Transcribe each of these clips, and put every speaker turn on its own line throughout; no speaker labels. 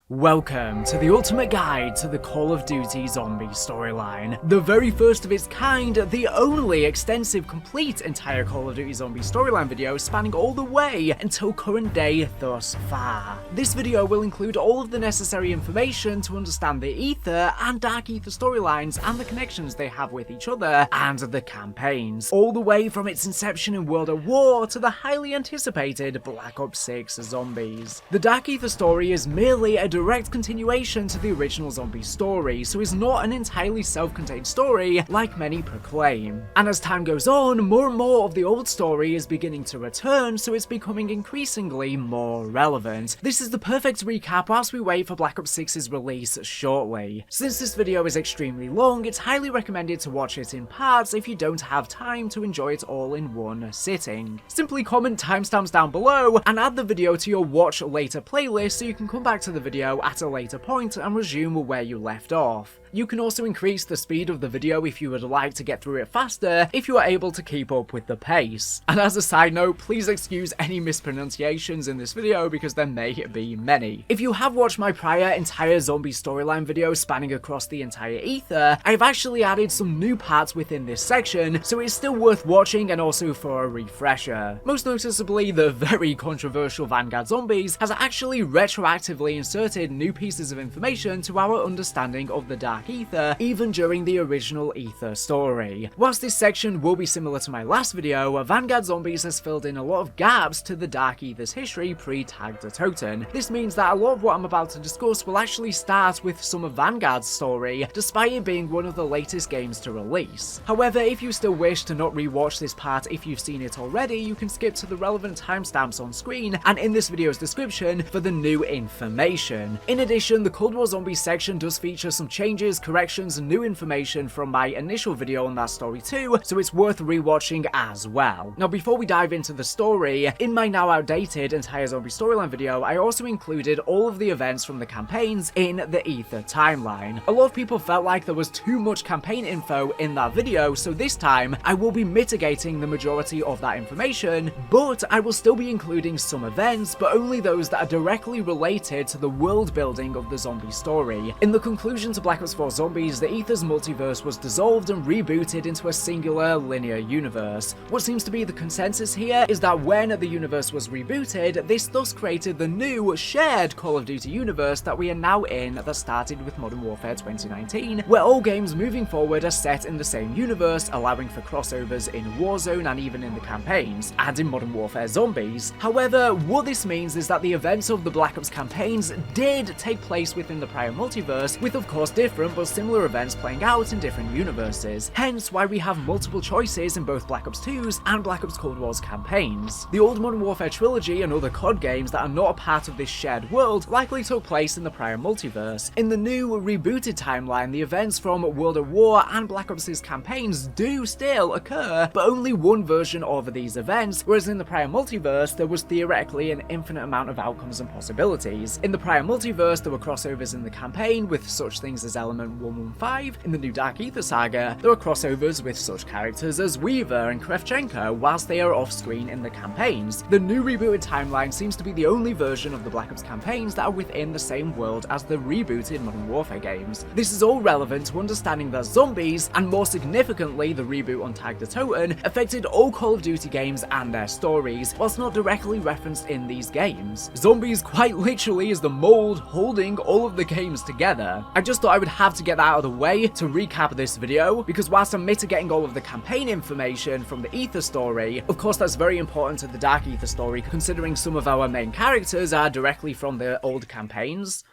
Welcome to the ultimate guide to the Call of Duty Zombies storyline. The very first of its kind, the only extensive, complete, entire Call of Duty Zombies storyline video spanning all the way until current day thus far. This video will include all of the necessary information to understand the Aether and Dark Aether storylines and the connections they have with each other and the campaigns, all the way from its inception in World at War to the highly anticipated Black Ops 6 Zombies. The Dark Aether story is merely a direct continuation to the original zombie story, so is not an entirely self-contained story like many proclaim. And as time goes on, more and more of the old story is beginning to return, so it's becoming increasingly more relevant. This is the perfect recap whilst we wait for Black Ops 6's release shortly. Since this video is extremely long, it's highly recommended to watch it in parts if you don't have time to enjoy it all in one sitting. Simply comment timestamps down below and add the video to your watch later playlist so you can come back to the video at a later point and resume where you left off. You can also increase the speed of the video if you would like to get through it faster if you are able to keep up with the pace. And as a side note, please excuse any mispronunciations in this video because there may be many. If you have watched my prior entire zombie storyline video spanning across the entire Aether, I've actually added some new parts within this section, so it's still worth watching and also for a refresher. Most noticeably, the very controversial Vanguard Zombies has actually retroactively inserted new pieces of information to our understanding of the Dark Aether, even during the original Aether story. Whilst this section will be similar to my last video, Vanguard Zombies has filled in a lot of gaps to the Dark Aether's history pre-Tag Der Toten. This means that a lot of what I'm about to discuss will actually start with some of Vanguard's story, despite it being one of the latest games to release. However, if you still wish to not rewatch this part if you've seen it already, you can skip to the relevant timestamps on screen and in this video's description for the new information. In addition, the Cold War Zombies section does feature some changes, corrections, and new information from my initial video on that story too, so it's worth rewatching as well. Now, before we dive into the story, in my now outdated entire zombie storyline video, I also included all of the events from the campaigns in the Aether timeline. A lot of people felt like there was too much campaign info in that video, so this time I will be mitigating the majority of that information, but I will still be including some events, but only those that are directly related to the world building of the zombie story. In the conclusion to Black Ops 4 Zombies, the Aether's multiverse was dissolved and rebooted into a singular linear universe. What seems to be the consensus here is that when the universe was rebooted, this thus created the new, shared Call of Duty universe that we are now in that started with Modern Warfare 2019, where all games moving forward are set in the same universe, allowing for crossovers in Warzone and even in the campaigns, and in Modern Warfare Zombies. However, what this means is that the events of the Black Ops campaigns did take place within the prior multiverse, with of course different but similar events playing out in different universes, hence why we have multiple choices in both Black Ops 2's and Black Ops Cold War's campaigns. The old Modern Warfare trilogy and other COD games that are not a part of this shared world likely took place in the prior multiverse. In the new, rebooted timeline, the events from World at War and Black Ops' campaigns do still occur, but only one version of these events, whereas in the prior multiverse there was theoretically an infinite amount of outcomes and possibilities. In the prior multiverse there were crossovers in the campaign with such things as Element 115. In the new Dark Aether saga, there are crossovers with such characters as Weaver and Kravchenko whilst they are off-screen in the campaigns. The new rebooted timeline seems to be the only version of the Black Ops campaigns that are within the same world as the rebooted Modern Warfare games. This is all relevant to understanding that Zombies, and more significantly the reboot on Tag Der Toten, affected all Call of Duty games and their stories, whilst not directly referenced in these games. Zombies quite literally is the mold holding all of the games together. I just thought I would have to get that out of the way to recap this video, because whilst I'm mitigating all of the campaign information from the Aether story, of course that's very important to the Dark Aether story considering some of our main characters are directly from the old campaigns.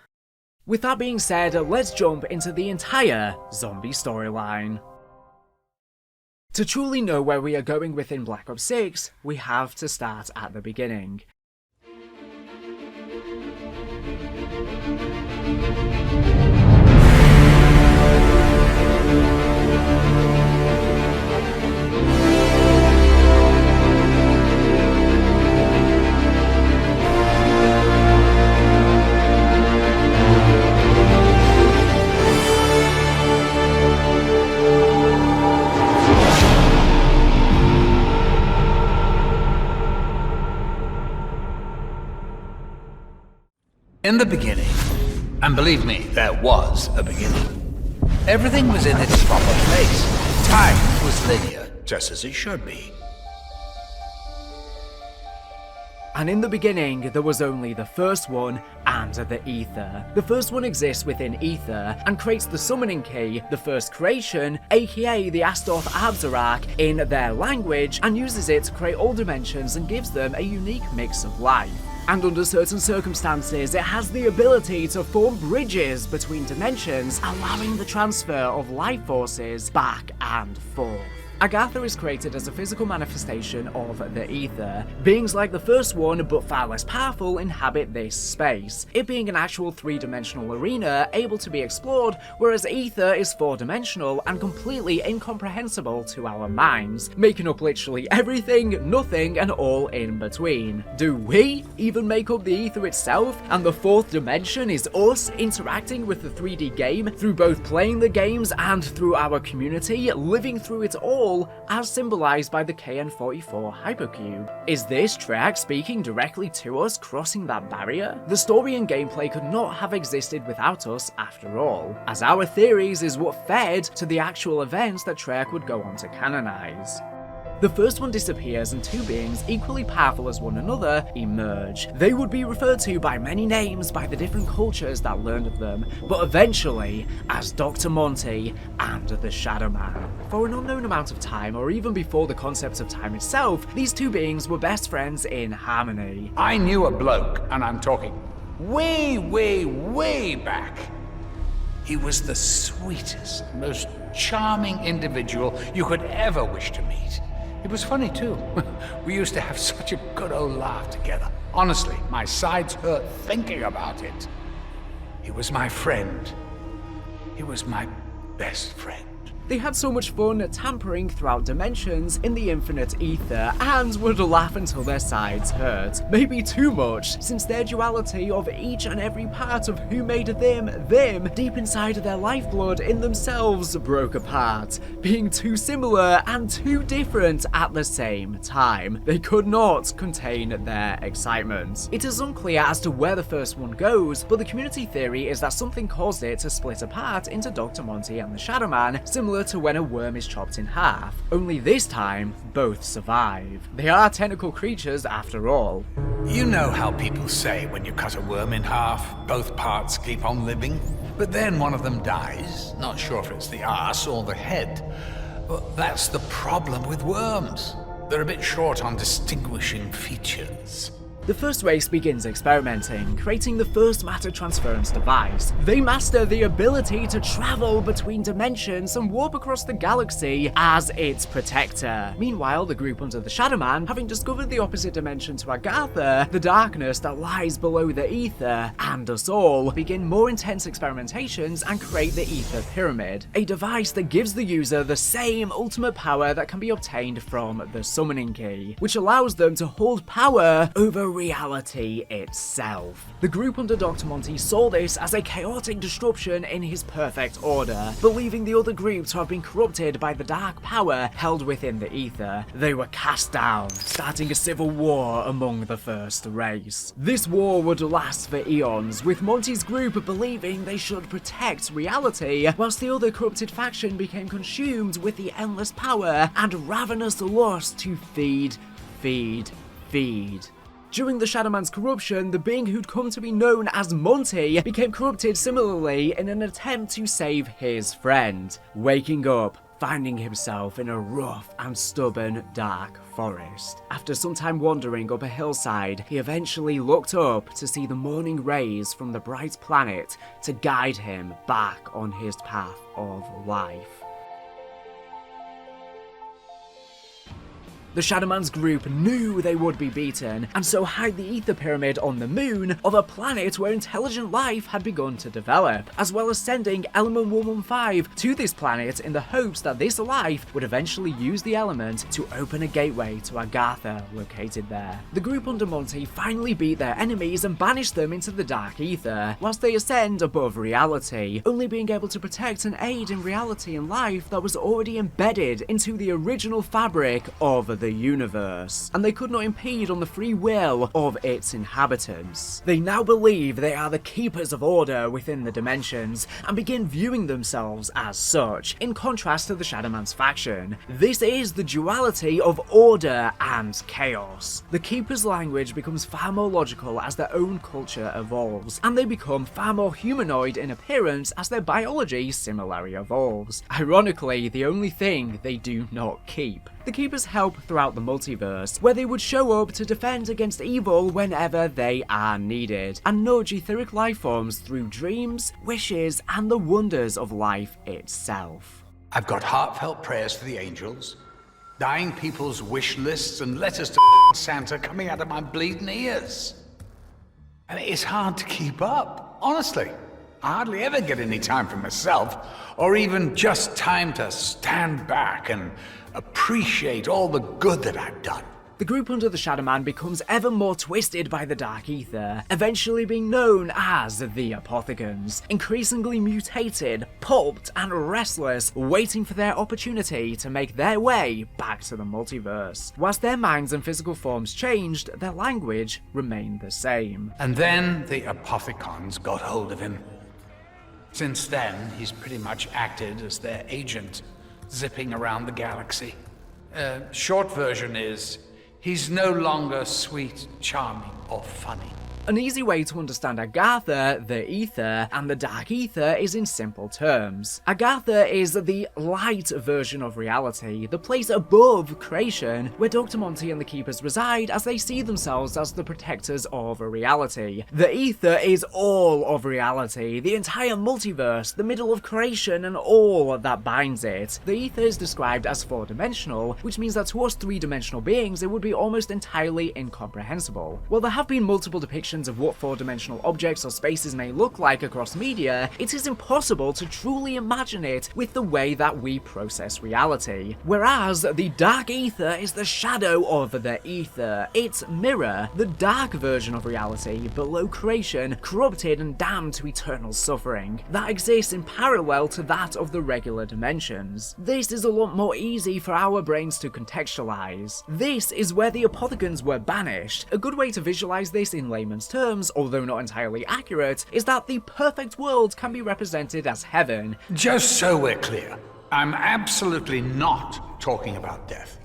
With that being said, let's jump into the entire zombie storyline. To truly know where we are going within Black Ops 6, we have to start at the beginning.
In the beginning, And believe me, there was a beginning. Everything was in its proper place. Time was linear, just as it should be.
And in the beginning, there was only the first one and the Aether. The first one exists within Aether and creates the summoning key, the first creation, aka the Astoth Abzarak, in their language, and uses it to create all dimensions and gives them a unique mix of life. And under certain circumstances, it has the ability to form bridges between dimensions, allowing the transfer of life forces back and forth. Agartha is created as a physical manifestation of the Aether. Beings like the first one, but far less powerful, inhabit this space, it being an actual three-dimensional arena able to be explored, whereas Aether is four-dimensional and completely incomprehensible to our minds, making up literally everything, nothing, and all in between. Do we even make up the Aether itself? And the fourth dimension is us interacting with the 3D game through both playing the games and through our community, living through it all, as symbolized by the KN44 hypercube. Is this Treyarch speaking directly to us, crossing that barrier? The story and gameplay could not have existed without us after all, as our theories is what fed to the actual events that Treyarch would go on to canonize. The first one disappears and two beings equally powerful as one another emerge. They would be referred to by many names by the different cultures that learned of them, but eventually as Dr. Monty and the Shadow Man. For an unknown amount of time, or even before the concept of time itself, these two beings were best friends in harmony.
I knew a bloke, and I'm talking way back. He was the sweetest, most charming individual you could ever wish to meet. It was funny too. We used to have such a good old laugh together. Honestly, my sides hurt thinking about it. He was my friend. He was my best friend.
They had so much fun tampering throughout dimensions in the infinite Aether and would laugh until their sides hurt. Maybe too much, since their duality of each and every part of who made them, deep inside their lifeblood in themselves broke apart, being too similar and too different at the same time. They could not contain their excitement. It is unclear as to where the first one goes, but the community theory is that something caused it to split apart into Dr. Monty and the Shadow Man, similar to when a worm is chopped in half, only this time both survive. They are tentacle creatures after all.
You know how people say when you cut a worm in half, both parts keep on living? But then one of them dies, not sure if it's the arse or the head. But that's the problem with worms. They're a bit short on distinguishing features.
The first race begins experimenting, creating the first matter transference device. They master the ability to travel between dimensions and warp across the galaxy as its protector. Meanwhile, the group under the Shadow Man, having discovered the opposite dimension to Agartha, the darkness that lies below the Aether, and us all, begin more intense experimentations and create the Aether Pyramid, a device that gives the user the same ultimate power that can be obtained from the summoning key, which allows them to hold power over reality itself. The group under Dr. Monty saw this as a chaotic disruption in his perfect order, believing the other group to have been corrupted by the dark power held within the Aether. They were cast down, starting a civil war among the first race. This war would last for eons, with Monty's group believing they should protect reality, whilst the other corrupted faction became consumed with the endless power and ravenous lust to feed. During the Shadow Man's corruption, the being who'd come to be known as Monty became corrupted similarly in an attempt to save his friend, waking up, finding himself in a rough and stubborn dark forest. After some time wandering up a hillside, he eventually looked up to see the morning rays from the bright planet to guide him back on his path of life. The Shadow Man's group knew they would be beaten, and so hid the Aether Pyramid on the moon of a planet where intelligent life had begun to develop, as well as sending Element 115 to this planet in the hopes that this life would eventually use the element to open a gateway to Agartha located there. The group under Monty finally beat their enemies and banished them into the Dark Aether, whilst they ascend above reality, only being able to protect and aid in reality and life that was already embedded into the original fabric of the the universe, and they could not impede on the free will of its inhabitants. They now believe they are the keepers of order within the dimensions, and begin viewing themselves as such, in contrast to the Shadowman's faction. This is the duality of order and chaos. The Keepers' language becomes far more logical as their own culture evolves, and they become far more humanoid in appearance as their biology similarly evolves. Ironically, the only thing they do not keep. The Keepers help throughout the multiverse, where they would show up to defend against evil whenever they are needed, and nudge etheric lifeforms through dreams, wishes, and the wonders of life itself.
I've got heartfelt prayers for the angels, dying people's wish lists, and letters to Santa coming out of my bleeding ears. And it's hard to keep up, honestly. I hardly ever get any time for myself, or even just time to stand back and appreciate all the good that I've done.
The group under the Shadowman becomes ever more twisted by the Dark Aether, eventually being known as the Apothecans, increasingly mutated, pulped, and restless, waiting for their opportunity to make their way back to the multiverse. Whilst their minds and physical forms changed, their language remained the same.
And then the Apothecons got hold of him. Since then, he's pretty much acted as their agent, zipping around the galaxy. Short version is, he's no longer sweet, charming, or funny.
An easy way to understand Agartha, the Aether, and the Dark Aether is in simple terms. Agartha is the light version of reality, the place above creation, where Dr. Monty and the Keepers reside as they see themselves as the protectors of reality. The Aether is all of reality, the entire multiverse, the middle of creation, and all that binds it. The Aether is described as four-dimensional, which means that to us three-dimensional beings it would be almost entirely incomprehensible. While there have been multiple depictions of what four-dimensional objects or spaces may look like across media, it is impossible to truly imagine it with the way that we process reality. Whereas the Dark Aether is the shadow of the Aether, its mirror, the dark version of reality, below creation, corrupted and damned to eternal suffering, that exists in parallel to that of the regular dimensions. This is a lot more easy for our brains to contextualize. This is where the Apothecans were banished. A good way to visualize this in layman's terms, although not entirely accurate, is that the perfect world can be represented as heaven.
Just so we're clear, I'm absolutely not talking about death.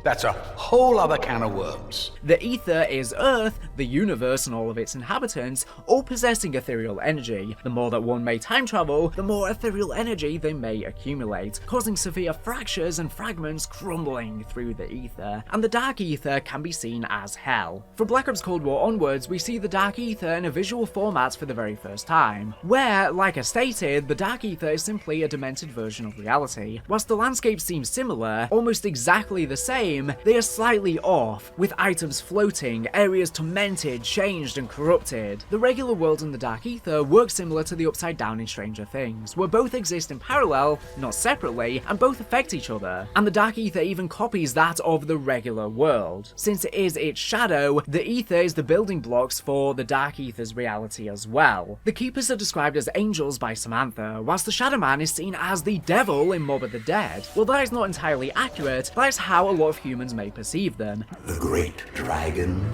That's a whole other can of worms.
The Aether is Earth, the universe and all of its inhabitants, all possessing ethereal energy. The more that one may time travel, the more ethereal energy they may accumulate, causing severe fractures and fragments crumbling through the Aether. And the Dark Aether can be seen as hell. From Black Ops Cold War onwards, we see the Dark Aether in a visual format for the very first time, where, like I stated, the Dark Aether is simply a demented version of reality. Whilst the landscape seems similar, almost exactly the same, they are slightly off, with items floating, areas tormented, changed, and corrupted. The regular world and the Dark Aether work similar to the Upside Down in Stranger Things, where both exist in parallel, not separately, and both affect each other. And the Dark Aether even copies that of the regular world. Since it is its shadow, the Aether is the building blocks for the Dark Aether's reality as well. The Keepers are described as angels by Samantha, whilst the Shadowman is seen as the devil in Mob of the Dead. Well, that is not entirely accurate, that is how a lot of humans may perceive them.
The great dragon?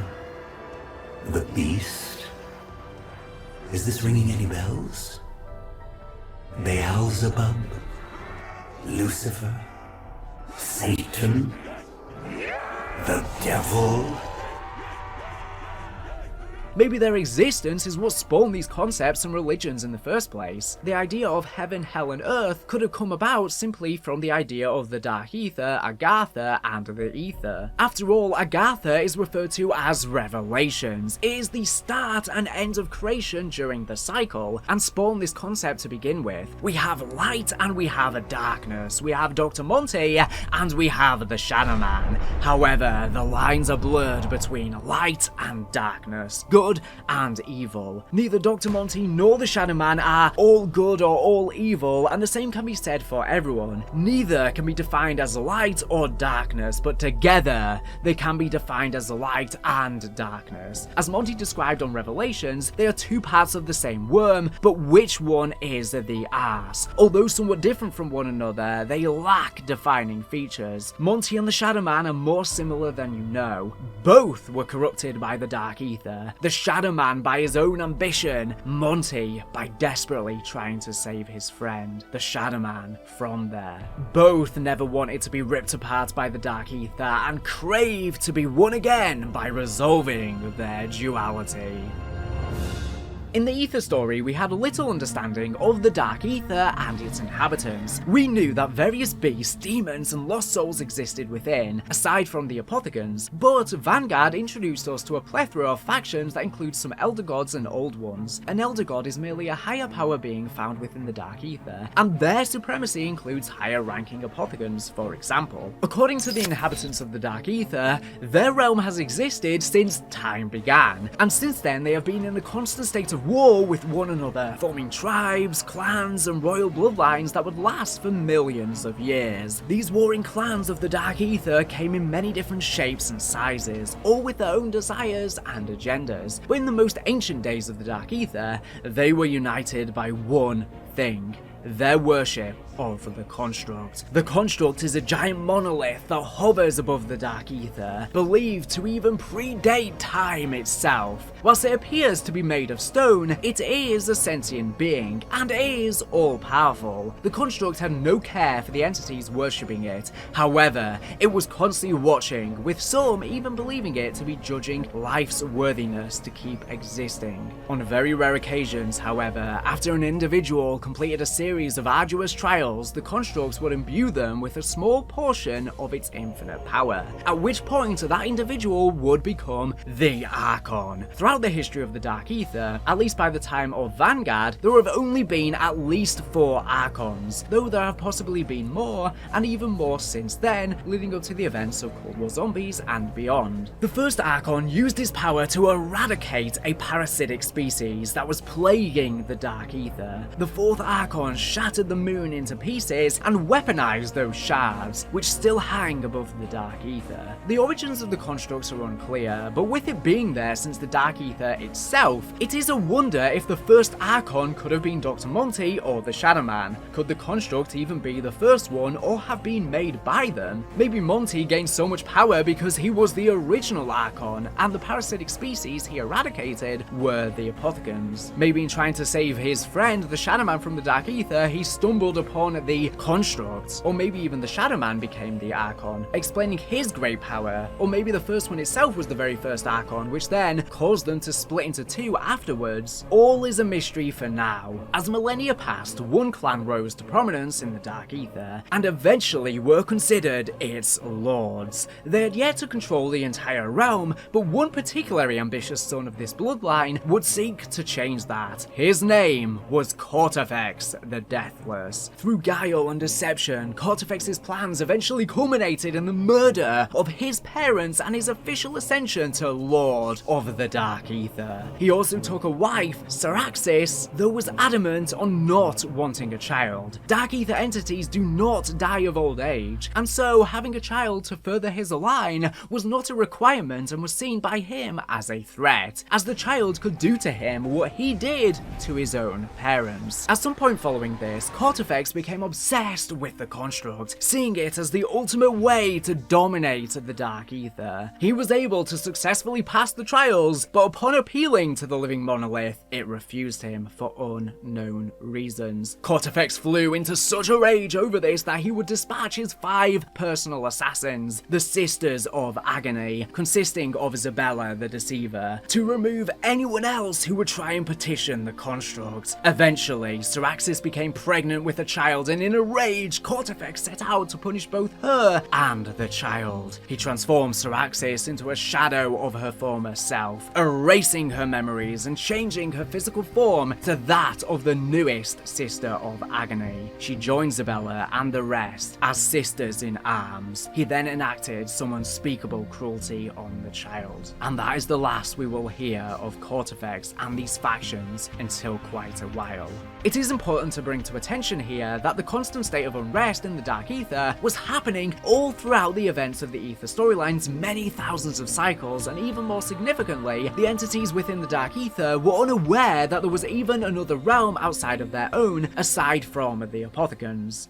The beast? Is this ringing any bells? Beelzebub? Lucifer? Satan? The devil?
Maybe their existence is what spawned these concepts and religions in the first place. The idea of heaven, hell, and earth could have come about simply from the idea of the Dark Aether, Agartha, and the Aether. After all, Agartha is referred to as Revelations. It is the start and end of creation during the cycle, and spawned this concept to begin with. We have light and we have a darkness. We have Dr. Monty and we have the Shadowman. However, the lines are blurred between light and darkness, good good and evil. Neither Dr. Monty nor the Shadow Man are all good or all evil, and the same can be said for everyone. Neither can be defined as light or darkness, but together they can be defined as light and darkness. As Monty described on Revelations, they are two parts of the same worm, but which one is the arse? Although somewhat different from one another, they lack defining features. Monty and the Shadow Man are more similar than you know. Both were corrupted by the Dark Aether. The Shadow Man by his own ambition, Monty by desperately trying to save his friend, the Shadow Man, from there. Both never wanted to be ripped apart by the Dark Aether and crave to be one again by resolving their duality. In the Aether story, we had little understanding of the Dark Aether and its inhabitants. We knew that various beasts, demons, and lost souls existed within, aside from the Apothegons, but Vanguard introduced us to a plethora of factions that include some Elder Gods and Old Ones. An Elder God is merely a higher power being found within the Dark Aether, and their supremacy includes higher ranking Apothegons, for example. According to the inhabitants of the Dark Aether, their realm has existed since time began, and since then they have been in a constant state of war with one another, forming tribes, clans, and royal bloodlines that would last for millions of years. These warring clans of the Dark Aether came in many different shapes and sizes, all with their own desires and agendas, but in the most ancient days of the Dark Aether, they were united by one thing: their worship of the Construct. The Construct is a giant monolith that hovers above the Dark Aether, believed to even predate time itself. Whilst it appears to be made of stone, it is a sentient being, and is all-powerful. The Construct had no care for the entities worshipping it. However, it was constantly watching, with some even believing it to be judging life's worthiness to keep existing. On very rare occasions, however, after an individual completed a series of arduous trials, the Constructs would imbue them with a small portion of its infinite power, at which point that individual would become the Archon. Throughout the history of the Dark Aether, at least by the time of Vanguard, there have only been at least 4 Archons, though there have possibly been more, and even more since then, leading up to the events of COD Zombies and beyond. The first Archon used his power to eradicate a parasitic species that was plaguing the Dark Aether. The 4th Archon shattered the moon into pieces and weaponized those shards, which still hang above the Dark Aether. The origins of the Constructs are unclear, but with it being there since the Dark Aether itself, it is a wonder if the first Archon could have been Dr. Monty or the Shadow Man. Could the Construct even be the first one, or have been made by them? Maybe Monty gained so much power because he was the original Archon, and the parasitic species he eradicated were the Apothegons. Maybe in trying to save his friend, the Shadow Man, from the Dark Aether, he stumbled upon the Constructs, or maybe even the Shadow Man became the Archon, explaining his great power, or maybe the first one itself was the very first Archon, which then caused them to split into 2 afterwards. All is a mystery for now. As millennia passed, one clan rose to prominence in the Dark Aether, and eventually were considered its lords. They had yet to control the entire realm, but one particularly ambitious son of this bloodline would seek to change that. His name was Cortifex the Deathless. Through guile and deception, Cortifex's plans eventually culminated in the murder of his parents and his official ascension to Lord of the Dark Aether. He also took a wife, Syraxis, though was adamant on not wanting a child. Dark Aether entities do not die of old age, and so having a child to further his line was not a requirement and was seen by him as a threat, as the child could do to him what he did to his own parents. At some point following this, Cortifex became obsessed with the Construct, seeing it as the ultimate way to dominate the Dark Aether. He was able to successfully pass the trials, but upon appealing to the living monolith, it refused him for unknown reasons. Cortifex flew into such a rage over this that he would dispatch his 5 personal assassins, the Sisters of Agony, consisting of Isabella the Deceiver, to remove anyone else who would try and petition the Construct. Eventually, Syraxis became pregnant with a child child, and in a rage, Cortifex set out to punish both her and the child. He transformed Syraxis into a shadow of her former self, erasing her memories and changing her physical form to that of the newest Sister of Agony. She joins Isabella and the rest as sisters in arms. He then enacted some unspeakable cruelty on the child. And that is the last we will hear of Cortifex and these factions until quite a while. It is important to bring to attention here that the constant state of unrest in the Dark Aether was happening all throughout the events of the Aether Storyline's many thousands of cycles, and even more significantly, the entities within the Dark Aether were unaware that there was even another realm outside of their own, aside from the Apothecans.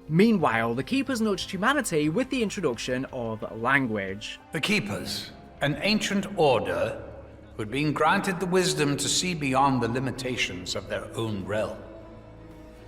Meanwhile, the Keepers nudged humanity with the introduction of language.
The Keepers, an ancient order who had been granted the wisdom to see beyond the limitations of their own realm.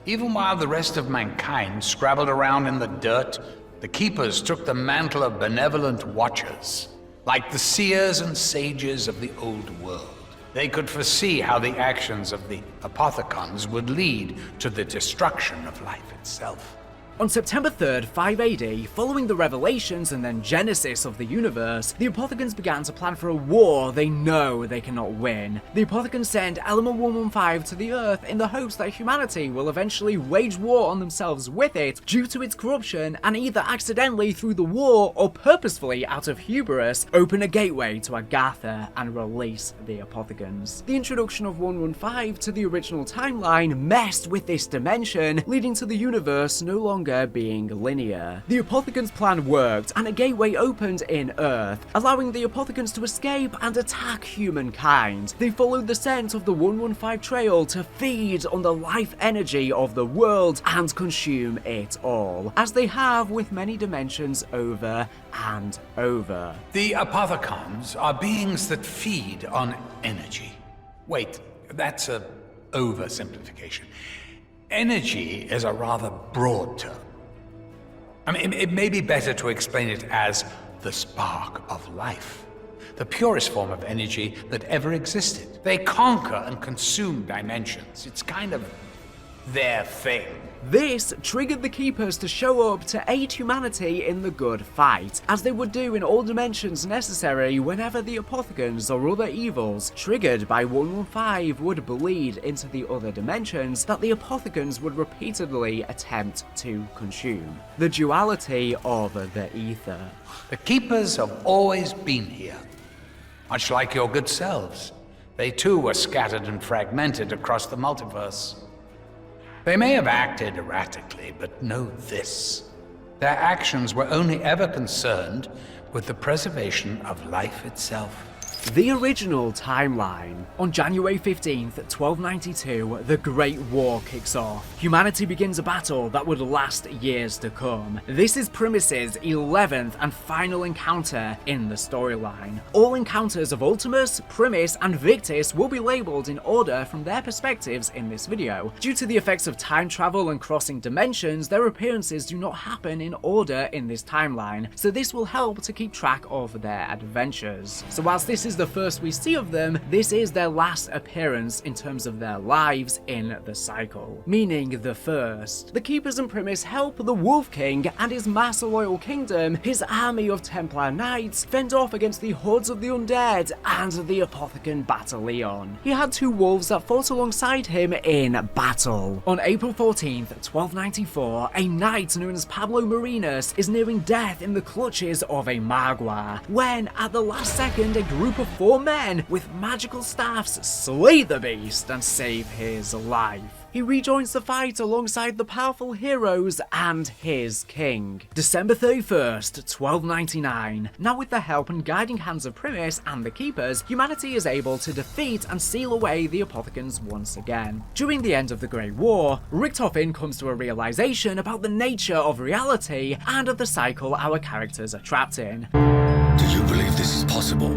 Even while the rest of mankind scrabbled around in the dirt, the Keepers took the mantle of benevolent watchers, like the seers and sages of the old world. They could foresee how the actions of the Apothecons would lead to the destruction of life itself.
On September 3rd, 5 AD, following the revelations and then genesis of the universe, the Apothecans began to plan for a war they know they cannot win. The Apothecans send Element 115 to the Earth in the hopes that humanity will eventually wage war on themselves with it due to its corruption, and either accidentally through the war or purposefully out of hubris, open a gateway to Agartha and release the Apothecans. The introduction of 115 to the original timeline messed with this dimension, leading to the universe no longer being linear. The Apothecans' plan worked, and a gateway opened in Earth, allowing the Apothecans to escape and attack humankind. They followed the scent of the 115 trail to feed on the life energy of the world and consume it all, as they have with many dimensions over and over.
The Apothecons are beings that feed on energy. Wait, that's a oversimplification. Energy is a rather broad term. I mean, it may be better to explain it as the spark of life, the purest form of energy that ever existed. They conquer and consume dimensions. It's kind of their thing.
This triggered the Keepers to show up to aid humanity in the good fight, as they would do in all dimensions necessary whenever the Apothecans or other evils triggered by 115 would bleed into the other dimensions that the Apothecans would repeatedly attempt to consume. The duality of the Aether.
The Keepers have always been here, much like your good selves. They too were scattered and fragmented across the multiverse. They may have acted erratically, but know this. Their actions were only ever concerned with the preservation of life itself.
The original timeline. On January 15th, 1292, the Great War kicks off. Humanity begins a battle that would last years to come. This is Primus' 11th and final encounter in the storyline. All encounters of Ultimus, Primus, and Victus will be labelled in order from their perspectives in this video. Due to the effects of time travel and crossing dimensions, their appearances do not happen in order in this timeline, so this will help to keep track of their adventures. So whilst this is the first we see of them, this is their last appearance in terms of their lives in the cycle, meaning the first. The Keepers and Primus help the Wolf King and his mass loyal kingdom, his army of Templar Knights, fend off against the hordes of the undead and the Apothecan Battalion. He had two wolves that fought alongside him in battle. On April 14th, 1294, a knight known as Pablo Marinas is nearing death in the clutches of a Magua, when at the last second a group of 4 men with magical staffs slay the beast and save his life. He rejoins the fight alongside the powerful heroes and his king. December 31st, 1299. Now with the help and guiding hands of Primus and the Keepers, humanity is able to defeat and seal away the Apothecans once again. During the end of the Great War, Richtofen comes to a realization about the nature of reality and of the cycle our characters are trapped in.
Do you believe this is possible?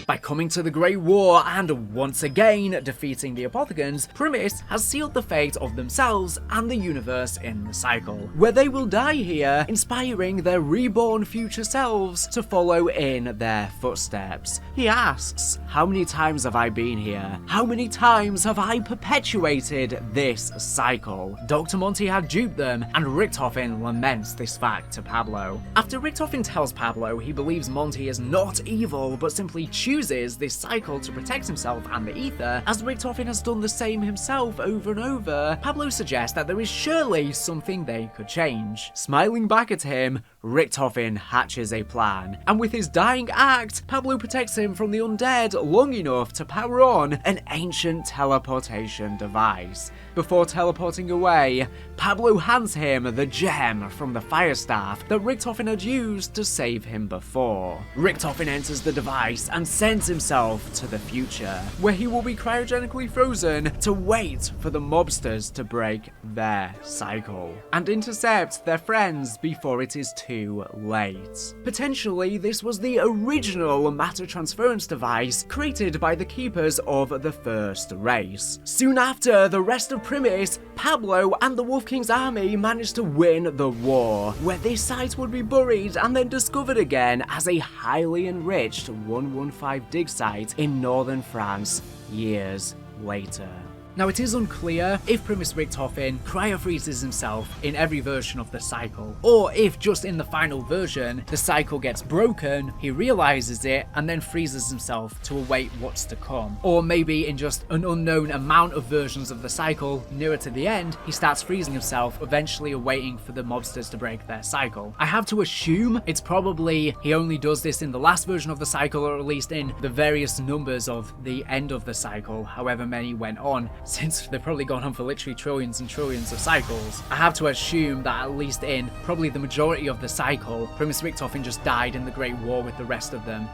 By coming to the Great War and once again defeating the Apothegons, Primus has sealed the fate of themselves and the universe in the cycle, where they will die here, inspiring their reborn future selves to follow in their footsteps. He asks, how many times have I been here? How many times have I perpetuated this cycle? Dr. Monty had duped them, and Richtofen laments this fact to Pablo. After Richtofen tells Pablo he believes Monty is not evil, but simply chooses this cycle to protect himself and the Aether, as Richtofen has done the same himself over and over, Pablo suggests that there is surely something they could change. Smiling back at him, Richtofen hatches a plan, and with his dying act, Pablo protects him from the undead long enough to power on an ancient teleportation device. Before teleporting away, Pablo hands him the gem from the fire staff that Richtofen had used to save him before. Richtofen enters the device and sends himself to the future, where he will be cryogenically frozen to wait for the mobsters to break their cycle and intercept their friends before it is too late. Potentially, this was the original matter transference device created by the keepers of the first race. Soon after, the rest of Primus, Pablo, and the Wolf King's army managed to win the war, where this site would be buried and then discovered again as a highly enriched 115 dig site in northern France years later. Now, it is unclear if Primus Richtofen cryo-freezes himself in every version of the cycle, or if just in the final version, the cycle gets broken, he realizes it, and then freezes himself to await what's to come. Or maybe in just an unknown amount of versions of the cycle, nearer to the end, he starts freezing himself, eventually awaiting for the mobsters to break their cycle. I have to assume it's probably he only does this in the last version of the cycle, or at least in the various numbers of the end of the cycle, however many went on, since they've probably gone on for literally trillions and trillions of cycles. I have to assume that at least in probably the majority of the cycle, Primus Richtofen just died in the Great War with the rest of them.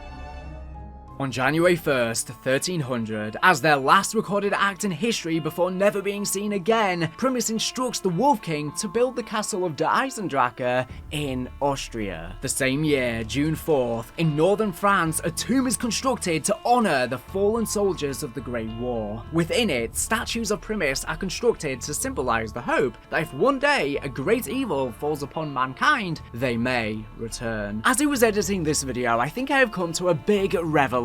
On January 1st, 1300, as their last recorded act in history before never being seen again, Primus instructs the Wolf King to build the castle of Der Eisendrache in Austria. The same year, June 4th, in northern France, a tomb is constructed to honour the fallen soldiers of the Great War. Within it, statues of Primus are constructed to symbolise the hope that if one day a great evil falls upon mankind, they may return. As I was editing this video, I think I have come to a big revelation,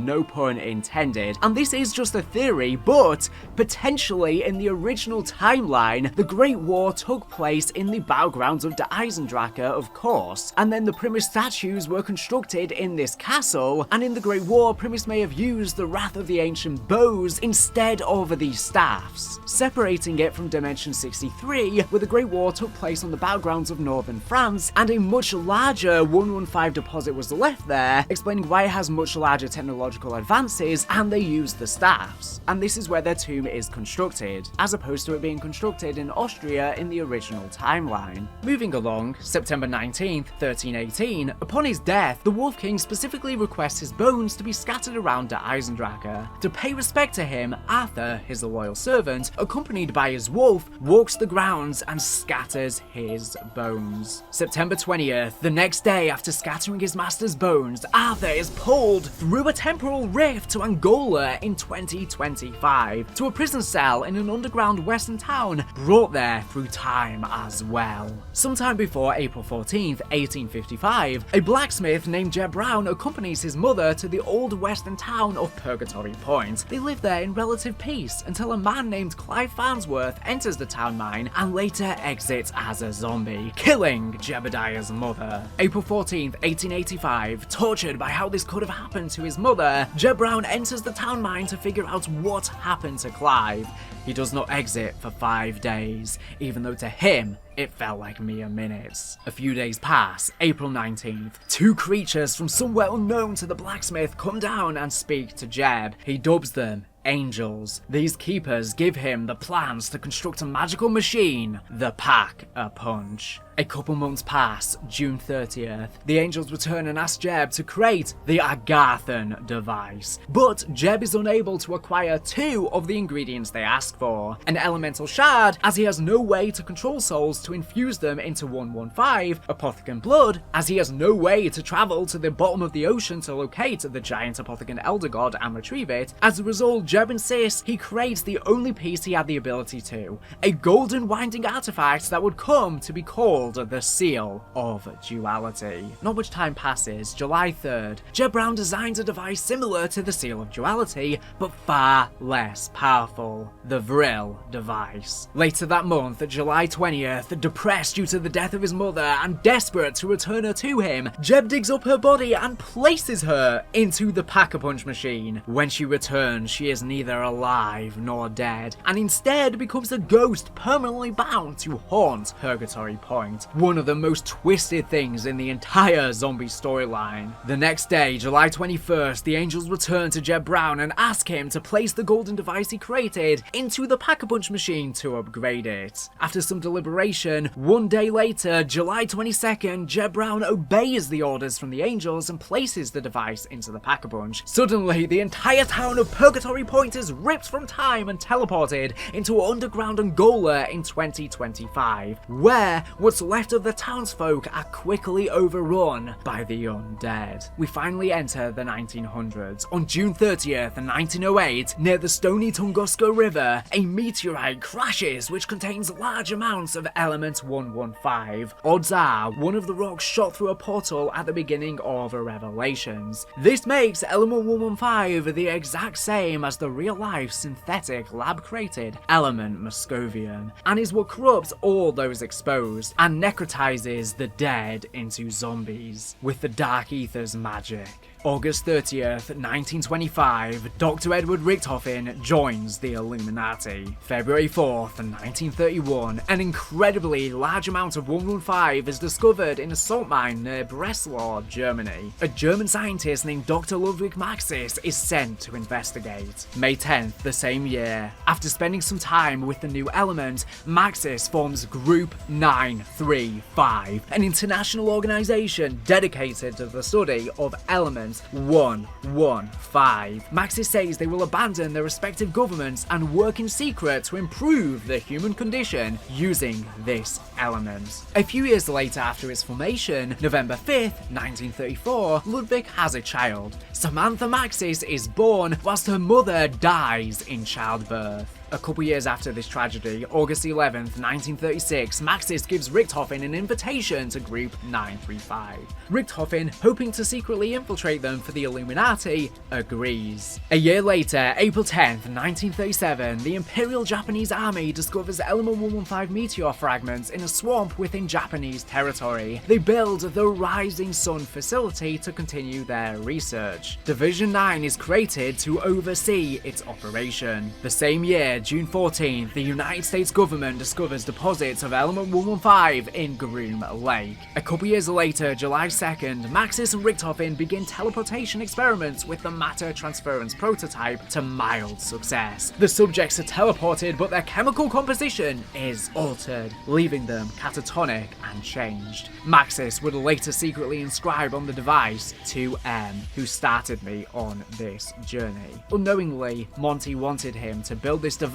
no pun intended, and this is just a theory, but potentially in the original timeline, the Great War took place in the battlegrounds of Der Eisendrache, of course, and then the Primus statues were constructed in this castle, and in the Great War, Primus may have used the Wrath of the Ancient Bows instead of these staffs, separating it from Dimension 63, where the Great War took place on the battlegrounds of northern France, and a much larger 115 deposit was left there, explaining why it has much larger technological advances, and they use the staffs. And this is where their tomb is constructed, as opposed to it being constructed in Austria in the original timeline. Moving along, September 19th, 1318, upon his death, the Wolf King specifically requests his bones to be scattered around Der Eisendrache. To pay respect to him, Arthur, his loyal servant, accompanied by his wolf, walks the grounds and scatters his bones. September 20th, the next day after scattering his master's bones, Arthur is pulled through a temporal rift to Angola in 2025, to a prison cell in an underground western town, brought there through time as well. Sometime before April 14th, 1855, a blacksmith named Jeb Brown accompanies his mother to the old western town of Purgatory Point. They live there in relative peace until a man named Clive Farnsworth enters the town mine and later exits as a zombie, killing Jebediah's mother. April 14th, 1885, tortured by how this could have happened to his mother, Jeb Brown enters the town mine to figure out what happened to Clive. He does not exit for 5 days, even though to him, it felt like mere minutes. A few days pass, April 19th. 2 creatures from somewhere unknown to the blacksmith come down and speak to Jeb. He dubs them angels. These keepers give him the plans to construct a magical machine, the Pack-a-Punch. A couple months pass, June 30th. The Angels return and ask Jeb to create the Agarthan device. But Jeb is unable to acquire 2 of the ingredients they ask for. An elemental shard, as he has no way to control souls to infuse them into 115, Apothecant blood, as he has no way to travel to the bottom of the ocean to locate the giant Apothecant Elder God and retrieve it. As a result, Jeb insists he creates the only piece he had the ability to, a golden winding artifact that would come to be called the Seal of Duality. Not much time passes, July 3rd, Jeb Brown designs a device similar to the Seal of Duality, but far less powerful, the Vril device. Later that month, July 20th, depressed due to the death of his mother and desperate to return her to him, Jeb digs up her body and places her into the Pack-a-Punch machine. When she returns, she is neither alive nor dead, and instead becomes a ghost permanently bound to haunt Purgatory Point, one of the most twisted things in the entire zombie storyline. The next day, July 21st, the Angels return to Jeb Brown and ask him to place the golden device he created into the Pack-a-Punch machine to upgrade it. After some deliberation, one day later, July 22nd, Jeb Brown obeys the orders from the Angels and places the device into the Pack-a-Punch. Suddenly, the entire town of Purgatory Point is ripped from time and teleported into underground Angola in 2025, where what's left of the townsfolk are quickly overrun by the undead. We finally enter the 1900s. On June 30th, 1908, near the stony Tunguska River, a meteorite crashes which contains large amounts of element 115. Odds are one of the rocks shot through a portal at the beginning of Revelations. This makes element 115 the exact same as the real-life synthetic lab-created element Moscovian, and is what corrupts all those exposed and necrotizes the dead into zombies with the Dark Aether's magic. August 30th, 1925, Dr. Edward Richtofen joins the Illuminati. February 4th, 1931, an incredibly large amount of 115 is discovered in a salt mine near Breslau, Germany. A German scientist named Dr. Ludwig Maxis is sent to investigate. May 10th, the same year, after spending some time with the new element, Maxis forms Group 935, an international organization dedicated to the study of elements 115. Maxis says they will abandon their respective governments and work in secret to improve the human condition using this element. A few years later after its formation, November 5th, 1934, Ludwig has a child. Samantha Maxis is born whilst her mother dies in childbirth. A couple years after this tragedy, August 11th, 1936, Maxis gives Richtofen an invitation to Group 935. Richtofen, hoping to secretly infiltrate them for the Illuminati, agrees. A year later, April 10th, 1937, the Imperial Japanese Army discovers element 115 meteor fragments in a swamp within Japanese territory. They build the Rising Sun facility to continue their research. Division 9 is created to oversee its operation. The same year, June 14th, the United States government discovers deposits of element 115 in Groom Lake. A couple years later, July 2nd, Maxis and Richtofen begin teleportation experiments with the matter transference prototype to mild success. The subjects are teleported, but their chemical composition is altered, leaving them catatonic and changed. Maxis would later secretly inscribe on the device to M, who started me on this journey. Unknowingly, Monty wanted him to build this device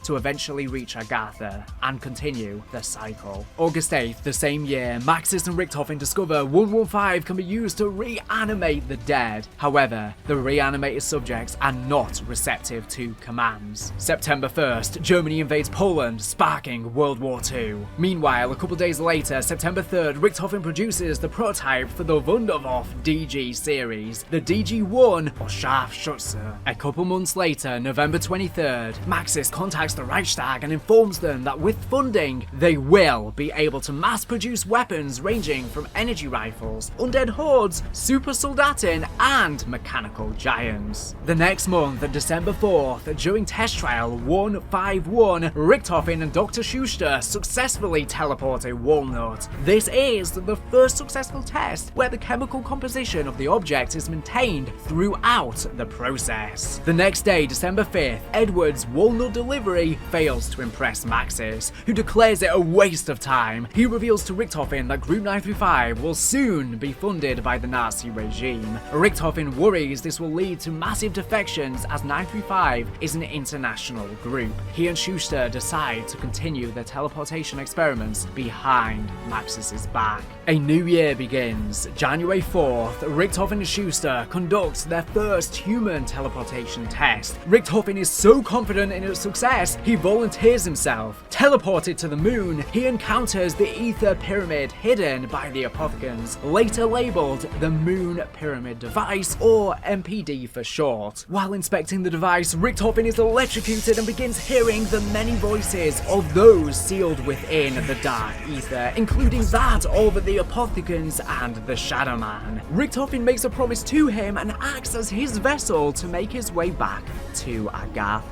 to eventually reach Agartha and continue the cycle. August 8th, the same year, Maxis and Richtofen discover 115 can be used to reanimate the dead. However, the reanimated subjects are not receptive to commands. September 1st, Germany invades Poland, sparking World War II. Meanwhile, a couple days later, September 3rd, Richtofen produces the prototype for the Wunderwaffe DG series, the DG-1 or Scharfschütze. A couple months later, November 23rd, Maxis contacts the Reichstag and informs them that with funding, they will be able to mass-produce weapons ranging from energy rifles, undead hordes, super soldaten, and mechanical giants. The next month, December 4th, during test trial 151, Richtofen and Dr. Schuster successfully teleport a walnut. This is the first successful test where the chemical composition of the object is maintained throughout the process. The next day, December 5th, Edward's walnut original delivery fails to impress Maxis, who declares it a waste of time. He reveals to Richthofen that Group 935 will soon be funded by the Nazi regime. Richthofen worries this will lead to massive defections as 935 is an international group. He and Schuster decide to continue their teleportation experiments behind Maxis' back. A new year begins. January 4th, Richthofen and Schuster conduct their first human teleportation test. Richthofen is so confident in its success, he volunteers himself. Teleported to the moon, he encounters the Aether Pyramid hidden by the Apothecans, later labeled the Moon Pyramid Device, or MPD for short. While inspecting the device, Richthofen is electrocuted and begins hearing the many voices of those sealed within the Dark Aether, including that of the Apothecans and the Shadow Man. Richthofen makes a promise to him and acts as his vessel to make his way back to Agartha.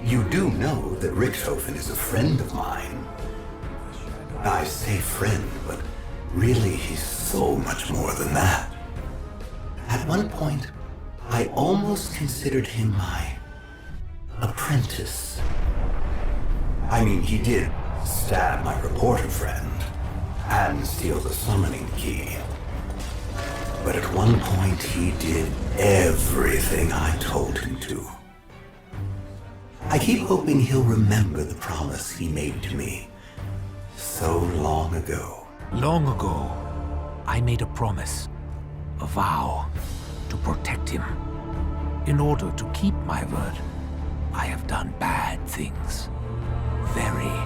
You do know that Richthofen is a friend of mine. I say friend, but really he's so much more than that. At one point, I almost considered him my apprentice. I mean, he did stab my reporter friend and steal the summoning key. But at one point, he did everything I told him to. I keep hoping he'll remember the promise he made to me so long ago.
Long ago, I made a promise, a vow, to protect him. In order to keep my word, I have done bad things. Very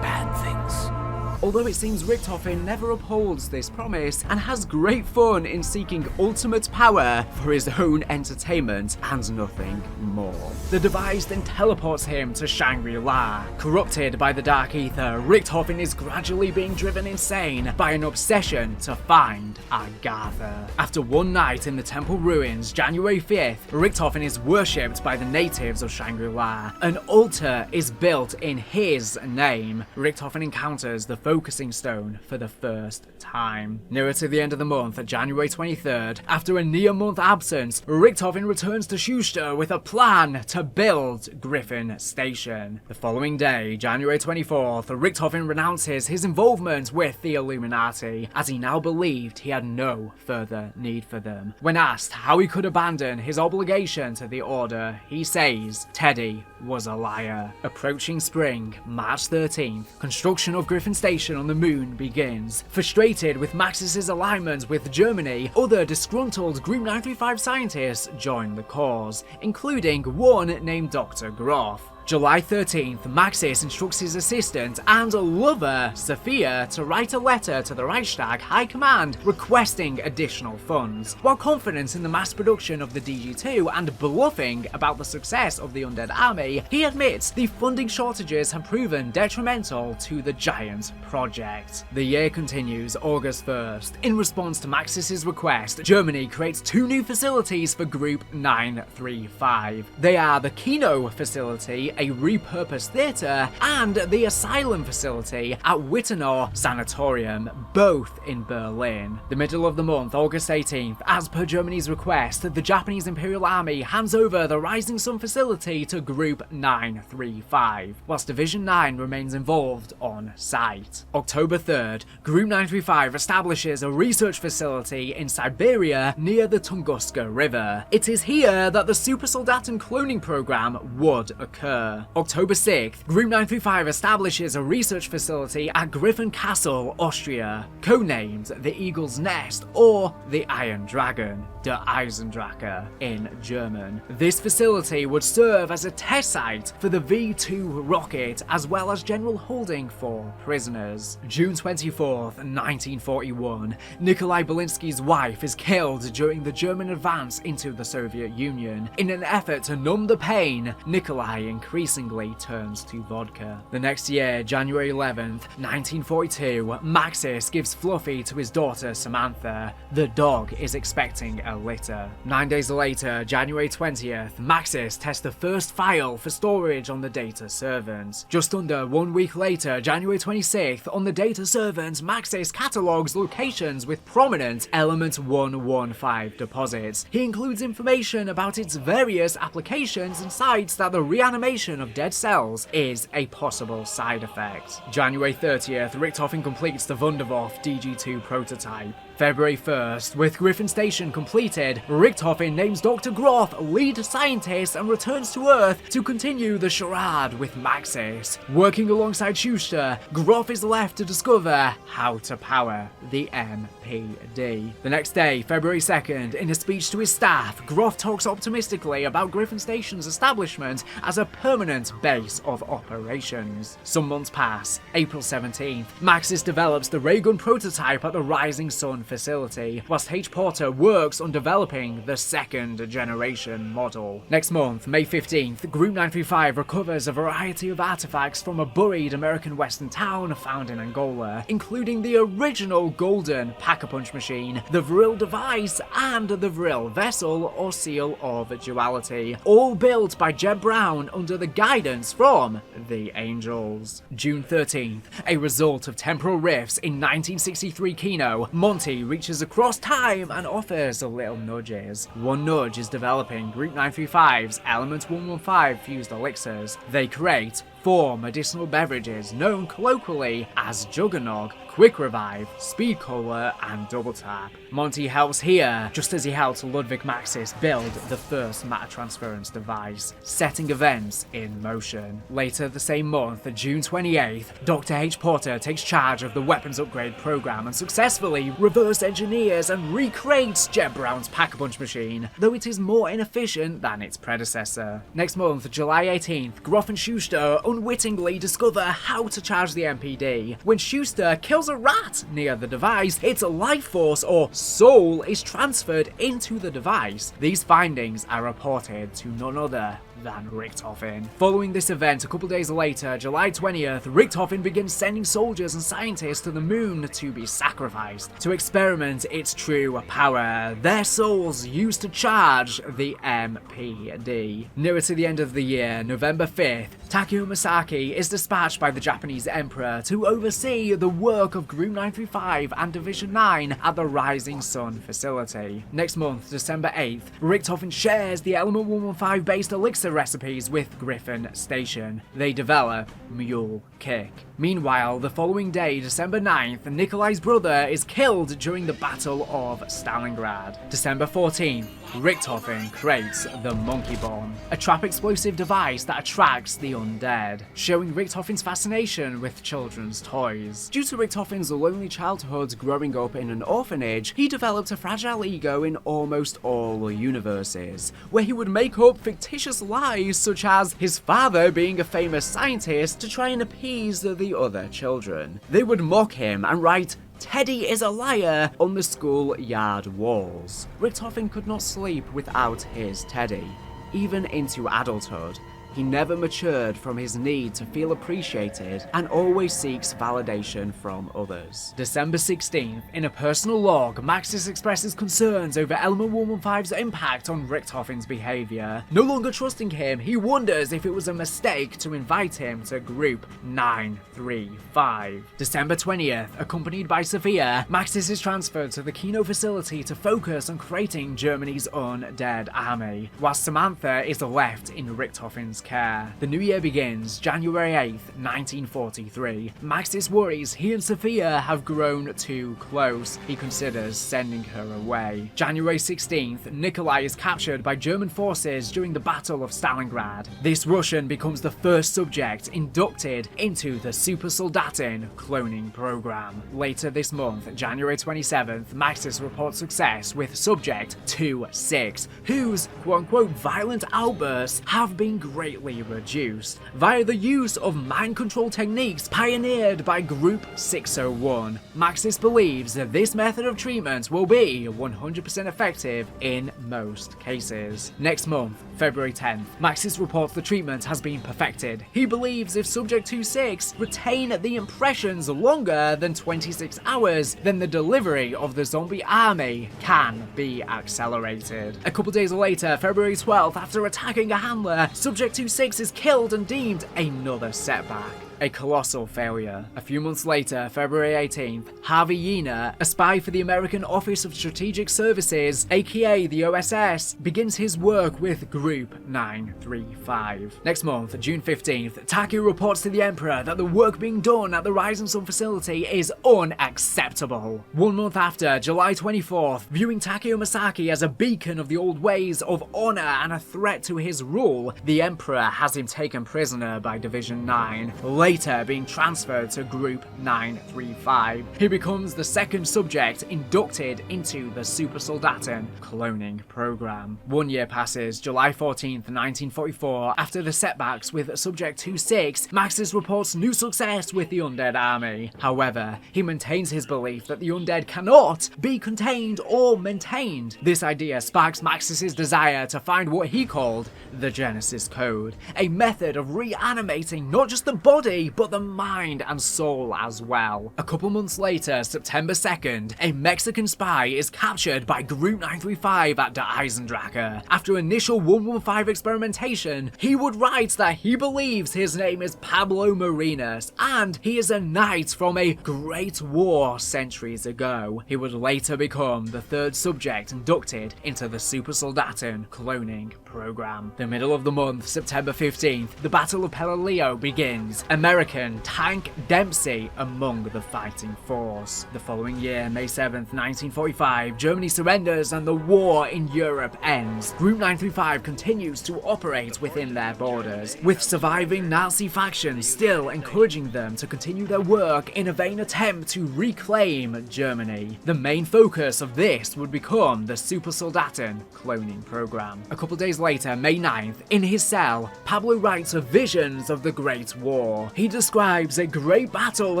bad things.
Although it seems Richthofen never upholds this promise and has great fun in seeking ultimate power for his own entertainment and nothing more. The device then teleports him to Shangri-La. Corrupted by the Dark Aether, Richthofen is gradually being driven insane by an obsession to find Agartha. After one night in the temple ruins, January 5th, Richthofen is worshipped by the natives of Shangri-La. An altar is built in his name. Richthofen encounters the focusing stone for the first time. Nearer to the end of the month, January 23rd, after a near-month absence, Richthofen returns to Schuster with a plan to build Griffin Station. The following day, January 24th, Richthofen renounces his involvement with the Illuminati, as he now believed he had no further need for them. When asked how he could abandon his obligation to the Order, he says Teddy was a liar. Approaching spring, March 13th, construction of Griffin Station on the moon begins. Frustrated with Maxis' alignment with Germany, other disgruntled Group 935 scientists join the cause, including one named Dr. Groff. July 13th, Maxis instructs his assistant and lover, Sophia, to write a letter to the Reichstag High Command requesting additional funds. While confident in the mass production of the DG2 and bluffing about the success of the Undead Army, he admits the funding shortages have proven detrimental to the giant project. The year continues August 1st. In response to Maxis' request, Germany creates two new facilities for Group 935. They are the Kino facility, a repurposed theatre, and the Asylum facility at Wittenau Sanatorium, both in Berlin. The middle of the month, August 18th, as per Germany's request, the Japanese Imperial Army hands over the Rising Sun facility to Group 935, whilst Division 9 remains involved on site. October 3rd, Group 935 establishes a research facility in Siberia near the Tunguska River. It is here that the Super Soldaten cloning program would occur. October 6th, Group 935 establishes a research facility at Griffin Castle, Austria, codenamed the Eagle's Nest or the Iron Dragon, Der Eisendrache in German. This facility would serve as a test site for the V2 rocket as well as general holding for prisoners. June 24th, 1941, Nikolai Belinsky's wife is killed during the German advance into the Soviet Union. In an effort to numb the pain, Nikolai increasingly turns to vodka. The next year, January 11th, 1942, Maxis gives Fluffy to his daughter Samantha. The dog is expecting a litter. 9 days later, January 20th, Maxis tests the first file for storage on the Data Servant. Just under 1 week later, January 26th, on the Data Servant, Maxis catalogues locations with prominent Element 115 deposits. He includes information about its various applications and sites that the reanimation regeneration of dead cells is a possible side effect. January 30th, Richthofen completes the Wunderwaffe DG2 prototype. February 1st, with Griffin Station completed, Richthofen names Dr. Groff lead scientist and returns to Earth to continue the charade with Maxis. Working alongside Schuster, Groff is left to discover how to power the MPD. The next day, February 2nd, in a speech to his staff, Groff talks optimistically about Griffin Station's establishment as a permanent base of operations. Some months pass. April 17th, Maxis develops the ray gun prototype at the Rising Sun facility, whilst H. Porter works on developing the second generation model. Next month, May 15th, Group 935 recovers a variety of artifacts from a buried American Western town found in Angola, including the original golden Pack-a-Punch machine, the Vril device, and the Vril vessel or seal of duality, all built by Jeb Brown under the guidance from the Angels. June 13th, a result of temporal rifts in 1963 Kino, Monty reaches across time and offers a little nudges. One nudge is developing Group 935's Element 115 fused elixirs. They create 4 medicinal beverages known colloquially as Juggernog, Quick Revive, Speed Cola, and Double Tap. Monty helps here, just as he helped Ludwig Maxis build the first matter transference device, setting events in motion. Later the same month, June 28th, Dr. H. Porter takes charge of the weapons upgrade program and successfully reverse engineers and recreates Jeb Brown's Pack-a-Punch machine, though it is more inefficient than its predecessor. Next month, July 18th, Groff and Schuster unwittingly discover how to charge the MPD. When Schuster kills a rat near the device, its life force or soul is transferred into the device. These findings are reported to none other than Richthofen. Following this event, a couple days later, July 20th, Richthofen begins sending soldiers and scientists to the moon to be sacrificed, to experiment its true power, their souls used to charge the MPD. Nearer to the end of the year, November 5th, Takeo Masaki is dispatched by the Japanese Emperor to oversee the work of Group 935 and Division 9 at the Rising Sun facility. Next month, December 8th, Richthofen shares the Element 115 based elixir recipes with Griffin Station. They develop Mule Kick. Meanwhile, the following day, December 9th, Nikolai's brother is killed during the Battle of Stalingrad. December 14th, Richthofen creates the Monkey Bomb, a trap explosive device that attracts the undead, showing Richthofen's fascination with children's toys. Due to Richthofen's lonely childhood growing up in an orphanage, he developed a fragile ego in almost all universes, where he would make up fictitious lies such as his father being a famous scientist to try and appease the other children. They would mock him and write "Teddy is a liar" on the schoolyard walls. Richthofen could not sleep without his Teddy. Even into adulthood, he never matured from his need to feel appreciated and always seeks validation from others. December 16th, in a personal log, Maxis expresses concerns over Element 115's impact on Richthofen's behaviour. No longer trusting him, he wonders if it was a mistake to invite him to Group 935. December 20th, accompanied by Sophia, Maxis is transferred to the Kino facility to focus on creating Germany's undead army, whilst Samantha is left in Richthofen's care. The new year begins, January 8th, 1943. Maxis worries he and Sophia have grown too close. He considers sending her away. January 16th, Nikolai is captured by German forces during the Battle of Stalingrad. This Russian becomes the first subject inducted into the Super Soldaten cloning program. Later this month, January 27th, Maxis reports success with Subject 2-6, whose quote-unquote violent outbursts have been greatly reduced via the use of mind control techniques pioneered by Group 601. Maxis believes that this method of treatment will be 100% effective in most cases. Next month, February 10th, Maxis reports the treatment has been perfected. He believes if Subject 26 retain the impressions longer than 26 hours, then the delivery of the zombie army can be accelerated. A couple days later, February 12th, after attacking a handler, Subject 26 is killed and deemed another setback. a colossal failure. A few months later, February 18th, Harvey Yeaner, a spy for the American Office of Strategic Services, aka the OSS, begins his work with Group 935. Next month, June 15th, Takeo reports to the Emperor that the work being done at the Rising Sun facility is unacceptable. 1 month after, July 24th, viewing Takeo Masaki as a beacon of the old ways of honor and a threat to his rule, the Emperor has him taken prisoner by Division 9, later being transferred to Group 935. He becomes the second subject inducted into the Super Soldaten cloning program. 1 year passes, July 14th, 1944, after the setbacks with Subject 26, Maxis reports new success with the Undead Army. However, he maintains his belief that the Undead cannot be contained or maintained. This idea sparks Maxis' desire to find what he called the Genesis Code, a method of reanimating not just the body, but the mind and soul as well. A couple months later, September 2nd, a Mexican spy is captured by Group 935 at Der Eisendrache. After initial 115 experimentation, he would write that he believes his name is Pablo Marinas, and he is a knight from a great war centuries ago. He would later become the third subject inducted into the Super Soldaten cloning program. The middle of the month, September 15th, the Battle of Peleliu begins. American Tank Dempsey among the fighting force. The following year, May 7th, 1945, Germany surrenders and the war in Europe ends. Group 935 continues to operate within their borders, with surviving Nazi factions still encouraging them to continue their work in a vain attempt to reclaim Germany. The main focus of this would become the Super Soldaten cloning program. A couple days later, May 9th, in his cell, Pablo writes of visions of the Great War. He describes a great battle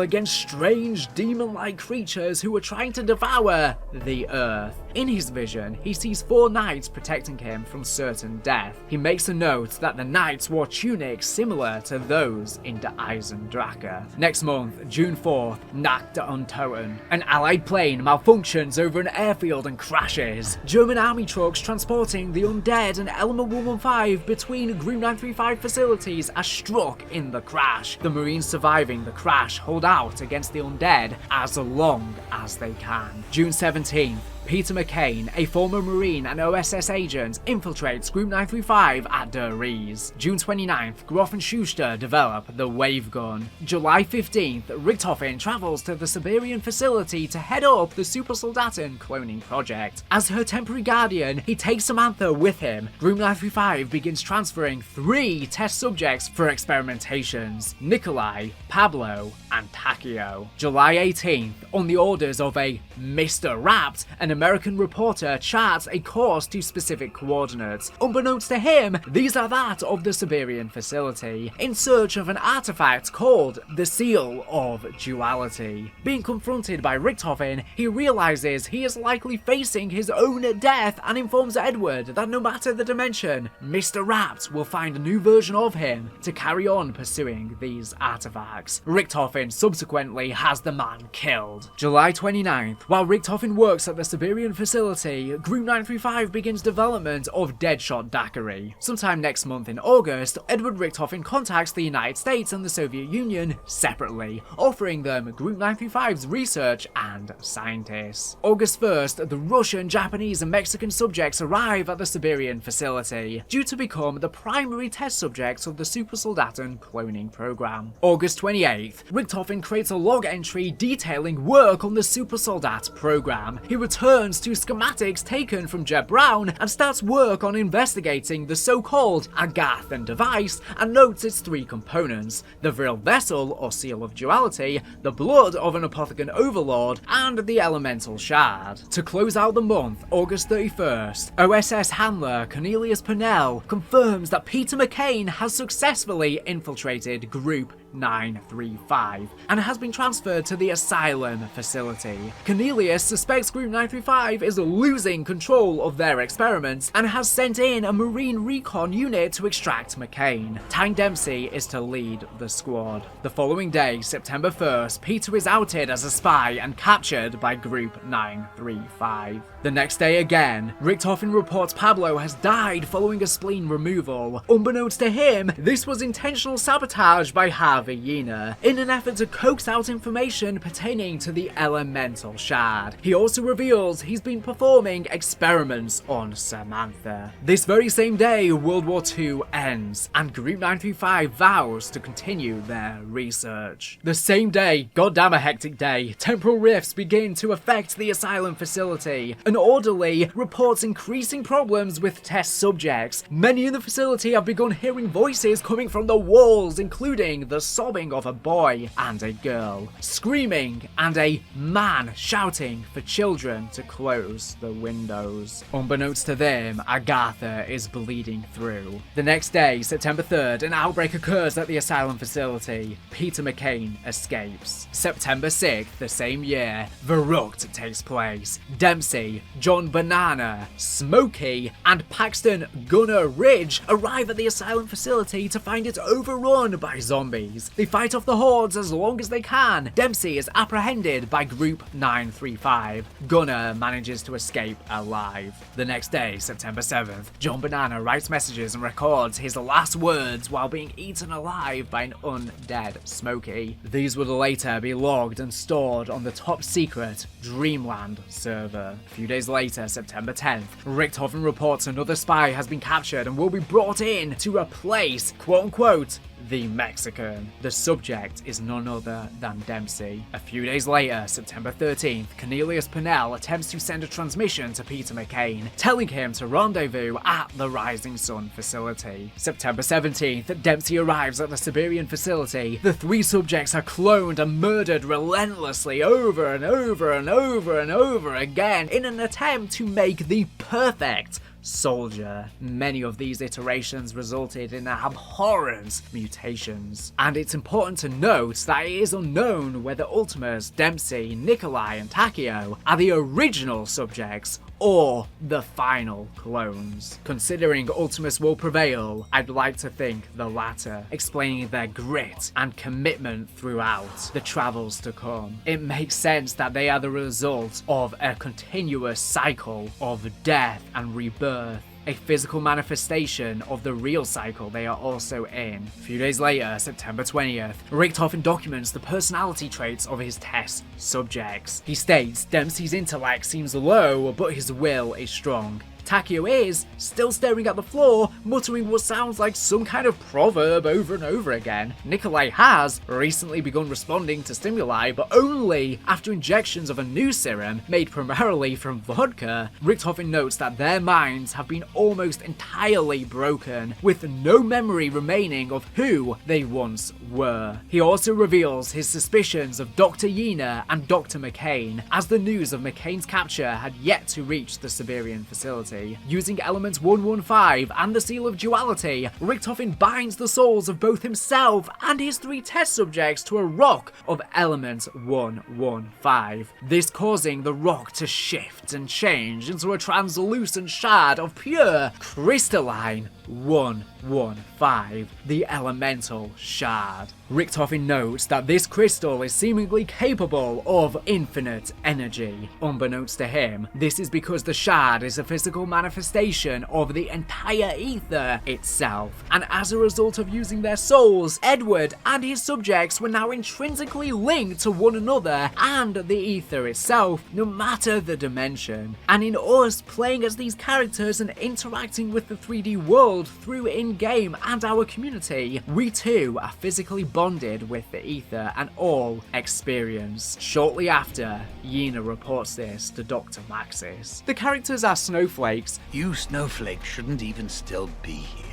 against strange demon-like creatures who were trying to devour the earth. In his vision, he sees 4 knights protecting him from certain death. He makes a note that the knights wore tunics similar to those in Der Eisendrache. Next month, June 4th, Nacht Der Untoten. An Allied plane malfunctions over an airfield and crashes. German army trucks transporting the undead and Element 115 between Group 935 facilities are struck in the crash. The Marines surviving the crash hold out against the undead as long as they can. June 17th, Peter McCain, a former Marine and OSS agent, infiltrates Group 935 at Der Riese. June 29th, Groff and Schuster develop the wave gun. July 15th, Richthofen travels to the Siberian facility to head up the Super Soldaten cloning project. As her temporary guardian, he takes Samantha with him. Group 935 begins transferring 3 test subjects for experimentations: Nikolai, Pablo, and Takeo. July 18th, on the orders of a Mr. Rapt, an American reporter charts a course to specific coordinates. Unbeknownst to him, these are that of the Siberian facility, in search of an artifact called the Seal of Duality. Being confronted by Richthofen, he realizes he is likely facing his own death and informs Edward that no matter the dimension, Mr. Rapt will find a new version of him to carry on pursuing these artifacts. Richthofen subsequently has the man killed. July 29th, while Richthofen works at the Siberian facility, Group 935 begins development of Deadshot Daiquiri. Sometime next month in August, Edward Richthofen contacts the United States and the Soviet Union separately, offering them Group 935's research and scientists. August 1st, the Russian, Japanese, and Mexican subjects arrive at the Siberian facility, due to become the primary test subjects of the Super Soldaten cloning program. August 28th, Richthofen creates a log entry detailing work on the Super Soldat program. He returns to schematics taken from Jeb Brown and starts work on investigating the so-called Agartha device and notes its 3 components: the Vril Vessel or Seal of Duality, the blood of an Apothecon Overlord, and the Elemental Shard. To close out the month, August 31st, OSS handler Cornelius Purnell confirms that Peter McCain has successfully infiltrated Group 935 and has been transferred to the Asylum facility. Cornelius suspects Group 935 is losing control of their experiments and has sent in a Marine recon unit to extract McCain. Tank Dempsey is to lead the squad. The following day, September 1st, Peter is outed as a spy and captured by Group 935. The next day again, Richthofen reports Pablo has died following a spleen removal. Unbeknownst to him, this was intentional sabotage by Harvey Father Yina in an effort to coax out information pertaining to the elemental shard. He also reveals he's been performing experiments on Samantha. This very same day, World War II ends, and Group 935 vows to continue their research. The same day, goddamn a hectic day, temporal rifts begin to affect the asylum facility. An orderly reports increasing problems with test subjects. Many in the facility have begun hearing voices coming from the walls, including the sobbing of a boy and a girl, screaming, and a man shouting for children to close the windows. Unbeknownst to them, Agartha is bleeding through. The next day, September 3rd, an outbreak occurs at the asylum facility. Peter McCain escapes. September 6th, the same year, Verrucht takes place. Dempsey, John Banana, Smokey, and Paxton Gunner Ridge arrive at the asylum facility to find it overrun by zombies. They fight off the hordes as long as they can. Dempsey is apprehended by Group 935. Gunner manages to escape alive. The next day, September 7th, John Banana writes messages and records his last words while being eaten alive by an undead Smokey. These would later be logged and stored on the top secret Dreamland server. A few days later, September 10th, Richthofen reports another spy has been captured and will be brought in to replace, quote-unquote, the Mexican. The subject is none other than Dempsey. A few days later, September 13th, Cornelius Purnell attempts to send a transmission to Peter McCain, telling him to rendezvous at the Rising Sun facility. September 17th, Dempsey arrives at the Siberian facility. The three subjects are cloned and murdered relentlessly over and over and over and over again in an attempt to make the perfect soldier. Many of these iterations resulted in abhorrent mutations, and it's important to note that it is unknown whether Ultimus, Dempsey, Nikolai, and Takeo are the original subjects or the final clones. Considering Ultimus will prevail, I'd like to think the latter, explaining their grit and commitment throughout the travels to come. It makes sense that they are the result of a continuous cycle of death and rebirth, a physical manifestation of the real cycle they are also in. A few days later, September 20th, Richthofen documents the personality traits of his test subjects. He states Dempsey's intellect seems low, but his will is strong. Takeo is still staring at the floor, muttering what sounds like some kind of proverb over and over again. Nikolai has recently begun responding to stimuli, but only after injections of a new serum made primarily from vodka. Richthofen notes that their minds have been almost entirely broken, with no memory remaining of who they once were. He also reveals his suspicions of Dr. Yina and Dr. McCain, as the news of McCain's capture had yet to reach the Siberian facility. Using Element 115 and the Seal of Duality, Richthofen binds the souls of both himself and his three test subjects to a rock of Element 115, this causing the rock to shift and change into a translucent shard of pure crystalline 115, the elemental shard. Richthofen notes that this crystal is seemingly capable of infinite energy. Unbeknownst to him, this is because the shard is a physical manifestation of the entire ether itself, and as a result of using their souls, Edward and his subjects were now intrinsically linked to one another and the ether itself, no matter the dimension. And in us playing as these characters and interacting with the 3D world through in-game and our community, we too are physically bonded with the ether and all experience. Shortly after, Yina reports this to Dr. Maxis. The characters are snowflakes.
You snowflakes shouldn't even still be here.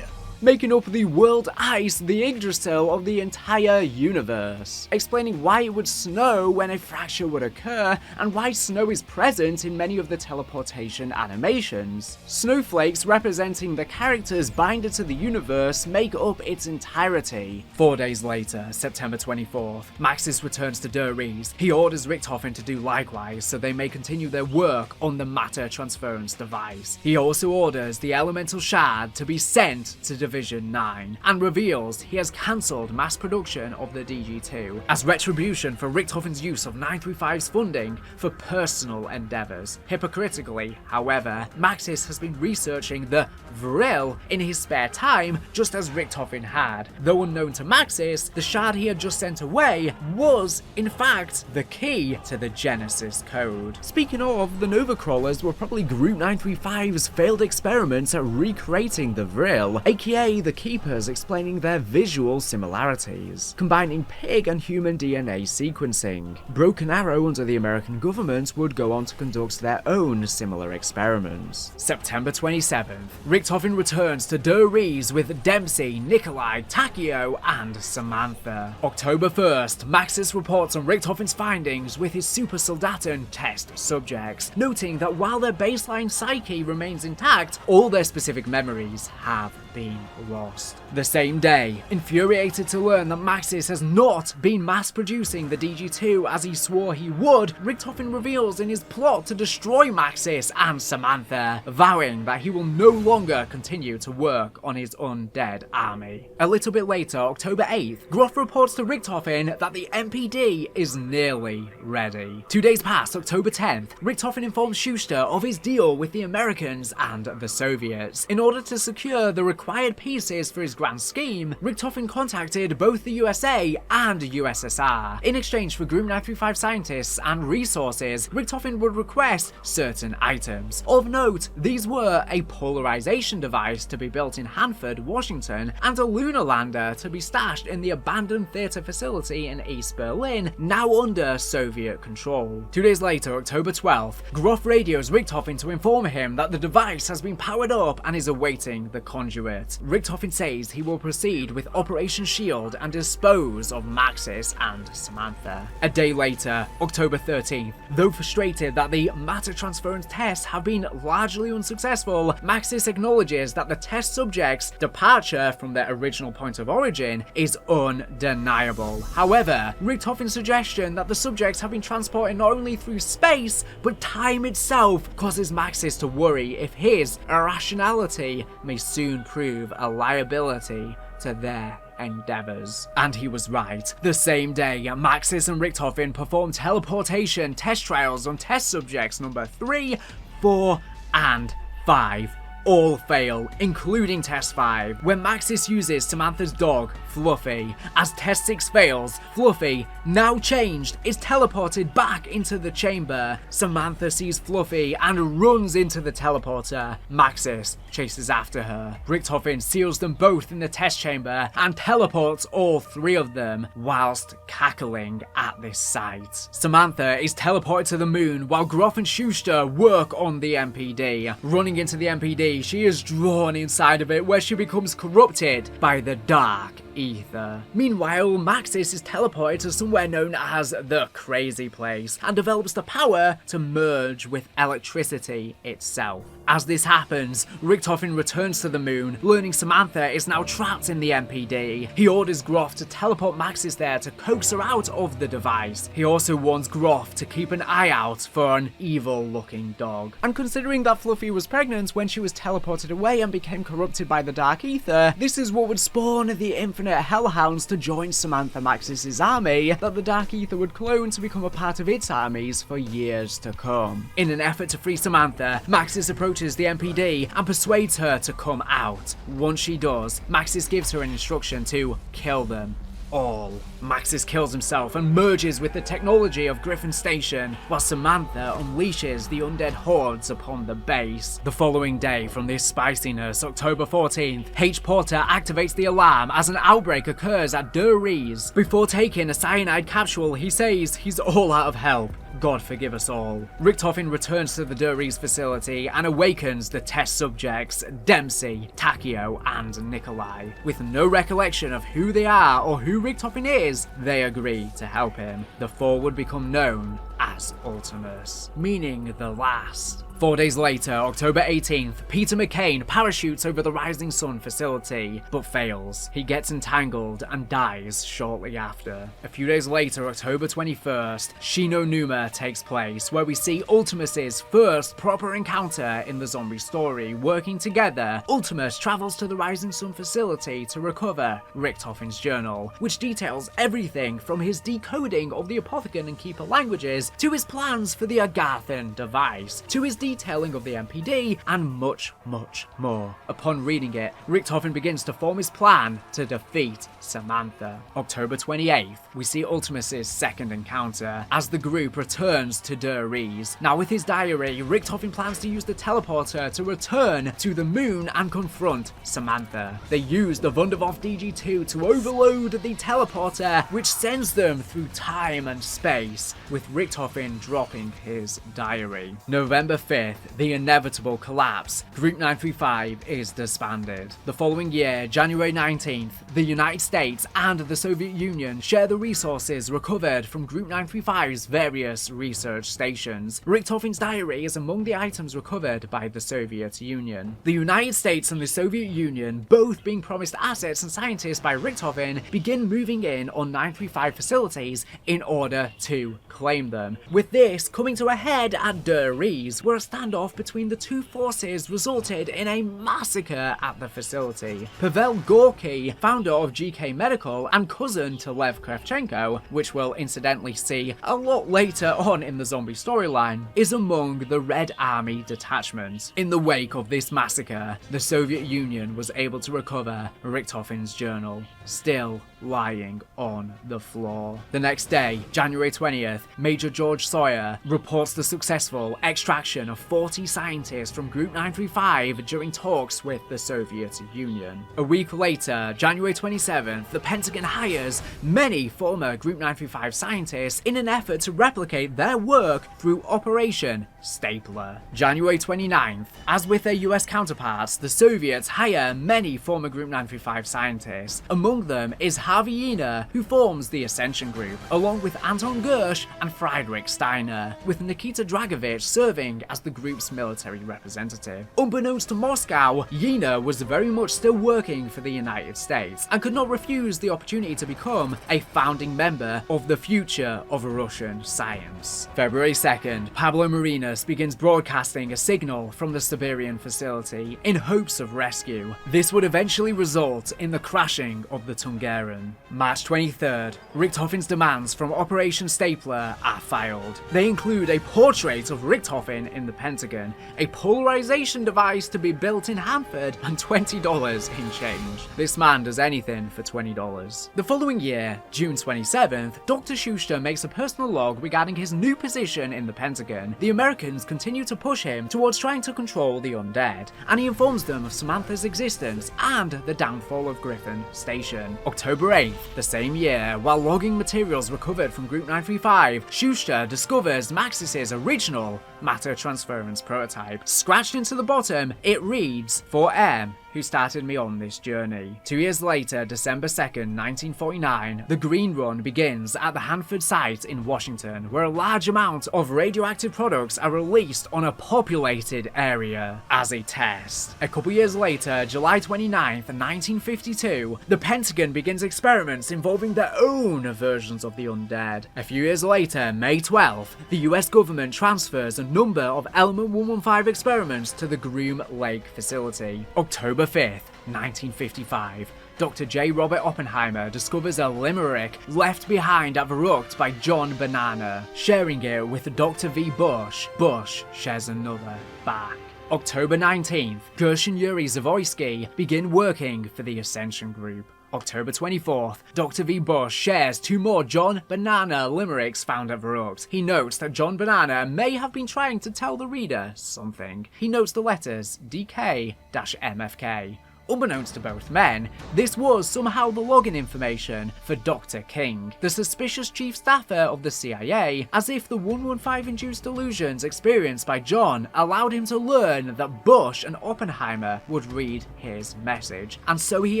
Making up the world ice, the Yggdrasil of the entire universe, explaining why it would snow when a fracture would occur, and why snow is present in many of the teleportation animations. Snowflakes representing the characters binded to the universe make up its entirety. 4 days later, September 24th, Maxis returns to Der Riese. He orders Richthofen to do likewise so they may continue their work on the matter transference device. He also orders the elemental shard to be sent to Division 9 and reveals he has cancelled mass production of the DG2 as retribution for Richtofen's use of 935's funding for personal endeavours. Hypocritically, however, Maxis has been researching the Vril in his spare time just as Richtofen had. Though unknown to Maxis, the shard he had just sent away was, in fact, the key to the Genesis code. Speaking of, the Nova Crawlers were probably Group 935's failed experiments at recreating the Vril, aka the Keepers explaining their visual similarities, combining pig and human DNA sequencing. Broken Arrow under the American government would go on to conduct their own similar experiments. September 27th, Richtofen returns to Der Riese with Dempsey, Nikolai, Takio, and Samantha. October 1st, Maxis reports on Richtofen's findings with his Super Soldaten test subjects, noting that while their baseline psyche remains intact, all their specific memories have been lost. The same day, infuriated to learn that Maxis has not been mass producing the DG2 as he swore he would, Richtofen reveals in his plot to destroy Maxis and Samantha, vowing that he will no longer continue to work on his undead army. A little bit later, October 8th, Groff reports to Richtofen that the MPD is nearly ready. 2 days past October 10th, Richtofen informs Schuster of his deal with the Americans and the Soviets. In order to secure the required pieces for his grand scheme, Richtofen contacted both the USA and USSR. In exchange for Group 935 scientists and resources, Richtofen would request certain items. Of note, these were a polarization device to be built in Hanford, Washington, and a lunar lander to be stashed in the abandoned theater facility in East Berlin, now under Soviet control. 2 days later, October 12th, Groff radios Richtofen to inform him that the device has been powered up and is awaiting the conduit. Richtofen says he will proceed with Operation Shield and dispose of Maxis and Samantha. A day later, October 13th, though frustrated that the matter transference tests have been largely unsuccessful, Maxis acknowledges that the test subjects' departure from their original point of origin is undeniable. However, Richtofen's suggestion that the subjects have been transported not only through space, but time itself causes Maxis to worry if his irrationality may soon prove a liability to their endeavors. And he was right. The same day, Maxis and Richtofen performed teleportation test trials on test subjects number 3, 4, and 5. All fail, including Test 5, when Maxis uses Samantha's dog, Fluffy. As Test 6 fails, Fluffy, now changed, is teleported back into the chamber. Samantha sees Fluffy and runs into the teleporter. Maxis chases after her. Richtofen seals them both in the test chamber and teleports all 3 of them, whilst cackling at this sight. Samantha is teleported to the moon while Groff and Schuster work on the MPD. Running into the MPD, she is drawn inside of it where she becomes corrupted by the Dark Aether. Meanwhile, Maxis is teleported to somewhere known as the Crazy Place and develops the power to merge with electricity itself. As this happens, Richtofen returns to the moon, learning Samantha is now trapped in the MPD. He orders Groff to teleport Maxis there to coax her out of the device. He also warns Groff to keep an eye out for an evil-looking dog. And considering that Fluffy was pregnant when she was teleported away and became corrupted by the Dark Aether, this is what would spawn the Infinite Hellhounds to join Samantha Maxis' army that the Dark Aether would clone to become a part of its armies for years to come. In an effort to free Samantha, Maxis approaches the MPD and persuades her to come out. Once she does, Maxis gives her an instruction to kill them all. Maxis kills himself and merges with the technology of Griffin Station, while Samantha unleashes the undead hordes upon the base. The following day from this spiciness, October 14th, H. Porter activates the alarm as an outbreak occurs at Der Riese. Before taking a cyanide capsule, he says he's all out of help. God forgive us all. Richtofen returns to the Der Riese facility and awakens the test subjects Dempsey, Takio, and Nikolai. With no recollection of who they are or who Richtofen is, they agree to help him. The four would become known as as Ultimus, meaning the last. 4 days later, October 18th, Peter McCain parachutes over the Rising Sun facility, but fails. He gets entangled and dies shortly after. A few days later, October 21st, Shino Numa takes place, where we see Ultimus's first proper encounter in the zombie story. Working together, Ultimus travels to the Rising Sun facility to recover Richtofen's journal, which details everything from his decoding of the Apothecan and Keeper languages, to his plans for the Agarthan device, to his detailing of the MPD, and much, much more. Upon reading it, Richtofen begins to form his plan to defeat Samantha. October 28th, we see Ultimus's second encounter, as the group returns to Der Riese. Now with his diary, Richtofen plans to use the teleporter to return to the moon and confront Samantha. They use the Wunderwaffe DG2 to overload the teleporter, which sends them through time and space, with Richtofen dropping his diary. November 5th, the inevitable collapse. Group 935 is disbanded. The following year, January 19th, the United States and the Soviet Union share the resources recovered from Group 935's various research stations. Richtofen's diary is among the items recovered by the Soviet Union. The United States and the Soviet Union, both being promised assets and scientists by Richtofen, begin moving in on 935 facilities in order to claim them. With this coming to a head at Der Riese, where a standoff between the two forces resulted in a massacre at the facility. Pavel Gorky, founder of GK Medical and cousin to Lev Kravchenko, which we'll incidentally see a lot later on in the zombie storyline, is among the Red Army detachment. In the wake of this massacre, the Soviet Union was able to recover Richtofen's journal, still lying on the floor. The next day, January 20th, Major George Sawyer reports the successful extraction of 40 scientists from Group 935 during talks with the Soviet Union. A week later, January 27th, the Pentagon hires many former Group 935 scientists in an effort to replicate their work through Operation Stapler. January 29th, as with their US counterparts, the Soviets hire many former Group 935 scientists. Among them is Harvey Yner, who forms the Ascension Group, along with Anton Gersh and Friedrich Steiner, with Nikita Dragovich serving as the group's military representative. Unbeknownst to Moscow, Yner was very much still working for the United States and could not refuse the opportunity to become a founding member of the future of Russian science. February 2nd, Pablo Marinas begins broadcasting a signal from the Siberian facility in hopes of rescue. This would eventually result in the crashing of the Tungaren. March 23rd, Richtofen's demands from Operation Stapler are filed. They include a portrait of Richthofen in the Pentagon, a polarization device to be built in Hanford, and $20 in change. This man does anything for $20. The following year, June 27th, Dr. Schuster makes a personal log regarding his new position in the Pentagon. The Americans continue to push him towards trying to control the undead, and he informs them of Samantha's existence and the downfall of Griffin Station. October 8th, the same year, while logging materials recovered from Group 935, Schuster discovers Maxis's original matter transference prototype. Scratched into the bottom, it reads, "For M, who started me on this journey." 2 years later, December 2nd, 1949, the Green Run begins at the Hanford site in Washington, where a large amount of radioactive products are released on a populated area as a test. A couple years later, July 29th, 1952, the Pentagon begins experiments involving their own versions of the undead. A few years later, May 12th, the US government transfers a number of Element 115 experiments to the Groom Lake facility. October 5th, 1955, Dr. J. Robert Oppenheimer discovers a limerick left behind at Verrucht by John Banana. Sharing it with Dr. V. Bush, Bush shares another back. October 19th, Gersh and Yuri Zavoysky begin working for the Ascension Group. October 24th, Dr. V. Bush shares 2 more John Banana limericks found at Verrucht. He notes that John Banana may have been trying to tell the reader something. He notes the letters DK-MFK. Unbeknownst to both men, this was somehow the login information for Dr. King, the suspicious chief staffer of the CIA, as if the 115-induced delusions experienced by John allowed him to learn that Bush and Oppenheimer would read his message, and so he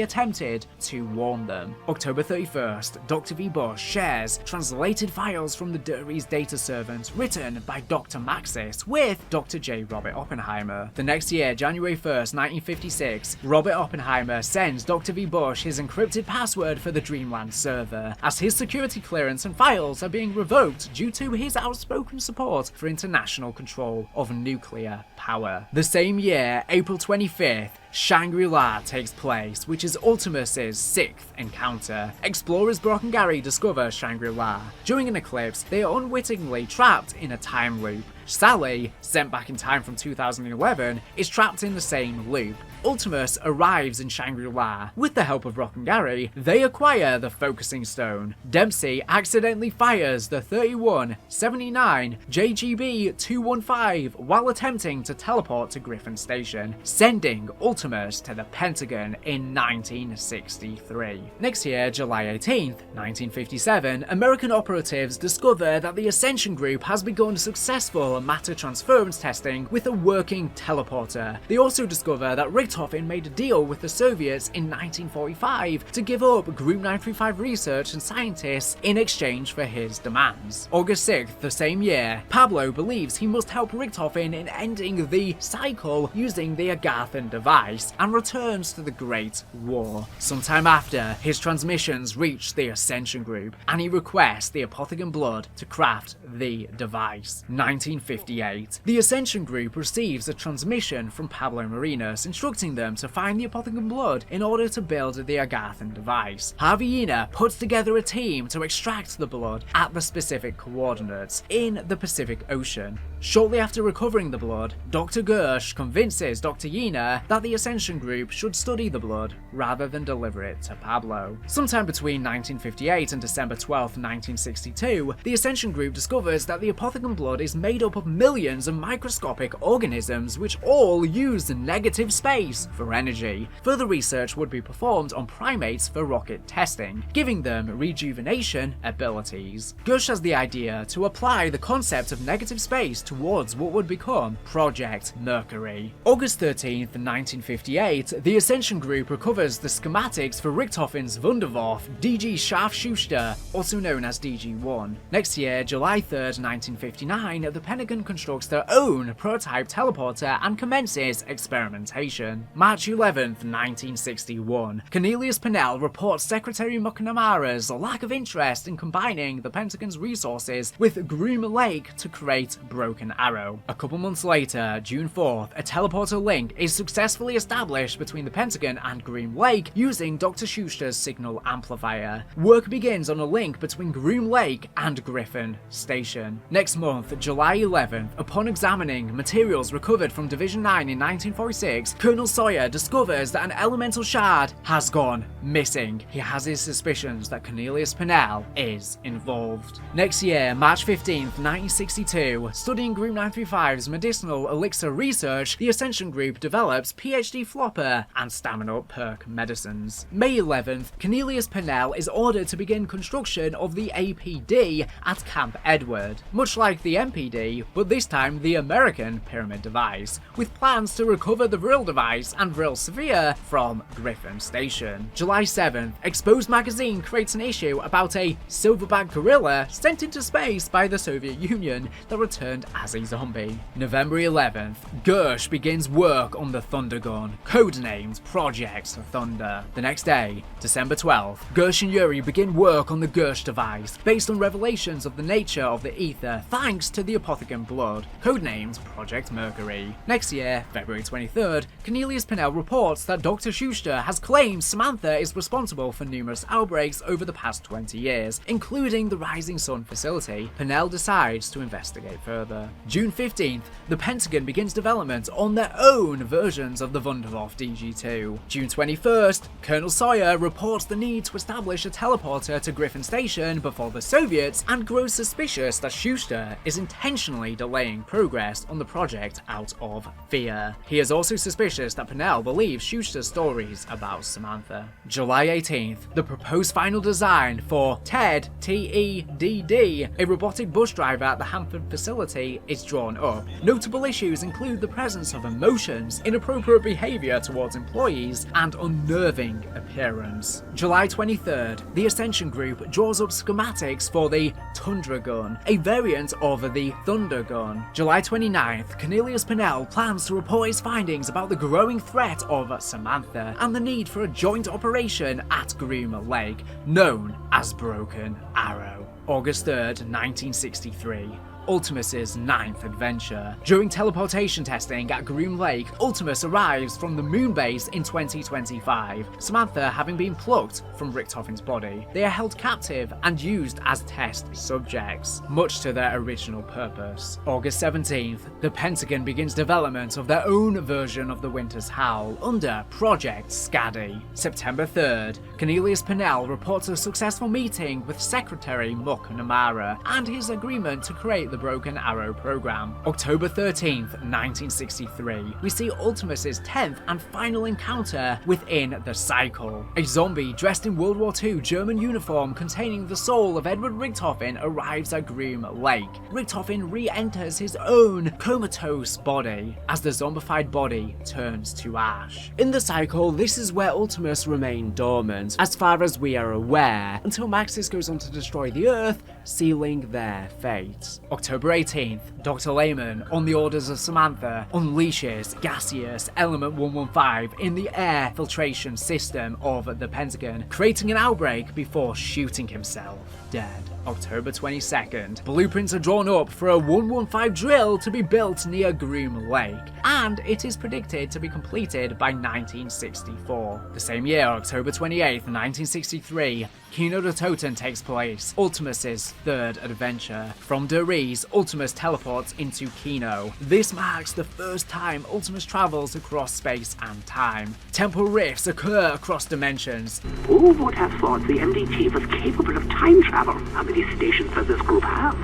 attempted to warn them. October 31st, Dr. V. Bush shares translated files from the Dury's data servant written by Dr. Maxis with Dr. J. Robert Oppenheimer. The next year, January 1st, 1956, Robert Oppenheimer sends Dr. V. Bush his encrypted password for the Dreamland server, as his security clearance and files are being revoked due to his outspoken support for international control of nuclear power. The same year, April 25th, Shangri-La takes place, which is Ultimus's 6th encounter. Explorers Brock and Gary discover Shangri-La. During an eclipse, they are unwittingly trapped in a time loop. Sally, sent back in time from 2011, is trapped in the same loop. Ultimus arrives in Shangri-La. With the help of Brock and Gary, they acquire the Focusing Stone. Dempsey accidentally fires the 3179 JGB-215 while attempting to teleport to Griffin Station, sending Ultimus to the Pentagon in 1963. Next year, July 18th, 1957, American operatives discover that the Ascension Group has begun successful matter transference testing with a working teleporter. They also discover that Richtofen made a deal with the Soviets in 1945 to give up Group 935 research and scientists in exchange for his demands. August 6th, the same year, Pablo believes he must help Richtofen in ending the cycle using the Agartha device and returns to the Great War. Sometime after, his transmissions reach the Ascension Group and he requests the Apothecan blood to craft the device. 1958. The Ascension Group receives a transmission from Pablo Marinos instructing them to find the Apothecan blood in order to build the Agarthan device. Javier puts together a team to extract the blood at the specific coordinates in the Pacific Ocean. Shortly after recovering the blood, Dr. Gersh convinces Dr. Yena that the Ascension Group should study the blood rather than deliver it to Pablo. Sometime between 1958 and December 12, 1962, the Ascension Group discovers that the Apothecan blood is made up of millions of microscopic organisms which all use negative space for energy. Further research would be performed on primates for rocket testing, giving them rejuvenation abilities. Gersh has the idea to apply the concept of negative space towards what would become Project Mercury. August 13th, 1958, the Ascension Group recovers the schematics for Richtofen's Wunderwaffe DG Scharfschuster, also known as DG-1. Next year, July 3rd, 1959, the Pentagon constructs their own prototype teleporter and commences experimentation. March 11th, 1961, Cornelius Pennell reports Secretary McNamara's lack of interest in combining the Pentagon's resources with Groom Lake to create Broken Arrow. A couple months later, June 4th, a teleporter link is successfully established between the Pentagon and Groom Lake using Dr. Schuster's signal amplifier. Work begins on a link between Groom Lake and Griffin Station. Next month, July 11th, upon examining materials recovered from Division 9 in 1946, Colonel Sawyer discovers that an elemental shard has gone missing. He has his suspicions that Cornelius Pennell is involved. Next year, March 15th, 1962, studying Group 935's medicinal elixir research, the Ascension Group develops PhD Flopper and Stamina Perk medicines. May 11th, Cornelius Pennell is ordered to begin construction of the APD at Camp Edward, much like the MPD, but this time the American Pyramid device, with plans to recover the Vril device and Vril Severe from Griffin Station. July 7th, Exposed Magazine creates an issue about a silverback gorilla sent into space by the Soviet Union that returned as a zombie. November 11th, Gersh begins work on the Thunder Gun, codenamed Project Thunder. The next day, December 12th, Gersh and Yuri begin work on the Gersh device, based on revelations of the nature of the ether thanks to the Apothecan blood, codenamed Project Mercury. Next year, February 23rd, Cornelius Pennell reports that Dr. Schuster has claimed Samantha is responsible for numerous outbreaks over the past 20 years, including the Rising Sun facility. Pennell decides to investigate further. June 15th, the Pentagon begins development on their own versions of the Wunderwaffe DG2. June 21st, Colonel Sawyer reports the need to establish a teleporter to Griffin Station before the Soviets and grows suspicious that Schuster is intentionally delaying progress on the project out of fear. He is also suspicious that Pennell believes Schuster's stories about Samantha. July 18th, the proposed final design for TED, T-E-D-D, a robotic bus driver at the Hanford facility, is drawn up. Notable issues include the presence of emotions, inappropriate behavior towards employees, and unnerving appearance. July 23rd, the Ascension Group draws up schematics for the Tundra Gun, a variant of the Thunder Gun. July 29th, Cornelius Pennell plans to report his findings about the growing threat of Samantha and the need for a joint operation at Groom Lake, known as Broken Arrow. August 3rd, 1963. Ultimus's 9th adventure. During teleportation testing at Groom Lake, Ultimus arrives from the moon base in 2025, Samantha having been plucked from Richtofen's body. They are held captive and used as test subjects, much to their original purpose. August 17th, the Pentagon begins development of their own version of the Winter's Howl under Project Scaddy. September 3rd, Cornelius Pennell reports a successful meeting with Secretary McNamara and his agreement to create the Broken Arrow program. October 13th, 1963, we see Ultimus's 10th and final encounter within the Cycle. A zombie dressed in World War II German uniform containing the soul of Edward Richtofen arrives at Groom Lake. Richtofen re-enters his own comatose body as the zombified body turns to ash. In the Cycle, this is where Ultimus remained dormant, as far as we are aware, until Maxis goes on to destroy the Earth, sealing their fate. October 18th, Dr. Lehman, on the orders of Samantha, unleashes gaseous element 115 in the air filtration system of the Pentagon, creating an outbreak before shooting himself dead. October 22nd, blueprints are drawn up for a 115 drill to be built near Groom Lake, and it is predicted to be completed by 1964. The same year, October 28th, 1963, Kino Der Toten takes place, Ultimus's third adventure. From Der Riese, Ultimus teleports into Kino. This marks the first time Ultimus travels across space and time. Temporal rifts occur across dimensions.
Who would have thought the MDT was capable of time travel? How many stations does this group have?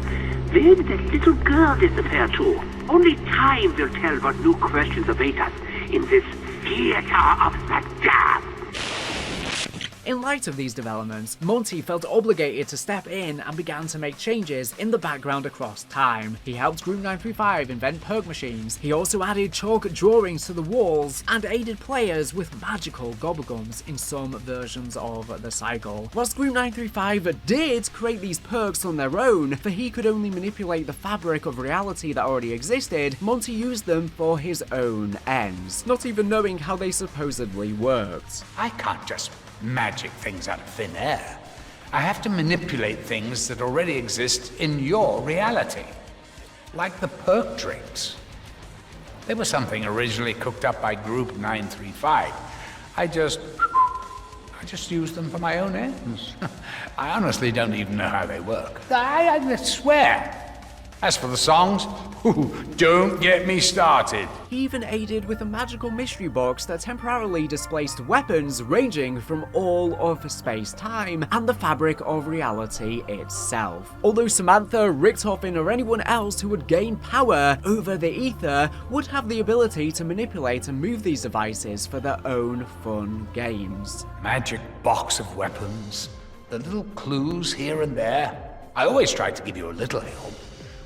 Where did that little girl disappear to? Only time will tell what new questions await us in this theater of the damned.
In light of these developments, Monty felt obligated to step in and began to make changes in the background across time. He helped Group 935 invent perk machines. He also added chalk drawings to the walls and aided players with magical gobblegums in some versions of the Cycle. Whilst Group 935 did create these perks on their own, for he could only manipulate the fabric of reality that already existed, Monty used them for his own ends, not even knowing how they supposedly worked.
I can't just magic things out of thin air. I have to manipulate things that already exist in your reality. Like the perk drinks. They were something originally cooked up by Group 935. I just used them for my own ends. I honestly don't even know how they work. I swear. As for the songs, don't get me started.
He even aided with a magical mystery box that temporarily displaced weapons ranging from all of space-time and the fabric of reality itself. Although Samantha, Richtofen, or anyone else who would gain power over the ether would have the ability to manipulate and move these devices for their own fun games.
Magic box of weapons, the little clues here and there. I always try to give you a little help,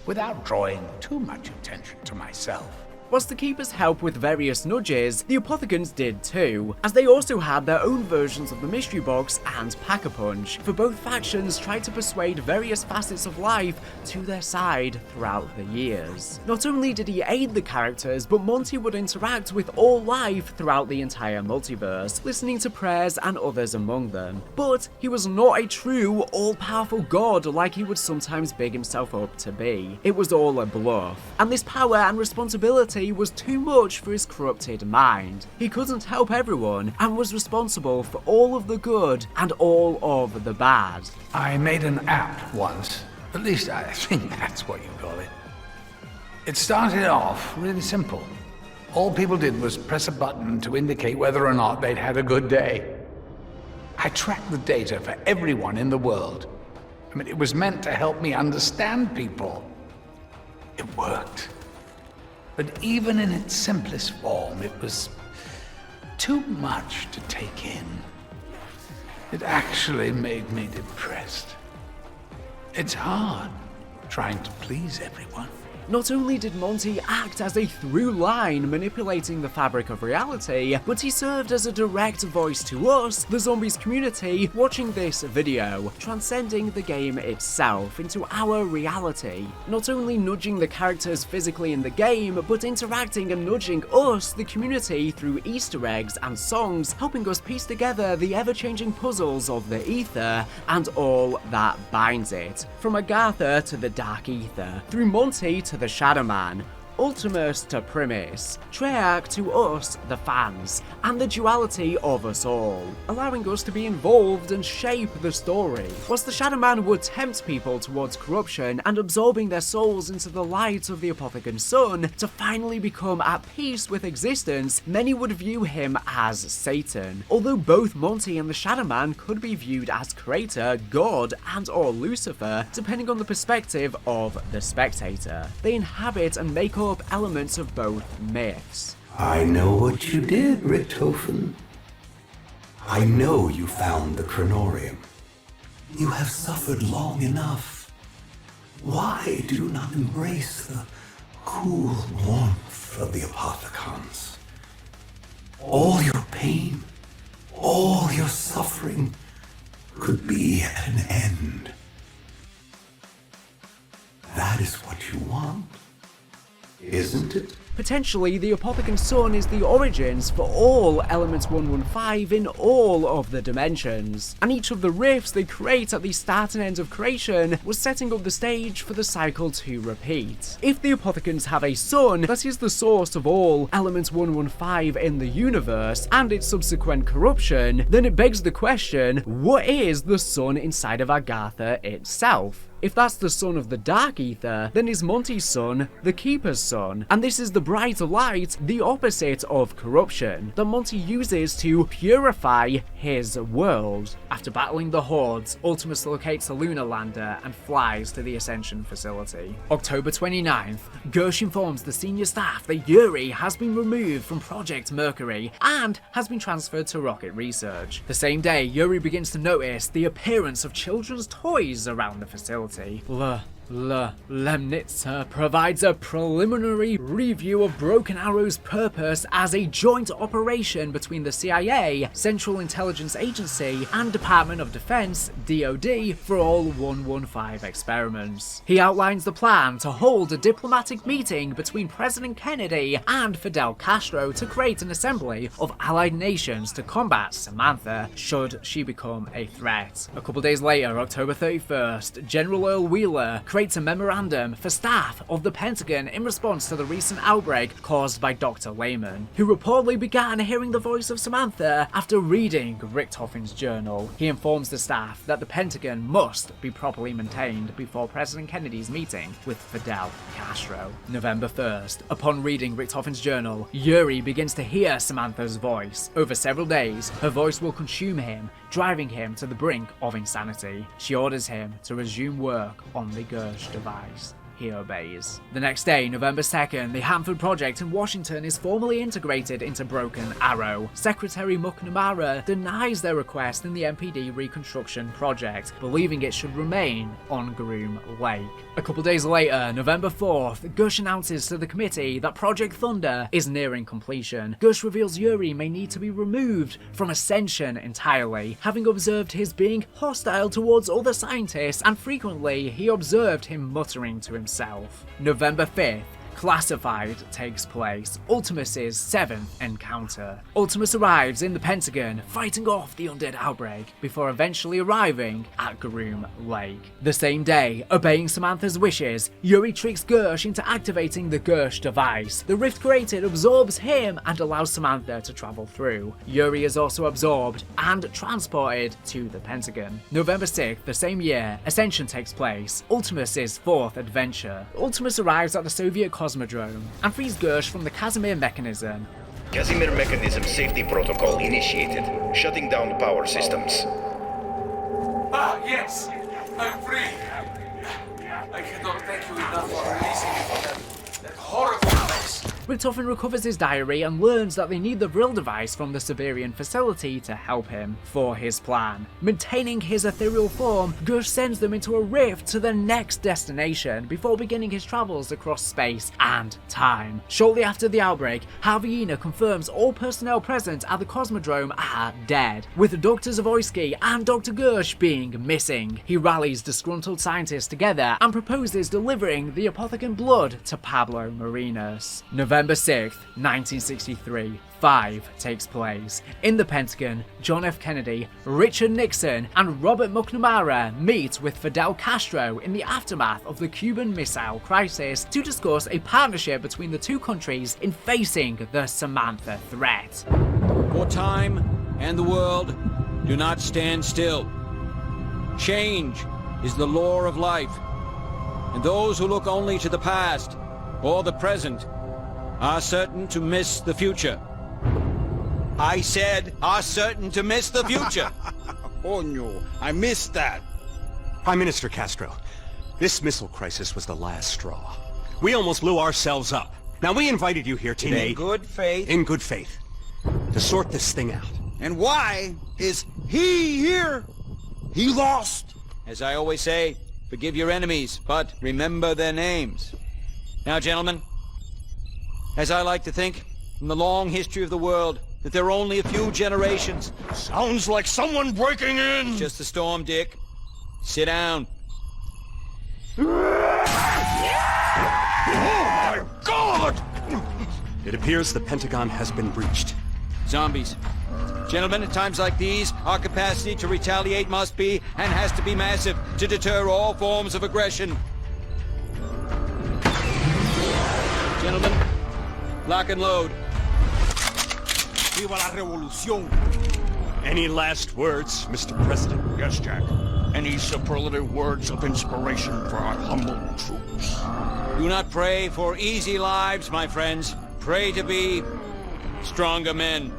without drawing too much attention to myself.
Whilst the Keepers help with various nudges, the Apothecans did too, as they also had their own versions of the Mystery Box and Pack-a-Punch, for both factions tried to persuade various facets of life to their side throughout the years. Not only did he aid the characters, but Monty would interact with all life throughout the entire multiverse, listening to prayers and others among them. But he was not a true, all-powerful god like he would sometimes big himself up to be. It was all a bluff, and this power and responsibility was too much for his corrupted mind. He couldn't help everyone and was responsible for all of the good and all of the bad.
I made an app once. At least I think that's what you call it. It started off really simple. All people did was press a button to indicate whether or not they'd had a good day. I tracked the data for everyone in the world. I mean, it was meant to help me understand people. It worked. But even in its simplest form, it was too much to take in. It actually made me depressed. It's hard trying to please everyone.
Not only did Monty act as a through line manipulating the fabric of reality, but he served as a direct voice to us, the Zombies community, watching this video, transcending the game itself into our reality. Not only nudging the characters physically in the game, but interacting and nudging us, the community, through Easter eggs and songs, helping us piece together the ever-changing puzzles of the Aether and all that binds it. From Agartha to the Dark Aether, through Monty to the Shadow Man, Ultimus to Primus, Treyarch to us, the fans, and the duality of us all, allowing us to be involved and shape the story. Whilst the Shadow Man would tempt people towards corruption and absorbing their souls into the light of the Apothecan Sun to finally become at peace with existence, many would view him as Satan. Although both Monty and the Shadow Man could be viewed as creator, god, and or Lucifer, depending on the perspective of the spectator. They inhabit and make up elements of both myths.
I know what you did, Richtofen. I know you found the Chronorium. You have suffered long enough. Why do you not embrace the cool warmth of the Apothecons? All your pain, all your suffering could be at an end. That is what you want, isn't it?
Potentially, the Apothecan Sun is the origins for all Elements 115 in all of the dimensions, and each of the rifts they create at the start and end of creation was setting up the stage for the cycle to repeat. If the Apothecans have a sun that is the source of all Elements 115 in the universe and its subsequent corruption, then it begs the question, what is the sun inside of Agartha itself? If that's the sun of the Dark Aether, then is Monty's sun the Keeper's sun? And this is the bright light, the opposite of corruption, that Monty uses to purify his world. After battling the Hordes, Ultimus locates a lunar lander and flies to the Ascension facility. October 29th, Gersh informs the senior staff that Yuri has been removed from Project Mercury and has been transferred to Rocket Research. The same day, Yuri begins to notice the appearance of children's toys around the facility. Lemnitzer provides a preliminary review of Broken Arrow's purpose as a joint operation between the CIA, Central Intelligence Agency, and Department of Defense, DoD, for all 115 experiments. He outlines the plan to hold a diplomatic meeting between President Kennedy and Fidel Castro to create an assembly of allied nations to combat Samantha should she become a threat. A couple days later, October 31st, General Earl Wheeler creates a memorandum for staff of the Pentagon in response to the recent outbreak caused by Dr. Lehman, who reportedly began hearing the voice of Samantha after reading Richtofen's journal. He informs the staff that the Pentagon must be properly maintained before President Kennedy's meeting with Fidel Castro. November 1st, upon reading Richtofen's journal, Yuri begins to hear Samantha's voice. Over several days, her voice will consume him, driving him to the brink of insanity. She orders him to resume work on the Gersh device. He obeys. The next day, November 2nd, the Hanford Project in Washington is formally integrated into Broken Arrow. Secretary McNamara denies their request in the MPD reconstruction project, believing it should remain on Groom Lake. A couple days later, November 4th, Gush announces to the committee that Project Thunder is nearing completion. Gush reveals Yuri may need to be removed from Ascension entirely, having observed his being hostile towards other scientists, and frequently he observed him muttering to himself. November 5th, Classified takes place, Ultimus's 7th encounter. Ultimus arrives in the Pentagon, fighting off the undead outbreak, before eventually arriving at Groom Lake. The same day, obeying Samantha's wishes, Yuri tricks Gersh into activating the Gersh device. The rift created absorbs him and allows Samantha to travel through. Yuri is also absorbed and transported to the Pentagon. November 6th, the same year, Ascension takes place, Ultimus's 4th adventure. Ultimus arrives at the Soviet Cosmodrome and frees Gersh from the Casimir mechanism.
Casimir mechanism safety protocol initiated, shutting down the power systems.
Ah, yes! I'm free! I cannot thank you enough for releasing me from that horrible place.
Richtofen recovers his diary and learns that they need the Vril device from the Siberian facility to help him for his plan. Maintaining his ethereal form, Gersh sends them into a rift to the next destination before beginning his travels across space and time. Shortly after the outbreak, Harveyina confirms all personnel present at the Cosmodrome are dead, with Dr. Zavoysky and Dr. Gersh being missing. He rallies disgruntled scientists together and proposes delivering the Apothecon blood to Pablo Marinas. November 6th, 1963, 5 takes place. In the Pentagon, John F. Kennedy, Richard Nixon, and Robert McNamara meet with Fidel Castro in the aftermath of the Cuban Missile Crisis to discuss a partnership between the two countries in facing the Samantha threat.
For time and the world do not stand still. Change is the law of life, and those who look only to the past or the present are certain to miss the future. I said, are certain to miss the future.
Oh no, I missed that.
Prime Minister Castro, this missile crisis was the last straw. We almost blew ourselves up. Now we invited you here today...
In good faith.
In good faith. To sort this thing out.
And why is he here? He lost.
As I always say, forgive your enemies, but remember their names. Now, gentlemen, as I like to think, in the long history of the world, that there are only a few generations.
Sounds like someone breaking in.
Just a storm, Dick. Sit down.
Oh my God!
It appears the Pentagon has been breached.
Zombies. Gentlemen, at times like these, our capacity to retaliate must be, and has to be massive, to deter all forms of aggression. Gentlemen, lock and load.
Viva la revolución!
Any last words, Mr. President?
Yes, Jack. Any superlative words of inspiration for our humble troops?
Do not pray for easy lives, my friends. Pray to be stronger men.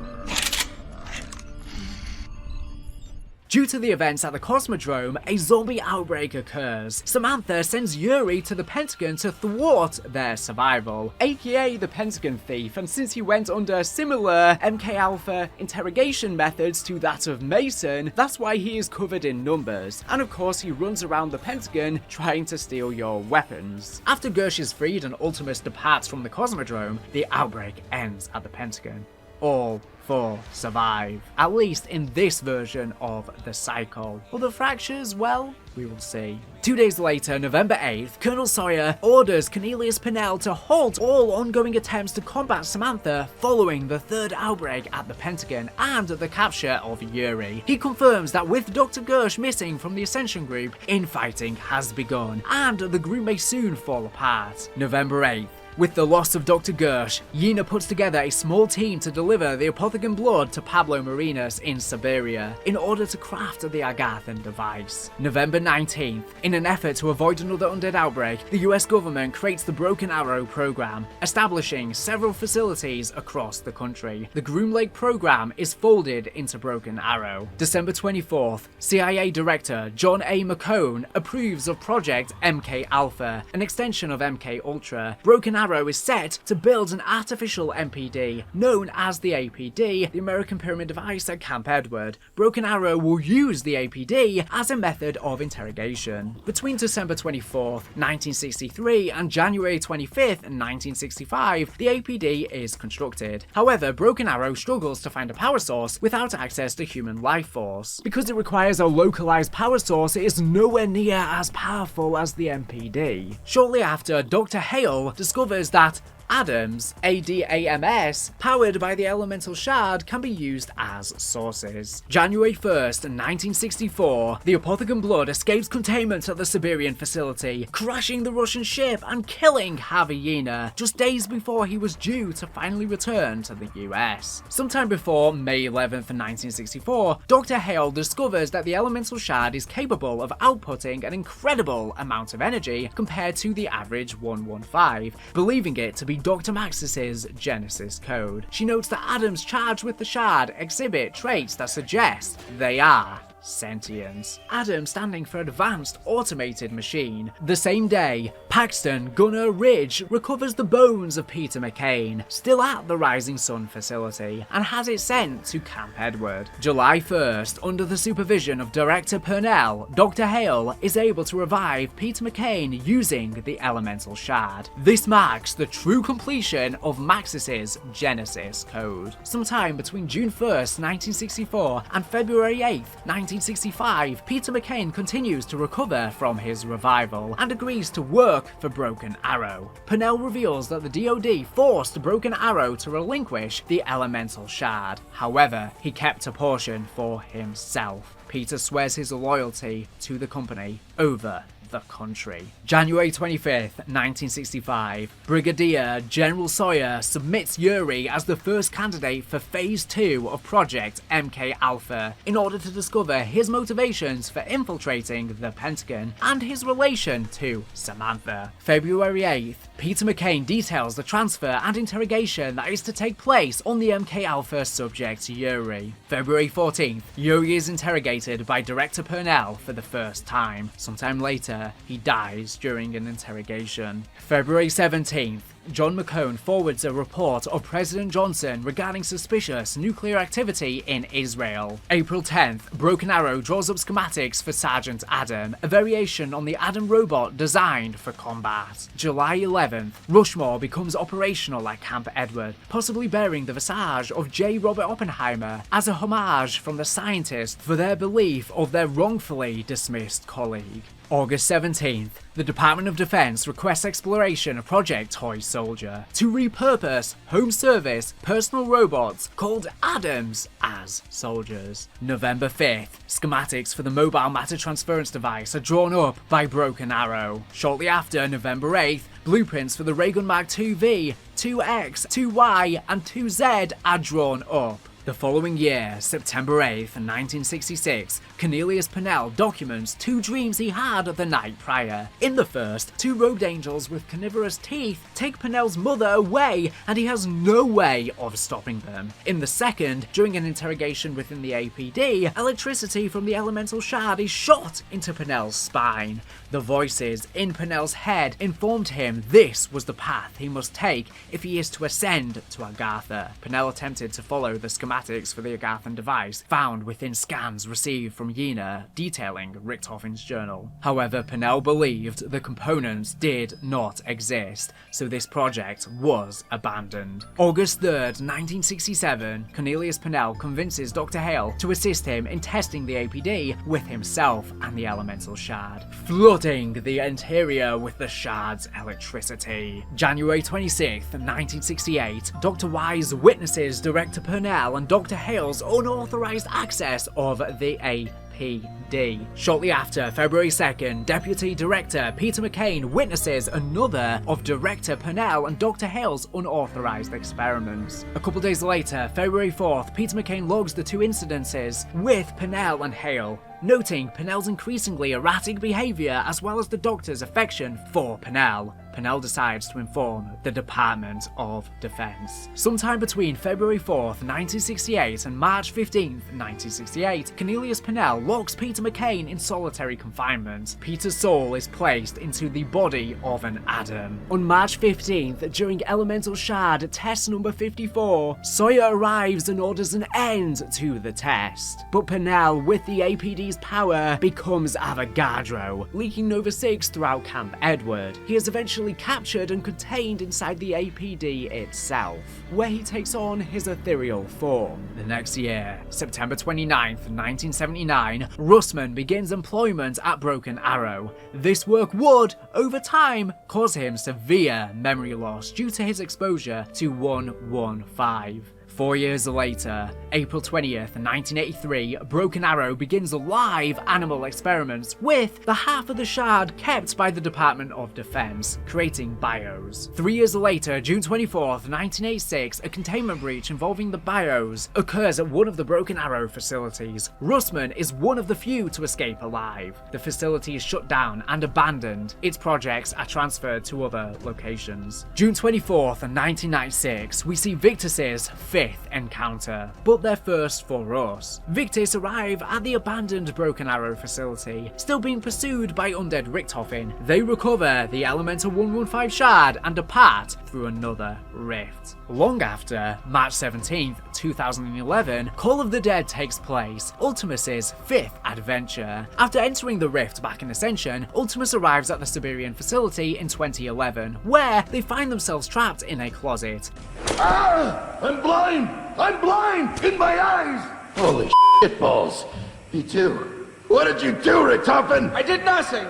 Due to the events at the Cosmodrome, a zombie outbreak occurs. Samantha sends Yuri to the Pentagon to thwart their survival, aka the Pentagon Thief, and since he went under similar MK Alpha interrogation methods to that of Mason, that's why he is covered in numbers. And of course he runs around the Pentagon trying to steal your weapons. After Gersh is freed and Ultimus departs from the Cosmodrome, the outbreak ends at the Pentagon. All 4 survive, at least in this version of the cycle. Other fractures, well, we will see. 2 days later, November 8th, Colonel Sawyer orders Cornelius Pennell to halt all ongoing attempts to combat Samantha following the 3rd outbreak at the Pentagon and the capture of Yuri. He confirms that with Dr. Gersh missing from the Ascension group, infighting has begun, and the group may soon fall apart. November 8th. With the loss of Dr. Gersh, Yina puts together a small team to deliver the Apothecon blood to Pablo Marinas in Siberia in order to craft the Agarthan device. November 19th, in an effort to avoid another undead outbreak, the US government creates the Broken Arrow program, establishing several facilities across the country. The Groom Lake program is folded into Broken Arrow. December 24th, CIA Director John A. McCone approves of Project MK Alpha, an extension of MK Ultra. Broken Arrow is set to build an artificial MPD, known as the APD, the American Pyramid Device at Camp Edward. Broken Arrow will use the APD as a method of interrogation. Between December 24th, 1963 and January 25th, 1965, the APD is constructed. However, Broken Arrow struggles to find a power source without access to human life force. Because it requires a localized power source, it is nowhere near as powerful as the MPD. Shortly after, Dr. Hale discovers that Atoms, ADAMS, powered by the elemental shard, can be used as sources. January 1st, 1964, the Apothecon Blood escapes containment at the Siberian facility, crashing the Russian ship and killing Haviyina just days before he was due to finally return to the US. Sometime before May 11th, 1964, Dr. Hale discovers that the elemental shard is capable of outputting an incredible amount of energy compared to the average 115, believing it to be Dr. Maxis's Genesis code. She notes that atoms charged with the shard exhibit traits that suggest they are sentience. Adam standing for Advanced Automated Machine. The same day, Paxton Gunner Ridge recovers the bones of Peter McCain, still at the Rising Sun facility, and has it sent to Camp Edward. July 1st, under the supervision of Director Purnell, Dr. Hale is able to revive Peter McCain using the elemental shard. This marks the true completion of Maxis's Genesis code. Sometime between June 1st, 1964 and February 8th, 1965, Peter McCain continues to recover from his revival and agrees to work for Broken Arrow. Purnell reveals that the DoD forced Broken Arrow to relinquish the elemental shard. However, he kept a portion for himself. Peter swears his loyalty to the company over the country. January 25th, 1965, Brigadier General Sawyer submits Yuri as the first candidate for Phase 2 of Project MK Alpha in order to discover his motivations for infiltrating the Pentagon and his relation to Samantha. February 8th, Peter McCain details the transfer and interrogation that is to take place on the MK Alpha subject Yuri. February 14th, Yuri is interrogated by Director Purnell for the first time. Sometime later, he dies during an interrogation. February 17th, John McCone forwards a report of President Johnson regarding suspicious nuclear activity in Israel. April 10th, Broken Arrow draws up schematics for Sergeant Adam, a variation on the Adam robot designed for combat. July 11th, Rushmore becomes operational at Camp Edward, possibly bearing the visage of J. Robert Oppenheimer as a homage from the scientists for their belief of their wrongfully dismissed colleague. August 17th, the Department of Defense requests exploration of Project Toy Soldier to repurpose home service personal robots called Adams as soldiers. November 5th, schematics for the mobile matter transference device are drawn up by Broken Arrow. Shortly after, November 8th, blueprints for the Raygun Mark 2V, 2X, 2Y, and 2Z are drawn up. The following year, September 8th, 1966, Cornelius Purnell documents 2 dreams he had the night prior. In the first, 2 robed angels with carnivorous teeth take Purnell's mother away, and he has no way of stopping them. In the second, during an interrogation within the APD, electricity from the elemental shard is shot into Purnell's spine. The voices in Purnell's head informed him this was the path he must take if he is to ascend to Agartha. Purnell attempted to follow the schematics for the Agarthan device found within scans received from Yena detailing Richtofen's journal. However, Purnell believed the components did not exist, so this project was abandoned. August 3rd, 1967, Cornelius Purnell convinces Dr. Hale to assist him in testing the APD with himself and the elemental shard, flooding the interior with the shard's electricity. January 26th, 1968, Dr. Wise witnesses Director Purnell and Dr. Hale's unauthorized access of the APD. Shortly after, February 2nd, Deputy Director Peter McCain witnesses another of Director Purnell and Dr. Hale's unauthorized experiments. A couple days later, February 4th, Peter McCain logs the 2 incidences with Purnell and Hale, noting Purnell's increasingly erratic behavior as well as the Doctor's affection for Purnell. Purnell decides to inform the Department of Defense. Sometime between February 4th, 1968 and March 15th, 1968, Cornelius Purnell locks Peter McCain in solitary confinement. Peter's soul is placed into the body of an Adam. On March 15th, during Elemental Shard test number 54, Sawyer arrives and orders an end to the test. But Purnell, with the APD APD's power becomes Avogadro, leaking Nova 6 throughout Camp Edward. He is eventually captured and contained inside the APD itself, where he takes on his ethereal form. The next year, September 29th, 1979, Russman begins employment at Broken Arrow. This work would, over time, cause him severe memory loss due to his exposure to 115. 4 years later, April 20th, 1983, Broken Arrow begins live animal experiments with the half of the shard kept by the Department of Defense, creating bios. 3 years later, June 24th, 1986, a containment breach involving the bios occurs at one of the Broken Arrow facilities. Russman is one of the few to escape alive. The facility is shut down and abandoned. Its projects are transferred to other locations. June 24th, 1996, we see Victus's fifth encounter, but they're first for us. Victus arrive at the abandoned Broken Arrow facility, still being pursued by undead Richthofen. They recover the Elemental 115 shard and depart through another rift. Long after, March 17th, 2011, Call of the Dead takes place, Ultimus's fifth adventure. After entering the rift back in Ascension, Ultimus arrives at the Siberian facility in 2011, where they find themselves trapped in a closet.
Ah! I'm blind! I'm blind! In my eyes! Holy shitballs! Me too. What did you do, Richthofen?
I did nothing.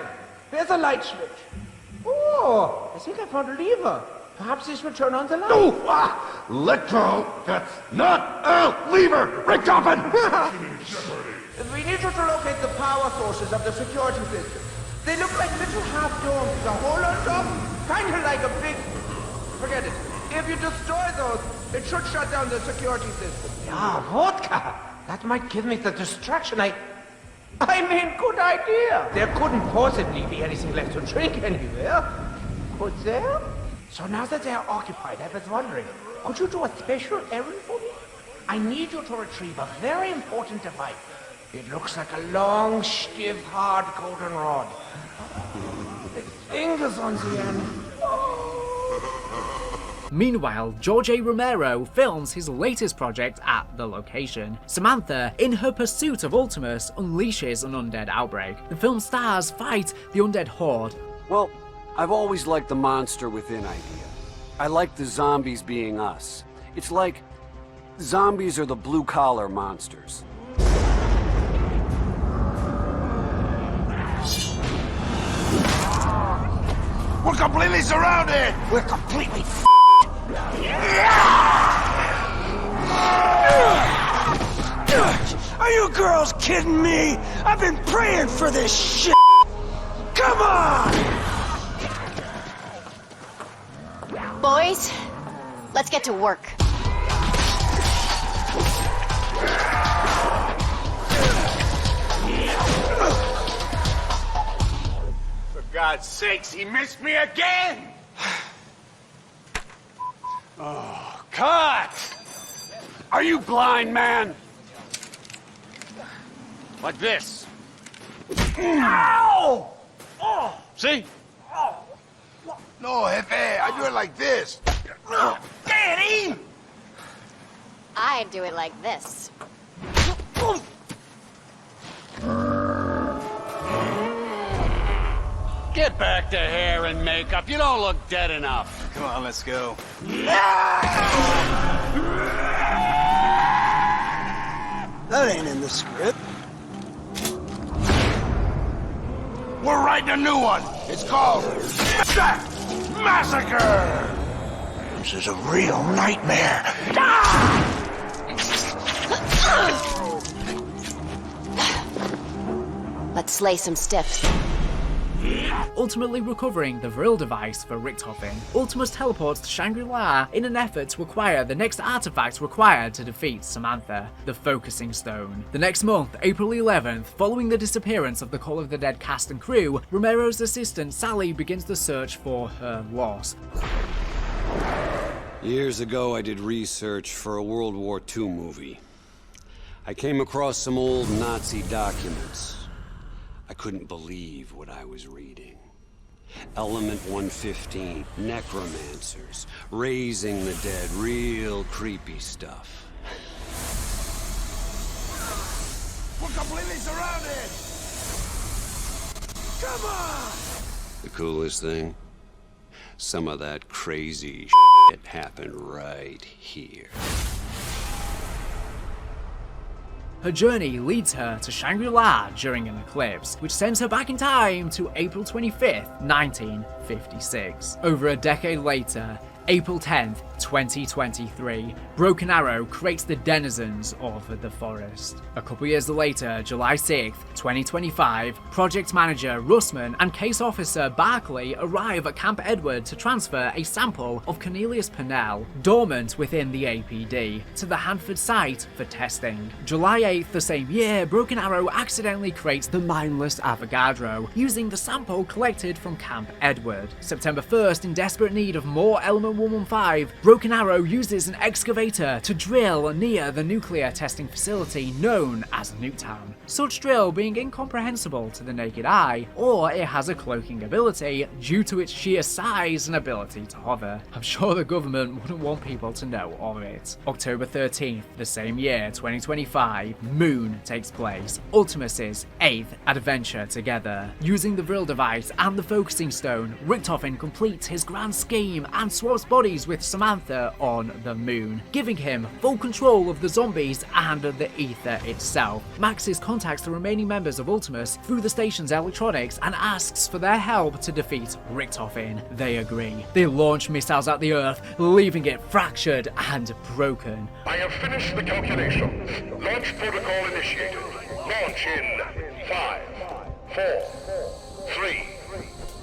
There's a light switch. Oh, I think I found a lever. Perhaps this will turn on the light.
No! Ah! Let go! That's not a lever! Richthofen!
We need you to locate the power sources of the security system. They look like little half domes with a hole on top, kind of like a big... Forget it. If you destroy those, it should shut down the security system.
Yeah, vodka. That might give me the distraction I
mean, good idea. There couldn't possibly be anything left to drink anywhere. Could there?
So now that they are occupied, I was wondering, could you do a special errand for me? I need you to retrieve a very important device. It looks like a long, stiff, hard golden rod. The fingers on the end.
Meanwhile, George A. Romero films his latest project at the location. Samantha, in her pursuit of Ultimus, unleashes an undead outbreak. The film stars fight the undead horde.
Well, I've always liked the monster within idea. I like the zombies being us. It's like zombies are the blue-collar monsters.
We're completely surrounded!
We're completely
Are you girls kidding me? I've been praying for this shit! Come on!
Boys, let's get to work.
For God's sakes, he missed me again!
Oh, cut! Are you blind, man?
Like this.
Ow!
Oh! See?
Oh.
No, Jefe, I do it like this.
Daddy!
I do it like this.
Get back to hair and makeup. You don't look dead enough.
Come on, let's go.
That ain't in the script.
We're writing a new one. It's called Massacre. This is a real nightmare.
Let's slay some stiffs.
Ultimately recovering the Vril device for Richthofen, Ultimus teleports to Shangri-La in an effort to acquire the next artifact required to defeat Samantha, the Focusing Stone. The next month, April 11th, following the disappearance of the Call of the Dead cast and crew, Romero's assistant Sally begins the search for her loss.
Years ago, I did research for a World War II movie. I came across some old Nazi documents. I couldn't believe what I was reading. Element 115, necromancers, raising the dead, real creepy stuff.
We're completely surrounded! Come on!
The coolest thing? Some of that crazy shit happened right here.
Her journey leads her to Shangri-La during an eclipse, which sends her back in time to April 25th, 1956. Over a decade later, April 10th, 2023, Broken Arrow creates the denizens of the forest. A couple years later, July 6th, 2025, project manager Russman and case officer Barkley arrive at Camp Edward to transfer a sample of Cornelius Purnell, dormant within the APD, to the Hanford site for testing. July 8th the same year, Broken Arrow accidentally creates the mindless Avogadro, using the sample collected from Camp Edward. September 1st, in desperate need of more Element 115, Broken Arrow uses an excavator to drill near the nuclear testing facility known as Nuketown. Such drill being incomprehensible to the naked eye, or it has a cloaking ability due to its sheer size and ability to hover. I'm sure the government wouldn't want people to know of it. October 13th, the same year, 2025, Moon takes place, Ultimus's 8th adventure together. Using the Vril device and the focusing stone, Richtofen completes his grand scheme and swaps bodies with Samantha on the Moon, giving him full control of the zombies and the ether itself. Maxis contacts the remaining members of Ultimus through the station's electronics and asks for their help to defeat Richtofen. They agree. They launch missiles at the Earth, leaving it fractured and broken.
I have finished the calculations. Launch protocol initiated. Launch in 5, 4, 3,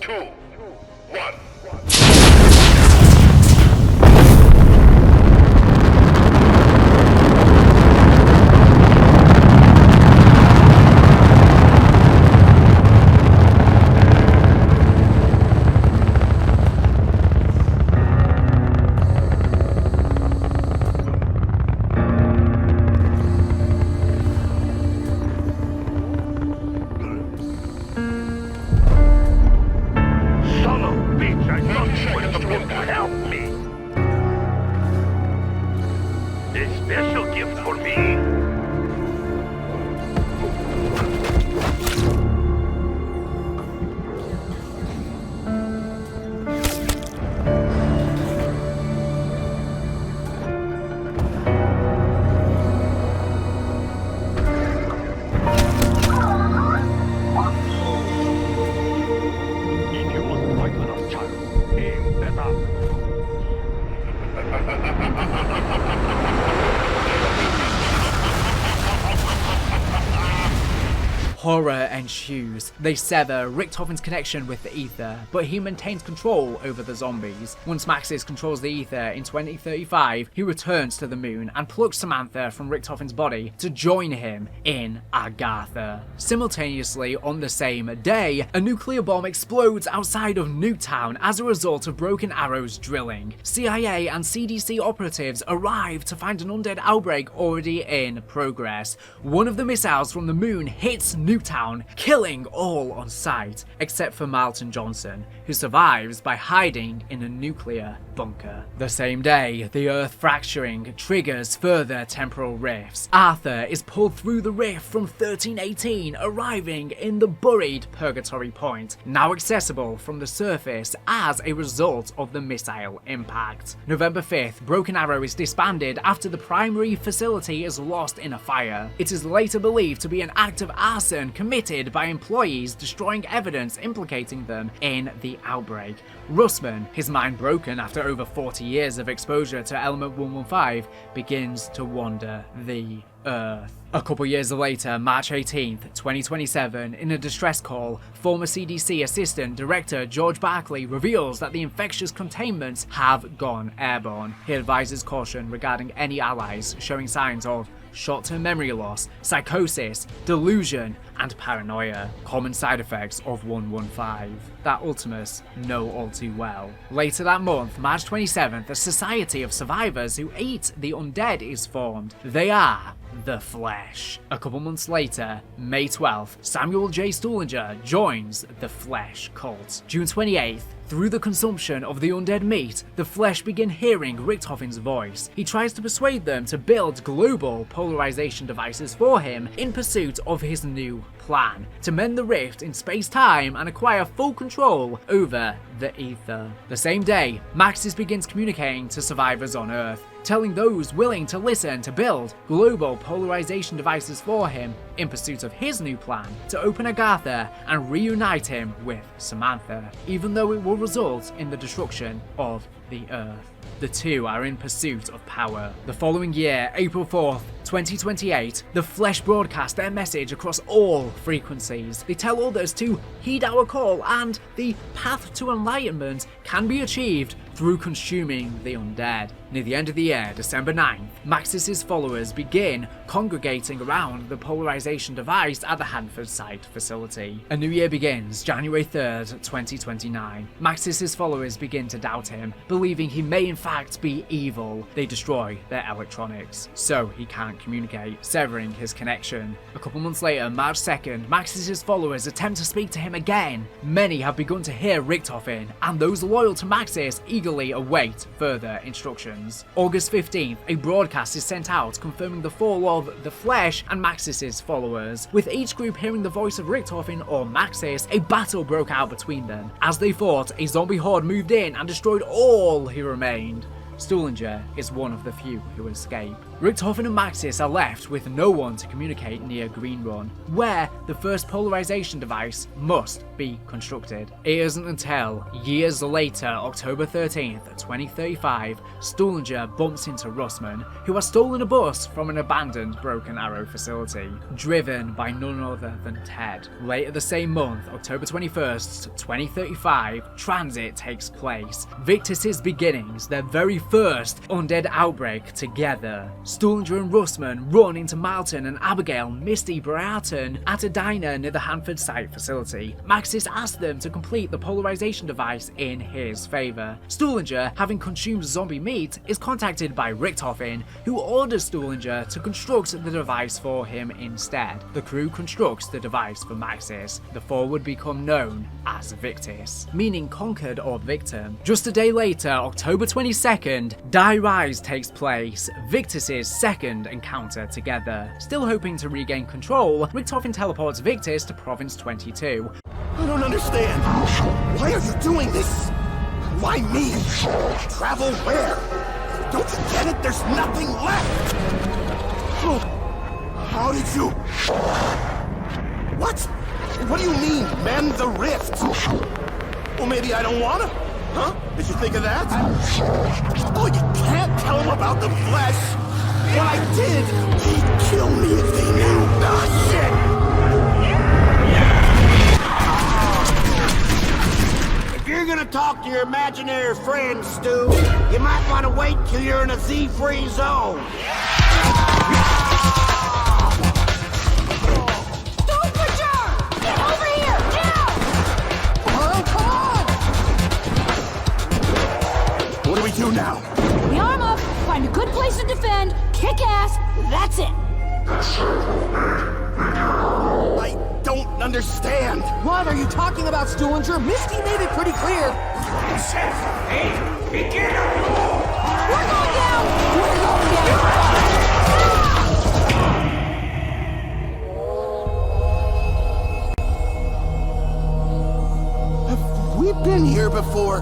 2, 1.
Horror ensues. They sever Richtofen's connection with the ether, but he maintains control over the zombies. Once Maxis controls the ether in 2035, he returns to the Moon and plucks Samantha from Richtofen's body to join him in Agartha. Simultaneously, on the same day, a nuclear bomb explodes outside of Nuketown as a result of Broken Arrow's drilling. CIA and CDC operatives arrive to find an undead outbreak already in progress. One of the missiles from the Moon hits Nuketown, killing all on sight, except for Marlton Johnson, who survives by hiding in a nuclear bunker. The same day, the Earth fracturing triggers further temporal rifts. Arthur is pulled through the rift from 1318, arriving in the buried Purgatory Point, now accessible from the surface as a result of the missile impact. November 5th, Broken Arrow is disbanded after the primary facility is lost in a fire. It is later believed to be an act of arson committed by employees destroying evidence implicating them in the outbreak. Russman, his mind broken after over 40 years of exposure to Element 115, begins to wander the Earth. A couple years later, March 18th, 2027, in a distress call, former CDC Assistant Director George Barkley reveals that the infectious containments have gone airborne. He advises caution regarding any allies showing signs of short-term memory loss, psychosis, delusion, and paranoia, common side effects of 115 that Ultimus know all too well. Later that month, March 27th, a society of survivors who eat the undead is formed. They are the Flesh. A couple months later, May 12th, Samuel J. Stullinger joins the Flesh cult. June 28th, through the consumption of the undead meat, the Flesh begin hearing Richtofen's voice. He tries to persuade them to build global polarization devices for him in pursuit of his new plan, to mend the rift in space-time and acquire full control over the Aether. The same day, Maxis begins communicating to survivors on Earth, telling those willing to listen to build global polarization devices for him in pursuit of his new plan to open Agartha and reunite him with Samantha, even though it will result in the destruction of the Earth. The two are in pursuit of power. The following year, April 4th, 2028, the Flesh broadcast their message across all frequencies. They tell others to heed our call, and the path to enlightenment can be achieved through consuming the undead. Near the end of the year, December 9th, Maxis' followers begin congregating around the polarization device at the Hanford site facility. A new year begins, January 3rd, 2029. Maxis' followers begin to doubt him, believing he may in fact be evil. They destroy their electronics, so he can't communicate, severing his connection. A couple months later, March 2nd, Maxis' followers attempt to speak to him again. Many have begun to hear Richtofen, and those loyal to Maxis eagerly await further instructions. August 15th, a broadcast is sent out confirming the fall of the Flesh and Maxis' followers. With each group hearing the voice of Richtofen or Maxis, a battle broke out between them. As they fought, a zombie horde moved in and destroyed all who remained. Stullinger is one of the few who escape. Richtofen and Maxis are left with no one to communicate near Green Run, where the first polarization device must be constructed. It isn't until years later, October 13th, 2035, Stullinger bumps into Russman, who has stolen a bus from an abandoned Broken Arrow facility, driven by none other than Ted. Later the same month, October 21st, 2035, transit takes place. Victus' beginnings, their very first undead outbreak together. Stullinger and Russman run into Martin and Abigail Misty Bryarton at a diner near the Hanford site facility. Maxis asks them to complete the polarization device in his favour. Stullinger, having consumed zombie meat, is contacted by Richtofen, who orders Stullinger to construct the device for him instead. The crew constructs the device for Maxis. The four would become known as Victus, meaning conquered or victim. Just a day later, October 22nd, Die Rise takes place, Victus' second encounter together. Still hoping to regain control, Richtofen teleports Victus to Province 22.
I don't understand. Why are you doing this? Why me? Travel where? Don't you get it? There's nothing left! How did you... What? What do you mean, mend the rift? Well, maybe I don't wanna. Huh? Did you think of that? Oh, you can't tell them about the Flesh! What I did, they'd kill me if they knew. Ah, shit!
If you're gonna talk to your imaginary friends, Stu, you might want to wait till you're in a Z-free zone.
What do we do now?
We arm up, find a good place to defend, kick ass, that's it!
I don't understand.
What are you talking about, Stullinger? Misty made it pretty clear.
Hey, begin!
We're going down! We're going down!
Have we been here before?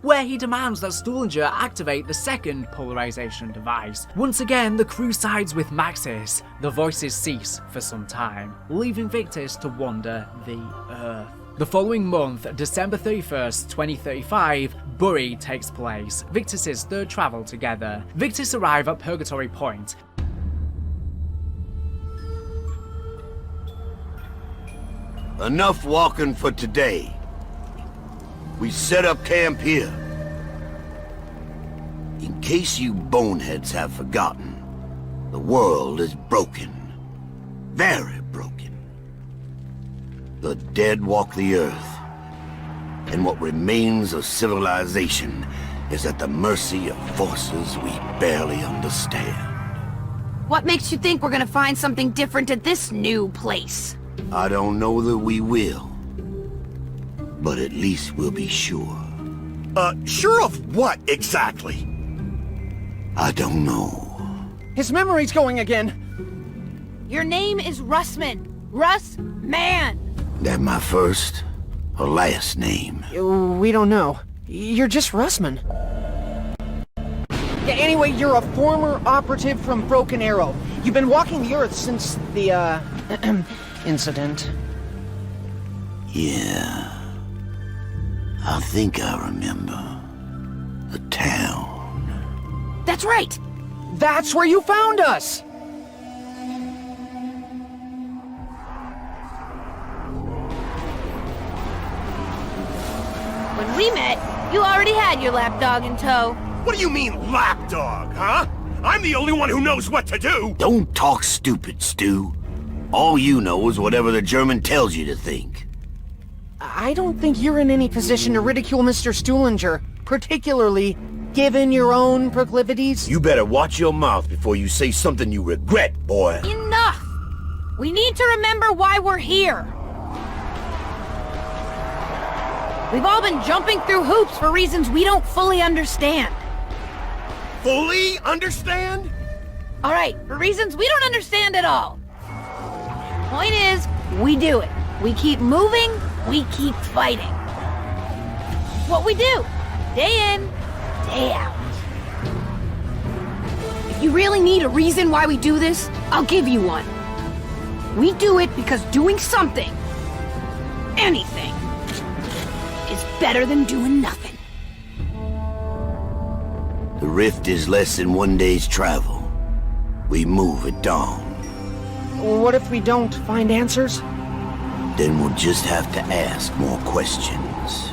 Where he demands that Stullinger activate the second polarization device. Once again, the crew sides with Maxis. The voices cease for some time, leaving Victus to wander the Earth. The following month, December 31st, 2035, Bury takes place, Victus' third travel together. Victus arrive at Purgatory Point.
Enough walking for today. We set up camp here. In case you boneheads have forgotten, the world is broken. Very broken. The dead walk the earth, and what remains of civilization is at the mercy of forces we barely understand.
What makes you think we're gonna find something different at this new place?
I don't know that we will. But at least we'll be sure.
Sure of what, exactly?
I don't know.
His memory's going again.
Your name is Russman. Russ Man.
That my first or last name?
We don't know. You're just Russman. Yeah, anyway, you're a former operative from Broken Arrow. You've been walking the Earth since the, incident.
Yeah. I think I remember. The town.
That's right! That's where you found us!
When we met, you already had your lapdog in tow.
What do you mean, lapdog, huh? I'm the only one who knows what to do!
Don't talk stupid, Stu. All you know is whatever the German tells you to think.
I don't think you're in any position to ridicule Mr. Stuhlinger, particularly given your own proclivities.
You better watch your mouth before you say something you regret, boy.
Enough! We need to remember why we're here. We've all been jumping through hoops for reasons we don't fully understand.
Fully understand?
All right, for reasons we don't understand at all. Point is, we do it. We keep moving, we keep fighting. What we do, day in, day out. If you really need a reason why we do this, I'll give you one. We do it because doing something, anything, is better than doing nothing.
The rift is less than one day's travel. We move at dawn.
What if we don't find answers?
Then we'll just have to ask more questions.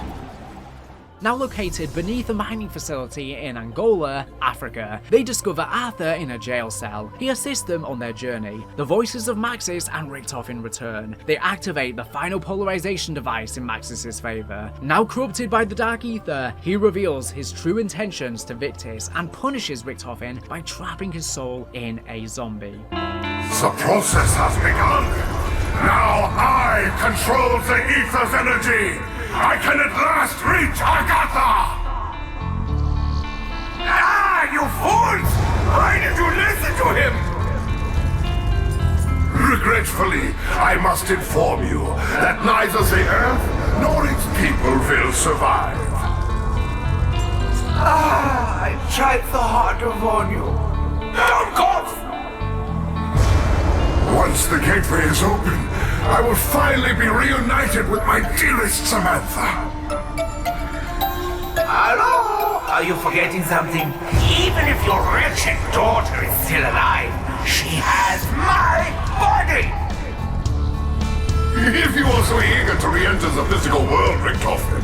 Now located beneath a mining facility in Angola, Africa, they discover Arthur in a jail cell. He assists them on their journey. The voices of Maxis and Richtofen return. They activate the final polarization device in Maxis' favor. Now corrupted by the Dark Aether, he reveals his true intentions to Victis and punishes Richtofen by trapping his soul in a zombie.
The process has begun. Now I control the Aether's energy. I can at last reach Agartha! Ah, you fools! Why did you listen to him? Regretfully, I must inform you that neither the Earth nor its people will survive.
Ah, I tried so hard to warn you. Don't cough!
Once the gateway is open, I will finally be reunited with my dearest Samantha.
Hello? Are you forgetting something? Even if your wretched daughter is still alive, she has my body!
If you are so eager to re-enter the physical world, Richtofen,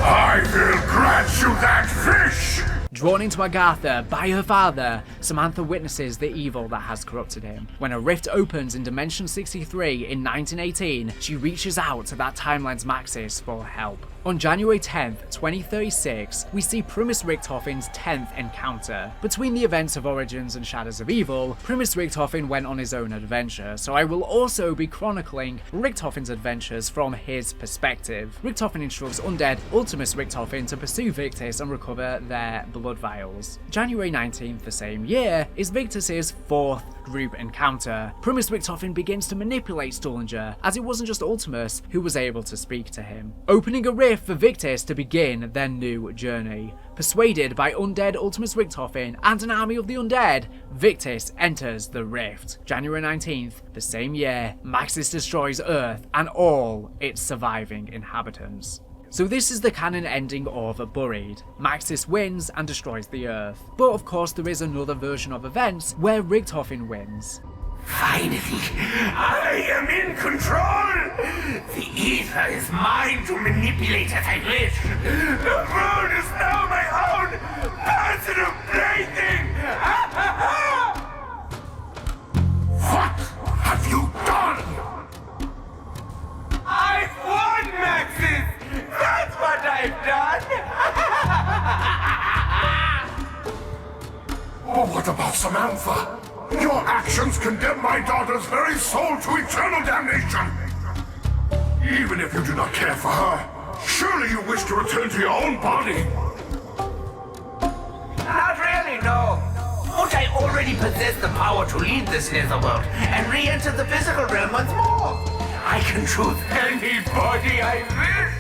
I will grant you that fish!
Drawn into Agartha by her father, Samantha witnesses the evil that has corrupted him. When a rift opens in Dimension 63 in 1918, she reaches out to that timeline's Maxis for help. On January 10th, 2036, we see Primus Richtofen's 10th encounter. Between the events of Origins and Shadows of Evil, Primus Richtofen went on his own adventure, so I will also be chronicling Richtofen's adventures from his perspective. Richtofen instructs undead Ultimus Richtofen to pursue Victis and recover their blood vials. January 19th the same year is Victis' 4th group encounter. Primus Richtofen begins to manipulate Stuhlinger, as it wasn't just Ultimus who was able to speak to him, opening a rift for Victis to begin their new journey. Persuaded by undead Ultimus Richtofen and an army of the undead, Victis enters the rift. January 19th, the same year, Maxis destroys Earth and all its surviving inhabitants. So this is the canon ending of Buried. Maxis wins and destroys the Earth. But of course there is another version of events where Richtofen wins.
Finally, I am in control! The Aether is mine to manipulate as I wish! The moon is now my own personal plaything!
What have you done?
I've won, Maxis! That's what I've done!
Samantha, your actions condemn my daughter's very soul to eternal damnation. Even if you do not care for her, surely you wish to return to your own body.
Not really, no. Won't I already possess the power to leave this netherworld and re-enter the physical realm once more? I can choose anybody I wish.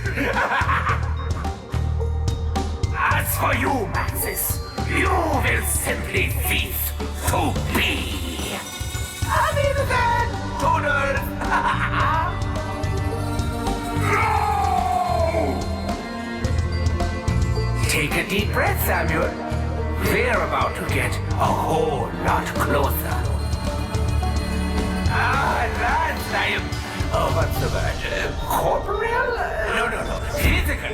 As for you, Maxis, you will simply cease to be. I'm innocent! Toodles!
No!
Take a deep breath, Samuel. We're about to get a whole lot closer. That's what's the word? Corporeal? No. Physical.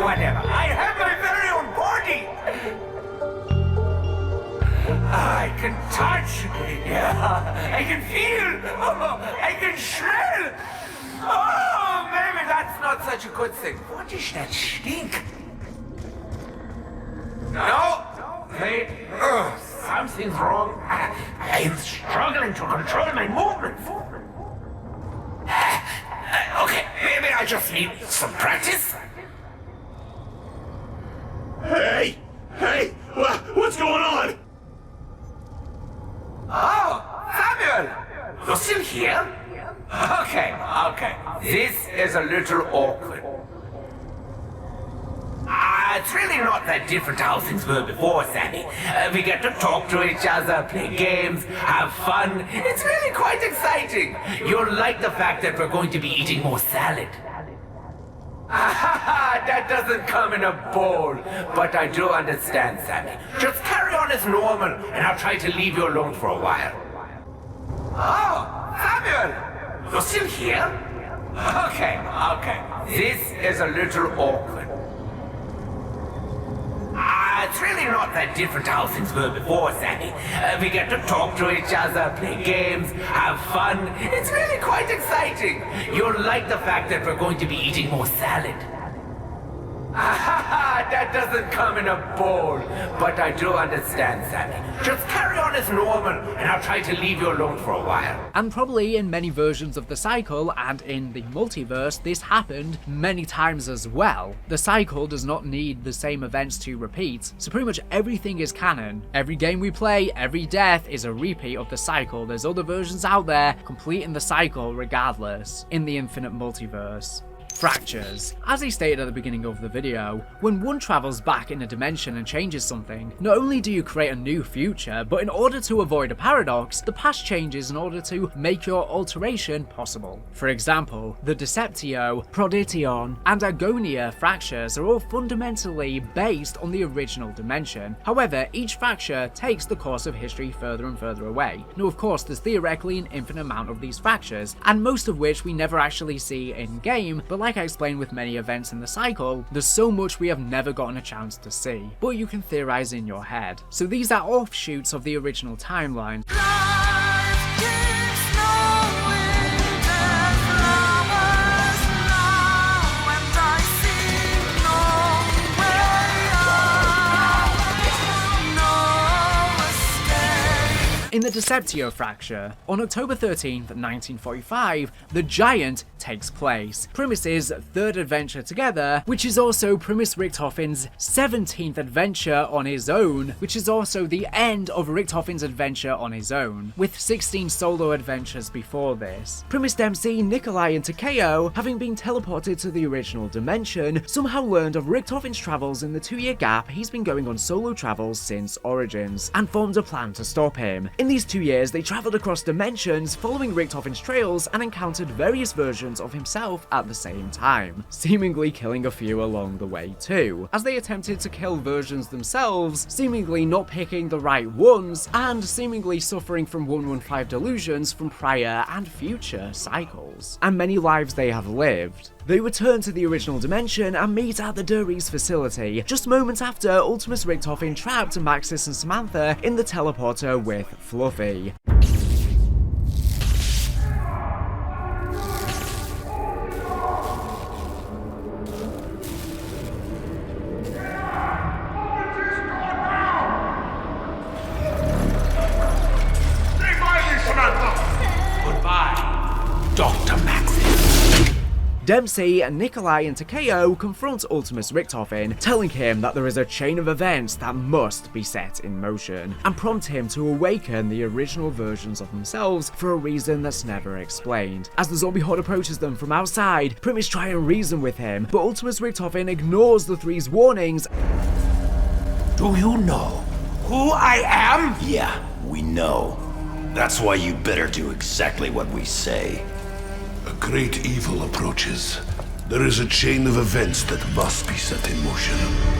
Whatever. I have my very own body. I can touch. Yeah. I can feel. I can smell. Oh, maybe that's not such a good thing. What is that stink? No. Wait. Something's wrong. I'm struggling to control my movements. Okay, maybe I just need some practice.
Hey, what's going on?
Oh, Samuel! You're still here? Okay. This is a little awkward. It's really not that different to how things were before, Sammy. We get to talk to each other, play games, have fun. It's really quite exciting. You'll like the fact that we're going to be eating more salad. That doesn't come in a bowl, but I do understand, Sammy. Just carry on as normal, and I'll try to leave you alone for a while. Oh, Samuel! You're still here? Okay. This is a little awkward. It's really not that different to how things were before, Sammy. We get to talk to each other, play games, have fun. It's really quite exciting. You'll like the fact that we're going to be eating more salad. That doesn't come in a bowl, but I do understand, Sammy. Just carry on as normal, and I'll try to leave you alone for a while.
And probably in many versions of the cycle and in the multiverse, this happened many times as well. The cycle does not need the same events to repeat, so pretty much everything is canon. Every game we play, every death is a repeat of the cycle. There's other versions out there completing the cycle regardless in the infinite multiverse. Fractures. As I stated at the beginning of the video, when one travels back in a dimension and changes something, not only do you create a new future, but in order to avoid a paradox, the past changes in order to make your alteration possible. For example, the Deceptio, Prodition, and Agonia fractures are all fundamentally based on the original dimension. However, each fracture takes the course of history further and further away. Now of course there's theoretically an infinite amount of these fractures, and most of which we never actually see in game, but like I explained with many events in the cycle, there's so much we have never gotten a chance to see, but you can theorize in your head. So these are offshoots of the original timeline. In the Deceptio fracture, on October 13th, 1945, the Giant takes place. Primus's third adventure together, which is also Primus Richthofen's 17th adventure on his own, which is also the end of Richthofen's adventure on his own, with 16 solo adventures before this. Primus Dempsey, Nikolai, and Takeo, having been teleported to the original dimension, somehow learned of Richthofen's travels in the 2-year gap he's been going on solo travels since Origins, and formed a plan to stop him. In these 2 years, they travelled across dimensions, following Richthofen's trails, and encountered various versions of himself at the same time, seemingly killing a few along the way too, as they attempted to kill versions themselves, seemingly not picking the right ones, and seemingly suffering from 115 delusions from prior and future cycles, and many lives they have lived. They return to the original dimension and meet at the Duries facility, just moments after Ultimus Richthofen trapped Maxis and Samantha in the teleporter with Fluffy. Dempsey, Nikolai, and Takeo confront Ultimus Richtofen, telling him that there is a chain of events that must be set in motion, and prompt him to awaken the original versions of themselves for a reason that's never explained. As the zombie horde approaches them from outside, Primus try and reason with him, but Ultimus Richtofen ignores the three's warnings.
Do you know who I am?
Yeah, we know. That's why you better do exactly what we say.
A great evil approaches. There is a chain of events that must be set in motion.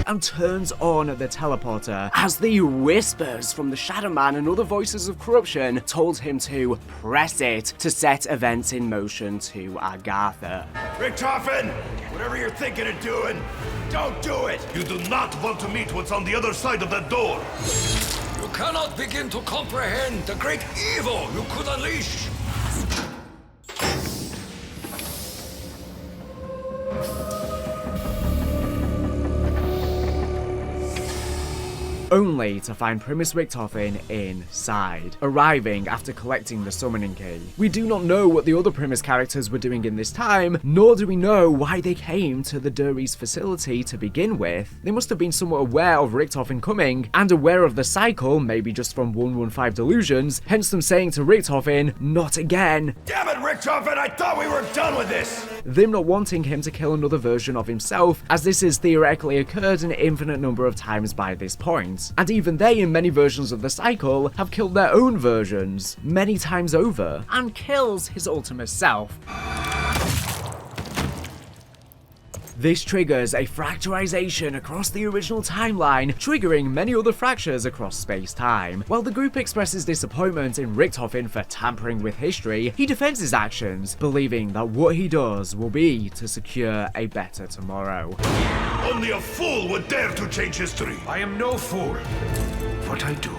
And turns on the teleporter as the whispers from the Shadow Man and other voices of corruption told him to press it to set events in motion to Agartha.
Richtofen, whatever you're thinking of doing, don't do it!
You do not want to meet what's on the other side of that door.
You cannot begin to comprehend the great evil you could unleash.
Only to find Primus Richtofen inside, arriving after collecting the summoning key. We do not know what the other Primus characters were doing in this time, nor do we know why they came to the Duries facility to begin with. They must have been somewhat aware of Richtofen coming, and aware of the cycle, maybe just from 115 delusions, hence them saying to Richtofen, not again.
Damn it, Richtofen, I thought we were done with this!
Them not wanting him to kill another version of himself, as this has theoretically occurred an infinite number of times by this point. And even they, in many versions of the cycle, have killed their own versions many times over, and kills his ultimate self. This triggers a fracturization across the original timeline, triggering many other fractures across space-time. While the group expresses disappointment in Richtofen for tampering with history, he defends his actions, believing that what he does will be to secure a better tomorrow.
Only a fool would dare to change history.
I am no fool. What I do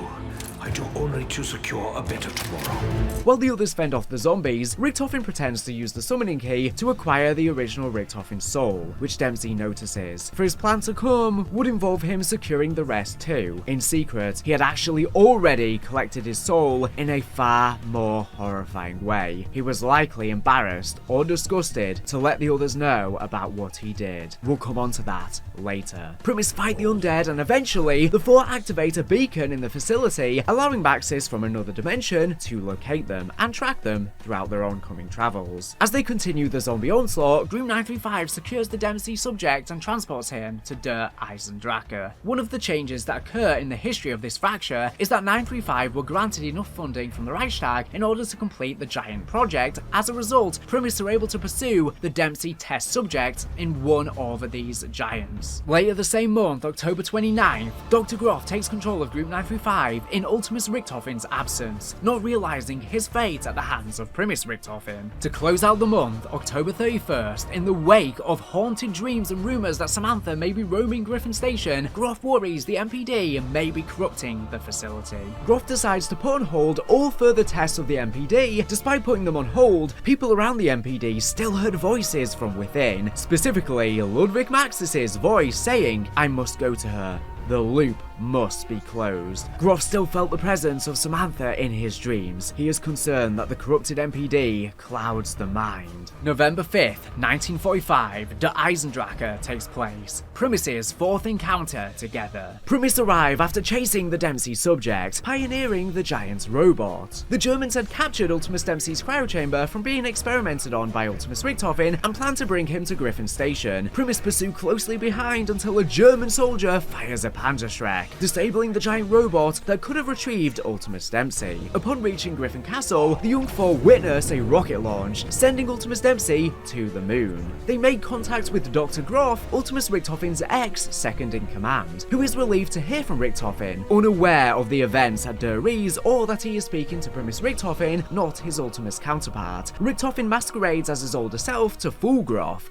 only to secure a better tomorrow.
While the others fend off the zombies, Richtofen pretends to use the summoning key to acquire the original Richtofen's soul, which Dempsey notices. For his plan to come would involve him securing the rest too. In secret, he had actually already collected his soul in a far more horrifying way. He was likely embarrassed or disgusted to let the others know about what he did. We'll come on to that later. Primus fight the undead, and eventually the four activate a beacon in the facility, allowing Maxis from another dimension to locate them and track them throughout their oncoming travels. As they continue the zombie onslaught, Group 935 secures the Dempsey subject and transports him to Der Eisendrache. One of the changes that occur in the history of this fracture is that 935 were granted enough funding from the Reichstag in order to complete the giant project. As a result, Primus are able to pursue the Dempsey test subject in one of these giants. Later the same month, October 29th, Dr. Groff takes control of Group 935 in Ultimus Richtofen's absence, not realizing his fate at the hands of Primus Richtofen. To close out the month, October 31st, in the wake of haunted dreams and rumors that Samantha may be roaming Griffin Station, Groff worries the MPD may be corrupting the facility. Groff decides to put on hold all further tests of the MPD. Despite putting them on hold, people around the MPD still heard voices from within, specifically Ludwig Maxis' voice saying, "I must go to her. The loop must be closed." Groff still felt the presence of Samantha in his dreams. He is concerned that the corrupted MPD clouds the mind. November 5th, 1945, Der Eisendrache takes place. Primus' fourth encounter together. Primus arrive after chasing the Dempsey subject, pioneering the giant robot. The Germans had captured Ultimus Dempsey's cryo chamber from being experimented on by Ultimus Richtofen and plan to bring him to Griffin Station. Primus pursue closely behind until a German soldier fires a Panzerschreck, disabling the giant robot that could have retrieved Ultimus Dempsey. Upon reaching Griffin Castle, the young four witness a rocket launch, sending Ultimus Dempsey to the moon. They make contact with Dr. Groff, Ultimus Richtofen's ex-second-in-command, who is relieved to hear from Richtofen, unaware of the events at Duries or that he is speaking to Primus Richtofen, not his Ultimus counterpart. Richtofen masquerades as his older self to fool Groff.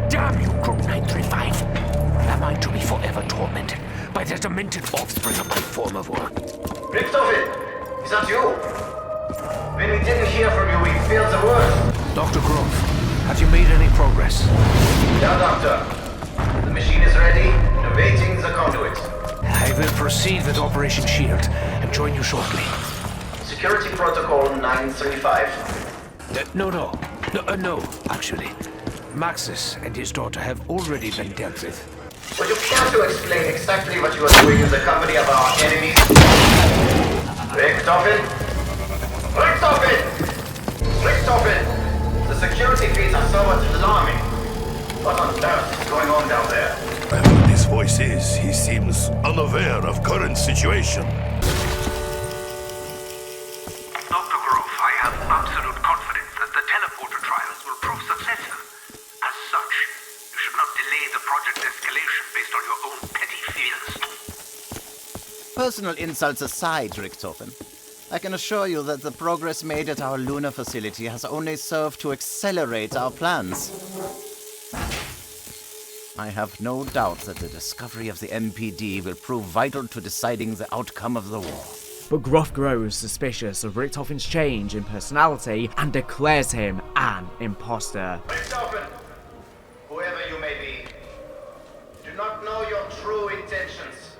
Damn you, Group 935! Am I to be forever tormented by the demented offspring of my former work?
Richtofen! Is that you? When we didn't hear from you, we failed the worst.
Dr. Grove, have you made any progress?
Yeah, Doctor. The machine is ready and awaiting the conduit.
I will proceed with Operation Shield and join you shortly.
Security Protocol 935.
No, actually. Maxis and his daughter have already been dealt with.
Would you care to explain exactly what you are doing in the company of our enemies? Richtofen? Richtofen! Richtofen! The security feeds are somewhat alarming. What on earth is going on down there?
Whatever his voice is, he seems unaware of current situation.
Dr. Grove, I have absolute confidence that the teleporter trials will prove successful. As such, you should not delay the project's escalation based on your own petty fears.
Personal insults aside, Richtofen, I can assure you that the progress made at our lunar facility has only served to accelerate our plans. I have no doubt that the discovery of the MPD will prove vital to deciding the outcome of the war.
But Groff grows suspicious of Richtofen's change in personality and declares him an imposter.
Richtofen, whoever you may be, do not know your true intentions,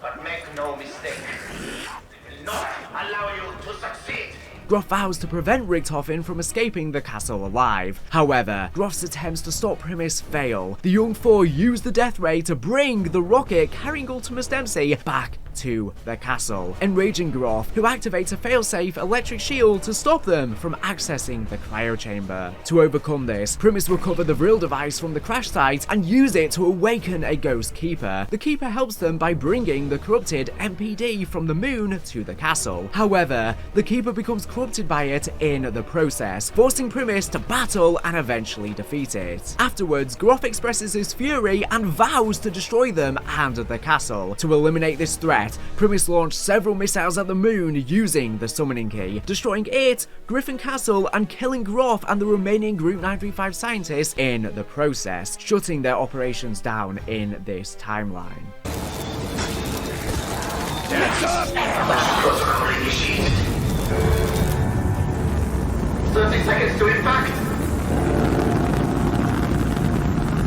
but make no mistake, they will not allow you to succeed.
Groff vows to prevent Richtofen from escaping the castle alive. However, Groff's attempts to stop Primus fail. The young four use the death ray to bring the rocket carrying Ultimus Dempsey back to the castle, enraging Groff, who activates a failsafe electric shield to stop them from accessing the cryo chamber. To overcome this, Primus will recover the Vril device from the crash site and use it to awaken a ghost keeper. The keeper helps them by bringing the corrupted MPD from the moon to the castle. However, the keeper becomes corrupted by it in the process, forcing Primus to battle and eventually defeat it. Afterwards, Groff expresses his fury and vows to destroy them and the castle. To eliminate this threat, Primus launched several missiles at the moon using the summoning key, destroying it, Griffin Castle, and killing Groff and the remaining Group 935 scientists in the process, shutting their operations down in this timeline.
Protocol initiated. 30 seconds to impact.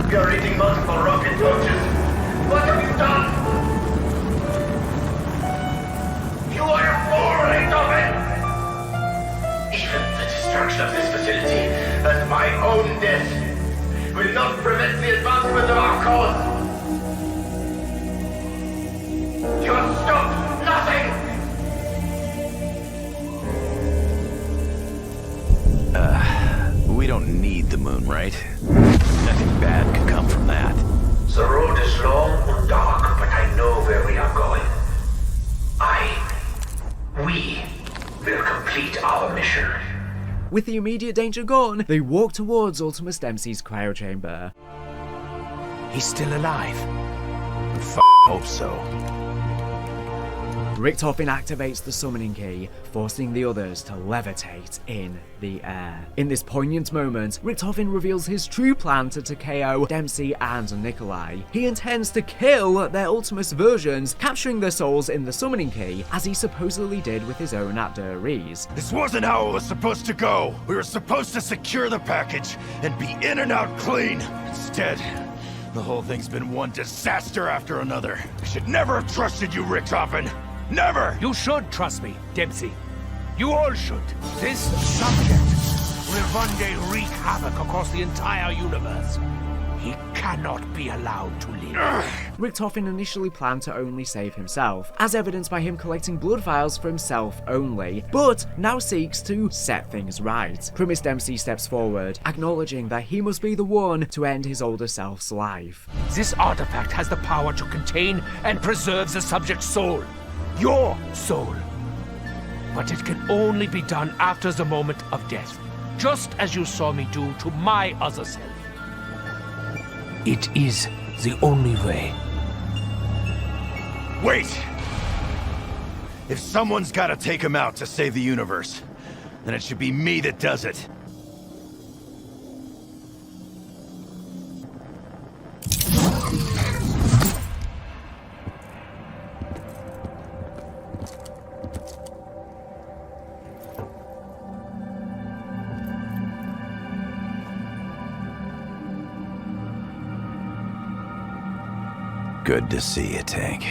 We are reading multiple rocket launches. What have you done? You are a fool, Richtofen! Even the destruction of this facility and my own death will not prevent the advancement of our cause. You have stopped nothing!
We don't need the moon, right? Nothing bad could come from that.
The road is long and dark, but I know where we are going. We will complete our mission.
With the immediate danger gone, they walk towards Ultimus Dempsey's cryo chamber.
He's still alive.
Hope so.
Richtofen activates the summoning key, forcing the others to levitate in the air. In this poignant moment, Richtofen reveals his true plan to Takeo, Dempsey, and Nikolai. He intends to kill their Ultimus versions, capturing their souls in the summoning key, as he supposedly did with his own at Der Rees.
This wasn't how it was supposed to go. We were supposed to secure the package and be in and out clean. Instead, the whole thing's been one disaster after another. I should never have trusted you, Richtofen. Never!
You should trust me, Dempsey. You all should. This subject will one day wreak havoc across the entire universe. He cannot be allowed to live.
Richtofen initially planned to only save himself, as evidenced by him collecting blood vials for himself only, but now seeks to set things right. Primus Dempsey steps forward, acknowledging that he must be the one to end his older self's life.
This artifact has the power to contain and preserve the subject's soul. Your soul. But it can only be done after the moment of death, just as you saw me do to my other self. It is the only way.
Wait! If someone's gotta take him out to save the universe, then it should be me that does it.
Good to see you, Tank.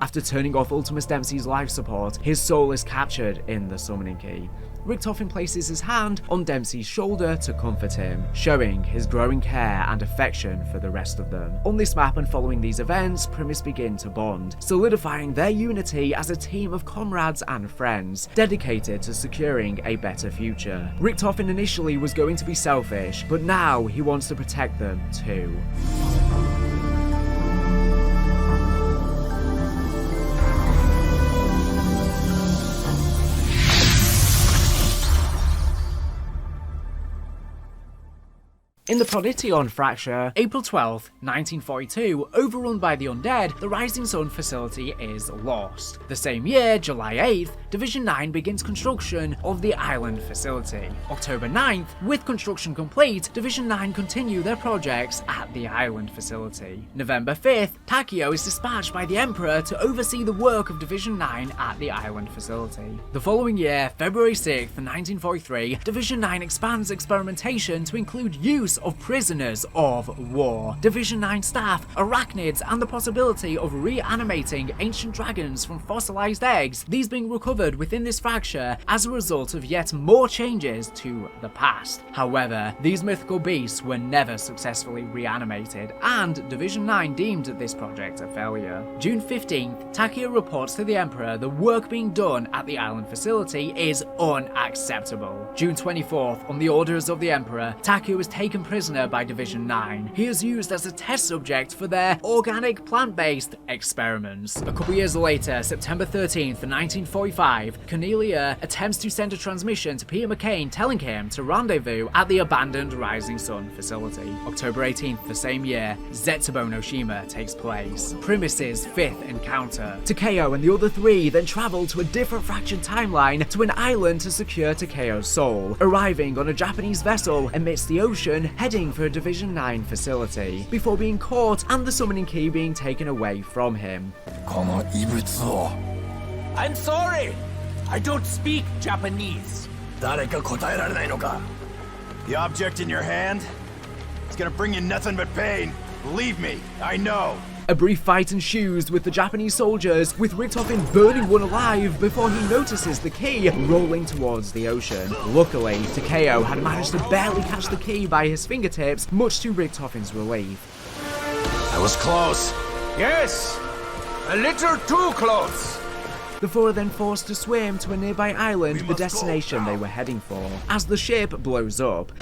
After turning off Ultimus Dempsey's life support, his soul is captured in the summoning key. Richtofen places his hand on Dempsey's shoulder to comfort him, showing his growing care and affection for the rest of them. On this map and following these events, Primus begin to bond, solidifying their unity as a team of comrades and friends, dedicated to securing a better future. Richtofen initially was going to be selfish, but now he wants to protect them too. In the Prodition fracture, April 12th, 1942, overrun by the undead, the Rising Sun facility is lost. The same year, July 8th, Division 9 begins construction of the island facility. October 9th, with construction complete, Division 9 continue their projects at the island facility. November 5th, Takeo is dispatched by the Emperor to oversee the work of Division 9 at the island facility. The following year, February 6th, 1943, Division 9 expands experimentation to include use of prisoners of war, Division 9 staff, arachnids, and the possibility of reanimating ancient dragons from fossilized eggs, these being recovered within this fracture as a result of yet more changes to the past. However, these mythical beasts were never successfully reanimated, and Division 9 deemed this project a failure. June 15th, Takeo reports to the Emperor the work being done at the island facility is unacceptable. June 24th, on the orders of the Emperor, Takeo is taken prisoner by Division 9. He is used as a test subject for their organic plant-based experiments. A couple years later, September 13th, 1945, Cornelia attempts to send a transmission to Peter McCain telling him to rendezvous at the abandoned Rising Sun facility. October 18th, the same year, Zetsubo no Shima takes place. Primus's fifth encounter. Takeo and the other three then travel to a different fractured timeline to an island to secure Takeo's soul, arriving on a Japanese vessel amidst the ocean heading for a Division 9 facility, before being caught and the summoning key being taken away from him.
I'm sorry! I don't speak Japanese. The
object in your hand? It's gonna bring you nothing but pain. Believe me, I know.
A brief fight ensues with the Japanese soldiers, with Richtofen burning one alive before he notices the key rolling towards the ocean. Luckily, Takeo had managed to barely catch the key by his fingertips, much to Richtofen's relief.
I was close. Yes! A little too close!
The four are then forced to swim to a nearby island, the destination they were heading for, as the ship blows up.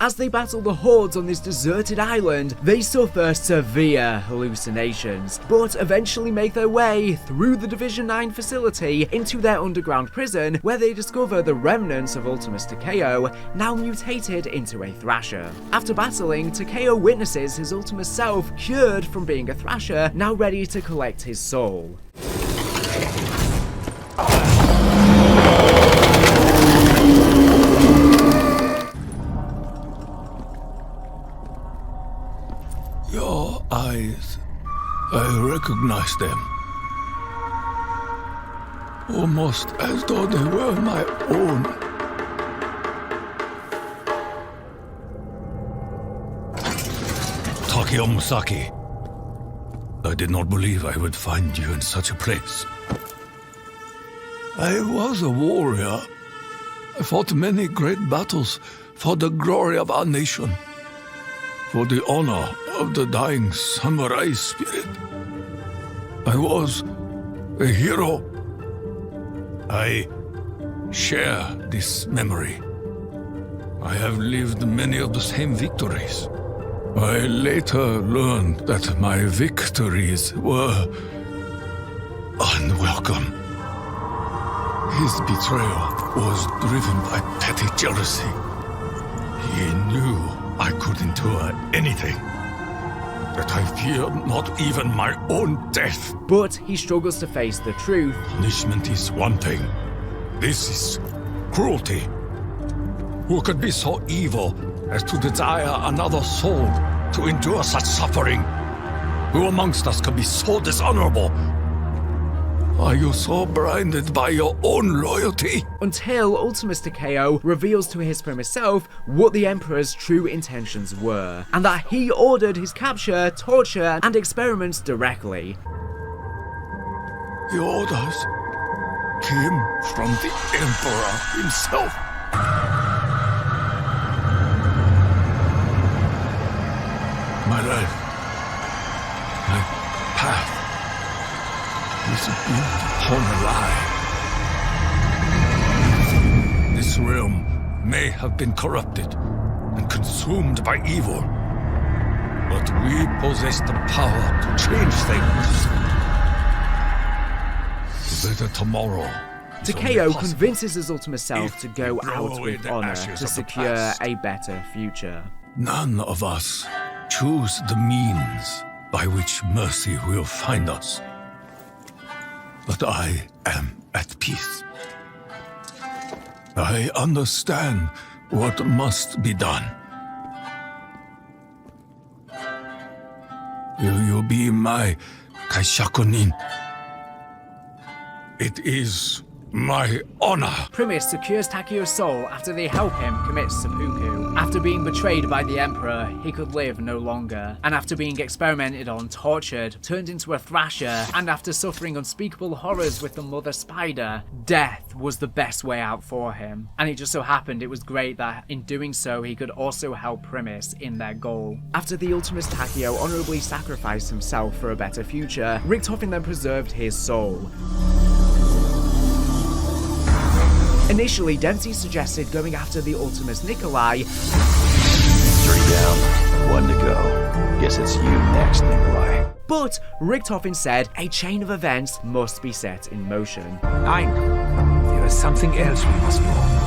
As they battle the hordes on this deserted island, they suffer severe hallucinations, but eventually make their way through the Division 9 facility into their underground prison, where they discover the remnants of Ultimus Takeo, now mutated into a Thrasher. After battling, Takeo witnesses his Ultimus self cured from being a Thrasher, now ready to collect his soul.
Your eyes, I recognize them. Almost as though they were my own. Takeo Musaki. I did not believe I would find you in such a place. I was a warrior. I fought many great battles for the glory of our nation, for the honor of the dying samurai spirit. I was a hero. I share this memory. I have lived many of the same victories. I later learned that my victories were unwelcome. His betrayal was driven by petty jealousy. He knew I could endure anything, that I feared not even my own death.
But he struggles to face the truth.
Punishment is one thing. This is cruelty. Who could be so evil as to desire another soul
to endure such suffering? Who amongst us can be so dishonorable? Are you so blinded by your own loyalty?
Until Ultimus Takeo reveals to his Primus self what the Emperor's true intentions were, and that he ordered his capture, torture, and experiments directly.
The orders came from the Emperor himself. My life, my path, is built upon a lie. This realm may have been corrupted and consumed by evil, but we possess the power to change things. A better tomorrow.
Takeo convinces his Ultimus self to go out with honor to secure a better future.
None of us choose the means by which mercy will find us. But I am at peace. I understand what must be done. Will you be my Kaishakunin? It is my honor.
Primus secures Takeo's soul after they help him commit seppuku. After being betrayed by the Emperor, he could live no longer. And after being experimented on, tortured, turned into a thrasher, and after suffering unspeakable horrors with the Mother Spider, death was the best way out for him. And it just so happened it was great that in doing so he could also help Primus in their goal. After the Ultimus Takeo honorably sacrificed himself for a better future, Richtofen then preserved his soul. Initially, Dempsey suggested going after the Ultimus Nikolai.
3 down, 1 to go. Guess it's you next, Nikolai.
But Richtofen said a chain of events must be set in motion.
Nein, there is something else we must know.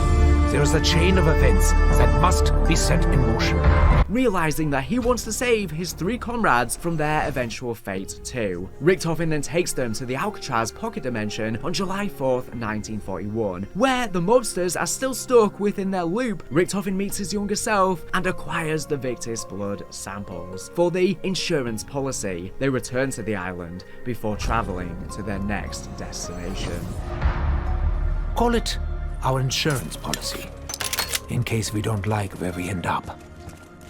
There is a chain of events that must be set in motion.
Realizing that he wants to save his 3 comrades from their eventual fate too. Richtofen then takes them to the Alcatraz pocket dimension on July 4th, 1941, where the mobsters are still stuck within their loop. Richtofen meets his younger self and acquires the victor's blood samples. For the insurance policy, they return to the island before traveling to their next destination.
Call it our insurance policy, in case we don't like where we end up.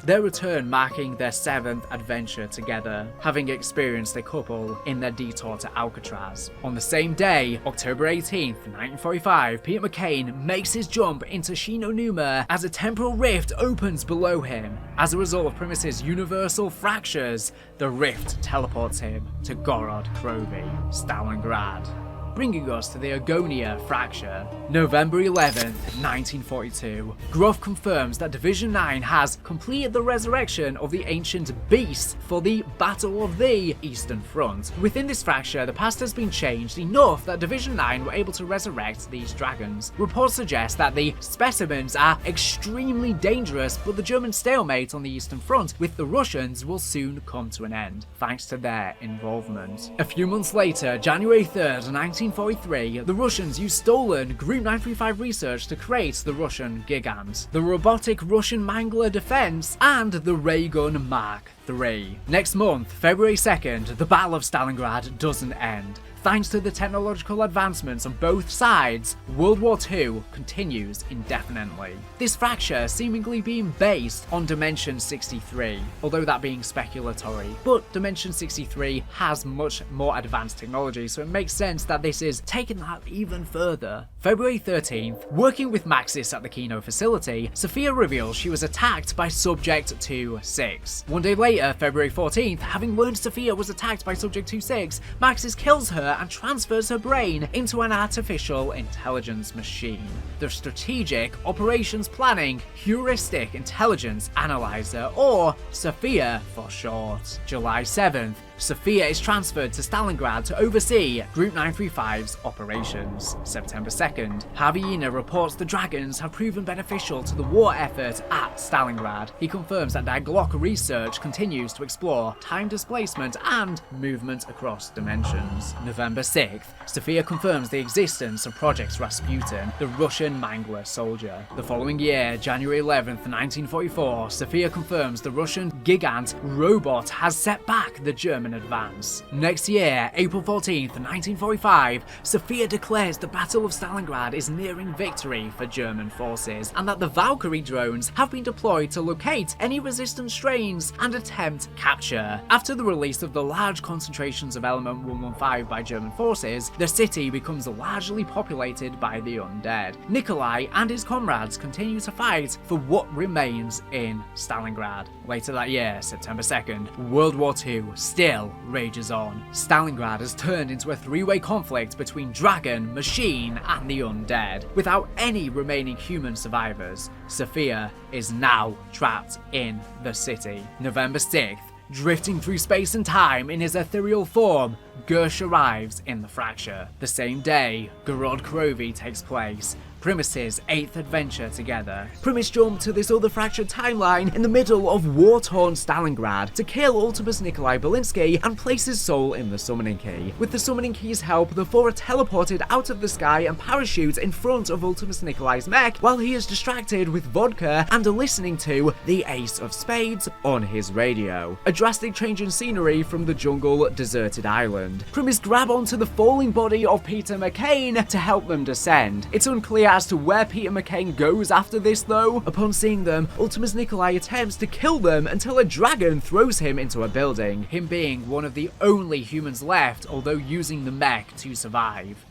Their return marking their 7th adventure together, having experienced a couple in their detour to Alcatraz. On the same day, October 18th, 1945, Peter McCain makes his jump into Shinonuma as a temporal rift opens below him. As a result of Primus's universal fractures, the rift teleports him to Gorod Krovi, Stalingrad, bringing us to the Agonia fracture. November 11th, 1942. Groff confirms that Division 9 has completed the resurrection of the ancient beast for the Battle of the Eastern Front. Within this fracture, the past has been changed enough that Division 9 were able to resurrect these dragons. Reports suggest that the specimens are extremely dangerous, but the German stalemate on the Eastern Front with the Russians will soon come to an end, thanks to their involvement. A few months later, January 3rd, 1943, the Russians used stolen Group 935 research to create the Russian Gigant, the robotic Russian Mangler defense, and the ray gun Mark III. Next month, February 2nd, the Battle of Stalingrad doesn't end. Thanks to the technological advancements on both sides, World War II continues indefinitely. This fracture seemingly being based on Dimension 63, although that being speculatory. But Dimension 63 has much more advanced technology, so it makes sense that this is taking that even further. February 13th, working with Maxis at the Kino facility, Sophia reveals she was attacked by Subject 2-6. One day later, February 14th, having learned Sophia was attacked by Subject 2-6, Maxis kills her and transfers her brain into an artificial intelligence machine, the Strategic Operations Planning Heuristic Intelligence Analyzer, or Sophia for short. July 7th, Sophia is transferred to Stalingrad to oversee Group 935's operations. September 2nd, Javier reports the dragons have proven beneficial to the war effort at Stalingrad. He confirms that their Glock research continues to explore time displacement and movement across dimensions. November 6th, Sophia confirms the existence of Project Rasputin, the Russian Mangler soldier. The following year, January 11th, 1944, Sophia confirms the Russian Gigant robot has set back the German advance. Next year, April 14th, 1945, Sophia declares the Battle of Stalingrad is nearing victory for German forces, and that the Valkyrie drones have been deployed to locate any resistance strains and attempt capture. After the release of the large concentrations of Element 115 by German forces, the city becomes largely populated by the undead. Nikolai and his comrades continue to fight for what remains in Stalingrad. Later that year, September 2nd, World War II still rages on. Stalingrad has turned into a three-way conflict between Dragon, Maschine, and the undead. Without any remaining human survivors, Sophia is now trapped in the city. November 6th, drifting through space and time in his ethereal form, Gersh arrives in the Fracture. The same day, Gorod Krovi takes place, Primus's 8th adventure together. Primus jumped to this other fractured timeline in the middle of war-torn Stalingrad to kill Ultimus Nikolai Belinsky and place his soul in the Summoning Key. With the Summoning Key's help, the four are teleported out of the sky and parachute in front of Ultimus Nikolai's mech while he is distracted with vodka and listening to the Ace of Spades on his radio. A drastic change in scenery from the jungle deserted island. Primus grab onto the falling body of Peter McCain to help them descend. It's unclear as to where Peter McCain goes after this though. Upon seeing them, Ultimus Nikolai attempts to kill them until a dragon throws him into a building, him being one of the only humans left, although using the mech to survive.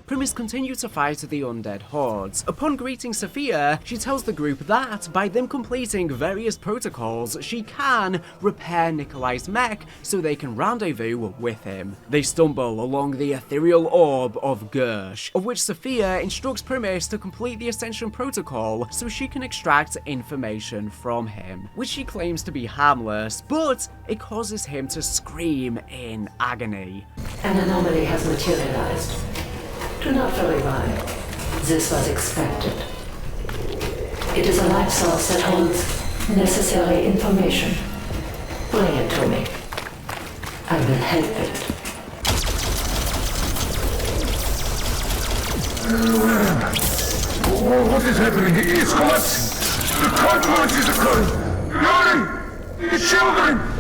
Primus continues to fight the undead hordes. Upon greeting Sophia, she tells the group that, by them completing various protocols, she can repair Nikolai's mech so they can rendezvous with him. They stumble along the ethereal orb of Gersh, of which Sophia instructs Primus to complete the Ascension Protocol so she can extract information from him, which she claims to be harmless, but it causes him to scream in agony.
An anomaly has materialized. Do not worry why. This was expected. It is a life source that holds necessary information. Bring it to me. I will help it.
What is happening? It is collapsing. The confluence is occurring. Yuri! The children!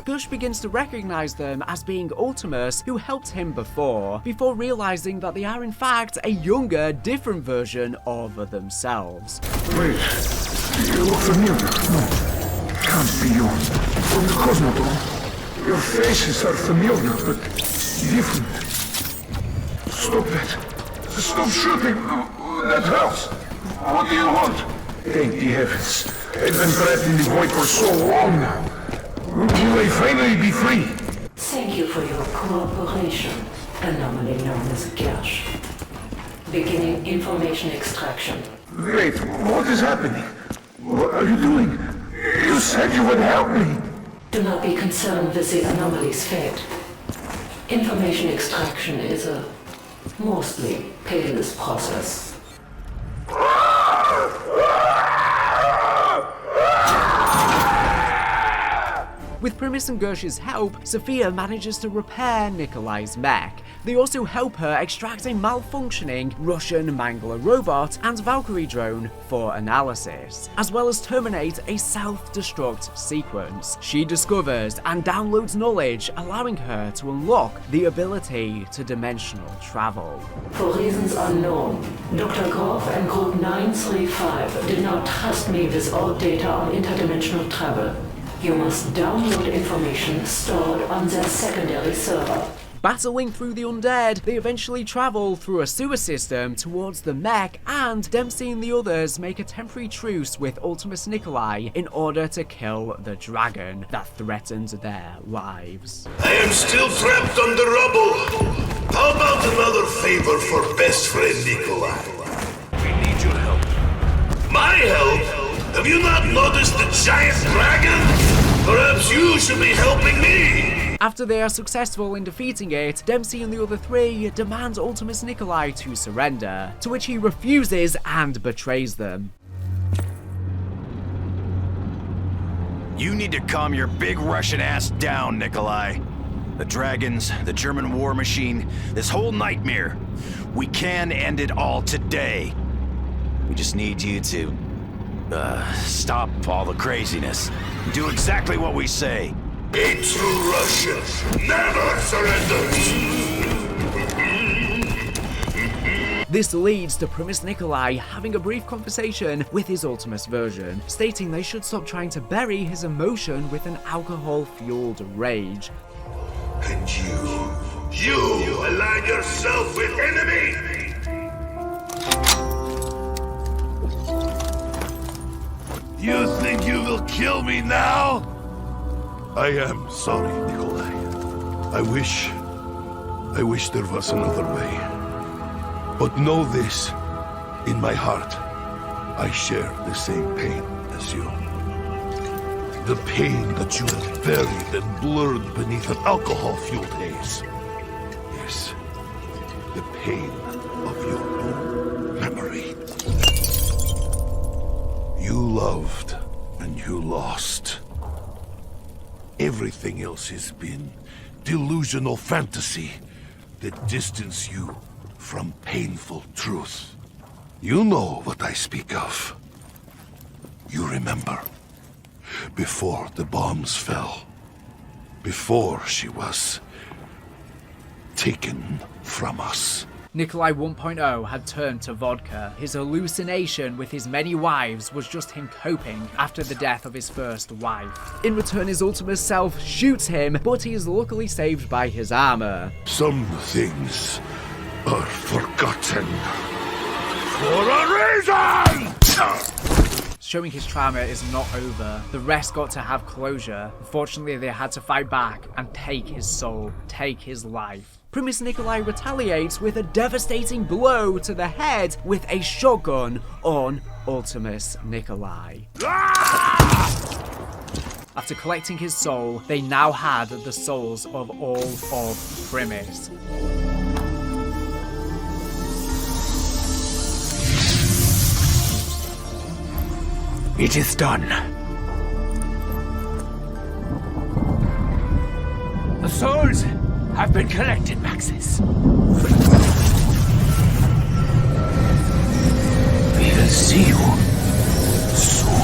Gersh begins to recognize them as being Ultimus, who helped him before realizing that they are in fact a younger, different version of themselves.
Wait, you look familiar. No, can't be you. From the Cosmodrome. Your faces are familiar, but different. Stop that. Stop shooting. That hurts. What do you want? Thank the heavens. I've been trapped in the void for so long now. Will I finally be free?
Thank you for your cooperation, anomaly known as Gersh. Beginning information extraction.
Wait, what is happening? What are you doing? You said you would help me.
Do not be concerned with the anomaly's fate. Information extraction is a mostly painless process.
With Primus and Gersh's help, Sophia manages to repair Nikolai's mech. They also help her extract a malfunctioning Russian Mangler robot and Valkyrie drone for analysis, as well as terminate a self-destruct sequence. She discovers and downloads knowledge, allowing her to unlock the ability to dimensional travel.
For reasons unknown, Dr. Groff and Group 935 did not trust me with all data on interdimensional travel. You must download information stored on their secondary server.
Battling through the undead, they eventually travel through a sewer system towards the mech, and Dempsey and the others make a temporary truce with Ultimus Nikolai in order to kill the dragon that threatened their lives.
I am still trapped on the rubble. How about another favor for best friend Nikolai?
My help? Have you not noticed the giant dragon? Perhaps you should be helping me!
After they are successful in defeating it, Dempsey and the other three demand Ultimus Nikolai to surrender, to which he refuses and betrays them.
You need to calm your big Russian ass down, Nikolai. The dragons, the German war machine, this whole nightmare. We can end it all today. We just need you to, stop all the craziness. Do exactly what we say.
A true Russian never surrenders!
This leads to Primus Nikolai having a brief conversation with his Ultimus version, stating they should stop trying to bury his emotion with an alcohol-fueled rage.
And you align yourself with enemy! You think you will kill me now? I am sorry, Nikolai. I wish there was another way. But know this, in my heart, I share the same pain as you. The pain that you have buried and blurred beneath an alcohol-fueled haze. Yes, the pain of your own memory. You loved and you lost. Everything else has been delusional fantasy that distance you from painful truth. You know what I speak of. You remember. Before the bombs fell. Before she was taken from us.
Nikolai 1.0 had turned to vodka. His hallucination with his many wives was just him coping after the death of his first wife. In return, his Ultimus self shoots him, but he is luckily saved by his armor.
Some things are forgotten for a reason!
Showing his trauma is not over. The rest got to have closure. Unfortunately, they had to fight back and take his soul, take his life. Primus Nikolai retaliates with a devastating blow to the head with a shotgun on Ultimus Nikolai. After collecting his soul, they now had the souls of all of Primus.
It is done. The souls have been collected, Maxis. We will see you soon.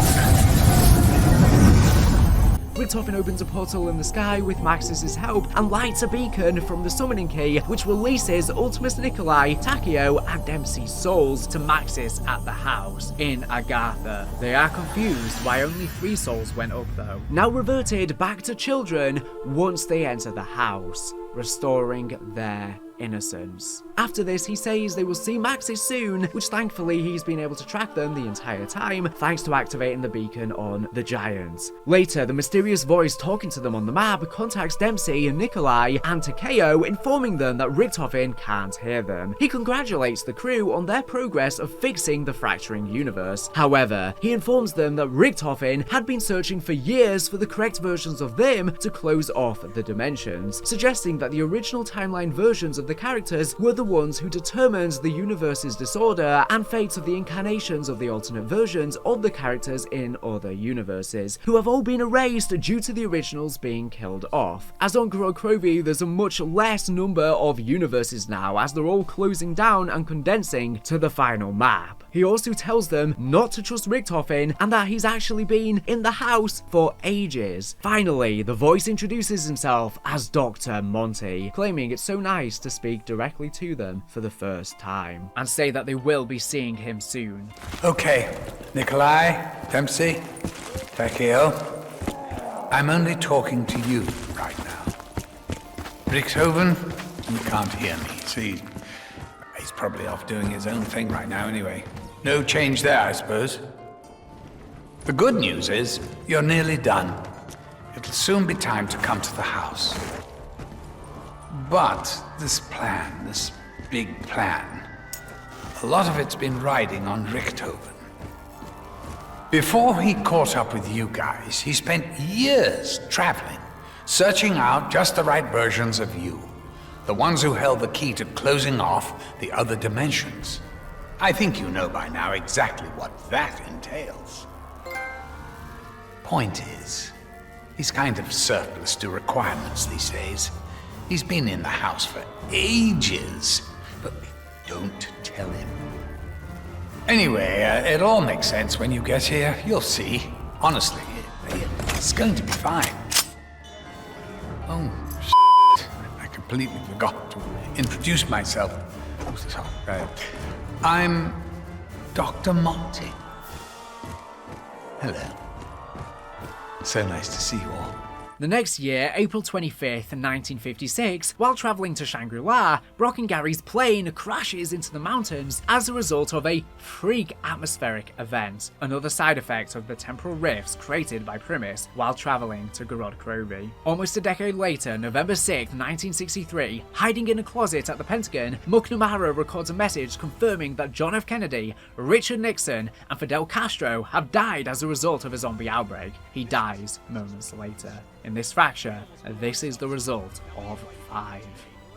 Richtofen opens a portal in the sky with Maxis' help and lights a beacon from the summoning key, which releases Ultimus Nikolai, Takeo, and Dempsey's souls to Maxis at the house in Agartha. They are confused why only 3 souls went up though. Now reverted back to children once they enter the house, restoring their innocence. After this, he says they will see Maxis soon, which thankfully he's been able to track them the entire time thanks to activating the beacon on the Giants. Later, the mysterious voice talking to them on the map contacts Dempsey, Nikolai, and Takeo, informing them that Richtofen can't hear them. He congratulates the crew on their progress of fixing the fracturing universe. However, he informs them that Richtofen had been searching for years for the correct versions of them to close off the dimensions, suggesting that the original timeline versions of the characters were the ones who determined the universe's disorder and fates of the incarnations of the alternate versions of the characters in other universes, who have all been erased due to the originals being killed off. As on Krovi, there's a much less number of universes now, as they're all closing down and condensing to the final map. He also tells them not to trust Richtofen and that he's actually been in the house for ages. Finally, the voice introduces himself as Dr. Monty, claiming it's so nice to speak directly to them for the first time, and say that they will be seeing him soon.
Okay, Nikolai, Dempsey, Takeo, I'm only talking to you right now. Richtofen, you can't hear me, see? He's probably off doing his own thing right now anyway. No change there, I suppose. The good news is, you're nearly done. It'll soon be time to come to the house. But this plan, this big plan, a lot of it's been riding on Richtofen. Before he caught up with you guys, he spent years traveling, searching out just the right versions of you. The ones who held the key to closing off the other dimensions. I think you know by now exactly what that entails. Point is, he's kind of surplus to requirements these days. He's been in the house for ages, but don't tell him. Anyway, it all makes sense when you get here. You'll see. Honestly, it's going to be fine. Oh, shit. I completely forgot to introduce myself. Oh, sorry. I'm Dr. Monty. Hello. So nice to see you all.
The next year, April 25th, 1956, while travelling to Shangri-La, Brock and Gary's plane crashes into the mountains as a result of a freak atmospheric event, another side effect of the temporal rifts created by Primus while travelling to Gorod Krovi. Almost a decade later, November 6th, 1963, hiding in a closet at the Pentagon, McNamara records a message confirming that John F. Kennedy, Richard Nixon, and Fidel Castro have died as a result of a zombie outbreak. He dies moments later. In this fracture, this is the result of 5.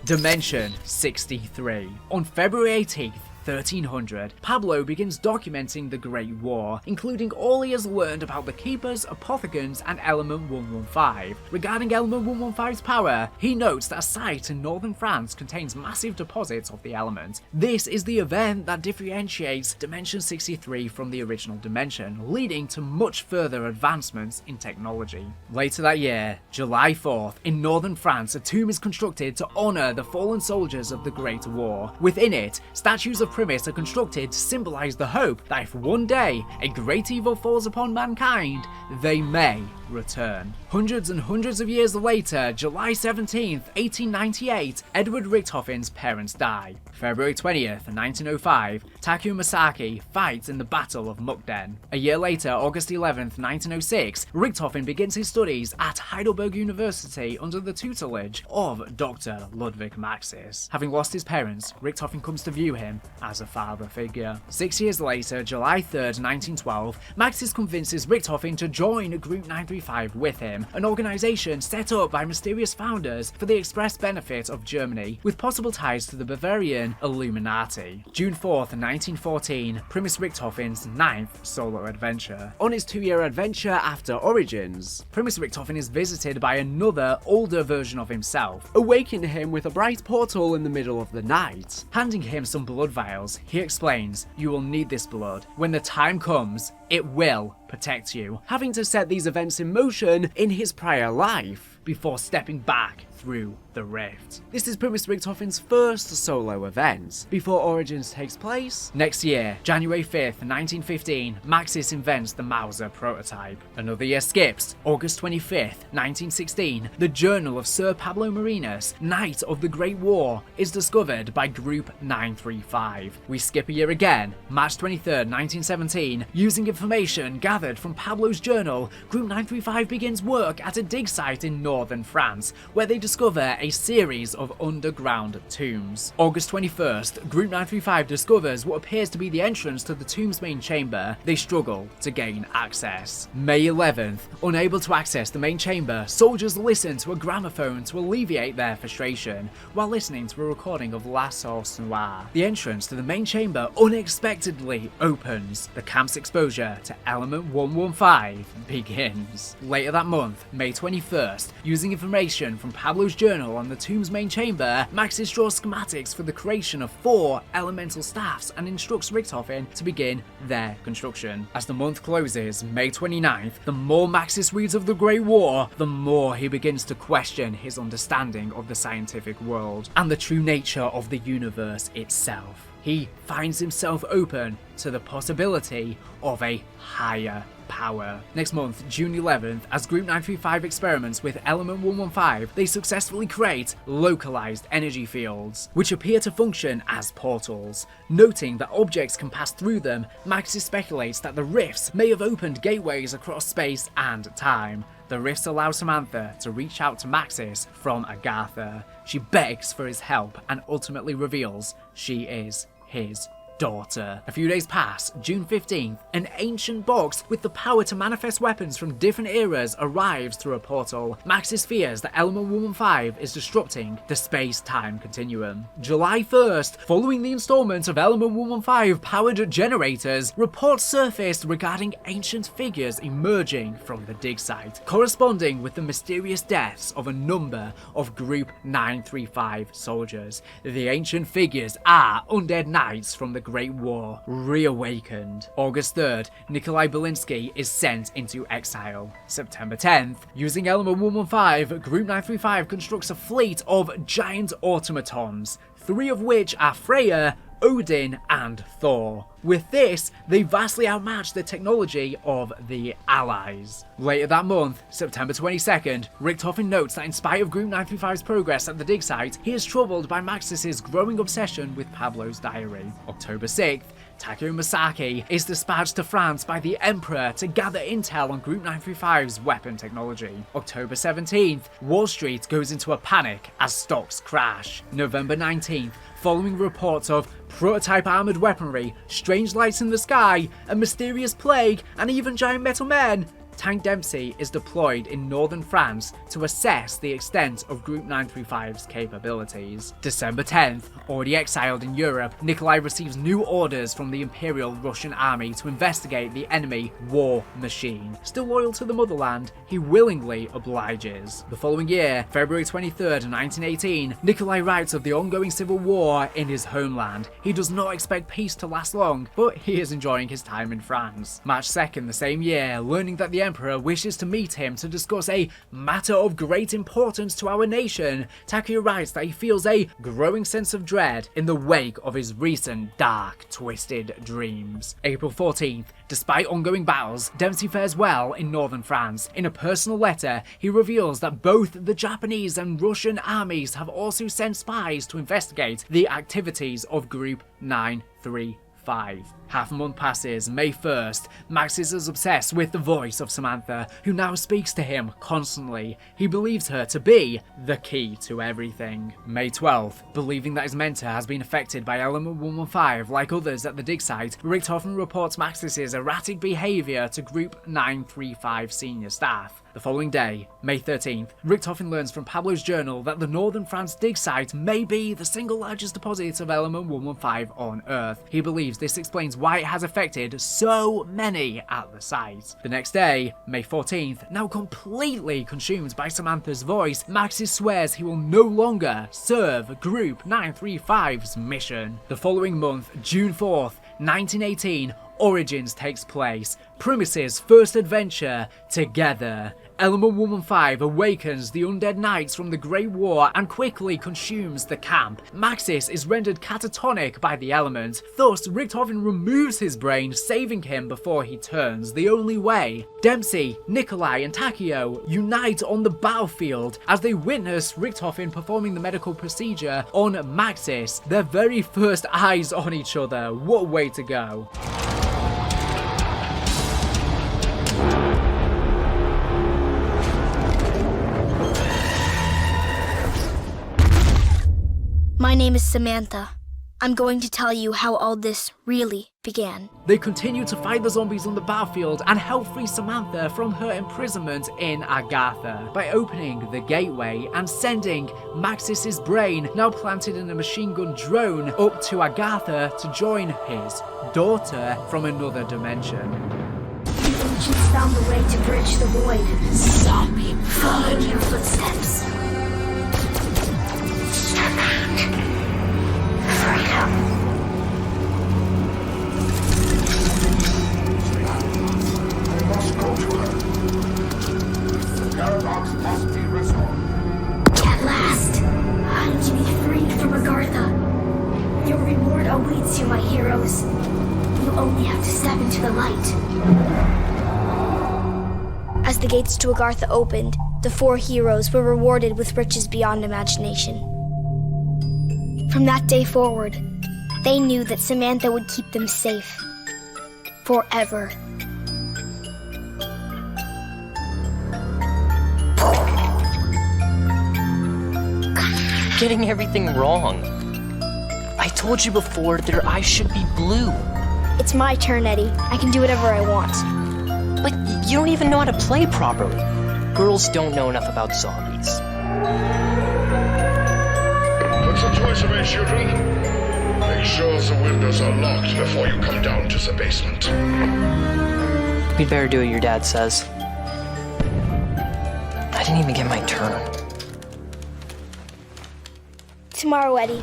Dimension 63. On February 18th, 1300, Pablo begins documenting the Great War, including all he has learned about the Keepers, Apothegons, and Element 115. Regarding Element 115's power, he notes that a site in northern France contains massive deposits of the element. This is the event that differentiates Dimension 63 from the original dimension, leading to much further advancements in technology. Later that year, July 4th, in northern France, a tomb is constructed to honor the fallen soldiers of the Great War. Within it, statues of Primus are constructed to symbolize the hope that if one day a great evil falls upon mankind, they may return. Hundreds and hundreds of years later, July 17th, 1898, Edward Richthofen's parents die. February 20th, 1905, Takeo Masaki fights in the Battle of Mukden. A year later, August 11th, 1906, Richthofen begins his studies at Heidelberg University under the tutelage of Dr. Ludwig Maxis. Having lost his parents, Richthofen comes to view him as a father figure. 6 years later, July 3rd, 1912, Maxis convinces Richthofen to join Group 935 with him, an organization set up by mysterious founders for the express benefit of Germany, with possible ties to the Bavarian Illuminati. June 4th, 1914, Primus Richthofen's 9th solo adventure. On his 2-year adventure after Origins, Primus Richthofen is visited by another, older version of himself, awakening him with a bright portal in the middle of the night. Handing him some blood vials, he explains, "You will need this blood. When the time comes, it will protect you," having to set these events in motion in his prior life before stepping back through the rift. This is Primus Richthofen's first solo event, before Origins takes place. Next year, January 5th, 1915, Maxis invents the Mauser prototype. Another year skips. August 25th, 1916, the Journal of Sir Pablo Marinas, Night of the Great War, is discovered by Group 935. We skip a year again. March 23rd, 1917, using information gathered from Pablo's journal, Group 935 begins work at a dig site in northern France, where they discover a series of underground tombs. August 21st, Group 935 discovers what appears to be the entrance to the tomb's main chamber. They struggle to gain access. May 11th, unable to access the main chamber, soldiers listen to a gramophone to alleviate their frustration, while listening to a recording of La Sauce Noire. The entrance to the main chamber unexpectedly opens. The camp's exposure to Element 115 begins. Later that month, May 21st, using information from Pablo's journal on the tomb's main chamber, Maxis draws schematics for the creation of 4 elemental staffs and instructs Richthofen to begin their construction. As the month closes, May 29th, the more Maxis reads of the Great War, the more he begins to question his understanding of the scientific world and the true nature of the universe itself. He finds himself open to the possibility of a higher power. Next month, June 11th, as Group 935 experiments with Element 115, they successfully create localized energy fields, which appear to function as portals. Noting that objects can pass through them, Maxis speculates that the rifts may have opened gateways across space and time. The rifts allow Samantha to reach out to Maxis from Agartha. She begs for his help and ultimately reveals she is his daughter. A few days pass. June 15th, an ancient box with the power to manifest weapons from different eras arrives through a portal. Maxis fears that Element 115 is disrupting the space-time continuum. July 1st, following the installment of Element 115 powered generators, reports surfaced regarding ancient figures emerging from the dig site, corresponding with the mysterious deaths of a number of Group 935 soldiers. The ancient figures are undead knights from the Great War, reawakened. August 3rd, Nikolai Belinsky is sent into exile. September 10th, using Element 115, Group 935 constructs a fleet of giant automatons, 3 of which are Freya, Odin, and Thor. With this, they vastly outmatch the technology of the Allies. Later that month, September 22nd, Richtofen notes that in spite of Group 935's progress at the dig site, he is troubled by Maxis' growing obsession with Pablo's diary. October 6th, Takeo Masaki is dispatched to France by the Emperor to gather intel on Group 935's weapon technology. October 17th, Wall Street goes into a panic as stocks crash. November 19th, following reports of prototype armoured weaponry, strange lights in the sky, a mysterious plague, and even giant metal men, Tank Dempsey is deployed in northern France to assess the extent of Group 935's capabilities. December 10th, already exiled in Europe, Nikolai receives new orders from the Imperial Russian Army to investigate the enemy war machine. Still loyal to the motherland, he willingly obliges. The following year, February 23rd, 1918, Nikolai writes of the ongoing civil war in his homeland. He does not expect peace to last long, but he is enjoying his time in France. March 2nd, the same year, learning that the Emperor wishes to meet him to discuss a matter of great importance to our nation, Takeo writes that he feels a growing sense of dread in the wake of his recent dark, twisted dreams. April 14th, despite ongoing battles, Dempsey fares well in northern France. In a personal letter, he reveals that both the Japanese and Russian armies have also sent spies to investigate the activities of Group 935. Half a month passes. May 1st, Max is as obsessed with the voice of Samantha, who now speaks to him constantly. He believes her to be the key to everything. May 12th, believing that his mentor has been affected by Element 115 like others at the dig site, Richtofen reports Maxis' erratic behaviour to Group 935 senior staff. The following day, May 13th, Richtofen learns from Pablo's journal that the northern France dig site may be the single largest deposit of Element 115 on Earth. He believes this explains why it has affected so many at the site. The next day, May 14th, now completely consumed by Samantha's voice, Maxis swears he will no longer serve Group 935's mission. The following month, June 4th, 1918, Origins takes place. Primus' first adventure together. Element 115 awakens the undead knights from the Great War and quickly consumes the camp. Maxis is rendered catatonic by the element, thus Richtofen removes his brain, saving him before he turns the only way. Dempsey, Nikolai and Takeo unite on the battlefield as they witness Richtofen performing the medical procedure on Maxis. Their very first eyes on each other. What a way to go.
My name is Samantha. I'm going to tell you how all this really began.
They continue to fight the zombies on the battlefield and help free Samantha from her imprisonment in Agartha by opening the gateway and sending Maxis' brain, now planted in a machine gun drone, up to Agartha to join his daughter from another dimension.
The ancients found the way to bridge the void. Zombie blood. Follow your footsteps. Freedom.
I must go to her. The paradox must be resolved.
At last, I'm to be freed from Agartha. Your reward awaits you, my heroes. You only have to step into the light. As the gates to Agartha opened, the 4 heroes were rewarded with riches beyond imagination. From that day forward, they knew that Samantha would keep them safe. Forever.
Getting everything wrong.
I told you before their eyes should be blue.
It's my turn, Eddie. I can do whatever I want.
But you don't even know how to play properly. Girls don't know enough about zombies.
Put some toys away, children. Make sure the windows are locked before you come down to the basement.
We'd better do what your dad says. I didn't even get my turn.
Tomorrow, Eddie.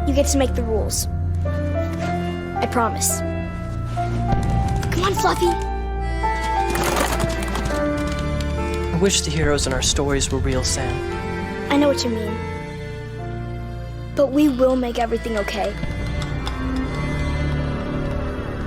You get to make the rules. I promise. Come on, Fluffy.
I wish the heroes in our stories were real, Sam.
I know what you mean. But we will make everything okay.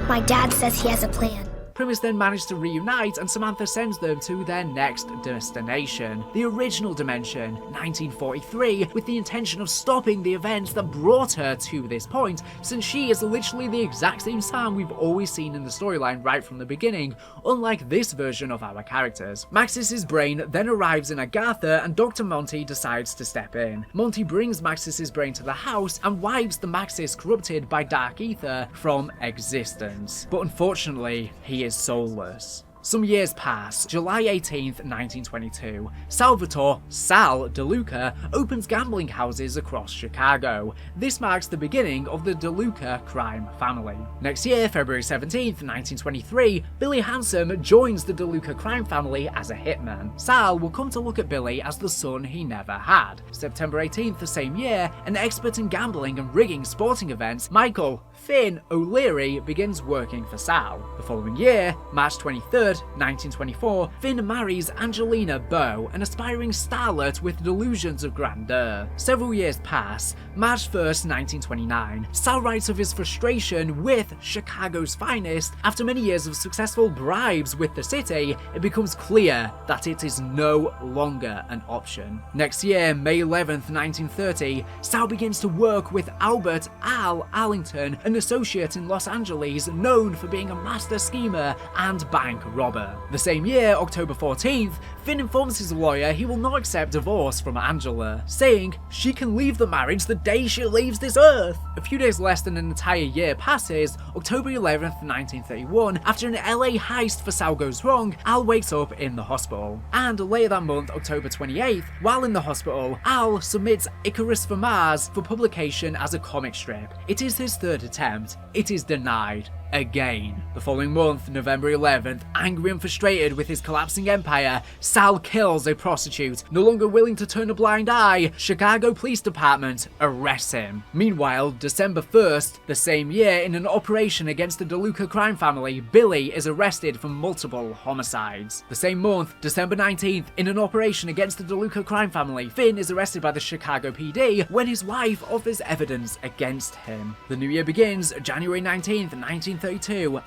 My dad says he has a plan.
Primus then managed to reunite, and Samantha sends them to their next destination, the original dimension, 1943, with the intention of stopping the events that brought her to this point, since she is literally the exact same Sam we've always seen in the storyline right from the beginning, unlike this version of our characters. Maxis's brain then arrives in Agartha, and Dr. Monty decides to step in. Monty brings Maxis's brain to the house and wipes the Maxis corrupted by Dark Aether from existence. But unfortunately, he is soulless. Some years pass. July 18th, 1922. Salvatore, Sal DeLuca, opens gambling houses across Chicago. This marks the beginning of the DeLuca crime family. Next year, February 17th, 1923, Billy Handsome joins the DeLuca crime family as a hitman. Sal will come to look at Billy as the son he never had. September 18th the same year, an expert in gambling and rigging sporting events, Michael Finn O'Leary begins working for Sal. The following year, March 23rd, 1924, Finn marries Angelina Bow, an aspiring starlet with delusions of grandeur. Several years pass. March 1st, 1929, Sal writes of his frustration with Chicago's finest. After many years of successful bribes with the city, it becomes clear that it is no longer an option. Next year, May 11th, 1930, Sal begins to work with Albert Al Allington, an associate in Los Angeles known for being a master schemer and bank robber. The same year, October 14th, Finn informs his lawyer he will not accept divorce from Angela, saying she can leave the marriage the day she leaves this earth. A few days less than an entire year passes. October 11th, 1931, after an LA heist for Sal goes wrong, Al wakes up in the hospital. And later that month, October 28th, while in the hospital, Al submits Icarus for Mars for publication as a comic strip. It is his third attempt. It is denied. Again. The following month, November 11th, angry and frustrated with his collapsing empire, Sal kills a prostitute. No longer willing to turn a blind eye, Chicago Police Department arrests him. Meanwhile, December 1st, the same year, in an operation against the DeLuca crime family, Billy is arrested for multiple homicides. The same month, December 19th, in an operation against the DeLuca crime family, Finn is arrested by the Chicago PD when his wife offers evidence against him. The new year begins, January 19th, 1932,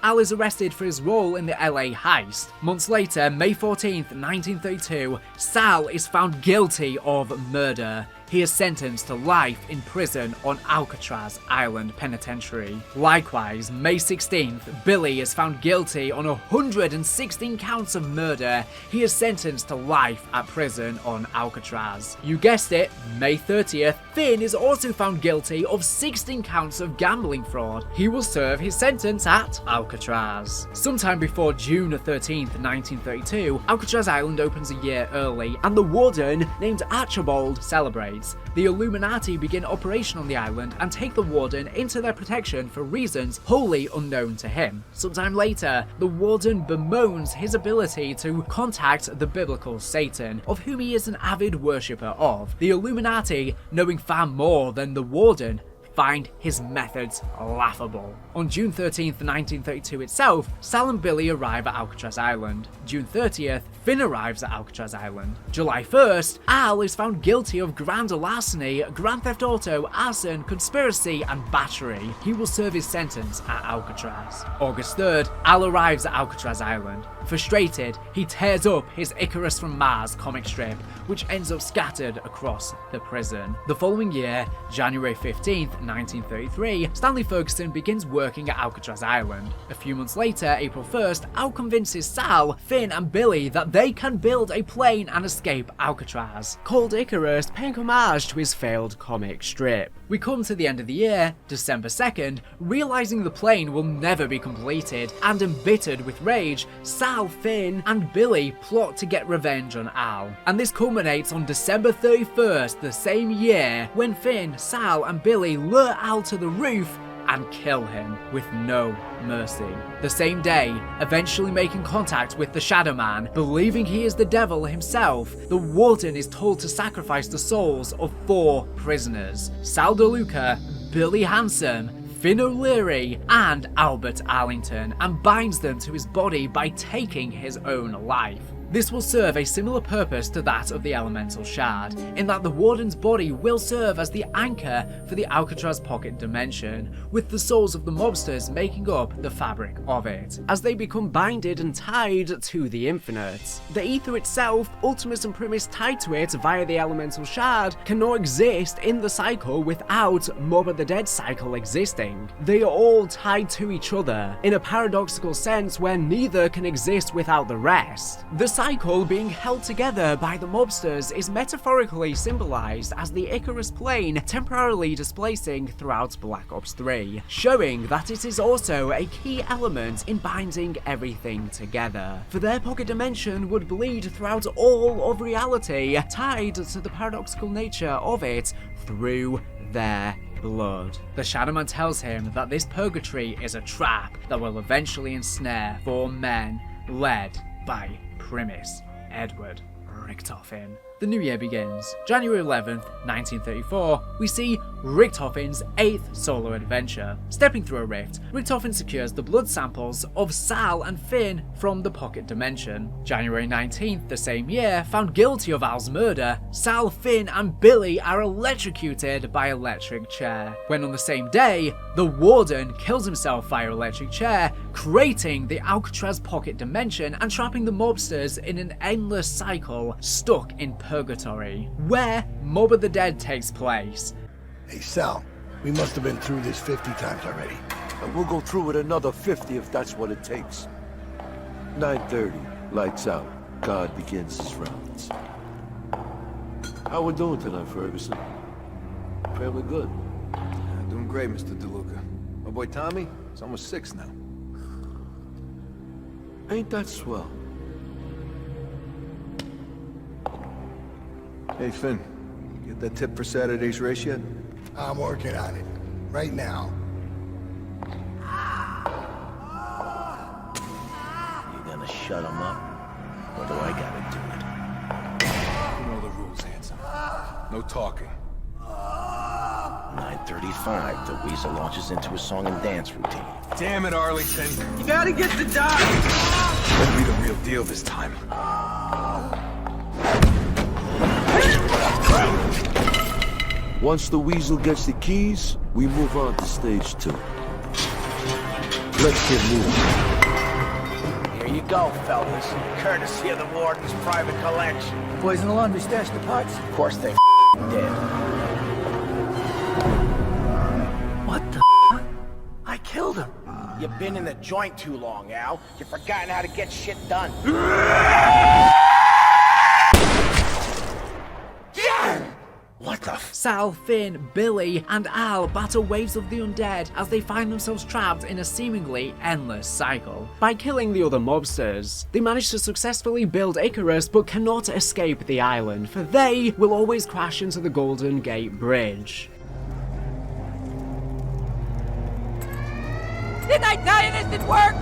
Al is arrested for his role in the LA heist. Months later, May 14th, 1932, Sal is found guilty of murder. He is sentenced to life in prison on Alcatraz Island Penitentiary. Likewise, May 16th, Billy is found guilty on 116 counts of murder. He is sentenced to life at prison on Alcatraz. You guessed it, May 30th, Finn is also found guilty of 16 counts of gambling fraud. He will serve his sentence at Alcatraz. Sometime before June 13th, 1932, Alcatraz Island opens a year early, and the warden, named Archibald, celebrates. The Illuminati begin operation on the island and take the warden into their protection for reasons wholly unknown to him. Sometime later, the warden bemoans his ability to contact the biblical Satan, of whom he is an avid worshipper of. The Illuminati, knowing far more than the warden, find his methods laughable. On June 13th, 1932 itself, Sal and Billy arrive at Alcatraz Island. June 30th, Finn arrives at Alcatraz Island. July 1st, Al is found guilty of grand larceny, grand theft auto, arson, conspiracy, and battery. He will serve his sentence at Alcatraz. August 3rd, Al arrives at Alcatraz Island. Frustrated, he tears up his Icarus from Mars comic strip, which ends up scattered across the prison. The following year, January 15th, 1933, Stanley Ferguson begins working at Alcatraz Island. A few months later, April 1st, Al convinces Sal, Finn, and Billy that they can build a plane and escape Alcatraz, called Icarus, paying homage to his failed comic strip. We come to the end of the year, December 2nd, realizing the plane will never be completed, and embittered with rage, Sal, Finn, and Billy plot to get revenge on Al. And this culminates on December 31st, the same year, when Finn, Sal, and Billy lure Al to the roof and kill him with no mercy. The same day, eventually making contact with the Shadow Man, believing he is the devil himself, the Warden is told to sacrifice the souls of 4 prisoners: Sal DeLuca, Billy Handsome, Finn O'Leary, and Albert Allington, and binds them to his body by taking his own life. This will serve a similar purpose to that of the Elemental Shard, in that the Warden's body will serve as the anchor for the Alcatraz pocket dimension, with the souls of the mobsters making up the fabric of it, as they become binded and tied to the infinite. The Aether itself, Ultimus and Primus tied to it via the Elemental Shard, cannot exist in the cycle without Mob of the Dead cycle existing. They are all tied to each other, in a paradoxical sense where neither can exist without the rest. The cycle being held together by the mobsters is metaphorically symbolized as the Icarus plane temporarily displacing throughout Black Ops 3, showing that it is also a key element in binding everything together. For their pocket dimension would bleed throughout all of reality, tied to the paradoxical nature of it through their blood. The Shadow Man tells him that this purgatory is a trap that will eventually ensnare 4 men led by Primus Edward Richtofen. The new year begins. January 11th, 1934, we see Richtofen's 8th solo adventure. Stepping through a rift, Richtofen secures the blood samples of Sal and Finn from the pocket dimension. January 19th, the same year, found guilty of Al's murder, Sal, Finn, and Billy are electrocuted by electric chair. When on the same day, the Warden kills himself via electric chair, creating the Alcatraz pocket dimension and trapping the mobsters in an endless cycle stuck in Purgatory, where Mob of the Dead takes place.
Hey Sal, we must have been through this 50 times already.
And we'll go through it another 50 if that's what it takes. 9:30, lights out. God begins his rounds. How we doing tonight, Ferguson? Family good?
Doing great, Mr. DeLuca. My boy Tommy, he's almost 6 now.
Ain't that swell?
Hey, Finn. Get that tip for Saturday's race yet?
I'm working on it. Right now.
You gonna shut him up? Or do I gotta do it?
You know the rules, handsome. No talking.
9:35, the Weasel launches into a song and dance routine.
Damn it, Arlington.
You gotta get the dog!
Better be the real deal this time.
Once the Weasel gets the keys, we move on to stage 2. Let's get moving.
Here you go, fellas. Courtesy of the Warden's private collection.
Boys in the laundry stashed the parts?
Of course they did.
What the I killed him.
You've been in the joint too long, Al. You've forgotten how to get shit done.
What the
Sal, Finn, Billy, and Al battle waves of the undead as they find themselves trapped in a seemingly endless cycle. By killing the other mobsters, they manage to successfully build Icarus but cannot escape the island, for they will always crash into the Golden Gate Bridge.
Didn't I tell you this didn't work?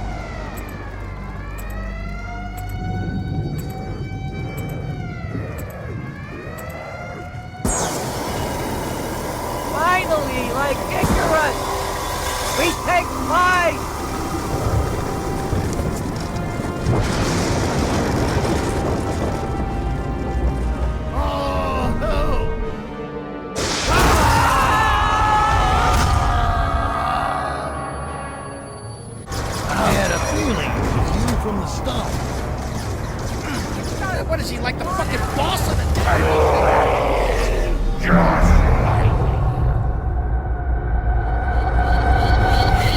Finally, like Icarus, we take flight!
Oh, no! I had a feeling it was you from the start.
What is he, like the fucking boss of it?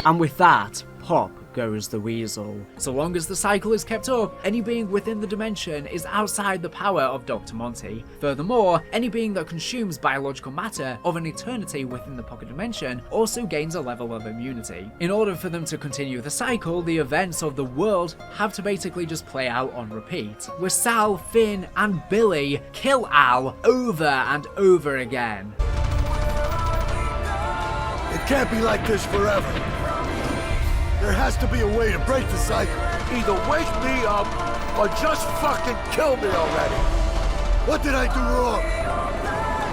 And with that, pop goes the weasel. So long as the cycle is kept up, any being within the dimension is outside the power of Dr. Monty. Furthermore, any being that consumes biological matter of an eternity within the pocket dimension also gains a level of immunity. In order for them to continue the cycle, the events of the world have to basically just play out on repeat, where Sal, Finn, and Billy kill Al over and over again.
It can't be like this forever. There has to be a way to break the cycle. Either wake me up, or just fucking kill me already. What did I do wrong?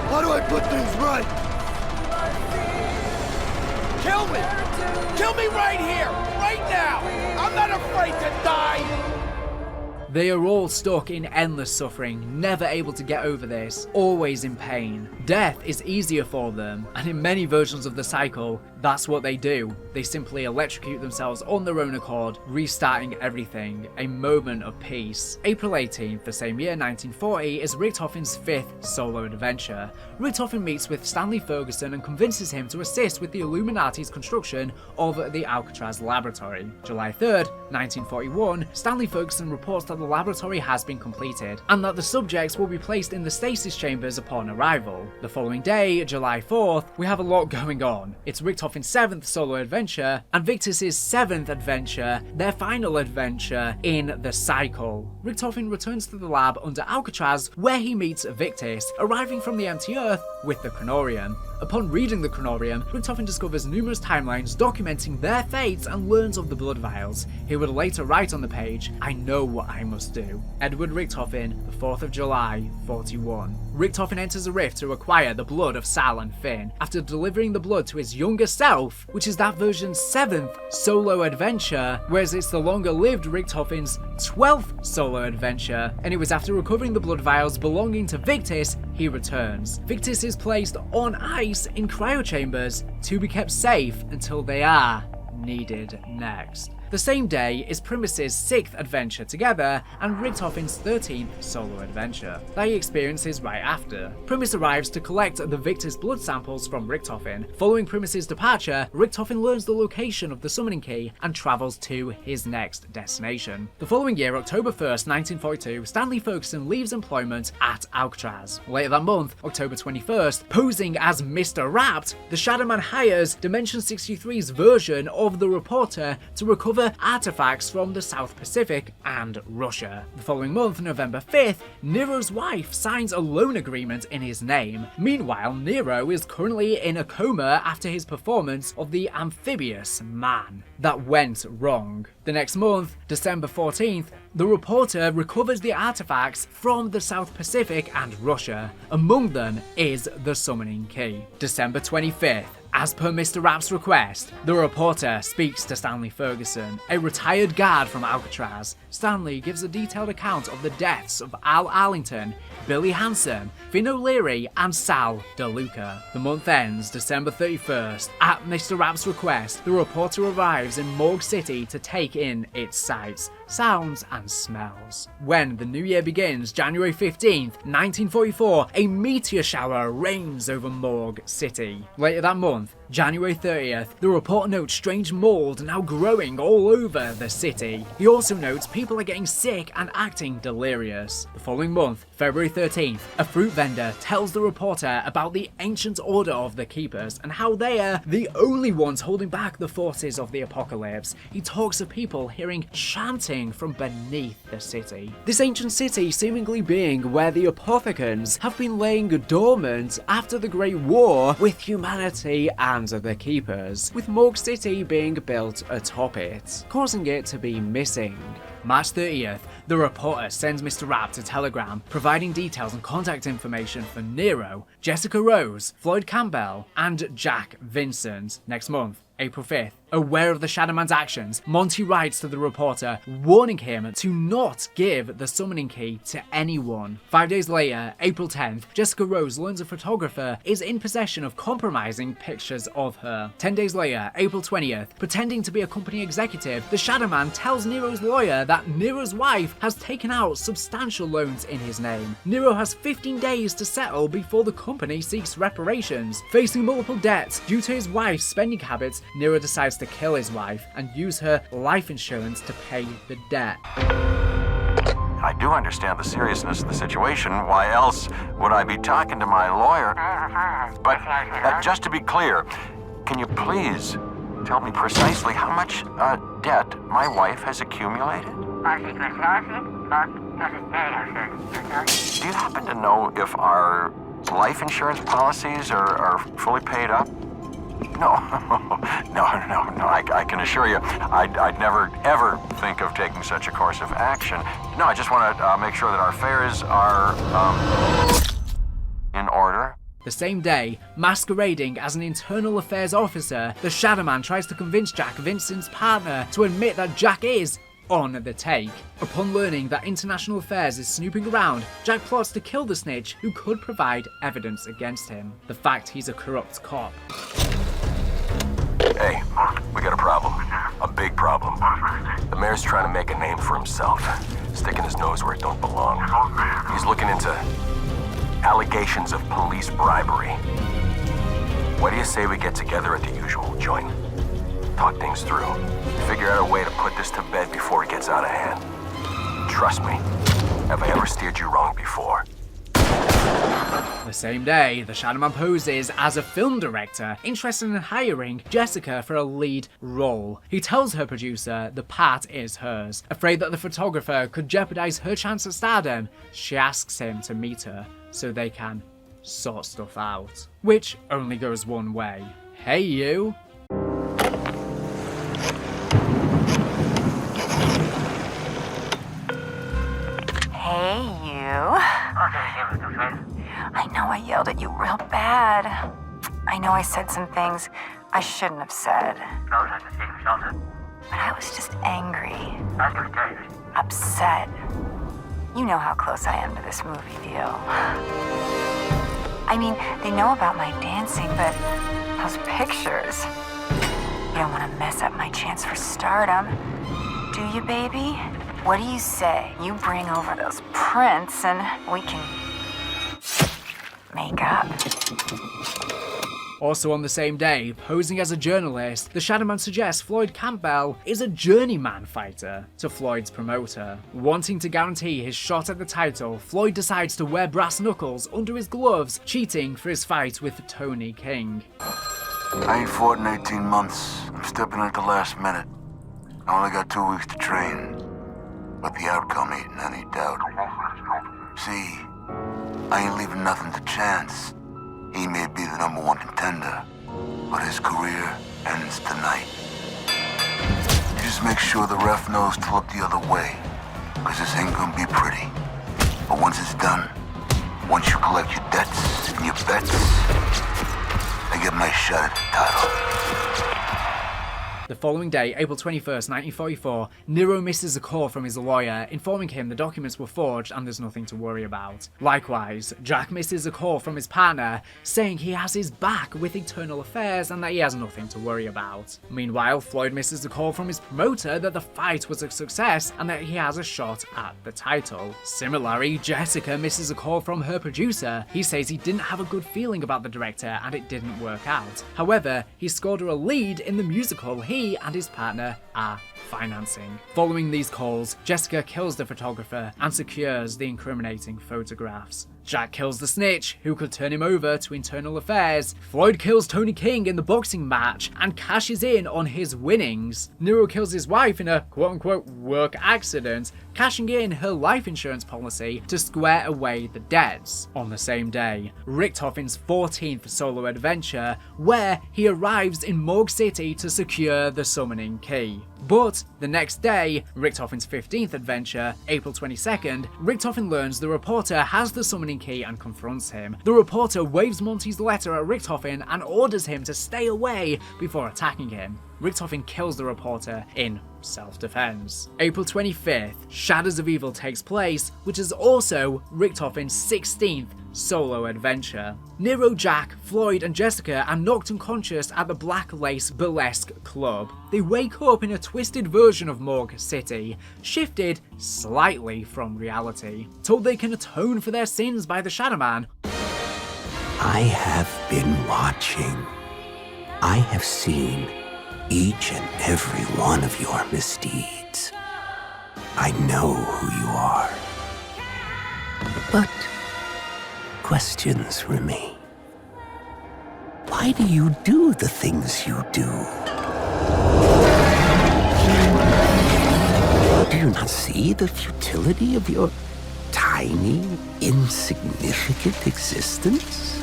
How do I put things right?
Kill me! Kill me right here! Right now! I'm not afraid to die!
They are all stuck in endless suffering, never able to get over this, always in pain. Death is easier for them, and in many versions of the cycle, that's what they do. They simply electrocute themselves on their own accord, restarting everything, a moment of peace. April 18th, the same year, 1940, is Richtofen's 5th solo adventure. Richtofen meets with Stanley Ferguson and convinces him to assist with the Illuminati's construction of the Alcatraz laboratory. July 3rd, 1941, Stanley Ferguson reports that the laboratory has been completed, and that the subjects will be placed in the stasis chambers upon arrival. The following day, July 4th, we have a lot going on. It's Richtofen's 7th solo adventure, and Victus' 7th adventure, their final adventure in the cycle. Richtofen returns to the lab under Alcatraz, where he meets Victus, arriving from the empty Earth with the Chronorium. Upon reading the Chronorium, Richtofen discovers numerous timelines documenting their fates and learns of the blood vials. He would later write on the page, "I know what I must do." Edward Richtofen, the 4th of July, 41. Richtofen enters a rift to acquire the blood of Sal and Finn, after delivering the blood to his younger self, which is that version's 7th solo adventure, whereas it's the longer-lived Richtofen's 12th solo adventure, and it was after recovering the blood vials belonging to Victus, he returns. Victus is placed on ice in cryochambers to be kept safe until they are needed next. The same day is Primus' 6th adventure together and Richtofen's 13th solo adventure that he experiences right after. Primus arrives to collect the Victus blood samples from Richtofen. Following Primus' departure, Richtofen learns the location of the summoning key and travels to his next destination. The following year, October 1st, 1942, Stanley Ferguson leaves employment at Alcatraz. Later that month, October 21st, posing as Mr. Rapt, the Shadow Man hires Dimension 63's version of the Reporter to recover artifacts from the South Pacific and Russia. The following month, November 5th, Nero's wife signs a loan agreement in his name. Meanwhile, Nero is currently in a coma after his performance of the Amphibious Man. That went wrong. The next month, December 14th, the Reporter recovers the artifacts from the South Pacific and Russia. Among them is the summoning key. December 25th, as per Mr. Rapp's request, the Reporter speaks to Stanley Ferguson, a retired guard from Alcatraz. Stanley gives a detailed account of the deaths of Al Arlington, Billy Hansen, Finn O'Leary, and Sal DeLuca. The month ends December 31st. At Mr. Rapp's request, the Reporter arrives in Morgue City to take in its sights, sounds, and smells. When the new year begins, January 15th, 1944, a meteor shower rains over Morgue City. Later that month, January 30th, the Reporter notes strange mold now growing all over the city. He also notes people are getting sick and acting delirious. The following month, February 13th, a fruit vendor tells the Reporter about the ancient order of the Keepers and how they are the only ones holding back the forces of the apocalypse. He talks of people hearing chanting from beneath the city. This ancient city seemingly being where the Apothecans have been laying dormant after the Great War with humanity and the Keepers, with Morgue City being built atop it, causing it to be missing. March 30th, the Reporter sends Mr. Rapt a telegram providing details and contact information for Nero, Jessica Rose, Floyd Campbell, and Jack Vincent. Next month, April 5th. Aware of the Shadow Man's actions, Monty writes to the reporter, warning him to not give the summoning key to anyone. 5 days later, April 10th, Jessica Rose learns a photographer is in possession of compromising pictures of her. 10 days later, April 20th, pretending to be a company executive, the Shadow Man tells Nero's lawyer that Nero's wife has taken out substantial loans in his name. Nero has 15 days to settle before the company seeks reparations. Facing multiple debts due to his wife's spending habits, Nero decides to kill his wife and use her life insurance to pay the debt.
I do understand the seriousness of the situation. Why else would I be talking to my lawyer? But just to be clear, can you please tell me precisely how much debt my wife has accumulated? Do you happen to know if our life insurance policies are fully paid up? No, I can assure you, I'd never, ever think of taking such a course of action. No, I just want to make sure that our affairs are, in order.
The same day, masquerading as an internal affairs officer, the Shadow Man tries to convince Jack, Vincent's partner, to admit that Jack is on the take. Upon learning that International Affairs is snooping around, Jack plots to kill the snitch who could provide evidence against him. The fact he's a corrupt cop.
Hey, we got a problem. A big problem. The mayor's trying to make a name for himself, sticking his nose where it don't belong. He's looking into allegations of police bribery. What do you say we get together at the usual joint? Talk things through. Figure out a way to put this to bed before it gets out of hand. Trust me, have I ever steered you wrong before?
The same day, the Shadow Man poses as a film director interested in hiring Jessica for a lead role. He tells her producer the part is hers. Afraid that the photographer could jeopardize her chance at stardom, she asks him to meet her so they can sort stuff out. Which only goes one way. Hey you!
Hey, you. I know I yelled at you real bad. I know I said some things I shouldn't have said. But I was just angry. Upset. You know how close I am to this movie deal. I mean, they know about my dancing, but those pictures. You don't want to mess up my chance for stardom, do you, baby? What do you say? You bring over those prints and we can make up.
Also on the same day, posing as a journalist, the Shadow Man suggests Floyd Campbell is a journeyman fighter to Floyd's promoter. Wanting to guarantee his shot at the title, Floyd decides to wear brass knuckles under his gloves, cheating for his fight with Tony King.
I ain't fought in 18 months. I'm stepping in at the last minute. I only got 2 weeks to train, but the outcome ain't in any doubt. See, I ain't leaving nothing to chance. He may be the #1 contender, but his career ends tonight. You just make sure the ref knows to look the other way, because this ain't gonna be pretty. But once it's done, once you collect your debts and your bets, I get my shot at the title.
The following day, April 21st, 1944, Nero misses a call from his lawyer, informing him the documents were forged and there's nothing to worry about. Likewise, Jack misses a call from his partner, saying he has his back with Eternal Affairs and that he has nothing to worry about. Meanwhile, Floyd misses a call from his promoter that the fight was a success and that he has a shot at the title. Similarly, Jessica misses a call from her producer. He says he didn't have a good feeling about the director and it didn't work out. However, he scored her a lead in the musical he and his partner are financing. Following these calls, Jessica kills the photographer and secures the incriminating photographs. Jack kills the snitch, who could turn him over to Internal Affairs. Floyd kills Tony King in the boxing match and cashes in on his winnings. Nero kills his wife in a quote-unquote work accident, cashing in her life insurance policy to square away the debts. On the same day, Richtofen's 14th solo adventure, where he arrives in Morgue City to secure the summoning key. But the next day, Richtofen's 15th adventure, April 22nd, Richtofen learns the reporter has the summoning key and confronts him. The reporter waves Monty's letter at Richtofen and orders him to stay away before attacking him. Richtofen kills the reporter in self-defense. April 25th, Shadows of Evil takes place, which is also Richtofen's 16th solo adventure. Nero, Jack, Floyd and Jessica are knocked unconscious at the Black Lace Burlesque Club. They wake up in a twisted version of Morgue City, shifted slightly from reality. Told they can atone for their sins by the Shadow Man.
I have been watching. I have seen each and every one of your misdeeds. I know who you are. But questions remain. Why do you do the things you do? Do you not see the futility of your tiny, insignificant existence?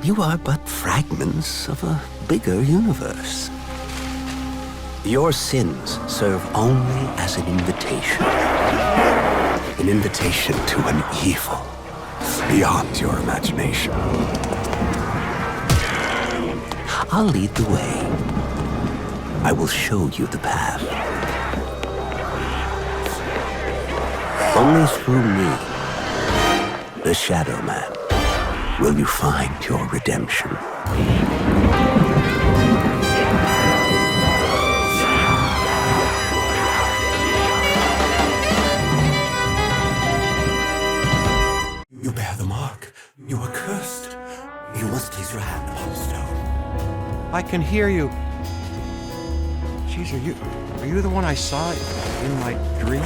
You are but fragments of a bigger universe. Your sins serve only as an invitation to an evil beyond your imagination. I'll lead the way. I will show you the path. Only through me, the Shadow Man, will you find your redemption. You bear the mark. You are cursed. You must place your hand upon the stone.
I can hear you. Jeez, are you the one I saw in my dream?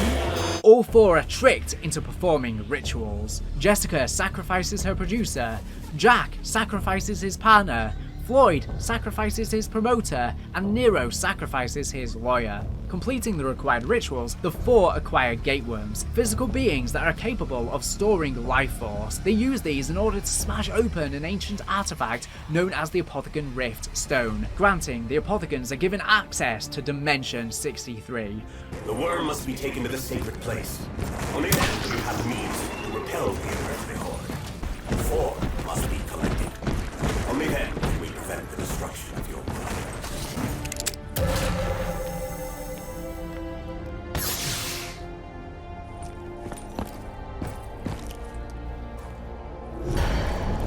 All four are tricked into performing rituals. Jessica sacrifices her producer, Jack sacrifices his partner, Floyd sacrifices his promoter, and Nero sacrifices his lawyer. Completing the required rituals, the four acquire gateworms, physical beings that are capable of storing life force. They use these in order to smash open an ancient artifact known as the Apothecon Rift Stone. Granting, the Apothecons are given access to Dimension 63.
The worm must be taken to the sacred place. Only then will you have the means to repel the unearthly horde. Four must be collected. Only then can we prevent the destruction of your world.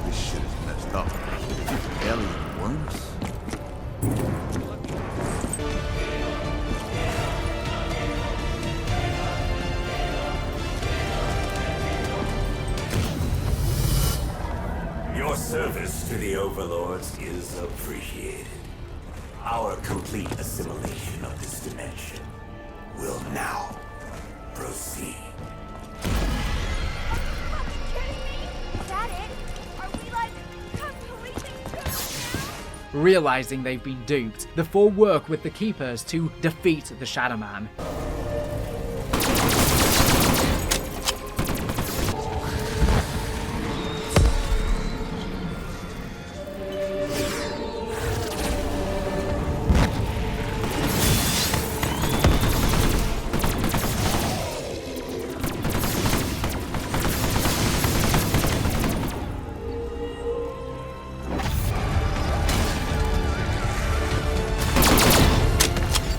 This shit is messed up. Alien worms?
Your service to the overlords is appreciated. Our complete assimilation of this dimension will now proceed.
Realizing they've been duped, the four work with the Keepers to defeat the Shadow Man.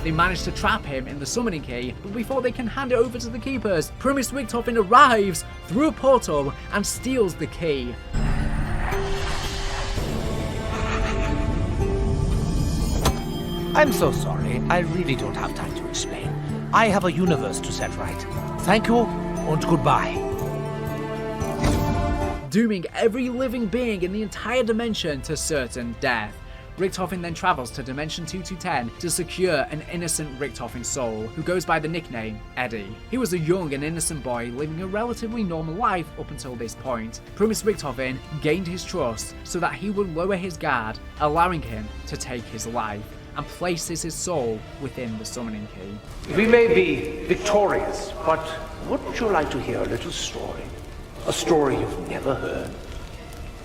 They manage to trap him in the summoning key, but before they can hand it over to the Keepers, Primus Richtofen arrives through a portal and steals the key.
I'm so sorry. I really don't have time to explain. I have a universe to set right. Thank you, and goodbye.
Dooming every living being in the entire dimension to certain death. Richtofen then travels to Dimension 2210 to secure an innocent Richtofen soul, who goes by the nickname Eddie. He was a young and innocent boy living a relatively normal life up until this point. Primus Richtofen gained his trust so that he would lower his guard, allowing him to take his life, and places his soul within the summoning key.
We may be victorious, but wouldn't you like to hear a little story? A story you've never heard?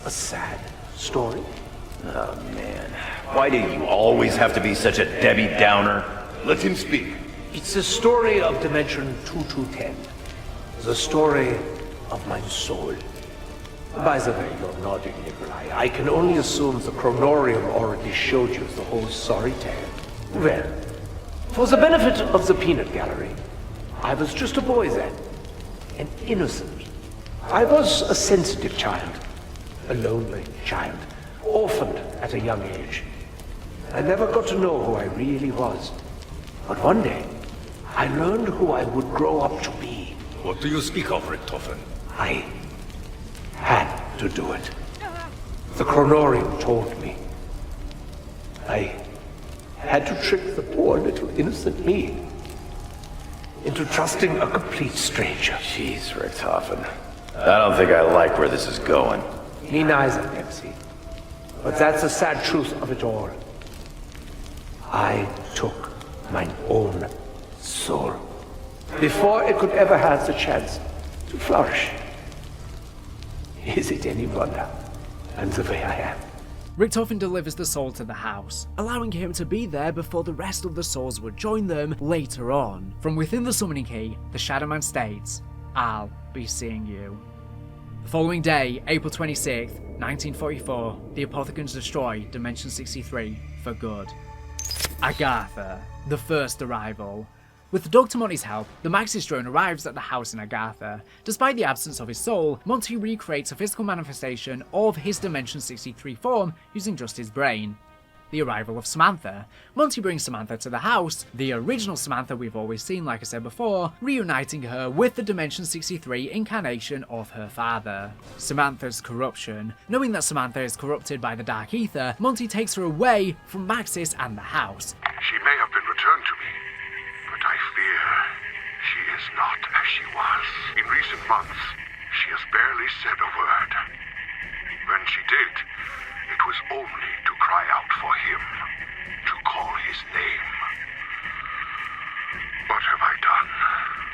A sad story?
Oh, man. Why do you always have to be such a Debbie Downer?
Let him speak.
It's the story of Dimension 2210. The story of my soul. By the way, you're nodding, Nikolai. I can only assume the chronorium already showed you the whole sorry tale. Well, for the benefit of the peanut gallery, I was just a boy then. An innocent. I was a sensitive child. A lonely child. Orphaned at a young age. I never got to know who I really was. But one day, I learned who I would grow up to be.
What do you speak of, Richtofen?
I had to do it. The chronorium told me. I had to trick the poor little innocent me into trusting a complete stranger.
Jeez, Richtofen. I don't think I like where this is going.
Me neither, Dempsey. But that's the sad truth of it all. I took mine own soul before it could ever have the chance to flourish. Is it any wonder? I'm the way I am.
Richtofen delivers the soul to the house, allowing him to be there before the rest of the souls would join them later on. From within the summoning key, the Shadow Man states, "I'll be seeing you." The following day, April 26th, 1944, the Apothecans destroy Dimension 63 for good. Agartha, the first arrival. With Dr. Monty's help, the Maxis drone arrives at the house in Agartha. Despite the absence of his soul, Monty recreates a physical manifestation of his Dimension 63 form using just his brain. The arrival of Samantha. Monty brings Samantha to the house, the original Samantha we've always seen like I said before, reuniting her with the Dimension 63 incarnation of her father. Samantha's corruption. Knowing that Samantha is corrupted by the Dark Aether, Monty takes her away from Maxis and the house.
She may have been returned to me, but I fear she is not as she was. In recent months, she has barely said a word. When she did, it was only to cry out for him, to call his name. What have I done?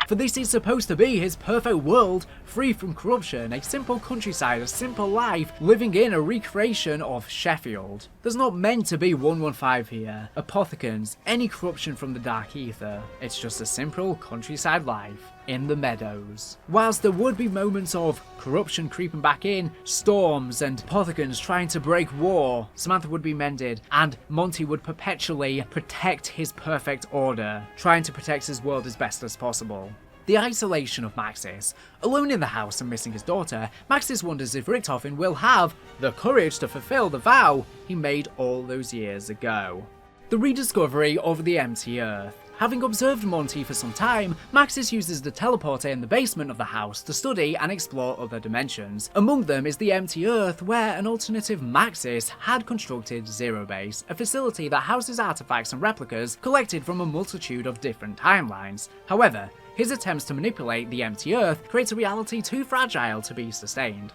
For this is supposed to be his perfect world, free from corruption, a simple countryside, a simple life, living in a recreation of Sheffield. There's not meant to be 115 here, apothecans, any corruption from the Dark Aether. It's just a simple countryside life in the meadows. Whilst there would be moments of corruption creeping back in, storms and apothecans trying to break war, Samantha would be mended, and Monty would perpetually protect his perfect order, trying to protect his world as best as possible. The isolation of Maxis. Alone in the house and missing his daughter, Maxis wonders if Richtofen will have the courage to fulfill the vow he made all those years ago. The rediscovery of the empty Earth. Having observed Monty for some time, Maxis uses the teleporter in the basement of the house to study and explore other dimensions. Among them is the empty Earth, where an alternative Maxis had constructed Zero Base, a facility that houses artifacts and replicas collected from a multitude of different timelines. However, his attempts to manipulate the empty Earth creates a reality too fragile to be sustained.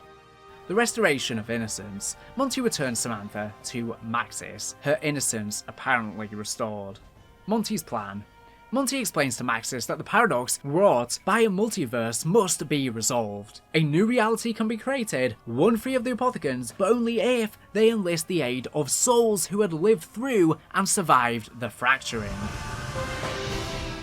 The restoration of innocence. Monty returns Samantha to Maxis, her innocence apparently restored. Monty's plan. Monty explains to Maxis that the paradox wrought by a multiverse must be resolved. A new reality can be created, one free of the apothecans, but only if they enlist the aid of souls who had lived through and survived the fracturing.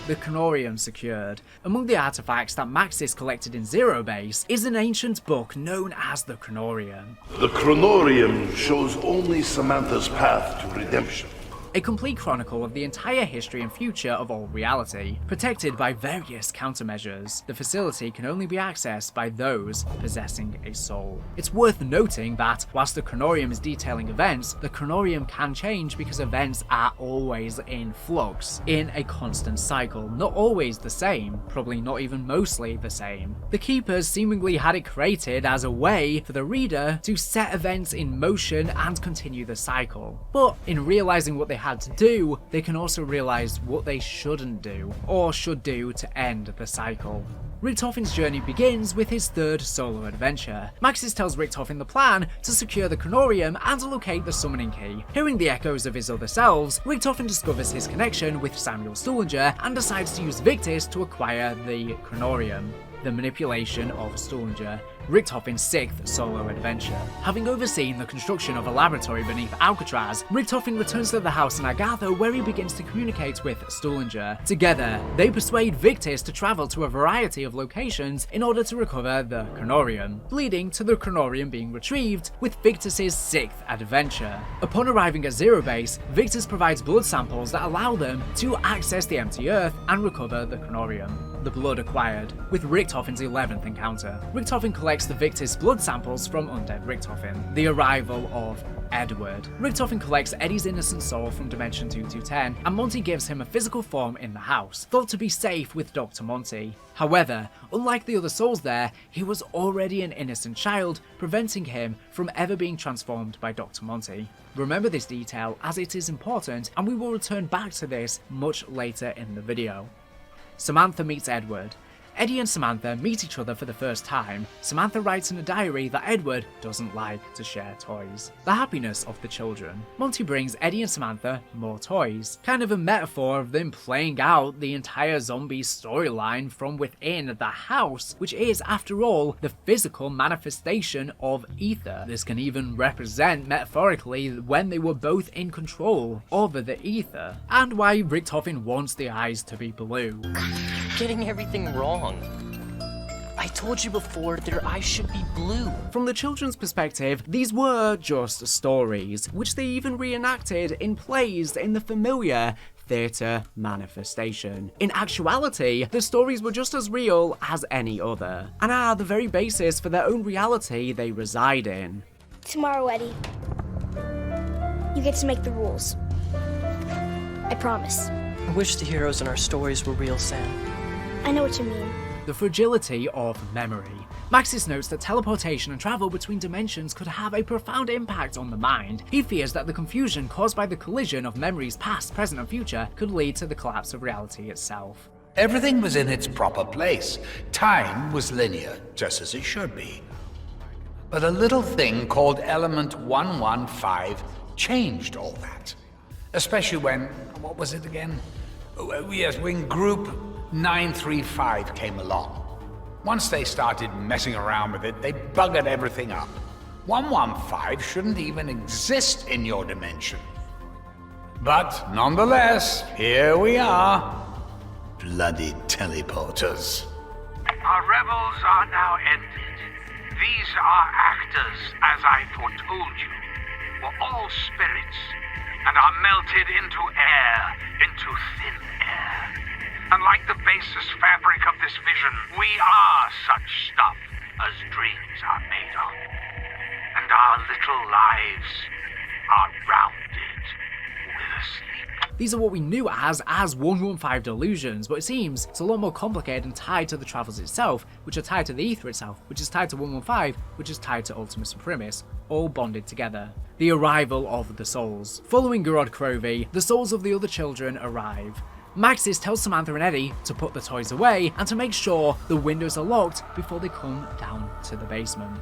The chronorium secured. Among the artifacts that Maxis collected in Zero Base is an ancient book known as the chronorium.
The chronorium shows only Samantha's path to redemption.
A complete chronicle of the entire history and future of all reality, protected by various countermeasures. The facility can only be accessed by those possessing a soul. It's worth noting that, whilst the chronorium is detailing events, the chronorium can change because events are always in flux, in a constant cycle, not always the same, probably not even mostly the same. The Keepers seemingly had it created as a way for the reader to set events in motion and continue the cycle. But in realizing what they had to do, they can also realize what they shouldn't do, or should do to end the cycle. Richtofen's journey begins with his third solo adventure. Maxis tells Richtofen the plan to secure the chronorium and to locate the summoning key. Hearing the echoes of his other selves, Richtofen discovers his connection with Samuel Stullinger and decides to use Victis to acquire the chronorium. the manipulation of Stullinger, Richtofen's 6th solo adventure. Having overseen the construction of a laboratory beneath Alcatraz, Richtofen returns to the house in Agartha where he begins to communicate with Stullinger. Together, they persuade Victus to travel to a variety of locations in order to recover the Chronorium, leading to the Chronorium being retrieved with Victus's 6th adventure. Upon arriving at Zero Base, Victus provides blood samples that allow them to access the empty Earth and recover the Chronorium. The blood acquired with Richtofen's 11th encounter. Richtofen collects the Victus blood samples from undead Richtofen. The arrival of Edward. Richtofen collects Eddie's innocent soul from Dimension 2210, and Monty gives him a physical form in the house, thought to be safe with Dr. Monty. However, unlike the other souls there, he was already an innocent child, preventing him from ever being transformed by Dr. Monty. Remember this detail as it is important, and we will return back to this much later in the video. Samantha meets Edward. Eddie and Samantha meet each other for the first time. Samantha writes in a diary that Edward doesn't like to share toys. The happiness of the children. Monty brings Eddie and Samantha more toys. Kind of a metaphor of them playing out the entire Zombies storyline from within the house, which is, after all, the physical manifestation of Aether. This can even represent, metaphorically, when they were both in control over the Aether, and why Richtofen wants the eyes to be blue.
Getting everything wrong. I told you before, their eyes should be blue.
From the children's perspective, these were just stories, which they even reenacted in plays in the familiar theatre manifestation. In actuality, the stories were just as real as any other, and are the very basis for their own reality they reside in.
Tomorrow, Eddie, you get to make the rules. I promise.
I wish the heroes in our stories were real, Sam.
I know what you mean.
The fragility of memory. Maxis notes that teleportation and travel between dimensions could have a profound impact on the mind. He fears that the confusion caused by the collision of memories past, present, and future could lead to the collapse of reality itself.
Everything was in its proper place. Time was linear, just as it should be. But a little thing called Element 115 changed all that. Especially when, what was it again? Yes, when Group 935 came along. Once they started messing around with it, they buggered everything up. 115 shouldn't even exist in your dimension. But nonetheless, here we are. Bloody teleporters.
Our revels are now ended. These are actors, as I foretold you, were all spirits, and are melted into air, into thin air. And like the basis fabric of this vision, we are such stuff as dreams are made of. And our little lives are rounded with a sleep.
These are what we knew as 115 delusions, but it seems it's a lot more complicated and tied to the travels itself, which are tied to the Aether itself, which is tied to 115, which is tied to Ultima Supremis, all bonded together. The arrival of the souls. Following Gorod Krovi, the souls of the other children arrive. Maxis tells Samantha and Eddie to put the toys away and to make sure the windows are locked before they come down to the basement.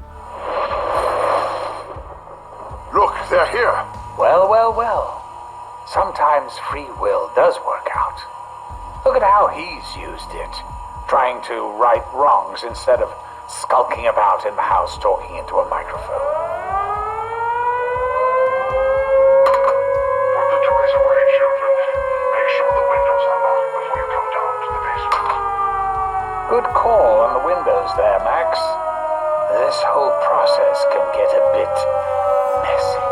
Look, they're here.
Well, well, well. Sometimes free will does work out. Look at how he's used it. Trying to right wrongs instead of skulking about in the house talking into a microphone. Good call on the windows there, Max. This whole process can get a bit messy.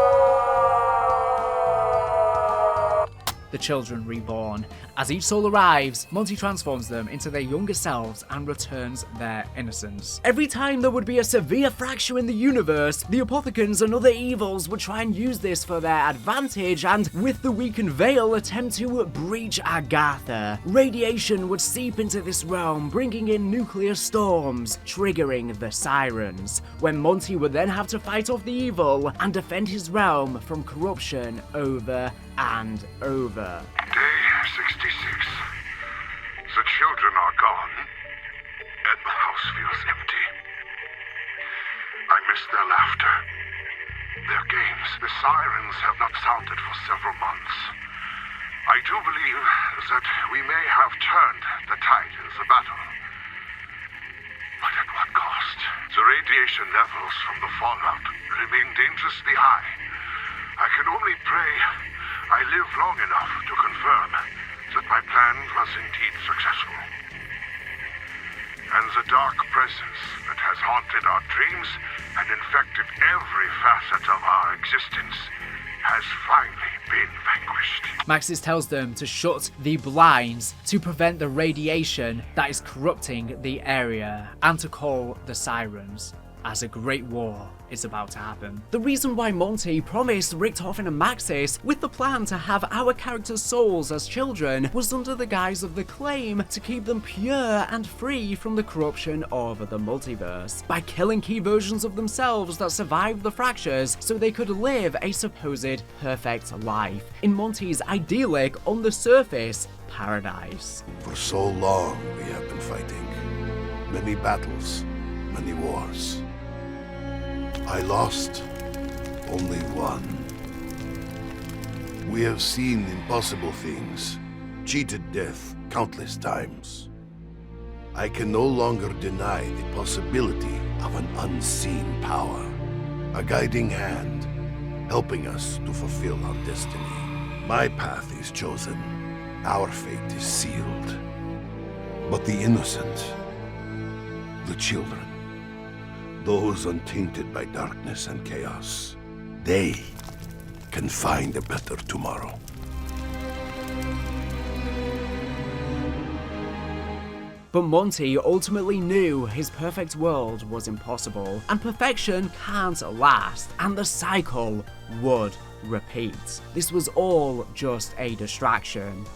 The children reborn. As each soul arrives, Monty transforms them into their younger selves and returns their innocence. Every time there would be a severe fracture in the universe, the Apothecans and other evils would try and use this for their advantage and, with the weakened veil, attempt to breach Agartha. Radiation would seep into this realm, bringing in nuclear storms, triggering the sirens, when Monty would then have to fight off the evil and defend his realm from corruption over and over.
Day 66. The children are gone, and the house feels empty. I miss their laughter, their games. The sirens have not sounded for several months. I do believe that we may have turned the tide in the battle. radiation levels from the fallout remain dangerously high. I can only pray I live long enough to confirm that my plan was indeed successful. And the dark presence that has haunted our dreams and infected every facet of our existence has finally been vanquished.
Maxis tells them to shut the blinds to prevent the radiation that is corrupting the area and to call the sirens, as a great war is about to happen. The reason why Monty promised Richtofen and Maxis with the plan to have our characters' souls as children was under the guise of the claim to keep them pure and free from the corruption of the multiverse, by killing key versions of themselves that survived the fractures so they could live a supposed perfect life in Monty's idyllic, on the surface, paradise.
For so long we have been fighting. Many battles, many wars. I lost only one. We have seen impossible things, cheated death countless times. I can no longer deny the possibility of an unseen power, a guiding hand, helping us to fulfill our destiny. My path is chosen, our fate is sealed. But the innocent, the children, those untainted by darkness and chaos, they can find a better tomorrow.
But Monty ultimately knew his perfect world was impossible, and perfection can't last, and the cycle would repeat. This was all just a distraction.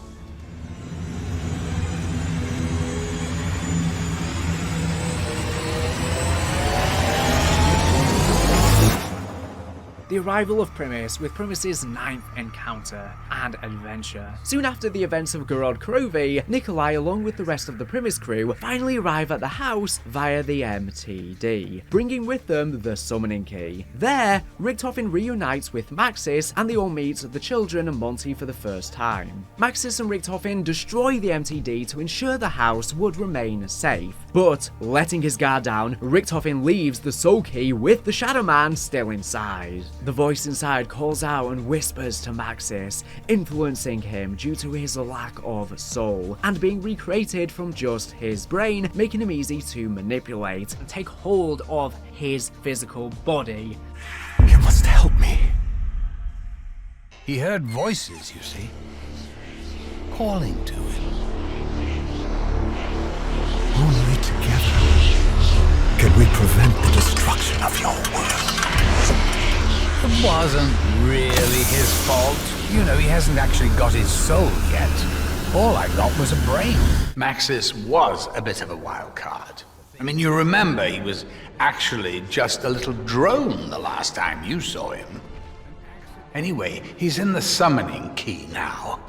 The arrival of Primus with Primus's 9th encounter and adventure. Soon after the events of Gorod Krovi, Nikolai along with the rest of the Primus crew finally arrive at the house via the MTD, bringing with them the summoning key. There, Richtofen reunites with Maxis and they all meet the children and Monty for the first time. Maxis and Richtofen destroy the MTD to ensure the house would remain safe, but letting his guard down, Richtofen leaves the soul key with the Shadow Man still inside. The voice inside calls out and whispers to Maxis, influencing him due to his lack of soul, and being recreated from just his brain, making him easy to manipulate and take hold of his physical body.
You must help me. He heard voices, you see, calling to him.
Only together can we prevent the destruction of your world.
It wasn't really his fault. You know, he hasn't actually got his soul yet. All I got was a brain. Maxis was a bit of a wild card. I mean, you remember he was actually just a little drone the last time you saw him. Anyway, he's in the summoning key now.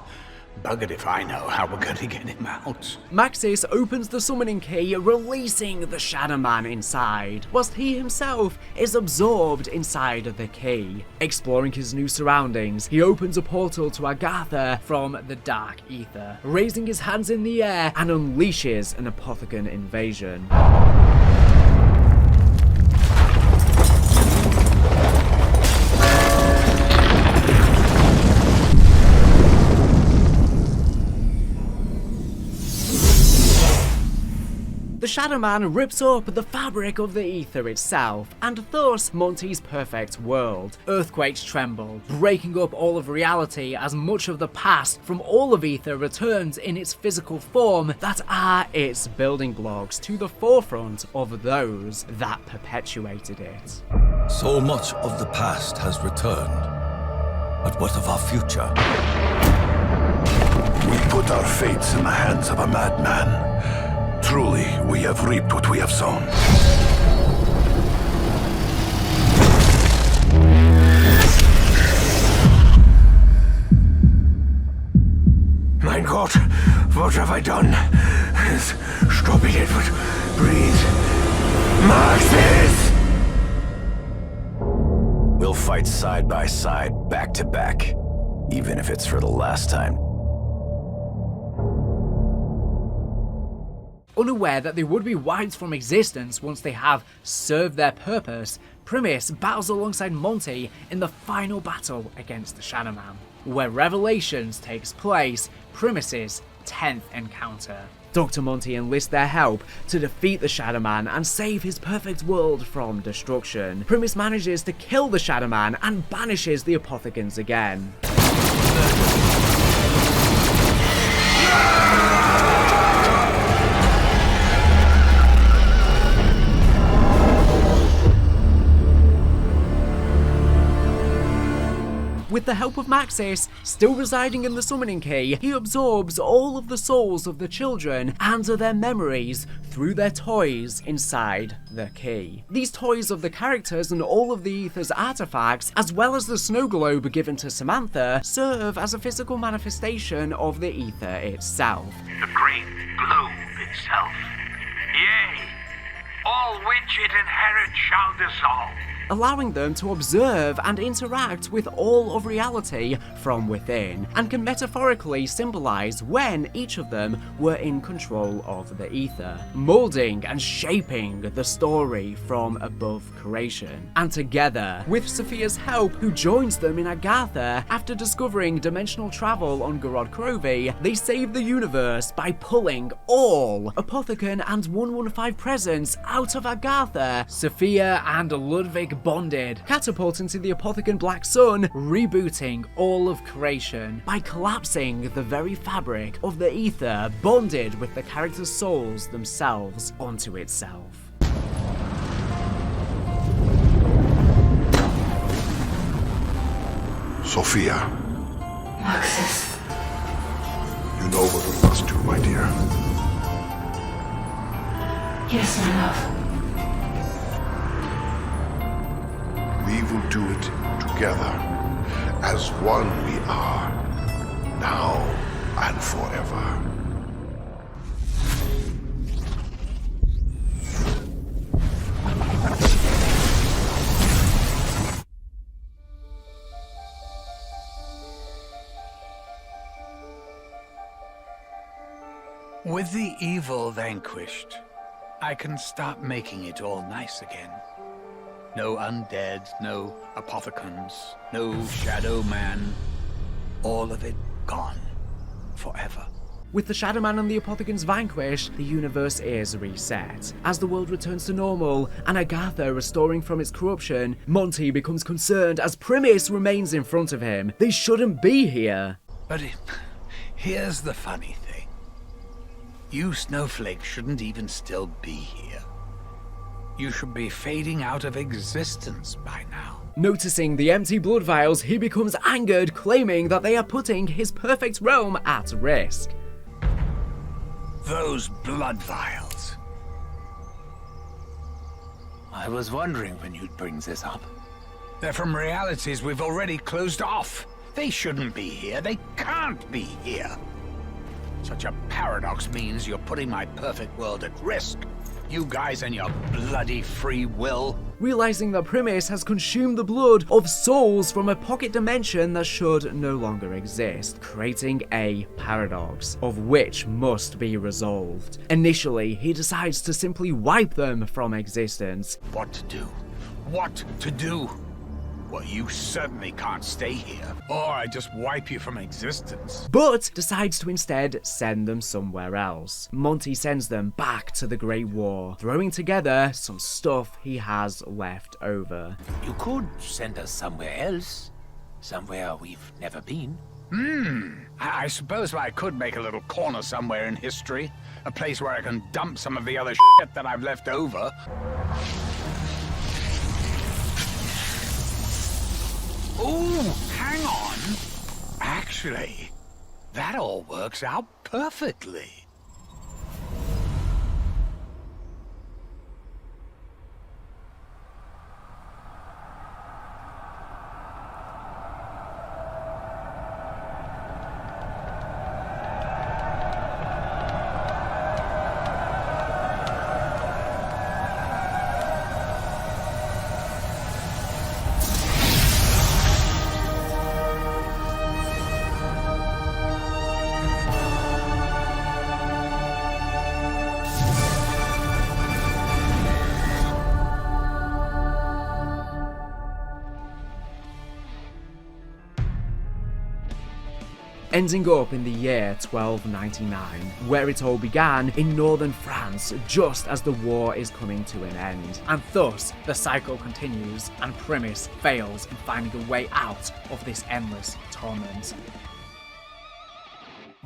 Buggered if I know how we're going to get him out.
Maxis opens the summoning key, releasing the Shadow Man inside, whilst he himself is absorbed inside the key. Exploring his new surroundings, he opens a portal to Agartha from the Dark Aether, raising his hands in the air and unleashes an Apothecan invasion. The Shadow Man rips up the fabric of the ether itself, and thus Monty's perfect world. Earthquakes tremble, breaking up all of reality as much of the past from all of ether returns in its physical form that are its building blocks to the forefront of those that perpetuated it.
So much of the past has returned, but what of our future?
We put our fates in the hands of a madman. Truly, we have reaped what we have sown.
Mein Gott, what have I done? Stop it, Edward. Breathe. Maxis!
We'll fight side by side, back to back, even if it's for the last time.
Unaware that they would be wiped from existence once they have served their purpose, Primus battles alongside Monty in the final battle against the Shadow Man, where Revelations takes place, Primus's 10th encounter. Dr. Monty enlists their help to defeat the Shadow Man and save his perfect world from destruction. Primus manages to kill the Shadow Man and banishes the Apothecans again. With the help of Maxis, still residing in the Summoning Key, he absorbs all of the souls of the children and their memories through their toys inside the key. These toys of the characters and all of the Aether's artifacts, as well as the snow globe given to Samantha, serve as a physical manifestation of the Aether itself.
The great globe itself. Yea, all which it inherits shall dissolve,
allowing them to observe and interact with all of reality from within, and can metaphorically symbolize when each of them were in control of the Aether, molding and shaping the story from above creation. And together, with Sophia's help, who joins them in Agartha after discovering dimensional travel on Gorod Krovi, they save the universe by pulling all Apothecan and 115 presents out of Agartha. Sophia and Ludwig bonded, catapulting to the Apothecan Black Sun, rebooting all of creation by collapsing the very fabric of the Aether bonded with the characters' souls themselves onto itself.
Sophia.
Maxis.
You know what we must do, my dear.
Yes, my love.
We will do it together. As one we are, now and forever.
With the evil vanquished, I can start making it all nice again. No undead, no apothecans, no shadow man. All of it gone. Forever.
With the Shadow Man and the Apothecans vanquished, the universe is reset. As the world returns to normal, and Agartha restoring from its corruption, Monty becomes concerned as Primus remains in front of him. They shouldn't be here.
But here's the funny thing. You snowflakes shouldn't even still be here. You should be fading out of existence by now.
Noticing the empty blood vials, he becomes angered, claiming that they are putting his perfect realm at risk.
Those blood vials. I was wondering when you'd bring this up. They're from realities we've already closed off. They shouldn't be here. They can't be here. Such a paradox means you're putting my perfect world at risk. You guys and your bloody free will.
Realizing that Primus has consumed the blood of souls from a pocket dimension that should no longer exist, creating a paradox, of which must be resolved. Initially, he decides to simply wipe them from existence.
What to do? What to do? Well, you certainly can't stay here, or I just wipe you from existence.
But decides to instead send them somewhere else. Monty sends them back to the Great War, throwing together some stuff he has left over.
You could send us somewhere else. Somewhere we've never been.
I suppose I could make a little corner somewhere in history. A place where I can dump some of the other shit that I've left over. Oh, hang on. Actually, that all works out perfectly.
ending up in the year 1299, where it all began in northern France just as the war is coming to an end. And thus, the cycle continues and Primus fails in finding a way out of this endless torment.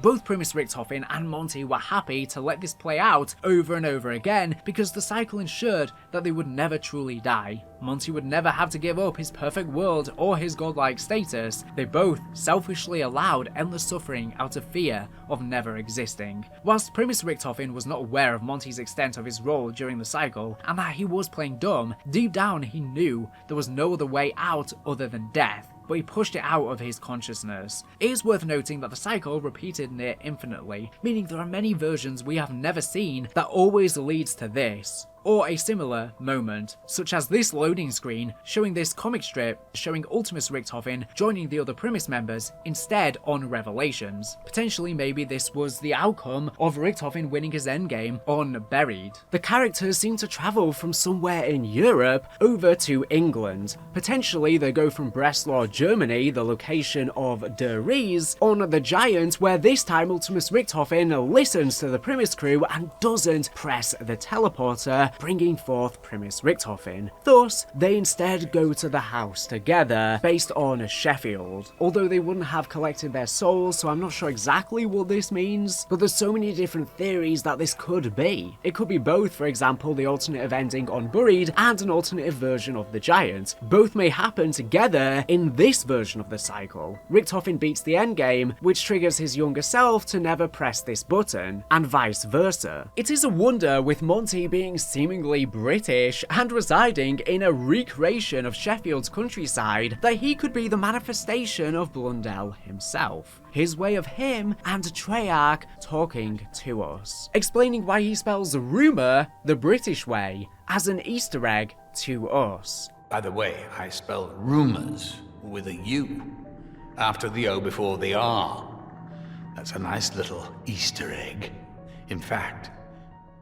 Both Primus Richthofen and Monty were happy to let this play out over and over again because the cycle ensured that they would never truly die. Monty would never have to give up his perfect world or his godlike status. They both selfishly allowed endless suffering out of fear of never existing. Whilst Primus Richthofen was not aware of Monty's extent of his role during the cycle and that he was playing dumb, deep down he knew there was no other way out other than death, but he pushed it out of his consciousness. It is worth noting that the cycle repeated near infinitely, meaning there are many versions we have never seen that always leads to this, or a similar moment, such as this loading screen showing this comic strip showing Ultimus Richthofen joining the other Primus members instead on Revelations. Potentially maybe this was the outcome of Richthofen winning his endgame on Buried. The characters seem to travel from somewhere in Europe over to England. Potentially they go from Breslau, Germany, the location of Der Ries, on the Giant, where this time Ultimus Richthofen listens to the Primus crew and doesn't press the teleporter, bringing forth Primus Richthofen. Thus, they instead go to the house together, based on Sheffield. Although they wouldn't have collected their souls, so I'm not sure exactly what this means, but there's so many different theories that this could be. It could be both, for example, the alternative ending on Buried and an alternative version of the Giant. Both may happen together in this version of the cycle. Richthofen beats the endgame, which triggers his younger self to never press this button, and vice versa. It is a wonder, with Monty being seemingly British and residing in a recreation of Sheffield's countryside, that he could be the manifestation of Blundell himself. His way of him and Treyarch talking to us, explaining why he spells rumour the British way as an Easter egg to us.
By the way, I spell rumors with a U after the O before the R. That's a nice little Easter egg. In fact,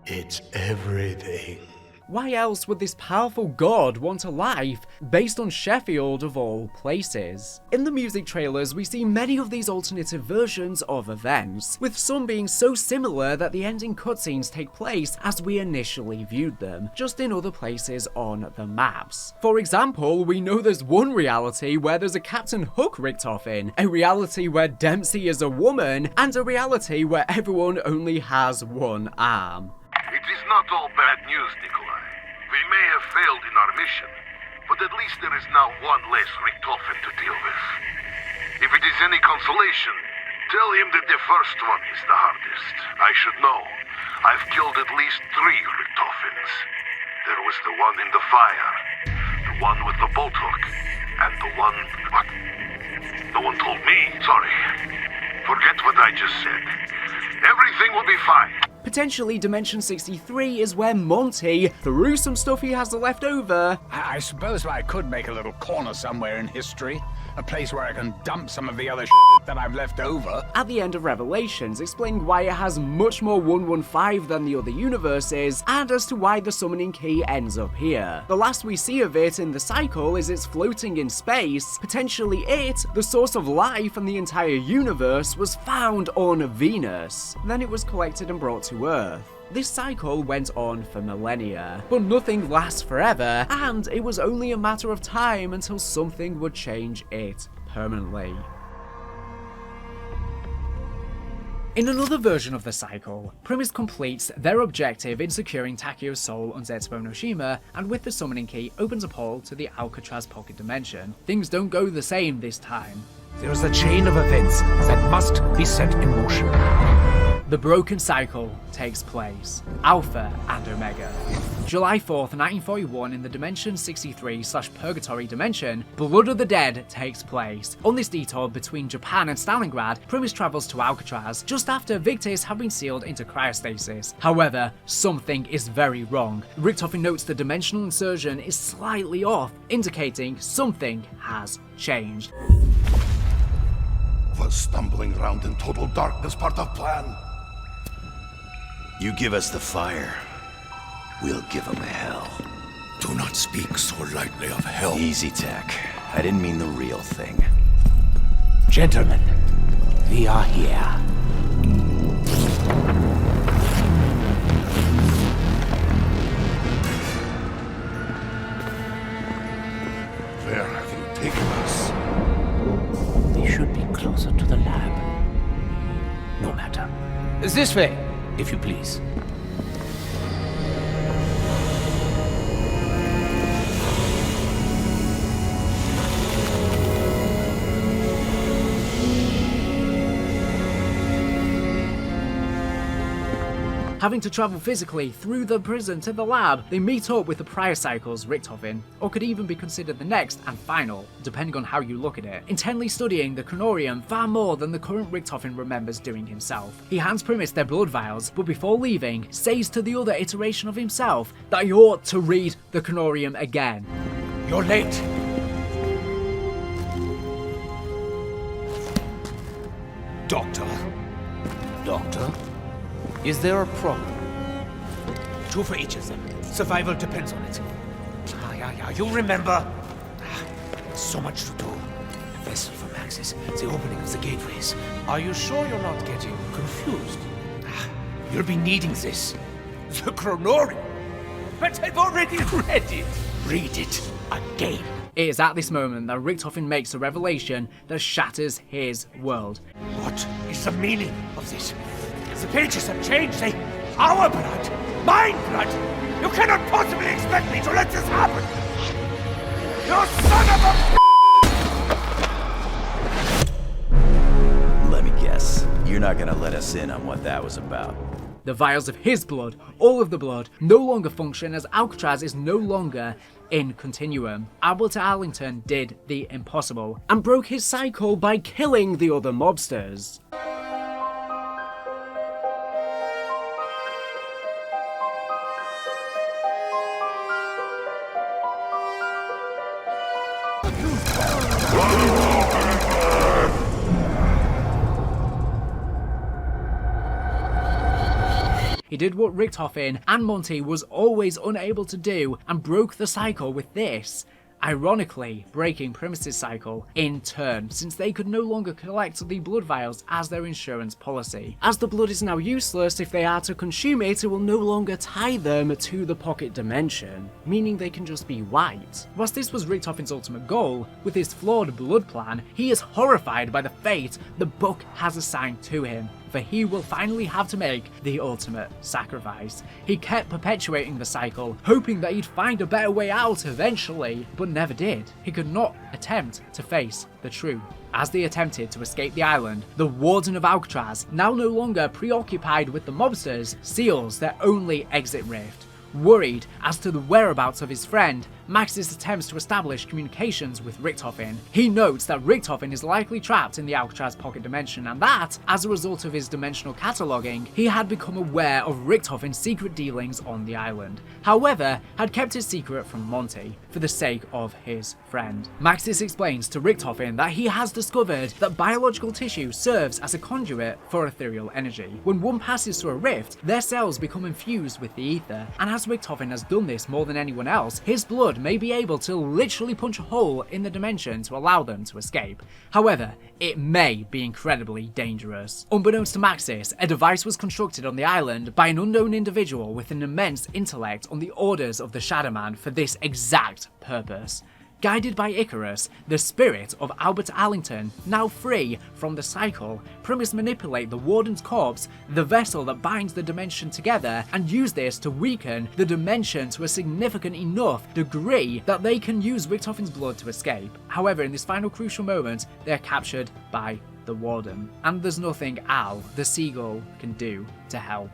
it's everything.
Why else would this powerful god want a life based on Sheffield of all places? In the music trailers, we see many of these alternative versions of events, with some being so similar that the ending cutscenes take place as we initially viewed them, just in other places on the maps. For example, we know there's one reality where there's a Captain Hook Richthofen, a reality where Dempsey is a woman, and a reality where everyone only has one arm.
It is not all bad news, Nikolai. We may have failed in our mission, but at least there is now one less Richthofen to deal with. If it is any consolation, tell him that the first one is the hardest. I should know. I've killed at least 3 Richthofens. There was the one in the fire, the one with the boat hook, and the one... What? No one told me. Sorry. Forget what I just said. Everything will be fine.
Potentially Dimension 63 is where Monty, through some stuff he has left over...
I suppose I could make a little corner somewhere in history. A place where I can dump some of the other that I've left over.
At the end of Revelations, explaining why it has much more 115 than the other universes, and as to why the summoning key ends up here. The last we see of it in the cycle is it's floating in space. Potentially it, the source of life and the entire universe, was found on Venus. Then it was collected and brought to Earth. This cycle went on for millennia, but nothing lasts forever, and it was only a matter of time until something would change it permanently. In another version of the cycle, Primus completes their objective in securing Takio's soul on Zetsubo no Shima, and with the summoning key opens a portal to the Alcatraz pocket dimension. Things don't go the same this time.
There is a chain of events that must be set in motion.
The broken cycle takes place. Alpha and Omega. July 4th, 1941, in the Dimension 63/Purgatory dimension, Blood of the Dead takes place. On this detour between Japan and Stalingrad, Primus travels to Alcatraz just after Victis have been sealed into cryostasis. However, something is very wrong. Richthofen notes the dimensional insertion is slightly off, indicating something has changed.
Was stumbling around in total darkness part of plan?
You give us the fire, we'll give them hell.
Do not speak so lightly of hell.
Easy, Tech. I didn't mean the real thing.
Gentlemen,
We are here.
Where have you taken us?
They should be closer to the lab. No matter. This way, if you please.
Having to travel physically through the prison to the lab, they meet up with the prior cycle's Richthofen, or could even be considered the next and final, depending on how you look at it, intently studying the Chronorium far more than the current Richthofen remembers doing himself. He hands Primus their blood vials, but before leaving, says to the other iteration of himself that he ought to read the Chronorium again.
You're late. Doctor?
Doctor? Is there a problem?
2 for each of them. Survival depends on it. You remember? So much to do. A vessel for Maxis, the opening of the gateways. Are you sure you're not getting confused? You'll be needing this. The Chronorium. But I've already read it. Read it again.
It is at this moment that Richthofen makes a revelation that shatters his world.
What is the meaning of this? The pages have changed, our blood, mine blood. You cannot possibly expect me to let this happen. You son of a...
Let me guess. You're not gonna let us in on what that was about.
The vials of his blood, all of the blood, no longer function as Alcatraz is no longer in Continuum. Albert Arlington did the impossible and broke his cycle by killing the other mobsters. He did what Richthofen and Monty was always unable to do and broke the cycle with this, ironically breaking Primus's cycle in turn, since they could no longer collect the blood vials as their insurance policy. As the blood is now useless, if they are to consume it, it will no longer tie them to the pocket dimension, meaning they can just be wiped. Whilst this was Richthofen's ultimate goal, with his flawed blood plan, he is horrified by the fate the book has assigned to him, for he will finally have to make the ultimate sacrifice. He kept perpetuating the cycle, hoping that he'd find a better way out eventually, but never did. He could not attempt to face the truth. As they attempted to escape the island, the Warden of Alcatraz, now no longer preoccupied with the mobsters, seals their only exit rift. Worried as to the whereabouts of his friend, Maxis attempts to establish communications with Richthofen. He notes that Richthofen is likely trapped in the Alcatraz pocket dimension and that, as a result of his dimensional cataloguing, he had become aware of Richthofen's secret dealings on the island. However, had kept his secret from Monty, for the sake of his friend. Maxis explains to Richthofen that he has discovered that biological tissue serves as a conduit for ethereal energy. When one passes through a rift, their cells become infused with the ether, and as Richthofen has done this more than anyone else, his blood may be able to literally punch a hole in the dimension to allow them to escape. However, it may be incredibly dangerous. Unbeknownst to Maxis, a device was constructed on the island by an unknown individual with an immense intellect on the orders of the Shadow Man for this exact purpose. Guided by Icarus, the spirit of Albert Arlington, now free from the cycle, Primus manipulate the Warden's corpse, the vessel that binds the dimension together, and use this to weaken the dimension to a significant enough degree that they can use Richthofen's blood to escape. However, in this final crucial moment, they are captured by the Warden, and there's nothing Al, the seagull, can do to help.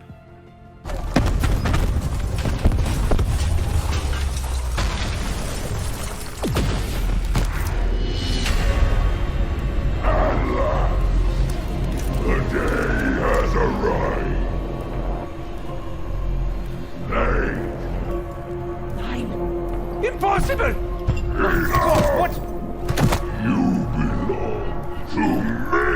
The day has arrived.
9. Impossible! God, what?
You belong to me!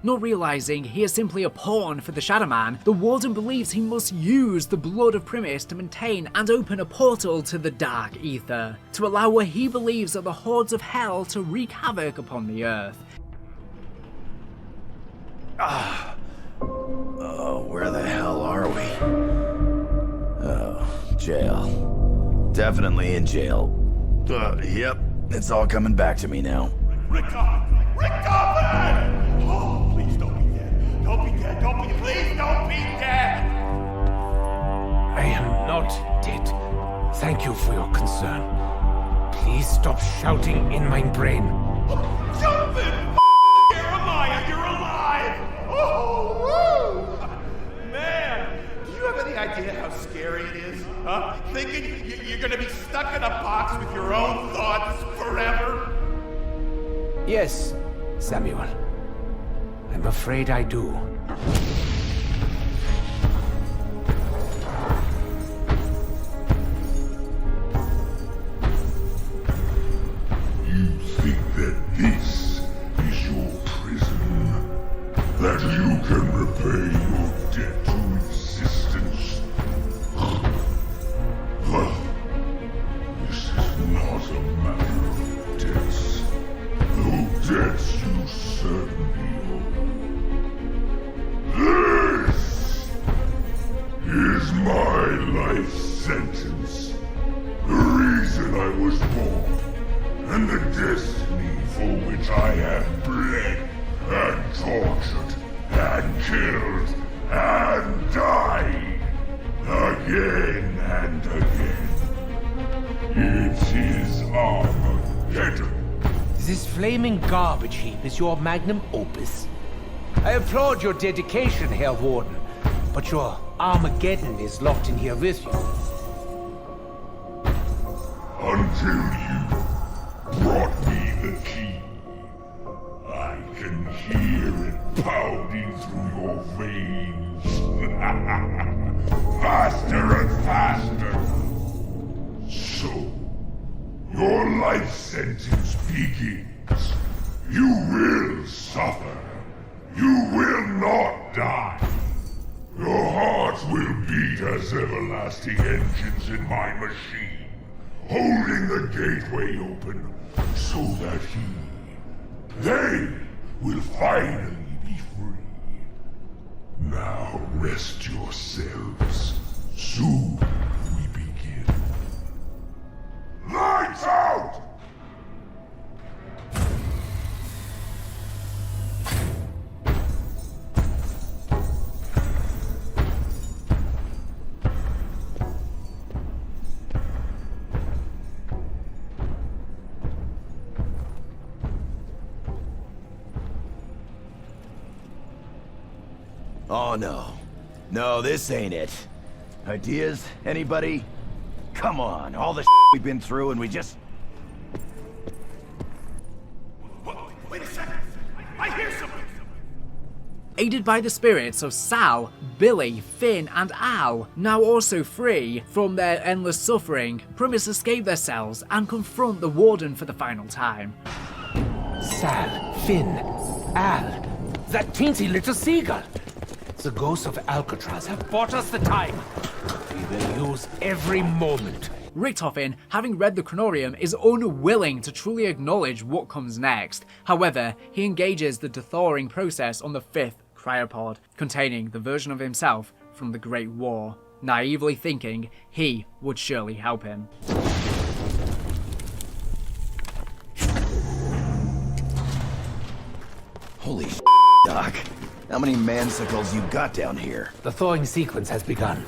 Not realizing he is simply a pawn for the Shadow Man, the Warden believes he must use the blood of Primus to maintain and open a portal to the Dark Aether, to allow what he believes are the hordes of hell to wreak havoc upon the Earth.
Oh, where the hell are we? Oh, jail. Definitely in jail. Yep, it's all coming back to me now.
Recover! Oh, please don't be dead. Don't be dead. Please don't be dead.
I am not dead. Thank you for your concern. Please stop shouting in my brain.
Jump it! Jeremiah, you're alive! Oh, woo! Man, do you have any idea how scary it is? Huh? Thinking you're gonna be stuck in a box with your own thoughts forever?
Yes, Samuel. I'm afraid I do.
You think that this is your prison? That you can repay your debt to existence? Well, this is not a matter of debts. Though debts you certainly owe. This is my life sentence. The reason I was born, and the destiny for which I have bled, and tortured, and killed, and died, again and again. It is Armageddon.
This flaming garbage heap is your magnum opus. I applaud your dedication, Herr Warden, but your Armageddon is locked in here with you.
Until you brought me the key. I can hear it pounding through your veins. Faster and faster. So, your life sentence begins. You will suffer. You will not die. Your hearts will beat as everlasting engines in my machine, holding the gateway open so that they will finally be free. Now rest yourselves. Soon we begin. Lights out!
Oh no. No, this ain't it. Ideas? Anybody? Come on, all the we've been through and we just...
Wait a second! I hear something!
Aided by the spirits of Sal, Billy, Finn, and Al, now also free from their endless suffering, Primus escape their cells and confront the Warden for the final time.
Sal, Finn, Al, that teensy little seagull. The ghosts of Alcatraz have bought us the time. We will use every moment.
Richtofen, having read the Chronorium, is unwilling to truly acknowledge what comes next. However, he engages the thawing process on the 5th cryopod, containing the version of himself from the Great War, naively thinking he would surely help him.
Holy Doc. How many mansicles you got down here?
The thawing sequence has begun.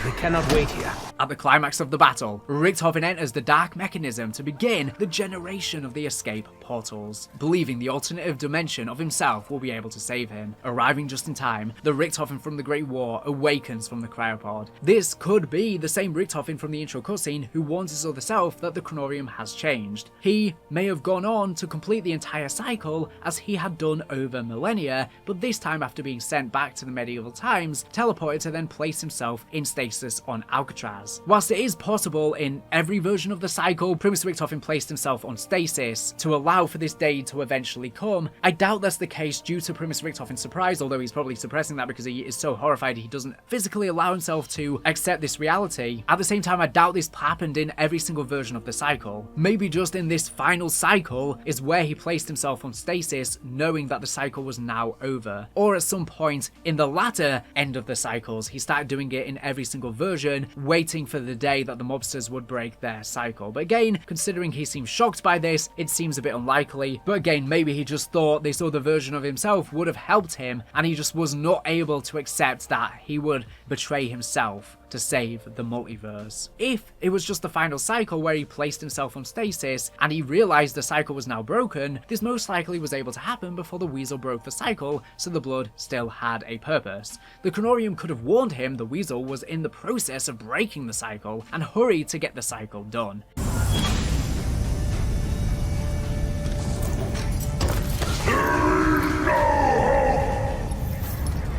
We cannot wait here.
At the climax of the battle, Richtofen enters the dark mechanism to begin the generation of the escape portals, believing the alternative dimension of himself will be able to save him. Arriving just in time, the Richtofen from the Great War awakens from the cryopod. This could be the same Richtofen from the intro cutscene who warns his other self that the Chronorium has changed. He may have gone on to complete the entire cycle as he had done over millennia, but this time after being sent back to the medieval times, teleported to then place himself in Station stasis on Alcatraz. Whilst it is possible in every version of the cycle, Primus Richtofen placed himself on stasis to allow for this day to eventually come, I doubt that's the case due to Primus Richtofen's surprise, although he's probably suppressing that because he is so horrified he doesn't physically allow himself to accept this reality. At the same time, I doubt this happened in every single version of the cycle. Maybe just in this final cycle is where he placed himself on stasis, knowing that the cycle was now over. Or at some point in the latter end of the cycles, he started doing it in every single version, waiting for the day that the mobsters would break their cycle. But again, considering he seems shocked by this, it seems a bit unlikely. But again, maybe he just thought this other version of himself would have helped him, and he just was not able to accept that he would betray himself to save the multiverse. If it was just the final cycle where he placed himself on stasis and he realized the cycle was now broken, this most likely was able to happen before the Weasel broke the cycle, so the blood still had a purpose. The Chronorium could have warned him the Weasel was in the process of breaking the cycle and hurried to get the cycle done.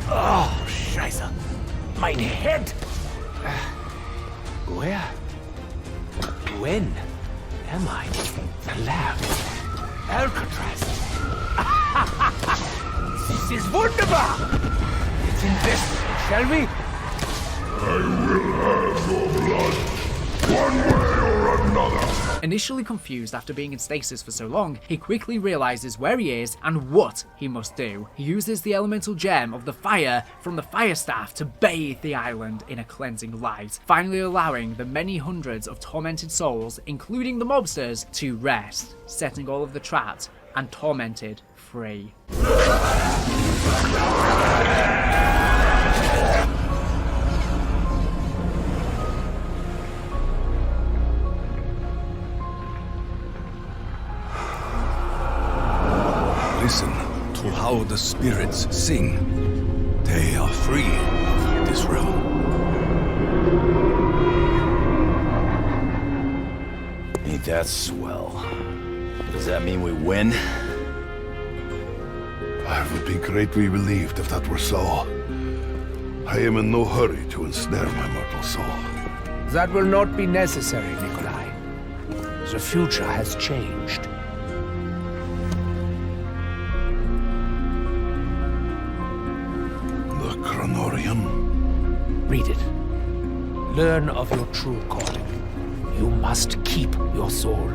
Oh, Scheiße. Mein head! Where? When am I? The lab. Alcatraz. This is wunderbar! Let's investigate, shall we?
I will have your blood, one way or another.
Initially confused after being in stasis for so long, he quickly realizes where he is and what he must do. He uses the elemental gem of the fire from the fire staff to bathe the island in a cleansing light, finally allowing the many hundreds of tormented souls, including the mobsters, to rest, setting all of the trapped and tormented free.
Listen to how the spirits sing. They are free of this realm.
Ain't that swell? Does that mean we win?
I would be greatly relieved if that were so. I am in no hurry to ensnare my mortal soul.
That will not be necessary, Nikolai. The future has changed. Read it. Learn of your true calling. You must keep your soul.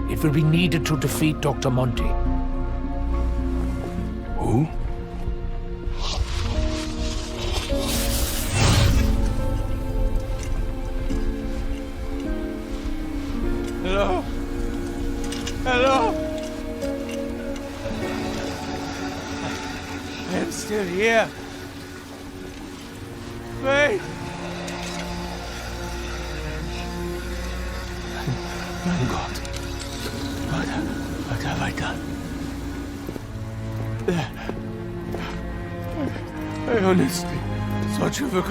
It will be needed to defeat Dr. Monty.
Who?
Hello? Hello? I am still here. Wait! Vanguard. What have I done? I honestly thought you were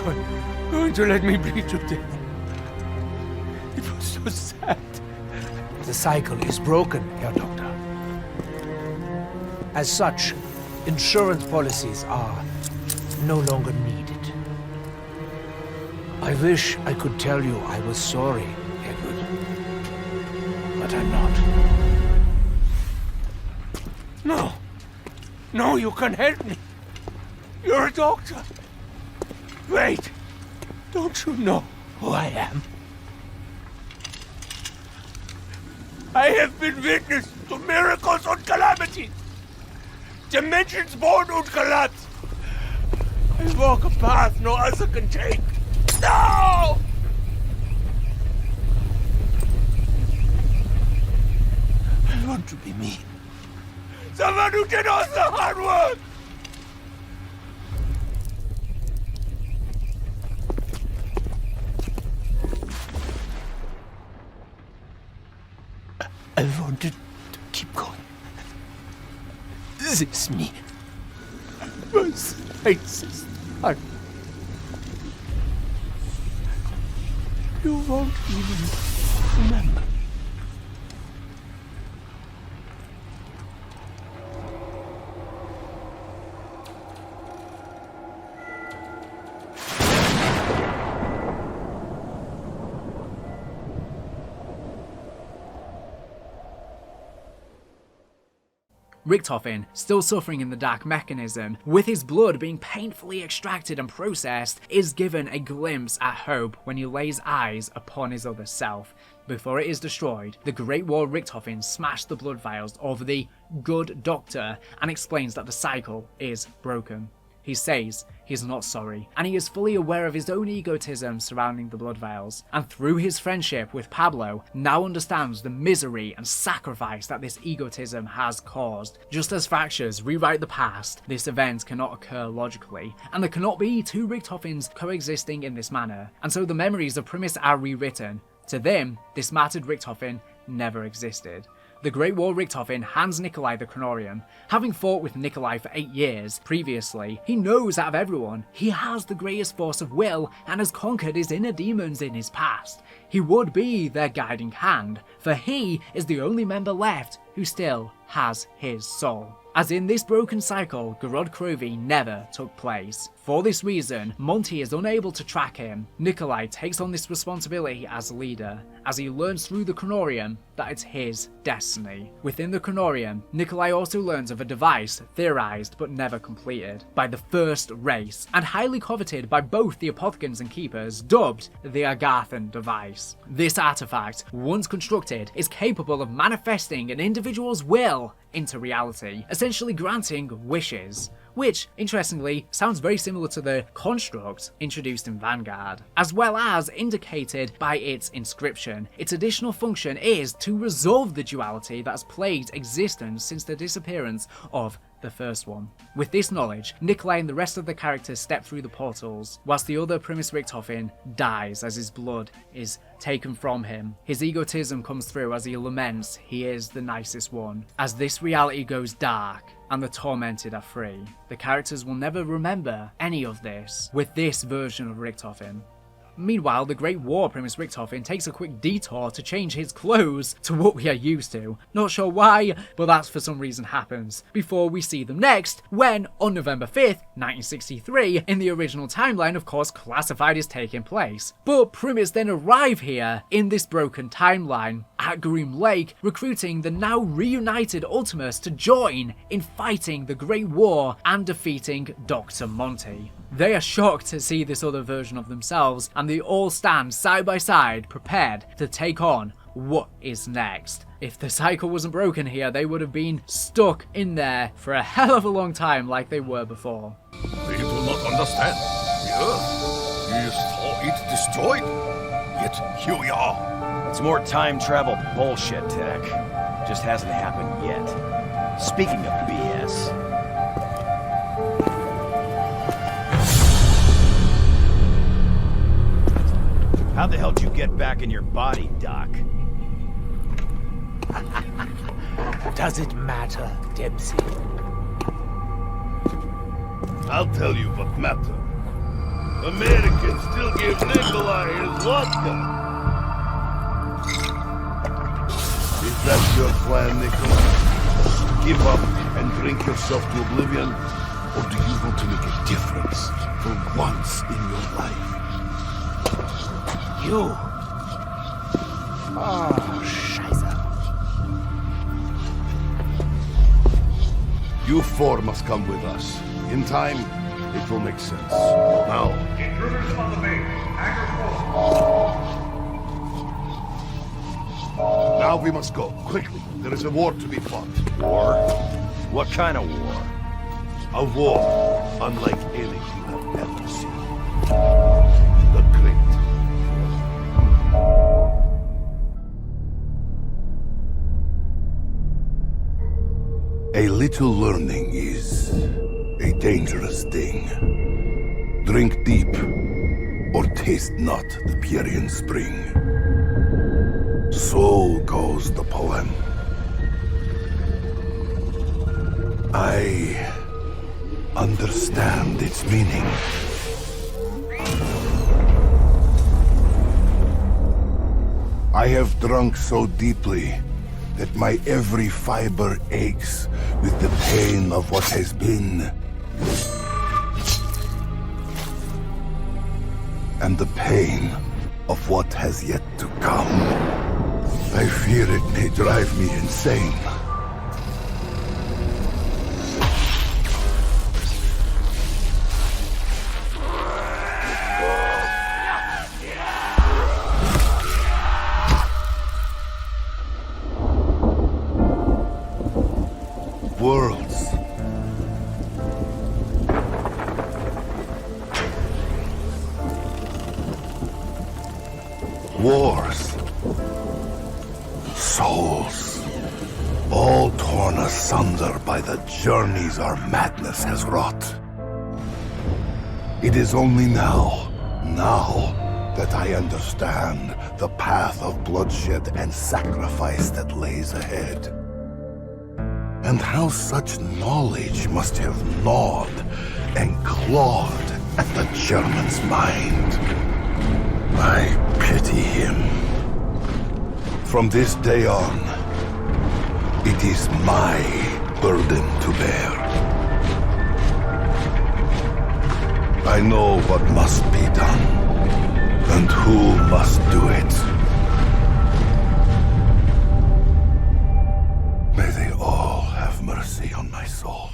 going to let me bleed to death. It was so sad. The cycle is broken, Herr Doctor. As such, insurance policies are no longer needed. I wish I could tell you I was sorry, Edward. But I'm not. No! No, you can help me! You're a doctor! Wait! Don't you know who I am? I have been witness to miracles and calamities! Dimensions born and collapse! I walk a path no other can take! No! I want to be me. Someone who did all the hard work! I wanted to keep going. This is me. My slightest heart. You won't even remember.
Richtofen, still suffering in the dark mechanism, with his blood being painfully extracted and processed, is given a glimpse at hope when he lays eyes upon his other self. Before it is destroyed, the Great War Richtofen smashed the blood vials over the good doctor and explains that the cycle is broken. He says he's not sorry, and he is fully aware of his own egotism surrounding the blood vials, and through his friendship with Pablo, now understands the misery and sacrifice that this egotism has caused. Just as fractures rewrite the past, this event cannot occur logically, and there cannot be two Richtofens coexisting in this manner, and so the memories of Primus are rewritten. To them, this martyred Richtofen never existed. The Great War Richtofen hands Nikolai the Chronorium. Having fought with Nikolai for 8 years previously, he knows out of everyone he has the greatest force of will and has conquered his inner demons in his past. He would be their guiding hand, for he is the only member left who still has his soul. As in this broken cycle, Gorod Krovi never took place. For this reason, Monty is unable to track him. Nikolai takes on this responsibility as leader, as he learns through the Chronorium that it's his destiny. Within the Chronorium, Nikolai also learns of a device theorized but never completed by the first race, and highly coveted by both the Apothecans and Keepers, dubbed the Agarthan device. This artifact, once constructed, is capable of manifesting an individual's will into reality, essentially granting wishes, which, interestingly, sounds very similar to the construct introduced in Vanguard. As well as indicated by its inscription, its additional function is to resolve the duality that has plagued existence since the disappearance of the first one. With this knowledge, Nikolai and the rest of the characters step through the portals, whilst the other Primus Richtofen dies as his blood is taken from him. His egotism comes through as he laments he is the nicest one. As this reality goes dark, and the tormented are free, the characters will never remember any of this with this version of Richtofen. Meanwhile, the Great War Primus Richtofen takes a quick detour to change his clothes to what we are used to. Not sure why, but that for some reason happens, before we see them next, when, on November 5th, 1963, in the original timeline, of course, Classified is taking place. But Primus then arrive here, in this broken timeline, at Groom Lake, recruiting the now reunited Ultimus to join in fighting the Great War and defeating Dr. Monty. They are shocked to see this other version of themselves, and they all stand side by side, prepared to take on what is next. If the cycle wasn't broken here, they would have been stuck in there for a hell of a long time like they were before.
They do not understand. The Earth, you saw it destroyed, yet here we are.
It's more time travel bullshit, Tech. Just hasn't happened yet. Speaking of BS... How the hell did you get back in your body, Doc?
Does it matter, Dempsey?
I'll tell you what matters. Americans still give Nikolai his vodka. If that's your plan, Nikolai, give up and drink yourself to oblivion, or do you want to make a difference for once in your life?
You. Oh, Scheiße.
You four must come with us. In time, it will make sense. Now.
Intruders on the base.
Now we must go, quickly. There is a war to be fought.
War? What kind of war?
A war unlike any you have ever seen. The Great. A little learning is a dangerous thing. Drink deep, or taste not the Pierian spring. So goes the poem. I understand its meaning. I have drunk so deeply that my every fiber aches with the pain of what has been. And the pain of what has yet to come. I fear it may drive me insane. worlds. Wars. Souls. All torn asunder by the journeys our madness has wrought. It is only now that I understand the path of bloodshed and sacrifice that lays ahead. And how such knowledge must have gnawed and clawed at the German's mind. I pity him. From this day on, it is my burden to bear. I know what must be done, and who must do it. May they all have mercy on my soul.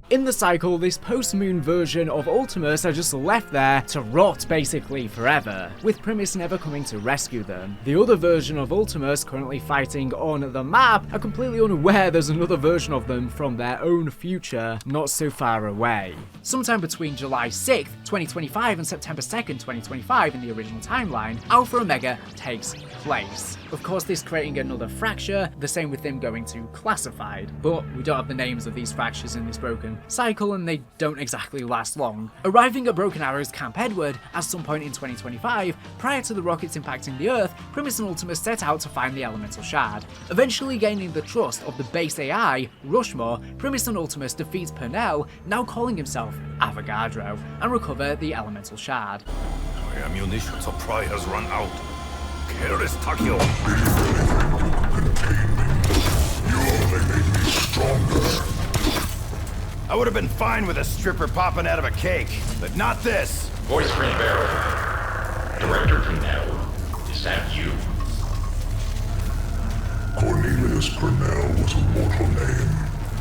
In the cycle, this post-moon version of Ultimus are just left there to rot basically forever, with Primus never coming to rescue them. The other version of Ultimus currently fighting on the map are completely unaware there's another version of them from their own future not so far away. Sometime between July 6th, 2025 and September 2nd, 2025 in the original timeline, Alpha Omega takes place. Of course, this creating another fracture, the same with them going to Classified, but we don't have the names of these fractures in this broken cycle and they don't exactly last long. Arriving at Broken Arrow's Camp Edward at some point in 2025, prior to the rockets impacting the Earth, Primus and Ultimus set out to find the elemental shard. Eventually gaining the trust of the base AI, Rushmore, Primus and Ultimus defeat Purnell, now calling himself Avogadro, and recover the elemental shard.
My ammunition supply has run out. Here is Takio.
You only made me stronger.
I would have been fine with a stripper popping out of a cake, but not this.
Voice print verified. Director Purnell, is that you?
Cornelius Purnell was a mortal name.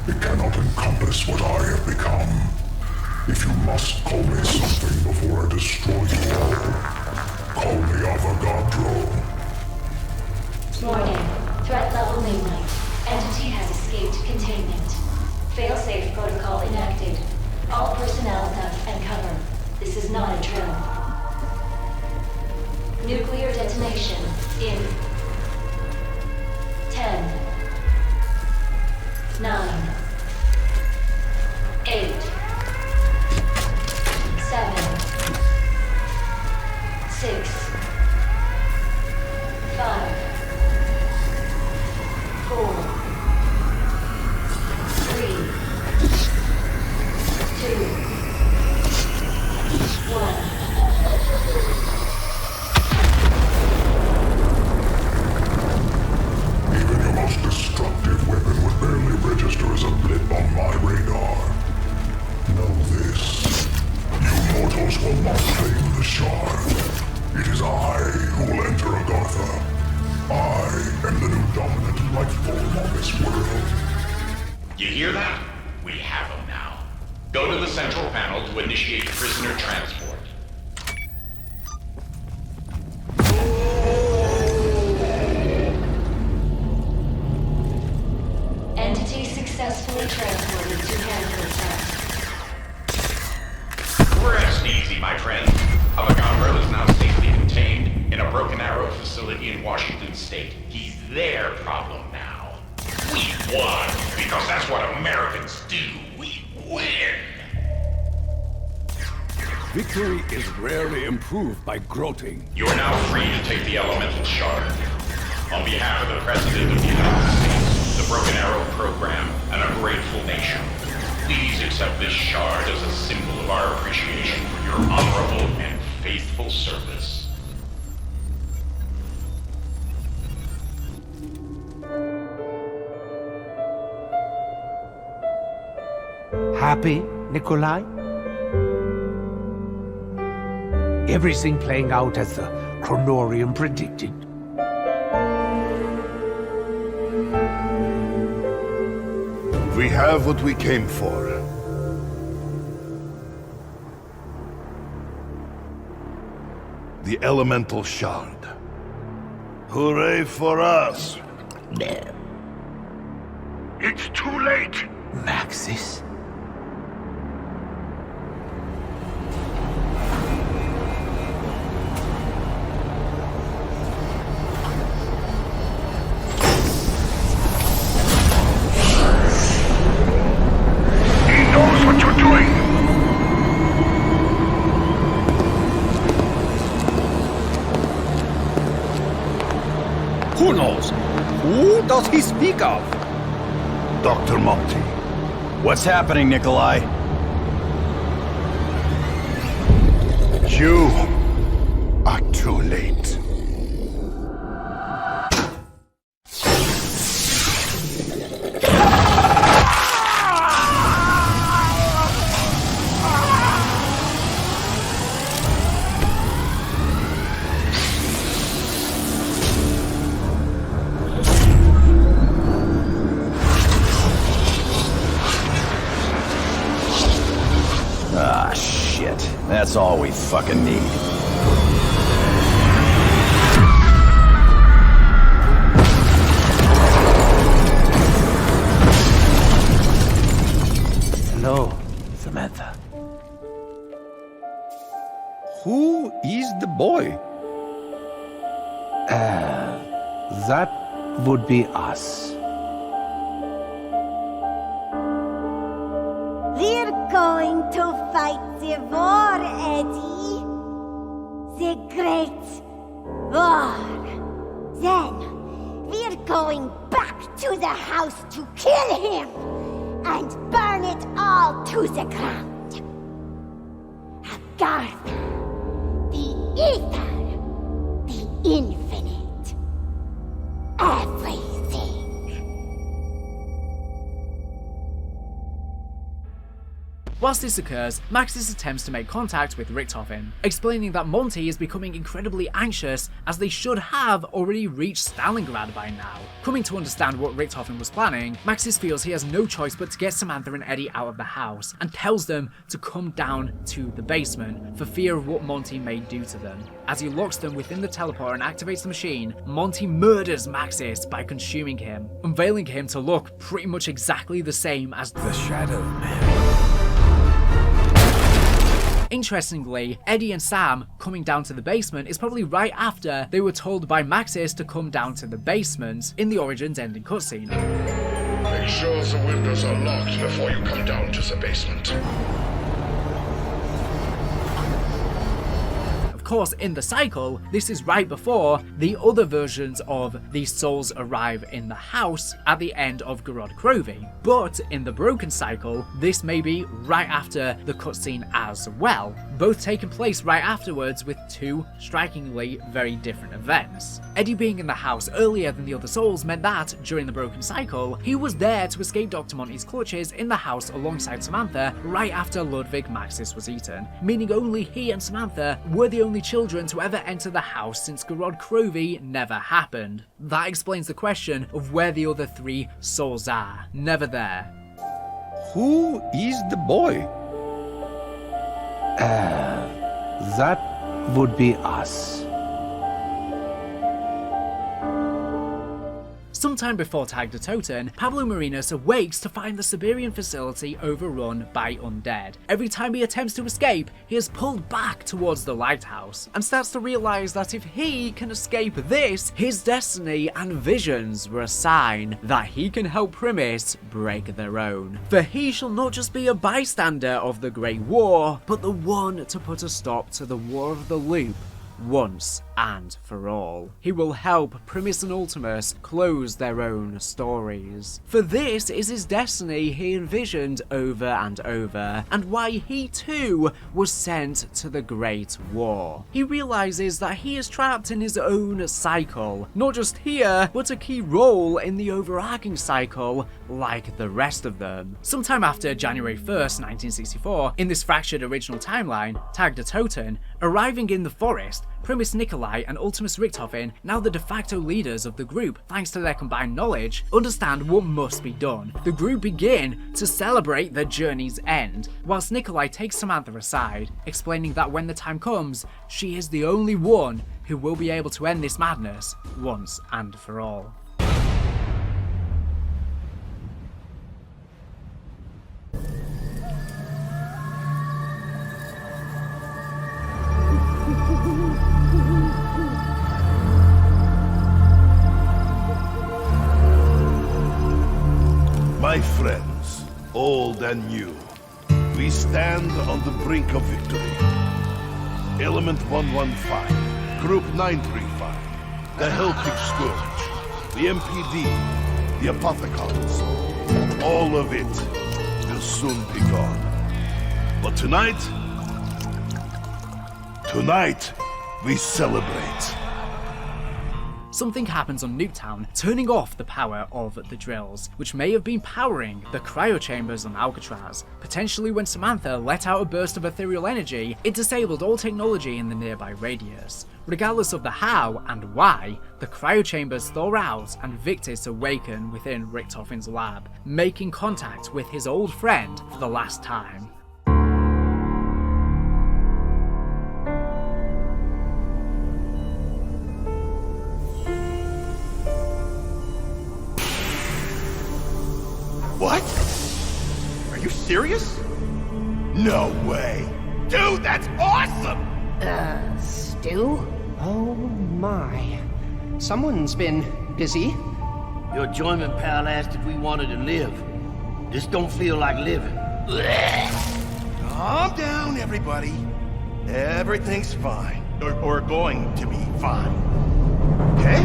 It cannot encompass what I have become. If you must call me something before I destroy you all, call me Avogadro.
Warning. Threat level mainline. Entity has escaped containment. Failsafe protocol enacted. All personnel duck and cover. This is not a drill. Nuclear detonation in 10, 9, 8, 7, 6, 5, 4, 3, 2, 1.
Even your most destructive weapon would barely register as a blip on my radar. Know this. You mortals will not claim the shard. It is I who will enter Agartha. I am the new dominant life form on this world.
You hear that? We have him now. Go to the central panel to initiate prisoner transport.
Entity successfully transported to Vanguard.
Rest easy, my friend. Avogadro is now safely contained in a Broken Arrow facility in Washington State. He's their problem now. We won, because that's what Americans do. We win!
Victory is rarely improved by gloating.
You are now free to take the elemental shard. On behalf of the President of the United States, the Broken Arrow program, and a grateful nation, please accept this shard as a symbol of our appreciation for your honorable and faithful service.
Happy, Nikolai? Everything playing out as the Chronorium predicted.
We have what we came for. The elemental shard. Hooray for us!
It's too late!
Maxis?
He knows what you're doing!
Who knows? Who does he speak of?
Dr. Monty.
What's happening, Nikolai?
You are too late.
Ah, shit. That's all we fucking need.
Hello, Samantha.
Who is the boy?
That would be us.
We're going to fight the war, Eddie. The great war. Then, we're going back to the house to kill him and burn it all to the ground. Agartha, the Aether, the infinite, everything.
Whilst this occurs, Maxis attempts to make contact with Richtofen, explaining that Monty is becoming incredibly anxious as they should have already reached Stalingrad by now. Coming to understand what Richtofen was planning, Maxis feels he has no choice but to get Samantha and Eddie out of the house and tells them to come down to the basement for fear of what Monty may do to them. As he locks them within the teleporter and activates the machine, Monty murders Maxis by consuming him, unveiling him to look pretty much exactly the same as the Shadow Man. Interestingly, Eddie and Sam coming down to the basement is probably right after they were told by Maxis to come down to the basement in the Origins ending cutscene.
Make sure the windows are locked before you come down to the basement.
Of course, in the cycle, this is right before the other versions of these souls arrive in the house at the end of Gorod Krovi. But in the broken cycle, this may be right after the cutscene as well, both taking place right afterwards with two strikingly very different events. Eddie being in the house earlier than the other souls meant that, during the broken cycle, he was there to escape Dr. Monty's clutches in the house alongside Samantha right after Ludwig Maxis was eaten, meaning only he and Samantha were the only children to ever enter the house since Gorod Krovi never happened. That explains the question of where the other three souls are. Never there.
Who is the boy?
That would be us.
Sometime before Tag Der Toten, Pablo Marinas awakes to find the Siberian facility overrun by undead. Every time he attempts to escape, he is pulled back towards the lighthouse, and starts to realise that if he can escape this, his destiny and visions were a sign that he can help Primis break their own. For he shall not just be a bystander of the Great War, but the one to put a stop to the War of the Loop once and for all. He will help Primis and Ultimus close their own stories. For this is his destiny he envisioned over and over, and why he too was sent to the Great War. He realizes that he is trapped in his own cycle, not just here, but a key role in the overarching cycle like the rest of them. Sometime after January 1st, 1964, in this fractured original timeline, Tag Der Toten, arriving in the forest, Primis Nikolai and Ultimus Richtofen, now the de facto leaders of the group thanks to their combined knowledge, understand what must be done. The group begin to celebrate their journey's end, whilst Nikolai takes Samantha aside, explaining that when the time comes, she is the only one who will be able to end this madness once and for all.
My friends, old and new, we stand on the brink of victory. Element 115, Group 935, the Heltic Scourge, the MPD, the Apothecons, all of it will soon be gone. But tonight, we celebrate.
Something happens on Nuketown, turning off the power of the drills, which may have been powering the cryo chambers on Alcatraz. Potentially when Samantha let out a burst of ethereal energy, it disabled all technology in the nearby radius. Regardless of the how and why, the cryo chambers thaw out and Victus awaken within Richtofen's lab, making contact with his old friend for the last time.
What? Are you serious? No way. Dude, that's awesome!
Stu? Oh my. Someone's been busy.
Your journeyman pal asked if we wanted to live. This don't feel like living.
Calm down, everybody. Everything's fine. Or going to be fine. Okay?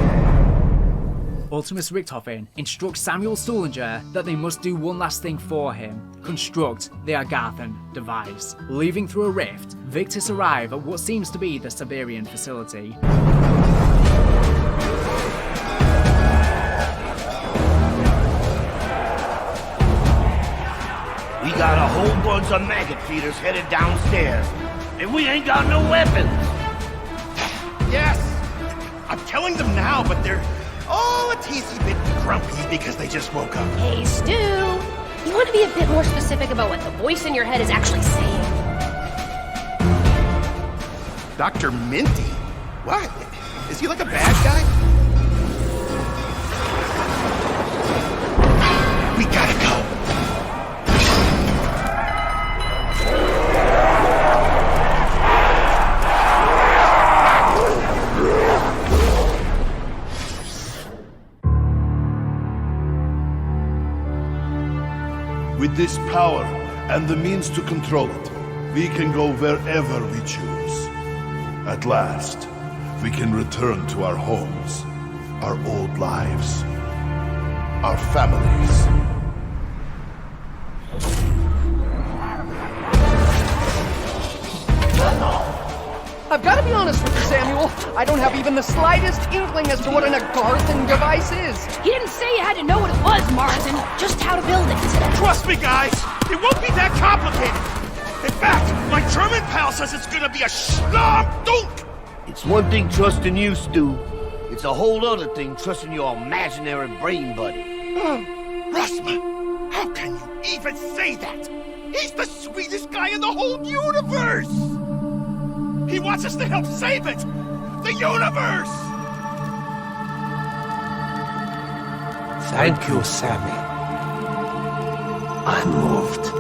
Ultimus Richtofen instructs Samuel Stullinger that they must do one last thing for him, construct the Agarthan device. Leaving through a rift, Victus arrive at what seems to be the Siberian facility.
We got a whole bunch of maggot feeders headed downstairs, and we ain't got no weapons.
Yes! I'm telling them now, but they're all a teensy bit grumpy because they just woke up.
Hey, Stu! You want to be a bit more specific about what the voice in your head is actually saying?
Dr. Minty? What? Is he like a bad guy? We gotta go.
With this power and the means to control it, we can go wherever we choose. At last, we can return to our homes, our old lives, our families.
I've got to be honest with you, Samuel. I don't have even the slightest inkling as to what an Agarthan device is.
You didn't say you had to know what it was, Martin. Just how to build it.
Trust me, guys. It won't be that complicated. In fact, my German pal says it's gonna be a Schlam-Dunk.
It's one thing trusting you, Stu. It's a whole other thing trusting your imaginary brain buddy.
Russman, how can you even say that? He's the sweetest guy in the whole universe! He wants us to help save it! The universe!
Thank you, Sammy. I'm moved.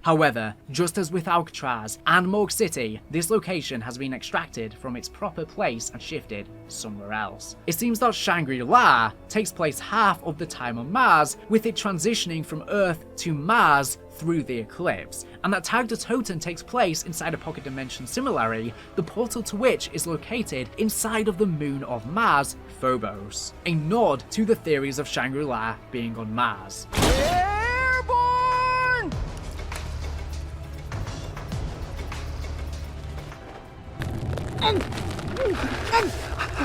However, just as with Alcatraz and Morgue City, this location has been extracted from its proper place and shifted somewhere else. It seems that Shangri-La takes place half of the time on Mars, with it transitioning from Earth to Mars through the eclipse, and that Tag Der Toten takes place inside a pocket dimension similarly, the portal to which is located inside of the moon of Mars, Phobos, a nod to the theories of Shangri-La being on Mars.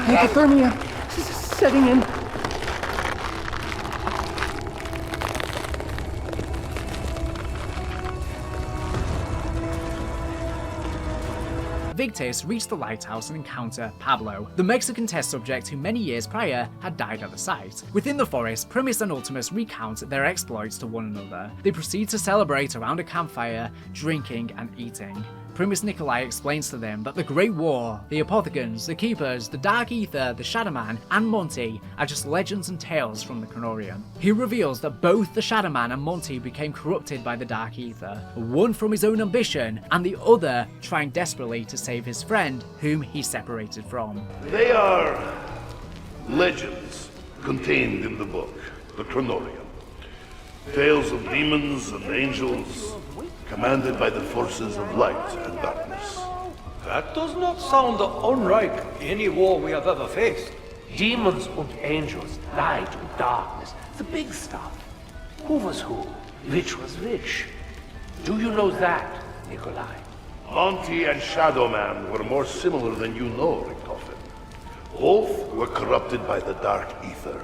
Hypothermia setting in.
Victis reached the lighthouse and encounter Pablo, the Mexican test subject who many years prior had died at the site. Within the forest, Primus and Ultimus recount their exploits to one another. They proceed to celebrate around a campfire, drinking and eating. Primus Nikolai explains to them that the Great War, the Apothegons, the Keepers, the Dark Aether, the Shadow Man, and Monty are just legends and tales from the Chronorium. He reveals that both the Shadow Man and Monty became corrupted by the Dark Aether, one from his own ambition, and the other trying desperately to save his friend, whom he separated from.
They are legends contained in the book, the Chronorium. Tales of demons and angels, commanded by the forces of light and darkness.
That does not sound unlike any war we have ever faced. Demons and angels, light and darkness, the big stuff. Who was who? Which was which? Do you know that, Nikolai?
Monty and Shadow Man were more similar than you know, Richtofen. Both were corrupted by the Dark Aether.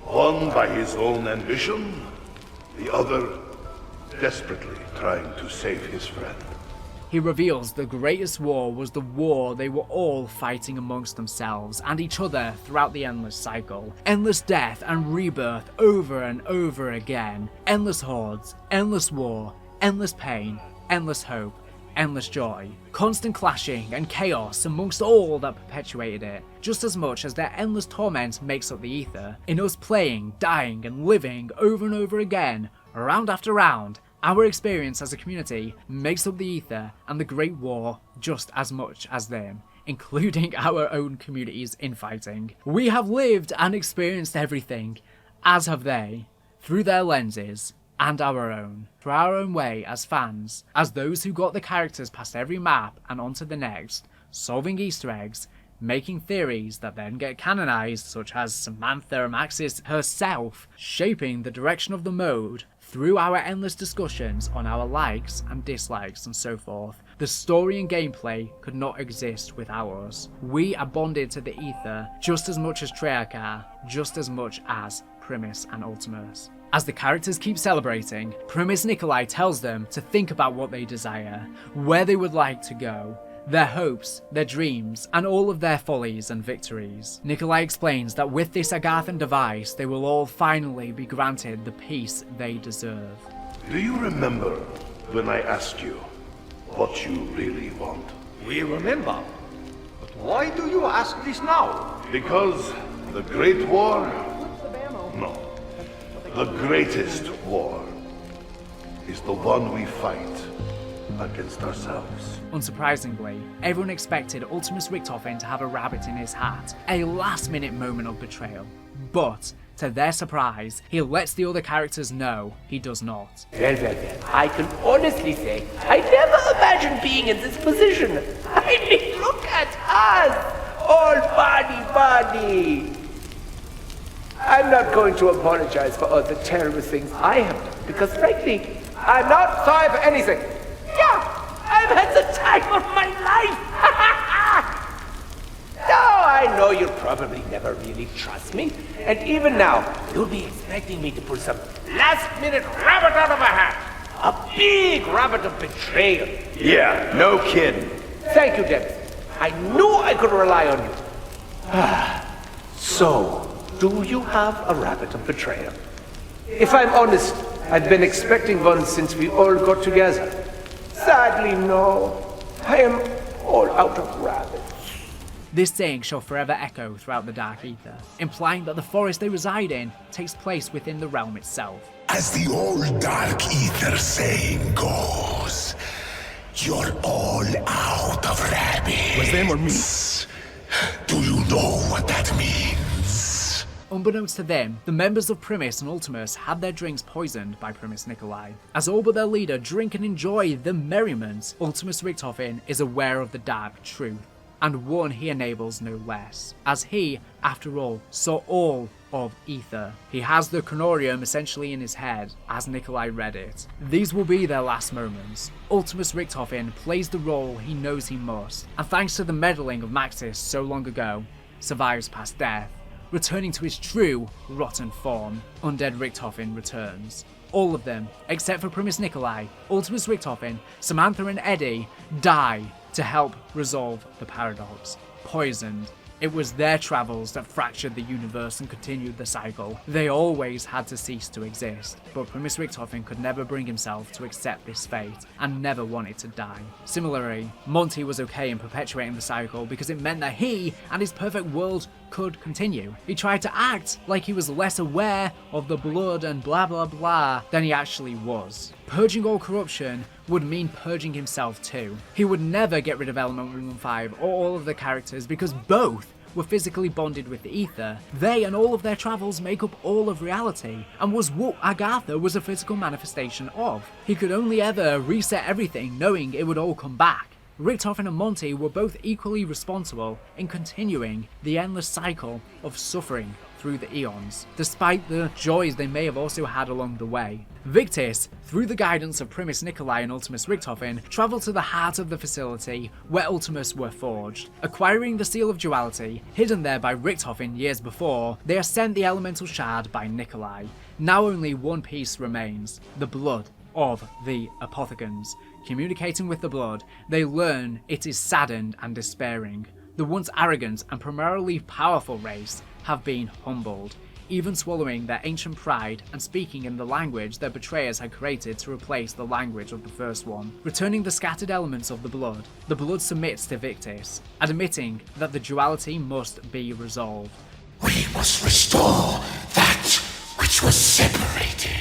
One by his own ambition, the other desperately trying to save his friend.
He reveals the greatest war was the war they were all fighting amongst themselves and each other throughout the endless cycle. Endless death and rebirth over and over again. Endless hordes, endless war, endless pain, endless hope, endless joy. Constant clashing and chaos amongst all that perpetuated it, just as much as their endless torment makes up the Aether. In us playing, dying and living over and over again, round after round, our experience as a community makes up the Aether and the Great War just as much as them, including our own community's infighting. We have lived and experienced everything, as have they, through their lenses, and our own, through our own way as fans, as those who got the characters past every map and onto the next, solving Easter eggs, making theories that then get canonized, such as Samantha Amaxis herself, shaping the direction of the mode through our endless discussions on our likes and dislikes and so forth. The story and gameplay could not exist without us. We are bonded to the Aether just as much as Treyarch are, just as much as Primus and Ultimus. As the characters keep celebrating, Primus Nikolai tells them to think about what they desire, where they would like to go, their hopes, their dreams, and all of their follies and victories. Nikolai explains that with this Agarthan device, they will all finally be granted the peace they deserve.
Do you remember when I asked you what you really want?
We remember. But why do you ask this now?
Because the Great War? No. The greatest war is the one we fight against ourselves.
Unsurprisingly, everyone expected Ultimus Richtofen to have a rabbit in his hat, a last-minute moment of betrayal. But, to their surprise, he lets the other characters know he does not.
Well, I can honestly say I never imagined being in this position. I mean, look at us! All funny. I'm not going to apologize for all the terrible things I have done, because frankly, I'm not sorry for anything. Yeah, I've had the time of my life! No, I know you'll probably never really trust me, and even now, you'll be expecting me to pull some last-minute rabbit out of a hat. A big rabbit of betrayal.
Yeah, no kidding.
Thank you, Dennis. I knew I could rely on you. So, do you have a rabbit of betrayal? If I'm honest, I've been expecting one since we all got together. Sadly, no. I am all out of rabbits.
This saying shall forever echo throughout the Dark Aether, implying that the forest they reside in takes place within the realm itself.
As the old Dark Aether saying goes, you're all out of rabbits.
Was them or me?
Do you know what that means?
Unbeknownst to them, the members of Primus and Ultimus had their drinks poisoned by Primus Nikolai. As all but their leader drink and enjoy the merriment, Ultimus Richtofen is aware of the dark truth, and one he enables no less, as he, after all, saw all of Aether. He has the chronorium essentially in his head as Nikolai read it. These will be their last moments. Ultimus Richthofen plays the role he knows he must, and thanks to the meddling of Maxis so long ago, survives past death, returning to his true, rotten form. Undead Richthofen returns. All of them, except for Primus Nikolai, Ultimus Richthofen, Samantha and Eddie, die to help resolve the paradox. Poisoned. It was their travels that fractured the universe and continued the cycle. They always had to cease to exist, but Primus Richthofen could never bring himself to accept this fate, and never wanted to die. Similarly, Monty was okay in perpetuating the cycle because it meant that he and his perfect world could continue. He tried to act like he was less aware of the blood and blah blah blah than he actually was. Purging all corruption would mean purging himself too. He would never get rid of Element 115 or all of the characters because both were physically bonded with the Aether. They and all of their travels make up all of reality, and was what Agartha was a physical manifestation of. He could only ever reset everything knowing it would all come back. Richthofen and Monty were both equally responsible in continuing the endless cycle of suffering through the eons, despite the joys they may have also had along the way. Victis, through the guidance of Primus Nikolai and Ultimus Richthofen, travelled to the heart of the facility where Ultimus were forged. Acquiring the Seal of Duality, hidden there by Richthofen years before, they are sent the Elemental Shard by Nikolai. Now only one piece remains, the blood of the Apothecans. Communicating with the blood, they learn it is saddened and despairing. The once arrogant and primarily powerful race have been humbled, even swallowing their ancient pride and speaking in the language their betrayers had created to replace the language of the first one. Returning the scattered elements of the blood submits to Victis, admitting that the duality must be resolved.
We must restore that which was separated.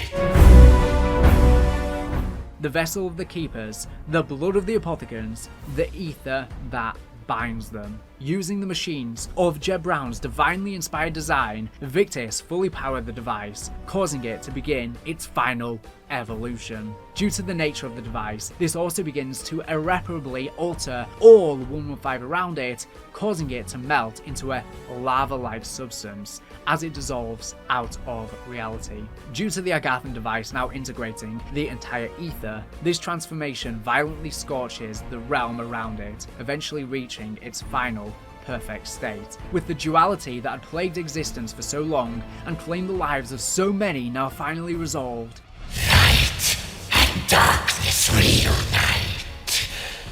The vessel of the Keepers, the blood of the Apothecans, the Aether that binds them. Using the machines of Jeb Brown's divinely inspired design, Victis fully powered the device, causing it to begin its final evolution. Due to the nature of the device, this also begins to irreparably alter all 115 around it, causing it to melt into a lava-like substance as it dissolves out of reality. Due to the Agarthan device now integrating the entire Aether, this transformation violently scorches the realm around it, eventually reaching its final perfect state. With the duality that had plagued existence for so long and claimed the lives of so many now finally resolved,
light and darkness reunite.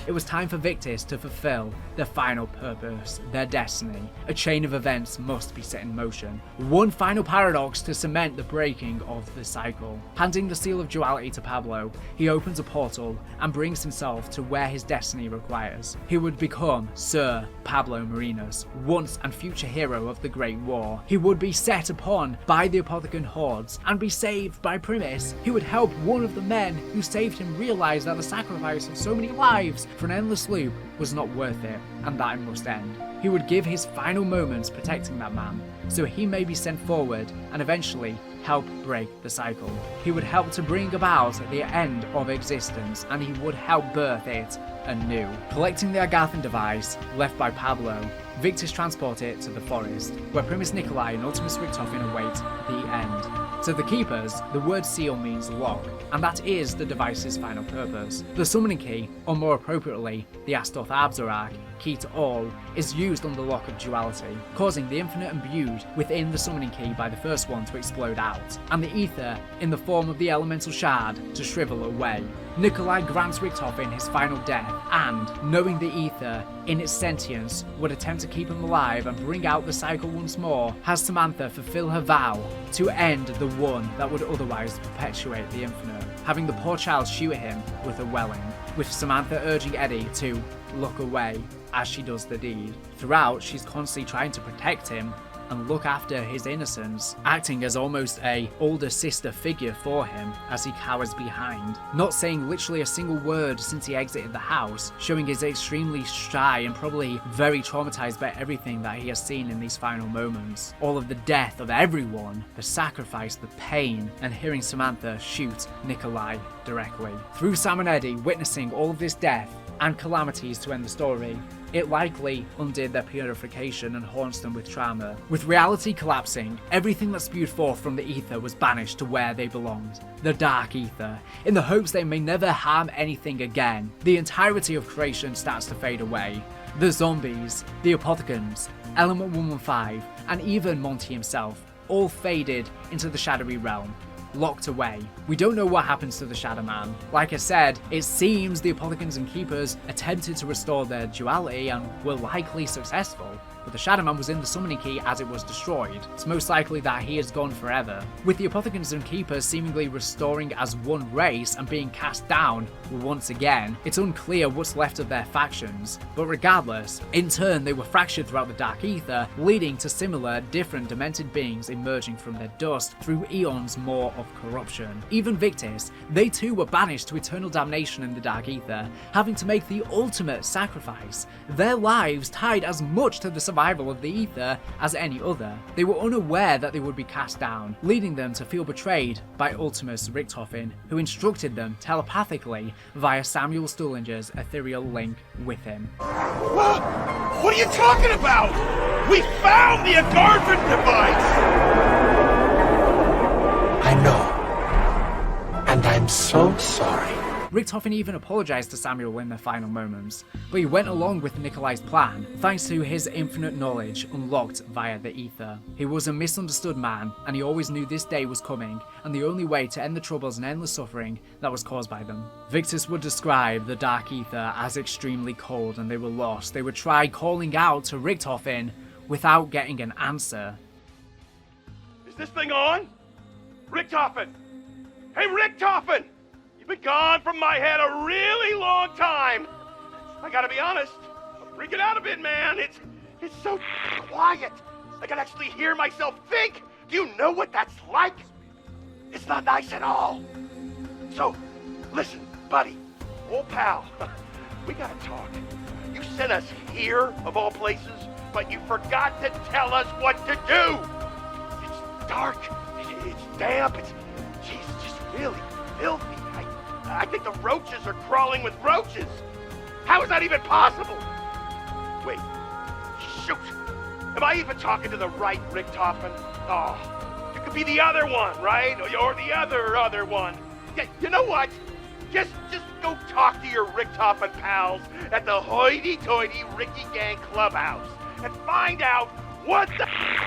It was time for Victis to fulfill their final purpose, their destiny. A chain of events must be set in motion. One final paradox to cement the breaking of the cycle. Handing the Seal of Duality to Pablo, he opens a portal and brings himself to where his destiny requires. He would become Sir Pablo Marinas, once and future hero of the Great War. He would be set upon by the Apothecan hordes and be saved by Primus. He would help one of the men who saved him realize that the sacrifice of so many lives for an endless loop was not worth it, and that it must end. He would give his final moments protecting that man, so he may be sent forward and eventually help break the cycle. He would help to bring about the end of existence, and he would help birth it anew. Collecting the Agarthan device left by Pablo, Victis transport it to the forest, where Primus Nikolai and Ultimus Richthofen await the end. To the Keepers, the word seal means lock, and that is the device's final purpose. The summoning key, or more appropriately, the Astoth Abzurak, key to all, is used on the lock of duality, causing the infinite imbued within the summoning key by the first one to explode out, and the Aether, in the form of the elemental shard, to shrivel away. Nikolai grants Richthofen his final death, and, knowing the Aether, in its sentience, would attempt to keep him alive and bring out the cycle once more, has Samantha fulfill her vow to end the one that would otherwise perpetuate the infinite, having the poor child shoot at him with a welling, with Samantha urging Eddie to look away as she does the deed. Throughout, she's constantly trying to protect him and look after his innocence, acting as almost a older sister figure for him as he cowers behind, not saying literally a single word since he exited the house, showing he's extremely shy and probably very traumatized by everything that he has seen in these final moments. All of the death of everyone, the sacrifice, the pain, and hearing Samantha shoot Nikolai directly. Through Sam and Eddie witnessing all of this death, and calamities to end the story. It likely undid their purification and haunts them with trauma. With reality collapsing, everything that spewed forth from the Aether was banished to where they belonged, the Dark Aether, in the hopes they may never harm anything again. The entirety of creation starts to fade away. The zombies, the apothecans, Element 115, and even Monty himself all faded into the shadowy realm, locked away. We don't know what happens to the Shadow Man. Like I said, it seems the Apothecans and Keepers attempted to restore their duality and were likely successful, but the Shadow Man was in the summoning key as it was destroyed. It's most likely that he is gone forever. With the Apothecans and Keepers seemingly restoring as one race and being cast down once again, it's unclear what's left of their factions, but regardless, in turn they were fractured throughout the Dark Aether, leading to similar, different demented beings emerging from their dust through eons more of corruption. Even Victis, they too were banished to eternal damnation in the Dark Aether, having to make the ultimate sacrifice, their lives tied as much to the survival of the Aether as any other. They were unaware that they would be cast down, leading them to feel betrayed by Ultimus Richtofen, who instructed them telepathically via Samuel Stullinger's ethereal link with him.
What are you talking about? We found the Agartha device!
I know. And I'm so sorry.
Richtofen even apologised to Samuel in their final moments, but he went along with Nikolai's plan, thanks to his infinite knowledge unlocked via the Aether. He was a misunderstood man, and he always knew this day was coming, and the only way to end the troubles and endless suffering that was caused by them. Victus would describe the Dark Aether as extremely cold, and they were lost. They would try calling out to Richtofen without getting an answer.
Is this thing on? Richtofen! Hey, Richtofen! You've been gone from my head a really long time. I gotta be honest, I'm freaking out a bit, man. It's so quiet. I can actually hear myself think. Do you know what that's like? It's not nice at all. So, listen, buddy, old pal, we gotta talk. You sent us here, of all places, but you forgot to tell us what to do. It's dark, it's damp, it's just really filthy. I think the roaches are crawling with roaches. How is that even possible? Wait, shoot. Am I even talking to the right Richtofen? Oh, you could be the other one, right? Or the other one. Yeah, you know what? Just go talk to your Richtofen pals at the hoity-toity Ricky Gang Clubhouse and find out what the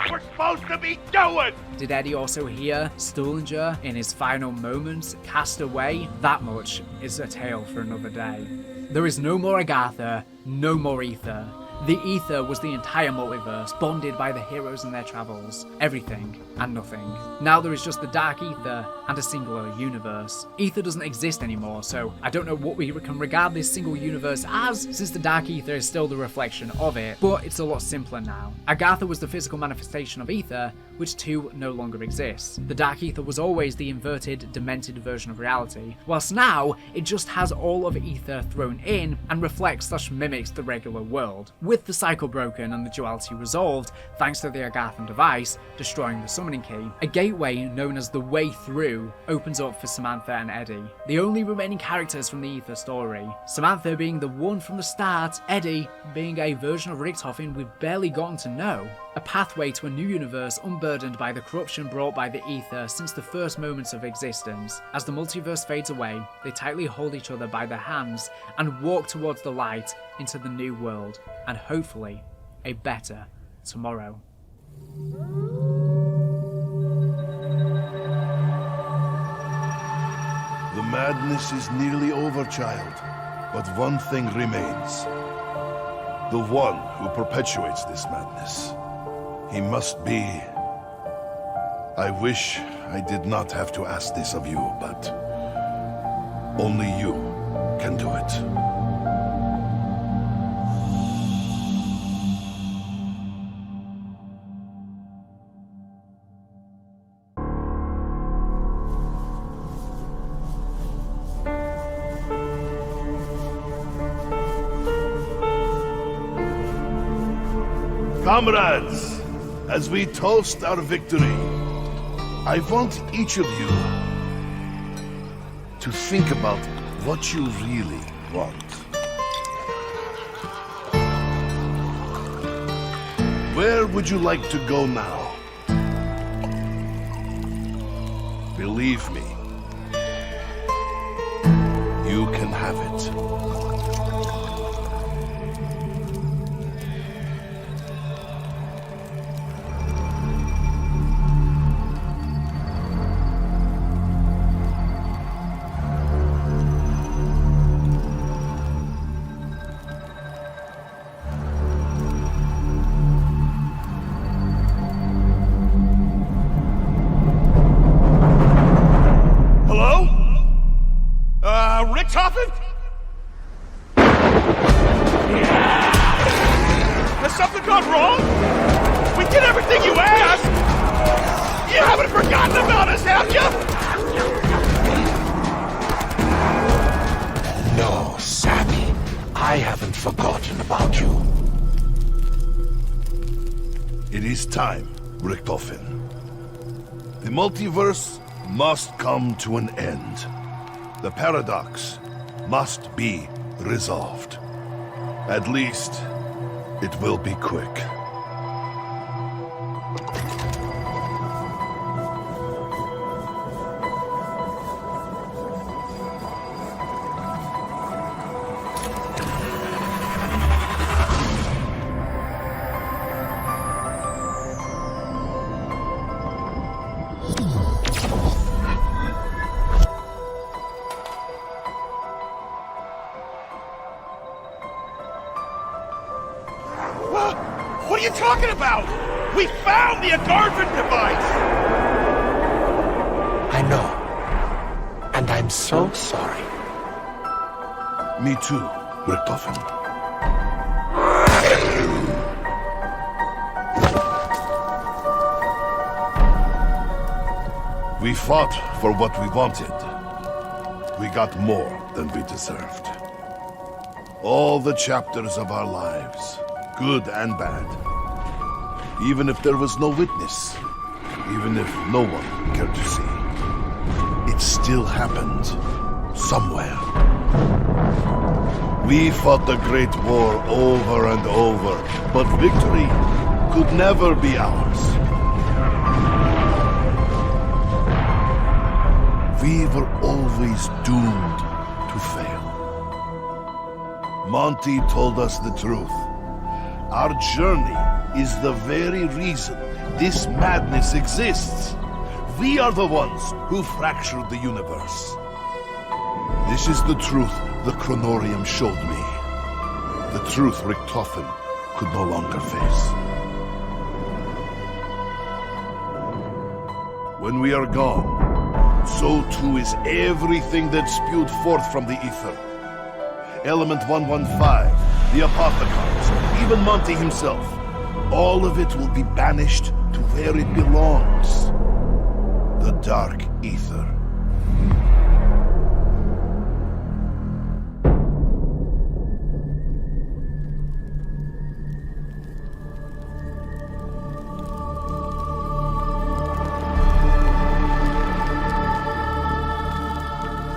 we're supposed to be doing!
Did Eddie also hear Stullinger in his final moments cast away? That much is a tale for another day. There is no more Agartha, no more Aether. The Aether was the entire multiverse, bonded by the heroes in their travels. Everything and nothing. Now there is just the Dark Aether and a singular universe. Aether doesn't exist anymore, so I don't know what we can regard this single universe as, since the Dark Aether is still the reflection of it, but it's a lot simpler now. Agartha was the physical manifestation of Aether, which too no longer exists. The Dark Aether was always the inverted, demented version of reality, whilst now it just has all of Aether thrown in and reflects/mimics the regular world. With the cycle broken and the duality resolved, thanks to the Agarthan device destroying the summoning key, a gateway known as the Way Through opens up for Samantha and Eddie, the only remaining characters from the Aether story. Samantha being the one from the start, Eddie being a version of Richtofen we've barely gotten to know. A pathway to a new universe unburdened by the corruption brought by the Aether since the first moments of existence. As the multiverse fades away, they tightly hold each other by their hands and walk towards the light into the new world, and hopefully a better tomorrow.
The madness is nearly over, child, but one thing remains. The one who perpetuates this madness. He must be... I wish I did not have to ask this of you, but only you can do it. Comrades, as we toast our victory, I want each of you to think about what you really want. Where would you like to go now? Believe me, you can have it.
Has something gone wrong? We did everything you asked! You haven't forgotten about us, have you?
No, Sammy. I haven't forgotten about you.
It is time, Richtofen. The multiverse must come to an end. The paradox must be resolved. At least, it will be quick.
What are you talking about? We found the Agartha device!
I know. And I'm so sorry.
Me too, Richtofen. We fought for what we wanted. We got more than we deserved. All the chapters of our lives, good and bad. Even if there was no witness, even if no one cared to see, it still happened somewhere. We fought the Great War over and over, but victory could never be ours. We were always doomed to fail. Monty told us the truth. Our journey is the very reason this madness exists. We are the ones who fractured the universe. This is the truth the Chronorium showed me. The truth Richtofen could no longer face. When we are gone, so too is everything that spewed forth from the ether. Element 115, the apothecaries, even Monty himself. All of it will be banished to where it belongs. The Dark Aether.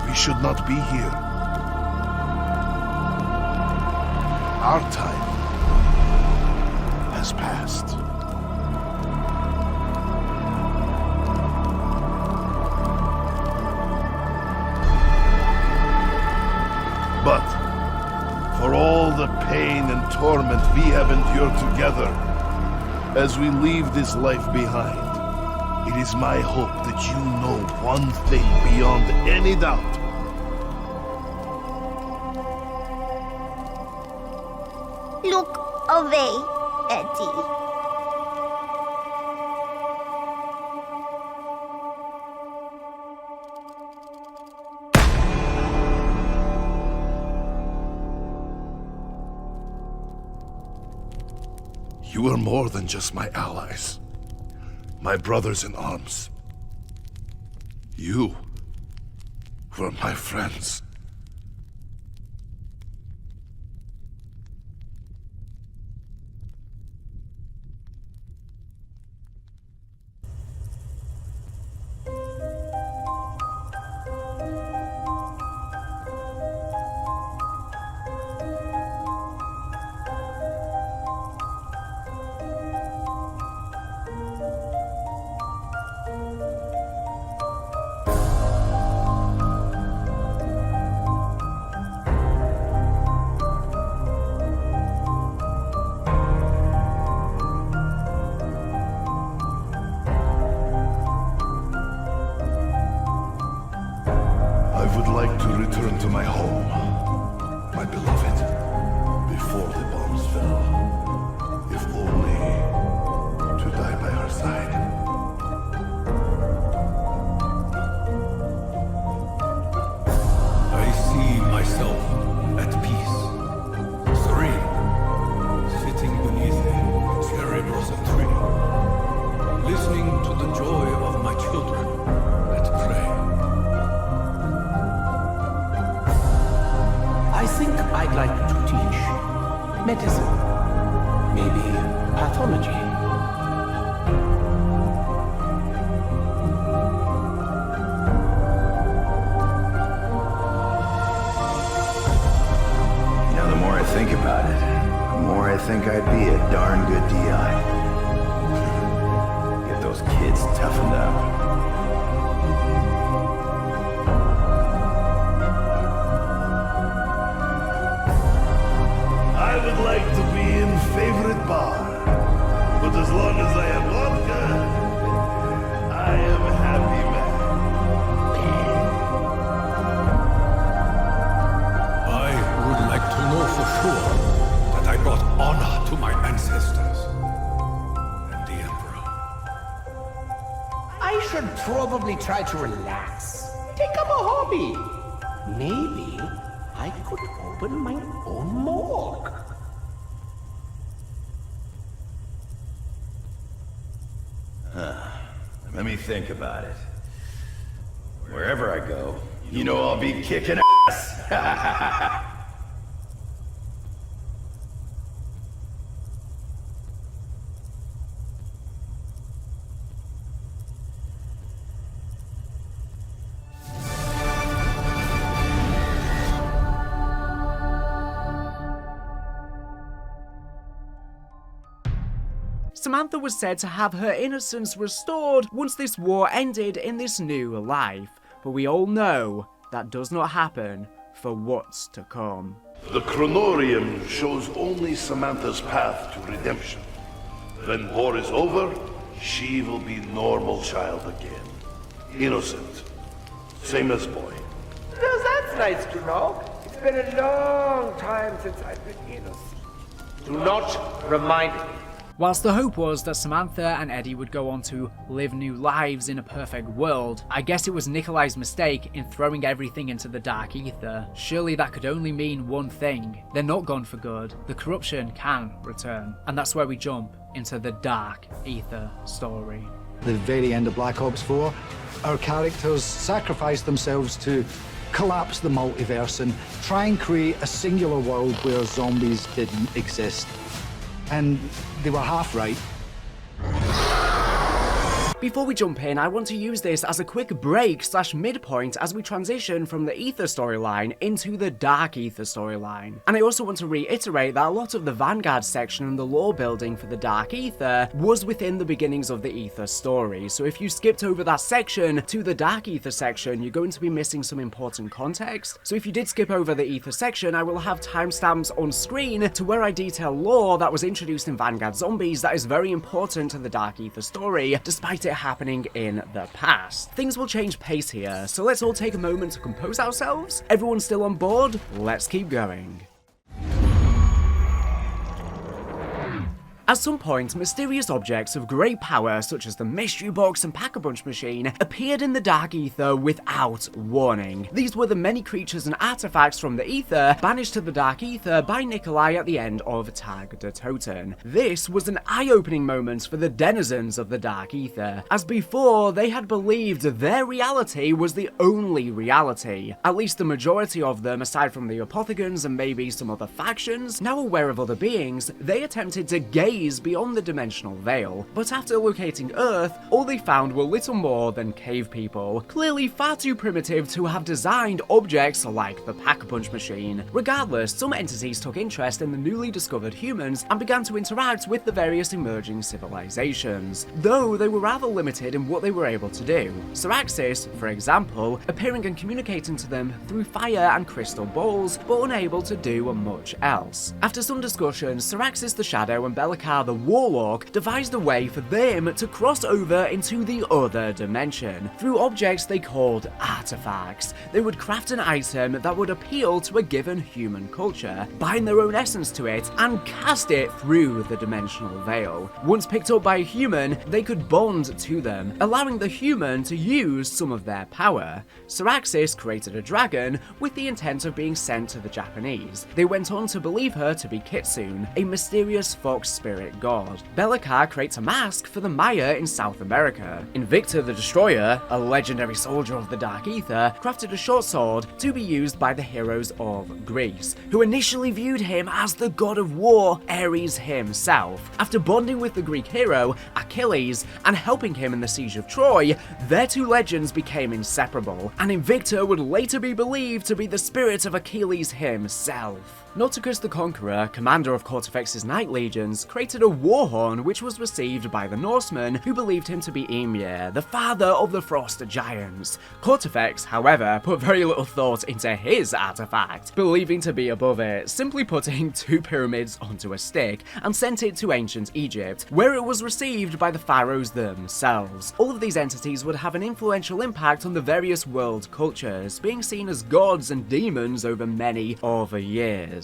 We should not be here. Our time has passed. But for all the pain and torment we have endured together, as we leave this life behind, it is my hope that you know one thing beyond any doubt.
Look away, Eddie.
You are more than just my allies, my brothers in arms. You were my friends.
medicine, maybe pathology.
You know, the more I think about it, the more I think I'd be a darn good DI. Get those kids toughened up.
I would like to be in favorite bar, but as long as I have vodka, I am a happy man.
I would like to know for sure that I brought honor to my ancestors and the Emperor.
I should probably try to relax. Take up a hobby. Maybe I could open my own morgue.
Let me think about it. Wherever I go, you know I'll be kicking ass.
Samantha was said to have her innocence restored once this war ended in this new life, but we all know that does not happen for what's to come.
The Chronorium shows only Samantha's path to redemption. When war is over, she will be normal child again. Innocent. Same as boy.
No, that's nice to know. It's been a long time since I've been innocent. Do not remind me.
Whilst the hope was that Samantha and Eddie would go on to live new lives in a perfect world, I guess it was Nikolai's mistake in throwing everything into the Dark Aether. Surely that could only mean one thing. They're not gone for good. The corruption can return. And that's where we jump into the Dark Aether story.
The very end of Black Ops 4, our characters sacrificed themselves to collapse the multiverse and try and create a singular world where zombies didn't exist. And they were half right.
Before we jump in, I want to use this as a quick break/midpoint as we transition from the Aether storyline into the Dark Aether storyline. And I also want to reiterate that a lot of the Vanguard section and the lore building for the Dark Aether was within the beginnings of the Aether story, so if you skipped over that section to the Dark Aether section, you're going to be missing some important context. So if you did skip over the Aether section, I will have timestamps on screen to where I detail lore that was introduced in Vanguard Zombies that is very important to the Dark Aether story, despite it happening in the past. Things will change pace here, so let's all take a moment to compose ourselves. Everyone still on board? Let's keep going. At some point, mysterious objects of great power, such as the Mystery Box and Pack-a-Punch Machine, appeared in the Dark Aether without warning. These were the many creatures and artifacts from the Aether banished to the Dark Aether by Nikolai at the end of Tag Der Toten. This was an eye-opening moment for the denizens of the Dark Aether, as before they had believed their reality was the only reality. At least the majority of them, aside from the Apothegons and maybe some other factions, now aware of other beings, they attempted to gaze beyond the dimensional veil, but after locating Earth, all they found were little more than cave people, clearly far too primitive to have designed objects like the Pack-a-Punch Machine. Regardless, some entities took interest in the newly discovered humans and began to interact with the various emerging civilizations, though they were rather limited in what they were able to do. Syraxis, for example, appearing and communicating to them through fire and crystal balls, but unable to do much else. After some discussion, Syraxis the Shadow and Bellicar the Warlock devised a way for them to cross over into the other dimension. Through objects they called artifacts, they would craft an item that would appeal to a given human culture, bind their own essence to it, and cast it through the dimensional veil. Once picked up by a human, they could bond to them, allowing the human to use some of their power. Syraxis created a dragon with the intent of being sent to the Japanese. They went on to believe her to be Kitsune, a mysterious fox spirit spirit god. Be'lakor creates a mask for the Maya in South America. Invicta the Destroyer, a legendary soldier of the Dark Aether, crafted a short sword to be used by the heroes of Greece, who initially viewed him as the god of war, Ares himself. After bonding with the Greek hero, Achilles, and helping him in the siege of Troy, their two legends became inseparable, and Invicta would later be believed to be the spirit of Achilles himself. Nauticus the Conqueror, commander of Cortifex's Night Legions, created a war horn which was received by the Norsemen, who believed him to be Ymir, the father of the Frost Giants. Cortifex, however, put very little thought into his artifact, believing to be above it, simply putting two pyramids onto a stick and sent it to ancient Egypt, where it was received by the pharaohs themselves. All of these entities would have an influential impact on the various world cultures, being seen as gods and demons over many of the years.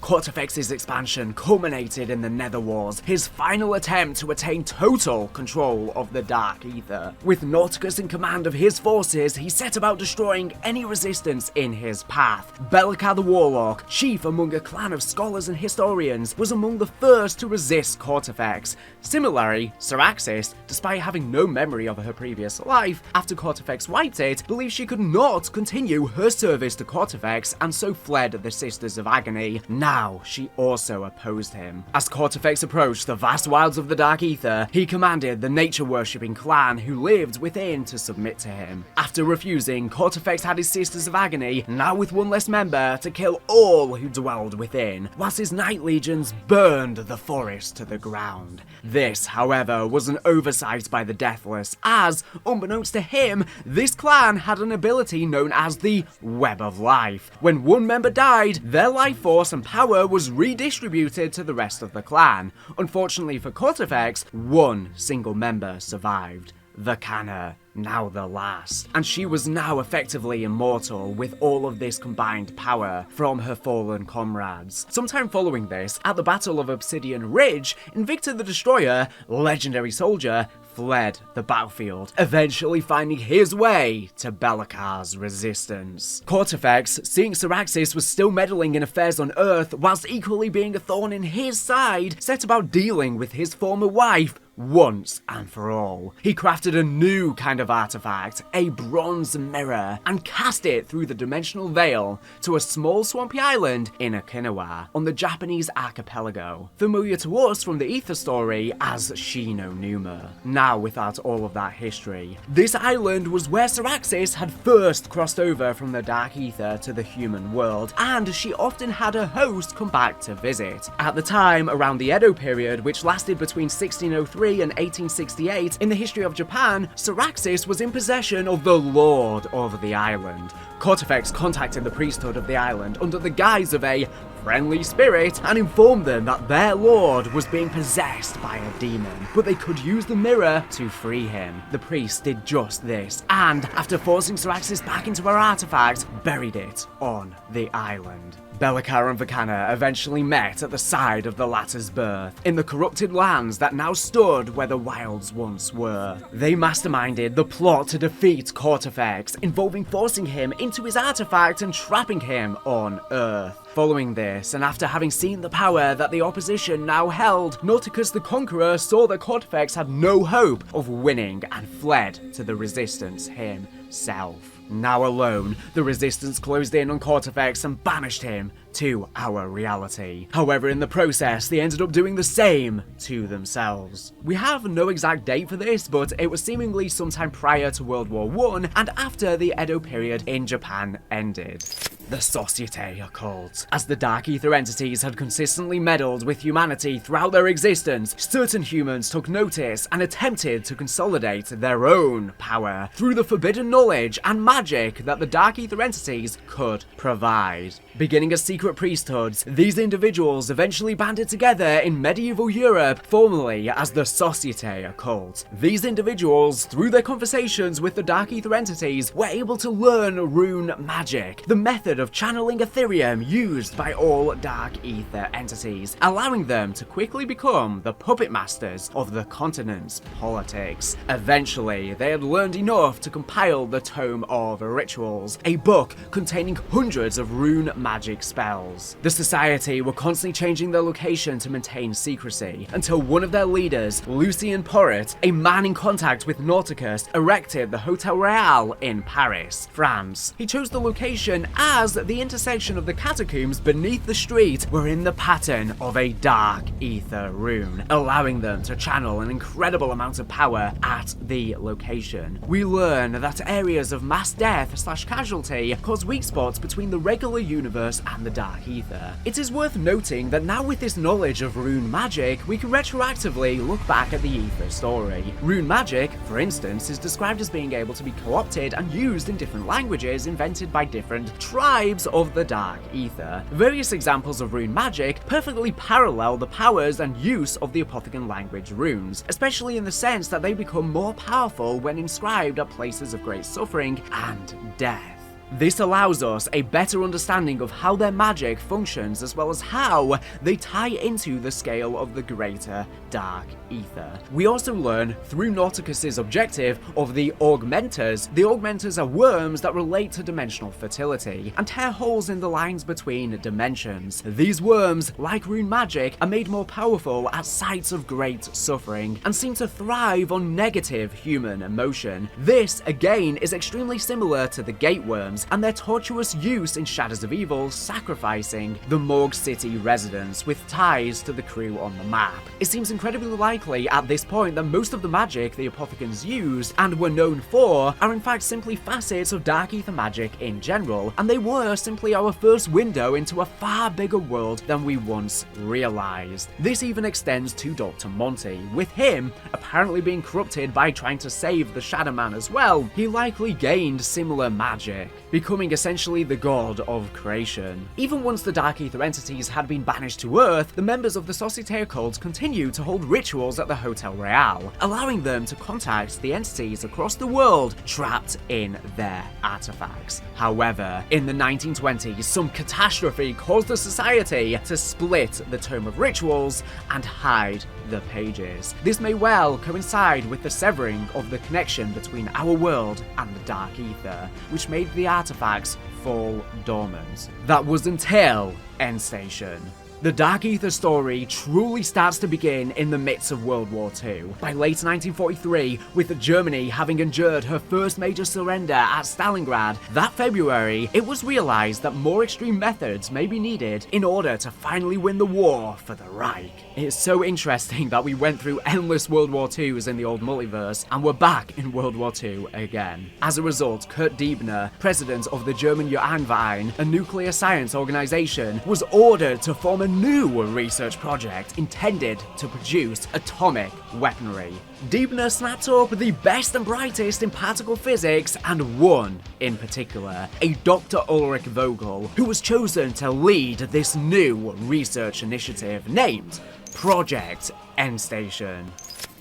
Cortifex's expansion culminated in the Nether Wars, his final attempt to attain total control of the Dark Aether. With Nauticus in command of his forces, he set about destroying any resistance in his path. Be'lakor the Warlock, chief among a clan of scholars and historians, was among the first to resist Cortifex. Similarly, Syraxis, despite having no memory of her previous life, after Cortifex wiped it, believed she could not continue her service to Cortifex and so fled the Sisters of Agony. Now, she also opposed him. As Cortifex approached the vast wilds of the Dark Aether, he commanded the nature-worshipping clan who lived within to submit to him. After refusing, Cortifex had his Sisters of Agony, now with one less member, to kill all who dwelled within, whilst his Night Legions burned the forest to the ground. This, however, was an oversight by the Deathless, as, unbeknownst to him, this clan had an ability known as the Web of Life. When one member died, their life force and power was redistributed to the rest of the clan. Unfortunately for Cortifex, one single member survived. Vakana, now the last, and she was now effectively immortal with all of this combined power from her fallen comrades. Sometime following this, at the Battle of Obsidian Ridge, Invicta the Destroyer, legendary soldier, fled the battlefield, eventually finding his way to Be'lakor's resistance. Cortifex, seeing Syraxis was still meddling in affairs on Earth whilst equally being a thorn in his side, set about dealing with his former wife once and for all. He crafted a new kind of artifact, a bronze mirror, and cast it through the dimensional veil to a small swampy island in Okinawa, on the Japanese archipelago, familiar to us from the Aether Story as Shinonuma. Now, without all of that history, this island was where Syraxis had first crossed over from the Dark Aether to the human world, and she often had her host come back to visit. At the time, around the Edo period, which lasted between 1603 and 1868, in the history of Japan, Syraxis was in possession of the Lord of the island. Cortifex contacted the priesthood of the island under the guise of a friendly spirit and informed them that their lord was being possessed by a demon, but they could use the mirror to free him. The priest did just this, and after forcing Syraxis back into her artifact, buried it on the island. Be'lakor and Vakana eventually met at the side of the latter's birth, in the corrupted lands that now stood where the wilds once were. They masterminded the plot to defeat Cortifex, involving forcing him into his artifact and trapping him on Earth. Following this, and after having seen the power that the opposition now held, Nauticus the Conqueror saw that Cortifex had no hope of winning and fled to the resistance himself. Now alone, the resistance closed in on Cortifex and banished him to our reality. However, in the process, they ended up doing the same to themselves. We have no exact date for this, but it was seemingly sometime prior to World War I and after the Edo period in Japan ended. The Societe Occult. As the Dark Aether entities had consistently meddled with humanity throughout their existence, certain humans took notice and attempted to consolidate their own power through the forbidden knowledge and magic that the Dark Aether entities could provide. Beginning as secret priesthoods, these individuals eventually banded together in medieval Europe, formerly as the Societe Occult. These individuals, through their conversations with the Dark Aether entities, were able to learn rune magic, the method method of channeling Ethereum used by all Dark Aether entities, allowing them to quickly become the puppet masters of the continent's politics. Eventually, they had learned enough to compile the Tome of Rituals, a book containing hundreds of rune magic spells. The Society were constantly changing their location to maintain secrecy, until one of their leaders, Lucien Porret, a man in contact with Nauticus, erected the Hotel Royale in Paris, France. He chose the location as the intersection of the catacombs beneath the street were in the pattern of a Dark Aether rune, allowing them to channel an incredible amount of power at the location. We learn that areas of mass death/casualty cause weak spots between the regular universe and the Dark Aether. It is worth noting that now with this knowledge of rune magic, we can retroactively look back at the Aether story. Rune magic, for instance, is described as being able to be co-opted and used in different languages invented by different tribes of the Dark Aether. Various examples of rune magic perfectly parallel the powers and use of the Apothecan language runes, especially in the sense that they become more powerful when inscribed at places of great suffering and death. This allows us a better understanding of how their magic functions, as well as how they tie into the scale of the greater Dark Aether. We also learn through Nauticus's objective of the Augmenters. The Augmenters are worms that relate to dimensional fertility and tear holes in the lines between dimensions. These worms, like rune magic, are made more powerful at sites of great suffering and seem to thrive on negative human emotion. This, again, is extremely similar to the Gateworms and their tortuous use in Shadows of Evil, sacrificing the Morgue City residents with ties to the crew on the map. It seems incredibly likely at this point that most of the magic the Apothecans used and were known for are in fact simply facets of Dark Aether magic in general, and they were simply our first window into a far bigger world than we once realized. This even extends to Dr. Monty, with him apparently being corrupted by trying to save the Shadow Man as well. He likely gained similar magic, becoming essentially the god of creation. Even once the Dark Aether entities had been banished to Earth, the members of the Societe Occult continued to hold rituals at the Hotel Royale, allowing them to contact the entities across the world trapped in their artifacts. However, in the 1920s, some catastrophe caused the Society to split the Tome of Rituals and hide the pages. This may well coincide with the severing of the connection between our world and the Dark Aether, which made the artifacts fall dormant. That was until End Station. The Dark Aether story truly starts to begin in the midst of World War II. By late 1943, with Germany having endured her first major surrender at Stalingrad, that February, it was realized that more extreme methods may be needed in order to finally win the war for the Reich. It's so interesting that we went through endless World War IIs in the old multiverse, and we're back in World War II again. As a result, Kurt Diebner, president of the German Jahrenverein, a nuclear science organization, was ordered to form a new research project intended to produce atomic weaponry. Diebner snapped up the best and brightest in particle physics, and one in particular, a Dr. Ulrich Vogel, who was chosen to lead this new research initiative named Project End Station.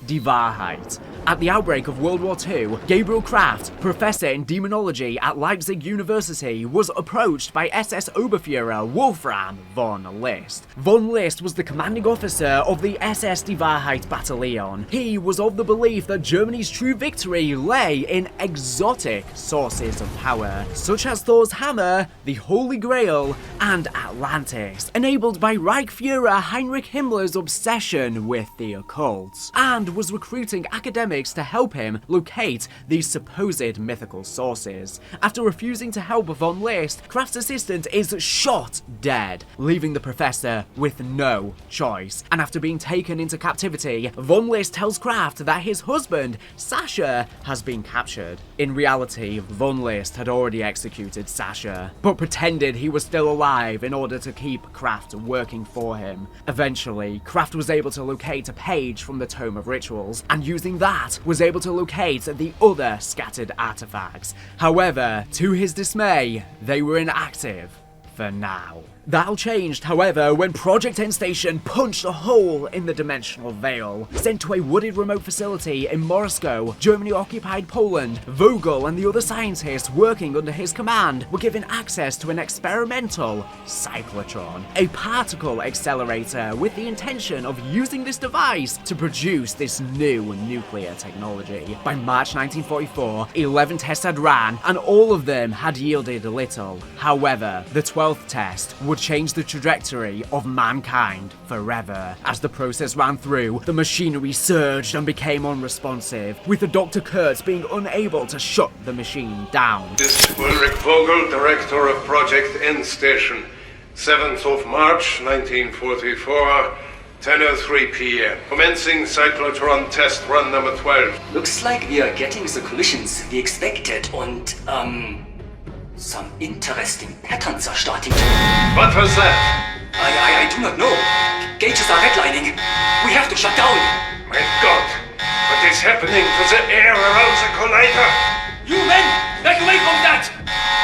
Die Wahrheit. At the outbreak of World War II, Gabriel Kraft, professor in demonology at Leipzig University, was approached by SS Oberfuhrer Wolfram von List. Von List was the commanding officer of the SS Die Wahrheit Battalion. He was of the belief that Germany's true victory lay in exotic sources of power, such as Thor's hammer, the Holy Grail, and Atlantis, enabled by Reichsfuhrer Heinrich Himmler's obsession with the occult, and was recruiting academics to help him locate these supposed mythical sources. After refusing to help von List, Kraft's assistant is shot dead, leaving the professor with no choice. And after being taken into captivity, von List tells Kraft that his husband, Sasha, has been captured. In reality, von List had already executed Sasha, but pretended he was still alive in order to keep Kraft working for him. Eventually, Kraft was able to locate a page from the Tome of Rituals, and using that, was able to locate the other scattered artifacts. However, to his dismay, they were inactive for now. That all changed, however, when Project Endstation punched a hole in the dimensional veil. Sent to a wooded remote facility in Moscow, Germany-occupied Poland, Vogel and the other scientists working under his command were given access to an experimental cyclotron, a particle accelerator with the intention of using this device to produce this new nuclear technology. By March 1944, 11 tests had ran, and all of them had yielded little. However, the 12th test would change the trajectory of mankind forever. As the process ran through, the machinery surged and became unresponsive, with Dr. Kurtz being unable to shut the machine down.
This is Ulrich Vogel, Director of Project Endstation. 7th of March, 1944, 10:03 p.m. Commencing cyclotron test run number 12.
Looks like we are getting the collisions we expected and, some interesting patterns are starting to...
What was that?
I do not know. Gauges are redlining. We have to shut down.
My God! What is happening to the air around the collider?
You men! Back away from that!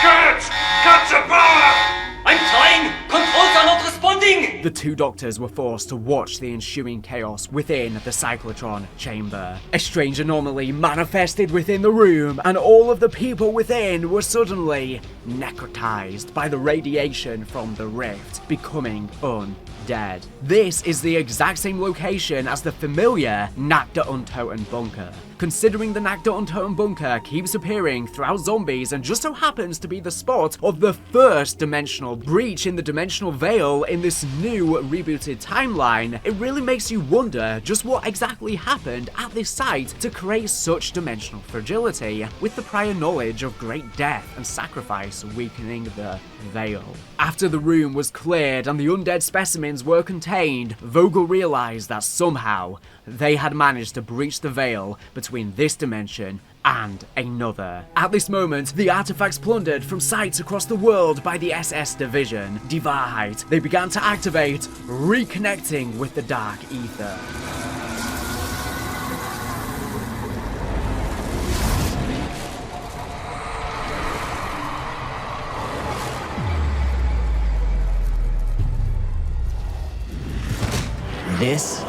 Kurtz! Cut the power!
I'm trying! Controls are not responding!
The two doctors were forced to watch the ensuing chaos within the cyclotron chamber. A strange anomaly manifested within the room, and all of the people within were suddenly necrotized by the radiation from the rift, becoming undead. This is the exact same location as the familiar Nacht Der Untoten bunker. Considering the Nacht Der Untoten bunker keeps appearing throughout Zombies and just so happens to be the spot of the first dimensional breach in the dimensional veil in this new rebooted timeline, it really makes you wonder just what exactly happened at this site to create such dimensional fragility, with the prior knowledge of great death and sacrifice weakening the veil. After the room was cleared and the undead specimens were contained, Vogel realized that somehow they had managed to breach the veil between this dimension and another. At this moment, the artifacts plundered from sites across the world by the SS Division, Die Wahrheit, they began to activate, reconnecting with the Dark Aether.
This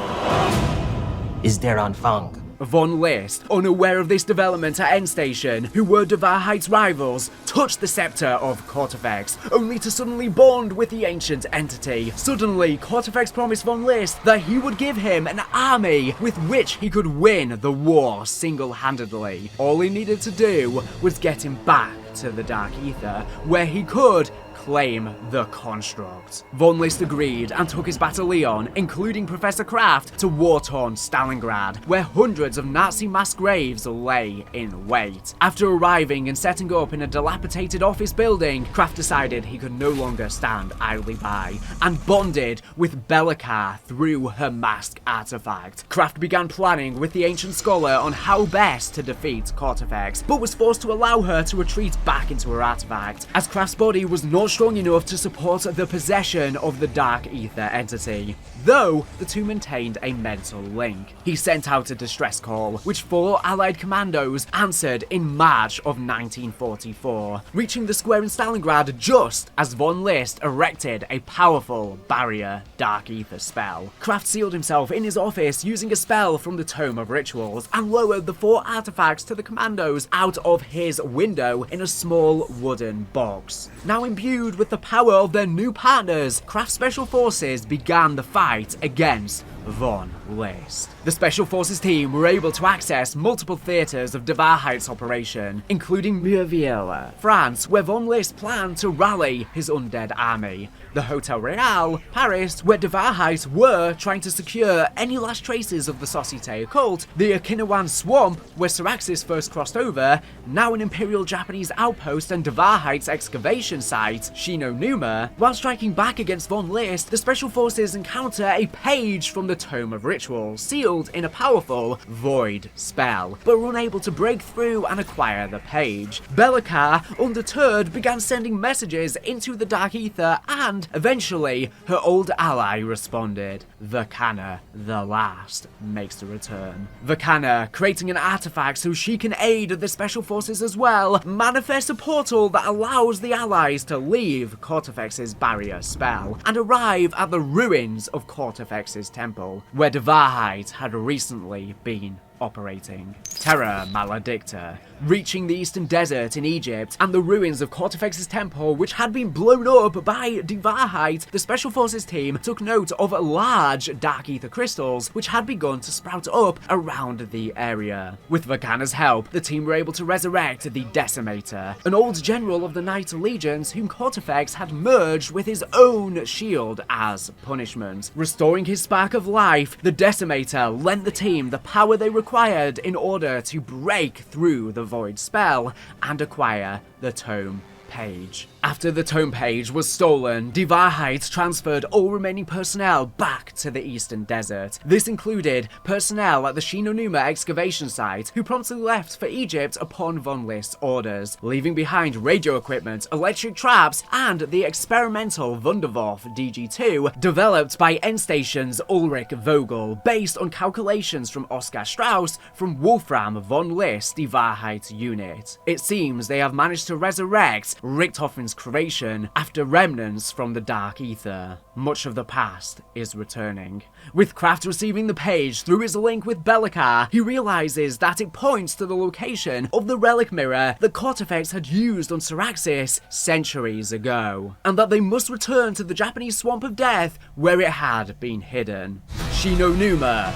is their Anfang.
Von List, unaware of this development at Endstation, who were Die Wahrheit's rivals, touched the scepter of Kortefex, only to suddenly bond with the ancient entity. Suddenly, Kortefex promised Von List that he would give him an army with which he could win the war single-handedly. All he needed to do was get him back to the Dark Aether, where he could claim the construct. Von List agreed and took his battalion, including Professor Kraft, to war-torn Stalingrad, where hundreds of Nazi mass graves lay in wait. After arriving and setting up in a dilapidated office building, Kraft decided he could no longer stand idly by, and bonded with Bellicar through her mask artifact. Kraft began planning with the ancient scholar on how best to defeat Kortefex, but was forced to allow her to retreat back into her artifact, as Kraft's body was not strong enough to support the possession of the Dark Aether entity, though the two maintained a mental link. He sent out a distress call, which 4 Allied commandos answered in March of 1944, reaching the square in Stalingrad just as Von List erected a powerful barrier Dark Aether spell. Kraft sealed himself in his office using a spell from the Tome of Rituals and lowered the 4 artifacts to the commandos out of his window in a small wooden box. Now imbued with the power of their new partners, Kraft's Special Forces began the fight against Von List. The Special Forces team were able to access multiple theaters of Die Wahrheit's operation, including Murviela, France, where Von List planned to rally his undead army, the Hotel Royal, Paris, where Die Wahrheit were trying to secure any last traces of the Societe Occult, the Okinawan Swamp, where Syraxis first crossed over, now an Imperial Japanese outpost and Die Wahrheit's excavation site, Shinonuma. While striking back against Von List, the Special Forces encounter a page from the Tome of Rituals, sealed in a powerful Void spell, but were unable to break through and acquire the page. Bellicar, undeterred, began sending messages into the Dark Aether, and eventually, her old ally responded. Vakana, the last, makes a return. Vakana, creating an artifact so she can aid the Special Forces as well, manifests a portal that allows the allies to leave leave Kortifex's barrier spell and arrive at the ruins of Kortifex's temple, where the Wahrheit had recently been operating. Terra Maledicta, reaching the Eastern Desert in Egypt and the ruins of Kortifex's temple, which had been blown up by the Wahrheit, the Special Forces team took note of large Dark Aether crystals which had begun to sprout up around the area. With Vakana's help, the team were able to resurrect the Decimator, an old general of the Knight Legions whom Kortifex had merged with his own shield as punishment. Restoring his spark of life, the Decimator lent the team the power they required in order to break through the Void spell and acquire the Tome Page. After the Tome Page was stolen, the Wahrheit transferred all remaining personnel back to the Eastern Desert. This included personnel at the Shinonuma excavation site, who promptly left for Egypt upon Von List's orders, leaving behind radio equipment, electric traps, and the experimental Wunderwaffe DG-2 developed by Endstation's Ulrich Vogel, based on calculations from Oskar Strauss from Wolfram von List, the Wahrheit unit. It seems they have managed to resurrect Richthofen's creation after remnants from the Dark Aether. Much of the past is returning. With Kraft receiving the page through his link with Belikar, he realizes that it points to the location of the relic mirror that Kortifex had used on Syraxis centuries ago, and that they must return to the Japanese Swamp of Death where it had been hidden. Shinonuma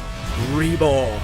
Reborn.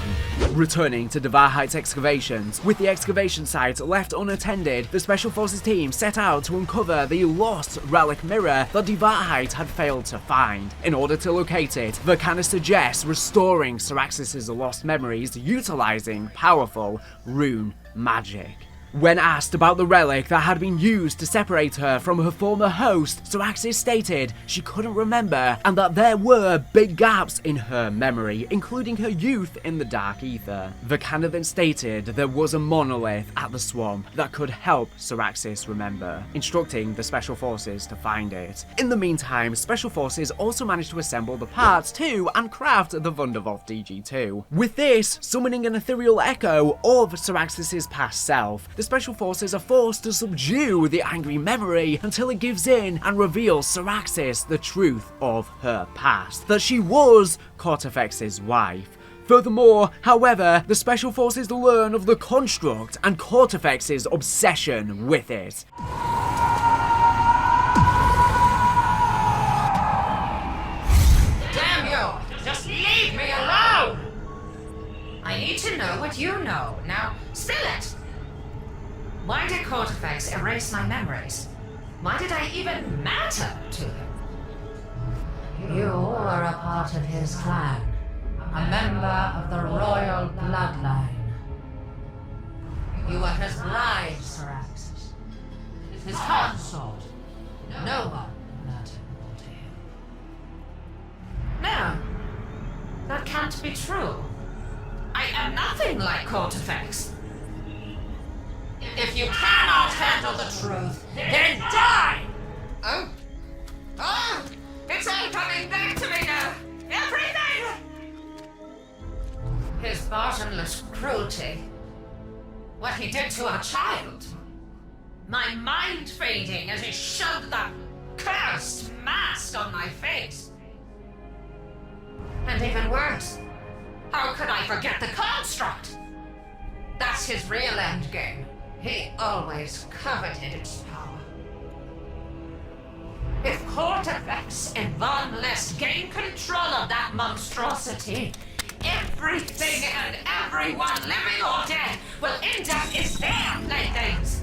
Returning to the Wahrheit's excavations, with the excavation site left unattended, the Special Forces team set out to uncover the lost relic mirror that the Wahrheit had failed to find. In order to locate it, Vakana suggests restoring Syraxis' lost memories utilizing powerful rune magic. When asked about the relic that had been used to separate her from her former host, Syraxis stated she couldn't remember and that there were big gaps in her memory, including her youth in the Dark Aether. Vakana then stated there was a monolith at the swamp that could help Syraxis remember, instructing the Special Forces to find it. In the meantime, Special Forces also managed to assemble the parts too and craft the Wunderwaffe DG-2. With this, summoning an ethereal echo of Syraxis' past self, the Special Forces are forced to subdue the angry memory until it gives in and reveals Syraxis the truth of her past, that she was Kortifex's wife. Furthermore, however, the Special Forces learn of the construct and Kortifex's obsession with it.
Damn you! Just leave me alone! I need to know what you know. Now, spill it! Why did Kortifex erase my memories? Why did I even matter to him? You are a part of his clan, a member of the royal bloodline. You were his bride, Syraxis, his consort. No one mattered to him. No, that can't be true. I am nothing like Kortifex. If you cannot handle the truth, then die! Oh. Oh! It's all coming back to me now! Everything! His bottomless cruelty. What he did to our child. My mind fading as he shoved that cursed mask on my face. And even worse, how could I forget the construct? That's his real endgame. He always coveted its power. If Kortifex and Von List gain control of that monstrosity, everything and everyone, living or dead, will end up as their playthings.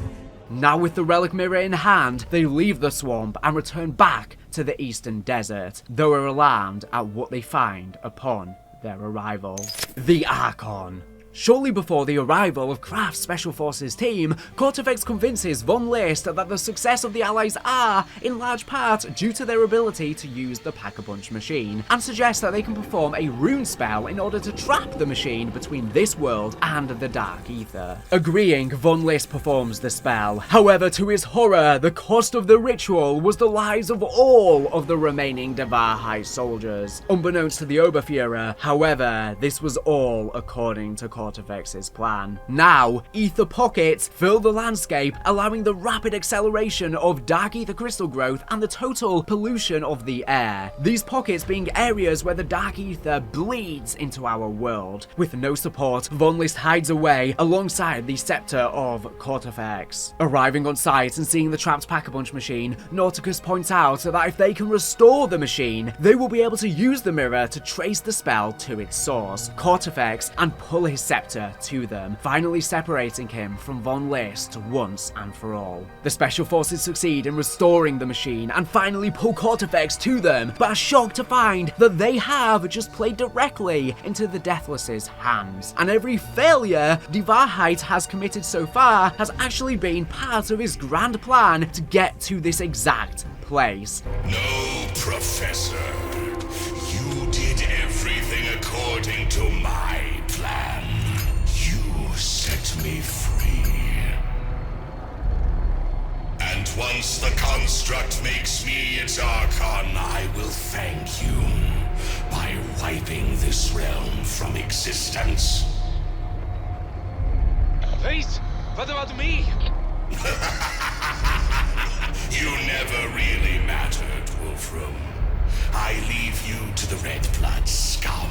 Now with the relic mirror in hand, they leave the swamp and return back to the Eastern Desert, though are alarmed at what they find upon their arrival. The Archon. Shortly before the arrival of Kraft's Special Forces team, Kortifex convinces Von List that the success of the Allies are, in large part, due to their ability to use the Pack-a-Punch machine, and suggests that they can perform a rune spell in order to trap the machine between this world and the Dark Aether. Agreeing, Von List performs the spell. However, to his horror, the cost of the ritual was the lives of all of the remaining Der Wahrheit soldiers. Unbeknownst to the Oberfuhrer, however, this was all according to Kortifex's plan. Now, ether pockets fill the landscape, allowing the rapid acceleration of dark ether crystal growth and the total pollution of the air. These pockets being areas where the dark ether bleeds into our world. With no support, Von List hides away alongside the scepter of Kortifex. Arriving on site and seeing the trapped Pack-a-Punch machine, Nauticus points out that if they can restore the machine, they will be able to use the mirror to trace the spell to its source, Kortifex, and pull his scepter to them, finally separating him from Von List once and for all. The Special Forces succeed in restoring the machine and finally pull Kortifex to them, but are shocked to find that they have just played directly into the Deathless's hands, and every failure Devarheit has committed so far has actually been part of his grand plan to get to this exact place.
No, Professor. You did everything according to my plan. You set me free. And once the construct makes me its Archon, I will thank you by wiping this realm from existence.
Wait, what about me?
You never really mattered, Wolfram. I leave you to the Red Blood scum.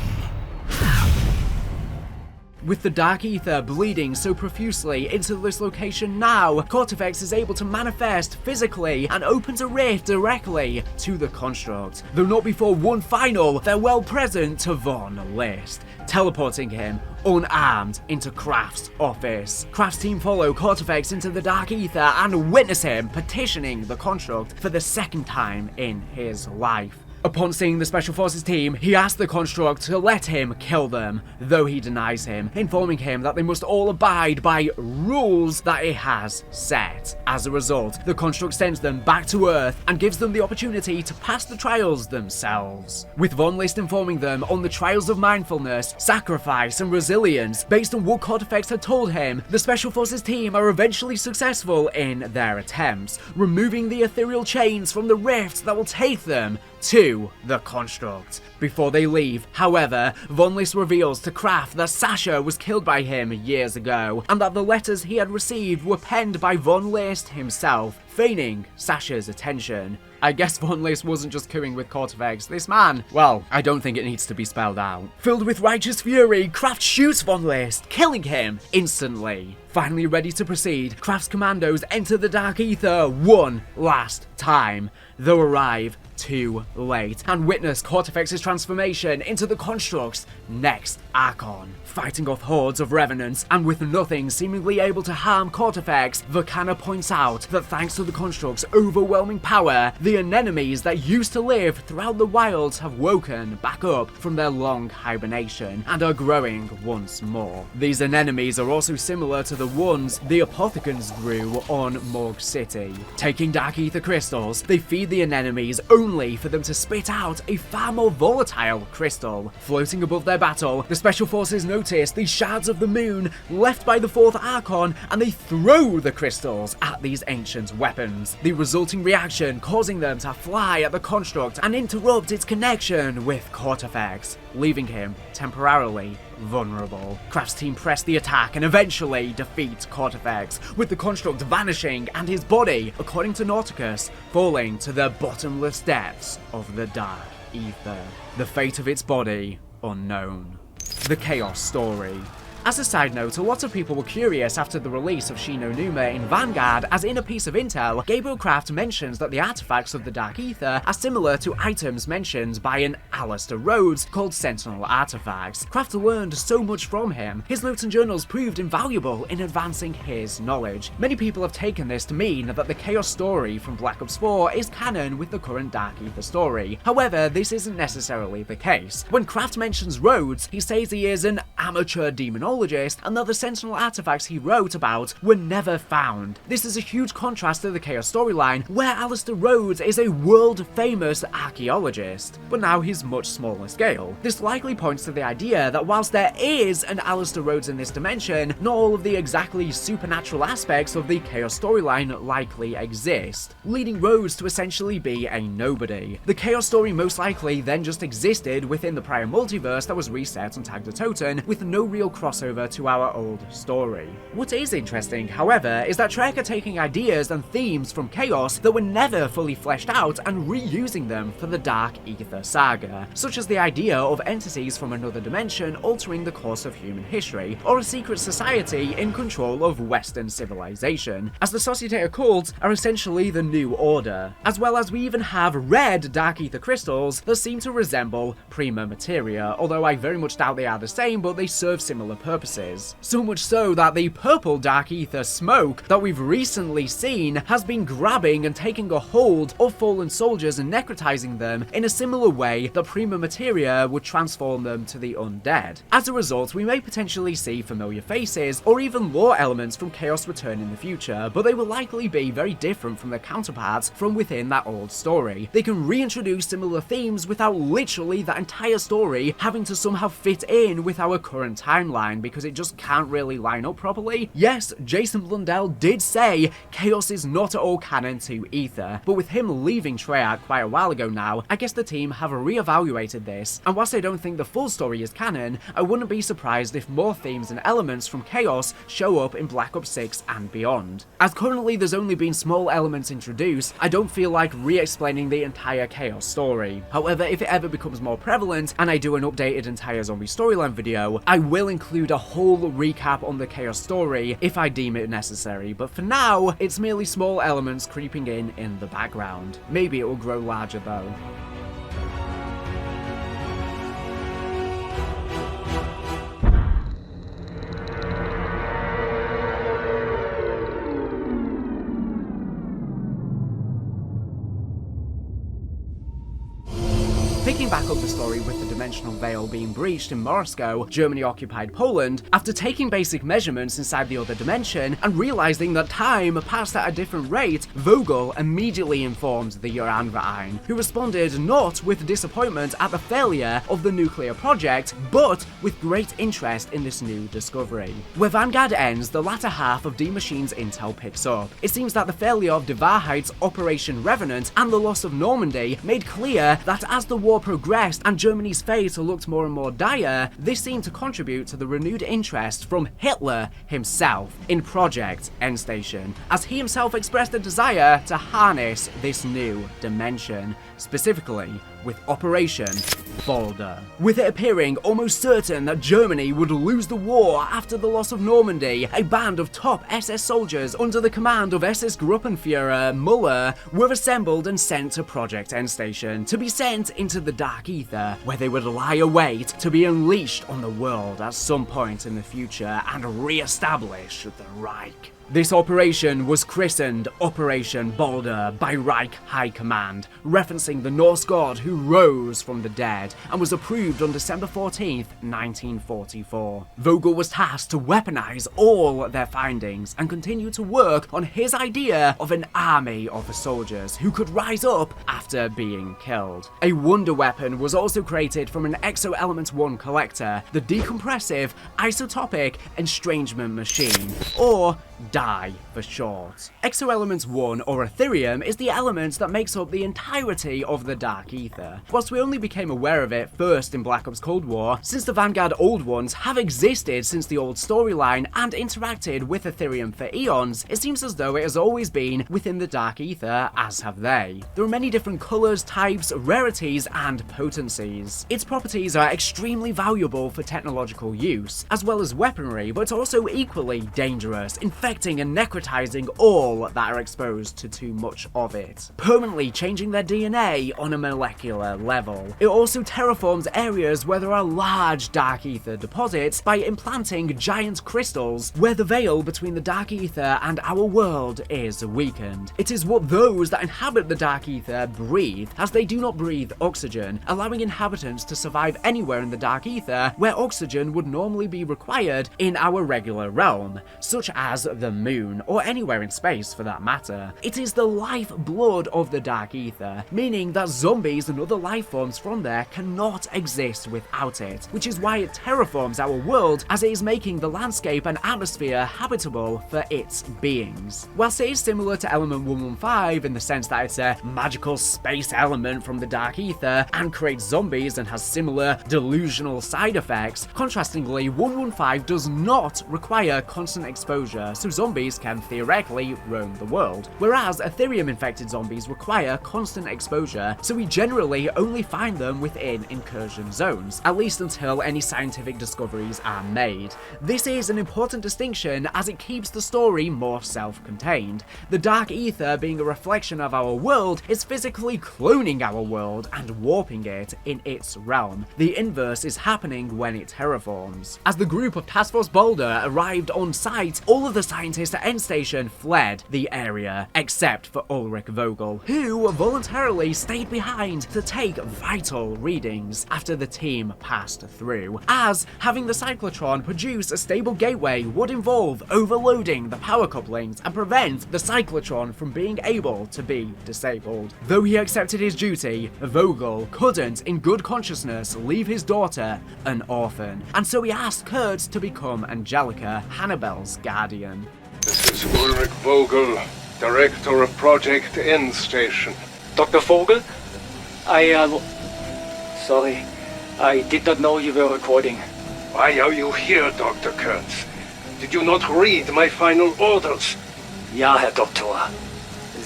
With the dark ether bleeding so profusely into this location now, Kortifex is able to manifest physically and opens a rift directly to the construct, though not before one final farewell present to Von List, teleporting him unarmed into Kraft's office. Kraft's team follow Kortifex into the dark ether and witness him petitioning the construct for the second time in his life. Upon seeing the Special Forces team, he asks the construct to let him kill them, though he denies him, informing him that they must all abide by rules that it has set. As a result, the construct sends them back to Earth and gives them the opportunity to pass the trials themselves, with Von List informing them on the trials of mindfulness, sacrifice, and resilience. Based on what Kortifex had told him, the Special Forces team are eventually successful in their attempts, removing the ethereal chains from the rifts that will take them to the construct. Before they leave, however, Von List reveals to Kraft that Sasha was killed by him years ago, and that the letters he had received were penned by Von List himself, feigning Sasha's attention. I guess Von List wasn't just cooing with Kortifex. This man, well, I don't think it needs to be spelled out. Filled with righteous fury, Kraft shoots Von List, killing him instantly. Finally ready to proceed, Kraft's commandos enter the Dark Aether one last time, though arrive too late, and witness Kortifex's transformation into the construct's next Archon. Fighting off hordes of revenants, and with nothing seemingly able to harm Kortifex, Vakana points out that thanks to the construct's overwhelming power, the anemones that used to live throughout the wilds have woken back up from their long hibernation, and are growing once more. These anemones are also similar to the ones the Apothecans grew on Morgue City. Taking Dark Aether crystals, they feed the anemones only for them to spit out a far more volatile crystal. Floating above their battle, the Special Forces notice the shards of the moon left by the fourth Archon, and they throw the crystals at these ancient weapons, the resulting reaction causing them to fly at the construct and interrupt its connection with Kortifex, leaving him temporarily vulnerable. Kraft's team press the attack and eventually defeat Kortifex, with the construct vanishing and his body, according to Nauticus, falling to the bottomless depths of the Dark Aether. The fate of its body unknown. The Chaos Story. As a side note, a lot of people were curious after the release of Shi no Numa in Vanguard, as in a piece of intel, Gabriel Kraft mentions that the artifacts of the Dark Aether are similar to items mentioned by an Alistair Rhodes called Sentinel Artifacts. Kraft learned so much from him. His notes and journals proved invaluable in advancing his knowledge. Many people have taken this to mean that the Chaos Story from Black Ops 4 is canon with the current Dark Aether story. However, this isn't necessarily the case. When Kraft mentions Rhodes, he says he is an amateur demonologist, and that the Sentinel artifacts he wrote about were never found. This is a huge contrast to the Chaos Storyline, where Alistair Rhodes is a world-famous archaeologist, but now he's much smaller scale. This likely points to the idea that whilst there is an Alistair Rhodes in this dimension, not all of the exactly supernatural aspects of the Chaos Storyline likely exist, leading Rhodes to essentially be a nobody. The Chaos Story most likely then just existed within the prior multiverse that was reset on Tag Der Toten, with no real crossover crossover to our old story. What is interesting, however, is that Trek are taking ideas and themes from Chaos that were never fully fleshed out and reusing them for the Dark Aether saga, such as the idea of entities from another dimension altering the course of human history, or a secret society in control of Western civilization, as the Societe Occult are essentially the New Order, as well as we even have red Dark Aether crystals that seem to resemble Prima Materia, although I very much doubt they are the same, but they serve similar purposes. So much so that the purple Dark Aether smoke that we've recently seen has been grabbing and taking a hold of fallen soldiers and necrotizing them in a similar way that Prima Materia would transform them to the undead. As a result, we may potentially see familiar faces or even lore elements from Chaos return in the future, but they will likely be very different from their counterparts from within that old story. They can reintroduce similar themes without literally that entire story having to somehow fit in with our current timeline, because it just can't really line up properly. Yes, Jason Blundell did say Chaos is not at all canon to Aether, but with him leaving Treyarch quite a while ago now, I guess the team have re-evaluated this, and whilst I don't think the full story is canon, I wouldn't be surprised if more themes and elements from Chaos show up in Black Ops 6 and beyond. As currently there's only been small elements introduced, I don't feel like re-explaining the entire Chaos story. However, if it ever becomes more prevalent and I do an updated entire zombie storyline video, I will include a whole recap on the Chaos story if I deem it necessary, but for now, it's merely small elements creeping in the background. Maybe it will grow larger though. Picking back up the story with the dimensional veil being breached in Moscow, Germany-occupied Poland, after taking basic measurements inside the other dimension and realizing that time passed at a different rate, Vogel immediately informed the Uranverein, who responded not with disappointment at the failure of the nuclear project, but with great interest in this new discovery. Where Vanguard ends, the latter half of D Machine's intel picks up. It seems that the failure of De Waarheid's Operation Revenant and the loss of Normandy made clear that as the war progressed and Germany's fate looked more and more dire, this seemed to contribute to the renewed interest from Hitler himself in Project Endstation, as he himself expressed a desire to harness this new dimension, specifically with Operation Boulder. With it appearing almost certain that Germany would lose the war after the loss of Normandy, a band of top SS soldiers under the command of SS Gruppenführer Müller were assembled and sent to Project Endstation to be sent into the Dark Aether, where they would lie await to be unleashed on the world at some point in the future and re-establish the Reich. This operation was christened Operation Boulder by Reich High Command, referencing the Norse god who rose from the dead, and was approved on December 14th, 1944. Vogel was tasked to weaponize all their findings and continue to work on his idea of an army of soldiers who could rise up after being killed. A wonder weapon was also created from an Exo-Element 1 collector, the decompressive isotopic estrangement machine, or DIE for short. Exo-Element 1, or Ethereum, is the element that makes up the entirety of the Dark Aether. Whilst we only became aware of it first in Black Ops Cold War, since the Vanguard Old Ones have existed since the old storyline and interacted with Ethereum for eons, it seems as though it has always been within the Dark Aether, as have they. There are many different colours, types, rarities, and potencies. Its properties are extremely valuable for technological use, as well as weaponry, but also equally dangerous, infecting and necrotizing all that are exposed to too much of it, permanently changing their DNA on a molecular level. It also terraforms areas where there are large Dark Aether deposits by implanting giant crystals where the veil between the Dark Aether and our world is weakened. It is what those that inhabit the Dark Aether breathe, as they do not breathe oxygen, allowing inhabitants to survive anywhere in the Dark Aether where oxygen would normally be required in our regular realm, such as the moon, or anywhere in space for that matter. It is the lifeblood of the Dark Aether, meaning that zombies and other life forms from there cannot exist without it, which is why it terraforms our world as it is making the landscape and atmosphere habitable for its beings. Whilst it is similar to Element 115 in the sense that it's a magical space element from the Dark Aether and creates zombies and has similar delusional side effects, contrastingly 115 does not require constant exposure, so zombies can theoretically roam the world, whereas Ethereum-infected zombies require constant exposure, so we generally only find them within incursion zones, at least until any scientific discoveries are made. This is an important distinction as it keeps the story more self-contained. The Dark Aether, being a reflection of our world, is physically cloning our world and warping it in its realm. The inverse is happening when it terraforms. As the group of Task Force Boulder arrived on site, all of the scientists at End Station fled the area, except for Ulrich Vogel, who voluntarily stayed behind to take vital readings after the team passed through, as having the cyclotron produce a stable gateway would involve overloading the power couplings and prevent the cyclotron from being able to be disabled. Though he accepted his duty, Vogel couldn't in good consciousness leave his daughter an orphan, and so he asked Kurtz to become Angelica, Hannibal's guardian.
This is Ulrich Vogel, Director of Project End Station.
Dr. Vogel? Sorry. I did not know you were recording.
Why are you here, Dr. Kurtz? Did you not read my final orders?
Ja, Herr Doktor.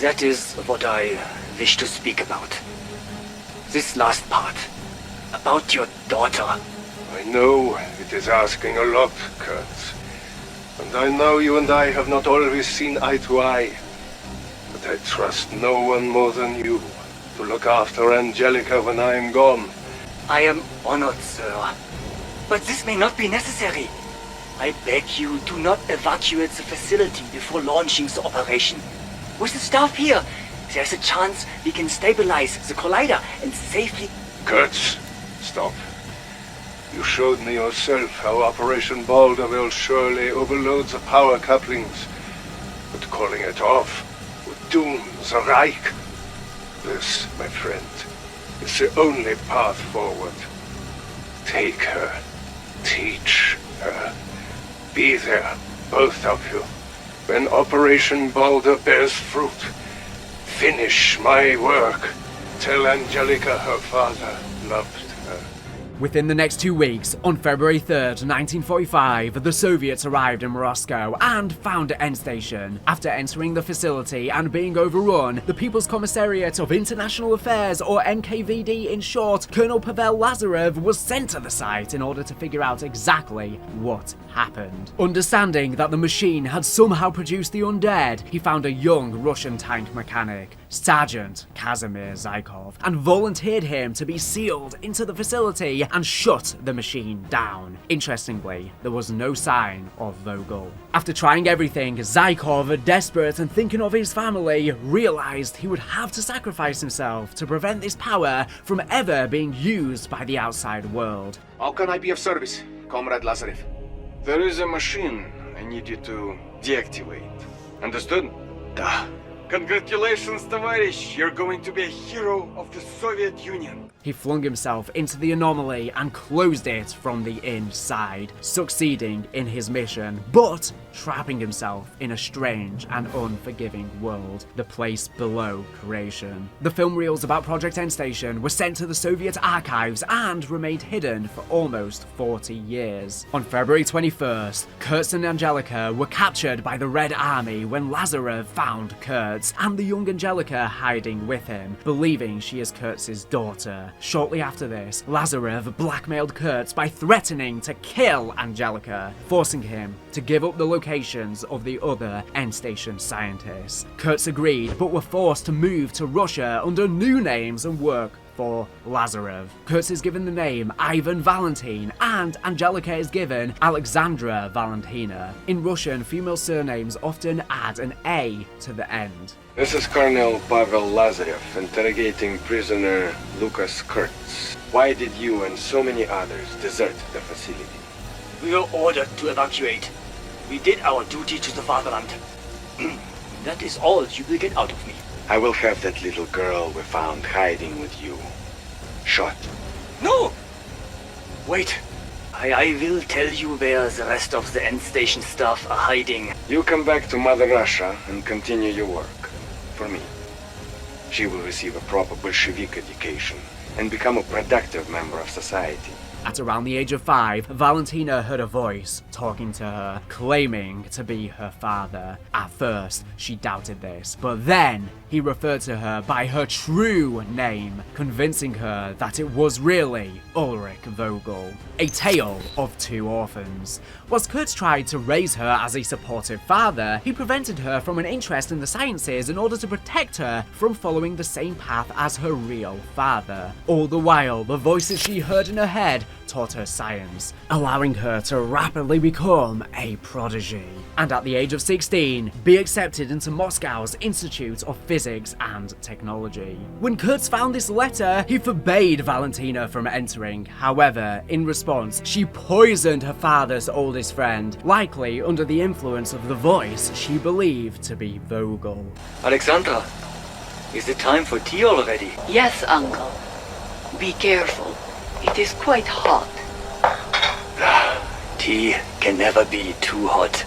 That is what I wish to speak about. This last part. About your daughter.
I know it is asking a lot, Kurtz. And I know you and I have not always seen eye to eye. But I trust no one more than you to look after Angelica when I am gone.
I am honored, sir. But this may not be necessary. I beg you, do not evacuate the facility before launching the operation. With the staff here, there's a chance we can stabilize the collider and safely...
Kurtz, stop. You showed me yourself how Operation Balder will surely overload the power couplings. But calling it off would doom the Reich. This, my friend, is the only path forward. Take her. Teach her. Be there, both of you. When Operation Balder bears fruit, finish my work. Tell Angelica her father loved her.
Within the next 2 weeks, on February 3rd, 1945, the Soviets arrived in Moscow and found End Station. After entering the facility and being overrun, the People's Commissariat of International Affairs, or NKVD in short, Colonel Pavel Lazarev was sent to the site in order to figure out exactly what happened. Understanding that the machine had somehow produced the undead, he found a young Russian tank mechanic, Sergeant Kazimir Zykov, and volunteered him to be sealed into the facility and shut the machine down. Interestingly, there was no sign of Vogel. After trying everything, Zykov, desperate and thinking of his family, realized he would have to sacrifice himself to prevent this power from ever being used by the outside world.
How can I be of service, Comrade Lazarev?
There is a machine I need you to deactivate. Understood?
Da.
Congratulations, товарищ! You're going to be a hero of the Soviet Union.
He flung himself into the anomaly and closed it from the inside, succeeding in his mission, but trapping himself in a strange and unforgiving world, the place below creation. The film reels about Project End Station were sent to the Soviet archives and remained hidden for almost 40 years. On February 21st, Kurtz and Angelica were captured by the Red Army when Lazarev found Kurtz and the young Angelica hiding with him, believing she is Kurtz's daughter. Shortly after this, Lazarev blackmailed Kurtz by threatening to kill Angelica, forcing him to give up the locations of the other End Station scientists. Kurtz agreed, but were forced to move to Russia under new names and work for Lazarev. Kurtz is given the name Ivan Valentin, and Angelica is given Alexandra Valentina. In Russian, female surnames often add an A to the end.
This is Colonel Pavel Lazarev interrogating prisoner Lucas Kurtz. Why did you and so many others desert the facility?
We were ordered to evacuate. We did our duty to the fatherland. That is all you will get out of me.
I will have that little girl we found hiding with you shot.
No! Wait. I will tell you where the rest of the end station staff are hiding.
You come back to Mother Russia and continue your work. For me. She will receive a proper Bolshevik education and become a productive member of society.
At around the age of 5, Valentina heard a voice talking to her, claiming to be her father. At first, she doubted this, but then he referred to her by her true name, convincing her that it was really Ulrich Vogel. A tale of two orphans. Whilst Kurt tried to raise her as a supportive father, he prevented her from an interest in the sciences in order to protect her from following the same path as her real father. All the while, the voices she heard in her head taught her science, allowing her to rapidly become a prodigy, and at the age of 16, be accepted into Moscow's Institute of Physics and Technology. When Kurtz found this letter, he forbade Valentina from entering. However, in response, she poisoned her father's oldest friend, likely under the influence of the voice she believed to be Vogel.
Alexandra, is it time for tea already?
Yes, Uncle. Be careful. It is quite hot.
Tea can never be too hot.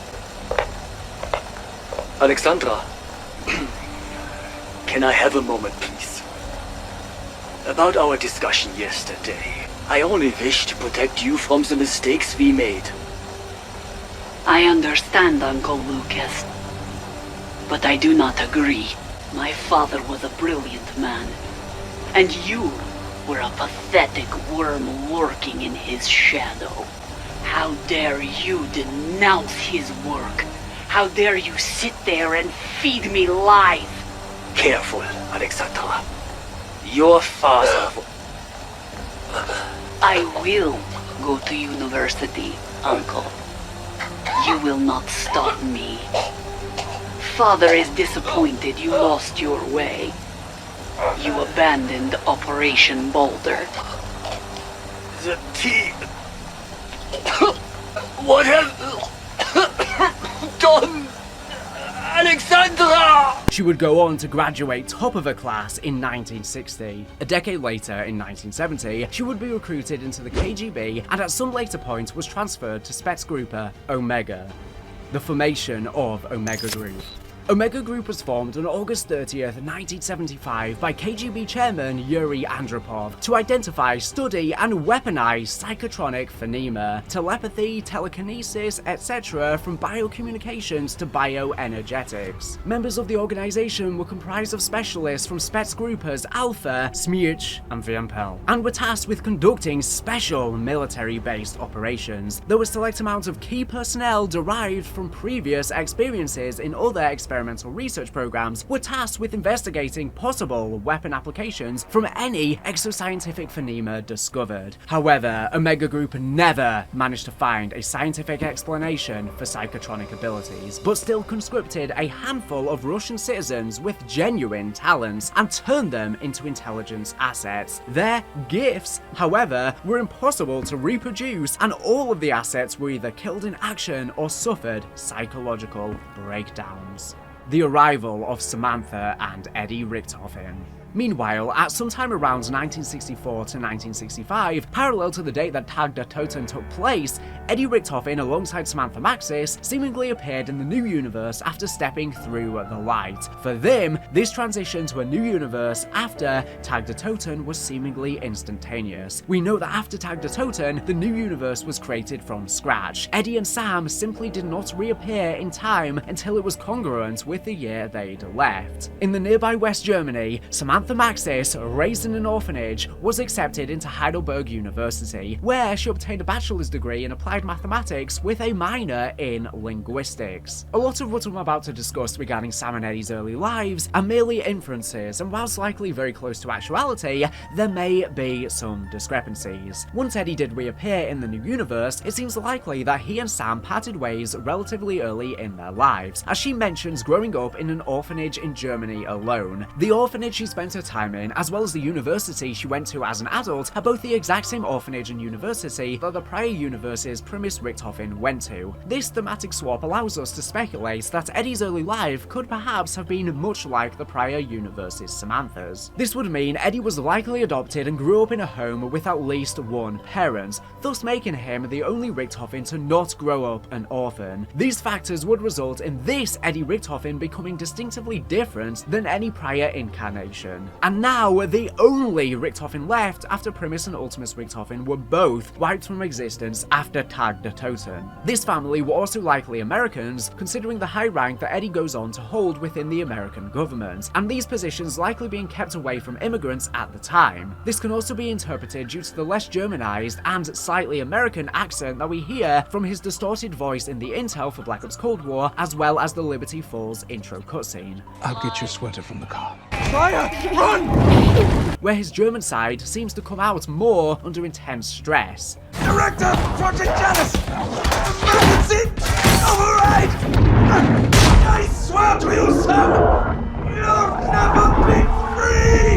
Alexandra, can I have a moment, please? About our discussion yesterday, I only wish to protect you from the mistakes we made.
I understand, Uncle Lucas. But I do not agree. My father was a brilliant man, and you were a pathetic worm lurking in his shadow. How dare you denounce his work? How dare you sit there and feed me lies?
Careful, Alexandra. Your father...
I will go to university, Uncle. You will not stop me. Father is disappointed you lost your way. You abandoned Operation Boulder.
The tea... What have... done... Alexandra!
She would go on to graduate top of her class in 1960. A decade later, in 1970, she would be recruited into the KGB and at some later point was transferred to Spetsgruppe Omega, the formation of Omega Group. Omega Group was formed on August 30th, 1975 by KGB chairman Yuri Andropov to identify, study, and weaponize psychotronic phenomena, telepathy, telekinesis, etc. from biocommunications to bioenergetics. Members of the organization were comprised of specialists from Spetsgruppe's Alpha, Smirch, and Viempel, and were tasked with conducting special military-based operations. There were a select amount of key personnel derived from previous experiences in other experimental research programs were tasked with investigating possible weapon applications from any exoscientific phenomena discovered. However, Omega Group never managed to find a scientific explanation for psychotronic abilities, but still conscripted a handful of Russian citizens with genuine talents and turned them into intelligence assets. Their gifts, however, were impossible to reproduce, and all of the assets were either killed in action or suffered psychological breakdowns. The arrival of Samantha and Eddie Richtofen. Meanwhile, at some time around 1964 to 1965, parallel to the date that Tag Der Toten took place, Eddie Richtofen alongside Samantha Maxis seemingly appeared in the new universe after stepping through the light. For them, this transition to a new universe after Tag Der Toten was seemingly instantaneous. We know that after Tag Der Toten, the new universe was created from scratch. Eddie and Sam simply did not reappear in time until it was congruent with the year they'd left. In the nearby West Germany, Samantha Maxis, raised in an orphanage, was accepted into Heidelberg University, where she obtained a bachelor's degree in applied mathematics with a minor in linguistics. A lot of what I'm about to discuss regarding Sam and Eddie's early lives are merely inferences, and whilst likely very close to actuality, there may be some discrepancies. Once Eddie did reappear in the new universe, it seems likely that he and Sam parted ways relatively early in their lives, as she mentions growing up in an orphanage in Germany alone. The orphanage she spent spent her time in, as well as the university she went to as an adult, are both the exact same orphanage and university that the prior universe's Primus Richthofen went to. This thematic swap allows us to speculate that Eddie's early life could perhaps have been much like the prior universe's Samantha's. This would mean Eddie was likely adopted and grew up in a home with at least one parent, thus making him the only Richthofen to not grow up an orphan. These factors would result in this Eddie Richthofen becoming distinctively different than any prior incarnation. And now, the only Richthofen left after Primus and Ultimus Richthofen were both wiped from existence after Tag Der Toten. This family were also likely Americans, considering the high rank that Eddie goes on to hold within the American government, and these positions likely being kept away from immigrants at the time. This can also be interpreted due to the less Germanized and slightly American accent that we hear from his distorted voice in the intel for Black Ops Cold War, as well as the Liberty Falls intro cutscene.
I'll get your sweater from the car.
Fire! Run!
Where his German side seems to come out more under intense stress.
Director! Project Janus! Emergency! Override! I swear to you, Sam! You'll never be free!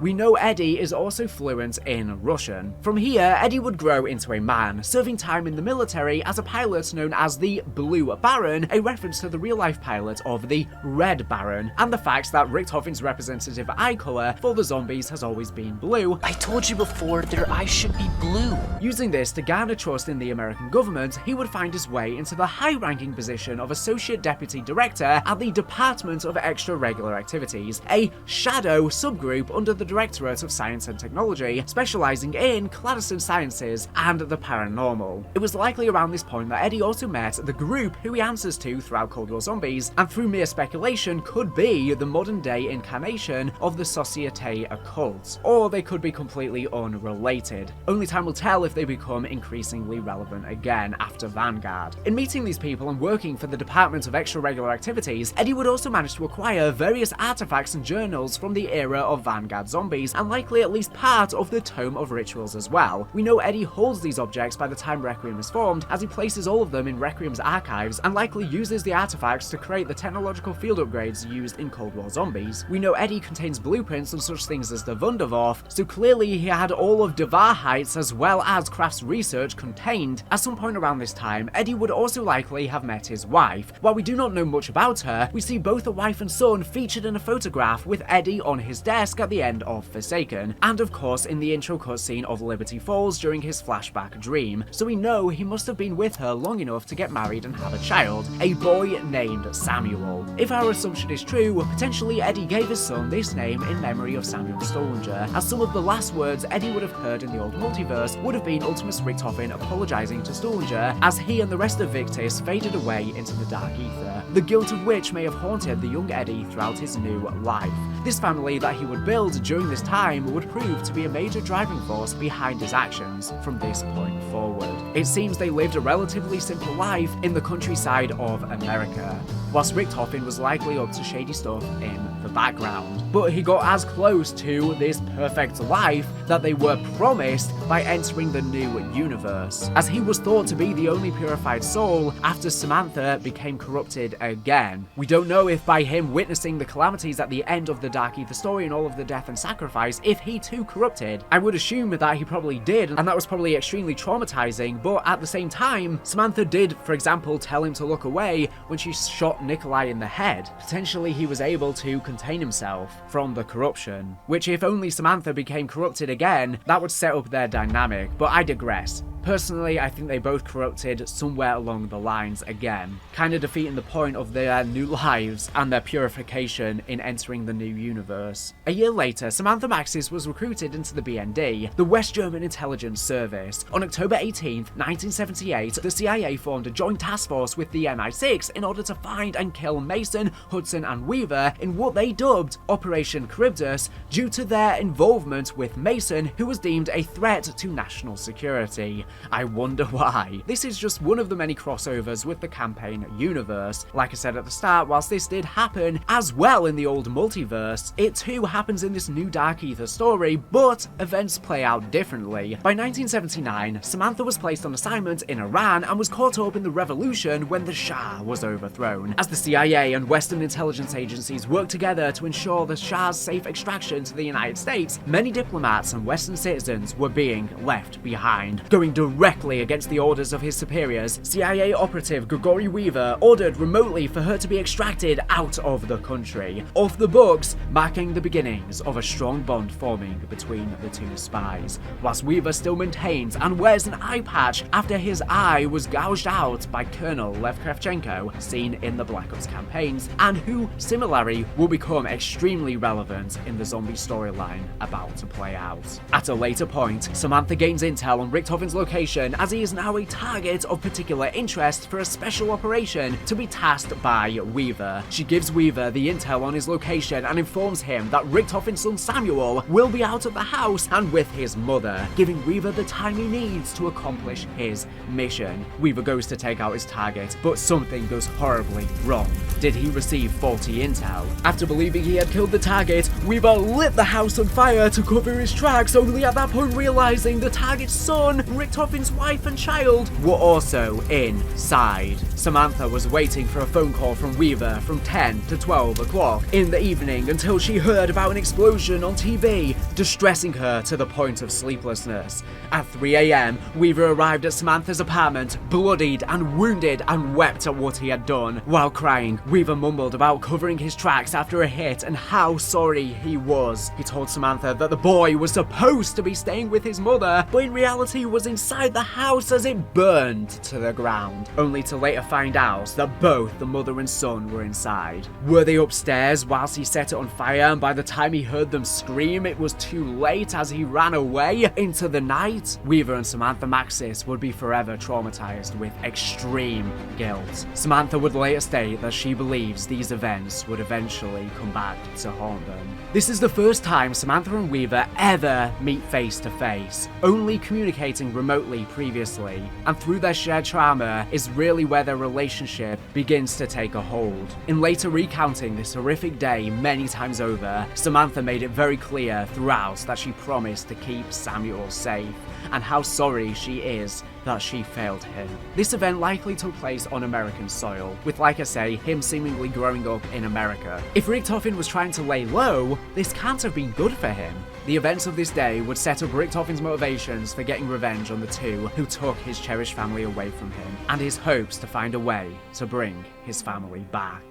We know Eddie is also fluent in Russian. From here, Eddie would grow into a man, serving time in the military as a pilot known as the Blue Baron, a reference to the real-life pilot of the Red Baron, and the fact that Richthofen's representative eye color for the zombies has always been blue.
I told you before, their eyes should be blue.
Using this to garner trust in the American government, he would find his way into the high-ranking position of Associate Deputy Director at the Department of Extra Regular Activities, a shadow subgroup under the Directorate of Science and Technology, specializing in clandestine sciences and the paranormal. It was likely around this point that Eddie also met the group who he answers to throughout Cold War Zombies, and through mere speculation could be the modern-day incarnation of the Societe Occult, or they could be completely unrelated. Only time will tell if they become increasingly relevant again after Vanguard. In meeting these people and working for the Department of Extra Regular Activities, Eddie would also manage to acquire various artifacts and journals from the era of Vanguard Zombies, and likely at least part of the Tome of Rituals as well. We know Eddie holds these objects by the time Requiem is formed, as he places all of them in Requiem's archives and likely uses the artifacts to create the technological field upgrades used in Cold War Zombies. We know Eddie contains blueprints on such things as the Wunderwaffe, so clearly he had all of the Wahrheits as well as Kraft's research contained. At some point around this time, Eddie would also likely have met his wife. While we do not know much about her, we see both a wife and son featured in a photograph with Eddie on his desk at the end of Forsaken, and of course in the intro cutscene of Liberty Falls during his flashback dream, so we know he must have been with her long enough to get married and have a child, a boy named Samuel. If our assumption is true, potentially Eddie gave his son this name in memory of Samuel Stollinger, as some of the last words Eddie would have heard in the old multiverse would have been Ultimus Richthofen apologizing to Stollinger as he and the rest of Victis faded away into the Dark Aether, the guilt of which may have haunted the young Eddie throughout his new life. This family that he would build during this time would prove to be a major driving force behind his actions from this point forward. It seems they lived a relatively simple life in the countryside of America, whilst Richthofen was likely up to shady stuff in the background. But he got as close to this perfect life that they were promised by entering the new universe, as he was thought to be the only purified soul after Samantha became corrupted again. We don't know if by him witnessing the calamities at the end of the Dark Aether Story and all of the death and sacrifice, if he too corrupted. I would assume that he probably did, and that was probably extremely traumatizing, but at the same time, Samantha did, for example, tell him to look away when she shot Nikolai in the head. Potentially he was able to contain himself from the corruption, which if only Samantha became corrupted again, that would set up their dynamic, but I digress. Personally, I think they both corrupted somewhere along the lines again, kind of defeating the point of their new lives and their purification in entering the new universe. A year later, Samantha Maxis was recruited into the BND, the West German Intelligence Service. On October 18th, 1978, the CIA formed a joint task force with the MI6 in order to find and kill Mason, Hudson, and Weaver in what they dubbed Operation Charybdis, due to their involvement with Mason, who was deemed a threat to national security. I wonder why. This is just one of the many crossovers with the campaign universe. Like I said at the start, whilst this did happen as well in the old multiverse, it too happens in this new Dark Aether story, but events play out differently. By 1979, Samantha was placed on assignment in Iran and was caught up in the revolution when the Shah was overthrown. As the CIA and Western intelligence agencies worked together to ensure the Shah's safe extraction to the United States, many diplomats and Western citizens were being left behind. Going directly against the orders of his superiors, CIA operative Gregory Weaver ordered remotely for her to be extracted out of the country. Off the books, marking the beginnings of a strong bond forming between the two spies, whilst Weaver still maintains and wears an eye patch after his eye was gouged out by Colonel Lev Kravchenko, seen in the Black Ops campaigns, and who similarly will become extremely relevant in the zombie storyline about to play out. At a later point, Samantha gains intel on Richthofen's location as he is now a target of particular interest for a special operation to be tasked by Weaver. She gives Weaver the intel on his location and informs him that Richthofen's son Samuel will be out of the house and with his mother, giving Weaver the time he needs to accomplish his mission. Weaver goes to take out his target, but something goes horribly wrong. Did he receive faulty intel? After believing he had killed the target, Weaver lit the house on fire to cover his tracks, only at that point realizing the target's son, Richthofen's wife and child, were also inside. Samantha was waiting for a phone call from Weaver from 10 to 12 o'clock in the evening until she heard about an explosion on TV, distressing her to the point of sleeplessness. At 3 a.m, Weaver arrived at Samantha's apartment, bloodied and wounded, and wept at what he had done. While crying, Weaver mumbled about covering his tracks after a hit and how sorry he was. He told Samantha that the boy was supposed to be staying with his mother, but in reality was inside the house as it burned to the ground, only to later find out that both the mother and son were inside. Were they upstairs whilst he set it on fire, and by the time he heard them scream, it was too late as he ran away into the night? Weaver and Samantha Maxis would be forever traumatized with extreme guilt. Samantha would later state that she believes these events would eventually come back to haunt them. This is the first time Samantha and Weaver ever meet face to face, only communicating remotely previously, and through their shared trauma is really where their relationship begins to take a hold. In later recounting this horrific day many times over, Samantha made it very clear throughout that she promised to keep Samuel safe, and how sorry she is that she failed him. This event likely took place on American soil, with, like I say, him seemingly growing up in America. If Richtofen was trying to lay low, this can't have been good for him. The events of this day would set up Richtofen's motivations for getting revenge on the two who took his cherished family away from him, and his hopes to find a way to bring his family back.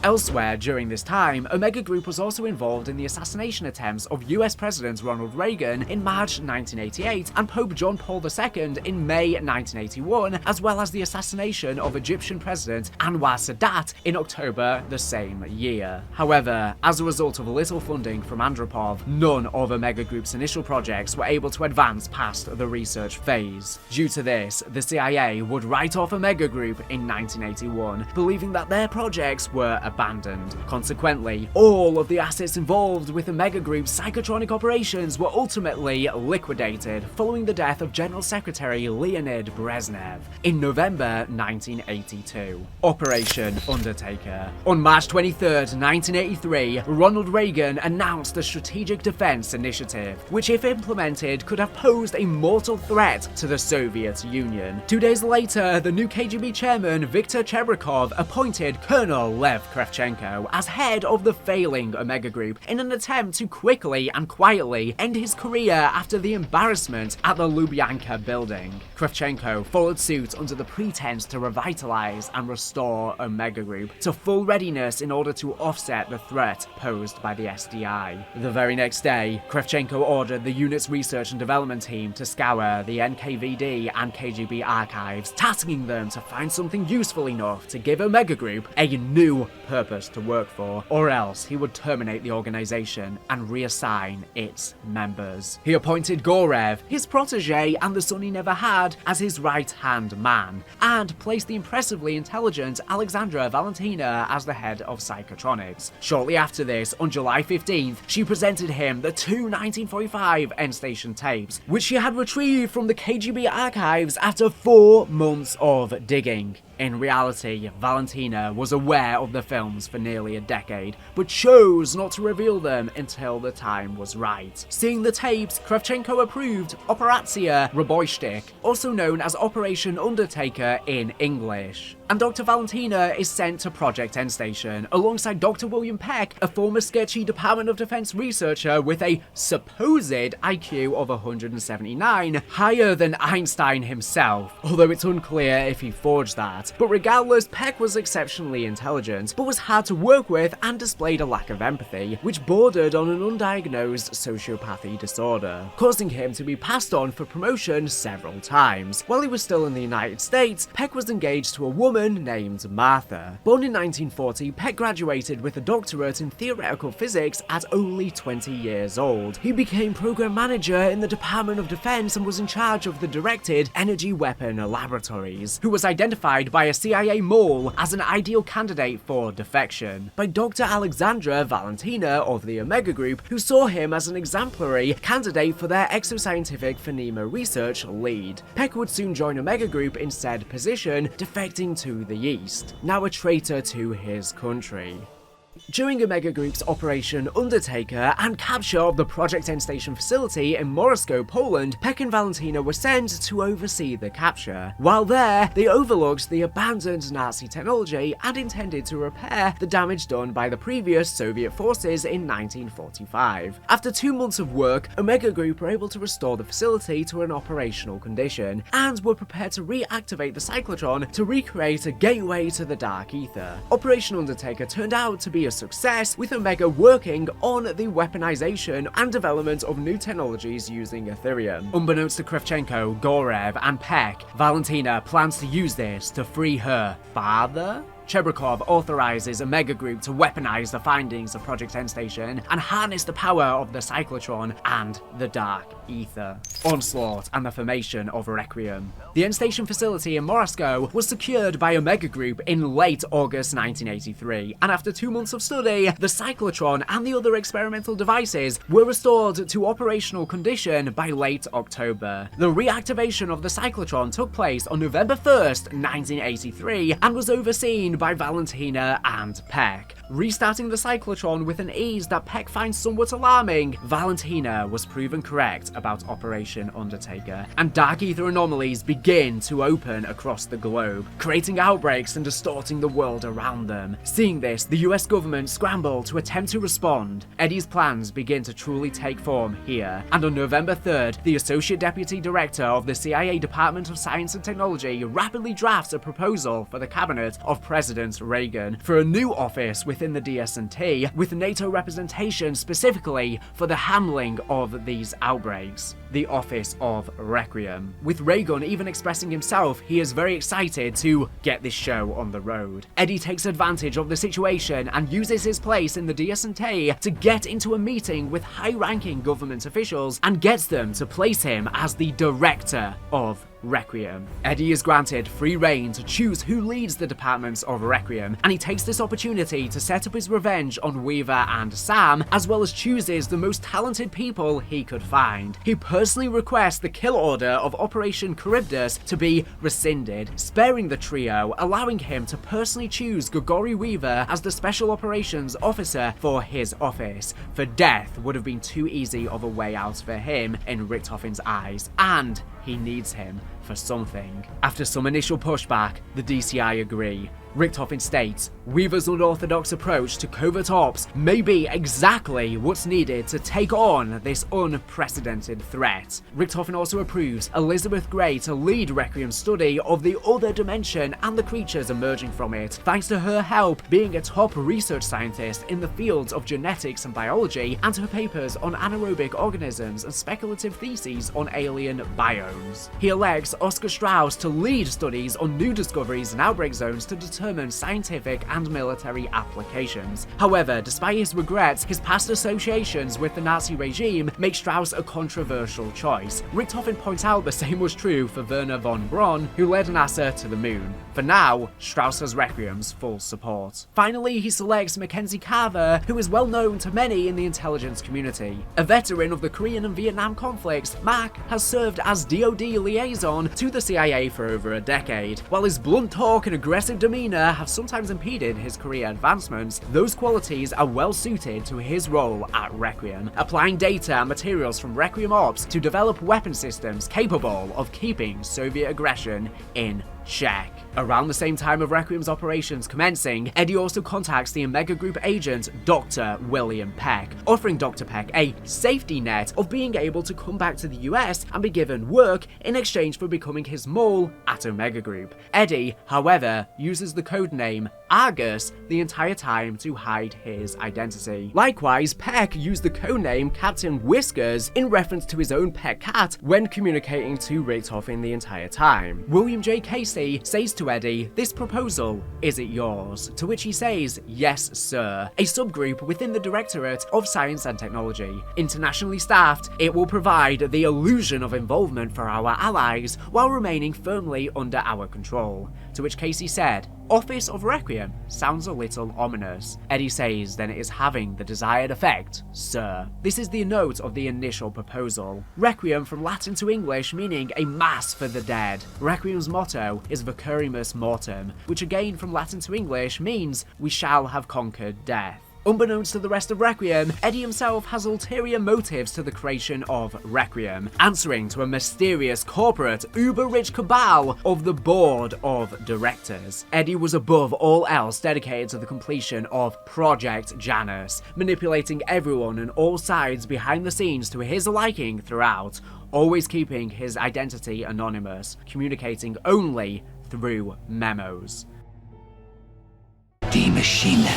Elsewhere during this time, Omega Group was also involved in the assassination attempts of US President Ronald Reagan in March 1988 and Pope John Paul II in May 1981, as well as the assassination of Egyptian President Anwar Sadat in October the same year. However, as a result of little funding from Andropov, none of Omega Group's initial projects were able to advance past the research phase. Due to this, the CIA would write off Omega Group in 1981, believing that their projects were abandoned. Consequently, all of the assets involved with Omega Group's psychotronic operations were ultimately liquidated following the death of General Secretary Leonid Brezhnev in November 1982. Operation Undertaker. On March 23, 1983, Ronald Reagan announced the Strategic Defense Initiative, which if implemented could have posed a mortal threat to the Soviet Union. 2 days later, the new KGB chairman Viktor Chebrikov appointed Colonel Lev Kravchenko as head of the failing Omega Group in an attempt to quickly and quietly end his career after the embarrassment at the Lubyanka building. Kravchenko followed suit under the pretense to revitalize and restore Omega Group to full readiness in order to offset the threat posed by the SDI. The very next day, Kravchenko ordered the unit's research and development team to scour the NKVD and KGB archives, tasking them to find something useful enough to give Omega Group a new purpose to work for, or else he would terminate the organization and reassign its members. He appointed Gorev, his protege and the son he never had, as his right-hand man, and placed the impressively intelligent Alexandra Valentina as the head of Psychotronics. Shortly after this, on July 15th, she presented him the two 1945 end-station tapes, which she had retrieved from the KGB archives after 4 months of digging. In reality, Valentina was aware of the films for nearly a decade, but chose not to reveal them until the time was right. Seeing the tapes, Kravchenko approved Operacja Roboyshtik, also known as Operation Undertaker in English. And Dr. Valentina is sent to Project Endstation, alongside Dr. William Peck, a former sketchy Department of Defense researcher with a supposed IQ of 179, higher than Einstein himself, although it's unclear if he forged that. But regardless, Peck was exceptionally intelligent, but was hard to work with and displayed a lack of empathy, which bordered on an undiagnosed sociopathy disorder, causing him to be passed on for promotion several times. While he was still in the United States, Peck was engaged to a woman named Martha. Born in 1940, Peck graduated with a doctorate in theoretical physics at only 20 years old. He became program manager in the Department of Defense and was in charge of the directed energy weapon laboratories, who was identified by a CIA mole as an ideal candidate for defection by Dr. Alexandra Valentina of the Omega Group, who saw him as an exemplary candidate for their exoscientific phonema research lead. Peck would soon join Omega Group in said position, defecting to the east, now a traitor to his country. During Omega Group's Operation Undertaker and capture of the Project Endstation facility in Moscow, Poland, Peck and Valentina were sent to oversee the capture. While there, they overlooked the abandoned Nazi technology and intended to repair the damage done by the previous Soviet forces in 1945. After 2 months of work, Omega Group were able to restore the facility to an operational condition, and were prepared to reactivate the cyclotron to recreate a gateway to the Dark Aether. Operation Undertaker turned out to be a success, with Omega working on the weaponization and development of new technologies using Ethereum. Unbeknownst to Kravchenko, Gorev, and Peck, Valentina plans to use this to free her father? Chebrikov authorizes Omega Group to weaponize the findings of Project Endstation and harness the power of the cyclotron and the Dark Aether. Onslaught and the formation of Requiem. The Endstation facility in Moscow was secured by Omega Group in late August 1983, and after 2 months of study, the cyclotron and the other experimental devices were restored to operational condition by late October. The reactivation of the cyclotron took place on November 1st, 1983, and was overseen by Valentina and Peck. Restarting the cyclotron with an ease that Peck finds somewhat alarming, Valentina was proven correct about Operation Undertaker, and Dark Aether anomalies begin to open across the globe, creating outbreaks and distorting the world around them. Seeing this, the US government scrambled to attempt to respond. Eddie's plans begin to truly take form here, and on November 3rd, the Associate Deputy Director of the CIA Department of Science and Technology rapidly drafts a proposal for the cabinet of President Reagan for a new office within the DS&T, with NATO representation specifically for the handling of these outbreaks. The Office of Requiem. With Reagan even expressing himself, he is very excited to get this show on the road. Eddie takes advantage of the situation and uses his place in the DS&T to get into a meeting with high-ranking government officials and gets them to place him as the director of Requiem. Eddie is granted free reign to choose who leads the departments of Requiem, and he takes this opportunity to set up his revenge on Weaver and Sam, as well as chooses the most talented people he could find. He personally requests the kill order of Operation Charybdis to be rescinded, sparing the trio, allowing him to personally choose Grigory Weaver as the Special Operations Officer for his office, for death would have been too easy of a way out for him in Richthofen's eyes, and he needs him for something. After some initial pushback, the DCI agree. Richthofen states, Weaver's unorthodox approach to covert ops may be exactly what's needed to take on this unprecedented threat. Richthofen also approves Elizabeth Gray to lead Requiem's study of the other dimension and the creatures emerging from it, thanks to her help being a top research scientist in the fields of genetics and biology, and her papers on anaerobic organisms and speculative theses on alien biomes. He elects Oscar Strauss to lead studies on new discoveries and outbreak zones to determine determined scientific and military applications. However, despite his regrets, his past associations with the Nazi regime make Strauss a controversial choice. Richtofen points out the same was true for Werner von Braun, who led NASA to the moon. For now, Strauss has Requiem's full support. Finally, he selects Mackenzie Carver, who is well known to many in the intelligence community. A veteran of the Korean and Vietnam conflicts, Mac has served as DoD liaison to the CIA for over a decade. While his blunt talk and aggressive demeanor have sometimes impeded his career advancements, those qualities are well suited to his role at Requiem, applying data and materials from Requiem Ops to develop weapon systems capable of keeping Soviet aggression in check. Around the same time of Requiem's operations commencing, Eddie also contacts the Omega Group agent Dr. William Peck, offering Dr. Peck a safety net of being able to come back to the US and be given work in exchange for becoming his mole at Omega Group. Eddie, however, uses the codename Argus the entire time to hide his identity. Likewise, Peck used the codename Captain Whiskers in reference to his own pet cat when communicating to Richtofen the entire time. William J. Casey says to Eddie, "This proposal, is it yours?" To which he says, "Yes, sir." A subgroup within the Directorate of Science and Technology. Internationally staffed, it will provide the illusion of involvement for our allies while remaining firmly under our control. To which Casey said, "Office of Requiem sounds a little ominous." Eddie says, "Then it is having the desired effect, sir." This is the note of the initial proposal. Requiem from Latin to English meaning a mass for the dead. Requiem's motto is Vicurimus Mortem, which again from Latin to English means we shall have conquered death. Unbeknownst to the rest of Requiem, Eddie himself has ulterior motives to the creation of Requiem, answering to a mysterious corporate uber-rich cabal of the Board of Directors. Eddie was above all else dedicated to the completion of Project Janus, manipulating everyone and all sides behind the scenes to his liking throughout, always keeping his identity anonymous, communicating only through memos.
Die Maschine.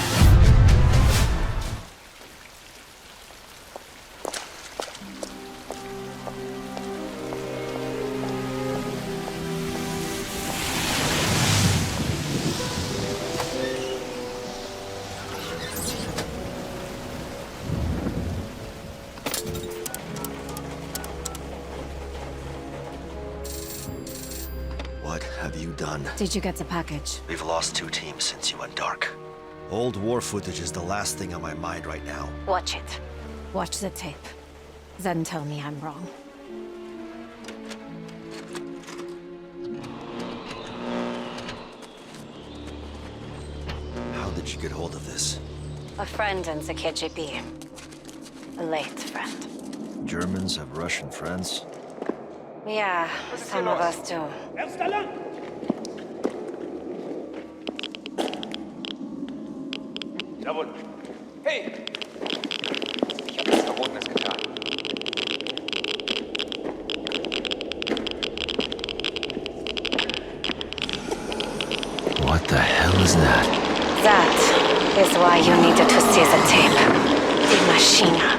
What have you done?
Did you get the package?
We've lost 2 teams since you went dark. Old war footage is the last thing on my mind right now.
Watch it. Watch the tape. Then tell me I'm wrong.
How did you get hold of this?
A friend in the KGB. A late friend.
Germans have Russian friends?
Yeah, some of us do.
Jawohl. Hey! Ich habe nichts Verbotenes getan.
What the hell is that?
That is why you needed to see the tape. Die Maschine.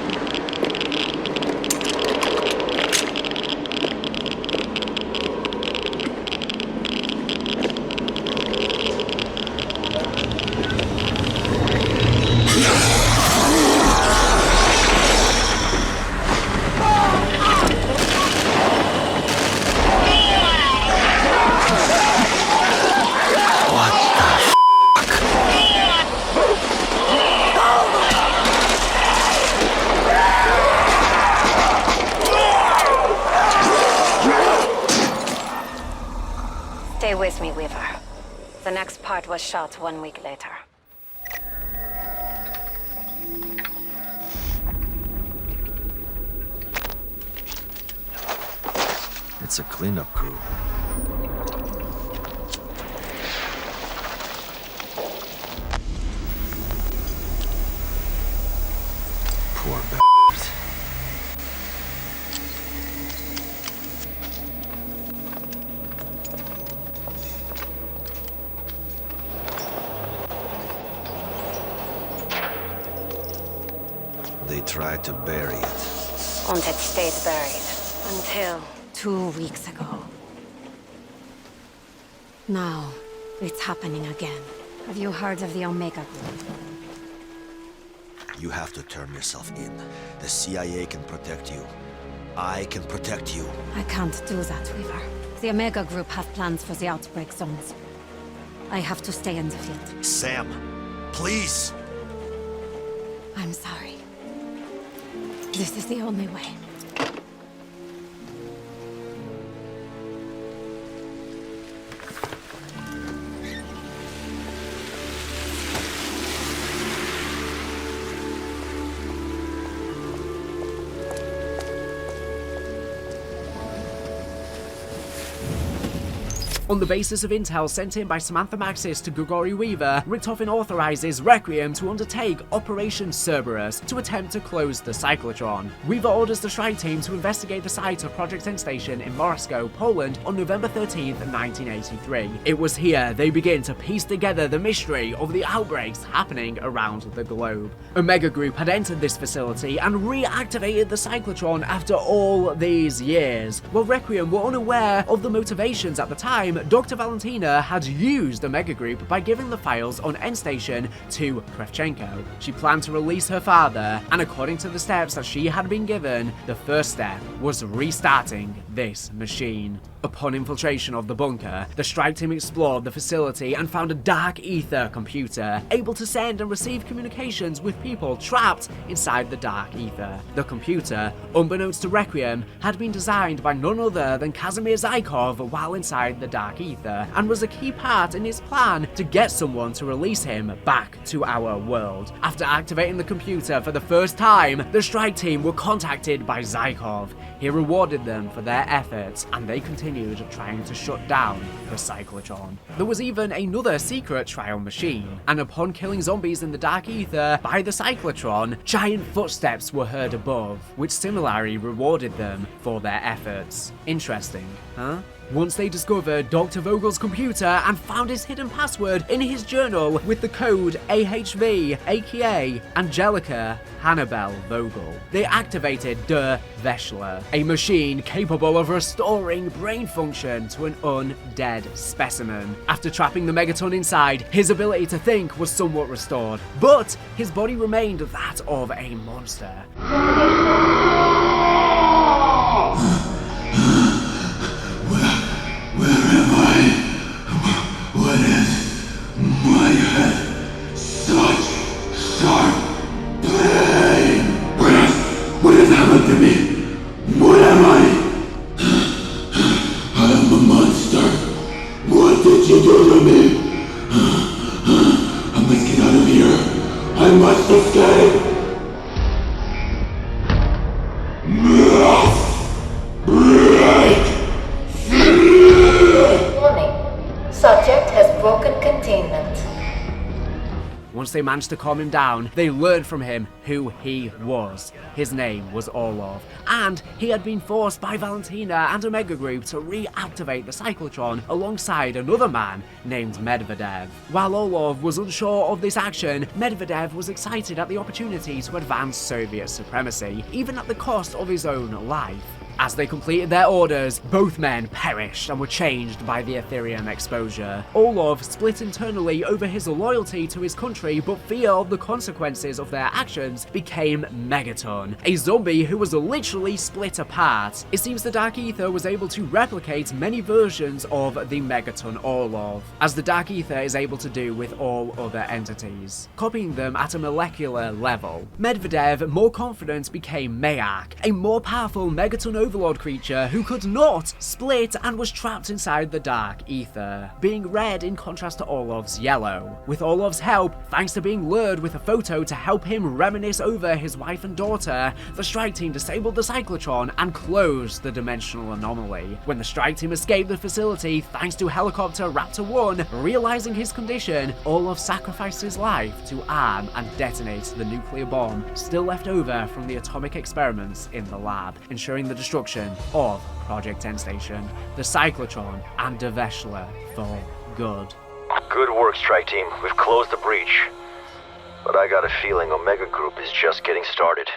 Stay with me, Weaver. The next part was shot 1 week later.
It's a cleanup crew. Poor bastards. They tried to bury it.
And it stayed buried. Until 2 weeks ago. Now, it's happening again. Have you heard of the Omega Group?
You have to turn yourself in. The CIA can protect you. I can protect you.
I can't do that, Weaver. The Omega Group have plans for the outbreak zones. I have to stay in the field.
Sam, please!
I'm sorry. This is the only way.
On the basis of intel sent in by Samantha Maxis to Gregory Weaver, Richtofen authorizes Requiem to undertake Operation Cerberus to attempt to close the cyclotron. Weaver orders the strike team to investigate the site of Project N Station in Moscow, Poland on November 13th, 1983. It was here they begin to piece together the mystery of the outbreaks happening around the globe. Omega Group had entered this facility and reactivated the cyclotron after all these years. While Requiem were unaware of the motivations at the time, Dr. Valentina had used Omega Group by giving the files on N Station to Kravchenko. She planned to release her father, and according to the steps that she had been given, the first step was restarting this machine. Upon infiltration of the bunker, the strike team explored the facility and found a Dark Aether computer, able to send and receive communications with people trapped inside the Dark Aether. The computer, unbeknownst to Requiem, had been designed by none other than Kazimir Zykov while inside the Dark Aether, and was a key part in his plan to get someone to release him back to our world. After activating the computer for the first time, the strike team were contacted by Zykov. He rewarded them for their efforts, and they continued trying to shut down the cyclotron. There was even another secret trial machine, and upon killing zombies in the Dark Aether by the cyclotron, giant footsteps were heard above, which similarly rewarded them for their efforts. Interesting, huh? Once they discovered Dr. Vogel's computer and found his hidden password in his journal with the code AHV, aka Angelica Hannibal Vogel, they activated Der Veschler, a machine capable of restoring brain function to an undead specimen. After trapping the Megaton inside, his ability to think was somewhat restored, but his body remained that of a monster.
Where am I? What is my head? Such sharp pain! What has happened to me? What am I? I am a monster. What did you do to me? I must get out of here. I must escape.
Subject has broken containment.
Once they managed to calm him down, they learned from him who he was. His name was Orlov, and he had been forced by Valentina and Omega Group to reactivate the cyclotron alongside another man named Medvedev. While Orlov was unsure of this action, Medvedev was excited at the opportunity to advance Soviet supremacy, even at the cost of his own life. As they completed their orders, both men perished and were changed by the Ethereum exposure. Orlov split internally over his loyalty to his country, but fear of the consequences of their actions became Megaton, a zombie who was literally split apart. It seems the Dark Aether was able to replicate many versions of the Megaton Orlov, as the Dark Aether is able to do with all other entities, copying them at a molecular level. Medvedev, more confident, became Mayak, a more powerful Megaton Overlord creature who could not split and was trapped inside the Dark Aether, being red in contrast to Orlov's yellow. With Orlov's help, thanks to being lured with a photo to help him reminisce over his wife and daughter, the strike team disabled the cyclotron and closed the dimensional anomaly. When the strike team escaped the facility thanks to helicopter Raptor 1, realizing his condition, Orlov sacrificed his life to arm and detonate the nuclear bomb still left over from the atomic experiments in the lab, ensuring the destruction of Project N Station, the cyclotron, and Der Veschler for good.
Good work, Strike Team. We've closed the breach. But I got a feeling Omega Group is just getting started.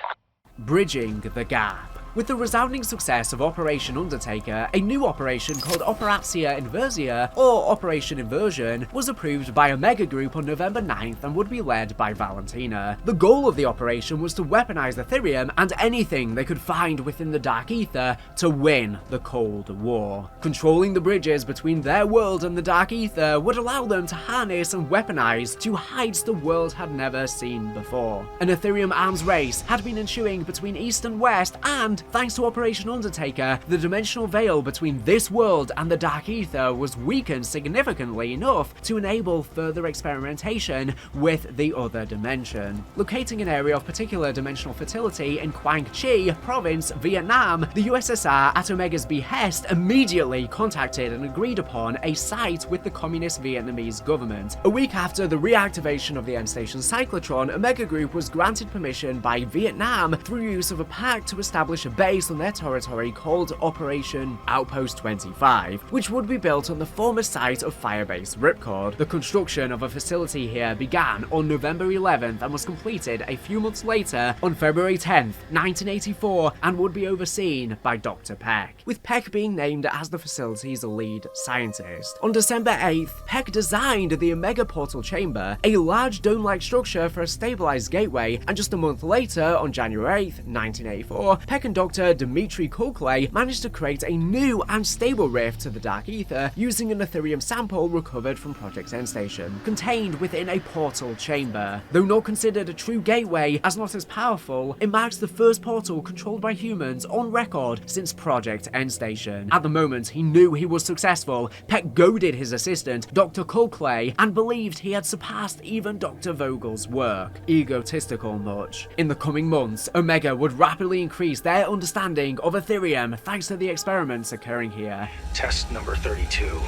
Bridging the gap. With the resounding success of Operation Undertaker, a new operation called Operatia Inversia, or Operation Inversion, was approved by Omega Group on November 9th and would be led by Valentina. The goal of the operation was to weaponize Ethereum and anything they could find within the Dark Aether to win the Cold War. Controlling the bridges between their world and the Dark Aether would allow them to harness and weaponize to heights the world had never seen before. An Ethereum arms race had been ensuing between East and West, and thanks to Operation Undertaker, the dimensional veil between this world and the Dark Aether was weakened significantly enough to enable further experimentation with the other dimension. Locating an area of particular dimensional fertility in Quang Chi Province, Vietnam, the USSR, at Omega's behest, immediately contacted and agreed upon a site with the Communist Vietnamese government. A week after the reactivation of the end station cyclotron, Omega Group was granted permission by Vietnam through use of a pact to establish a base on their territory called Operation Outpost 25, which would be built on the former site of Firebase Ripcord. The construction of a facility here began on November 11th and was completed a few months later on February 10th, 1984, and would be overseen by Dr. Peck, with Peck being named as the facility's lead scientist. On December 8th, Peck designed the Omega Portal Chamber, a large dome-like structure for a stabilized gateway, and just a month later, on January 8th, 1984, Peck and Dr. Dmitry Koklay managed to create a new and stable rift to the Dark Aether using an Ethereum sample recovered from Project Endstation, contained within a portal chamber. Though not considered a true gateway as not as powerful, it marks the first portal controlled by humans on record since Project Endstation. At the moment he knew he was successful, Peck goaded his assistant, Dr. Koklay, and believed he had surpassed even Dr. Vogel's work. Egotistical much. In the coming months, Omega would rapidly increase their understanding of Ethereum thanks to the experiments occurring here.
Test number 32.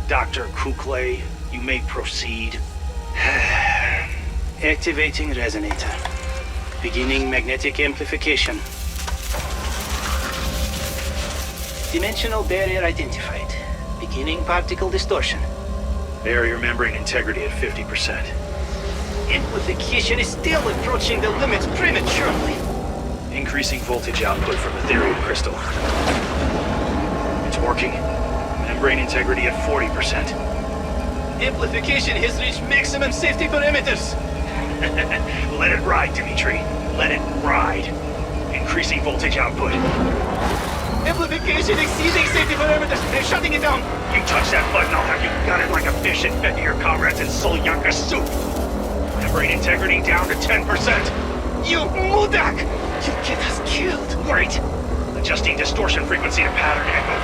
Dr. Koklay, you may proceed. Activating resonator. Beginning magnetic amplification. Dimensional barrier identified. Beginning particle distortion. Barrier membrane integrity at 50%. Amplification is still approaching the limits prematurely. Increasing voltage output from Ethereum crystal. It's working. Membrane integrity at 40%. Amplification has reached maximum safety parameters. Let it ride, Dimitri. Let it ride. Increasing voltage output. Amplification exceeding safety parameters. They're shutting it down. You touch that button, I'll have you gut it like a fish and fed to your comrades in Solyanka soup. Membrane integrity down to 10%. You Mudak! You get us killed. Great. Adjusting distortion frequency to pattern echo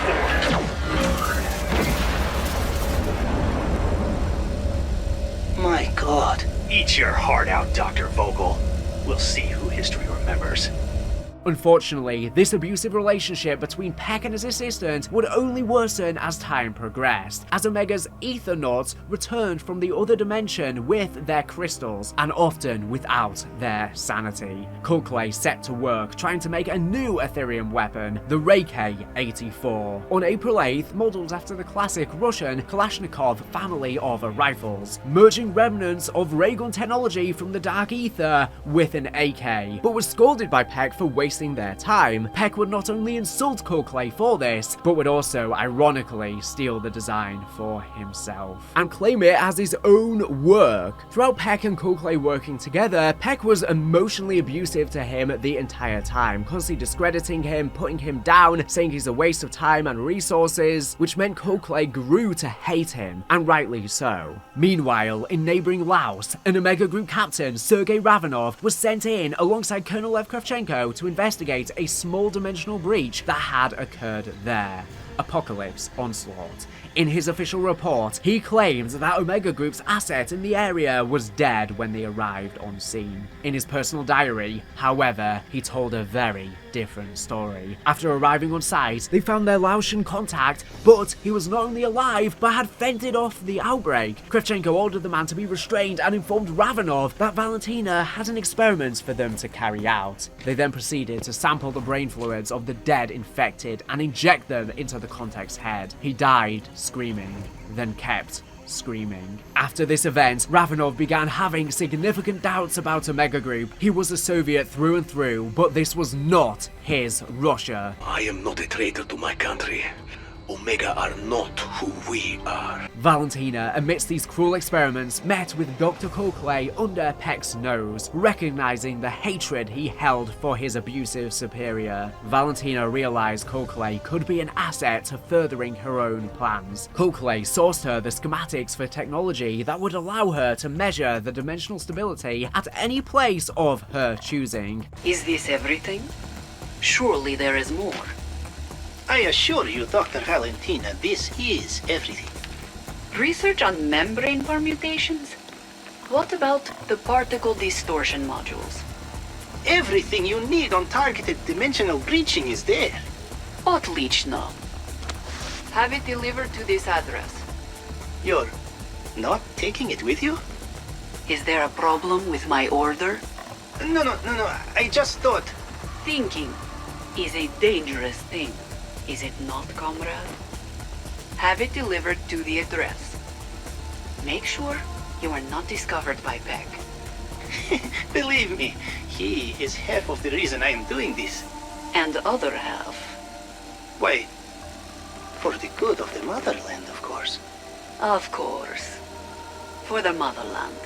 4. My God. Eat your heart out, Dr. Vogel. We'll see who history remembers.
Unfortunately, this abusive relationship between Peck and his assistant would only worsen as time progressed, as Omega's Aethernauts returned from the other dimension with their crystals, and often without their sanity. Koklay set to work trying to make a new Ethereum weapon, the Reiki 84. On April 8th, modeled after the classic Russian Kalashnikov family of rifles, merging remnants of ray gun technology from the Dark Aether with an AK, but was scolded by Peck for wasting their time. Peck would not only insult Koklay for this, but would also ironically steal the design for himself and claim it as his own work. Throughout Peck and Koklay working together, Peck was emotionally abusive to him the entire time, constantly discrediting him, putting him down, saying he's a waste of time and resources, which meant Koklay grew to hate him, and rightly so. Meanwhile, in neighboring Laos, an Omega Group captain, Sergei Ravanov, was sent in alongside Colonel Lev Kravchenko to investigate a small dimensional breach that had occurred there. Apocalypse Onslaught. In his official report, he claimed that Omega Group's asset in the area was dead when they arrived on scene. In his personal diary, however, he told a very different story. After arriving on site, they found their Laotian contact, but he was not only alive, but had fended off the outbreak. Kravchenko ordered the man to be restrained and informed Ravanov that Valentina had an experiment for them to carry out. They then proceeded to sample the brain fluids of the dead infected and inject them into the contact's head. He died screaming, then kept screaming. After this event, Ravenov began having significant doubts about Omega Group. He was a Soviet through and through, but this was not his Russia.
I am not a traitor to my country. Omega are not who we are.
Valentina, amidst these cruel experiments, met with Dr. Coldclay under Peck's nose, recognizing the hatred he held for his abusive superior. Valentina realized Coldclay could be an asset to furthering her own plans. Coldclay sourced her the schematics for technology that would allow her to measure the dimensional stability at any place of her choosing.
Is this everything? Surely there is more.
I assure you, Dr. Valentina, this is everything.
Research on membrane permutations? What about the particle distortion modules?
Everything you need on targeted dimensional breaching is there.
Otlично. Have it delivered to this address.
You're not taking it with you?
Is there a problem with my order?
No. I just thought...
Thinking is a dangerous thing. Is it not, comrade? Have it delivered to the address. Make sure you are not discovered by Peck.
Believe me, he is half of the reason I am doing this.
And the other half?
Why, for the good of the motherland, of course.
Of course. For the motherland.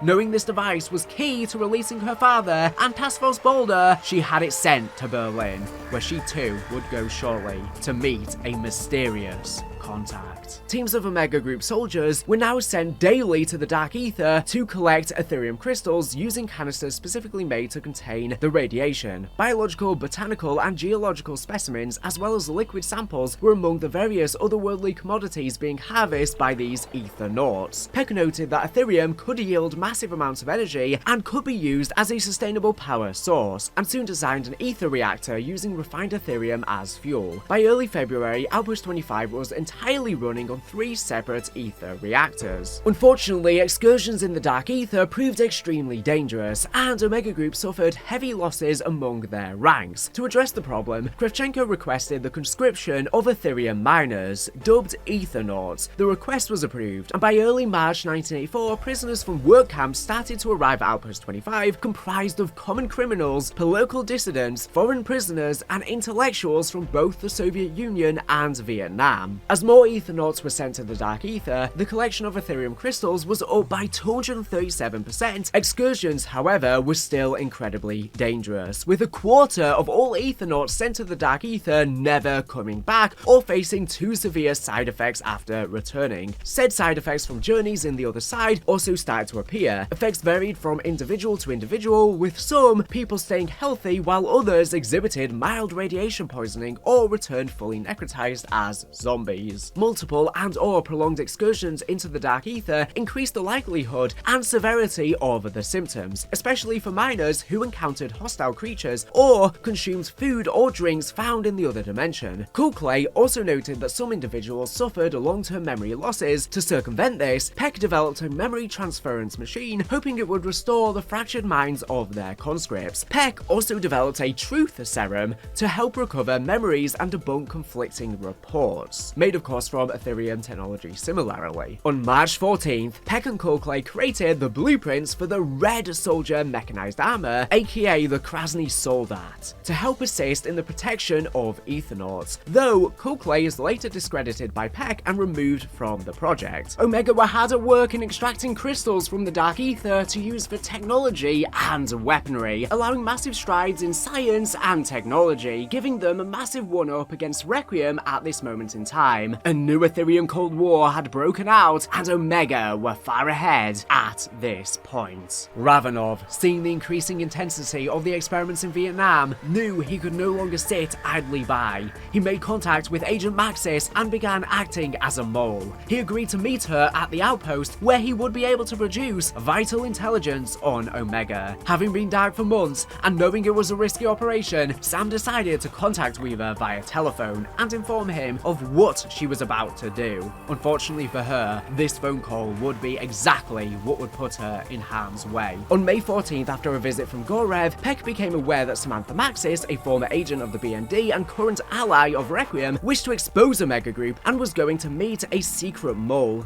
Knowing this device was key to releasing her father and Taskforce Boulder, she had it sent to Berlin, where she too would go shortly to meet a mysterious contact. Teams of Omega Group soldiers were now sent daily to the Dark Aether to collect Aetherium crystals using canisters specifically made to contain the radiation. Biological, botanical, and geological specimens, as well as liquid samples, were among the various otherworldly commodities being harvested by these Aethernauts. Peck noted that Aetherium could yield massive amounts of energy and could be used as a sustainable power source, and soon designed an Aether reactor using refined Aetherium as fuel. By early February, Outpost 25 was entirely running on 3 separate Aether reactors. Unfortunately, excursions in the Dark Aether proved extremely dangerous, and Omega Group suffered heavy losses among their ranks. To address the problem, Kravchenko requested the conscription of Aetherium miners, dubbed Aethernauts. The request was approved, and by early March 1984, prisoners from work camps started to arrive at Outpost 25, comprised of common criminals, political dissidents, foreign prisoners, and intellectuals from both the Soviet Union and Vietnam. As more Aethernauts were sent to the Dark Aether, the collection of Aetherium crystals was up by 237%. Excursions, however, were still incredibly dangerous, with a quarter of all Aethernauts sent to the Dark Aether never coming back or facing too severe side effects after returning. Said side effects from journeys in the other side also started to appear. Effects varied from individual to individual, with some people staying healthy while others exhibited mild radiation poisoning or returned fully necrotized as zombies. Multiple and/or prolonged excursions into the Dark Aether increased the likelihood and severity of the symptoms, especially for miners who encountered hostile creatures or consumed food or drinks found in the other dimension. Coldclay also noted that some individuals suffered long-term memory losses. To circumvent this, Peck developed a memory transference machine, hoping it would restore the fractured minds of their conscripts. Peck also developed a truth serum to help recover memories and debunk conflicting reports, made of course from Aetherium technology similarly. On March 14th, Peck and Coldclay created the blueprints for the Red Soldier Mechanized Armor, aka the Krasny Soldat, to help assist in the protection of Aethernauts, though Coldclay is later discredited by Peck and removed from the project. Omega were hard at work in extracting crystals from the Dark Aether to use for technology and weaponry, allowing massive strides in science and technology, giving them a massive one-up against Requiem at this moment in time. A new Aetherium Cold War had broken out, and Omega were far ahead at this point. Ravenov, seeing the increasing intensity of the experiments in Vietnam, knew he could no longer sit idly by. He made contact with Agent Maxis and began acting as a mole. He agreed to meet her at the outpost, where he would be able to produce vital intelligence on Omega. Having been dark for months and knowing it was a risky operation, Sam decided to contact Weaver via telephone and inform him of what she was about to do. Unfortunately for her, this phone call would be exactly what would put her in harm's way. On May 14th, after a visit from Gorev, Peck became aware that Samantha Maxis, a former agent of the BND and current ally of Requiem, wished to expose Omega Group and was going to meet a secret mole.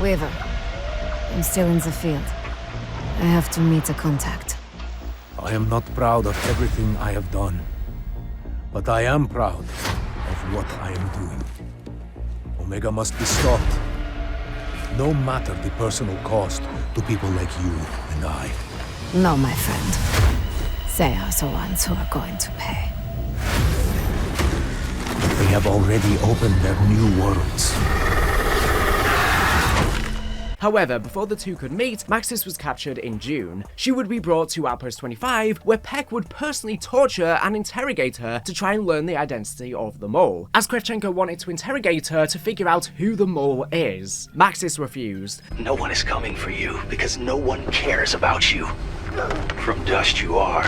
Weaver, I'm still in the field. I have to meet a contact.
I am not proud of everything I have done, but I am proud of what I am doing. Omega must be stopped, no matter the personal cost to people like you and I.
No, my friend. They are the ones who are going to pay.
They have already opened their new worlds.
However, before the two could meet, Maxis was captured in June. She would be brought to Outpost 25, where Peck would personally torture and interrogate her to try and learn the identity of the mole, as Kravchenko wanted to interrogate her to figure out who the mole is. Maxis refused.
No one is coming for you because no one cares about you. From dust you are,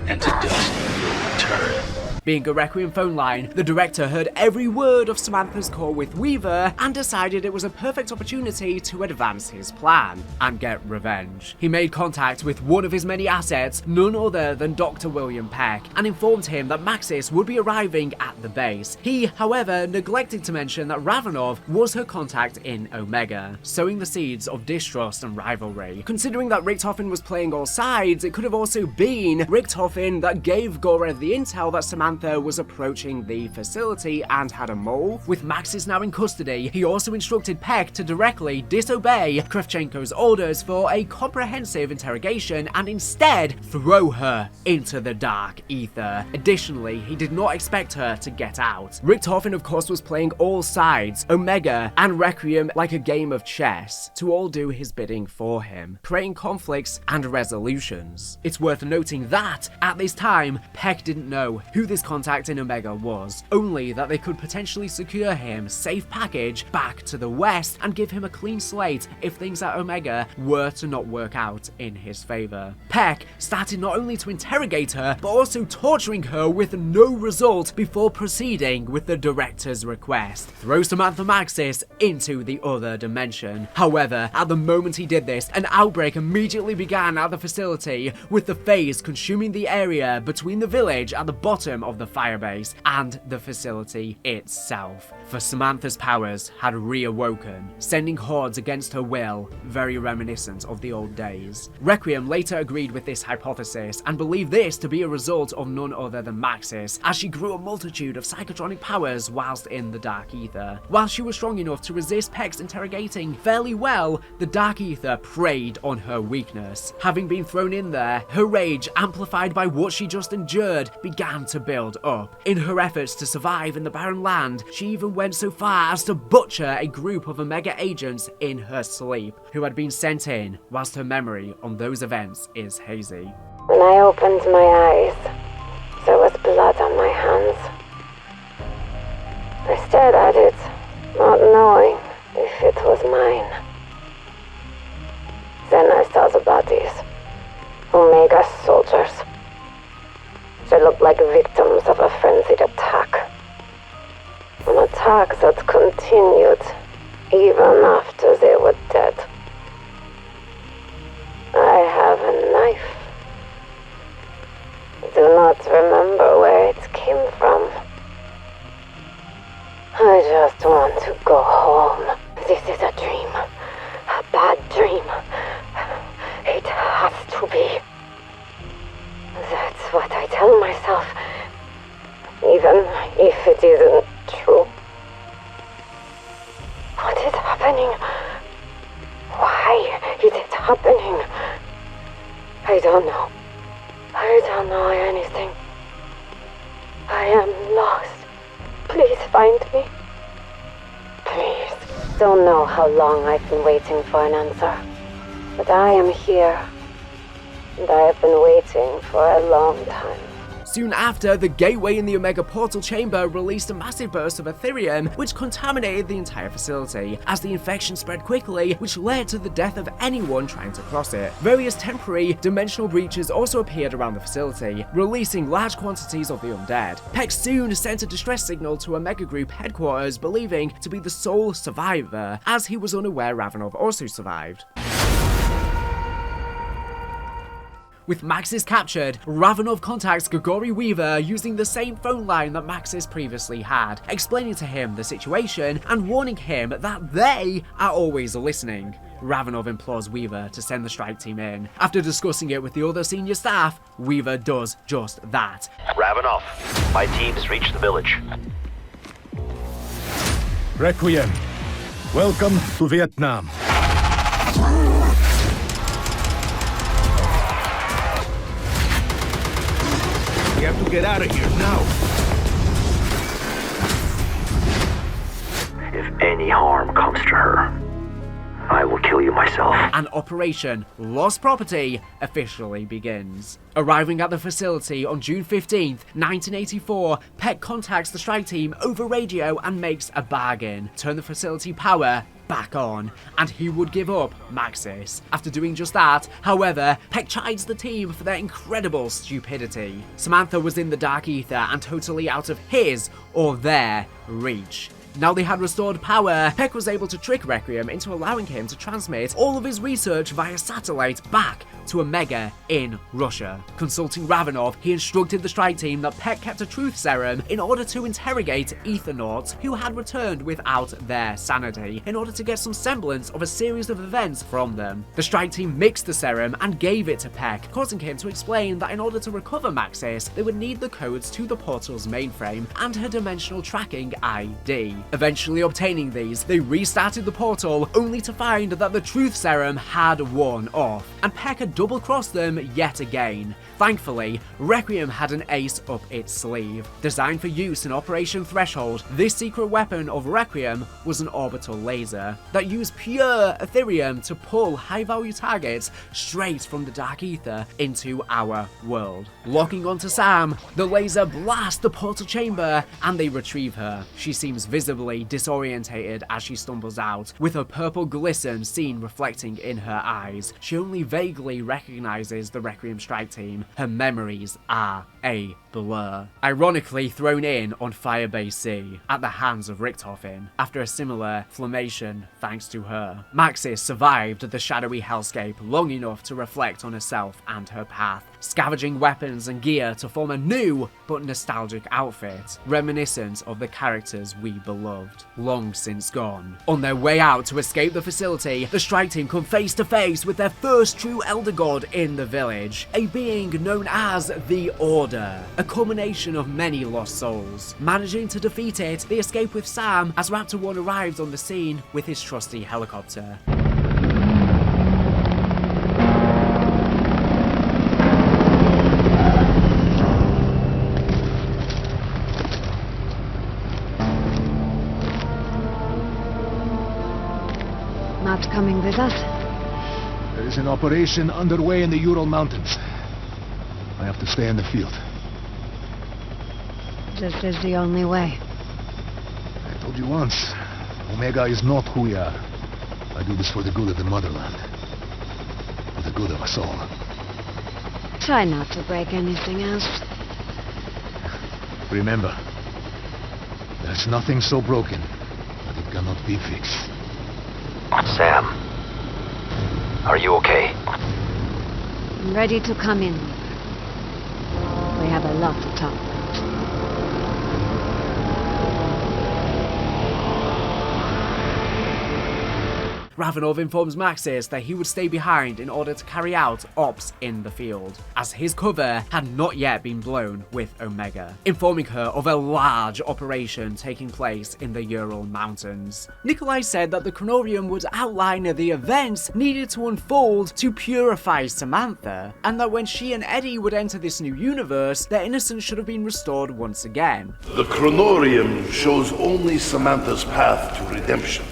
and to dust you will return.
Being a Requiem phone line, the director heard every word of Samantha's call with Weaver and decided it was a perfect opportunity to advance his plan and get revenge. He made contact with one of his many assets, none other than Dr. William Peck, and informed him that Maxis would be arriving at the base. He, however, neglected to mention that Ravenov was her contact in Omega, sowing the seeds of distrust and rivalry. Considering that Richtofen was playing all sides, it could have also been Richtofen that gave Gorev the intel that Samantha was approaching the facility and had a mole. With Maxis now in custody, he also instructed Peck to directly disobey Kravchenko's orders for a comprehensive interrogation and instead throw her into the Dark Aether. Additionally, he did not expect her to get out. Richtofen, of course, was playing all sides, Omega and Requiem, like a game of chess, to all do his bidding for him, creating conflicts and resolutions. It's worth noting that, at this time, Peck didn't know who this contact in Omega was, only that they could potentially secure him safe passage back to the west and give him a clean slate if things at Omega were to not work out in his favor. Peck started not only to interrogate her, but also torturing her with no result before proceeding with the director's request: throw Samantha Maxis into the other dimension. However, at the moment he did this, an outbreak immediately began at the facility, with the phase consuming the area between the village at the bottom of the firebase and the facility itself. For Samantha's powers had reawoken, sending hordes against her will, very reminiscent of the old days. Requiem later agreed with this hypothesis and believed this to be a result of none other than Maxis, as she grew a multitude of psychotronic powers whilst in the Dark Aether. While she was strong enough to resist Peck's interrogating fairly well, the Dark Aether preyed on her weakness. Having been thrown in there, her rage, amplified by what she just endured, began to build up. In her efforts to survive in the barren land, she even went so far as to butcher a group of Omega agents in her sleep, who had been sent in whilst her memory on those events is hazy.
When I opened my eyes, there was blood on my hands. I stared at it, not knowing if it was mine. Then I saw the bodies. Omega soldiers. They looked like victims of a frenzied attack. An attack that continued even after they were dead. I have a knife. Do not remember where it came from. I just want to go home. This is a dream. A bad dream. It has to be. That's what I tell myself, even if it isn't true. What is happening? Why is it happening? I don't know. I don't know anything. I am lost. Please find me. Please. Don't know how long I've been waiting for an answer, but I am here. And I have been waiting for a long time.
Soon after, the gateway in the Omega portal chamber released a massive burst of Aetherium, which contaminated the entire facility, as the infection spread quickly, which led to the death of anyone trying to cross it. Various temporary dimensional breaches also appeared around the facility, releasing large quantities of the undead. Peck soon sent a distress signal to Omega Group headquarters, believing to be the sole survivor, as he was unaware Ravenov also survived. With Maxis captured, Ravenov contacts Grigori Weaver using the same phone line that Maxis previously had, explaining to him the situation and warning him that they are always listening. Ravenov implores Weaver to send the strike team in. After discussing it with the other senior staff, Weaver does just that.
Ravenov, my team's reached the village.
Requiem, welcome to Vietnam.
We have to get out of here now.
If any harm comes to her, I will kill you myself.
And Operation Lost Property officially begins. Arriving at the facility on June 15th, 1984, Peck contacts the strike team over radio and makes a bargain. Turn the facility power back on, and he would give up Maxis. After doing just that, however, Peck chides the team for their incredible stupidity. Samantha was in the Dark Aether and totally out of his or their reach. Now they had restored power, Peck was able to trick Requiem into allowing him to transmit all of his research via satellite back to Omega in Russia. Consulting Ravenov, he instructed the strike team that Peck kept a truth serum in order to interrogate Aethernauts who had returned without their sanity, in order to get some semblance of a series of events from them. The strike team mixed the serum and gave it to Peck, causing him to explain that in order to recover Maxis, they would need the codes to the portal's mainframe and her dimensional tracking ID. Eventually obtaining these, they restarted the portal, only to find that the truth serum had worn off, and Peck had double-crossed them yet again. Thankfully, Requiem had an ace up its sleeve. Designed for use in Operation Threshold, this secret weapon of Requiem was an orbital laser that used pure Aetherium to pull high-value targets straight from the Dark Aether into our world. Locking onto Sam, the laser blasts the portal chamber and they retrieve her. She seems visibly disorientated as she stumbles out, with a purple glisten seen reflecting in her eyes. She only vaguely recognizes the Requiem strike team. Her memories are a blur. Ironically thrown in on Firebase C at the hands of Richtofen after a similar inflammation thanks to her. Maxis survived the shadowy hellscape long enough to reflect on herself and her path, scavenging weapons and gear to form a new but nostalgic outfit, reminiscent of the characters we beloved, long since gone. On their way out to escape the facility, the strike team come face to face with their first true Elder God in the village, a being known as the Order, a culmination of many lost souls. Managing to defeat it, they escape with Sam as Raptor 1 arrives on the scene with his trusty helicopter.
Not coming with us?
There is an operation underway in the Ural Mountains. I have to stay in the field.
This is the only way.
I told you once, Omega is not who we are. I do this for the good of the motherland. For the good of us all.
Try not to break anything else.
Remember, there's nothing so broken that it cannot be fixed.
Sam, are you okay?
I'm ready to come in. We have a lot to talk about.
Ravenov informs Maxis that he would stay behind in order to carry out ops in the field, as his cover had not yet been blown with Omega, informing her of a large operation taking place in the Ural Mountains. Nikolai said that the Chronorium would outline the events needed to unfold to purify Samantha, and that when she and Eddie would enter this new universe, their innocence should have been restored once again.
The Chronorium shows only Samantha's path to redemption.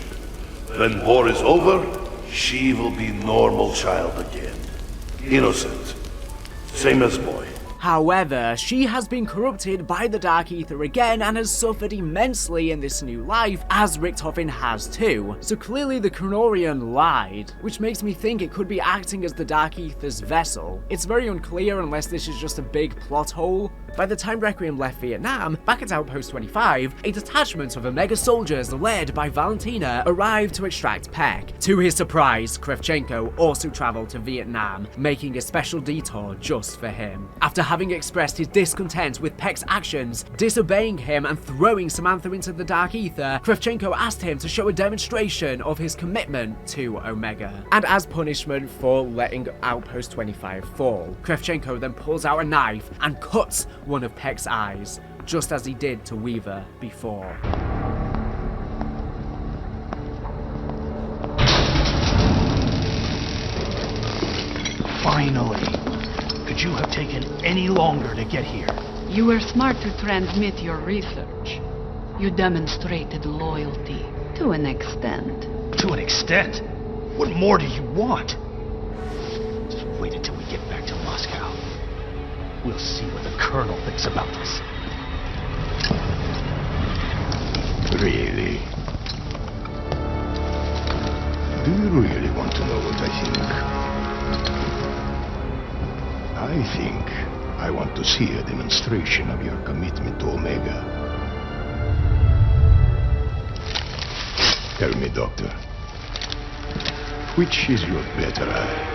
When war is over, she will be normal child again. Innocent. Same as boy.
However, she has been corrupted by the Dark Aether again and has suffered immensely in this new life, as Richtofen has too. So clearly the Kronorian lied, which makes me think it could be acting as the Dark Aether's vessel. It's very unclear unless this is just a big plot hole. By the time Requiem left Vietnam, back at Outpost 25, a detachment of Omega soldiers led by Valentina arrived to extract Peck. To his surprise, Kravchenko also traveled to Vietnam, making a special detour just for him. After having expressed his discontent with Peck's actions, disobeying him and throwing Samantha into the Dark Aether, Kravchenko asked him to show a demonstration of his commitment to Omega. And as punishment for letting Outpost 25 fall, Kravchenko then pulls out a knife and cuts one of Peck's eyes, just as he did to Weaver before.
Finally! Could you have taken any longer to get here?
You were smart to transmit your research. You demonstrated loyalty to an extent.
To an extent? What more do you want? Just wait until we get back to Moscow. We'll see what the Colonel thinks about this.
Really? Do you really want to know what I think? I think I want to see a demonstration of your commitment to Omega. Tell me, Doctor, which is your better eye?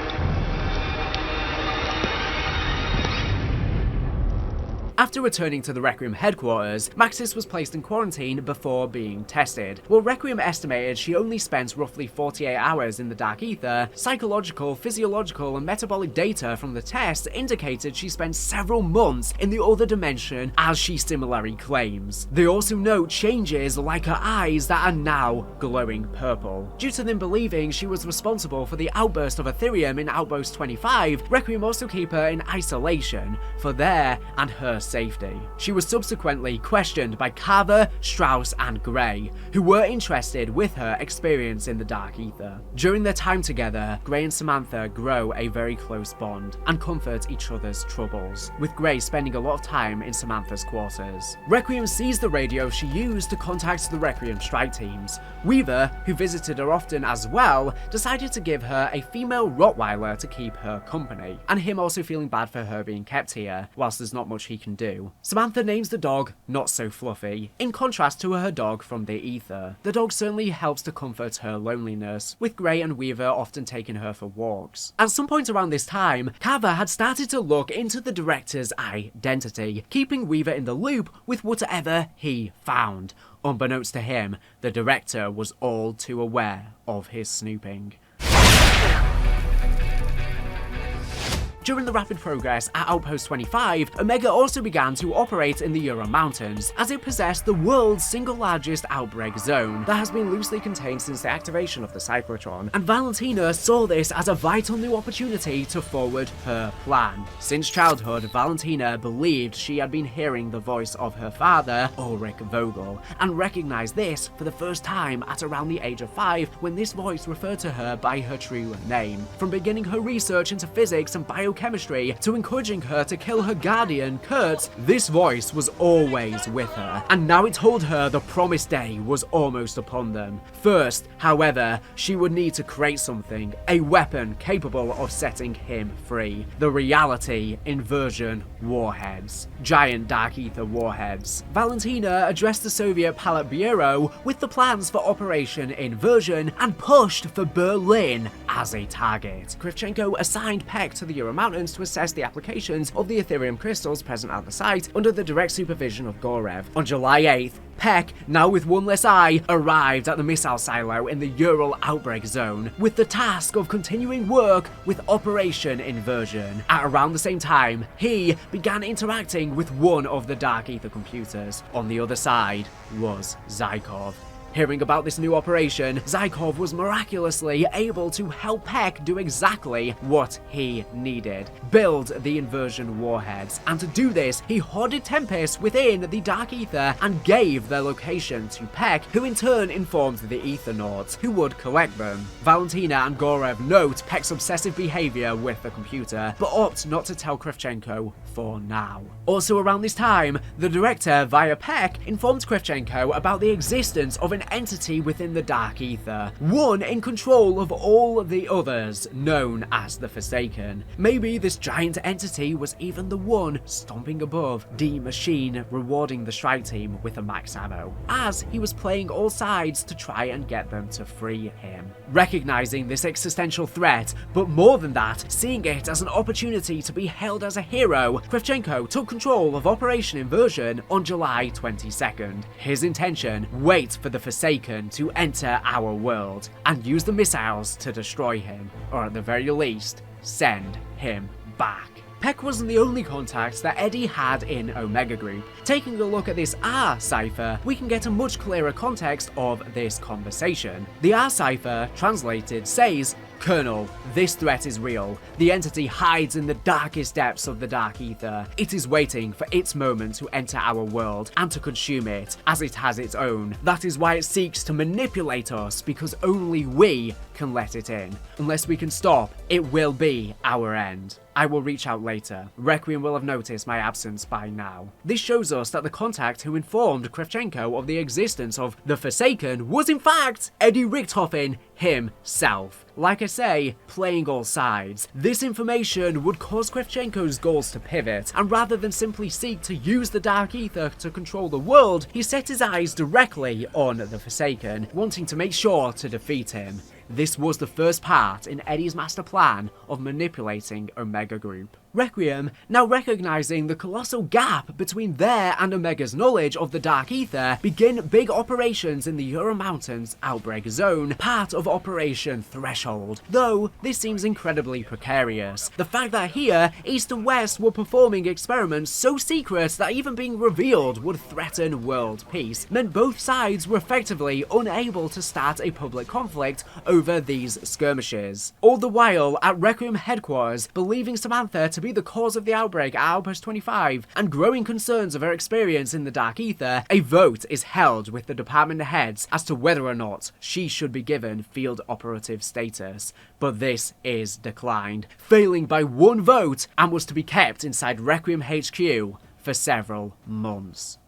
After returning to the Requiem headquarters, Maxis was placed in quarantine before being tested. While Requiem estimated she only spent roughly 48 hours in the Dark Aether, psychological, physiological, and metabolic data from the tests indicated she spent several months in the other dimension, as she similarly claims. They also note changes like her eyes that are now glowing purple. Due to them believing she was responsible for the outburst of Ethereum in Outpost 25, Requiem also keep her in isolation for their and her safety. She was subsequently questioned by Carver, Strauss, and Gray, who were interested with her experience in the Dark Aether. During their time together, Gray and Samantha grow a very close bond and comfort each other's troubles, with Gray spending a lot of time in Samantha's quarters. Requiem sees the radio she used to contact the Requiem strike teams. Weaver, who visited her often as well, decided to give her a female Rottweiler to keep her company, and him also feeling bad for her being kept here, whilst there's not much he can do. Samantha names the dog Not So Fluffy, in contrast to her dog from the Aether. The dog certainly helps to comfort her loneliness, with Gray and Weaver often taking her for walks. At some point around this time, Carver had started to look into the director's identity, keeping Weaver in the loop with whatever he found. Unbeknownst to him, the director was all too aware of his snooping. During the rapid progress at Outpost 25, Omega also began to operate in the Ural Mountains, as it possessed the world's single largest outbreak zone that has been loosely contained since the activation of the cyclotron, and Valentina saw this as a vital new opportunity to forward her plan. Since childhood, Valentina believed she had been hearing the voice of her father, Ulrich Vogel, and recognized this for the first time at around the age of 5, when this voice referred to her by her true name. From beginning her research into physics and biochemistry to encouraging her to kill her guardian, Kurt, this voice was always with her, and now it told her the promised day was almost upon them. First, however, she would need to create something, a weapon capable of setting him free. The reality inversion warheads. Giant Dark Aether warheads. Valentina addressed the Soviet Politburo with the plans for Operation Inversion and pushed for Berlin as a target. Kravchenko assigned Peck to the Ural Mountains to assess the applications of the Ethereum crystals present at the site under the direct supervision of Gorev. On July 8th, Peck, now with one less eye, arrived at the missile silo in the Ural outbreak zone with the task of continuing work with Operation Inversion. At around the same time, he began interacting with one of the Dark Aether computers. On the other side was Zykov. Hearing about this new operation, Zykov was miraculously able to help Peck do exactly what he needed: build the inversion warheads. And to do this, he hoarded Tempest within the Dark Aether and gave their location to Peck, who in turn informed the Aethernauts, who would collect them. Valentina and Gorev note Peck's obsessive behavior with the computer, but opt not to tell Kravchenko for now. Also around this time, the director, via Peck, informed Kravchenko about the existence of an entity within the Dark Aether, one in control of all the others, known as the Forsaken. Maybe this giant entity was even the one stomping above the Maschine, rewarding the strike team with a max ammo, as he was playing all sides to try and get them to free him. Recognizing this existential threat, but more than that, seeing it as an opportunity to be hailed as a hero, Kravchenko took control of Operation Inversion on July 22nd. His intention: wait for the Forsaken to enter our world and use the missiles to destroy him, or at the very least, send him back. Peck wasn't the only contact that Eddie had in Omega Group. Taking a look at this R cipher, we can get a much clearer context of this conversation. The R cipher, translated, says, "Colonel, this threat is real. The entity hides in the darkest depths of the Dark Aether. It is waiting for its moment to enter our world and to consume it, as it has its own. That is why it seeks to manipulate us, because only we can let it in. Unless we can stop, it will be our end. I will reach out later. Requiem will have noticed my absence by now." This shows us that the contact who informed Kravchenko of the existence of the Forsaken was in fact Eddie Richthofen himself. Like I say, playing all sides. This information would cause Kravchenko's goals to pivot, and rather than simply seek to use the Dark Aether to control the world, he set his eyes directly on the Forsaken, wanting to make sure to defeat him. This was the first part in Eddie's master plan of manipulating Omega Group. Requiem, now recognizing the colossal gap between their and Omega's knowledge of the Dark Aether, begin big operations in the Ural Mountains Outbreak Zone, part of Operation Threshold, though this seems incredibly precarious. The fact that here, East and West were performing experiments so secret that even being revealed would threaten world peace, meant both sides were effectively unable to start a public conflict over these skirmishes. All the while, at Requiem headquarters, believing Samantha to be the cause of the outbreak at Outpost 25, and growing concerns of her experience in the Dark Aether, a vote is held with the department heads as to whether or not she should be given field operative status, but this is declined, failing by one vote, and was to be kept inside Requiem HQ for several months.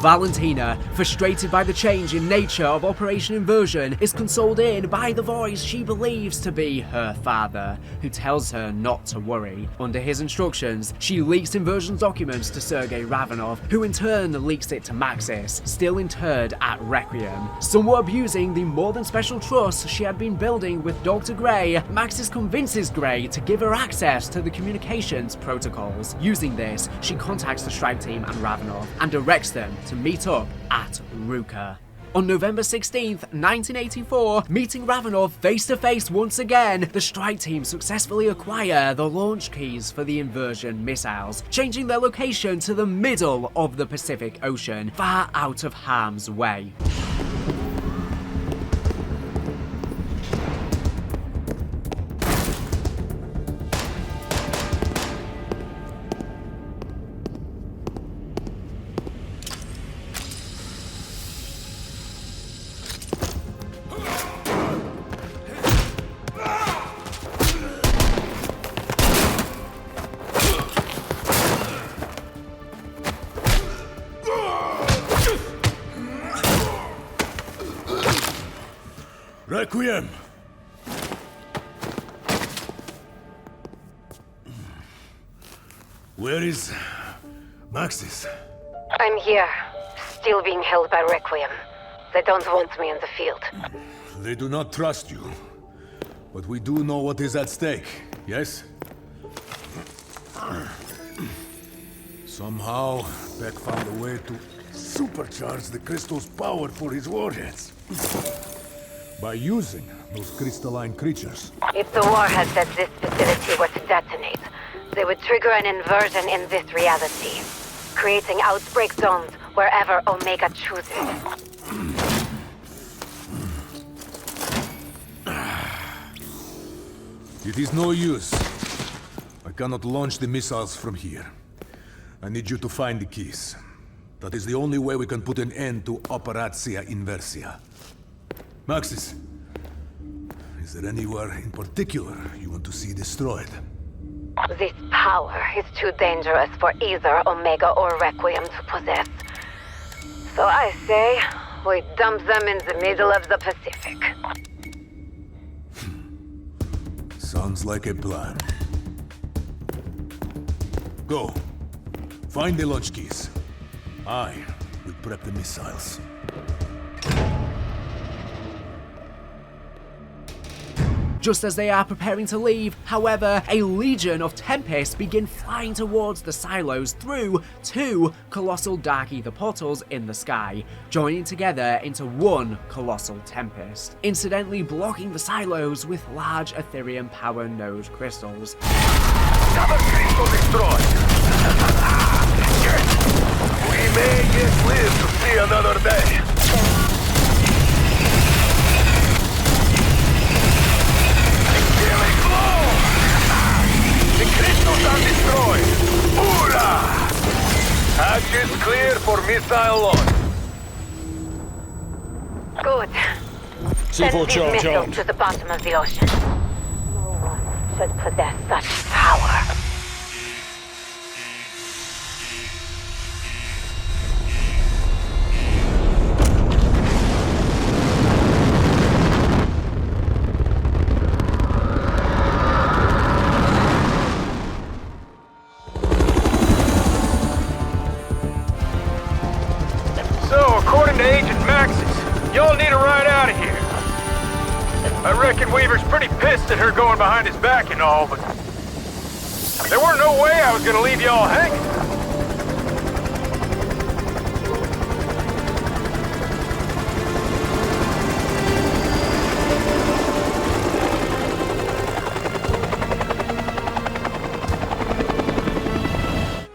Valentina, frustrated by the change in nature of Operation Inversion, is consoled in by the voice she believes to be her father, who tells her not to worry. Under his instructions, she leaks Inversion documents to Sergei Ravenov, who in turn leaks it to Maxis, still interred at Requiem. Somewhat abusing the more than special trust she had been building with Dr. Grey, Maxis convinces Grey to give her access to the communications protocols. Using this, she contacts the strike team and Ravenov, and directs them to meet up at Ruka. On November 16th, 1984, meeting Ravenov face to face once again, the strike team successfully acquire the launch keys for the Inversion missiles, changing their location to the middle of the Pacific Ocean, far out of harm's way.
Requiem! Where is Maxis?
I'm here, still being held by Requiem. They don't want me in the field.
They do not trust you. But we do know what is at stake, yes? Somehow, Beck found a way to supercharge the crystal's power for his warheads. By using those crystalline creatures.
If the warheads at this facility were to detonate, they would trigger an inversion in this reality, creating outbreak zones wherever Omega chooses.
It is no use. I cannot launch the missiles from here. I need you to find the keys. That is the only way we can put an end to Operatsia Inversia. Maxis, is there anywhere in particular you want to see destroyed?
This power is too dangerous for either Omega or Requiem to possess. So I say, we dump them in the middle of the Pacific.
Sounds like a plan. Go. Find the launch keys. I will prep the missiles.
Just as they are preparing to leave, however, a legion of Tempests begin flying towards the silos through 2 colossal Dark Aether portals in the sky, joining together into one colossal Tempest, incidentally blocking the silos with large Ethereum power node crystals.
Another crystal destroyed! We may yet live to see another day. The crystals are destroyed! Hoorah! Hatches clear for missile launch.
Good. Send these missiles to the bottom of the ocean. No one should possess such power.
Pretty pissed at her going behind his back and all, but there weren't no way I was gonna leave y'all hanging.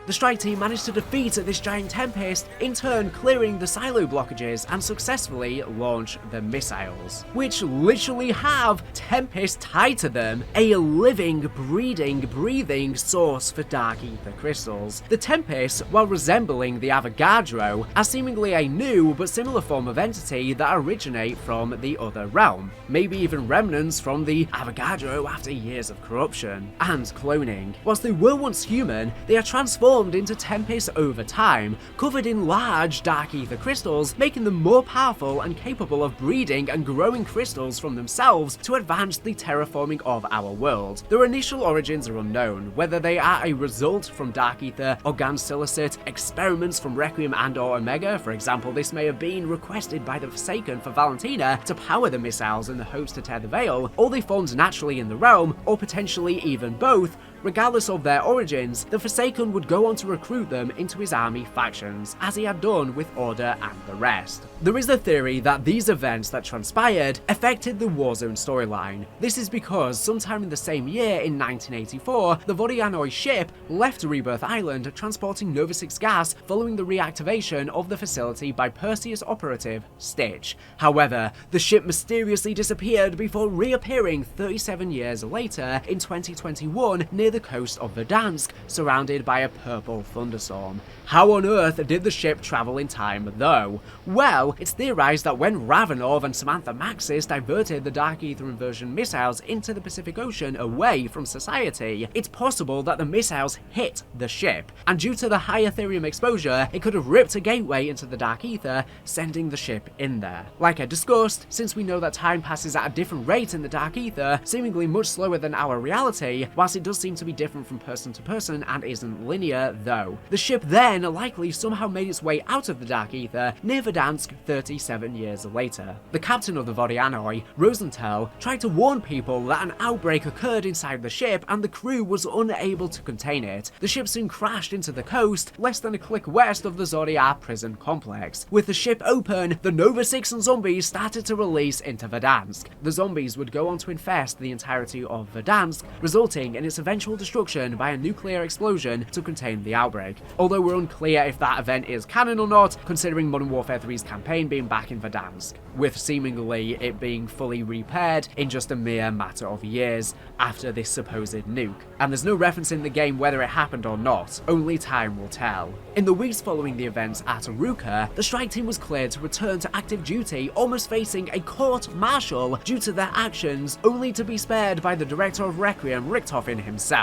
The strike team managed to defeat this giant Tempest, in turn clearing the silo blockages and successfully launch the missiles, which literally have Tempest tied to them, a living, breathing source for Dark Aether crystals. The Tempest, while resembling the Avogadro, are seemingly a new but similar form of entity that originate from the other realm, maybe even remnants from the Avogadro after years of corruption and cloning. Whilst they were once human, they are transformed into Tempests over time, covered in large Dark Aether crystals, making them more powerful and capable of breeding and growing crystals from themselves to advance the terraforming of our world. Their initial origins are unknown, whether they are a result from Dark Aether, Organ Silicate, experiments from Requiem and or Omega. For example, this may have been requested by the Forsaken for Valentina to power the missiles in the hopes to tear the veil, or they formed naturally in the realm, or potentially even both. Regardless of their origins, the Forsaken would go on to recruit them into his army factions, as he had done with Order and the rest. There is a theory that these events that transpired affected the Warzone storyline. This is because sometime in the same year, in 1984, the Vodianoi ship left Rebirth Island transporting Nova 6 gas following the reactivation of the facility by Perseus operative Stitch. However, the ship mysteriously disappeared before reappearing 37 years later in 2021 near the coast of Verdansk, surrounded by a purple thunderstorm. How on earth did the ship travel in time though? Well, it's theorized that when Ravenov and Samantha Maxis diverted the Dark Aether inversion missiles into the Pacific Ocean away from society, it's possible that the missiles hit the ship, and due to the high Ethereum exposure, it could have ripped a gateway into the Dark Aether, sending the ship in there. Like I discussed, since we know that time passes at a different rate in the Dark Aether, seemingly much slower than our reality, whilst it does seem to be different from person to person and isn't linear though. The ship then likely somehow made its way out of the Dark Aether near Verdansk 37 years later. The captain of the Vodianoi, Rosenthal, tried to warn people that an outbreak occurred inside the ship and the crew was unable to contain it. The ship soon crashed into the coast, less than a click west of the Zodiac prison complex. With the ship open, the Nova 6 and zombies started to release into Verdansk. The zombies would go on to infest the entirety of Verdansk, resulting in its eventual total destruction by a nuclear explosion to contain the outbreak. Although we're unclear if that event is canon or not, considering Modern Warfare 3's campaign being back in Verdansk, with seemingly it being fully repaired in just a mere matter of years after this supposed nuke. And there's no reference in the game whether it happened or not, only time will tell. In the weeks following the events at Aruka, the strike team was cleared to return to active duty, almost facing a court-martial due to their actions, only to be spared by the director of Requiem, Richtofen himself.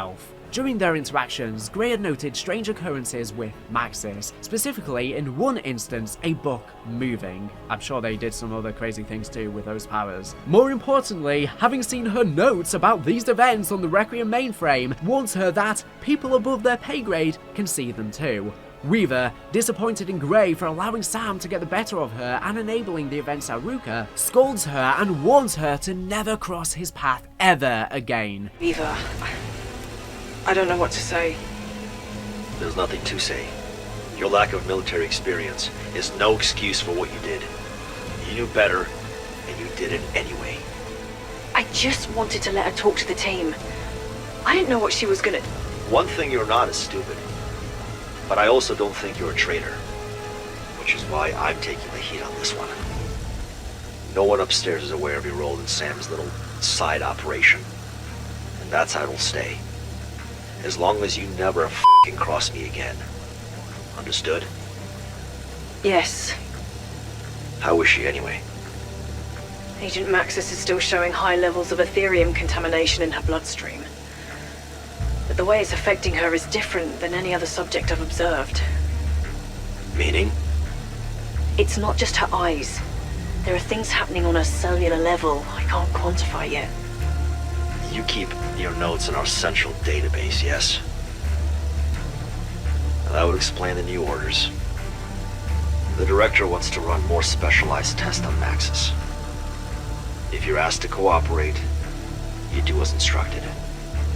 During their interactions, Gray had noted strange occurrences with Maxis, specifically in one instance a book moving. I'm sure they did some other crazy things too with those powers. More importantly, having seen her notes about these events on the Requiem mainframe warns her that people above their pay grade can see them too. Weaver, disappointed in Gray for allowing Sam to get the better of her and enabling the events at Ruka, scolds her and warns her to never cross his path ever again.
Weaver, I don't know what to say.
There's nothing to say. Your lack of military experience is no excuse for what you did. You knew better, and you did it anyway.
I just wanted to let her talk to the team. I didn't know what she was gonna...
One thing you're not is stupid. But I also don't think you're a traitor. Which is why I'm taking the heat on this one. No one upstairs is aware of your role in Sam's little side operation. And that's how it'll stay. As long as you never f***ing cross me again. Understood?
Yes.
How is she anyway?
Agent Maxis is still showing high levels of Ethereum contamination in her bloodstream. But the way it's affecting her is different than any other subject I've observed.
Meaning?
It's not just her eyes. There are things happening on a cellular level I can't quantify yet.
You keep your notes in our central database, yes? That would explain the new orders. The director wants to run more specialized tests on Maxis. If you're asked to cooperate, you do as instructed.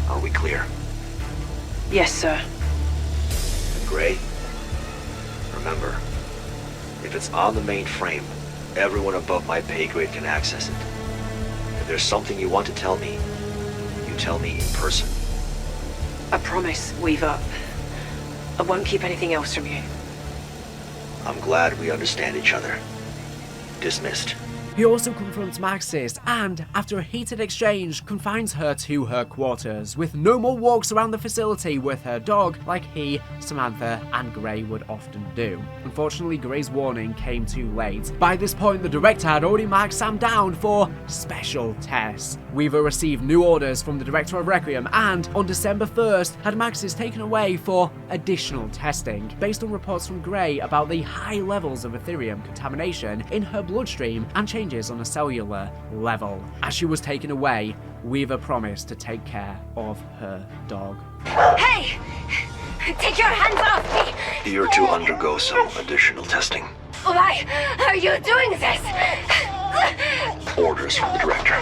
Are we clear?
Yes, sir.
And Gray? Remember, if it's on the mainframe, everyone above my pay grade can access it. If there's something you want to tell me, you tell me in person.
I promise, Weaver. I won't keep anything else from you.
I'm glad we understand each other. Dismissed.
He also confronts Maxis and, after a heated exchange, confines her to her quarters, with no more walks around the facility with her dog like he, Samantha, and Gray would often do. Unfortunately, Gray's warning came too late. By this point, the director had already marked Sam down for special tests. Weaver received new orders from the director of Requiem and, on December 1st, had Maxis taken away for additional testing, based on reports from Gray about the high levels of Ethereum contamination in her bloodstream and changes on a cellular level. As she was taken away, Weaver promised to take care of her dog.
Hey! Take your hands off me!
You're to undergo some additional testing.
Why are you doing this?
Orders from the director.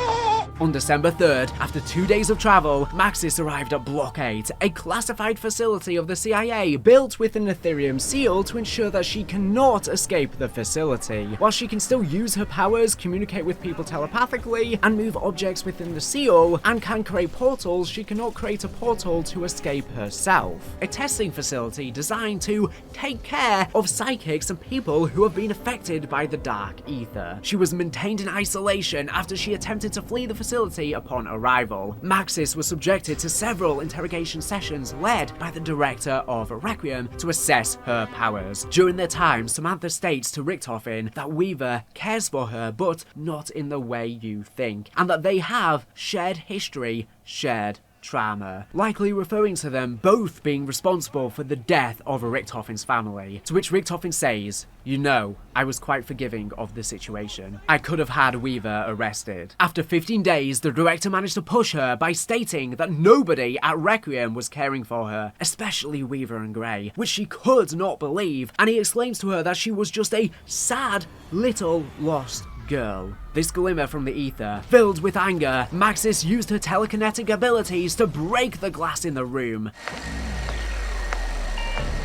On December 3rd, after 2 days of travel, Maxis arrived at Block 8, a classified facility of the CIA built with an Ethereum seal to ensure that she cannot escape the facility. While she can still use her powers, communicate with people telepathically, and move objects within the seal, and can create portals, she cannot create a portal to escape herself. A testing facility designed to take care of psychics and people who have been affected by the Dark Aether. She was maintained in isolation after she attempted to flee the facility upon arrival. Maxis was subjected to several interrogation sessions led by the director of Requiem to assess her powers. During their time, Samantha states to Richtofen that Weaver cares for her, but not in the way you think, and that they have shared history, shared trauma, likely referring to them both being responsible for the death of Richtofen's family, to which Richtofen says, "You know, I was quite forgiving of the situation. I could have had Weaver arrested." After 15 days, the director managed to push her by stating that nobody at Requiem was caring for her, especially Weaver and Gray, which she could not believe, and he explains to her that she was just a sad, little lost girl. This glimmer from the ether, filled with anger, Maxis used her telekinetic abilities to break the glass in the room.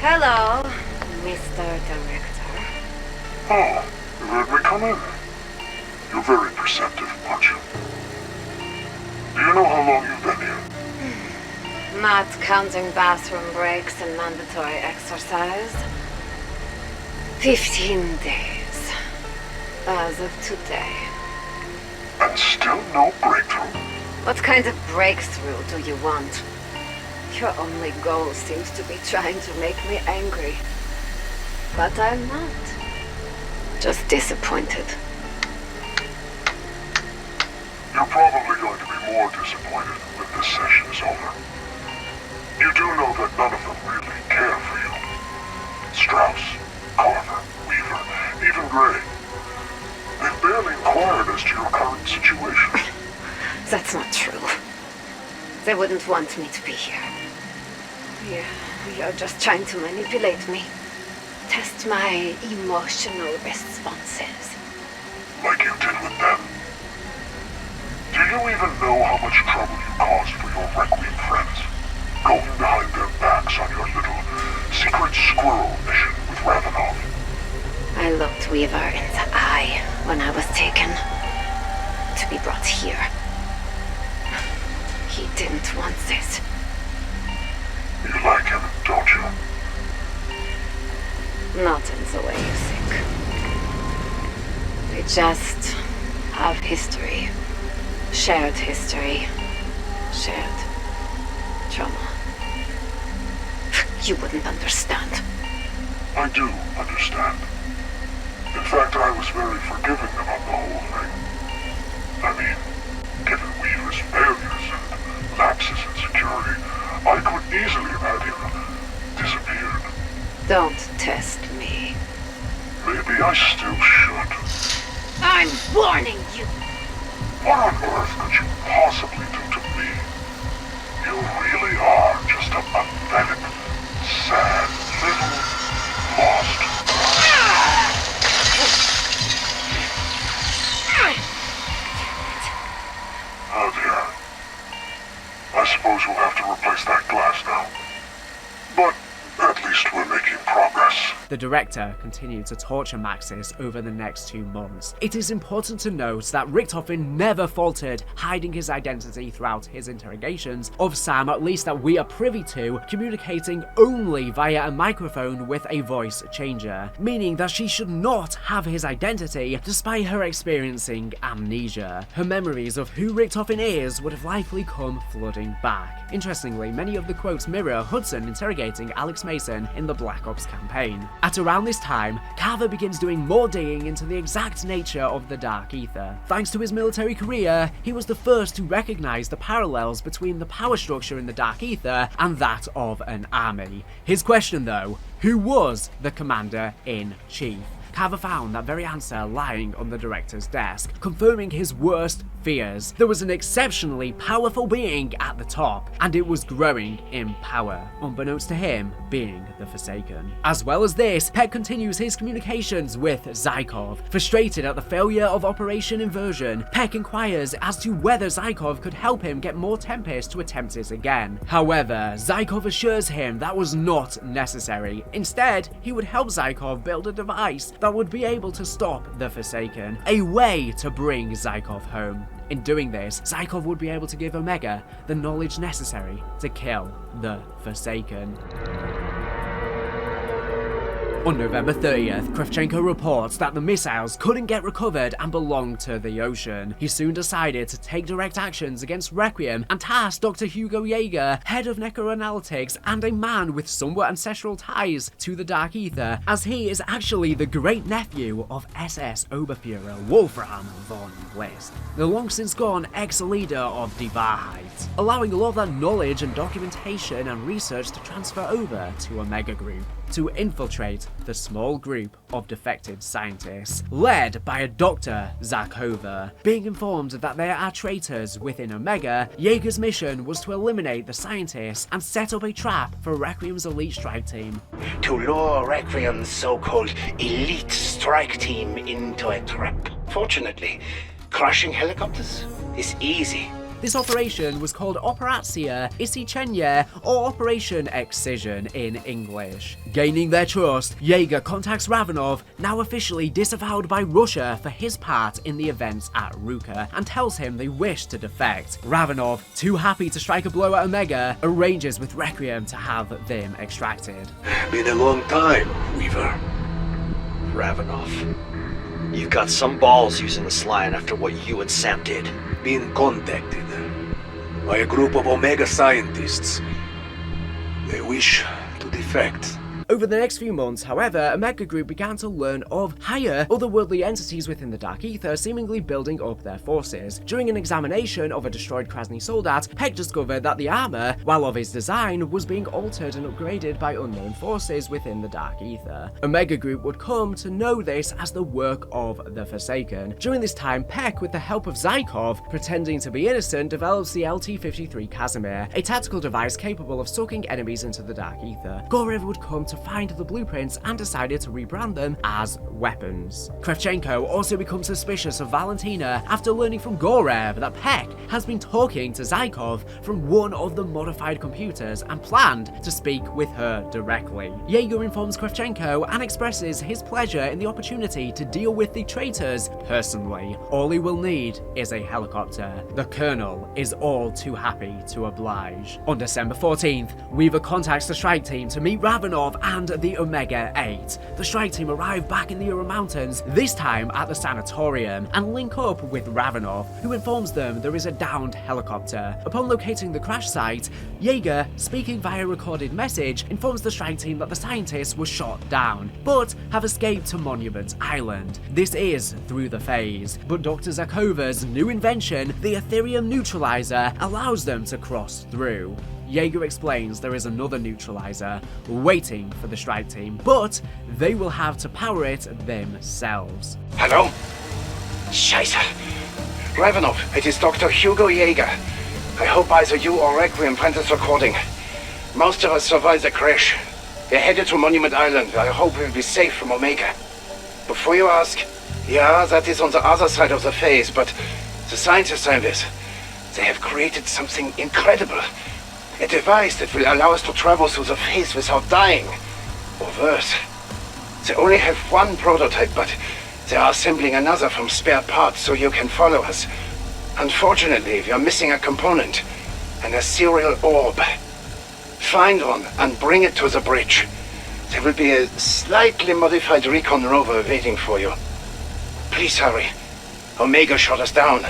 Hello, Mr. Director.
Oh, you let me come in. You're very perceptive, aren't you? Do you know how long you've been here?
Not counting bathroom breaks and mandatory exercise. 15 days. As of today.
And still no breakthrough.
What kind of breakthrough do you want? Your only goal seems to be trying to make me angry. But I'm not. Just disappointed.
You're probably going to be more disappointed when this session is over. You do know that none of them really care for you. Strauss, Carver, Weaver, even Gray. They've barely inquired as to your current situation.
That's not true. They wouldn't want me to be here. You're just trying to manipulate me. Test my emotional responses.
Like you did with them. Do you even know how much trouble you caused for your Requiem friends? Going behind their backs on your little secret squirrel mission with Ravenov.
I looked Weaver in the eye when I was taken. To be brought here. He didn't want this.
You like him, don't you?
Not in the way you think. We just have history. Shared history. Shared trauma. You wouldn't understand.
I do understand. In fact, I was very forgiving about the whole thing. I mean, given Weaver's failures and lapses in security, I could easily have had him disappeared.
Don't test me.
Maybe I still should.
I'm warning you!
What on earth could you possibly do to me? You really are just a pathetic, sad, little, lost... Oh dear. I suppose we'll have to replace that glass now. But at least we're making progress.
The director continued to torture Maxis over the next 2 months. It is important to note that Richtofen never faltered, hiding his identity throughout his interrogations of Sam, at least that we are privy to, communicating only via a microphone with a voice changer, meaning that she should not have his identity despite her experiencing amnesia. Her memories of who Richtofen is would have likely come flooding back. Interestingly, many of the quotes mirror Hudson interrogating Alex Mason in the Black Ops campaign. At around this time, Carver begins doing more digging into the exact nature of the Dark Aether. Thanks to his military career, he was the first to recognize the parallels between the power structure in the Dark Aether and that of an army. His question though, who was the commander-in-chief? Carver found that very answer lying on the director's desk, confirming his worst fears. There was an exceptionally powerful being at the top, and it was growing in power, unbeknownst to him being the Forsaken. As well as this, Peck continues his communications with Zykov. Frustrated at the failure of Operation Inversion, Peck inquires as to whether Zykov could help him get more Tempest to attempt it again. However, Zykov assures him that was not necessary. Instead, he would help Zykov build a device that would be able to stop the Forsaken, a way to bring Zykov home. In doing this, Zykov would be able to give Omega the knowledge necessary to kill the Forsaken. On November 30th, Kravchenko reports that the missiles couldn't get recovered and belonged to the ocean. He soon decided to take direct actions against Requiem and tasked Dr. Hugo Yeager, head of Necroanalytics and a man with somewhat ancestral ties to the Dark Aether, as he is actually the great-nephew of SS Oberfuhrer Wolfram von List, the long-since gone ex-leader of Die Wahrheit, allowing a lot of that knowledge and documentation and research to transfer over to Omega Group, to infiltrate the small group of defected scientists, led by a Dr. Zakova. Being informed that there are traitors within Omega, Yeager's mission was to eliminate the scientists and set up a trap for Requiem's elite strike team.
To lure Requiem's so-called elite strike team into a trap. Fortunately, crashing helicopters is easy
This operation was called Operatia Isichenye, or Operation Excision in English. Gaining their trust, Jaeger contacts Ravenov, now officially disavowed by Russia for his part in the events at Ruka, and tells him they wish to defect. Ravenov, too happy to strike a blow at Omega, arranges with Requiem to have them extracted.
Been a long time, Weaver.
Ravenov, you've got some balls using this line after what you and Sam did.
Been contacted by a group of Omega scientists. They wish to defect.
Over the next few months, however, Omega Group began to learn of higher otherworldly entities within the Dark Aether seemingly building up their forces. During an examination of a destroyed Krasny Soldat, Peck discovered that the armor, while of his design, was being altered and upgraded by unknown forces within the Dark Aether. Omega Group would come to know this as the work of the Forsaken. During this time, Peck, with the help of Zykov, pretending to be innocent, develops the LT-53 Casimir, a tactical device capable of sucking enemies into the Dark Aether. Gorev would come to find the blueprints and decided to rebrand them as weapons. Kravchenko also becomes suspicious of Valentina after learning from Gorev that Peck has been talking to Zykov from one of the modified computers and planned to speak with her directly. Jaeger informs Kravchenko and expresses his pleasure in the opportunity to deal with the traitors personally. All he will need is a helicopter. The Colonel is all too happy to oblige. On December 14th, Weaver contacts the strike team to meet Ravenov and the Omega 8. The strike team arrive back in the Ural Mountains, this time at the sanatorium, and link up with Ravenov, who informs them there is a downed helicopter. Upon locating the crash site, Jaeger, speaking via recorded message, informs the strike team that the scientists were shot down, but have escaped to Monument Island. This is through the phase, but Dr. Zakova's new invention, the Ethereum Neutralizer, allows them to cross through. Jaeger explains there is another neutralizer waiting for the strike team, but they will have to power it themselves.
Hello? Scheiße. Ravenov, it is Dr. Hugo Jaeger. I hope either you or Requiem find this recording. Most of us survived the crash. We're headed to Monument Island. I hope we'll be safe from Omega. Before you ask, yeah, that is on the other side of the phase, but the scientists are in this. They have created something incredible. A device that will allow us to travel through the phase without dying. Or worse. They only have one prototype, but they are assembling another from spare parts so you can follow us. Unfortunately, we are missing a component and a serial orb. Find one and bring it to the bridge. There will be a slightly modified recon rover waiting for you. Please hurry. Omega shot us down.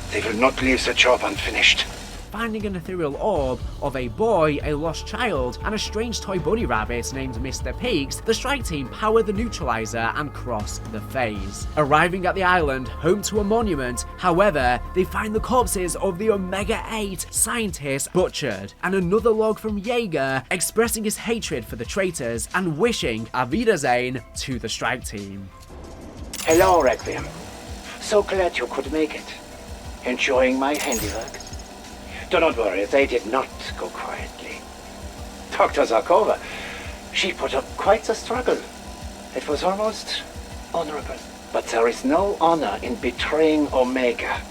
They will not leave the job unfinished.
Finding an ethereal orb of a boy, a lost child, and a strange toy bunny rabbit named Mr. Peaks, the strike team power the neutralizer and cross the phase. Arriving at the island, home to a monument, however, they find the corpses of the Omega 8 scientists butchered, and another log from Jaeger expressing his hatred for the traitors and wishing Auf Wiedersehen to the strike team.
Hello, Requiem. So glad you could make it. Enjoying my handiwork? Do not worry, they did not go quietly. Dr. Zarkova, she put up quite the struggle. It was almost honorable. But there is no honor in betraying Omega.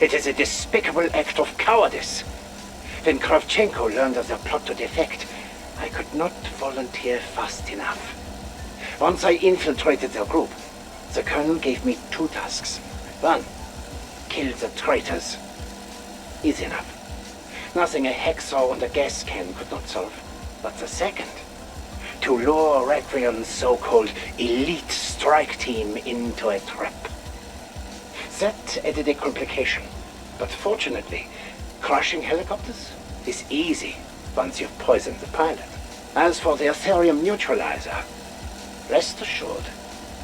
It is a despicable act of cowardice. When Kravchenko learned of the plot to defect, I could not volunteer fast enough. Once I infiltrated their group, the Colonel gave me 2 tasks. 1, kill the traitors. Easy enough. Nothing a hacksaw and a gas can could not solve. But the second, to lure Requiem's so-called elite strike team into a trap. That added a complication. But fortunately, crashing helicopters is easy once you've poisoned the pilot. As for the Ethereum Neutralizer, rest assured,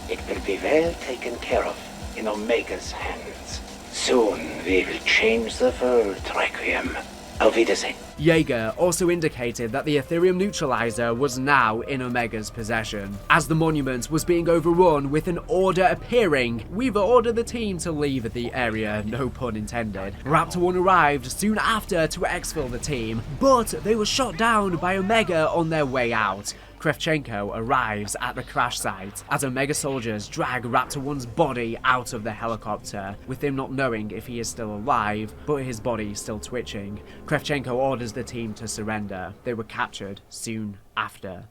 it will be well taken care of in Omega's hands. Soon we will change the world, Requiem. Auf Wiedersehen.
Jaeger also indicated that the Ethereum Neutralizer was now in Omega's possession. As the monument was being overrun with an order appearing, Weaver ordered the team to leave the area, no pun intended. Raptor 1 arrived soon after to exfil the team, but they were shot down by Omega on their way out. Kravchenko arrives at the crash site as Omega soldiers drag Raptor 1's body out of the helicopter, with him not knowing if he is still alive, but his body still twitching. Kravchenko orders the team to surrender. They were captured soon after.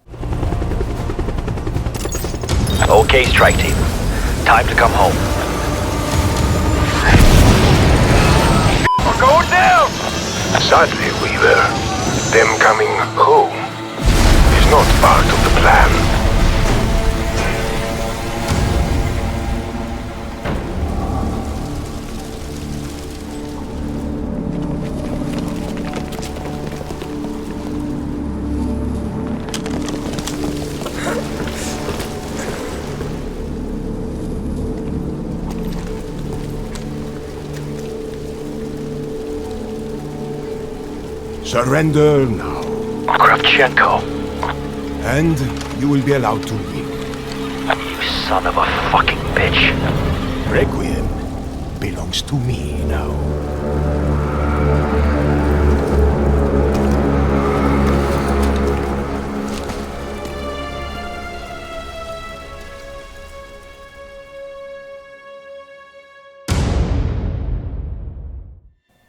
Okay, strike team. Time to come home.
We're going down! Sadly, Weaver, them coming home is not part of the plan.
Surrender now.
Kravchenko.
And you will be allowed to leave.
You son of a fucking bitch.
Requiem belongs to me now.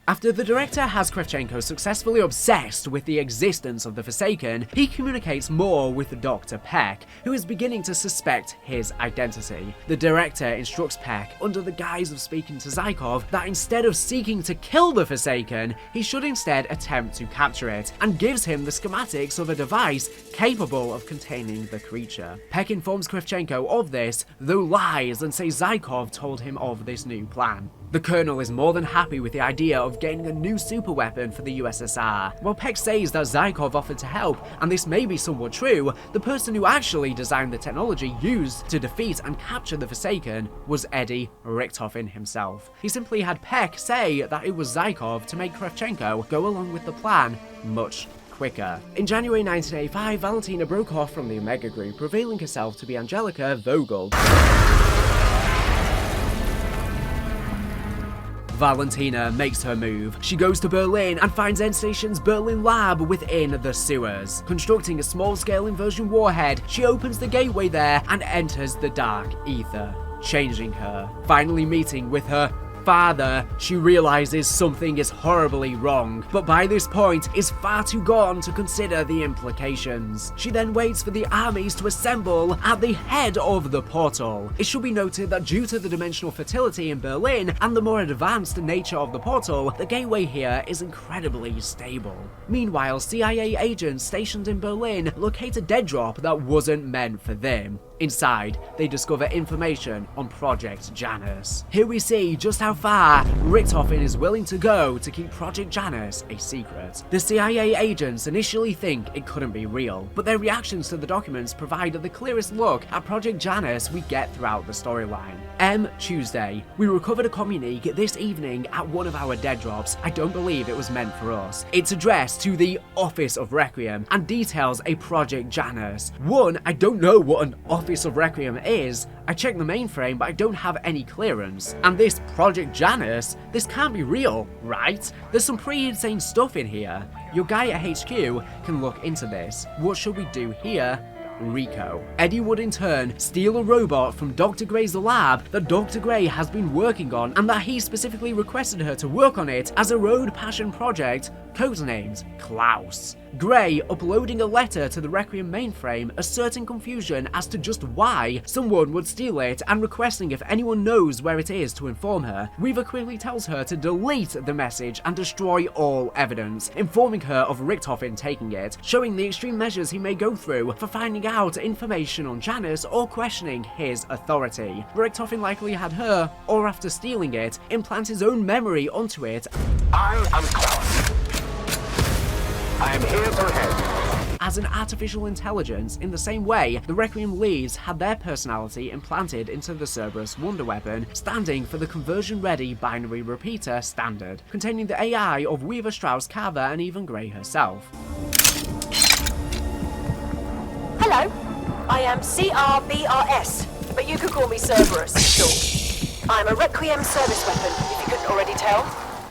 After the director has Kravchenko successfully obsessed with the existence of the Forsaken, he communicates more with Dr. Peck, who is beginning to suspect his identity. The director instructs Peck, under the guise of speaking to Zykov, that instead of seeking to kill the Forsaken, he should instead attempt to capture it, and gives him the schematics of a device capable of containing the creature. Peck informs Kravchenko of this, though lies and says Zykov told him of this new plan. The Colonel is more than happy with the idea of gaining a new superweapon for the USSR. While Peck says that Zykov offered to help, and this may be somewhat true, the person who actually designed the technology used to defeat and capture the Forsaken was Eddie Richtofen himself. He simply had Peck say that it was Zykov to make Kravchenko go along with the plan much quicker. In January 1985, Valentina broke off from the Omega Group, revealing herself to be Angelica Vogel. Valentina makes her move. She goes to Berlin and finds N-Station's Berlin lab within the sewers. Constructing a small-scale inversion warhead, she opens the gateway there and enters the Dark Aether, changing her. Finally meeting with her father, she realizes something is horribly wrong, but by this point is far too gone to consider the implications. She then waits for the armies to assemble at the head of the portal. It should be noted that due to the dimensional fertility in Berlin and the more advanced nature of the portal, the gateway here is incredibly stable. Meanwhile, CIA agents stationed in Berlin locate a dead drop that wasn't meant for them. Inside, they discover information on Project Janus. Here we see just how far Richtofen is willing to go to keep Project Janus a secret. The CIA agents initially think it couldn't be real, but their reactions to the documents provide the clearest look at Project Janus we get throughout the storyline. Tuesday. We recovered a communique this evening at one of our dead drops. I don't believe it was meant for us. It's addressed to the Office of Requiem and details a Project Janus. One, I don't know what an Office of Requiem is. I checked the mainframe, but I don't have any clearance. And this Project Janus, this can't be real, right? There's some pretty insane stuff in here. Your guy at HQ can look into this. What should we do here? Rico. Eddie would in turn steal a robot from Dr. Gray's lab that Dr. Gray has been working on and that he specifically requested her to work on it as a road passion project, codenamed Klaus. Gray uploading a letter to the Requiem mainframe, asserting confusion as to just why someone would steal it and requesting if anyone knows where it is to inform her. Weaver quickly tells her to delete the message and destroy all evidence, informing her of Richtofen taking it, showing the extreme measures he may go through for finding out information on Janus or questioning his authority. Richtofen likely had her, or after stealing it, implant his own memory onto it.
I am Klaus. I am here to help.
As an artificial intelligence, in the same way, the Requiem leads had their personality implanted into the Cerberus wonder weapon, standing for the conversion-ready binary repeater standard, containing the AI of Weaver, Strauss, Carver, and even Gray herself.
Hello, I am CRBRS, but you could call me Cerberus, sure. I'm a Requiem service weapon, if you couldn't already tell.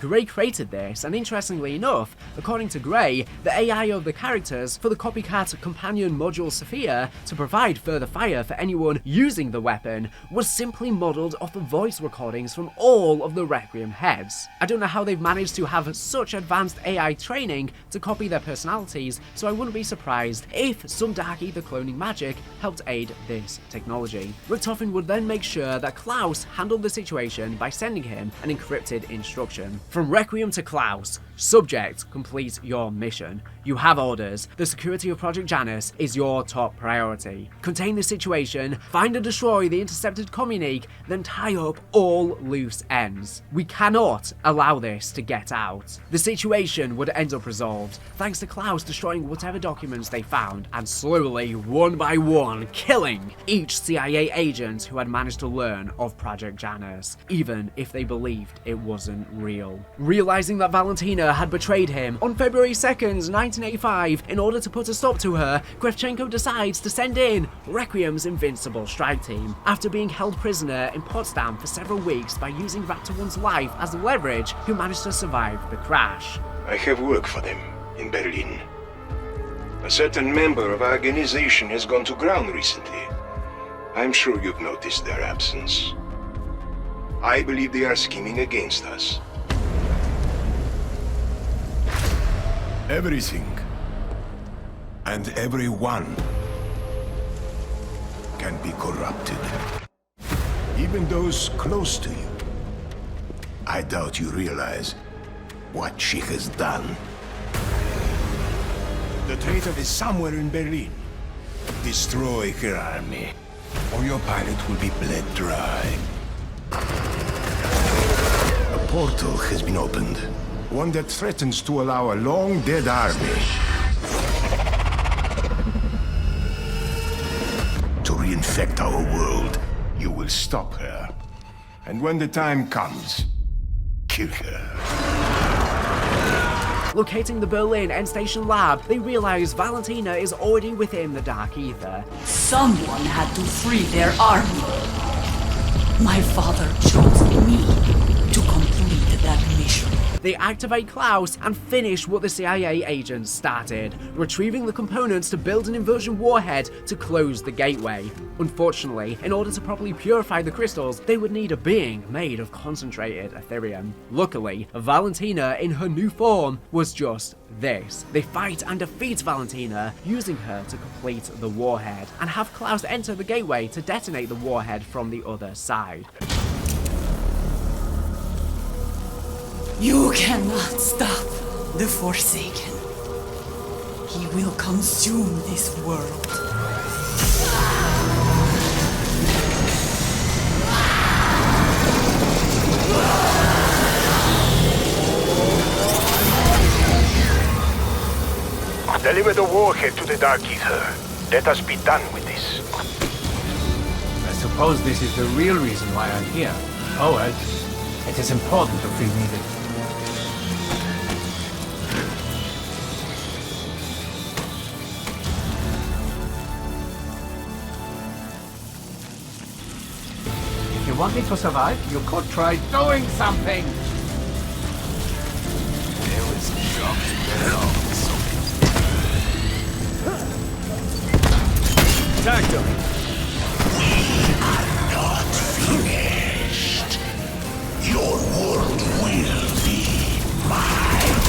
Gray created this, and interestingly enough, according to Gray, the AI of the characters for the copycat companion module Sophia to provide further fire for anyone using the weapon was simply modelled off the voice recordings from all of the Requiem heads. I don't know how they've managed to have such advanced AI training to copy their personalities, so I wouldn't be surprised if some Dark Aether cloning magic helped aid this technology. Richtofen would then make sure that Klaus handled the situation by sending him an encrypted instruction. From Requiem to Klaus, subject, complete your mission. You have orders. The security of Project Janus is your top priority. Contain the situation, find and destroy the intercepted communique, then tie up all loose ends. We cannot allow this to get out. The situation would end up resolved, thanks to Klaus destroying whatever documents they found, and slowly, one by one, killing each CIA agent who had managed to learn of Project Janus, even if they believed it wasn't real. Realizing that Valentina had betrayed him, on February 2nd, 1985, in order to put a stop to her, Kravchenko decides to send in Requiem's invincible strike team. After being held prisoner in Potsdam for several weeks by using Raptor 1's life as leverage, who managed to survive the crash.
I have work for them in Berlin. A certain member of our organization has gone to ground recently. I'm sure you've noticed their absence. I believe they are scheming against us.
Everything and everyone can be corrupted. Even those close to you. I doubt you realize what she has done. The traitor is somewhere in Berlin. Destroy her army, or your pilot will be bled dry. A portal has been opened. One that threatens to allow a long-dead army to reinfect our world. You will stop her. And when the time comes, kill her.
Locating the Berlin End Station lab, they realize Valentina is already within the Dark Aether.
Someone had to free their army. My father chose me to complete that mission.
They activate Klaus and finish what the CIA agents started, retrieving the components to build an inversion warhead to close the gateway. Unfortunately, in order to properly purify the crystals, they would need a being made of concentrated Aetherium. Luckily, Valentina in her new form was just this. They fight and defeat Valentina, using her to complete the warhead, and have Klaus enter the gateway to detonate the warhead from the other side.
You cannot stop the Forsaken. He will consume this world.
Deliver the warhead to the Dark Aether. Let us be done with this.
I suppose this is the real reason why I'm here. Oh well, it is important to feel needed. If you want me to survive, you could try doing something! There was junk
Tacto.
We are not finished. Your world will be mine.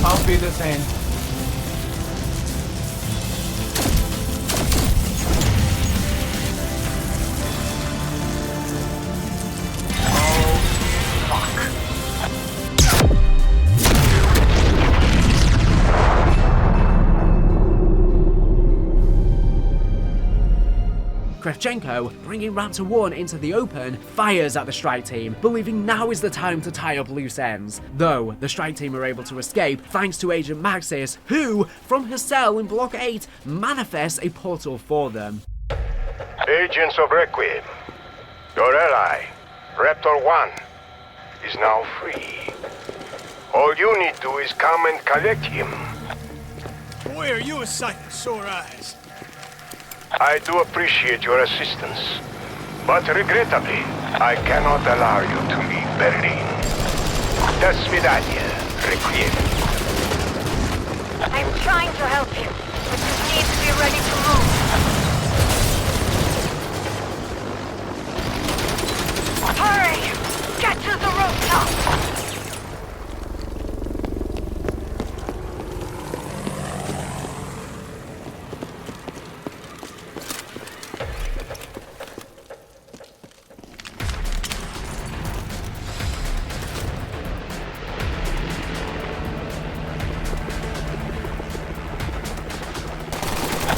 I'll be the same.
Kravchenko, bringing Raptor 1 into the open, fires at the strike team, believing now is the time to tie up loose ends. Though, the strike team are able to escape thanks to Agent Maxis, who, from her cell in Block 8, manifests a portal for them.
Agents of Requiem,
Your ally, Raptor 1, is now free. All you need to do is come and collect him.
Boy, are you a sight for sore eyes.
I do appreciate your assistance, but regrettably, I cannot allow you to leave Berlin. До свидания, Requiem.
I'm trying to help you, but you need to be ready to move. Hurry! Get to the rooftop!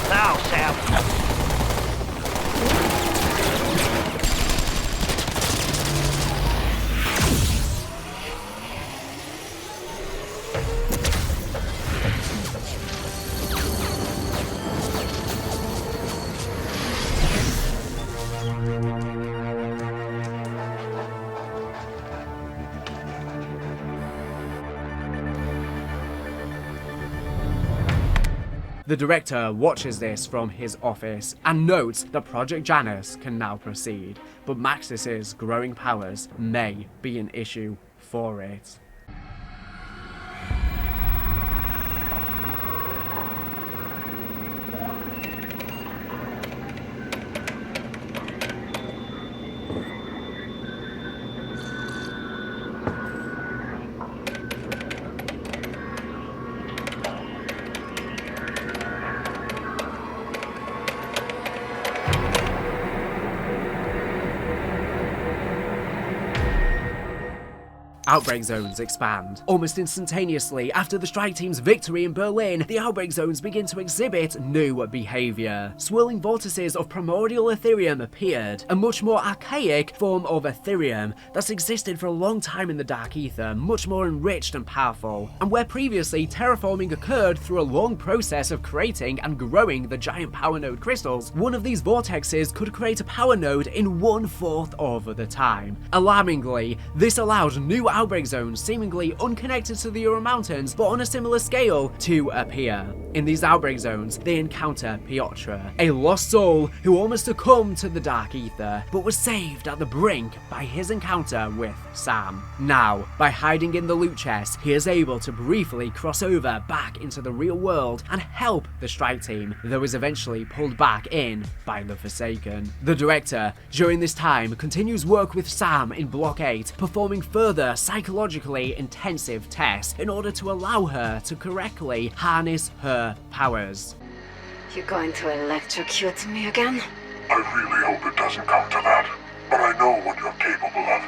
Now, Sam.
The director watches this from his office and notes that Project Janus can now proceed, but Maxis's growing powers may be an issue for it. Outbreak zones expand. Almost instantaneously after the strike team's victory in Berlin, the outbreak zones begin to exhibit new behavior. Swirling vortices of primordial Ethereum appeared, a much more archaic form of Ethereum that's existed for a long time in the Dark Aether, much more enriched and powerful. And where previously terraforming occurred through a long process of creating and growing the giant power node crystals, one of these vortexes could create a power node in 1/4 of the time. Alarmingly, this allowed new outbreak zones seemingly unconnected to the Ural Mountains but on a similar scale to appear. In these outbreak zones, they encounter Piotr, a lost soul who almost succumbed to the Dark Aether but was saved at the brink by his encounter with Sam. Now, by hiding in the loot chest, he is able to briefly cross over back into the real world and help the strike team, though is eventually pulled back in by the Forsaken. The director, during this time, continues work with Sam in Block 8, performing further psychologically intensive tests in order to allow her to correctly harness her powers.
You going to electrocute me again?
I really hope it doesn't come to that, but I know what you're capable of.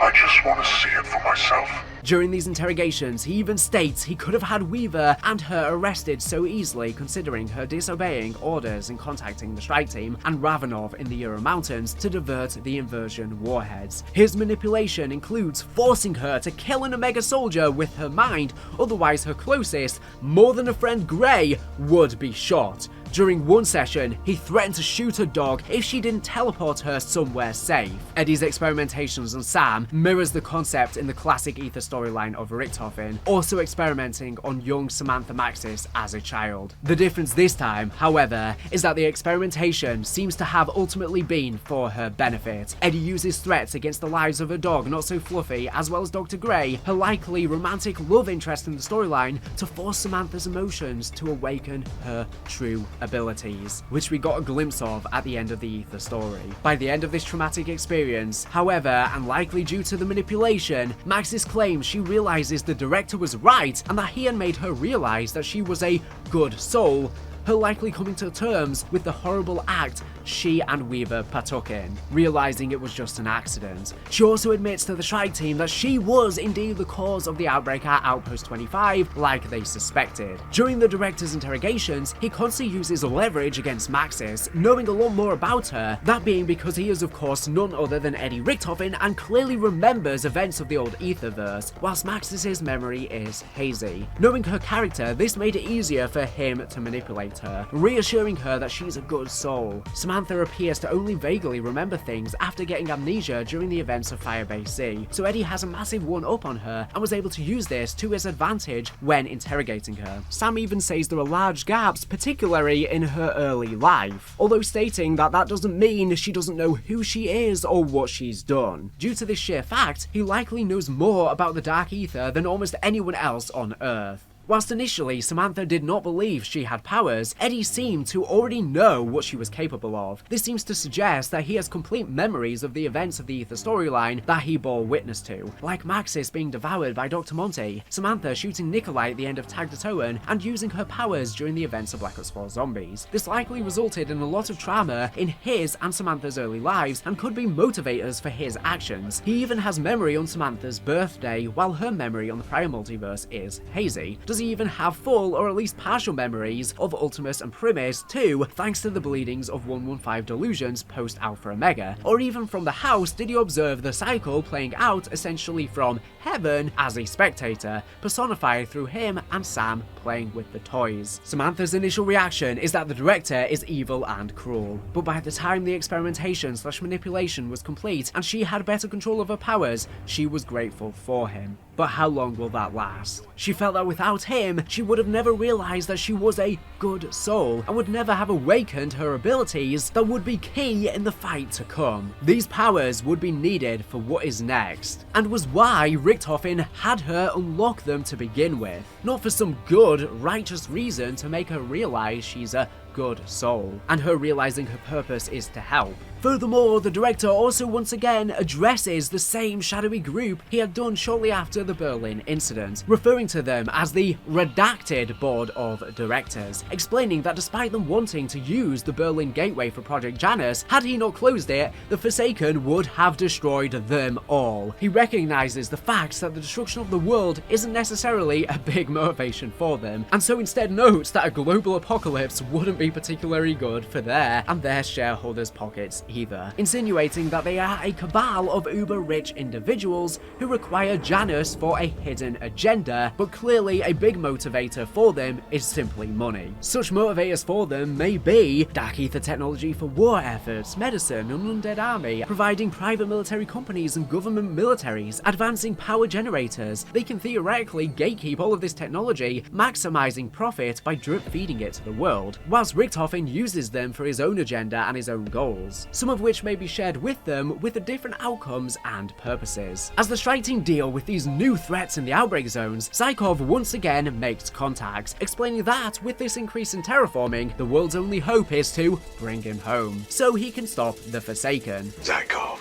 I just want to see it for myself.
During these interrogations, he even states he could have had Weaver and her arrested so easily considering her disobeying orders and contacting the strike team and Ravenov in the Ural Mountains to divert the inversion warheads. His manipulation includes forcing her to kill an Omega soldier with her mind, otherwise her closest, more than a friend Grey, would be shot. During one session, he threatened to shoot her dog if she didn't teleport her somewhere safe. Eddie's experimentations on Sam mirrors the concept in the classic Aether storyline of Richthofen, also experimenting on young Samantha Maxis as a child. The difference this time, however, is that the experimentation seems to have ultimately been for her benefit. Eddie uses threats against the lives of her dog Not So Fluffy, as well as Dr. Grey, her likely romantic love interest in the storyline, to force Samantha's emotions to awaken her true abilities, which we got a glimpse of at the end of the Aether story. By the end of this traumatic experience, however, and likely due to the manipulation, Maxis claims she realizes the director was right and that he had made her realize that she was a good soul, her likely coming to terms with the horrible act she and Weaver partook in, realizing it was just an accident. She also admits to the strike team that she was indeed the cause of the outbreak at Outpost 25, like they suspected. During the director's interrogations, he constantly uses leverage against Maxis, knowing a lot more about her, that being because he is of course none other than Eddie Richthofen and clearly remembers events of the old Aetherverse, whilst Maxis's memory is hazy. Knowing her character, this made it easier for him to manipulate saved her, reassuring her that she's a good soul. Samantha appears to only vaguely remember things after getting amnesia during the events of Firebase C, so Eddie has a massive one-up on her and was able to use this to his advantage when interrogating her. Sam even says there are large gaps, particularly in her early life, although stating that that doesn't mean she doesn't know who she is or what she's done. Due to this sheer fact, he likely knows more about the Dark Aether than almost anyone else on Earth. Whilst initially Samantha did not believe she had powers, Eddie seemed to already know what she was capable of. This seems to suggest that he has complete memories of the events of the Aether storyline that he bore witness to, like Maxis being devoured by Dr. Monty, Samantha shooting Nikolai at the end of Tag Der Toten, and using her powers during the events of Black Ops 4 Zombies. This likely resulted in a lot of trauma in his and Samantha's early lives and could be motivators for his actions. He even has memory on Samantha's birthday, while her memory on the prior multiverse is hazy. Does he even have full or at least partial memories of Ultimus and Primus too, thanks to the bleedings of 115 delusions post Alpha Omega? Or even from the house, did you observe the cycle playing out essentially from heaven as a spectator, personified through him and Sam playing with the toys? Samantha's initial reaction is that the director is evil and cruel, but by the time the experimentation / manipulation was complete and she had better control of her powers, she was grateful for him. But how long will that last? She felt that without him, she would have never realized that she was a good soul and would never have awakened her abilities that would be key in the fight to come. These powers would be needed for what is next, and was why Richtofen had her unlock them to begin with, not for some good, righteous reason to make her realize she's a good soul, and her realizing her purpose is to help. Furthermore, the director also once again addresses the same shadowy group he had done shortly after the Berlin incident, referring to them as the redacted board of directors, explaining that despite them wanting to use the Berlin gateway for Project Janus, had he not closed it, the Forsaken would have destroyed them all. He recognizes the fact that the destruction of the world isn't necessarily a big motivation for them, and so instead notes that a global apocalypse wouldn't be particularly good for their and their shareholders' pockets either, insinuating that they are a cabal of uber-rich individuals who require Janus for a hidden agenda, but clearly a big motivator for them is simply money. Such motivators for them may be Dark Aether technology for war efforts, medicine, an undead army, providing private military companies and government militaries, advancing power generators. They can theoretically gatekeep all of this technology, maximizing profit by drip feeding it to the world, whilst Richtofen uses them for his own agenda and his own goals, some of which may be shared with them with the different outcomes and purposes. As the striking deal with these new threats in the outbreak zones, Zykov once again makes contact, explaining that with this increase in terraforming, the world's only hope is to bring him home, so he can stop the Forsaken.
Zykov,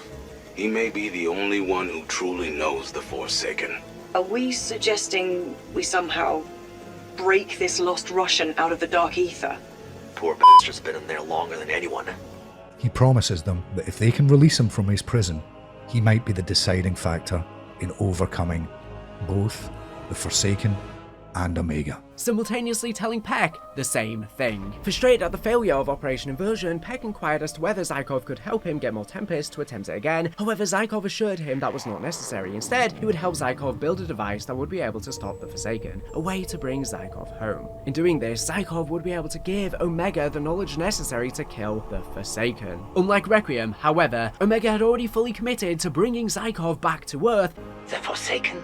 he may be the only one who truly knows the Forsaken.
Are we suggesting we somehow break this lost Russian out of the Dark Aether?
Poor bastard's been in there longer than anyone.
He promises them that if they can release him from his prison, he might be the deciding factor in overcoming both the Forsaken and Omega,
simultaneously telling Peck the same thing. Frustrated at the failure of Operation Inversion, Peck inquired as to whether Zykov could help him get more Tempest to attempt it again. However, Zykov assured him that was not necessary. Instead, he would help Zykov build a device that would be able to stop the Forsaken, a way to bring Zykov home. In doing this, Zykov would be able to give Omega the knowledge necessary to kill the Forsaken. Unlike Requiem, however, Omega had already fully committed to bringing Zykov back to Earth.
The Forsaken?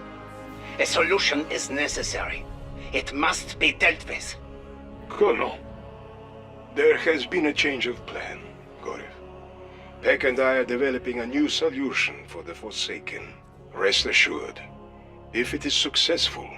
A solution is necessary. It must be dealt with.
Colonel, there has been a change of plan, Gorev. Peck and I are developing a new solution for the Forsaken. Rest assured, if it is successful,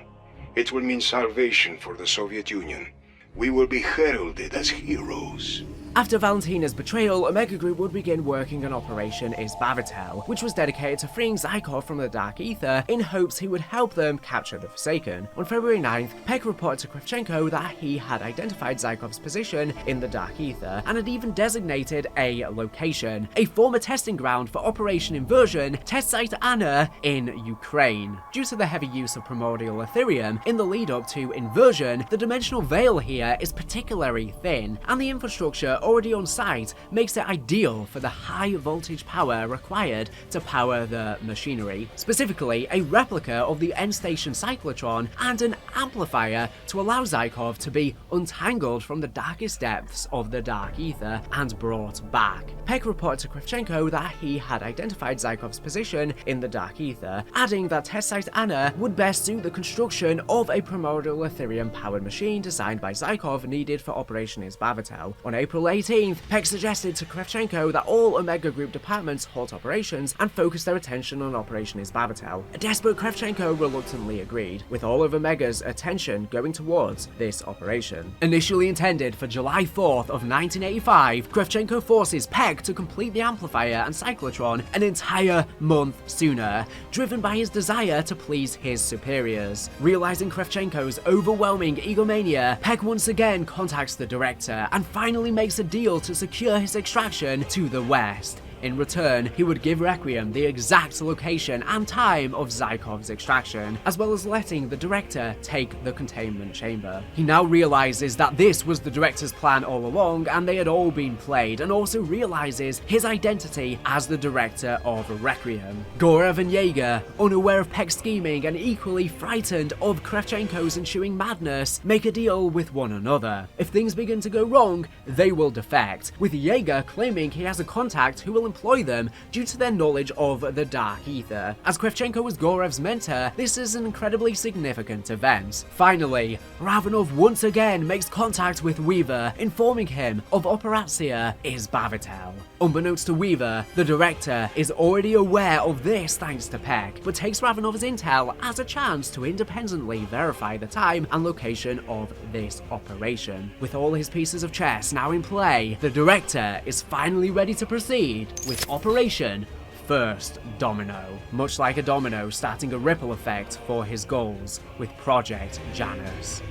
it will mean salvation for the Soviet Union. We will be heralded as heroes.
After Valentina's betrayal, Omega Group would begin working on Operation Izbavitel, which was dedicated to freeing Zykov from the Dark Aether in hopes he would help them capture the Forsaken. On February 9th, Peck reported to Kravchenko that he had identified Zykov's position in the Dark Aether and had even designated a location, a former testing ground for Operation Inversion, Test Site Anna in Ukraine. Due to the heavy use of primordial Ethereum in the lead up to Inversion, the dimensional veil here is particularly thin, and the infrastructure already on site makes it ideal for the high voltage power required to power the machinery, specifically a replica of the end station cyclotron and an amplifier to allow Zykov to be untangled from the darkest depths of the Dark Aether and brought back. Peck reported to Kravchenko that he had identified Zykov's position in the Dark Aether, adding that test site Anna would best suit the construction of a primordial Ethereum-powered machine designed by Zykov needed for Operation Izbavatel. On April 18th, Peck suggested to Kravchenko that all Omega Group departments halt operations and focus their attention on Operation Izbavatel. A desperate Kravchenko reluctantly agreed, with all of Omega's attention going towards this operation. Initially intended for July 4th of 1985, Kravchenko forces Peck to complete the amplifier and cyclotron an entire month sooner, driven by his desire to please his superiors. Realizing Kravchenko's overwhelming egomania, Peck once again contacts the director and finally makes a deal to secure his extraction to the west. In return, he would give Requiem the exact location and time of Zykov's extraction, as well as letting the director take the containment chamber. He now realizes that this was the director's plan all along and they had all been played, and also realizes his identity as the director of Requiem. Gorev and Jaeger, unaware of Peck's scheming and equally frightened of Kravchenko's ensuing madness, make a deal with one another. If things begin to go wrong, they will defect, with Jaeger claiming he has a contact who will employ them due to their knowledge of the Dark Aether. As Kravchenko was Gorev's mentor, this is an incredibly significant event. Finally, Ravenov once again makes contact with Weaver, informing him of Operatia Izbavatel. Unbeknownst to Weaver, the director is already aware of this thanks to Peck, but takes Ravenov's intel as a chance to independently verify the time and location of this operation. With all his pieces of chess now in play, the director is finally ready to proceed with Operation First Domino, much like a domino starting a ripple effect for his goals with Project Janus.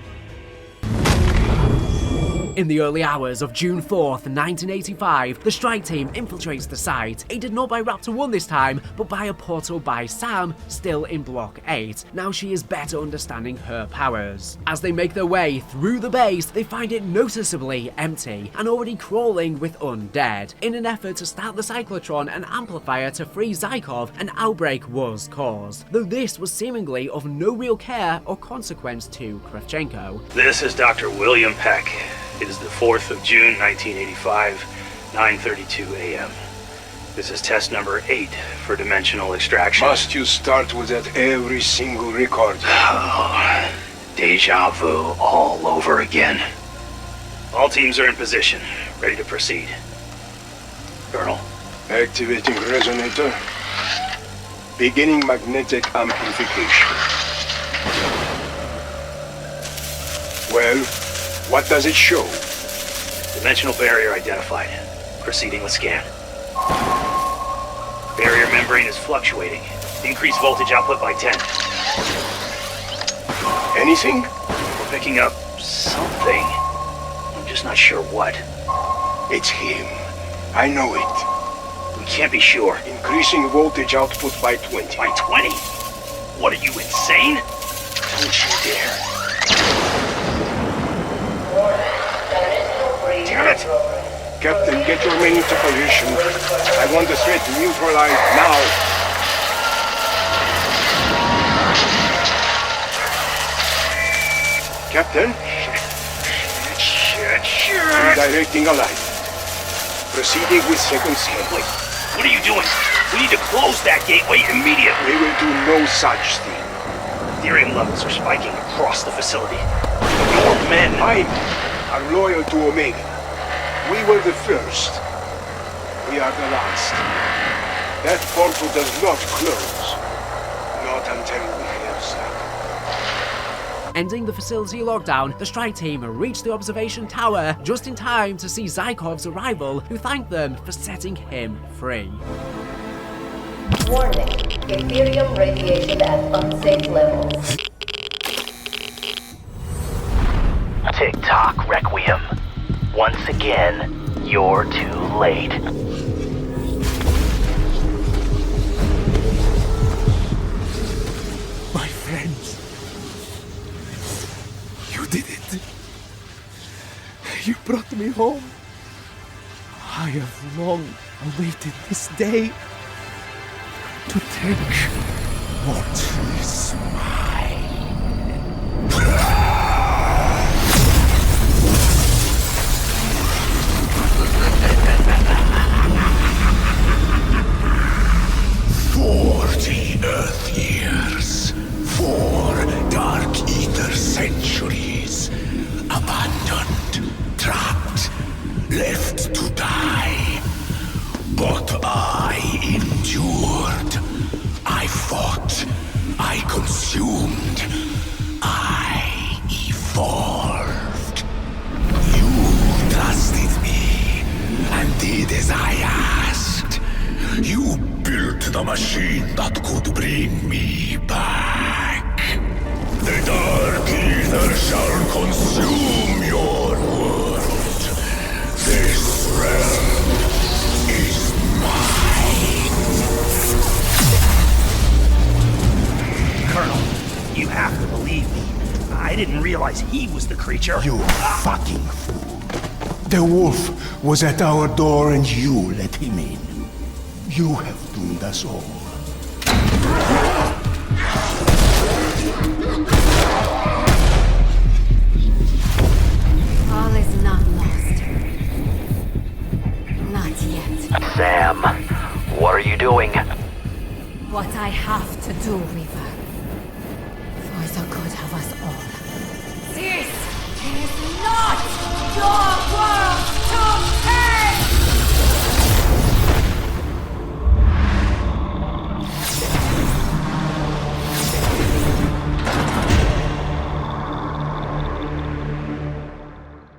In the early hours of June 4th, 1985, the strike team infiltrates the site, aided not by Raptor 1 this time, but by a portal by Sam, still in Block 8. Now she is better understanding her powers. As they make their way through the base, they find it noticeably empty, and already crawling with undead. In an effort to start the cyclotron and amplifier to free Zykov, an outbreak was caused, though this was seemingly of no real care or consequence to Kravchenko.
This is Dr. William Peck. It is the 4th of June, 1985, 9:32 a.m. This is test number 8 for dimensional extraction.
Must you start with that every single record?
Oh, deja vu all over again. All teams are in position, ready to proceed. Colonel.
Activating resonator. Beginning magnetic amplification. Well, what does it show?
Dimensional barrier identified. Proceeding with scan. Barrier membrane is fluctuating. Increase voltage output by 10.
Anything?
We're picking up something. I'm just not sure what.
It's him. I know it.
We can't be sure.
Increasing voltage output by 20.
By 20? What are you, insane?
Don't you dare.
Damn it!
Captain, get your men into position. I want the threat neutralized now. Captain?
Shit.
Redirecting a line. Proceeding with second scan.
Wait, what are you doing? We need to close that gateway immediately.
We will do no such thing.
Ethereum levels are spiking across the facility. Your men...
Mine are loyal to Omega. We were the first. We are the last. That portal does not close. Not until we have that.
Ending the facility lockdown, the strike team reached the observation tower just in time to see Zykov's arrival, who thanked them for setting him free.
Warning. Ethereum radiation at unsafe levels.
Tick-tock, Requiem. Once again, you're too late.
My friends, you did it. You brought me home. I have long awaited this day to take what is mine.
left to die. But I endured. I fought. I consumed. I evolved. You trusted me and did as I asked. You built the machine that could bring me back. The Dark Aether shall consume your world. This realm is mine.
Colonel, you have to believe me. I didn't realize he was the creature.
You fucking fool. The wolf was at our door and you let him in. You have doomed us all.
All is not lost. Not yet.
Sam, what are you doing?
What I have to do, Reaver. For the good of us all. This is not your world to take!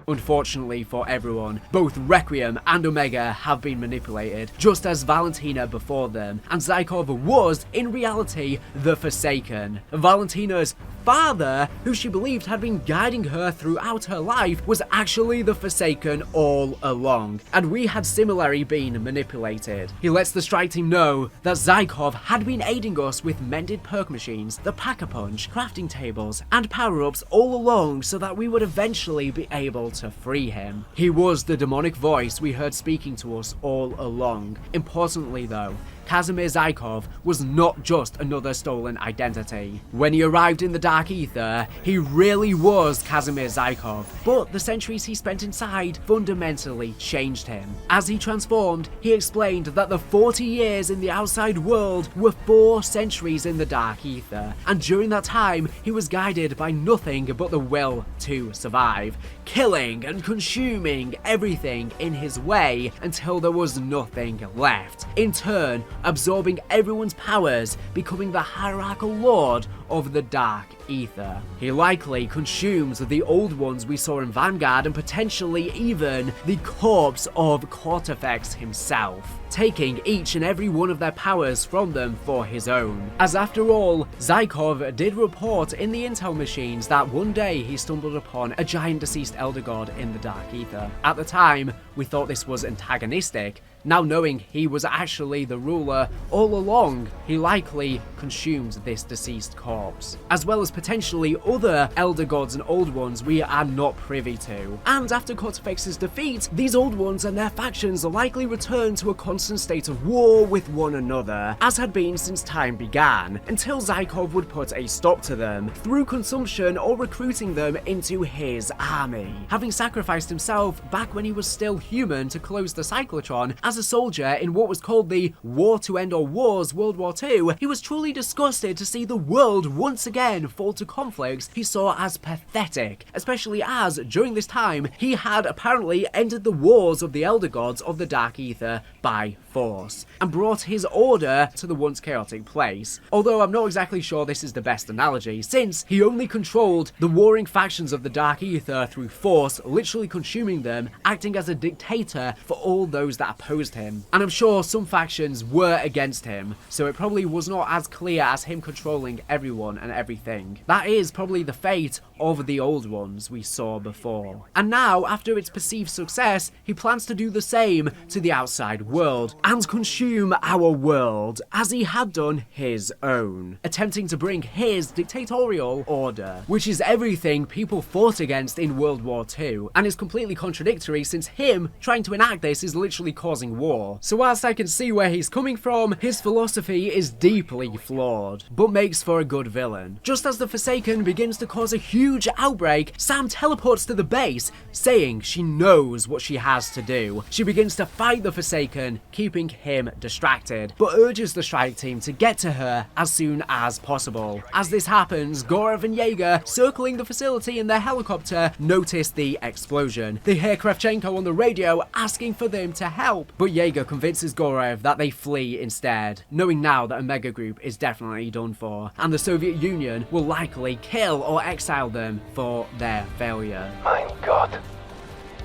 Unfortunately for everyone, both Requiem and Omega have been manipulated, just as Valentina before them, and Zykov was, in reality, the Forsaken. Valentina's father, who she believed had been guiding her throughout her life, was actually the Forsaken all along, and we had similarly been manipulated. He lets the strike team know that Zykov had been aiding us with mended perk machines, the Pack-a-Punch, crafting tables, and power-ups all along so that we would eventually be able to free him. He was the demonic voice we heard speaking to us all along. Importantly though, Kazimir Zykov was not just another stolen identity. When he arrived in the Dark Aether, he really was Kazimir Zykov, but the centuries he spent inside fundamentally changed him. As he transformed, he explained that the 40 years in the outside world were 4 centuries in the Dark Aether, and during that time, he was guided by nothing but the will to survive, killing and consuming everything in his way until there was nothing left. In turn, absorbing everyone's powers, becoming the hierarchical lord of the Dark Aether. He likely consumes the old ones we saw in Vanguard and potentially even the corpse of Cortifex himself, taking each and every one of their powers from them for his own. As after all, Zykov did report in the intel machines that one day he stumbled upon a giant deceased elder god in the Dark Aether. At the time, we thought this was antagonistic. Now knowing he was actually the ruler all along, he likely consumed this deceased corpse, as well as potentially other elder gods and old ones we are not privy to. And after Cortifex's defeat, these old ones and their factions likely returned to a constant state of war with one another, as had been since time began, until Zykov would put a stop to them through consumption or recruiting them into his army. Having sacrificed himself back when he was still human to close the cyclotron as a soldier in what was called the War to End All Wars World War II, he was truly disgusted to see the world once again fall to conflicts he saw as pathetic, especially as, during this time, he had apparently ended the wars of the Elder Gods of the Dark Aether by force, and brought his order to the once chaotic place. Although I'm not exactly sure this is the best analogy, since he only controlled the warring factions of the Dark Aether through force, literally consuming them, acting as a dictator for all those that opposed him. And I'm sure some factions were against him, so it probably was not as clear as him controlling everyone and everything. That is probably the fate of the old ones we saw before. And now, after its perceived success, he plans to do the same to the outside world, and consume our world, as he had done his own, attempting to bring his dictatorial order, which is everything people fought against in World War II, and is completely contradictory since him trying to enact this is literally causing war. So whilst I can see where he's coming from, his philosophy is deeply flawed, but makes for a good good villain. Just as the Forsaken begins to cause a huge outbreak, Sam teleports to the base, saying she knows what she has to do. She begins to fight the Forsaken, keeping him distracted, but urges the strike team to get to her as soon as possible. As this happens, Gorev and Jaeger, circling the facility in their helicopter, notice the explosion. They hear Kravchenko on the radio asking for them to help, but Jaeger convinces Gorev that they flee instead, knowing now that Omega Group is definitely done for, and the Soviet Union will likely kill or exile them for their failure.
My God,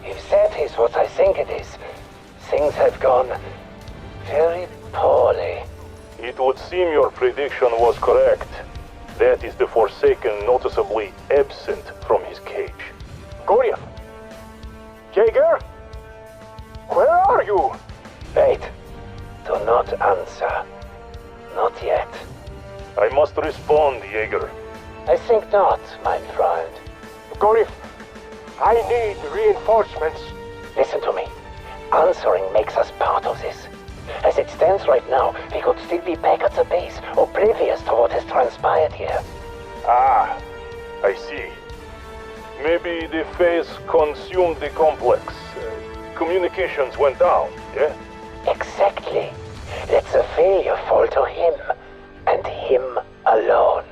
if that is what I think it is, things have gone very poorly.
It would seem your prediction was correct. That is the Forsaken noticeably absent from his cage. Goryev? Jaeger? Where are you?
Wait. Do not answer. Not yet.
I must respond, Jaeger.
I think not, my friend.
Goryev, I need reinforcements.
Listen to me. Answering makes us part of this. As it stands right now, we could still be back at the base, oblivious to what has transpired here.
Ah, I see. Maybe the phase consumed the complex. Communications went down, yeah?
Exactly. Let the failure fall to him, and him alone.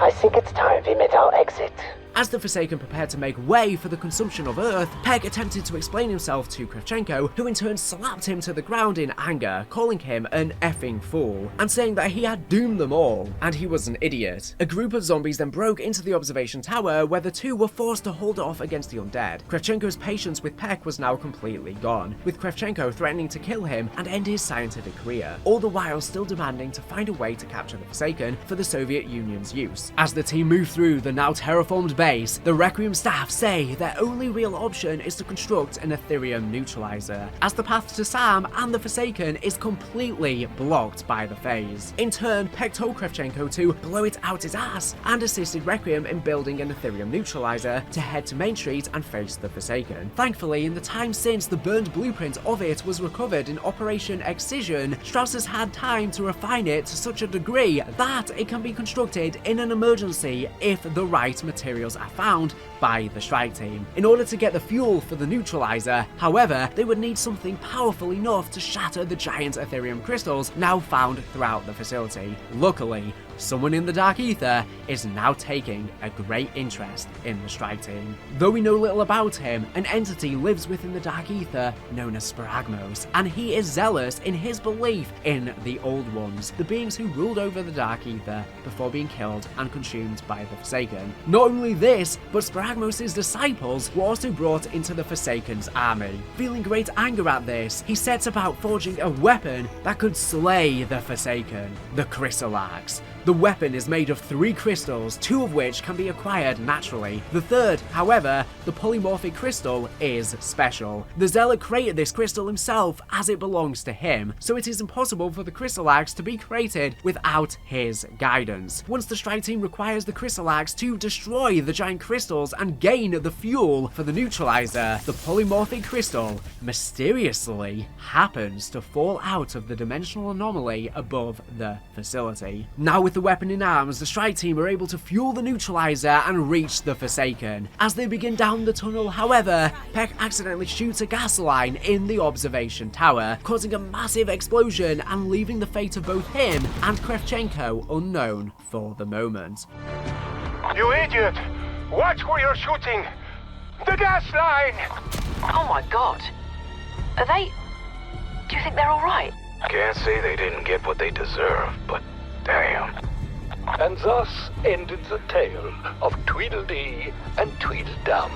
I think it's time we made our exit.
As the Forsaken prepared to make way for the consumption of Earth, Peg attempted to explain himself to Kravchenko, who in turn slapped him to the ground in anger, calling him an effing fool, and saying that he had doomed them all, and he was an idiot. A group of zombies then broke into the observation tower, where the two were forced to hold off against the undead. Kravchenko's patience with Peg was now completely gone, with Kravchenko threatening to kill him and end his scientific career, all the while still demanding to find a way to capture the Forsaken for the Soviet Union's use. As the team moved through the now terraformed base, the Requiem staff say their only real option is to construct an Aetherium neutralizer, as the path to Sam and the Forsaken is completely blocked by the phase. In turn, Peg told Kravchenko to blow it out his ass and assisted Requiem in building an Aetherium neutralizer to head to Main Street and face the Forsaken. Thankfully, in the time since the burned blueprint of it was recovered in Operation Excision, Strauss has had time to refine it to such a degree that it can be constructed in an emergency if the right materials are found by the strike team. In order to get the fuel for the neutralizer, however, they would need something powerful enough to shatter the giant Aetherium crystals now found throughout the facility. Luckily, someone in the Dark Aether is now taking a great interest in the strike team. Though we know little about him, an entity lives within the Dark Aether known as Sparagmos, and he is zealous in his belief in the Old Ones, the beings who ruled over the Dark Aether before being killed and consumed by the Forsaken. Not only this, but Sparagmos' disciples were also brought into the Forsaken's army. Feeling great anger at this, he sets about forging a weapon that could slay the Forsaken, the Crystal Axe. The weapon is made of 3 crystals, 2 of which can be acquired naturally. The third, however, the polymorphic crystal, is special. The Zealot created this crystal himself as it belongs to him, so it is impossible for the Crystal Axe to be created without his guidance. Once the strike team requires the Crystal Axe to destroy the giant crystals and gain the fuel for the neutralizer, the polymorphic crystal mysteriously happens to fall out of the dimensional anomaly above the facility. Now with the weapon in arms, the strike team are able to fuel the neutralizer and reach the Forsaken. As they begin down the tunnel, however, Peck accidentally shoots a gas line in the observation tower, causing a massive explosion and leaving the fate of both him and Kravchenko unknown for the moment.
You idiot! Watch where you're shooting! The gas line!
Oh my God. Are they... Do you think they're alright?
Can't say they didn't get what they deserve, but damn.
And thus ended the tale of Tweedledee and Tweedledum.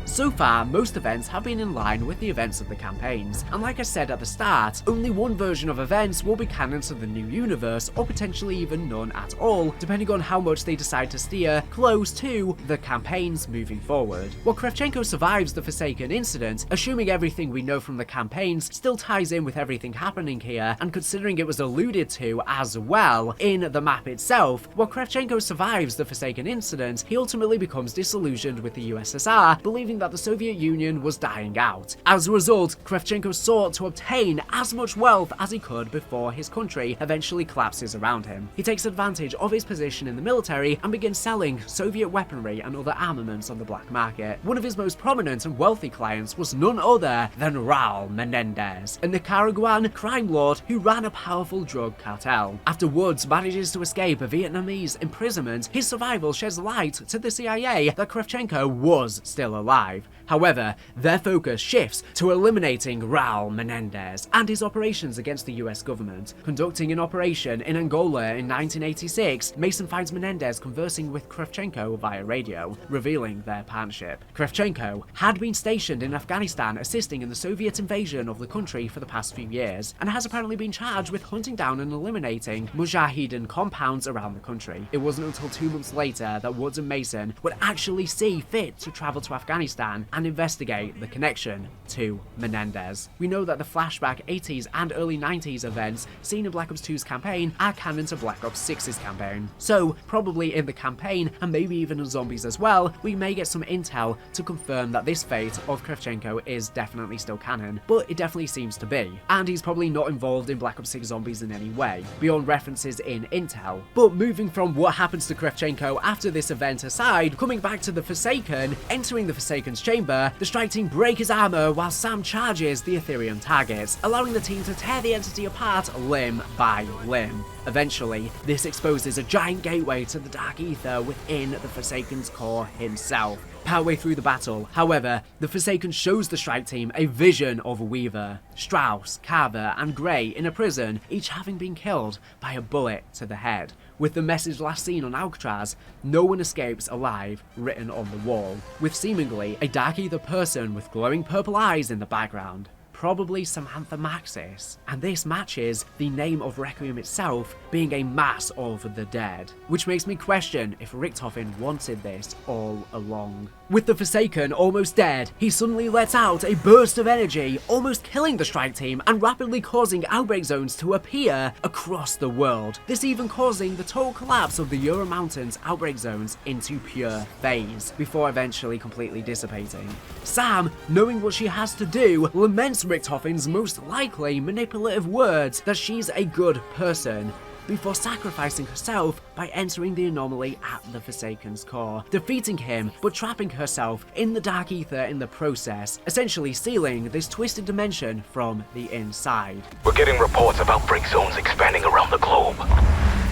So far, most events have been in line with the events of the campaigns, and like I said at the start, only one version of events will be canon to the new universe, or potentially even none at all, depending on how much they decide to steer close to the campaigns moving forward. While Kravchenko survives the Forsaken incident, assuming everything we know from the campaigns still ties in with everything happening here, and considering it was alluded to as well in the map itself, while Kravchenko survives the Forsaken incident, he ultimately becomes disillusioned with the USSR, believing that that the Soviet Union was dying out. As a result, Kravchenko sought to obtain as much wealth as he could before his country eventually collapses around him. He takes advantage of his position in the military and begins selling Soviet weaponry and other armaments on the black market. One of his most prominent and wealthy clients was none other than Raul Menendez, a Nicaraguan crime lord who ran a powerful drug cartel. After Woods manages to escape a Vietnamese imprisonment, his survival sheds light to the CIA that Kravchenko was still alive. However, their focus shifts to eliminating Raul Menendez and his operations against the US government. Conducting an operation in Angola in 1986, Mason finds Menendez conversing with Kravchenko via radio, revealing their partnership. Kravchenko had been stationed in Afghanistan assisting in the Soviet invasion of the country for the past few years, and has apparently been charged with hunting down and eliminating Mujahideen compounds around the country. It wasn't until 2 months later that Woods and Mason would actually see fit to travel to Afghanistan and investigate the connection to Menendez. We know that the flashback 80s and early 90s events seen in Black Ops 2's campaign are canon to Black Ops 6's campaign. So, probably in the campaign, and maybe even in Zombies as well, we may get some intel to confirm that this fate of Kravchenko is definitely still canon, but it definitely seems to be. And he's probably not involved in Black Ops 6 Zombies in any way, beyond references in intel. But moving from what happens to Kravchenko after this event aside, coming back to the Forsaken, entering the Forsaken's chamber, the strike team break his armor while Sam charges the Ethereum targets, allowing the team to tear the entity apart limb by limb. Eventually, this exposes a giant gateway to the Dark Aether within the Forsaken's core himself. Partway through the battle, however, the Forsaken shows the strike team a vision of Weaver, Strauss, Carver, and Gray in a prison, each having been killed by a bullet to the head, with the message last seen on Alcatraz, "No one escapes alive," written on the wall, with seemingly a Dark Aether person with glowing purple eyes in the background. Probably Samantha Maxis, and this matches the name of Requiem itself being a mass of the dead, which makes me question if Richtofen wanted this all along. With the Forsaken almost dead, he suddenly lets out a burst of energy, almost killing the strike team and rapidly causing outbreak zones to appear across the world, this even causing the total collapse of the Ural Mountains outbreak zones into pure phase, before eventually completely dissipating. Sam, knowing what she has to do, laments Richtofen's most likely manipulative words that she's a good person, before sacrificing herself by entering the anomaly at the Forsaken's core, defeating him but trapping herself in the Dark Aether in the process, essentially sealing this twisted dimension from the inside.
We're getting reports of outbreak zones expanding around the globe.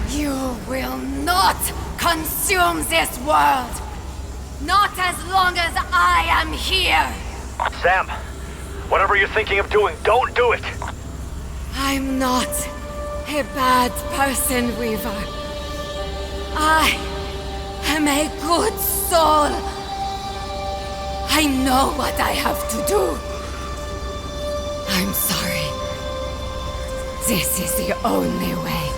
You will not consume this world! Not as long as I am here!
Sam, whatever you're thinking of doing, don't do it!
I'm not a bad person, Weaver. I am a good soul. I know what I have to do. I'm sorry. This is the only way.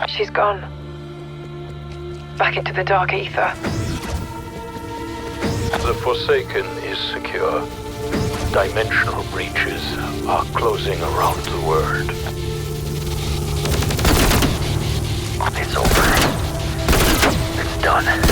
She's gone. Back into the Dark Aether.
The Forsaken is secure. Dimensional breaches are closing around the world. It's over. It's done.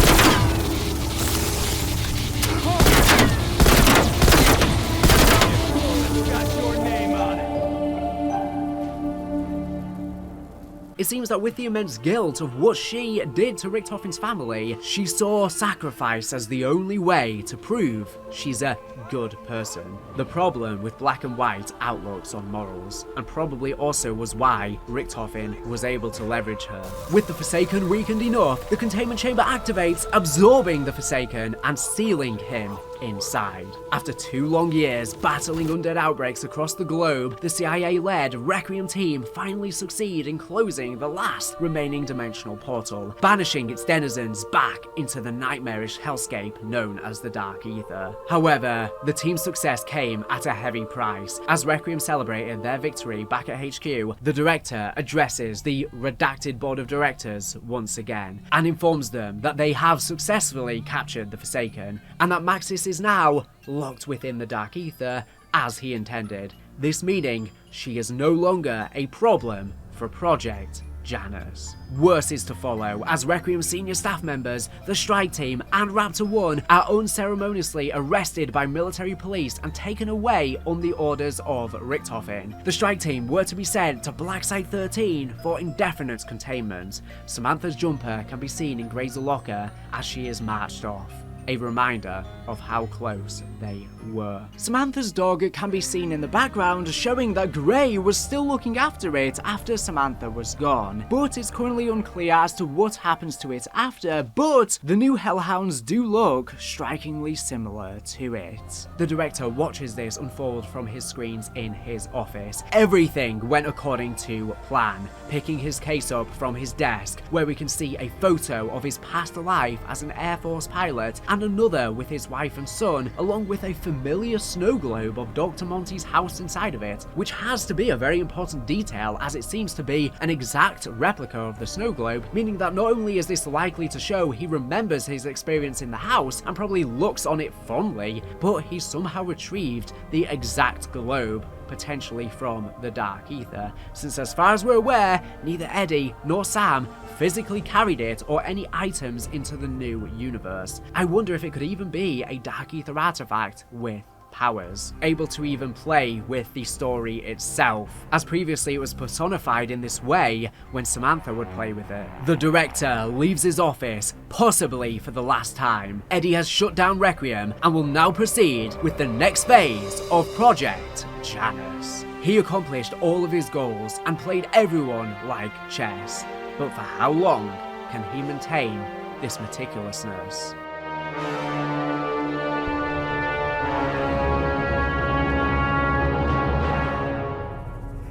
It seems that with the immense guilt of what she did to Richtofen's family, she saw sacrifice as the only way to prove she's a good person. The problem with black and white outlooks on morals, and probably also was why Richtofen was able to leverage her. With the Forsaken weakened enough, the containment chamber activates, absorbing the Forsaken and sealing him inside. After 2 long years battling undead outbreaks across the globe, the CIA-led Requiem team finally succeed in closing closing the last remaining dimensional portal, banishing its denizens back into the nightmarish hellscape known as the Dark Aether. However, the team's success came at a heavy price. As Requiem celebrated their victory back at HQ, the director addresses the redacted board of directors once again, and informs them that they have successfully captured the Forsaken, and that Maxis is now locked within the Dark Aether as he intended. This meaning she is no longer a problem for Project Janus. Worse is to follow, as Requiem's senior staff members, the strike team, and Raptor 1 are unceremoniously arrested by military police and taken away on the orders of Richthofen. The strike team were to be sent to Black Site 13 for indefinite containment. Samantha's jumper can be seen in Gray's locker as she is marched off, a reminder of how close they were. Samantha's dog can be seen in the background, showing that Gray was still looking after it after Samantha was gone, but it's currently unclear as to what happens to it after, but the new Hellhounds do look strikingly similar to it. The director watches this unfold from his screens in his office. Everything went according to plan, picking his case up from his desk, where we can see a photo of his past life as an Air Force pilot and another with his wife and son, along with a familiar snow globe of Dr. Monty's house inside of it, which has to be a very important detail as it seems to be an exact replica of the snow globe, meaning that not only is this likely to show he remembers his experience in the house and probably looks on it fondly, but he somehow retrieved the exact globe, potentially from the Dark Aether, since as far as we're aware, neither Eddie nor Sam physically carried it or any items into the new universe. I wonder if it could even be a Dark Aether artifact with powers, able to even play with the story itself, as previously it was personified in this way when Samantha would play with it. The director leaves his office, possibly for the last time. Eddie has shut down Requiem and will now proceed with the next phase of Project Janus. He accomplished all of his goals and played everyone like chess, but for how long can he maintain this meticulousness?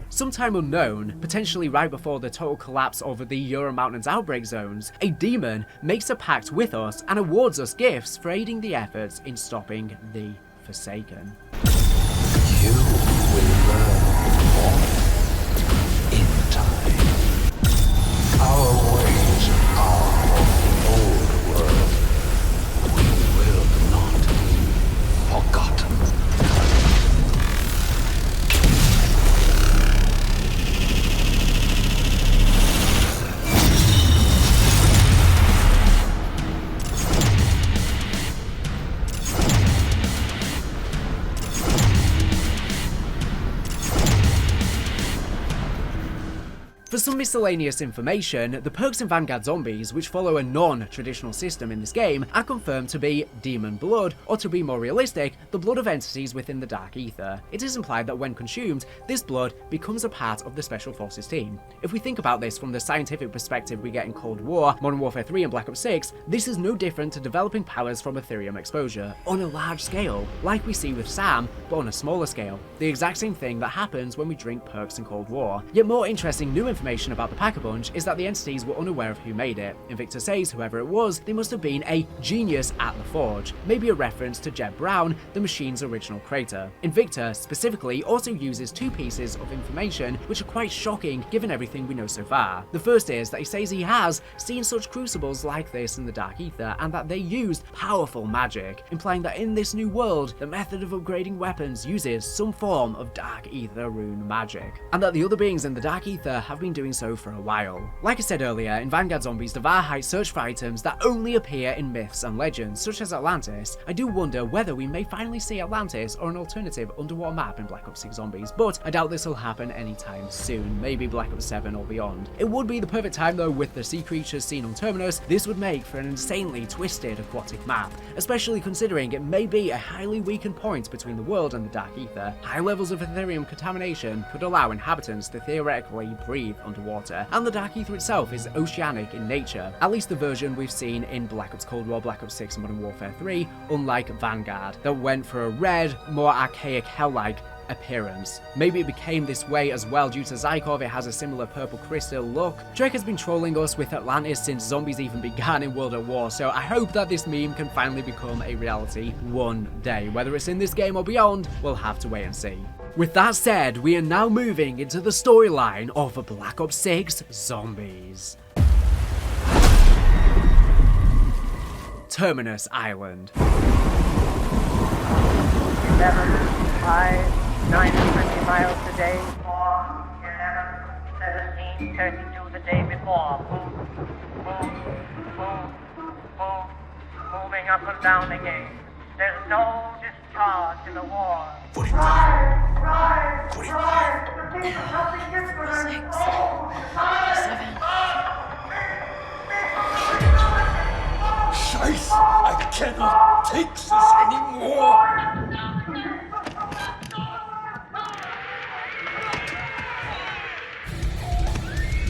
Sometime unknown, potentially right before the total collapse of the Euro Mountains outbreak zones, a demon makes a pact with us and awards us gifts for aiding the efforts in stopping the Forsaken.
You will learn more in time. Our ways are of the old world. We will not be forgotten.
For some miscellaneous information, the perks in Vanguard Zombies, which follow a non-traditional system in this game, are confirmed to be demon blood, or to be more realistic, the blood of entities within the Dark Aether. It is implied that when consumed, this blood becomes a part of the Special Forces team. If we think about this from the scientific perspective we get in Cold War, Modern Warfare 3 and Black Ops 6, this is no different to developing powers from Aetherium exposure, on a large scale, like we see with Sam, but on a smaller scale. The exact same thing that happens when we drink perks in Cold War. Yet more interesting new information about the Pack-a-Punch is that the entities were unaware of who made it. Invicta says whoever it was, they must have been a genius at the forge, maybe a reference to Jeb Brown, the machine's original creator. Invicta specifically also uses two pieces of information which are quite shocking given everything we know so far. The first is that he says he has seen such crucibles like this in the Dark Aether and that they used powerful magic, implying that in this new world, the method of upgrading weapons uses some form of Dark Aether rune magic, and that the other beings in the Dark Aether have been doing so for a while. Like I said earlier, in Vanguard Zombies, the Varhite search for items that only appear in myths and legends, such as Atlantis. I do wonder whether we may finally see Atlantis or an alternative underwater map in Black Ops 6 Zombies, but I doubt this will happen anytime soon, maybe Black Ops 7 or beyond. It would be the perfect time though with the sea creatures seen on Terminus. This would make for an insanely twisted aquatic map, especially considering it may be a highly weakened point between the world and the Dark Aether. High levels of Aetherium contamination could allow inhabitants to theoretically breathe underwater, and the Dark Aether itself is oceanic in nature, at least the version we've seen in Black Ops Cold War, Black Ops 6 and Modern Warfare 3, unlike Vanguard, that went for a red, more archaic hell-like appearance. Maybe it became this way as well due to Zykov, it has a similar purple crystal look. Drake has been trolling us with Atlantis since Zombies even began in World at War, so I hope that this meme can finally become a reality one day. Whether it's in this game or beyond, we'll have to wait and see. With that said, we are now moving into the storyline of Black Ops 6 Zombies. Terminus Island.
7, 5, 9, 20 miles a day. 4, 11, 17, 32 the day before. Moving up and down again. There's no discharge in the war.
45.
Rise! The things are something different.
6, 7.
Scheiße! I cannot take this anymore!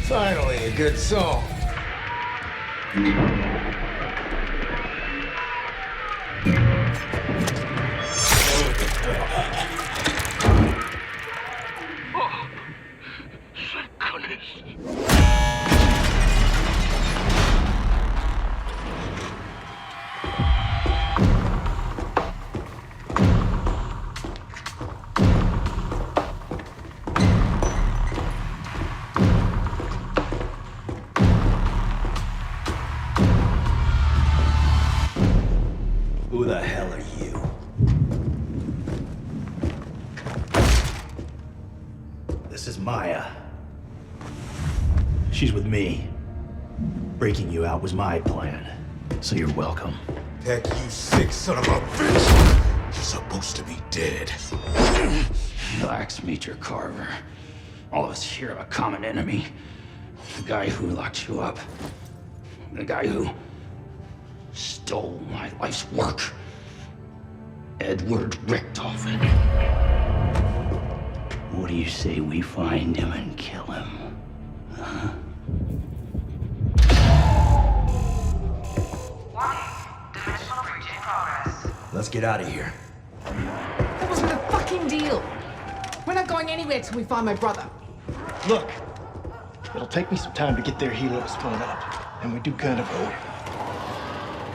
Finally, a good song.
Who the hell are you? This is Maya. She's with me. Breaking you out was my plan, so you're welcome.
Heck, you sick son of a bitch! You're supposed to be dead.
Relax, Major Carver. All of us here have a common enemy. The guy who locked you up. The guy who stole my life's work. Edward Richtofen.
What do you say we find him and kill him? Huh? Let's get out of here.
That wasn't a fucking deal. We're not going anywhere till we find my brother.
Look, it'll take me some time to get their helo spun up, and we do kind of owe it.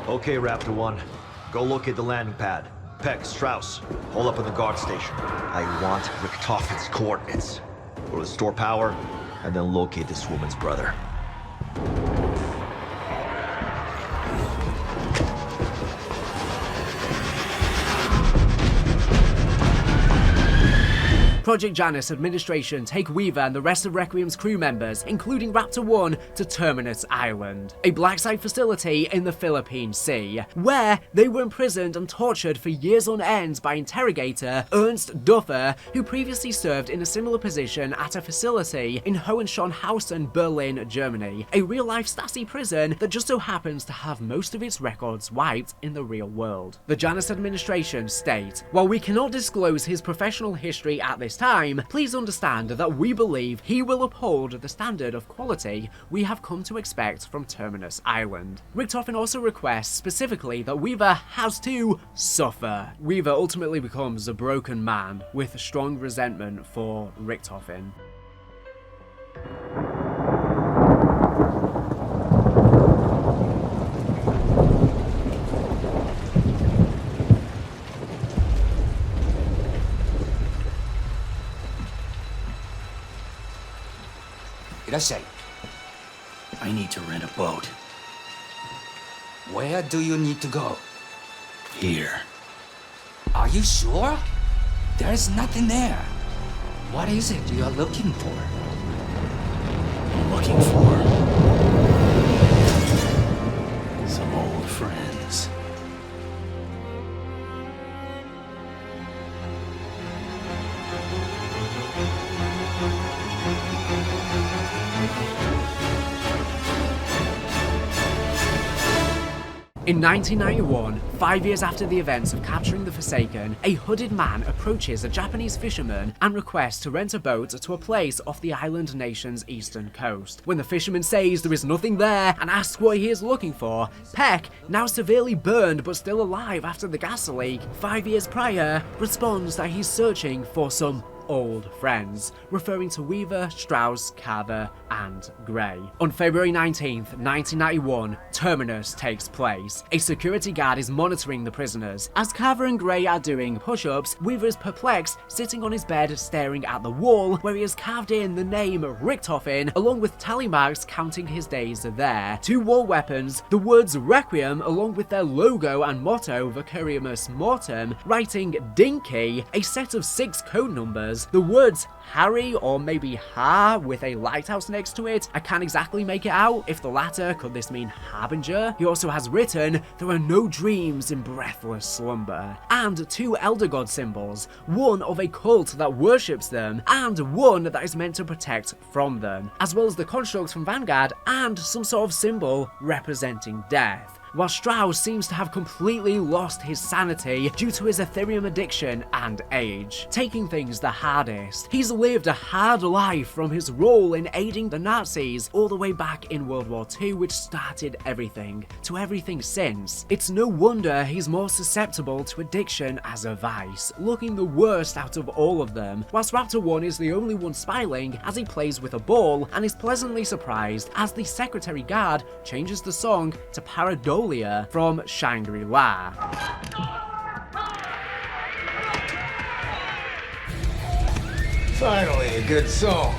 Okay, Raptor 1. Go locate the landing pad. Peck, Strauss, hold up in the guard station. I want Richtofen's coordinates. Go to the store power, and then locate this woman's brother.
Project Janus administration take Weaver and the rest of Requiem's crew members, including Raptor 1, to Terminus Island, a black site facility in the Philippine Sea, where they were imprisoned and tortured for years on end by interrogator Ernst Duffer, who previously served in a similar position at a facility in Hohenschönhausen, Berlin, Germany, a real-life Stasi prison that just so happens to have most of its records wiped in the real world. The Janus administration state, while we cannot disclose his professional history at this time, please understand that we believe he will uphold the standard of quality we have come to expect from Terminus Island. Richtofen also requests specifically that Weaver has to suffer. Weaver ultimately becomes a broken man with strong resentment for Richtofen.
I need to rent a boat.
Where do you need to go?
Here.
Are you sure? There's nothing there. What is it you're looking for?
I'm looking for some old friends.
In 1991, 5 years after the events of capturing the Forsaken, a hooded man approaches a Japanese fisherman and requests to rent a boat to a place off the island nation's eastern coast. When the fisherman says there is nothing there and asks what he is looking for, Peck, now severely burned but still alive after the gas leak 5 years prior, responds that he's searching for some old friends, referring to Weaver, Strauss, Carver, and Gray. On February 19th, 1991, Terminus takes place. A security guard is monitoring the prisoners. As Carver and Gray are doing push-ups, Weaver is perplexed, sitting on his bed staring at the wall where he has carved in the name Richtofen, along with tally marks counting his days there. 2 war weapons, the words Requiem along with their logo and motto Vicariamus Mortem, writing Dinky, a set of 6 code numbers, the words Harry or maybe Ha with a lighthouse next to it. I can't exactly make it out. If the latter, could this mean Harbinger? He also has written, there are no dreams in breathless slumber. And 2 Elder God symbols, one of a cult that worships them, and one that is meant to protect from them, as well as the constructs from Vanguard and some sort of symbol representing death. While Strauss seems to have completely lost his sanity due to his Ethereum addiction and age, taking things the hardest. He's lived a hard life from his role in aiding the Nazis all the way back in World War II, which started everything, to everything since. It's no wonder he's more susceptible to addiction as a vice, looking the worst out of all of them, whilst Raptor 1 is the only one smiling as he plays with a ball and is pleasantly surprised as the secretary guard changes the song to Pareidolia from Shangri-La.
Finally, a good song.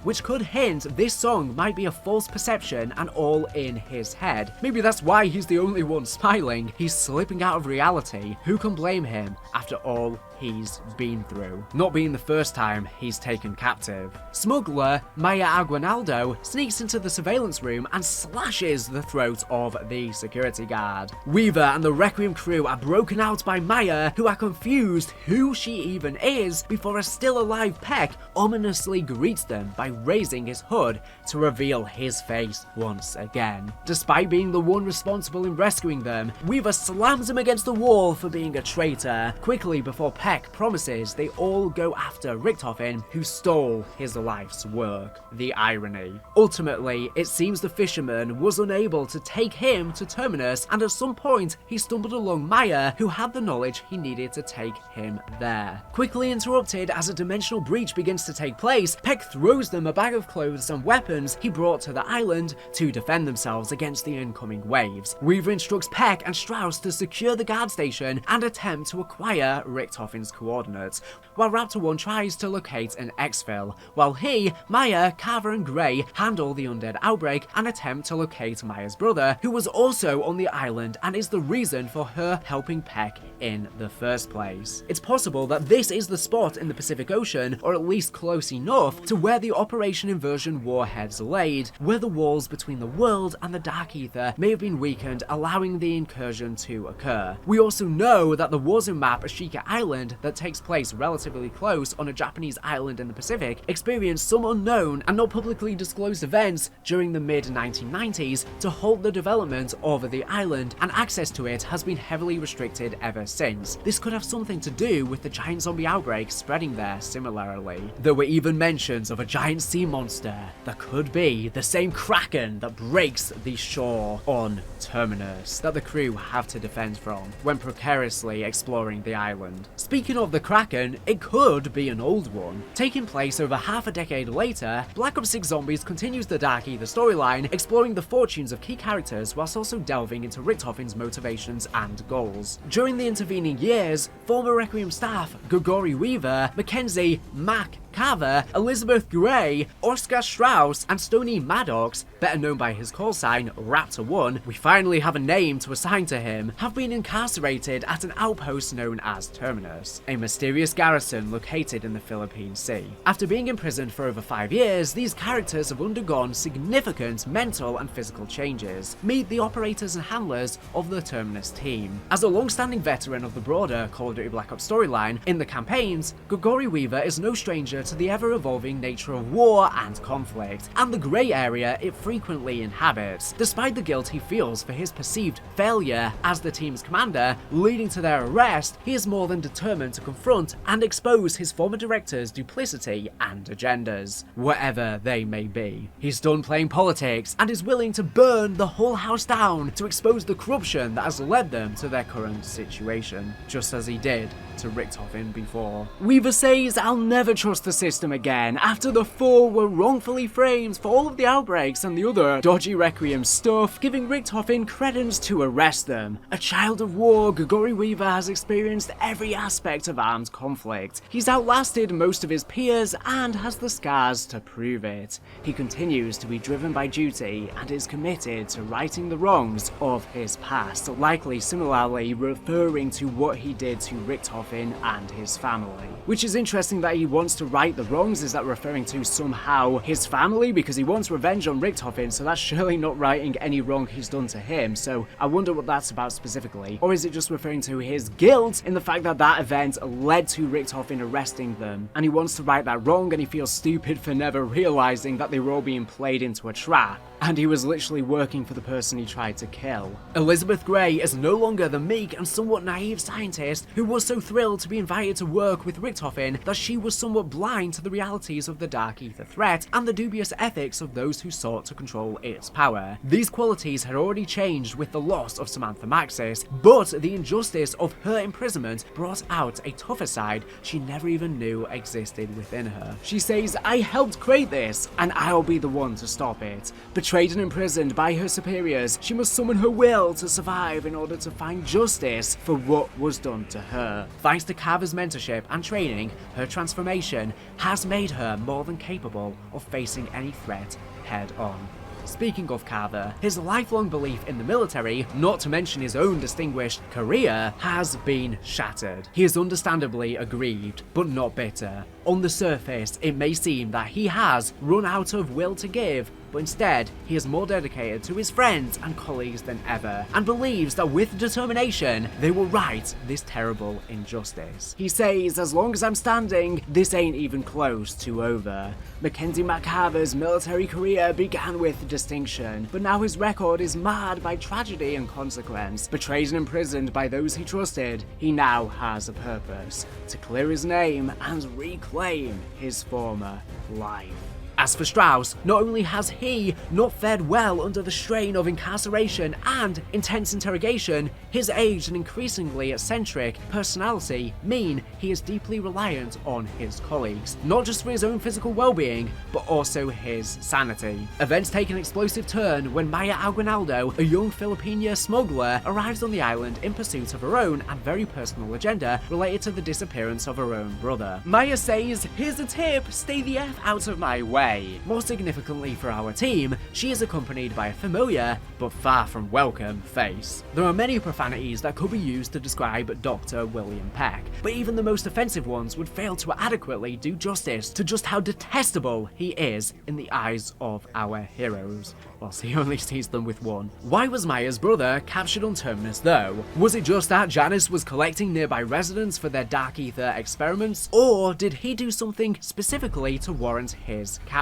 Which could hint this song might be a false perception and all in his head. Maybe that's why he's the only one smiling. He's slipping out of reality. Who can blame him after all he's been through? Not being the first time he's taken captive. Smuggler Maya Aguinaldo sneaks into the surveillance room and slashes the throat of the security guard. Weaver and the Requiem crew are broken out by Maya, who are confused who she even is, before a still alive Peck ominously greets them by raising his hood to reveal his face once again. Despite being the one responsible in rescuing them, Weaver slams him against the wall for being a traitor, quickly before Peck promises they all go after Richtofen, who stole his life's work. The irony. Ultimately, it seems the fisherman was unable to take him to Terminus, and at some point he stumbled along Maya, who had the knowledge he needed to take him there. Quickly interrupted as a dimensional breach begins to take place, Peck throws them a bag of clothes and weapons he brought to the island to defend themselves against the incoming waves. Weaver instructs Peck and Strauss to secure the guard station and attempt to acquire Richtofen's coordinates, while Raptor 1 tries to locate an exfil, while he, Maya, Carver and Gray handle the undead outbreak and attempt to locate Maya's brother, who was also on the island and is the reason for her helping Peck in the first place. It's possible that this is the spot in the Pacific Ocean, or at least close enough to where the Operation Inversion warheads laid, where the walls between the world and the Dark Aether may have been weakened, allowing the incursion to occur. We also know that the Warzone map Ashika Island, that takes place relatively close on a Japanese island in the Pacific, experienced some unknown and not publicly disclosed events during the mid-1990s to halt the development of the island, and access to it has been heavily restricted ever since. This could have something to do with the giant zombie outbreak spreading there similarly. There were even mentions of a giant sea monster that could be the same Kraken that breaks the shore on Terminus that the crew have to defend from when precariously exploring the island. Speaking of the Kraken, it could be an old one. Taking place over half a decade later, Black Ops 6 Zombies continues the Dark Aether storyline, exploring the fortunes of key characters whilst also delving into Richtofen's motivations and goals. During the intervening years, former Requiem staff Gregory Weaver, Mackenzie Mac Carver, Elizabeth Gray, Oscar Strauss, and Stony Maddox, better known by his call sign Raptor 1, we finally have a name to assign to him, have been incarcerated at an outpost known as Terminus. Terminus, a mysterious garrison located in the Philippine Sea. After being imprisoned for over 5 years, these characters have undergone significant mental and physical changes. Meet the operators and handlers of the Terminus team. As a long-standing veteran of the broader Call of Duty Black Ops storyline, in the campaigns, Gregory Weaver is no stranger to the ever-evolving nature of war and conflict, and the grey area it frequently inhabits, despite the guilt he feels for his perceived failure as the team's commander, leading to their arrest. He is more than determined to confront and expose his former director's duplicity and agendas, whatever they may be. He's done playing politics and is willing to burn the whole house down to expose the corruption that has led them to their current situation, just as he did to Richtofen before. Weaver says, "I'll never trust the system again after the 4 were wrongfully framed for all of the outbreaks and the other dodgy Requiem stuff, giving Richtofen credence to arrest them. A child of war, Gregory Weaver has experienced every aspect of armed conflict. He's outlasted most of his peers and has the scars to prove it. He continues to be driven by duty and is committed to righting the wrongs of his past," likely similarly referring to what he did to Richtofen and his family. Which is interesting that he wants to right the wrongs. Is that referring to somehow his family? Because he wants revenge on Richtofen, so that's surely not righting any wrong he's done to him, so I wonder what that's about specifically. Or is it just referring to his guilt in the fact that that event led to Richtofen arresting them, and he wants to right that wrong, and he feels stupid for never realizing that they were all being played into a trap, and he was literally working for the person he tried to kill. Elizabeth Gray is no longer the meek and somewhat naive scientist who was so thrilled to be invited to work with Richtofen that she was somewhat blind to the realities of the Dark Aether threat and the dubious ethics of those who sought to control its power. These qualities had already changed with the loss of Samantha Maxis, but the injustice of her imprisonment brought out a tougher side she never even knew existed within her. She says, "I helped create this, and I'll be the one to stop it." Betrayed and imprisoned by her superiors, she must summon her will to survive in order to find justice for what was done to her. Thanks to Carver's mentorship and training, her transformation has made her more than capable of facing any threat head on. Speaking of Carver, his lifelong belief in the military, not to mention his own distinguished career, has been shattered. He is understandably aggrieved, but not bitter. On the surface, it may seem that he has run out of will to give, but instead, he is more dedicated to his friends and colleagues than ever, and believes that with determination, they will right this terrible injustice. He says, "As long as I'm standing, this ain't even close to over." Mackenzie McCarver's military career began with distinction, but now his record is marred by tragedy and consequence. Betrayed and imprisoned by those he trusted, he now has a purpose: to clear his name and reclaim his former life. As for Strauss, not only has he not fared well under the strain of incarceration and intense interrogation, his age and increasingly eccentric personality mean he is deeply reliant on his colleagues, not just for his own physical well-being, but also his sanity. Events take an explosive turn when Maya Aguinaldo, a young Filipina smuggler, arrives on the island in pursuit of her own and very personal agenda related to the disappearance of her own brother. Maya says, "Here's a tip, stay the F out of my way." More significantly for our team, she is accompanied by a familiar, but far from welcome, face. There are many profanities that could be used to describe Dr. William Peck, but even the most offensive ones would fail to adequately do justice to just how detestable he is in the eyes of our heroes, whilst he only sees them with one. Why was Maya's brother captured on Terminus though? Was it just that Janice was collecting nearby residents for their Dark Aether experiments, or did he do something specifically to warrant his capture?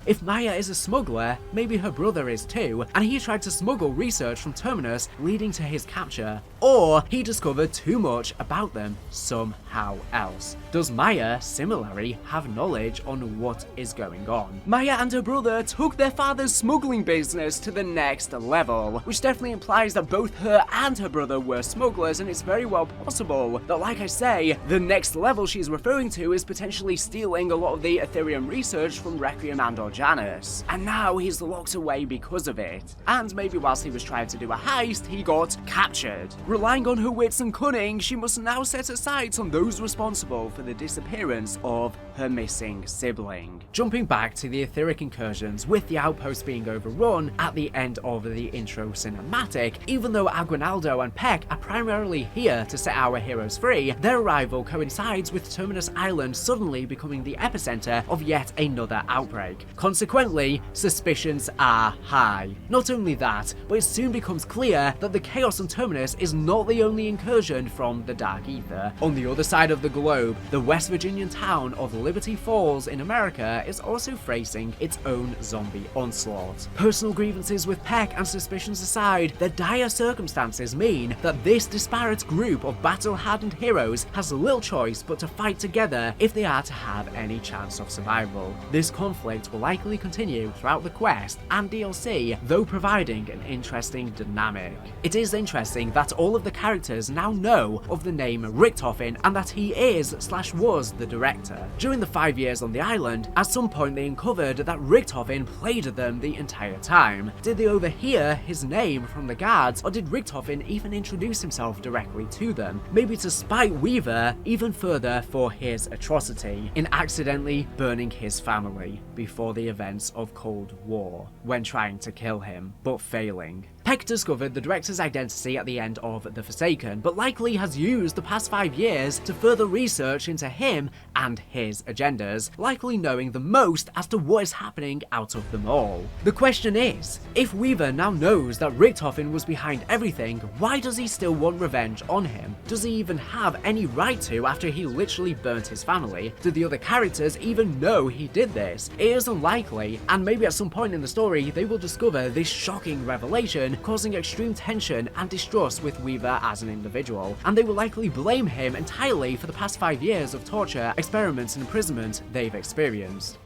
If Maya is a smuggler, maybe her brother is too, and he tried to smuggle research from Terminus leading to his capture, or he discovered too much about them somehow else. Does Maya similarly have knowledge on what is going on? Maya and her brother took their father's smuggling business to the next level, which definitely implies that both her and her brother were smugglers, and it's very well possible that, like I say, the next level she's referring to is potentially stealing a lot of the Ethereum research from Requiem Requiem and/or Janus, and now he's locked away because of it. And maybe whilst he was trying to do a heist, he got captured. Relying on her wits and cunning, she must now set her sights on those responsible for the disappearance of her missing sibling. Jumping back to the etheric incursions, with the outpost being overrun at the end of the intro cinematic, even though Aguinaldo and Peck are primarily here to set our heroes free, their arrival coincides with Terminus Island suddenly becoming the epicenter of yet another outbreak. Consequently, suspicions are high. Not only that, but it soon becomes clear that the chaos on Terminus is not the only incursion from the Dark Aether. On the other side of the globe, the West Virginian town of Liberty Falls in America is also facing its own zombie onslaught. Personal grievances with Peck and suspicions aside, the dire circumstances mean that this disparate group of battle-hardened heroes has little choice but to fight together if they are to have any chance of survival. This conflict will likely continue throughout the quest and DLC, though providing an interesting dynamic. It is interesting that all of the characters now know of the name Richtofen and that he is/was the director. During the 5 years on the island, at some point they uncovered that Richtofen played them the entire time. Did they overhear his name from the guards, or did Richtofen even introduce himself directly to them? Maybe to spite Weaver even further for his atrocity in accidentally burning his family before the events of Cold War when trying to kill him, but failing. Peck discovered the director's identity at the end of The Forsaken, but likely has used the past 5 years to further research into him and his agendas, likely knowing the most as to what is happening out of them all. The question is, if Weaver now knows that Richtofen was behind everything, why does he still want revenge on him? Does he even have any right to after he literally burnt his family? Do the other characters even know he did this? It is unlikely, and maybe at some point in the story they will discover this shocking revelation, causing extreme tension and distrust with Weaver as an individual, and they will likely blame him entirely for the past 5 years of torture, experiments and imprisonment they've experienced.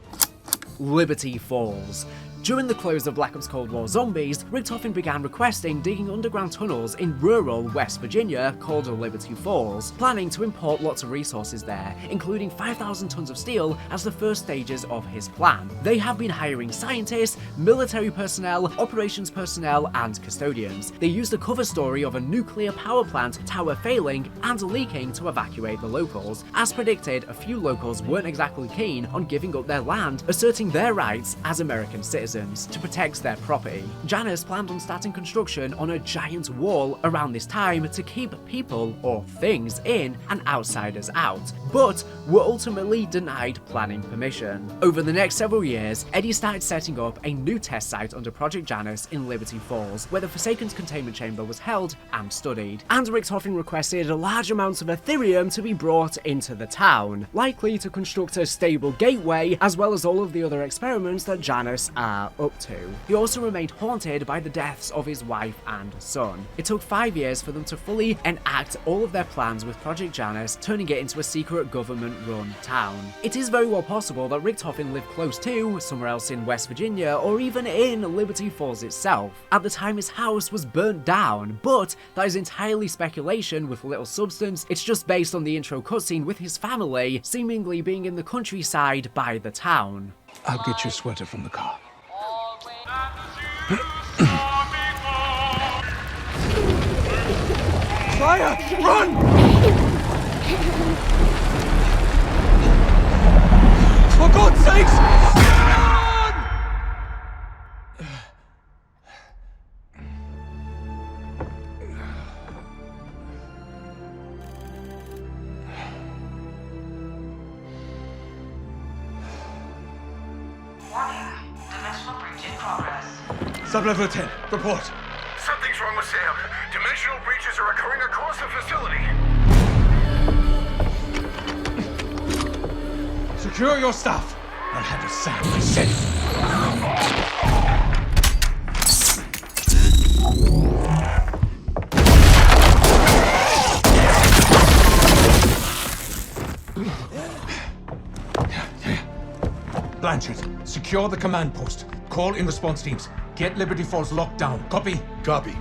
Liberty Falls. During the close of Black Ops Cold War Zombies, Richtofen began requesting digging underground tunnels in rural West Virginia called Liberty Falls, planning to import lots of resources there, including 5,000 tons of steel as the first stages of his plan. They have been hiring scientists, military personnel, operations personnel, and custodians. They used a cover story of a nuclear power plant tower failing and leaking to evacuate the locals. As predicted, a few locals weren't exactly keen on giving up their land, asserting their rights as American citizens to protect their property. Janus planned on starting construction on a giant wall around this time to keep people or things in and outsiders out, but were ultimately denied planning permission. Over the next several years, Eddie started setting up a new test site under Project Janus in Liberty Falls, where the Forsaken's containment chamber was held and studied, and Richtofen requested large amounts of Ethereum to be brought into the town, likely to construct a stable gateway, as well as all of the other experiments that Janus are up to. He also remained haunted by the deaths of his wife and son. It took 5 years for them to fully enact all of their plans with Project Janus, turning it into a secret government-run town. It is very well possible that Richtofen lived close to, somewhere else in West Virginia, or even in Liberty Falls itself. At the time his house was burnt down, but that is entirely speculation with little substance. It's just based on the intro cutscene with his family seemingly being in the countryside by the town.
I'll get your sweater from the car.
Fire! Run! For God's sakes! Run!
Dimensional breach in progress.
Sublevel 10, report.
Something's wrong with Sam. Dimensional breaches are occurring across the facility.
Secure your stuff. I'll handle Sam myself. Blanchard, secure the command post. Call in response teams. Get Liberty Falls locked down. Copy?
Copy.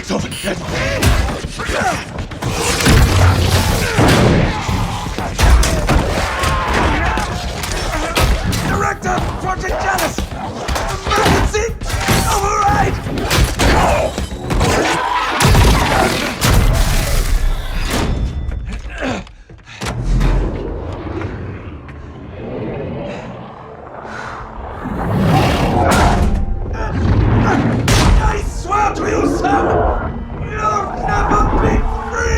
Richtofen,
Director, Project Janus! Emergency! Override! I swear to you, Sam! You'll never be free!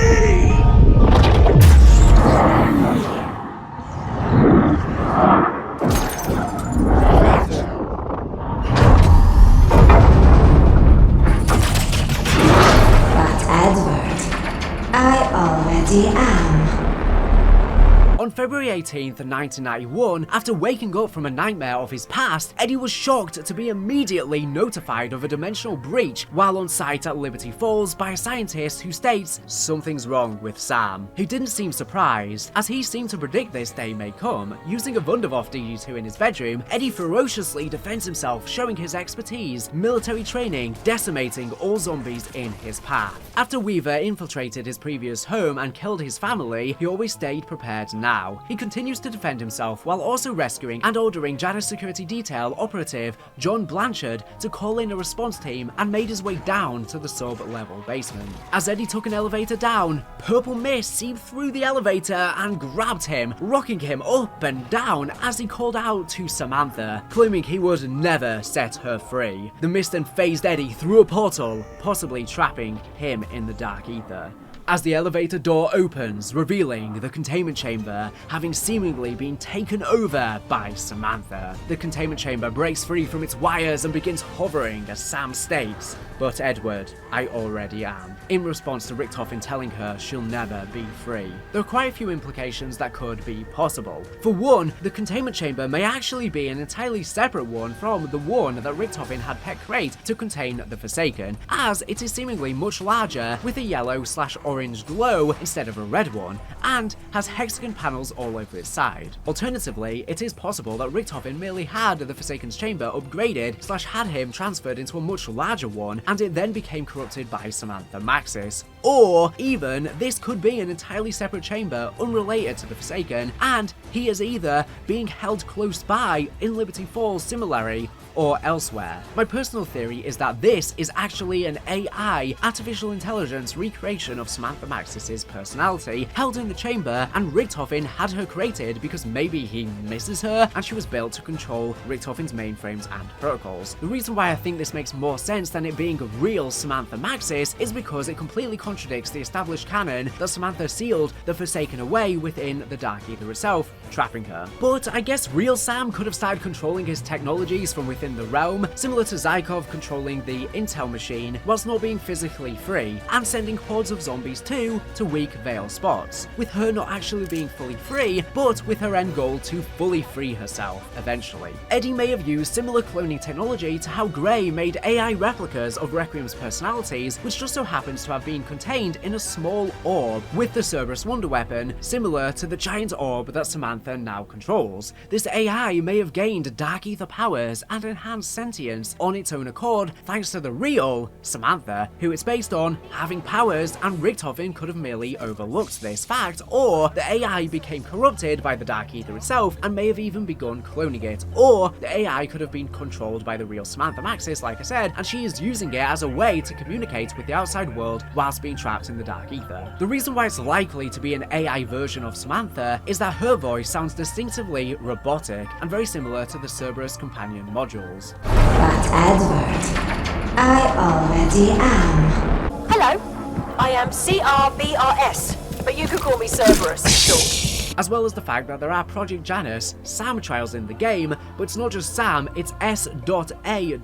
On February 18th, 1991, after waking up from a nightmare of his past, Eddie was shocked to be immediately notified of a dimensional breach while on site at Liberty Falls by a scientist who states something's wrong with Sam. He didn't seem surprised, as he seemed to predict this day may come. Using a Wunderwaffe DD2 in his bedroom, Eddie ferociously defends himself, showing his expertise, military training, decimating all zombies in his path. After Weaver infiltrated his previous home and killed his family, he always stayed prepared now. He continues to defend himself while also rescuing and ordering Janus Security Detail operative John Blanchard to call in a response team and made his way down to the sub-level basement. As Eddie took an elevator down, purple mist seeped through the elevator and grabbed him, rocking him up and down as he called out to Samantha, claiming he would never set her free. The mist then phased Eddie through a portal, possibly trapping him in the Dark Aether. As the elevator door opens, revealing the containment chamber having seemingly been taken over by Samantha. The containment chamber breaks free from its wires and begins hovering as Sam states, "But Edward, I already am," in response to Richtofen telling her she'll never be free. There are quite a few implications that could be possible. For one, the containment chamber may actually be an entirely separate one from the one that Richtofen had pet crate to contain the Forsaken, as it is seemingly much larger with a yellow/orange glow instead of a red one, and has hexagon panels all over its side. Alternatively, it is possible that Richtofen merely had the Forsaken's chamber upgraded/had him transferred into a much larger one, and it then became corrupted by Samantha Maxis. Or even, this could be an entirely separate chamber unrelated to the Forsaken, and he is either being held close by in Liberty Falls similarly, or elsewhere. My personal theory is that this is actually an AI, artificial intelligence recreation of Samantha Maxis' personality, held in the chamber, and Richtofen had her created because maybe he misses her, and she was built to control Richtofen's mainframes and protocols. The reason why I think this makes more sense than it being a real Samantha Maxis is because it completely contradicts the established canon that Samantha sealed the Forsaken away within the Dark Aether itself, trapping her. But I guess real Sam could have started controlling his technologies from within the realm, similar to Zykov controlling the Intel machine whilst not being physically free, and sending hordes of zombies too to weak Veil spots, with her not actually being fully free, but with her end goal to fully free herself eventually. Eddie may have used similar cloning technology to how Grey made AI replicas of Requiem's personalities, which just so happens to have been contained in a small orb with the Cerberus Wonder Weapon, similar to the giant orb that Samantha now controls. This AI may have gained Dark Aether powers and enhanced sentience on its own accord thanks to the real Samantha, who it's based on having powers, and Richtofen could have merely overlooked this fact, or the AI became corrupted by the Dark Aether itself and may have even begun cloning it, or the AI could have been controlled by the real Samantha Maxis, like I said, and she is using it as a way to communicate with the outside world whilst being trapped in the Dark Aether. The reason why it's likely to be an AI version of Samantha is that her voice sounds distinctively robotic and very similar to the Cerberus companion modules.
But Edward, I already am.
Hello, I am CRBRS, but you could call me Cerberus, sure.
As well as the fact that there are Project Janus Sam trials in the game, but it's not just Sam, it's S.A.M.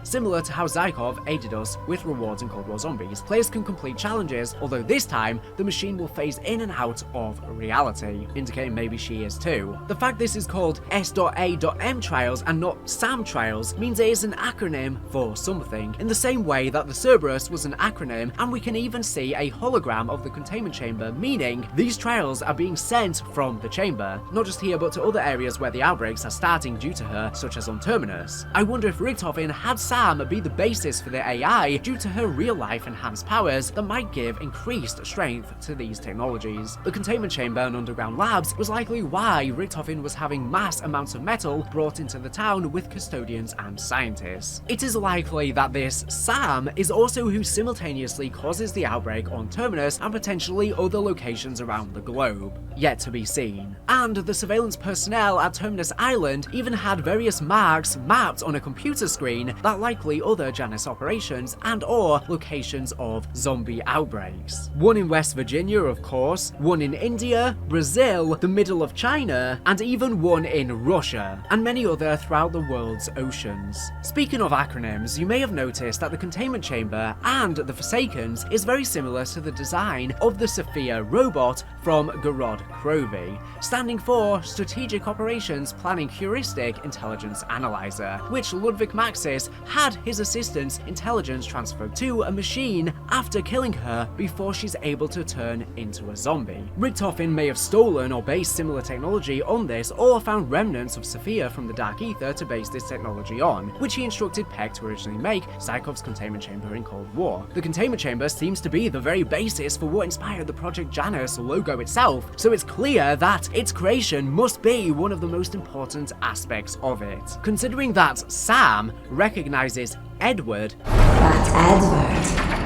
Similar to how Zykov aided us with rewards in Cold War Zombies. Players can complete challenges, although this time, the machine will phase in and out of reality, indicating maybe she is too. The fact this is called S.A.M. trials and not Sam trials means it is an acronym for something, in the same way that the Cerberus was an acronym, and we can even see a hologram of the containment chamber, meaning these trials are being sent from the chamber, not just here but to other areas where the outbreak outbreaks are starting due to her, such as on Terminus. I wonder if Richtofen had Sam be the basis for the AI due to her real-life enhanced powers that might give increased strength to these technologies. The containment chamber and underground labs was likely why Richtofen was having mass amounts of metal brought into the town with custodians and scientists. It is likely that this Sam is also who simultaneously causes the outbreak on Terminus and potentially other locations around the globe. Yet to be seen. And the surveillance personnel at Terminus Island even had various marks mapped on a computer screen that likely other Janus operations and/or locations of zombie outbreaks. One in West Virginia, of course, one in India, Brazil, the middle of China, and even one in Russia, and many other throughout the world's oceans. Speaking of acronyms, you may have noticed that the containment chamber and the Forsakens is very similar to the design of the Sophia robot from Gorod Krovi, standing for Strategic Operations Planning Heuristic Intelligence Analyzer, which Ludwig Maxis had his assistant's intelligence transferred to a machine after killing her before she's able to turn into a zombie. Richtofen may have stolen or based similar technology on this, or found remnants of Sophia from the Dark Aether to base this technology on, which he instructed Peck to originally make Psychov's containment chamber in Cold War. The containment chamber seems to be the very basis for what inspired the Project Janus logo itself, so it's clear that its creation must be one of the most important aspects of it. Considering that Sam recognizes Edward,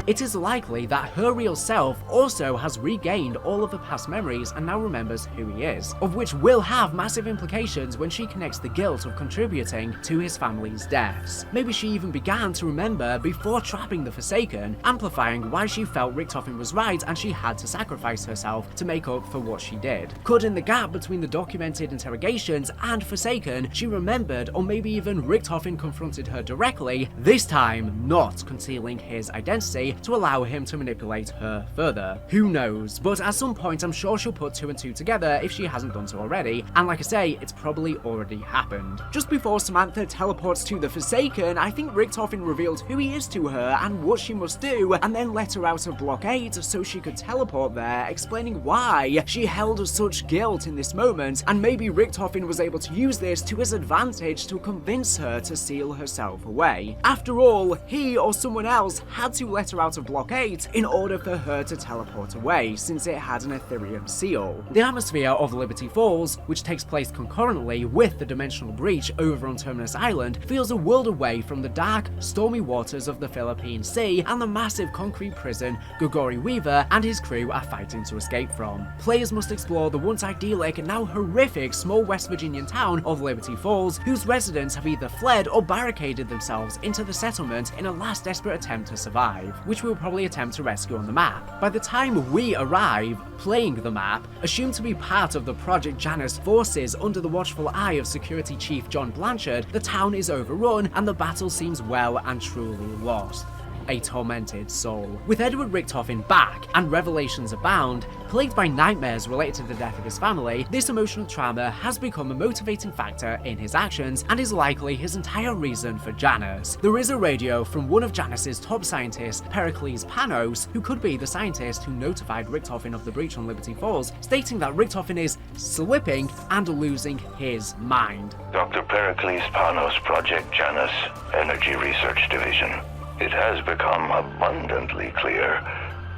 it is likely that her real self also has regained all of the past memories and now remembers who he is, of which will have massive implications when she connects the guilt of contributing to his family's deaths. Maybe she even began to remember before trapping the Forsaken, amplifying why she felt Richtofen was right and she had to sacrifice herself to make up for what she did. Could in the gap between the documented interrogations and Forsaken, she remembered, or maybe even Richtofen confronted her directly, this time not concealing his identity to allow him to manipulate her further. Who knows, but at some point I'm sure she'll put two and two together if she hasn't done so already, and like I say, it's probably already happened. Just before Samantha teleports to the Forsaken, I think Richtofen revealed who he is to her and what she must do, and then let her out of Block 8 so she could teleport there, explaining why she held such guilt in this moment, and maybe Richtofen was able to use this to his advantage to convince her to seal herself away. After all, he or someone else had to let her out of Block 8 in order for her to teleport away, since it had an Ethereum seal. The atmosphere of Liberty Falls, which takes place concurrently with the dimensional breach over on Terminus Island, feels a world away from the dark, stormy waters of the Philippine Sea and the massive concrete prison Gregory Weaver and his crew are fighting to escape from. Players must explore the once idyllic and now horrific small West Virginian town of Liberty Falls, whose residents have either fled or barricaded themselves into the settlement in a last desperate attempt to survive, which we'll probably attempt to rescue on the map. By the time we arrive, playing the map, assumed to be part of the Project Janus forces under the watchful eye of Security Chief John Blanchard, the town is overrun and the battle seems well and truly lost. A tormented soul. With Edward Richtofen back and revelations abound, plagued by nightmares related to the death of his family, this emotional trauma has become a motivating factor in his actions and is likely his entire reason for Janus. There is a radio from one of Janus's top scientists, Pericles Panos, who could be the scientist who notified Richtofen of the breach on Liberty Falls, stating that Richtofen is slipping and losing his mind.
Dr. Pericles Panos, Project Janus, Energy Research Division. It has become abundantly clear.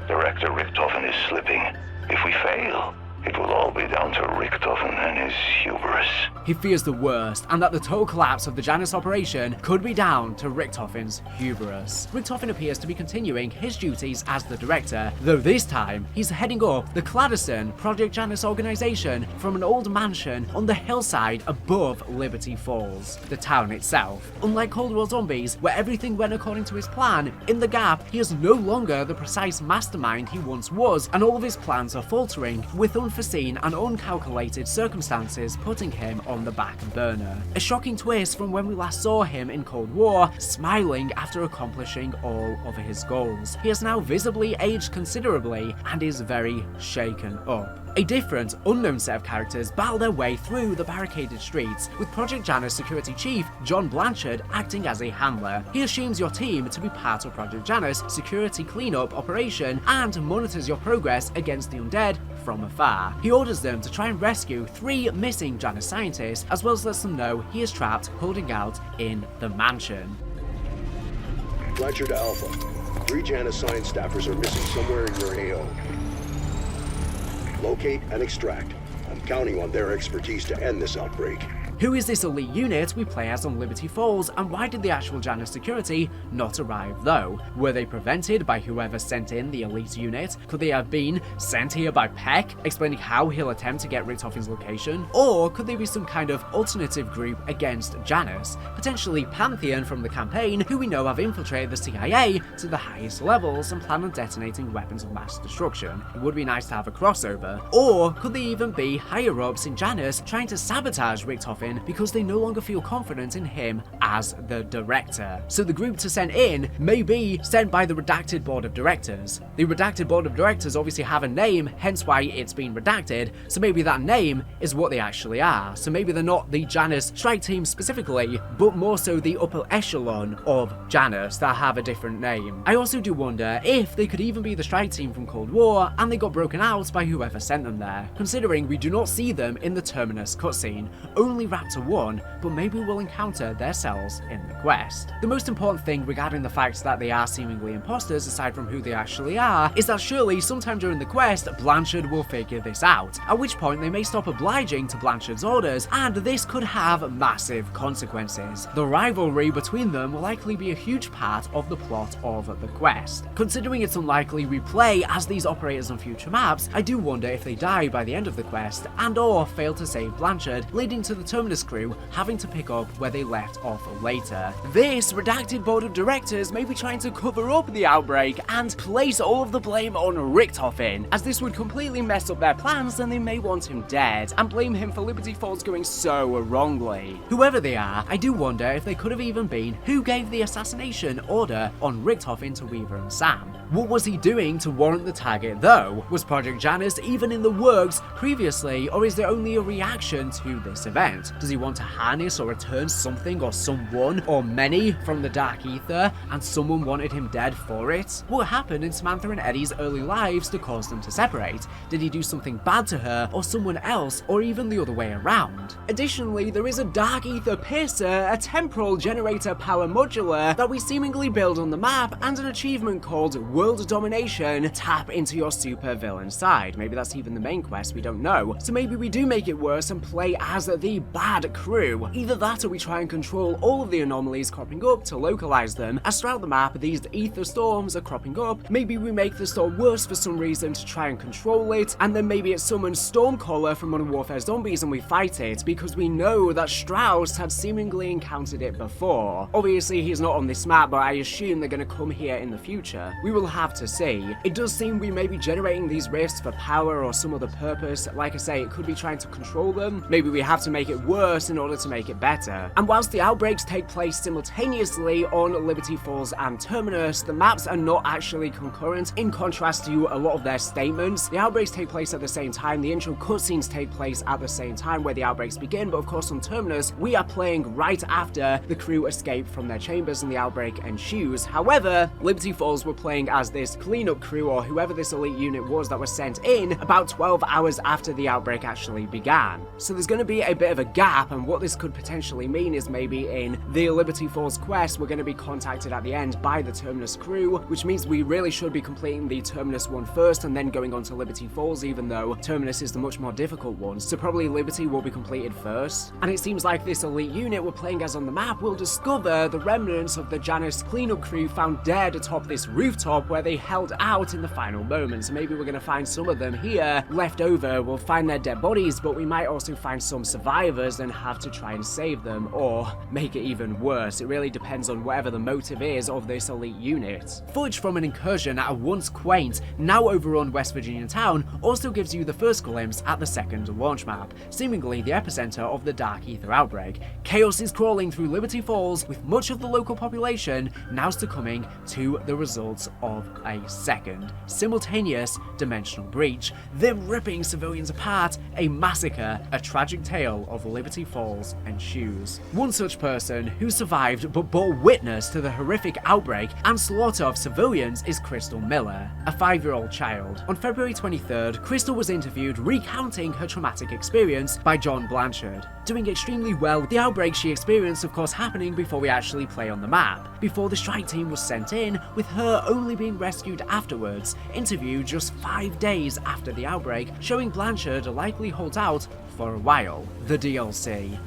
Director Richtofen is slipping. If we fail, it will all be down to Richtofen and his hubris.
He fears the worst, and that the total collapse of the Janus operation could be down to Richtofen's hubris. Richtofen appears to be continuing his duties as the director, though this time he's heading up the Cladison Project Janus organization from an old mansion on the hillside above Liberty Falls, the town itself. Unlike Cold War Zombies, where everything went according to his plan, in the gap he is no longer the precise mastermind he once was, and all of his plans are faltering, with unforeseen and uncalculated circumstances putting him on the back burner. A shocking twist from when we last saw him in Cold War, smiling after accomplishing all of his goals. He has now visibly aged considerably and is very shaken up. A different, unknown set of characters battle their way through the barricaded streets, with Project Janus security chief John Blanchard acting as a handler. He assumes your team to be part of Project Janus security cleanup operation and monitors your progress against the undead from afar. He orders them to try and rescue 3 missing Janus scientists, as well as lets them know he is trapped holding out in the mansion.
Blanchard to Alpha. 3 Janus science staffers are missing somewhere in your AO. Locate and extract. I'm counting on their expertise to end this outbreak.
Who is this elite unit we play as on Liberty Falls, and why did the actual Janus security not arrive though? Were they prevented by whoever sent in the elite unit? Could they have been sent here by Peck, explaining how he'll attempt to get Richtofen's location? Or could they be some kind of alternative group against Janus? Potentially Pantheon from the campaign, who we know have infiltrated the CIA to the highest levels and plan on detonating weapons of mass destruction. It would be nice to have a crossover. Or could they even be higher ups in Janus trying to sabotage Richtofen because they no longer feel confident in him as the director? So the group to send in may be sent by the redacted board of directors. The redacted board of directors obviously have a name, hence why it's been redacted, so maybe that name is what they actually are. So maybe they're not the Janus strike team specifically, but more so the upper echelon of Janus that have a different name. I also do wonder if they could even be the strike team from Cold War and they got broken out by whoever sent them there, considering we do not see them in the Terminus cutscene, only Raptor 1, but maybe we'll encounter their cells in the quest. The most important thing regarding the fact that they are seemingly imposters, aside from who they actually are, is that surely sometime during the quest, Blanchard will figure this out, at which point they may stop obliging to Blanchard's orders, and this could have massive consequences. The rivalry between them will likely be a huge part of the plot of the quest. Considering it's unlikely we play as these operators on future maps, I do wonder if they die by the end of the quest and or fail to save Blanchard, leading to the Terminus crew having to pick up where they left off later. This redacted board of directors may be trying to cover up the outbreak and place all of the blame on Richtofen, as this would completely mess up their plans and they may want him dead and blame him for Liberty Falls going so wrongly. Whoever they are, I do wonder if they could have even been who gave the assassination order on Richtofen to Weaver and Sam. What was he doing to warrant the target though? Was Project Janus even in the works previously, or is there only a reaction to this event? Does he want to harness or return something or someone or many from the Dark Aether and someone wanted him dead for it? What happened in Samantha and Eddie's early lives to cause them to separate? Did he do something bad to her or someone else, or even the other way around? Additionally, there is a Dark Aether Piercer, a temporal generator power modular that we seemingly build on the map, and an achievement called World Domination. Tap into your super villain side. Maybe that's even the main quest, we don't know. So maybe we do make it worse and play as the bad crew. Either that or we try and control all of the anomalies cropping up to localize them, as throughout the map these ether storms are cropping up. Maybe we make the storm worse for some reason to try and control it, and then maybe it summons Stormcaller from Modern Warfare Zombies and we fight it, because we know that Strauss had seemingly encountered it before. Obviously he's not on this map, but I assume they're going to come here in the future. We will have to see. It does seem we may be generating these rifts for power or some other purpose. Like I say, it could be trying to control them. Maybe we have to make it worse in order to make it better. And whilst the outbreaks take place simultaneously on Liberty Falls and Terminus, the maps are not actually concurrent. In contrast to a lot of their statements, the outbreaks take place at the same time. The intro cutscenes take place at the same time where the outbreaks begin, but of course on Terminus, we are playing right after the crew escape from their chambers and the outbreak ensues. However, Liberty Falls were playing as this cleanup crew, or whoever this elite unit was that was sent in, about 12 hours after the outbreak actually began. So there's going to be a bit of a gap, and what this could potentially mean is maybe in the Liberty Falls quest, we're going to be contacted at the end by the Terminus crew, which means we really should be completing the Terminus one first and then going on to Liberty Falls, even though Terminus is the much more difficult one. So probably Liberty will be completed first. And it seems like this elite unit we're playing as on the map will discover the remnants of the Janus cleanup crew found dead atop this rooftop where they held out in the final moments. So maybe we're going to find some of them here left over. We'll find their dead bodies, but we might also find some survivors and have to try and save them, or make it even worse. It really depends on whatever the motive is of this elite unit. Footage from an incursion at a once quaint, now overrun West Virginia town also gives you the first glimpse at the second launch map, seemingly the epicenter of the Dark Aether outbreak. Chaos is crawling through Liberty Falls, with much of the local population now succumbing to the results of of a second simultaneous dimensional breach, them ripping civilians apart, a massacre, a tragic tale of Liberty Falls ensues. One such person who survived but bore witness to the horrific outbreak and slaughter of civilians is Crystal Miller, a 5-year-old child. On February 23rd, Crystal was interviewed recounting her traumatic experience by John Blanchard, doing extremely well, the outbreak she experienced of course happening before we actually play on the map, before the strike team was sent in, with her only being rescued afterwards, interviewed just 5 days after the outbreak, showing Blanchard likely holds out for a while. The DLC.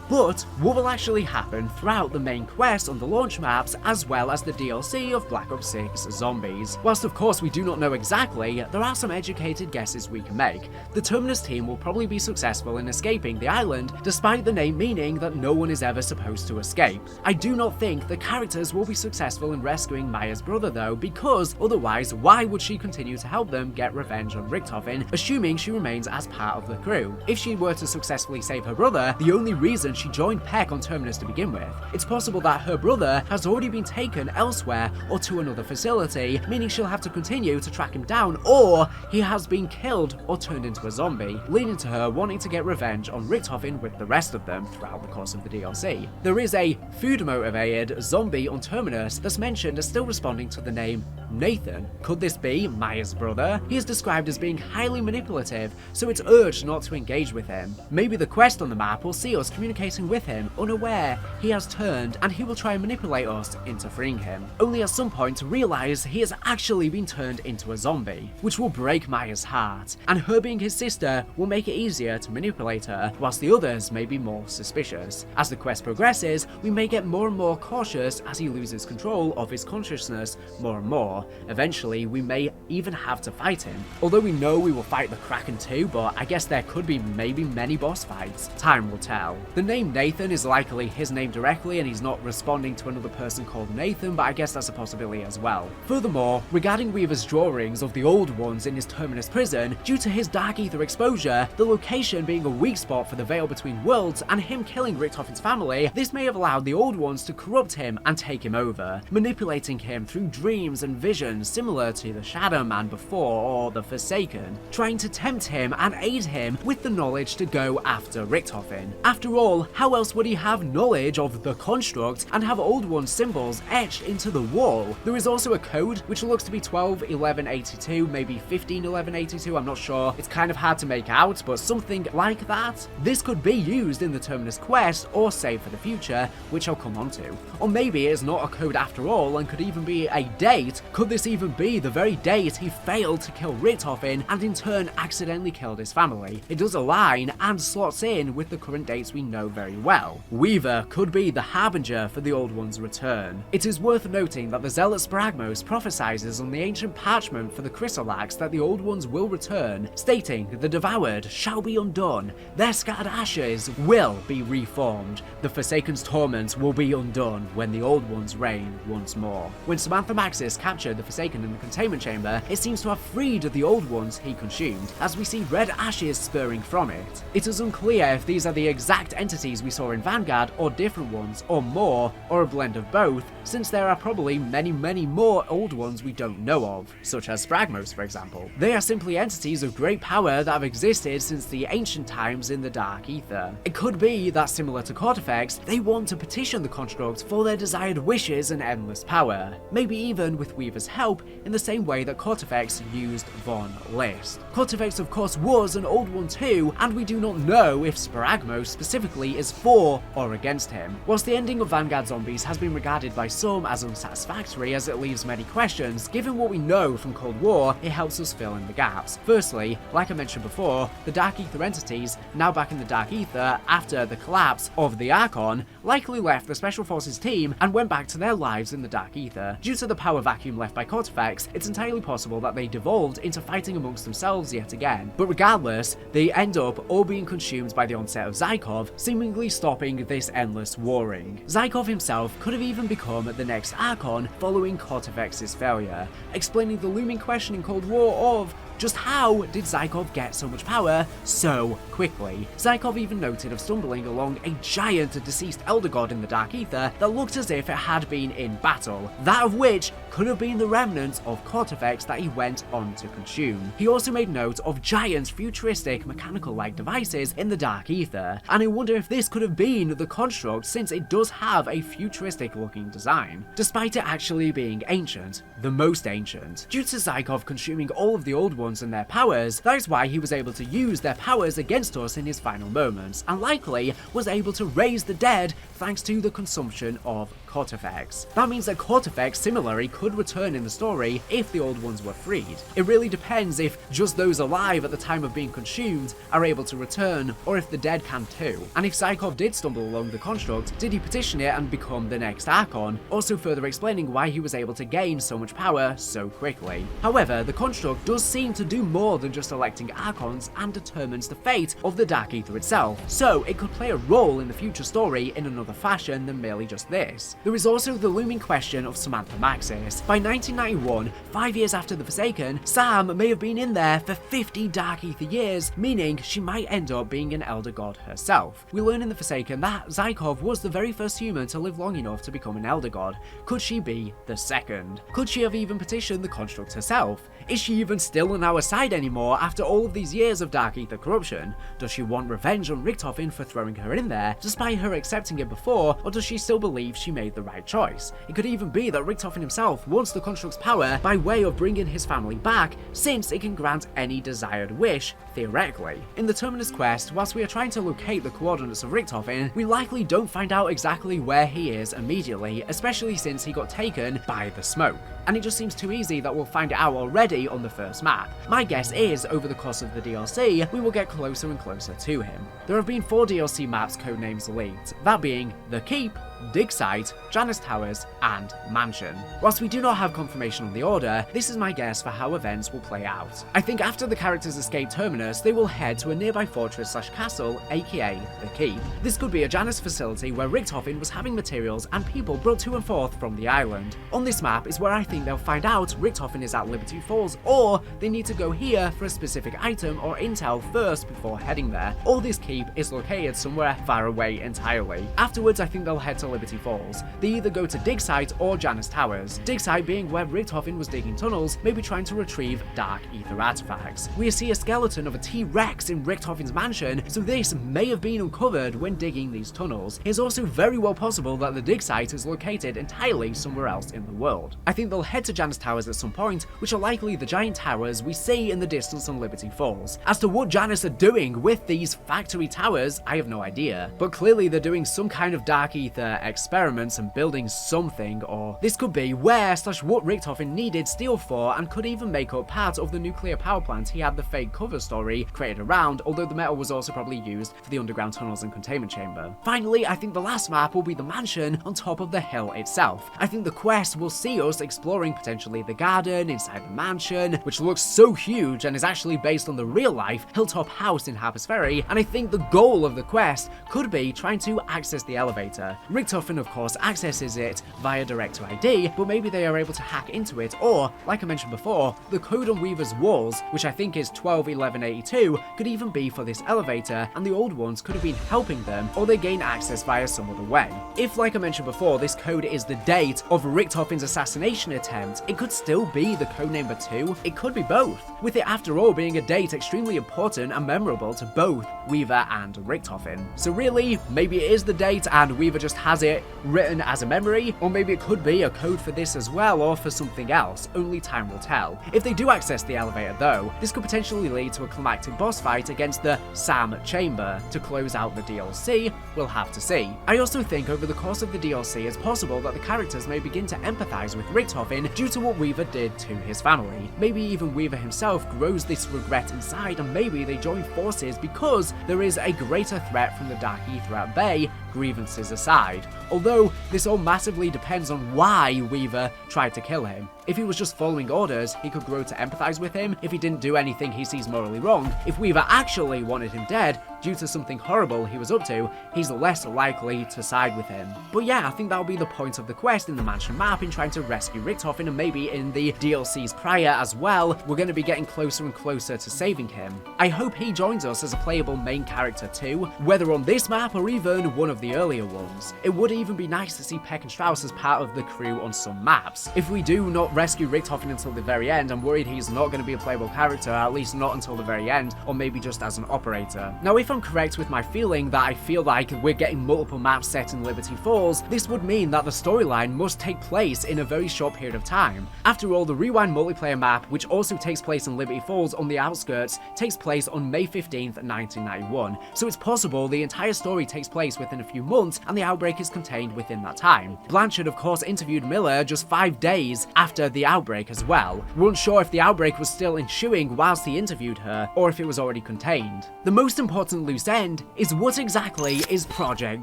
But what will actually happen throughout the main quest on the launch maps as well as the DLC of Black Ops 6 Zombies? Whilst of course we do not know exactly, there are some educated guesses we can make. The Terminus team will probably be successful in escaping the island, despite the name meaning that no one is ever supposed to escape. I do not think the characters will be successful in rescuing Maya's brother though, because otherwise why would she continue to help them get revenge on Richtofen, assuming she remains as part of the crew? If she were to successfully save her brother, the only reason she joined Peck on Terminus to begin with, it's possible that her brother has already been taken elsewhere or to another facility, meaning she'll have to continue to track him down, or he has been killed or turned into a zombie, leading to her wanting to get revenge on Richtofen with the rest of them throughout the course of the DLC. There is a food-motivated zombie on Terminus that's mentioned as still responding to the name Nathan. Could this be Maya's brother? He is described as being highly manipulative, so it's urged not to engage with him. Maybe the quest on the map will see us communicating with him, unaware he has turned, and he will try and manipulate us into freeing him, only at some point to realise he has actually been turned into a zombie, which will break Maya's heart, and her being his sister will make it easier to manipulate her, whilst the others may be more suspicious. As the quest progresses, we may get more and more cautious as he loses control of his consciousness more and more. Eventually, we may even have to fight him. Although we know we will fight the Kraken too, but I guess there could be maybe many boss fights. Time will tell. The name Nathan is likely his name directly and he's not responding to another person called Nathan, but I guess that's a possibility as well. Furthermore, regarding Weaver's drawings of the old ones in his Terminus prison, due to his Dark Aether exposure, the location being a weak spot for the Veil Between Worlds and him killing Richtofen's family, this may have allowed the old ones to corrupt him and take him over, manipulating him through dreams and visions similar to the Shadow Man before or the Forsaken, trying to tempt him and aid him with the knowledge to go after Richtofen. After all, how else would he have knowledge of the construct and have Old One symbols etched into the wall? There is also a code which looks to be 121182, maybe 151182, I'm not sure. It's kind of hard to make out, but something like that. This could be used in the Terminus quest or saved for the future, which I'll come on to. Or maybe it's not a code after all and could even be a date. Could this even be the very date he failed to kill Richtofen and in turn accidentally killed his family? It does align and slots in with the current dates we know very well. Weaver could be the harbinger for the Old One's return. It is worth noting that the Zealot Spragmos prophesizes on the ancient parchment for the Chrysolax that the Old Ones will return, stating the devoured shall be undone, their scattered ashes will be reformed, the Forsaken's torments will be undone when the Old Ones reign once more. When Samantha Maxis captured the Forsaken in the containment chamber, it seems to have freed the Old Ones he consumed, as we see red ashes spurring from it. It is unclear if these are the exact entities we saw in Vanguard, or different ones, or more, or a blend of both, since there are probably many more Old Ones we don't know of, such as Spragmos for example. They are simply entities of great power that have existed since the ancient times in the Dark Aether. It could be that, similar to Cortifex, they want to petition the construct for their desired wishes and endless power, maybe even with Weaver's help in the same way that Cortifex used Von List. Cortifex of course was an Old One too, and we do not know if Spragmos specifically is for or against him. Whilst the ending of Vanguard Zombies has been regarded by some as unsatisfactory as it leaves many questions, given what we know from Cold War, it helps us fill in the gaps. Firstly, like I mentioned before, the Dark Aether entities, now back in the Dark Aether after the collapse of the Archon, likely left the Special Forces team and went back to their lives in the Dark Aether. Due to the power vacuum left by Cortifex, it's entirely possible that they devolved into fighting amongst themselves yet again. But regardless, they end up all being consumed by the onset of Zykov, seemingly stopping this endless warring. Zykov himself could have even become the next Archon following Cortifex's failure, explaining the looming question in Cold War of Just how did Zykov get so much power so quickly? Zykov even noted of stumbling along a giant deceased elder god in the Dark Aether that looked as if it had been in battle, that of which could have been the remnants of cortifex that he went on to consume. He also made note of giant futuristic mechanical-like devices in the Dark Aether, and I wonder if this could have been the construct since it does have a futuristic looking design, despite it actually being ancient, the most ancient. Due to Zykov consuming all of the old ones and their powers, that is why he was able to use their powers against us in his final moments, and likely was able to raise the dead thanks to the consumption of cortifex. That means that cortifex similarly could return in the story if the old ones were freed. It really depends if just those alive at the time of being consumed are able to return, or if the dead can too. And if Zykov did stumble along the construct, did he petition it and become the next Archon, also further explaining why he was able to gain so much power so quickly. However, the construct does seem to do more than just electing Archons and determines the fate of the Dark Aether itself, so it could play a role in the future story in another fashion than merely just this. There is also the looming question of Samantha Maxis. By 1991, 5 years after The Forsaken, Sam may have been in there for 50 Dark Aether years, meaning she might end up being an Elder God herself. We learn in The Forsaken that Zykov was the very first human to live long enough to become an Elder God. Could she be the second? Could she have even petitioned the construct herself? Is she even still on our side anymore after all of these years of Dark Aether corruption? Does she want revenge on Richtofen for throwing her in there, despite her accepting it before, or does she still believe she made the right choice? It could even be that Richtofen himself wants the construct's power by way of bringing his family back, since it can grant any desired wish, theoretically. In the Terminus quest, whilst we are trying to locate the coordinates of Richtofen, we likely don't find out exactly where he is immediately, especially since he got taken by the smoke. And it just seems too easy that we'll find it out already on the first map. My guess is, over the course of the DLC, we will get closer and closer to him. There have been 4 DLC maps codenames leaked, that being The Keep, Dig Site, Janus Towers, and Mansion. Whilst we do not have confirmation on the order, this is my guess for how events will play out. I think after the characters escape Terminus, they will head to a nearby fortress/castle, aka The Keep. This could be a Janus facility where Richtofen was having materials and people brought to and forth from the island. On this map is where I think they'll find out Richtofen is at Liberty Falls, or they need to go here for a specific item or intel first before heading there, or this keep is located somewhere far away entirely. Afterwards, I think they'll head to Liberty Falls. They either go to Dig Site or Janus Towers. Dig Site being where Richtofen was digging tunnels, maybe trying to retrieve Dark Aether artifacts. We see a skeleton of a T-Rex in Richtofen's mansion, so this may have been uncovered when digging these tunnels. It's also very well possible that the Dig Site is located entirely somewhere else in the world. I think they'll head to Janus Towers at some point, which are likely the giant towers we see in the distance on Liberty Falls. As to what Janus are doing with these factory towers, I have no idea, but clearly they're doing some kind of Dark Aether experiments and building something, or this could be where/what Richtofen needed steel for and could even make up part of the nuclear power plant he had the fake cover story created around, although the metal was also probably used for the underground tunnels and containment chamber. Finally, I think the last map will be the mansion on top of the hill itself. I think the quest will see us exploring potentially the garden inside the mansion, which looks so huge and is actually based on the real-life hilltop house in Harper's Ferry, and I think the goal of the quest could be trying to access the elevator. Richtofen, of course, accesses it via direct ID, but maybe they are able to hack into it, or, like I mentioned before, the code on Weaver's walls, which I think is 121182, could even be for this elevator, and the old ones could have been helping them, or they gain access via some other way. If, like I mentioned before, this code is the date of Richtofen's assassination attempt, it could still be the codename 2, it could be both, with it after all being a date extremely important and memorable to both Weaver and Richtofen. So really, maybe it is the date and Weaver just has it written as a memory, or maybe it could be a code for this as well, or for something else, only time will tell. If they do access the elevator though, this could potentially lead to a climactic boss fight against the Sam Chamber to close out the DLC, we'll have to see. I also think over the course of the DLC it's possible that the characters may begin to empathize with Richtofen due to what Weaver did to his family. Maybe even Weaver himself grows this regret inside, and maybe they join forces because there is a greater threat from the Dark Aether at bay, grievances aside, although this all massively depends on why Weaver tried to kill him. If he was just following orders, he could grow to empathize with him. If he didn't do anything he sees morally wrong, if Weaver actually wanted him dead due to something horrible he was up to, he's less likely to side with him. But yeah, I think that'll be the point of the quest in the mansion map in trying to rescue Richtofen, and maybe in the DLCs prior as well, we're going to be getting closer and closer to saving him. I hope he joins us as a playable main character too, whether on this map or even one of the earlier ones. It would even be nice to see Peck and Strauss as part of the crew on some maps. If we do not rescue Richtofen until the very end, I'm worried he's not going to be a playable character, at least not until the very end, or maybe just as an operator. Now, if I'm correct with my feeling that I feel like we're getting multiple maps set in Liberty Falls, this would mean that the storyline must take place in a very short period of time. After all, the Rewind multiplayer map, which also takes place in Liberty Falls on the outskirts, takes place on May 15th, 1991, so it's possible the entire story takes place within a few months and the outbreak is contained within that time. Blanchard, of course, interviewed Miller just 5 days after the outbreak as well. We weren't sure if the outbreak was still ensuing whilst he interviewed her, or if it was already contained. The most important loose end is what exactly is Project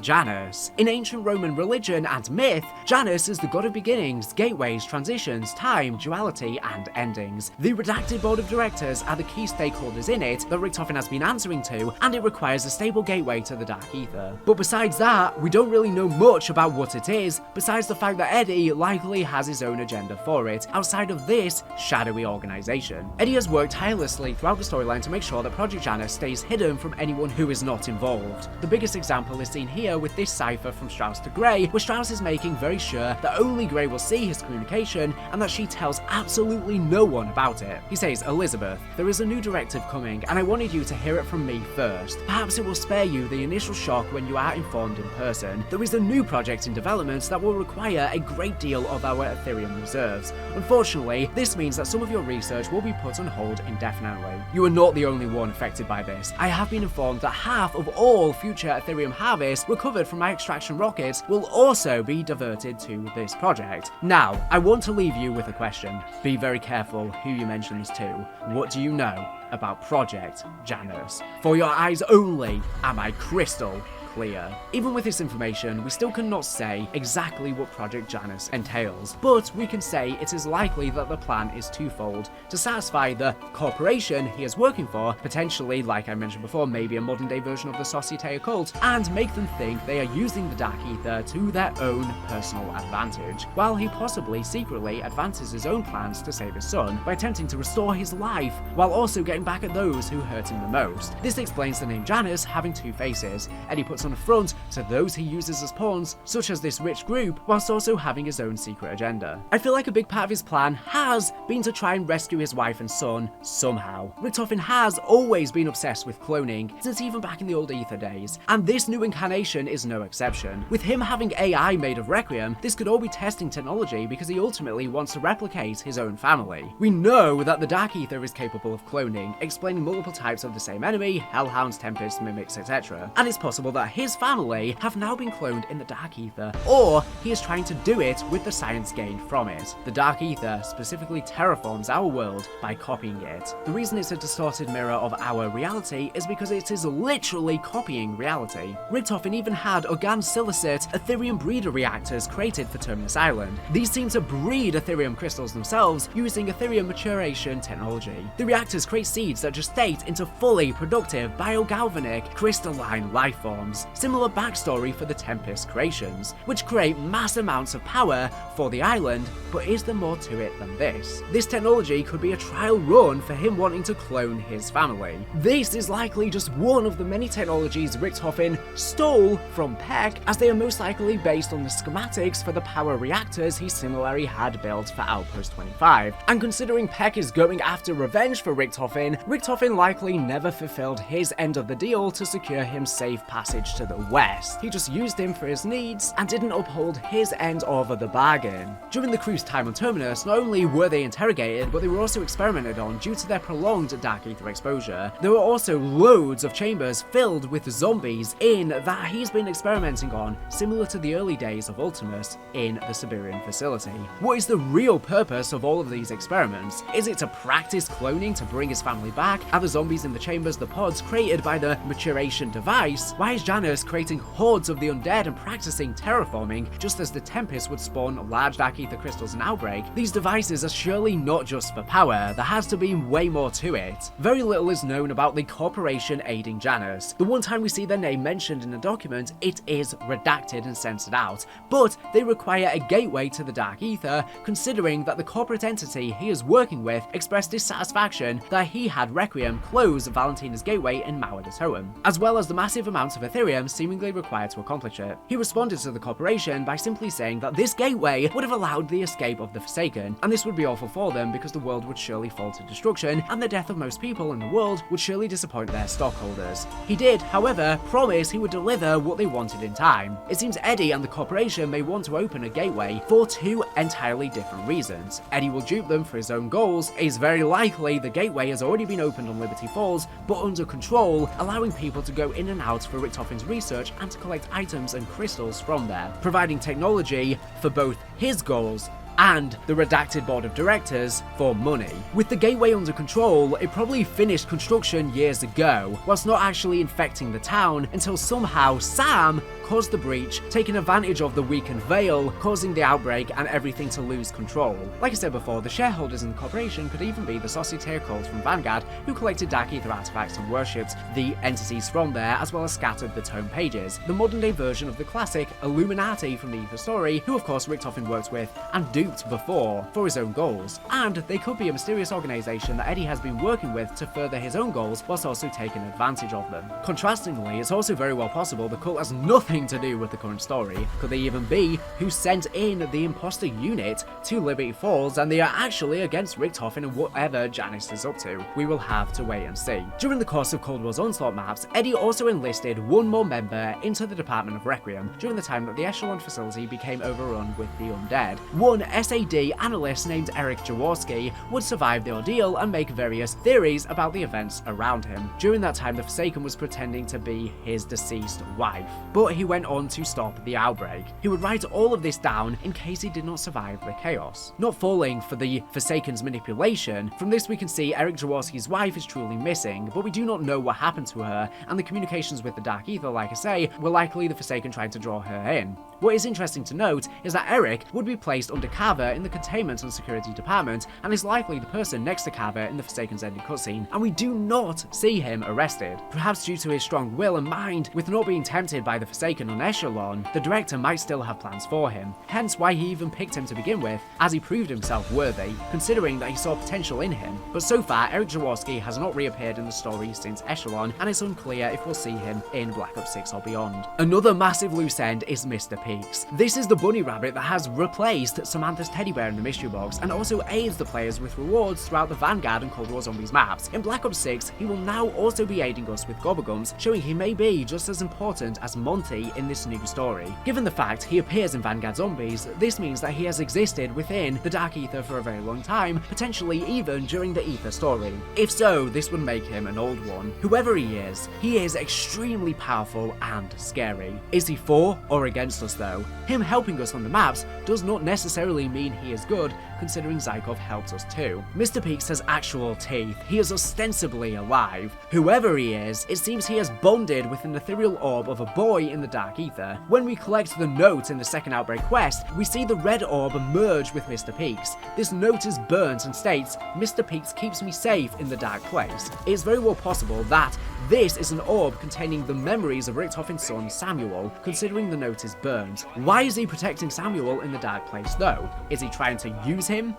Janus. In ancient Roman religion and myth, Janus is the god of beginnings, gateways, transitions, time, duality, and endings. The redacted board of directors are the key stakeholders in it that Richtofen has been answering to, and it requires a stable gateway to the Dark Aether. But besides that, we don't really know much about what it is, besides the fact that Eddie likely has his own agenda for it, outside of this shadowy organization. Eddie has worked tirelessly throughout the storyline to make sure that Project Janus stays hidden from anyone who is not involved. The biggest example is seen here with this cipher from Strauss to Gray, where Strauss is making very sure that only Gray will see his communication and that she tells absolutely no one about it. He says, "Elizabeth, there is a new directive coming and I wanted you to hear it from me first. Perhaps it will spare you the initial shock when you are informed in person. There is a new project in development that will require a great deal of our Ethereum reserves. Unfortunately, this means that some of your research will be put on hold indefinitely. You are not the only one affected by this. I have been informed that half of all future Ethereum harvests recovered from my extraction rockets will also be diverted to this project. Now, I want to leave you with a question. Be very careful who you mention this to. What do you know about Project Janus? For your eyes only am I crystal clear. Even with this information, we still cannot say exactly what Project Janus entails, but we can say it is likely that the plan is twofold: to satisfy the corporation he is working for, potentially, like I mentioned before, maybe a modern day version of the Societe Occult, and make them think they are using the Dark Aether to their own personal advantage, while he possibly secretly advances his own plans to save his son by attempting to restore his life, while also getting back at those who hurt him the most. This explains the name Janus having two faces, and he puts on a front to those he uses as pawns, such as this rich group, whilst also having his own secret agenda. I feel like a big part of his plan has been to try and rescue his wife and son somehow. Richtofen has always been obsessed with cloning, since even back in the old Aether days, and this new incarnation is no exception. With him having AI made of Requiem, this could all be testing technology because he ultimately wants to replicate his own family. We know that the Dark Aether is capable of cloning, explaining multiple types of the same enemy, hellhounds, tempests, mimics, etc. And it's possible that his family have now been cloned in the Dark Aether, or he is trying to do it with the science gained from it. The Dark Aether specifically terraforms our world by copying it. The reason it's a distorted mirror of our reality is because it is literally copying reality. Richtofen even had organ-silicate Ethereum breeder reactors created for Terminus Island. These seem to breed Ethereum crystals themselves using Ethereum maturation technology. The reactors create seeds that gestate into fully productive biogalvanic crystalline life forms. Similar backstory for the Tempest creations, which create mass amounts of power for the island, but is there more to it than this? This technology could be a trial run for him wanting to clone his family. This is likely just one of the many technologies Richtofen stole from Peck, as they are most likely based on the schematics for the power reactors he similarly had built for Outpost 25. And considering Peck is going after revenge for Richtofen, Richtofen likely never fulfilled his end of the deal to secure him safe passage to the west. He just used him for his needs and didn't uphold his end of the bargain. During the crew's time on Terminus, not only were they interrogated, but they were also experimented on due to their prolonged Dark Aether exposure. There were also loads of chambers filled with zombies in that he's been experimenting on, similar to the early days of Ultimus in the Siberian facility. What is the real purpose of all of these experiments? Is it to practice cloning to bring his family back? Are the zombies in the chambers the pods created by the maturation device? Why is Janus creating hordes of the undead and practicing terraforming just as the Tempest would spawn large Dark Aether crystals in Outbreak, these devices are surely not just for power, there has to be way more to it. Very little is known about the corporation aiding Janus. The one time we see their name mentioned in a document, it is redacted and censored out, but they require a gateway to the Dark Aether, considering that the corporate entity he is working with expressed dissatisfaction that he had Requiem close Valentina's gateway in Nacht Der Toten, as well as the massive amounts of Ethereum seemingly required to accomplish it. He responded to the corporation by simply saying that this gateway would have allowed the escape of the Forsaken, and this would be awful for them because the world would surely fall to destruction, and the death of most people in the world would surely disappoint their stockholders. He did, however, promise he would deliver what they wanted in time. It seems Eddie and the corporation may want to open a gateway for two entirely different reasons. Eddie will dupe them for his own goals. It is very likely the gateway has already been opened on Liberty Falls, but under control, allowing people to go in and out for Richtofen's research and to collect items and crystals from there, providing technology for both his goals and the redacted board of directors for money. With the gateway under control, it probably finished construction years ago, whilst not actually infecting the town until somehow Sam caused the breach, taking advantage of the weakened veil, causing the outbreak and everything to lose control. Like I said before, the shareholders in the corporation could even be the Societe Occult from Vanguard, who collected Dark Aether artifacts and worshipped the entities from there, as well as scattered the tome pages. The modern day version of the classic Illuminati from the Aether Story, who of course Richtofen worked with and duped before for his own goals. And they could be a mysterious organization that Eddie has been working with to further his own goals, whilst also taking advantage of them. Contrastingly, it's also very well possible the cult has nothing to do with the current story. Could they even be who sent in the imposter unit to Liberty Falls and they are actually against Richtofen and whatever Janus is up to? We will have to wait and see. During the course of Cold War's Onslaught maps, Eddie also enlisted one more member into the Department of Requiem during the time that the Echelon facility became overrun with the undead. One SAD analyst named Eric Jaworski would survive the ordeal and make various theories about the events around him. During that time, the Forsaken was pretending to be his deceased wife, but he went on to stop the outbreak. He would write all of this down in case he did not survive the chaos. Not falling for the Forsaken's manipulation, from this we can see Eric Jaworski's wife is truly missing, but we do not know what happened to her, and the communications with the Dark Aether, like I say, were likely the Forsaken trying to draw her in. What is interesting to note is that Eric would be placed under Carver in the Containment and Security Department, and is likely the person next to Carver in the Forsaken's ending cutscene, and we do not see him arrested. Perhaps due to his strong will and mind, with not being tempted by the Forsaken on Echelon, the director might still have plans for him, hence why he even picked him to begin with, as he proved himself worthy, considering that he saw potential in him. But so far, Eric Jaworski has not reappeared in the story since Echelon, and it's unclear if we'll see him in Black Ops 6 or beyond. Another massive loose end is Mr. Peaks. This is the bunny rabbit that has replaced Samantha's teddy bear in the mystery box, and also aids the players with rewards throughout the Vanguard and Cold War Zombies maps. In Black Ops 6, he will now also be aiding us with Gobblegums, showing he may be just as important as Monty in this new story. Given the fact he appears in Vanguard Zombies, this means that he has existed within the Dark Aether for a very long time, potentially even during the Aether story. If so, this would make him an old one. Whoever he is extremely powerful and scary. Is he for or against us though? Him helping us on the maps does not necessarily mean he is good, considering Zykov helped us too. Mr. Peaks has actual teeth. He is ostensibly alive. Whoever he is, it seems he has bonded with an ethereal orb of a boy in the Dark Aether. When we collect the note in the second Outbreak quest, we see the red orb merge with Mr. Peaks. This note is burnt and states, "Mr. Peaks keeps me safe in the dark place." It is very well possible that this is an orb containing the memories of Richtofen's son Samuel, considering the note is burned. Why is he protecting Samuel in the dark place though? Is he trying to use him?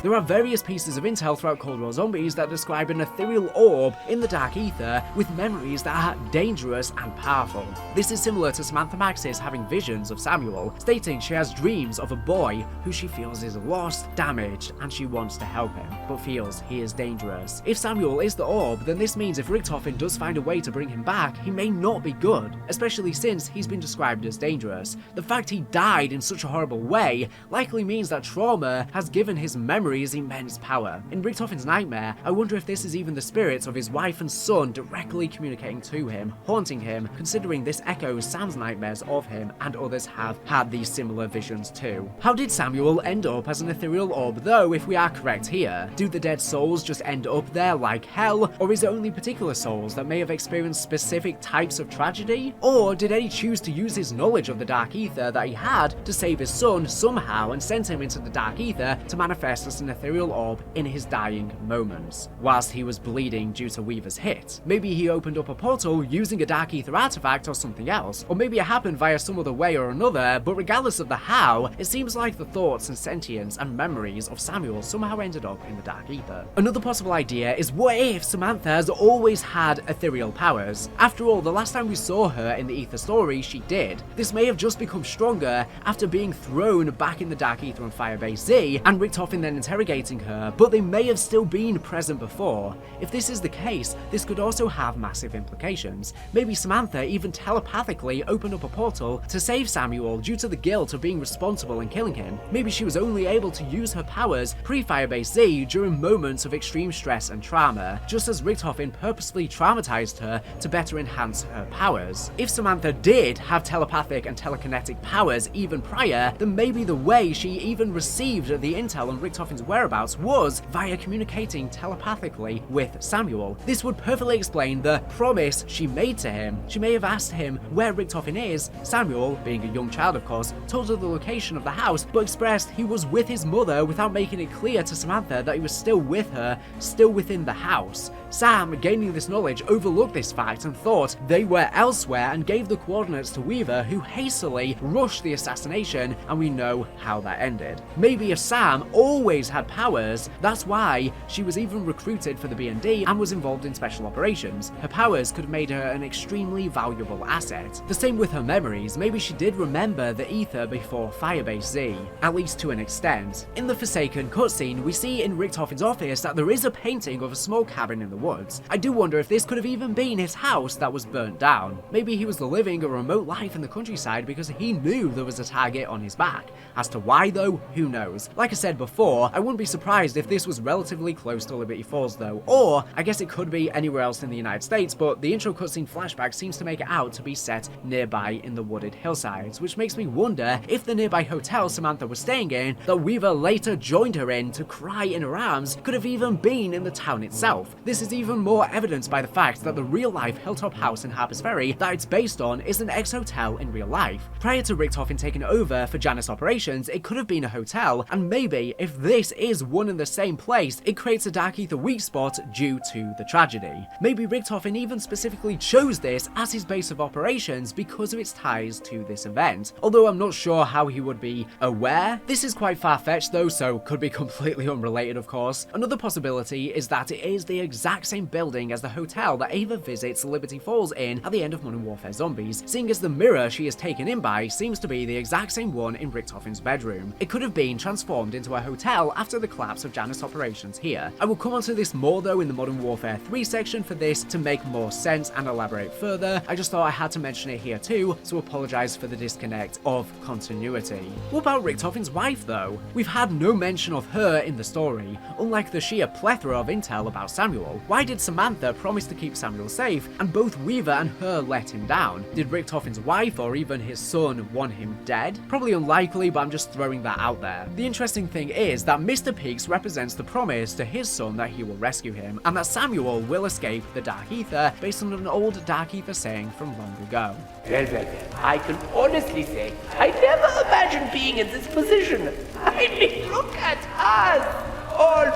There are various pieces of intel throughout Cold War Zombies that describe an ethereal orb in the Dark Aether with memories that are dangerous and powerful. This is similar to Samantha Maxis having visions of Samuel, stating she has dreams of a boy who she feels is lost, damaged, and she wants to help him, but feels he is dangerous. If Samuel is the orb, then this means if Richtofen does find a way to bring him back, he may not be good, especially since he's been described as dangerous. The fact he died in such a horrible way likely means that trauma has given his memory memory is immense power. In Richtofen's nightmare, I wonder if this is even the spirits of his wife and son directly communicating to him, haunting him, considering this echoes Sam's nightmares of him, and others have had these similar visions too. How did Samuel end up as an ethereal orb though, if we are correct here? Do the dead souls just end up there like hell, or is it only particular souls that may have experienced specific types of tragedy? Or did Eddie choose to use his knowledge of the Dark Aether that he had to save his son somehow and send him into the Dark Aether to manifest as an ethereal orb in his dying moments, whilst he was bleeding due to Weaver's hit? Maybe he opened up a portal using a Dark Aether artifact or something else, or maybe it happened via some other way or another, but regardless of the how, it seems like the thoughts and sentience and memories of Samuel somehow ended up in the Dark Aether. Another possible idea is, what if Samantha has always had ethereal powers? After all, the last time we saw her in the Aether story, she did. This may have just become stronger after being thrown back in the Dark Aether on Firebase Z, and Richtofen then interrogating her, but they may have still been present before. If this is the case, this could also have massive implications. Maybe Samantha even telepathically opened up a portal to save Samuel due to the guilt of being responsible and killing him. Maybe she was only able to use her powers pre-Firebase Z during moments of extreme stress and trauma, just as Richtofen purposefully traumatized her to better enhance her powers. If Samantha did have telepathic and telekinetic powers even prior, then maybe the way she even received the intel on Richtofen's whereabouts was via communicating telepathically with Samuel. This would perfectly explain the promise she made to him. She may have asked him where Richtofen is. Samuel, being a young child of course, told her the location of the house, but expressed he was with his mother without making it clear to Samantha that he was still with her, still within the house. Sam, gaining this knowledge, overlooked this fact and thought they were elsewhere and gave the coordinates to Weaver, who hastily rushed the assassination, and we know how that ended. Maybe if Sam always had powers, that's why she was even recruited for the BND and was involved in special operations. Her powers could have made her an extremely valuable asset. The same with her memories. Maybe she did remember the Aether before Firebase Z, at least to an extent. In the Forsaken cutscene, we see in Richtofen's office that there is a painting of a small cabin in the woods. I do wonder if this could have even been his house that was burnt down. Maybe he was living a remote life in the countryside because he knew there was a target on his back. As to why though, who knows. Like I said before, I wouldn't be surprised if this was relatively close to Liberty Falls though, or I guess it could be anywhere else in the United States, but the intro cutscene flashback seems to make it out to be set nearby in the wooded hillsides, which makes me wonder if the nearby hotel Samantha was staying in, that Weaver later joined her in to cry in her arms, could have even been in the town itself. This is even more evidenced by the fact that the real-life hilltop house in Harper's Ferry that it's based on is an ex-hotel in real life. Prior to Richtofen taking over for Janus operations, it could have been a hotel, and maybe if this is one and the same place, it creates a Dark Aether weak spot due to the tragedy. Maybe Richtofen even specifically chose this as his base of operations because of its ties to this event, although I'm not sure how he would be aware. This is quite far-fetched though, so could be completely unrelated of course. Another possibility is that it is the exact same building as the hotel that Ava visits Liberty Falls in at the end of Modern Warfare Zombies, seeing as the mirror she is taken in by seems to be the exact same one in Richtofen's bedroom. It could have been transformed into a hotel after the collapse of Janus operations here. I will come onto this more though in the Modern Warfare 3 section for this to make more sense and elaborate further. I just thought I had to mention it here too, so apologise for the disconnect of continuity. What about Richtofen's wife though? We've had no mention of her in the story, unlike the sheer plethora of intel about Samuel. Why did Samantha promise to keep Samuel safe, and both Weaver and her let him down? Did Richtofen's wife or even his son want him dead? Probably unlikely, but I'm just throwing that out there. The interesting thing is that Mr. Peaks represents the promise to his son that he will rescue him, and that Samuel will escape the Dark Aether based on an old Dark Aether saying from long ago.
Well, I can honestly say I never imagined being in this position. I mean, look at us! All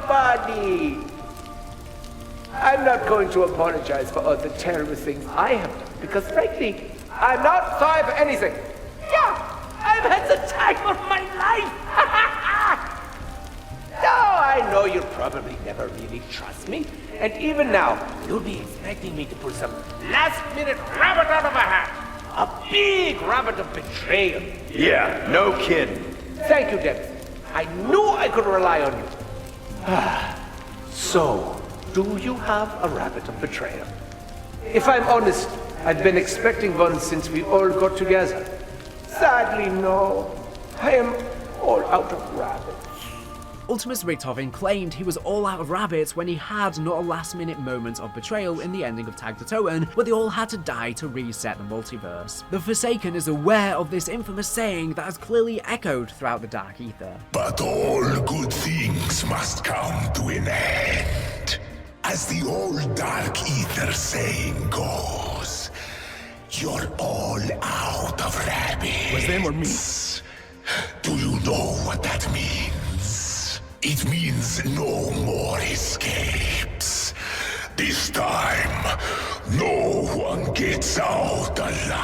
funny. I'm not going to apologize for all the terrible things I have done, because frankly, I'm not sorry for anything. Yeah, I've had the time of my life. Now, I know you'll probably never really trust me, and even now, you'll be expecting me to pull some last-minute rabbit out of a hat. A big rabbit of betrayal.
Yeah, no kidding.
Thank you, Dennis. I knew I could rely on you. So, do you have a rabbit of betrayal? If I'm honest, I've been expecting one since we all got together. Sadly, no. I am all out of rabbits.
Ultimus Richthofen claimed he was all out of rabbits when he had not a last-minute moment of betrayal in the ending of Tag Der Toten, where they all had to die to reset the multiverse. The Forsaken is aware of this infamous saying that has clearly echoed throughout the Dark Aether.
But all good things must come to an end. As the old Dark Aether saying goes, you're all out of rabbits.
Was them or me?
Do you know what that means? It means no more escapes. This time, no one gets out alive.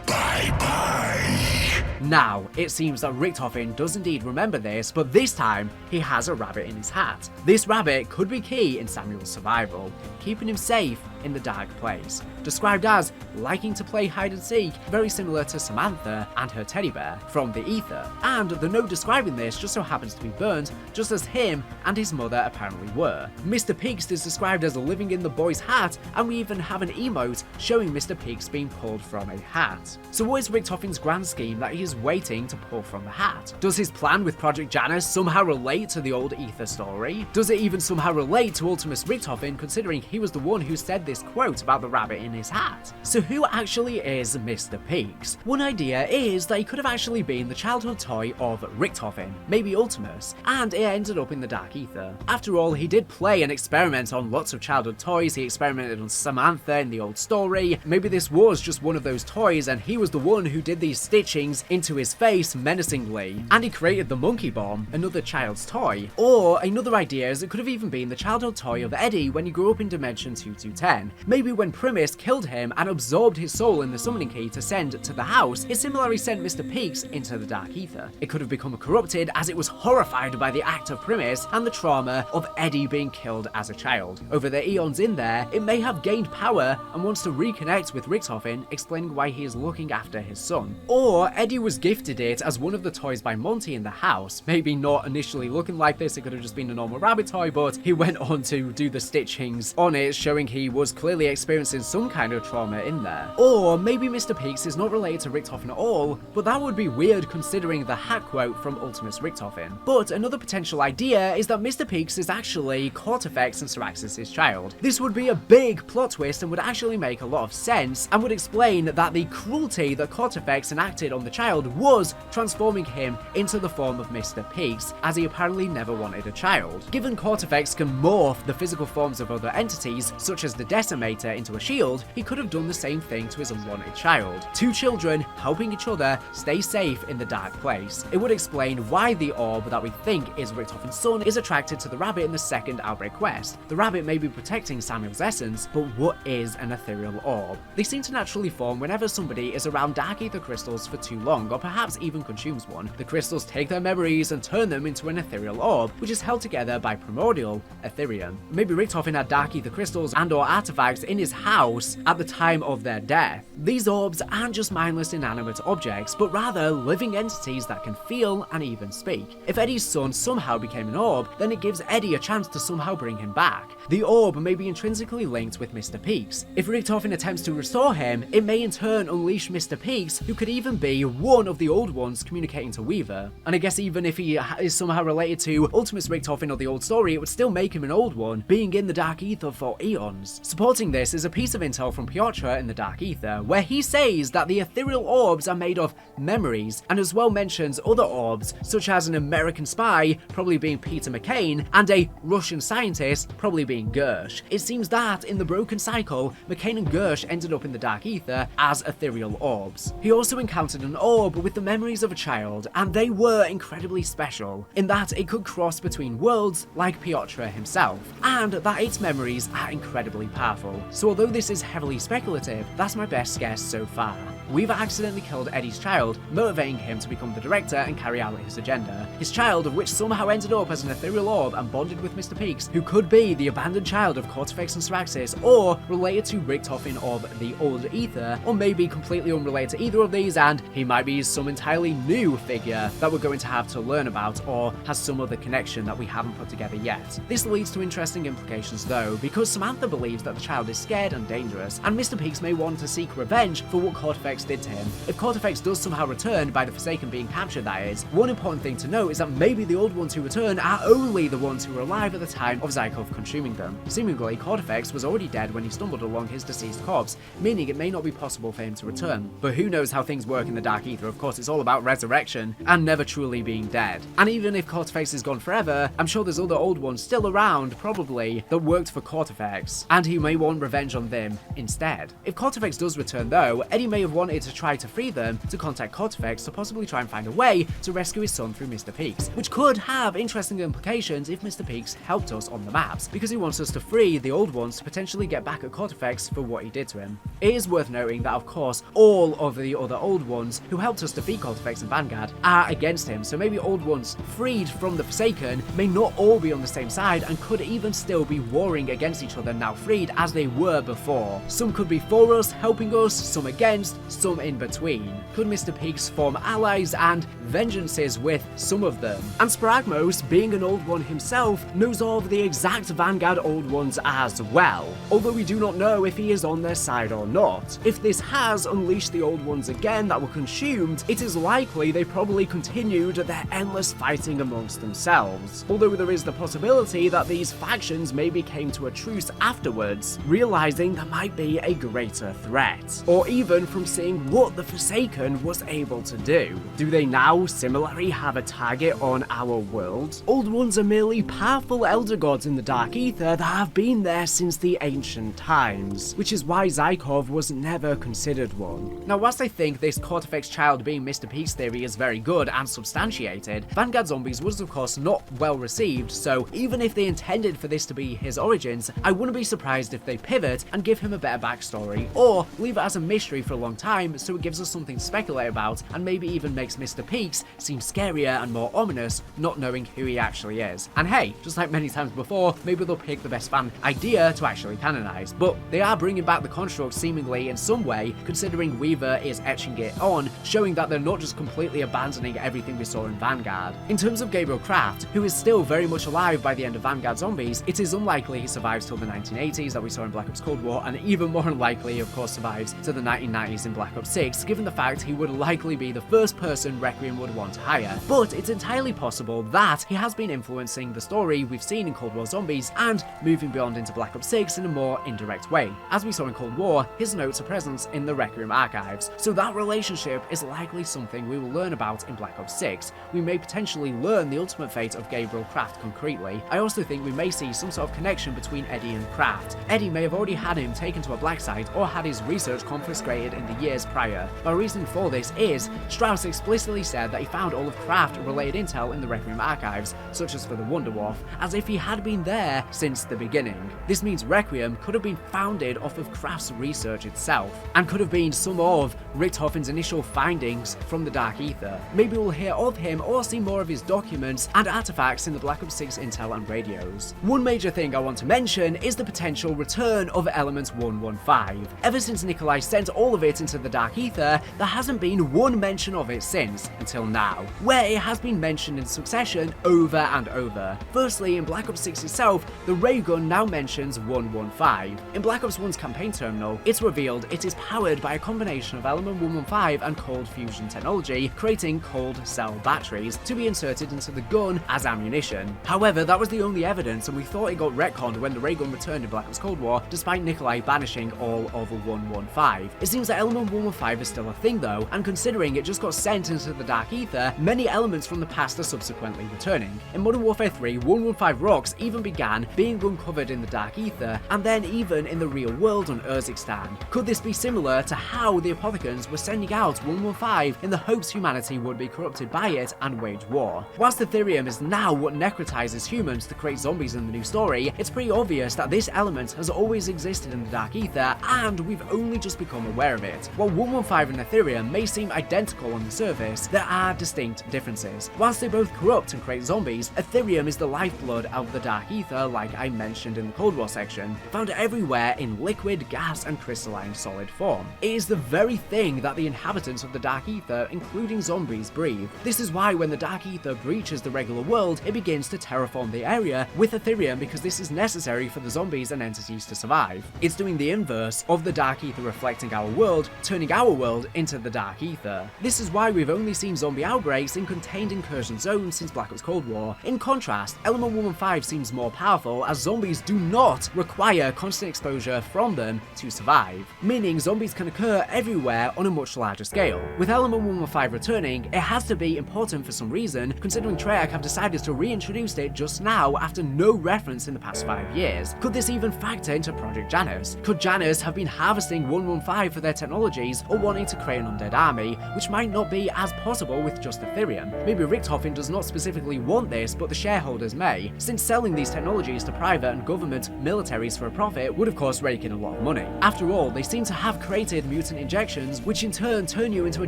Bye-bye.
Now, it seems that Richthofen does indeed remember this, but this time, he has a rabbit in his hat. This rabbit could be key in Samuel's survival, keeping him safe in the dark place. Described as liking to play hide and seek, very similar to Samantha and her teddy bear from the Aether. And the note describing this just so happens to be burnt, just as him and his mother apparently were. Mr. Peaks is described as living in the boy's hat, and we even have an emote showing Mr. Peaks being pulled from a hat. So what is Richthofen's grand scheme that he is waiting to pull from the hat? Does his plan with Project Janus somehow relate to the old Aether story? Does it even somehow relate to Ultimus Richthofen, considering he was the one who said this quote about the rabbit in his hat? So who actually is Mr. Peaks? One idea is that he could have actually been the childhood toy of Richthofen, maybe Ultimus, and it ended up in the Dark Aether. After all, he did play and experiment on lots of childhood toys. He experimented on Samantha in the old story. Maybe this was just one of those toys and he was the one who did these stitchings into his face menacingly, and he created the monkey bomb, another child's toy. Or another idea is it could have even been the childhood toy of Eddie when he grew up in Dimension 2210. Maybe when Primus killed him and absorbed his soul in the summoning key to send to the house, it similarly sent Mr. Peaks into the Dark Aether. It could have become corrupted as it was horrified by the act of Primus and the trauma of Eddie being killed as a child. Over the eons in there, it may have gained power and wants to reconnect with Richthofen, explaining why he is looking after his son. Or Eddie was gifted it as one of the toys by Monty in the house. Maybe not initially looking like this, it could have just been a normal rabbit toy, but he went on to do the stitchings on it, showing he was clearly experiencing some kind of trauma in there. Or maybe Mr. Peaks is not related to Richthofen at all, but that would be weird considering the hat quote from Ultimus Richthofen. But another potential idea is that Mr. Peaks is actually Cortifex and Syraxis' child. This would be a big plot twist and would actually make a lot of sense, and would explain that the cruelty that Cortifex enacted on the child was transforming him into the form of Mr. Peaks, as he apparently never wanted a child. Given Cortifex can morph the physical forms of other entities, such as the Decimator, into a shield, he could have done the same thing to his unwanted child. Two children helping each other stay safe in the dark place. It would explain why the orb that we think is Richthofen's son is attracted to the rabbit in the second Outbreak quest. The rabbit may be protecting Samuel's essence, but what is an ethereal orb? They seem to naturally form whenever somebody is around Dark Aether crystals for too long, or perhaps even consumes one. The crystals take their memories and turn them into an ethereal orb, which is held together by primordial Ethereum. Maybe Richthofen had Dark Aether crystals and or artifacts in his house at the time of their death. These orbs aren't just mindless inanimate objects, but rather living entities that can feel and even speak. If Eddie's son somehow became an orb, then it gives Eddie a chance to somehow bring him back. The orb may be intrinsically linked with Mr. Peaks. If Richthofen attempts to restore him, it may in turn unleash Mr. Peaks, who could even be one of the old ones communicating to Weaver. And I guess even if he is somehow related to Ultimus Richthofen or the old story, it would still make him an old one, being in the Dark Aether for eons. Supporting this is a piece of intel from Piotr in the Dark Aether, where he says that the ethereal orbs are made of memories, and as well mentions other orbs, such as an American spy, probably being Peter McCain, and a Russian scientist, probably being Gersh. It seems that in the Broken Cycle, McCain and Gersh ended up in the Dark Aether as ethereal orbs. He also encountered an orb with the memories of a child, and they were incredibly special, in that it could cross between worlds like Piotr himself, and that its memories are incredibly powerful. So although this is heavily speculative, that's my best guess so far. Weaver accidentally killed Eddie's child, motivating him to become the director and carry out his agenda. His child, of which somehow ended up as an ethereal orb and bonded with Mr. Peaks, who could be the abandoned child of Cortifex and Syraxis, or related to Richthofen of the old Aether, or maybe completely unrelated to either of these, and he might be some entirely new figure that we're going to have to learn about, or has some other connection that we haven't put together yet. This leads to interesting implications though, because Samantha believes that the child is scared and dangerous, and Mr. Peaks may want to seek revenge for what Cortifex Kortifex did to him. If Kortifex does somehow return by the Forsaken being captured, that is, one important thing to note is that maybe the old ones who return are only the ones who were alive at the time of Zykov consuming them. Seemingly, Kortifex was already dead when he stumbled along his deceased corpse, meaning it may not be possible for him to return. But who knows how things work in the Dark Aether? Of course, it's all about resurrection and never truly being dead. And even if Kortifex is gone forever, I'm sure there's other old ones still around, probably, that worked for Kortifex, and he may want revenge on them instead. If Kortifex does return though, Eddie may have wanted to try to free them to contact Kortifex to possibly try and find a way to rescue his son through Mr. Peaks, which could have interesting implications if Mr. Peaks helped us on the maps, because he wants us to free the old ones to potentially get back at Kortifex for what he did to him. It is worth noting that of course all of the other old ones who helped us defeat Kortifex and Vanguard are against him, so maybe old ones freed from the Forsaken may not all be on the same side and could even still be warring against each other now freed as they were before. Some could be for us, helping us, some against, some in between. Could Mr. Peaks form allies and vengeances with some of them? And Spragmos, being an old one himself, knows of the exact Vanguard old ones as well, although we do not know if he is on their side or not. If this has unleashed the old ones again that were consumed, it is likely they probably continued their endless fighting amongst themselves, although there is the possibility that these factions maybe came to a truce afterwards, realizing there might be a greater threat, or even from seeing what the Forsaken was able to do. Do they now similarly have a target on our world? Old ones are merely powerful elder gods in the Dark Aether that have been there since the ancient times, which is why Zykov was never considered one. Now, whilst I think this Kortifex child being Mr. Peaks theory is very good and substantiated, Vanguard Zombies was of course not well received, so even if they intended for this to be his origins, I wouldn't be surprised if they pivot and give him a better backstory, or leave it as a mystery for a long time so it gives us something to speculate about and maybe even makes Mr. Peaks seem scarier and more ominous, not knowing who he actually is. And hey, just like many times before, maybe they'll pick the best fan idea to actually canonize, but they are bringing back the construct seemingly in some way, considering Weaver is etching it on, showing that they're not just completely abandoning everything we saw in Vanguard. In terms of Gabriel Kraft, who is still very much alive by the end of Vanguard Zombies, it is unlikely he survives till the 1980s that we saw in Black Ops Cold War, and even more unlikely of course survives to the 1990s in Black Ops 6, given the fact he would likely be the first person Requiem would want to hire. But it's entirely possible that he has been influencing the story we've seen in Cold War Zombies and moving beyond into Black Ops 6 in a more indirect way. As we saw in Cold War, his notes are present in the Requiem archives, so that relationship is likely something we will learn about in Black Ops 6. We may potentially learn the ultimate fate of Gabriel Kraft concretely. I also think we may see some sort of connection between Eddie and Kraft. Eddie may have already had him taken to a black site or had his research confiscated in the years prior. My reason for this is, Strauss explicitly said that he found all of Kraft-related intel in the Requiem archives, such as for the Wonderwolf, as if he had been there since the beginning. This means Requiem could have been founded off of Kraft's research itself, and could have been some of Richthofen's initial findings from the Dark Aether. Maybe we'll hear of him or see more of his documents and artifacts in the Black Ops 6 intel and radios. One major thing I want to mention is the potential return of Element 115. Ever since Nikolai sent all of it into the Dark Aether, there hasn't been one mention of it since, until now, where it has been mentioned in succession over and over. Firstly, in Black Ops 6 itself, the ray gun now mentions 115. In Black Ops 1's campaign terminal, it's revealed it is powered by a combination of Element 115 and cold fusion technology, creating cold cell batteries to be inserted into the gun as ammunition. However, that was the only evidence, and we thought it got retconned when the ray gun returned in Black Ops Cold War, despite Nikolai banishing all of 115. It seems that Element 115 is still a thing though, and considering it just got sent into the Dark Aether, many elements from the past are subsequently returning. In Modern Warfare 3, 115 rocks even began being uncovered in the Dark Aether, and then even in the real world on Urzikstan. Could this be similar to how the Apothicans were sending out 115 in the hopes humanity would be corrupted by it and wage war? Whilst Ethereum is now what necrotizes humans to create zombies in the new story, it's pretty obvious that this element has always existed in the Dark Aether, and we've only just become aware of it. While 115 and Ethereum may seem identical on the surface, there are distinct differences. Whilst they both corrupt and create zombies, Ethereum is the lifeblood of the Dark Aether, like I mentioned in the Cold War section, found everywhere in liquid, gas, and crystalline solid form. It is the very thing that the inhabitants of the Dark Aether, including zombies, breathe. This is why when the Dark Aether breaches the regular world, it begins to terraform the area with Ethereum, because this is necessary for the zombies and entities to survive. It's doing the inverse of the Dark Aether reflecting our world turning our world into the Dark Aether. This is why we've only seen zombie outbreaks in contained incursion zones since Black Ops Cold War. In contrast, Element 115 seems more powerful, as zombies do not require constant exposure from them to survive, meaning zombies can occur everywhere on a much larger scale. With Element 115 returning, it has to be important for some reason, considering Treyarch have decided to reintroduce it just now after no reference in the past 5 years. Could this even factor into Project Janus? Could Janus have been harvesting 115 for their technologies, or wanting to create an undead army, which might not be as possible with just Ethereum? Maybe Richtofen does not specifically want this, but the shareholders may, since selling these technologies to private and government militaries for a profit would of course rake in a lot of money. After all, they seem to have created mutant injections, which in turn turn you into a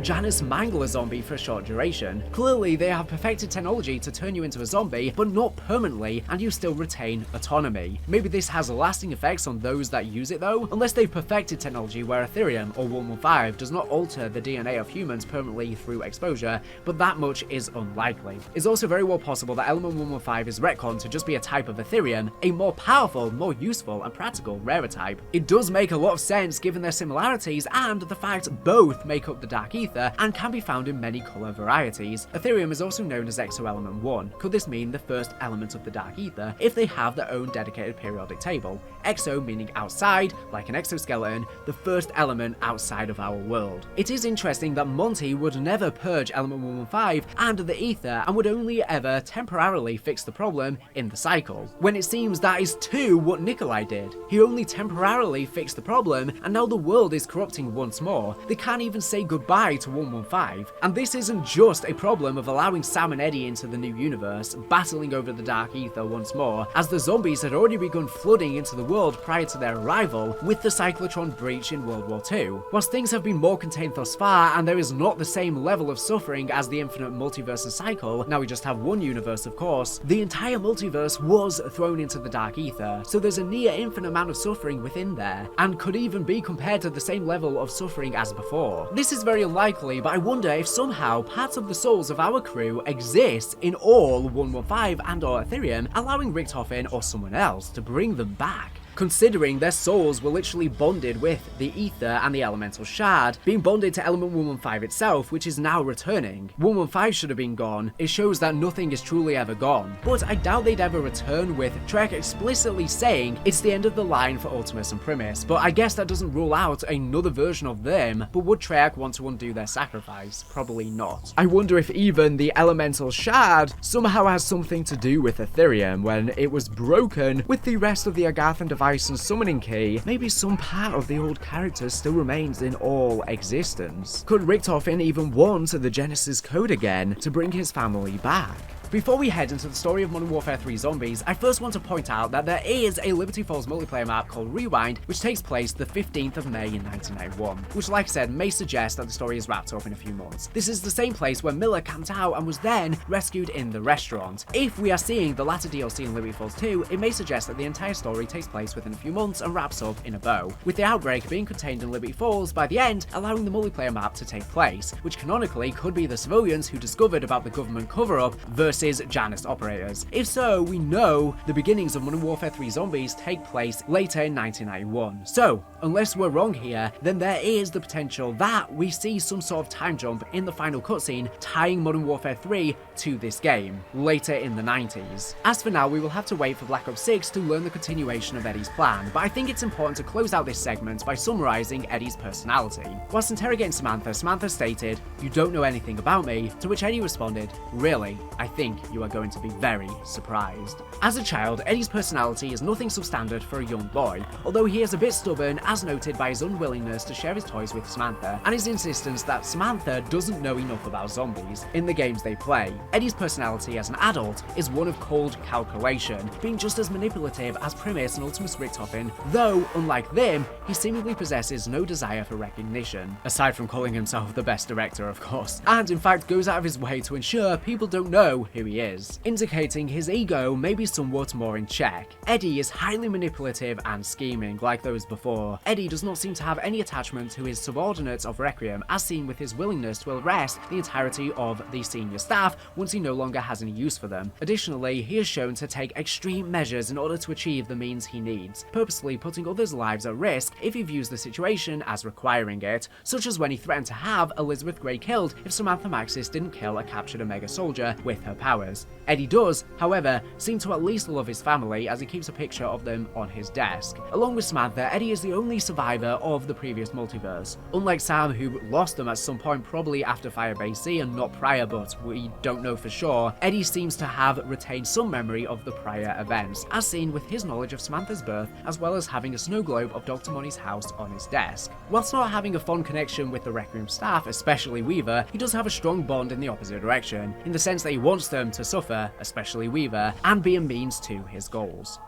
Janus Mangler zombie for a short duration. Clearly, they have perfected technology to turn you into a zombie, but not permanently, and you still retain autonomy. Maybe this has lasting effects on those that use it though, unless they've perfected technology where Ethereum or 115 does not alter the DNA of humans permanently through exposure, but that much is unlikely. It's also very well possible that Element 115 is retconned to just be a type of Ethereum, a more powerful, more useful and practical rarer type. It does make a lot of sense given their similarities and the fact both make up the Dark Aether and can be found in many colour varieties. Ethereum is also known as Exoelement 1. Could this mean the first element of the Dark Aether if they have their own dedicated periodic table? Exo meaning outside, like an exoskeleton, the first element outside of our world. It is interesting that Monty would never purge Element 115 and the Aether and would only ever temporarily fix the problem in the cycle, when it seems that is too what Nikolai did. He only temporarily fixed the problem and now the world is corrupting once more. They can't even say goodbye to 115. And this isn't just a problem of allowing Sam and Eddie into the new universe, battling over the Dark Aether once more, as the zombies had already begun flooding into the world prior to their arrival with the cyclotron breach in World War II. Whilst things have been more contained thus far and there is not the same level of suffering as the infinite multiverse and cycle, now we just have one universe of course, the entire multiverse was thrown into the Dark Aether, so there's a near infinite amount of suffering within there, and could even be compared to the same level of suffering as before. This is very unlikely, but I wonder if somehow parts of the souls of our crew exist in all 115 and or Ethereum, allowing Richtofen or someone else to bring them back. Considering their souls were literally bonded with the Aether and the Elemental Shard, being bonded to Element 115 itself, which is now returning. 115 should have been gone. It shows that nothing is truly ever gone. But I doubt they'd ever return, with Treyarch explicitly saying it's the end of the line for Ultimus and Primus, but I guess that doesn't rule out another version of them. But would Treyarch want to undo their sacrifice? Probably not. I wonder if even the Elemental Shard somehow has something to do with Ethereum when it was broken with the rest of the Agartha device and summoning key. Maybe some part of the old character still remains in all existence. Could Richtofen even want the Genesis code again to bring his family back? Before we head into the story of Modern Warfare 3 Zombies, I first want to point out that there is a Liberty Falls multiplayer map called Rewind, which takes place the 15th of May in 1991, which like I said may suggest that the story is wrapped up in a few months. This is the same place where Miller camped out and was then rescued in the restaurant. If we are seeing the latter DLC in Liberty Falls 2, it may suggest that the entire story takes place within a few months and wraps up in a bow, with the outbreak being contained in Liberty Falls by the end, allowing the multiplayer map to take place, which canonically could be the civilians who discovered about the government cover-up versus Janus operators. If so, we know the beginnings of Modern Warfare 3 Zombies take place later in 1991. So, unless we're wrong here, then there is the potential that we see some sort of time jump in the final cutscene tying Modern Warfare 3 to this game, later in the 90s. As for now, we will have to wait for Black Ops 6 to learn the continuation of Eddie's plan, but I think it's important to close out this segment by summarizing Eddie's personality. Whilst interrogating Samantha, Samantha stated, "You don't know anything about me," to which Eddie responded, "Really? I think you are going to be very surprised." As a child, Eddie's personality is nothing substandard for a young boy, although he is a bit stubborn as noted by his unwillingness to share his toys with Samantha, and his insistence that Samantha doesn't know enough about zombies in the games they play. Eddie's personality as an adult is one of cold calculation, being just as manipulative as Primus and Ultimus Richtofen, though, unlike them, he seemingly possesses no desire for recognition, aside from calling himself the best director of course, and in fact goes out of his way to ensure people don't know who who he is, indicating his ego may be somewhat more in check. Eddie is highly manipulative and scheming like those before. Eddie does not seem to have any attachment to his subordinates of Requiem, as seen with his willingness to arrest the entirety of the senior staff once he no longer has any use for them. Additionally, he is shown to take extreme measures in order to achieve the means he needs, purposely putting others' lives at risk if he views the situation as requiring it, such as when he threatened to have Elizabeth Grey killed if Samantha Maxis didn't kill a captured Omega soldier with her powers. Eddie does, however, seem to at least love his family, as he keeps a picture of them on his desk. Along with Samantha, Eddie is the only survivor of the previous multiverse. Unlike Sam, who lost them at some point probably after Firebase C and not prior, but we don't know for sure, Eddie seems to have retained some memory of the prior events, as seen with his knowledge of Samantha's birth, as well as having a snow globe of Dr. Monty's house on his desk. Whilst not having a fond connection with the Requiem staff, especially Weaver, he does have a strong bond in the opposite direction, in the sense that he wants them to suffer, especially Weaver, and be a means to his goals.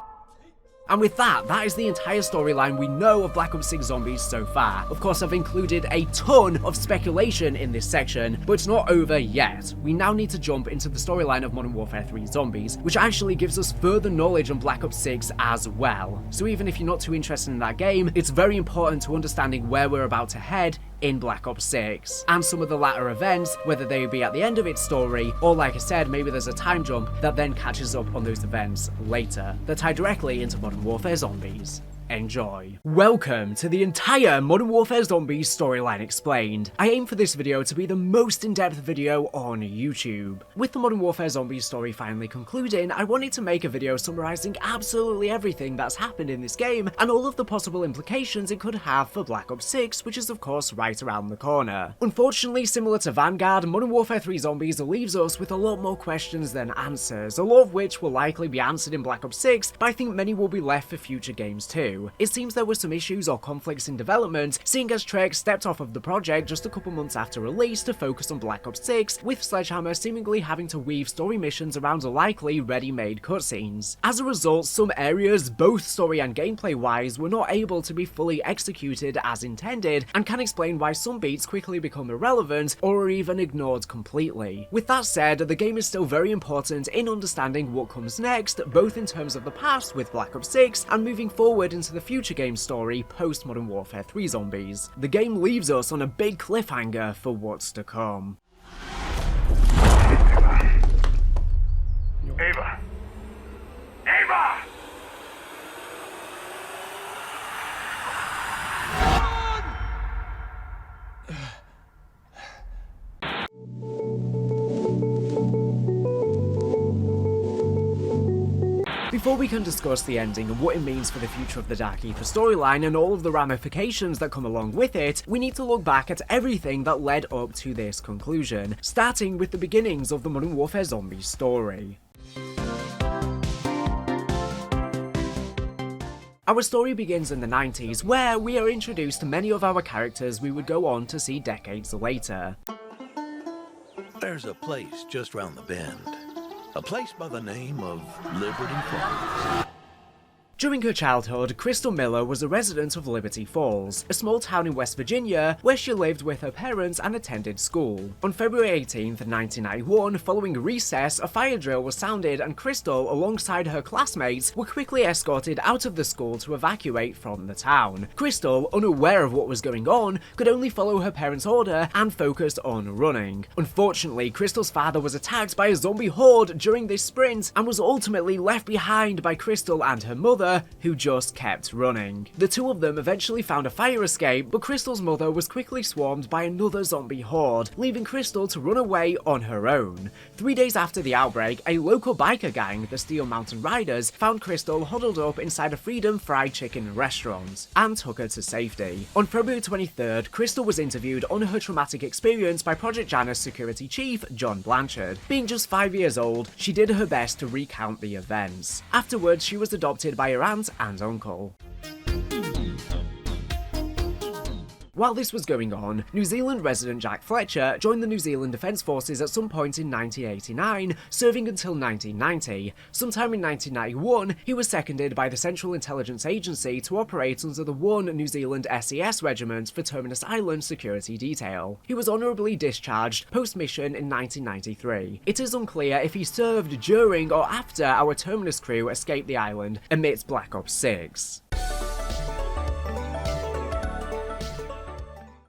And with that, that is the entire storyline we know of Black Ops 6 Zombies so far. Of course, I've included a ton of speculation in this section, but it's not over yet. We now need to jump into the storyline of Modern Warfare 3 Zombies, which actually gives us further knowledge on Black Ops 6 as well. So even if you're not too interested in that game, it's very important to understanding where we're about to head in Black Ops 6, and some of the latter events, whether they be at the end of its story, or like I said, maybe there's a time jump that then catches up on those events later, that tie directly into Modern Warfare Zombies. Enjoy. Welcome to the entire Modern Warfare Zombies storyline explained. I aim for this video to be the most in-depth video on YouTube. With the Modern Warfare Zombies story finally concluding, I wanted to make a video summarizing absolutely everything that's happened in this game and all of the possible implications it could have for Black Ops 6, which is of course right around the corner. Unfortunately, similar to Vanguard, Modern Warfare 3 Zombies leaves us with a lot more questions than answers, a lot of which will likely be answered in Black Ops 6, but I think many will be left for future games too. It seems there were some issues or conflicts in development, seeing as Treyarch stepped off of the project just a couple months after release to focus on Black Ops 6, with Sledgehammer seemingly having to weave story missions around likely ready-made cutscenes. As a result, some areas, both story and gameplay-wise, were not able to be fully executed as intended, and can explain why some beats quickly become irrelevant or are even ignored completely. With that said, the game is still very important in understanding what comes next, both in terms of the past with Black Ops 6 and moving forward into the future game story post Modern Warfare 3 Zombies. The game leaves us on a big cliffhanger for what's to come.
Ava! Ava!
Before we can discuss the ending and what it means for the future of the Dark Aether storyline and all of the ramifications that come along with it, we need to look back at everything that led up to this conclusion, starting with the beginnings of the Modern Warfare Zombies story. Our story begins in the 90s, where we are introduced to many of our characters we would go on to see decades later.
There's a place just round the bend. A place by the name of Liberty Falls.
During her childhood, Crystal Miller was a resident of Liberty Falls, a small town in West Virginia where she lived with her parents and attended school. On February 18th, 1991, following recess, a fire drill was sounded and Crystal, alongside her classmates, were quickly escorted out of the school to evacuate from the town. Crystal, unaware of what was going on, could only follow her parents' order and focused on running. Unfortunately, Crystal's father was attacked by a zombie horde during this sprint and was ultimately left behind by Crystal and her mother, who just kept running. The two of them eventually found a fire escape, but Crystal's mother was quickly swarmed by another zombie horde, leaving Crystal to run away on her own. 3 days after the outbreak, a local biker gang, the Steel Mountain Riders, found Crystal huddled up inside a Freedom Fried Chicken restaurant and took her to safety. On February 23rd, Crystal was interviewed on her traumatic experience by Project Janus security chief John Blanchard. Being just 5 years old, she did her best to recount the events. Afterwards, she was adopted by her aunt and uncle. While this was going on, New Zealand resident Jack Fletcher joined the New Zealand Defence Forces at some point in 1989, serving until 1990. Sometime in 1991, he was seconded by the Central Intelligence Agency to operate under the 1 New Zealand SES Regiment for Terminus Island security detail. He was honourably discharged post-mission in 1993. It is unclear if he served during or after our Terminus crew escaped the island amidst Black Ops 6.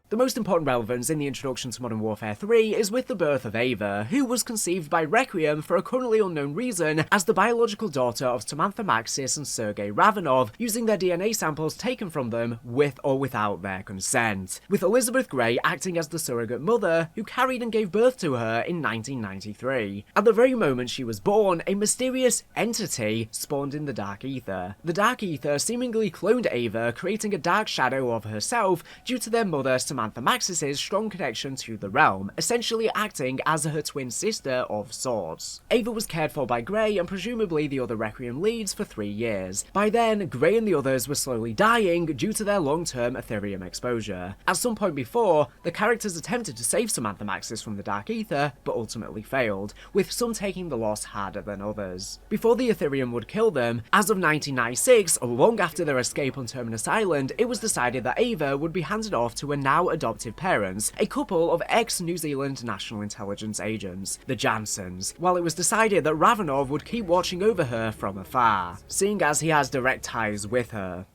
The most important relevance in the introduction to Modern Warfare 3 is with the birth of Ava, who was conceived by Requiem for a currently unknown reason as the biological daughter of Samantha Maxis and Sergei Ravanov, using their DNA samples taken from them with or without their consent, with Elizabeth Gray acting as the surrogate mother who carried and gave birth to her in 1993. At the very moment she was born, a mysterious entity spawned in the Dark Aether. The Dark Aether seemingly cloned Ava, creating a dark shadow of herself due to their mother Samantha Maxis' strong connection to the realm, essentially acting as her twin sister of sorts. Ava was cared for by Gray and presumably the other Requiem leads for 3 years. By then, Gray and the others were slowly dying due to their long-term Ethereum exposure. At some point before, the characters attempted to save Samantha Maxis from the Dark Aether, but ultimately failed, with some taking the loss harder than others. Before the Ethereum would kill them, as of 1996, long after their escape on Terminus Island, it was decided that Ava would be handed off to a now adoptive parents, a couple of ex-New Zealand National Intelligence agents, the Jansons, while it was decided that Ravanov would keep watching over her from afar, seeing as he has direct ties with her.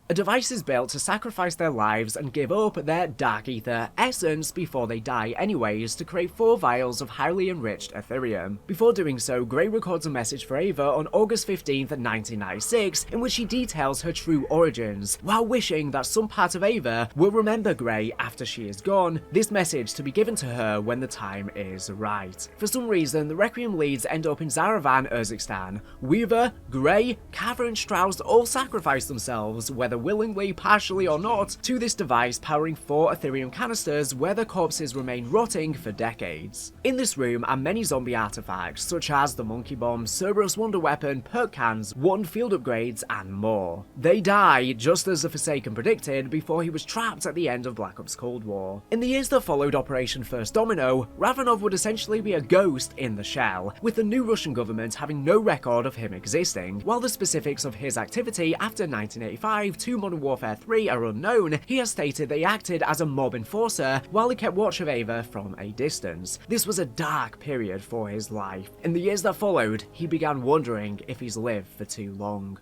A device is built to sacrifice their lives and give up their Dark Aether essence before they die anyways to create 4 vials of highly enriched Ethereum. Before doing so, Gray records a message for Ava on August 15th, 1996, in which she details her true origins, while wishing that some part of Ava will remember Gray after she is gone, this message to be given to her when the time is right. For some reason, the Requiem leads end up in Zaravan, Urzikstan. Weaver, Gray, Carver and Strauss all sacrifice themselves, whether willingly, partially or not, to this device powering 4 Ethereum canisters where their corpses remain rotting for decades. In this room are many zombie artifacts, such as the Monkey Bomb, Cerberus Wonder Weapon, perk cans, 1 field upgrades, and more. They die, just as the Forsaken predicted, before he was trapped at the end of Black Ops Cold War. In the years that followed Operation First Domino, Ravanov would essentially be a ghost in the shell, with the new Russian government having no record of him existing. While the specifics of his activity after 1985 to Modern Warfare 3 are unknown, he has stated that he acted as a mob enforcer while he kept watch of Ava from a distance. This was a dark period for his life. In the years that followed, he began wondering if he's lived for too long.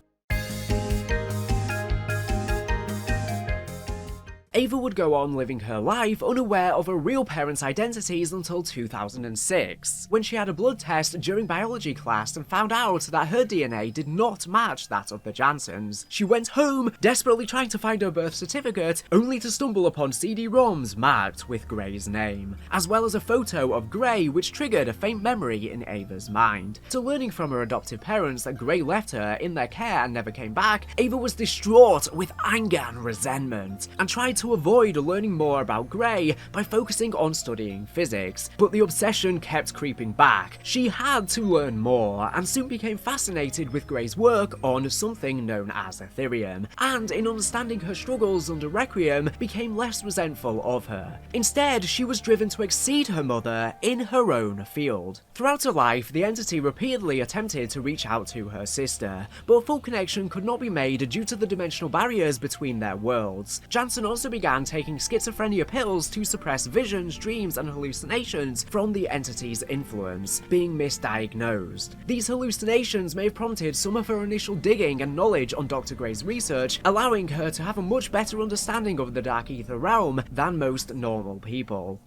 Ava would go on living her life unaware of her real parents' identities until 2006, when she had a blood test during biology class and found out that her DNA did not match that of the Jansons. She went home, desperately trying to find her birth certificate, only to stumble upon CD-ROMs marked with Gray's name, as well as a photo of Gray which triggered a faint memory in Ava's mind. To learning from her adoptive parents that Gray left her in their care and never came back, Ava was distraught with anger and resentment, and tried to avoid learning more about Gray by focusing on studying physics, but the obsession kept creeping back. She had to learn more, and soon became fascinated with Gray's work on something known as Ethereum, and in understanding her struggles under Requiem, became less resentful of her. Instead, she was driven to exceed her mother in her own field. Throughout her life, the entity repeatedly attempted to reach out to her sister, but a full connection could not be made due to the dimensional barriers between their worlds. Jansen also began taking schizophrenia pills to suppress visions, dreams, and hallucinations from the entity's influence, being misdiagnosed. These hallucinations may have prompted some of her initial digging and knowledge on Dr. Gray's research, allowing her to have a much better understanding of the Dark Aether realm than most normal people.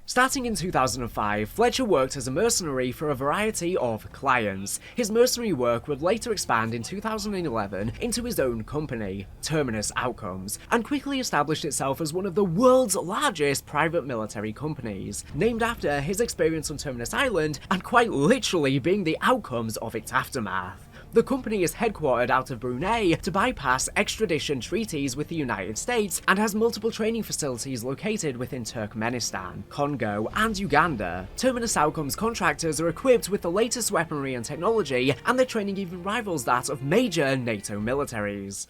Starting in 2005, Fletcher worked as a mercenary for a variety of clients. His mercenary work would later expand in 2011 into his own company, Terminus Outcomes, and quickly established itself as one of the world's largest private military companies, named after his experience on Terminus Island and quite literally being the outcomes of its aftermath. The company is headquartered out of Brunei to bypass extradition treaties with the United States and has multiple training facilities located within Turkmenistan, Congo, and Uganda. Terminus Outcomes contractors are equipped with the latest weaponry and technology, and their training even rivals that of major NATO militaries.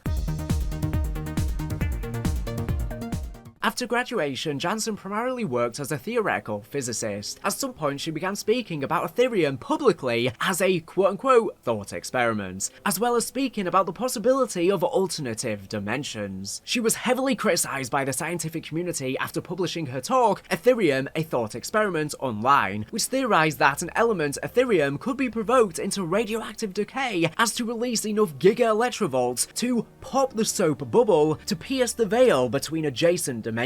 After graduation, Jansen primarily worked as a theoretical physicist. At some point, she began speaking about Ethereum publicly as a quote-unquote thought experiment, as well as speaking about the possibility of alternative dimensions. She was heavily criticized by the scientific community after publishing her talk, Ethereum, a Thought Experiment, online, which theorized that an element, Ethereum, could be provoked into radioactive decay as to release enough giga-electrovolts to pop the soap bubble to pierce the veil between adjacent dimensions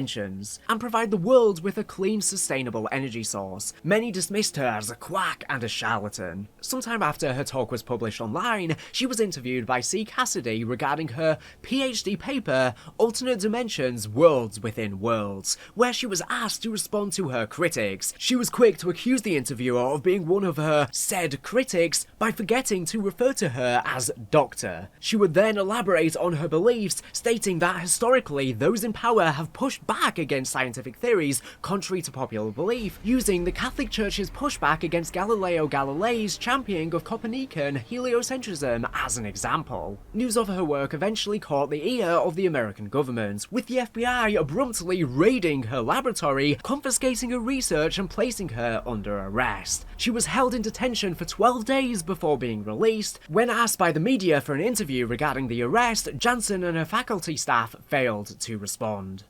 and provide the world with a clean, sustainable energy source. Many dismissed her as a quack and a charlatan. Sometime after her talk was published online, she was interviewed by C. Cassidy regarding her PhD paper, Alternate Dimensions, Worlds Within Worlds, where she was asked to respond to her critics. She was quick to accuse the interviewer of being one of her said critics by forgetting to refer to her as Doctor. She would then elaborate on her beliefs, stating that historically those in power have pushed back against scientific theories contrary to popular belief, using the Catholic Church's pushback against Galileo Galilei's championing of Copernican heliocentrism as an example. News of her work eventually caught the ear of the American government, with the FBI abruptly raiding her laboratory, confiscating her research and placing her under arrest. She was held in detention for 12 days before being released. When asked by the media for an interview regarding the arrest, Jansen and her faculty staff failed to respond.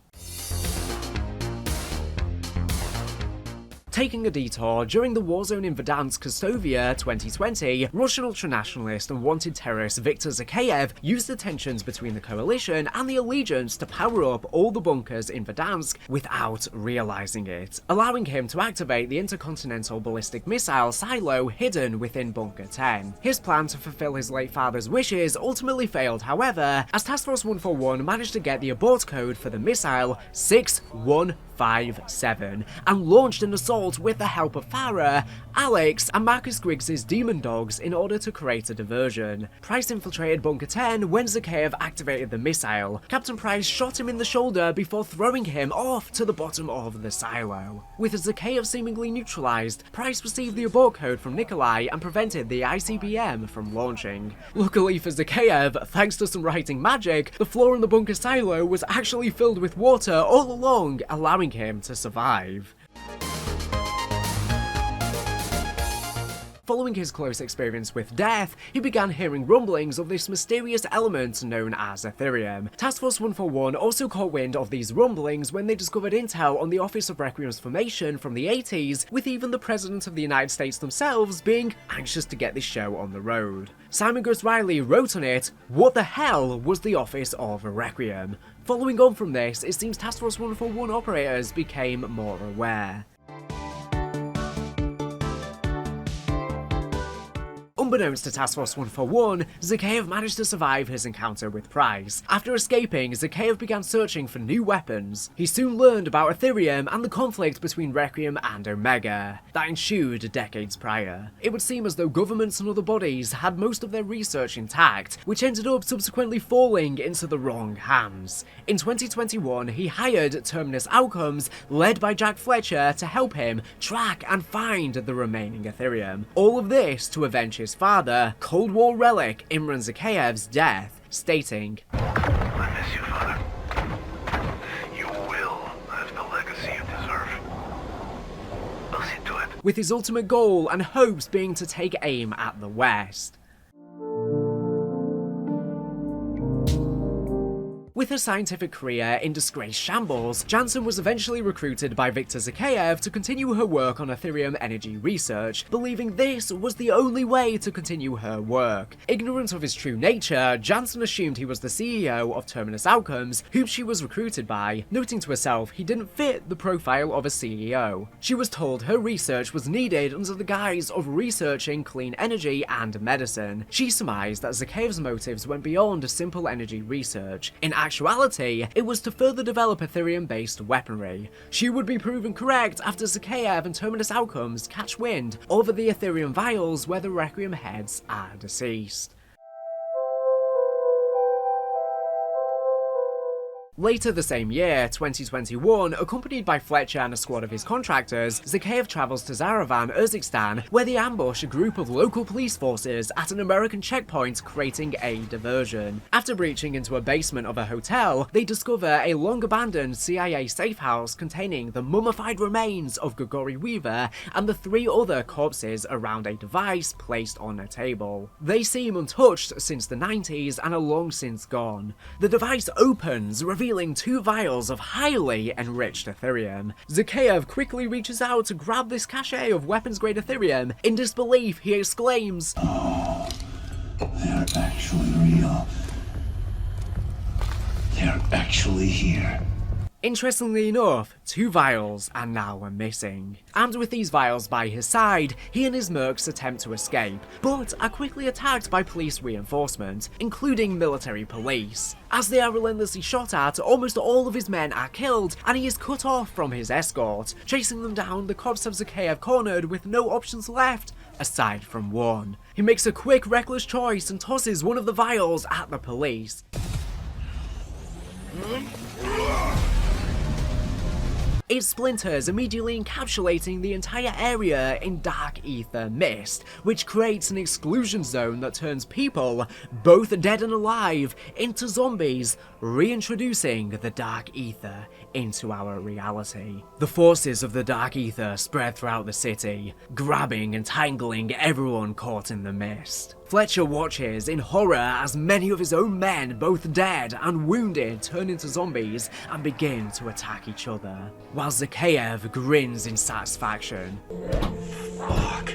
Taking a detour, during the war zone in Verdansk, Kostovia 2020, Russian ultranationalist and wanted terrorist Viktor Zakhaev used the tensions between the coalition and the Allegiance to power up all the bunkers in Verdansk without realizing it, allowing him to activate the intercontinental ballistic missile silo hidden within Bunker 10. His plan to fulfill his late father's wishes ultimately failed, however, as Task Force 141 managed to get the abort code for the missile 6157 and launched an assault with the help of Farah, Alex, and Marcus Griggs' Demon Dogs in order to create a diversion. Price infiltrated Bunker 10 when Zakhaev activated the missile. Captain Price shot him in the shoulder before throwing him off to the bottom of the silo. With Zakhaev seemingly neutralized, Price received the abort code from Nikolai and prevented the ICBM from launching. Luckily for Zakhaev, thanks to some writing magic, the floor in the bunker silo was actually filled with water all along, allowing him to survive. Following his close experience with death, he began hearing rumblings of this mysterious element known as Ethereum. Task Force 141 also caught wind of these rumblings when they discovered intel on the Office of Requiem's formation from the 80s, with even the President of the United States themselves being anxious to get this show on the road. Simon Gus Riley wrote on it, "What the hell was the Office of Requiem?" Following on from this, it seems Task Force 141 operators became more aware. Unbeknownst to Task Force 141, Zakhaev managed to survive his encounter with Price. After escaping, Zakhaev began searching for new weapons. He soon learned about Ethereum and the conflict between Requiem and Omega that ensued decades prior. It would seem as though governments and other bodies had most of their research intact, which ended up subsequently falling into the wrong hands. In 2021, he hired Terminus Outcomes, led by Jack Fletcher, to help him track and find the remaining Ethereum. All of this to avenge his father, Cold War relic Imran Zakhaev's death, stating,
"I miss you, Father. You will have the legacy you deserve. I'll see to it."
With his ultimate goal and hopes being to take aim at the West. With her scientific career in disgraced shambles, Jansen was eventually recruited by Viktor Zakhaev to continue her work on Ethereum energy research, believing this was the only way to continue her work. Ignorant of his true nature, Jansen assumed he was the CEO of Terminus Outcomes, whom she was recruited by, noting to herself he didn't fit the profile of a CEO. She was told her research was needed under the guise of researching clean energy and medicine. She surmised that Zakhaev's motives went beyond simple energy research. In actuality, it was to further develop Ethereum-based weaponry. She would be proven correct after Zakhaev and Terminus Outcomes catch wind over the Ethereum vials where the Requiem heads are deceased. Later the same year, 2021, accompanied by Fletcher and a squad of his contractors, Zakhaev travels to Zaravan, Urzikstan, where they ambush a group of local police forces at an American checkpoint, creating a diversion. After breaching into a basement of a hotel, they discover a long-abandoned CIA safe house containing the mummified remains of Gregory Weaver and the 3 other corpses around a device placed on a table. They seem untouched since the 90s and are long since gone. The device opens, revealing 2 vials of highly enriched Ethereum. Zakhaev quickly reaches out to grab this cache of weapons-grade Ethereum. In disbelief, he exclaims,
"Oh, they're actually real. They're actually here."
Interestingly enough, 2 vials are now missing. Armed with these vials by his side, he and his mercs attempt to escape, but are quickly attacked by police reinforcement, including military police. As they are relentlessly shot at, almost all of his men are killed, and he is cut off from his escort. Chasing them down, the cops have Zakhaev cornered with no options left, aside from one. He makes a quick, reckless choice and tosses one of the vials at the police. It splinters, immediately encapsulating the entire area in dark ether mist, which creates an exclusion zone that turns people, both dead and alive, into zombies, reintroducing the dark ether into our reality. The forces of the dark ether spread throughout the city, grabbing and tangling everyone caught in the mist. Fletcher watches in horror as many of his own men, both dead and wounded, turn into zombies and begin to attack each other, while Zakhaev grins in satisfaction.
Fuck.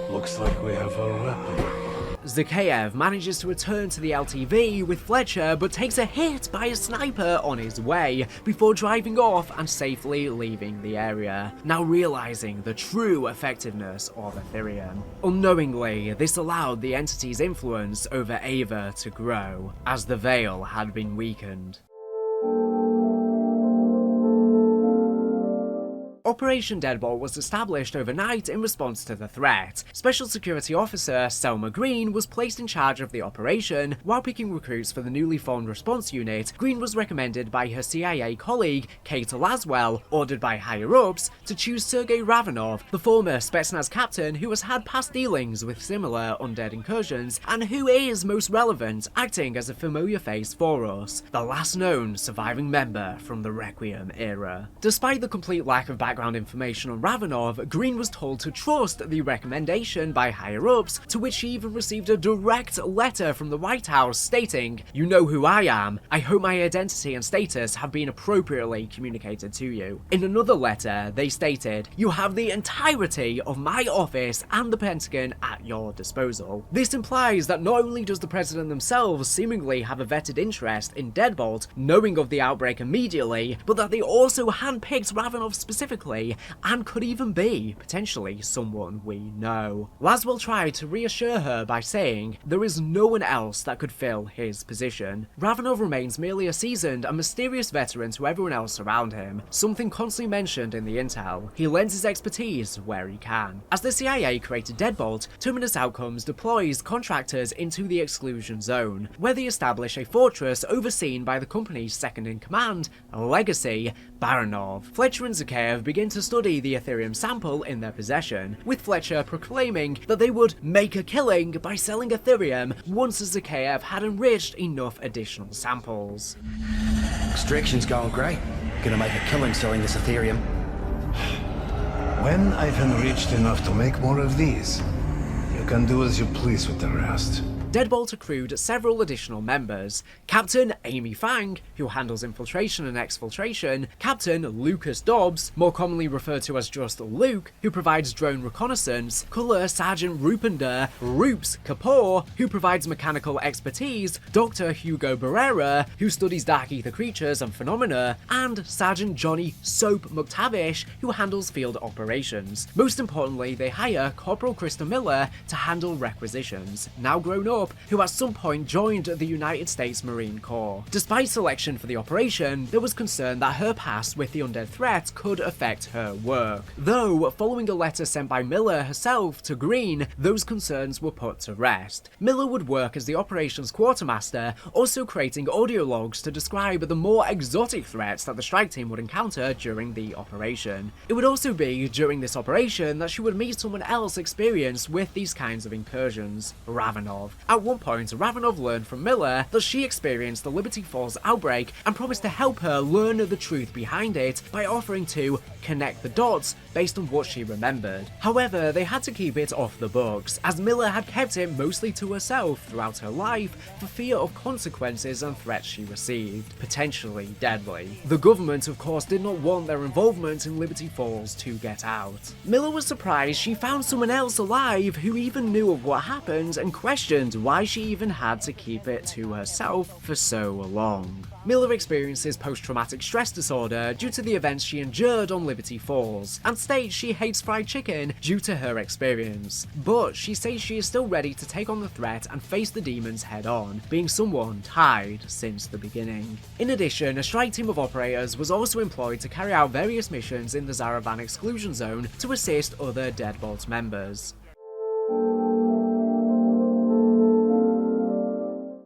Looks like we have a weapon.
Zakhaev manages to return to the LTV with Fletcher, but takes a hit by a sniper on his way before driving off and safely leaving the area, now realizing the true effectiveness of Ethereum. Unknowingly, this allowed the entity's influence over Ava to grow, as the veil had been weakened. Operation Deadbolt was established overnight in response to the threat. Special Security Officer Selma Green was placed in charge of the operation. While picking recruits for the newly formed response unit, Green was recommended by her CIA colleague, Kate Laswell, ordered by higher-ups, to choose Sergei Ravanov, the former Spetsnaz captain who has had past dealings with similar undead incursions, and who is most relevant, acting as a familiar face for us, the last known surviving member from the Requiem era. Despite the complete lack of background information on Ravanov, Green was told to trust the recommendation by higher-ups, to which she even received a direct letter from the White House stating, "You know who I am. I hope my identity and status have been appropriately communicated to you." In another letter, they stated, "You have the entirety of my office and the Pentagon at your disposal." This implies that not only does the president themselves seemingly have a vetted interest in Deadbolt, knowing of the outbreak immediately, but that they also handpicked Ravanov specifically, and could even be, potentially, someone we know. Laswell tried to reassure her by saying there is no one else that could fill his position. Ravanov remains merely a seasoned and mysterious veteran to everyone else around him, something constantly mentioned in the intel. He lends his expertise where he can. As the CIA created Deadbolt, Terminus Outcomes deploys contractors into the exclusion zone, where they establish a fortress overseen by the company's second-in-command, Legacy, Baranov. Fletcher and Zakhaev begin to study the Ethereum sample in their possession, with Fletcher proclaiming that they would make a killing by selling Ethereum once Zakhaev had enriched enough additional samples.
Extraction's going great. Gonna make a killing selling this Ethereum.
When I've enriched enough to make more of these, you can do as you please with the rest.
Deadbolt accrued several additional members: Captain Amy Fang, who handles infiltration and exfiltration; Captain Lucas Dobbs, more commonly referred to as just Luke, who provides drone reconnaissance; Colour Sergeant Rupinder Roops Kapoor, who provides mechanical expertise; Dr. Hugo Barrera, who studies dark ether creatures and phenomena; and Sergeant Johnny Soap McTavish, who handles field operations. Most importantly, they hire Corporal Krista Miller to handle requisitions. Now grown up, up, who at some point joined the United States Marine Corps. Despite selection for the operation, there was concern that her past with the undead threat could affect her work. Though, following a letter sent by Miller herself to Green, those concerns were put to rest. Miller would work as the operations quartermaster, also creating audio logs to describe the more exotic threats that the strike team would encounter during the operation. It would also be during this operation that she would meet someone else experienced with these kinds of incursions, Ravenov. At one point, Ravenov learned from Miller that she experienced the Liberty Falls outbreak and promised to help her learn the truth behind it by offering to connect the dots based on what she remembered. However, they had to keep it off the books, as Miller had kept it mostly to herself throughout her life for fear of consequences and threats she received, potentially deadly. The government, of course, did not want their involvement in Liberty Falls to get out. Miller was surprised she found someone else alive who even knew of what happened and questioned why she even had to keep it to herself for so long. Miller experiences post-traumatic stress disorder due to the events she endured on Liberty Falls, and states she hates fried chicken due to her experience. But she says she is still ready to take on the threat and face the demons head-on, being someone tied since the beginning. In addition, a strike team of operators was also employed to carry out various missions in the Zaravan exclusion zone to assist other Deadbolt members.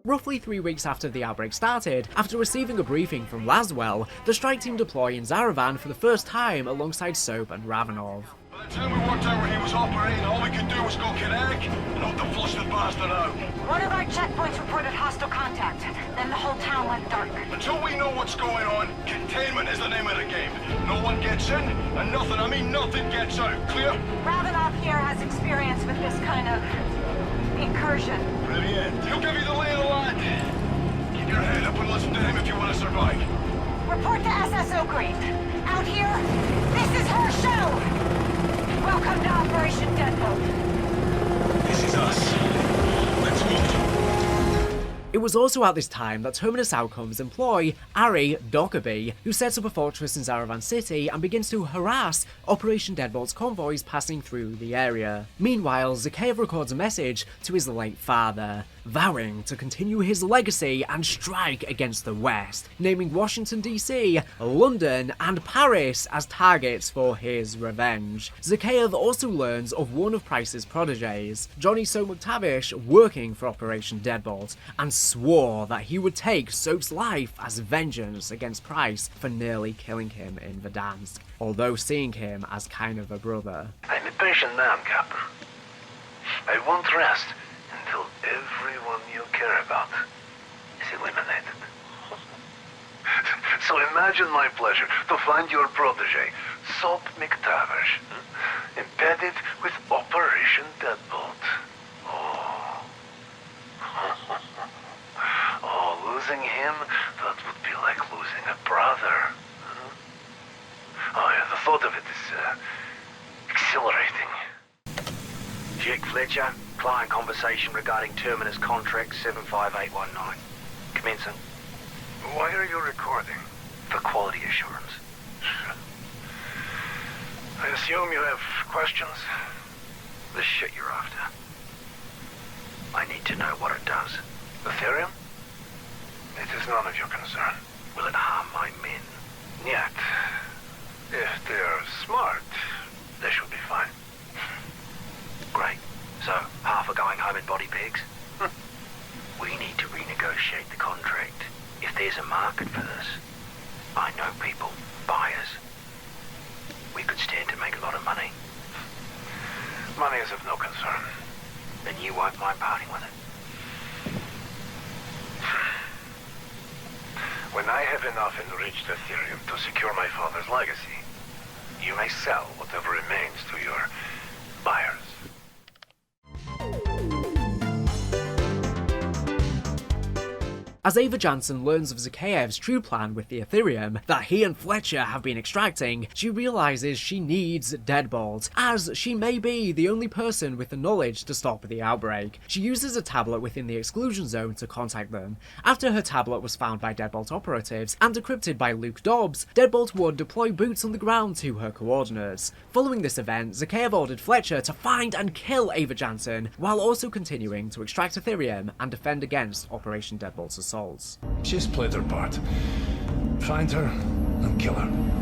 Roughly 3 weeks after the outbreak started, after receiving a briefing from Laswell, the strike team deploy in Zaravan for the first time alongside Soap and Ravenov.
By the time we worked out where he was operating, all we could do was go kinetic and hope to flush the bastard out.
One of our checkpoints reported hostile contact. Then the whole town went dark.
Until we know what's going on, containment is the name of the game. No one gets in, and nothing, I mean nothing gets out. Clear?
Ravenov here has experience with this kind of incursion.
Brilliant. He'll give you the lay of the land. Keep your head up and listen to him if you want to survive.
Report to SSO Green. Out here, this is her show! Welcome to Operation Deadbolt.
This is us. Let's move.
It was also at this time that Terminus Outcomes employ Ari Dockerby, who sets up a fortress in Zaravan City and begins to harass Operation Deadbolt's convoys passing through the area. Meanwhile, Zakhaev records a message to his late father, vowing to continue his legacy and strike against the West, naming Washington DC, London, and Paris as targets for his revenge. Zakhaev also learns of one of Price's protégés, Johnny Soap McTavish, working for Operation Deadbolt, and swore that he would take Soap's life as vengeance against Price for nearly killing him in Verdansk, although seeing him as kind of a brother.
I'm a patient man, Captain. I won't rest until everyone you care about is eliminated. So imagine my pleasure to find your protege, Soap McTavish, embedded with Operation Deadbolt. Oh, losing him, that would be like losing a brother. Oh yeah, the thought of it is exhilarating.
Jake Fletcher, client conversation regarding Terminus contract 75819. Commencing.
Why are you recording?
For quality assurance.
I assume you have questions?
The shit you're after. I need to know what it does.
Ethereum? It is none of your concern.
Will it harm my men?
Yet. If they're smart, they should be fine.
Great. So, half are going home in body bags? We need to renegotiate the contract. If there's a market for this, I know people, buyers. We could stand to make a lot of money.
Money is of no concern.
Then you won't mind parting with it.
When I have enough enriched Ethereum to secure my father's legacy, you may sell whatever remains to your buyers.
As Ava Jansen learns of Zakhaev's true plan with the Aetherium that he and Fletcher have been extracting, she realizes she needs Deadbolt, as she may be the only person with the knowledge to stop the outbreak. She uses a tablet within the exclusion zone to contact them. After her tablet was found by Deadbolt operatives and decrypted by Luke Dobbs, Deadbolt would deploy boots on the ground to her coordinates. Following this event, Zakhaev ordered Fletcher to find and kill Ava Jansen, while also continuing to extract Aetherium and defend against Operation Deadbolt's assaults.
She's played her part. Find her and kill her.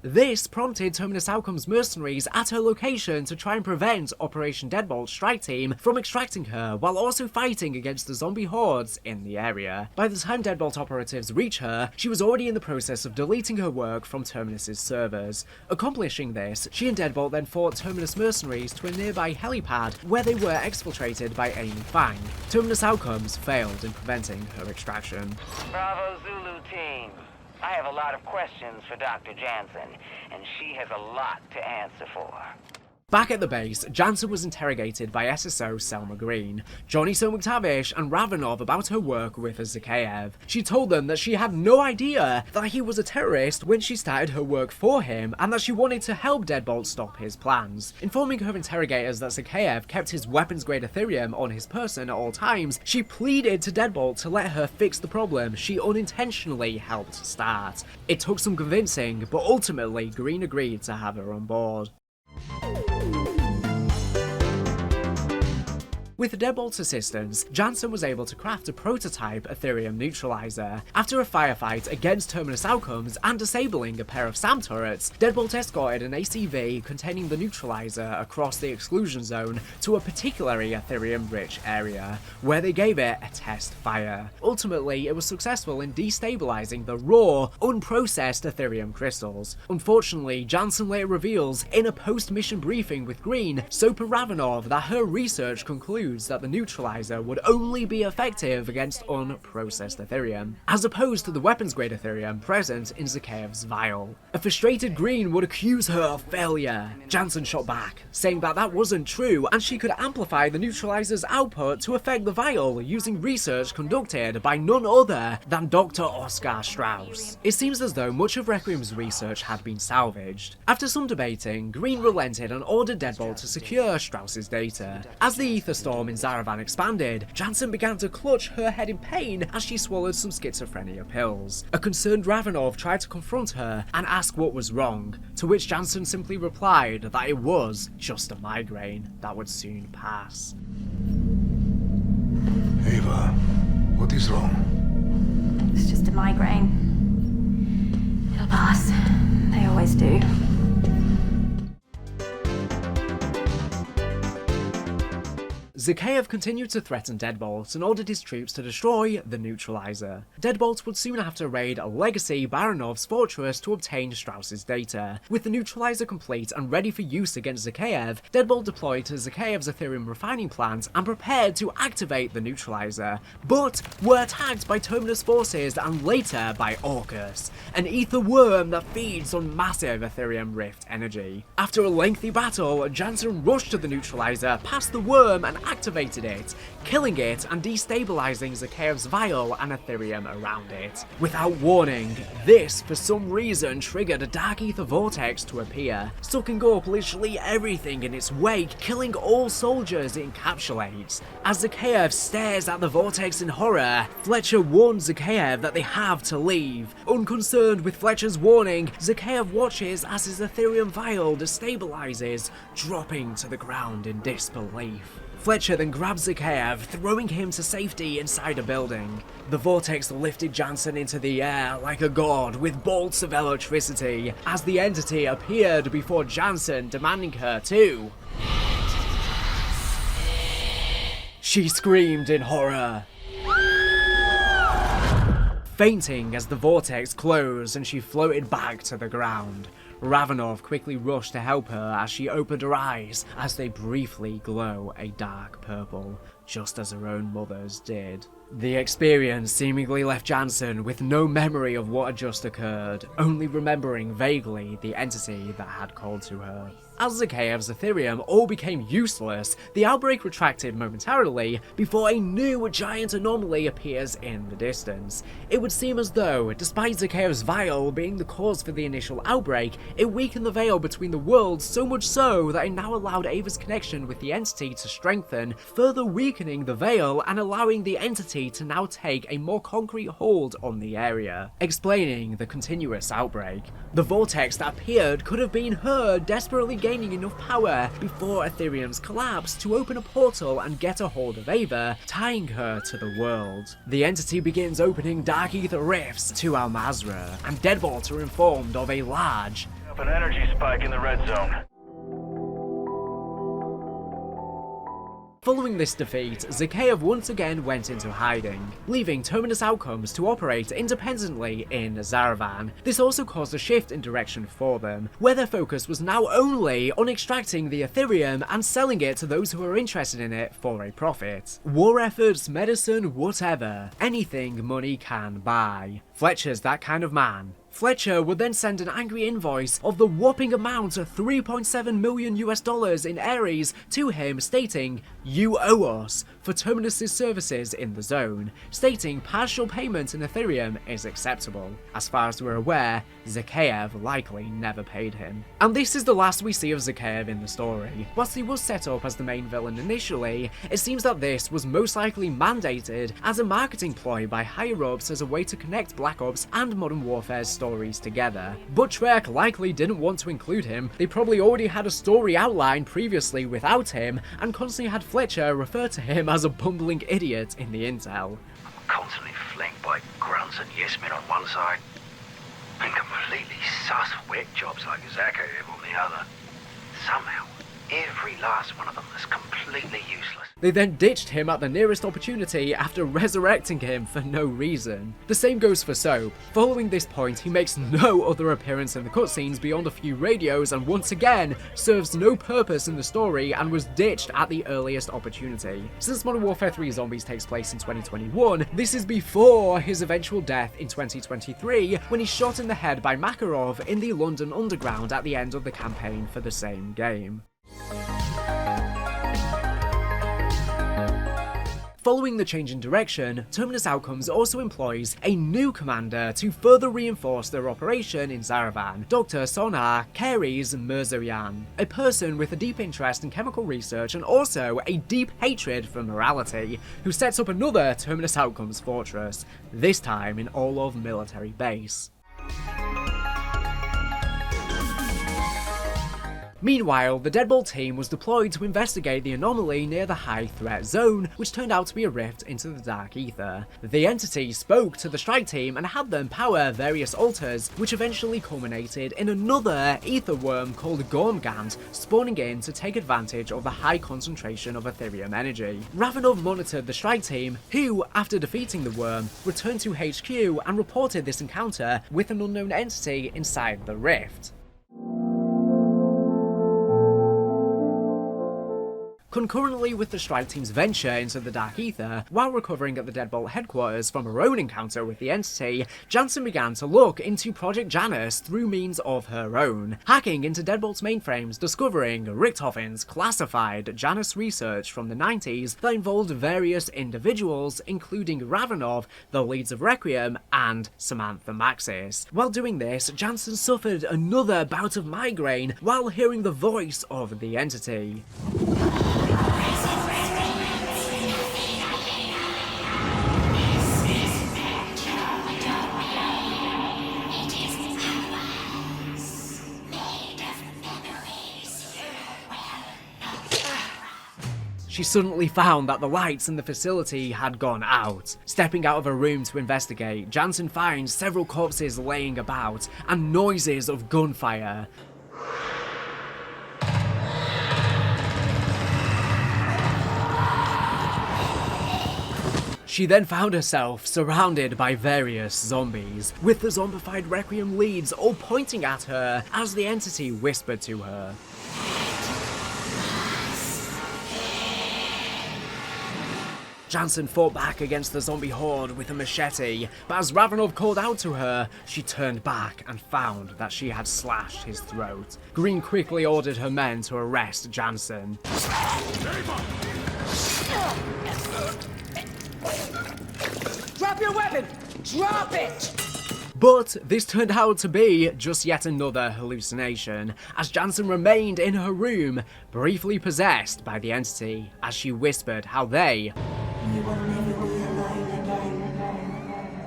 This prompted Terminus Outcome's mercenaries at her location to try and prevent Operation Deadbolt's strike team from extracting her, while also fighting against the zombie hordes in the area. By the time Deadbolt operatives reach her, she was already in the process of deleting her work from Terminus's servers. Accomplishing this, she and Deadbolt then fought Terminus mercenaries to a nearby helipad where they were exfiltrated by Amy Fang. Terminus Outcomes failed in preventing her extraction.
Bravo Zulu team. I have a lot of questions for Dr. Jansen, and she has a lot to answer for.
Back at the base, Jansen was interrogated by SSO Selma Green, Johnny So McTavish and Ravenov about her work with Zakhaev. She told them that she had no idea that he was a terrorist when she started her work for him, and that she wanted to help Deadbolt stop his plans. Informing her interrogators that Zakhaev kept his weapons-grade Aetherium on his person at all times, she pleaded to Deadbolt to let her fix the problem she unintentionally helped start. It took some convincing, but ultimately Green agreed to have her on board. With Deadbolt's assistance, Jansen was able to craft a prototype Aetherium neutralizer. After a firefight against Terminus Outcomes and disabling a pair of SAM turrets, Deadbolt escorted an ACV containing the neutralizer across the exclusion zone to a particularly Aetherium-rich area, where they gave it a test fire. Ultimately, it was successful in destabilizing the raw, unprocessed Aetherium crystals. Unfortunately, Jansen later reveals in a post-mission briefing with Green, Sopa Ravenov, that her research concludes that the neutralizer would only be effective against unprocessed Aetherium, as opposed to the weapons-grade Aetherium present in Zakhaev's vial. A frustrated Green would accuse her of failure. Jansen shot back, saying that that wasn't true, and she could amplify the neutralizer's output to affect the vial using research conducted by none other than Dr. Oscar Strauss. It seems as though much of Requiem's research had been salvaged. After some debating, Green relented and ordered Deadbolt to secure Strauss's data. As the Aether Storm in Zaravan expanded, Jansen began to clutch her head in pain as she swallowed some schizophrenia pills. A concerned Ravenov tried to confront her and ask what was wrong, to which Jansen simply replied that it was just a migraine that would soon pass.
Ava, what is wrong?
It's just a migraine. It'll pass. They always do.
Zakhaev continued to threaten Deadbolt and ordered his troops to destroy the neutralizer. Deadbolt would soon have to raid a legacy Baranov's fortress to obtain Strauss's data. With the neutralizer complete and ready for use against Zakhaev, Deadbolt deployed to Zakhaev's Aetherium refining plant and prepared to activate the neutralizer, but were attacked by Terminus forces and later by Orcus, an ether worm that feeds on massive Aetherium rift energy. After a lengthy battle, Jansen rushed to the neutralizer past the worm and activated it, killing it and destabilizing Zakhaev's vial and Aetherium around it. Without warning, this for some reason triggered a dark ether vortex to appear, sucking up literally everything in its wake, killing all soldiers it encapsulates. As Zakhaev stares at the vortex in horror, Fletcher warns Zakhaev that they have to leave. Unconcerned with Fletcher's warning, Zakhaev watches as his Aetherium vial destabilizes, dropping to the ground in disbelief. Fletcher then grabs Zakhaev, throwing him to safety inside a building. The vortex lifted Jansen into the air like a god with bolts of electricity, as the entity appeared before Jansen, demanding her to... She screamed in horror, fainting as the vortex closed and she floated back to the ground. Ravenov quickly rushed to help her as she opened her eyes as they briefly glow a dark purple, just as her own mother's did. The experience seemingly left Jansen with no memory of what had just occurred, only remembering vaguely the entity that had called to her. As Zakhaev's Ethereum all became useless, the outbreak retracted momentarily before a new giant anomaly appears in the distance. It would seem as though, despite Zakhaev's vial being the cause for the initial outbreak, it weakened the veil between the worlds so much so that it now allowed Ava's connection with the entity to strengthen, further weakening the veil and allowing the entity to now take a more concrete hold on the area, explaining the continuous outbreak. The vortex that appeared could have been her desperately gaining enough power before Ethereum's collapse to open a portal and get a hold of Ava, tying her to the world. The entity begins opening Dark Aether rifts to Al-Mazrah, and Deadbolt are informed of a large
An energy spike in the red zone.
Following this defeat, Zakhaev once again went into hiding, leaving Terminus Outcomes to operate independently in Zaravan. This also caused a shift in direction for them, where their focus was now only on extracting the Ethereum and selling it to those who are interested in it for a profit. War efforts, medicine, whatever. Anything money can buy. Fletcher's that kind of man. Fletcher would then send an angry invoice of the whopping amount of $3.7 million in Ares to him, stating, "You owe us," for Terminus' services in the zone, stating partial payment in Ethereum is acceptable. As far as we're aware, Zakhaev likely never paid him. And this is the last we see of Zakhaev in the story. Whilst he was set up as the main villain initially, it seems that this was most likely mandated as a marketing ploy by higher-ups as a way to connect Black Ops and Modern Warfare's stories together. But Trek likely didn't want to include him. They probably already had a story outlined previously without him, and constantly had Fletcher refer to him as a bumbling idiot in the intel.
Constantly flanked by grunts and yes men on one side, and completely sus wet jobs like Zakhaev on the other. Somehow, every last one of them is completely useless.
They then ditched him at the nearest opportunity after resurrecting him for no reason. The same goes for Soap. Following this point, he makes no other appearance in the cutscenes beyond a few radios and once again serves no purpose in the story and was ditched at the earliest opportunity. Since Modern Warfare 3 Zombies takes place in 2021, this is before his eventual death in 2023 when he's shot in the head by Makarov in the London Underground at the end of the campaign for the same game. Following the change in direction, Terminus Outcomes also employs a new commander to further reinforce their operation in Zaravan, Dr. Sonar Keres Mirzoyan, a person with a deep interest in chemical research and also a deep hatred for morality, who sets up another Terminus Outcomes fortress, this time in Orlov military base. Meanwhile, the Deadbolt team was deployed to investigate the anomaly near the high threat zone, which turned out to be a rift into the Dark Aether. The entity spoke to the strike team and had them power various altars, which eventually culminated in another Aether worm called Gormgant spawning in to take advantage of the high concentration of Ethereum energy. Ravenov monitored the strike team, who, after defeating the worm, returned to HQ and reported this encounter with an unknown entity inside the rift. Concurrently with the strike team's venture into the Dark Aether, while recovering at the Deadbolt headquarters from her own encounter with the entity, Jansen began to look into Project Janus through means of her own, hacking into Deadbolt's mainframes, discovering Richtofen's classified Janus research from the 90s that involved various individuals, including Ravenov, the leads of Requiem, and Samantha Maxis. While doing this, Jansen suffered another bout of migraine while hearing the voice of the entity. She suddenly found that the lights in the facility had gone out. Stepping out of her room to investigate, Jansen finds several corpses laying about and noises of gunfire. She then found herself surrounded by various zombies, with the zombified Requiem leads all pointing at her as the entity whispered to her. Jansen fought back against the zombie horde with a machete, but as Ravenov called out to her, she turned back and found that she had slashed his throat. Green quickly ordered her men to arrest Jansen.
Drop your weapon! Drop it!
But this turned out to be just yet another hallucination, as Jansen remained in her room, briefly possessed by the entity, as she whispered how they
You will never be alone again.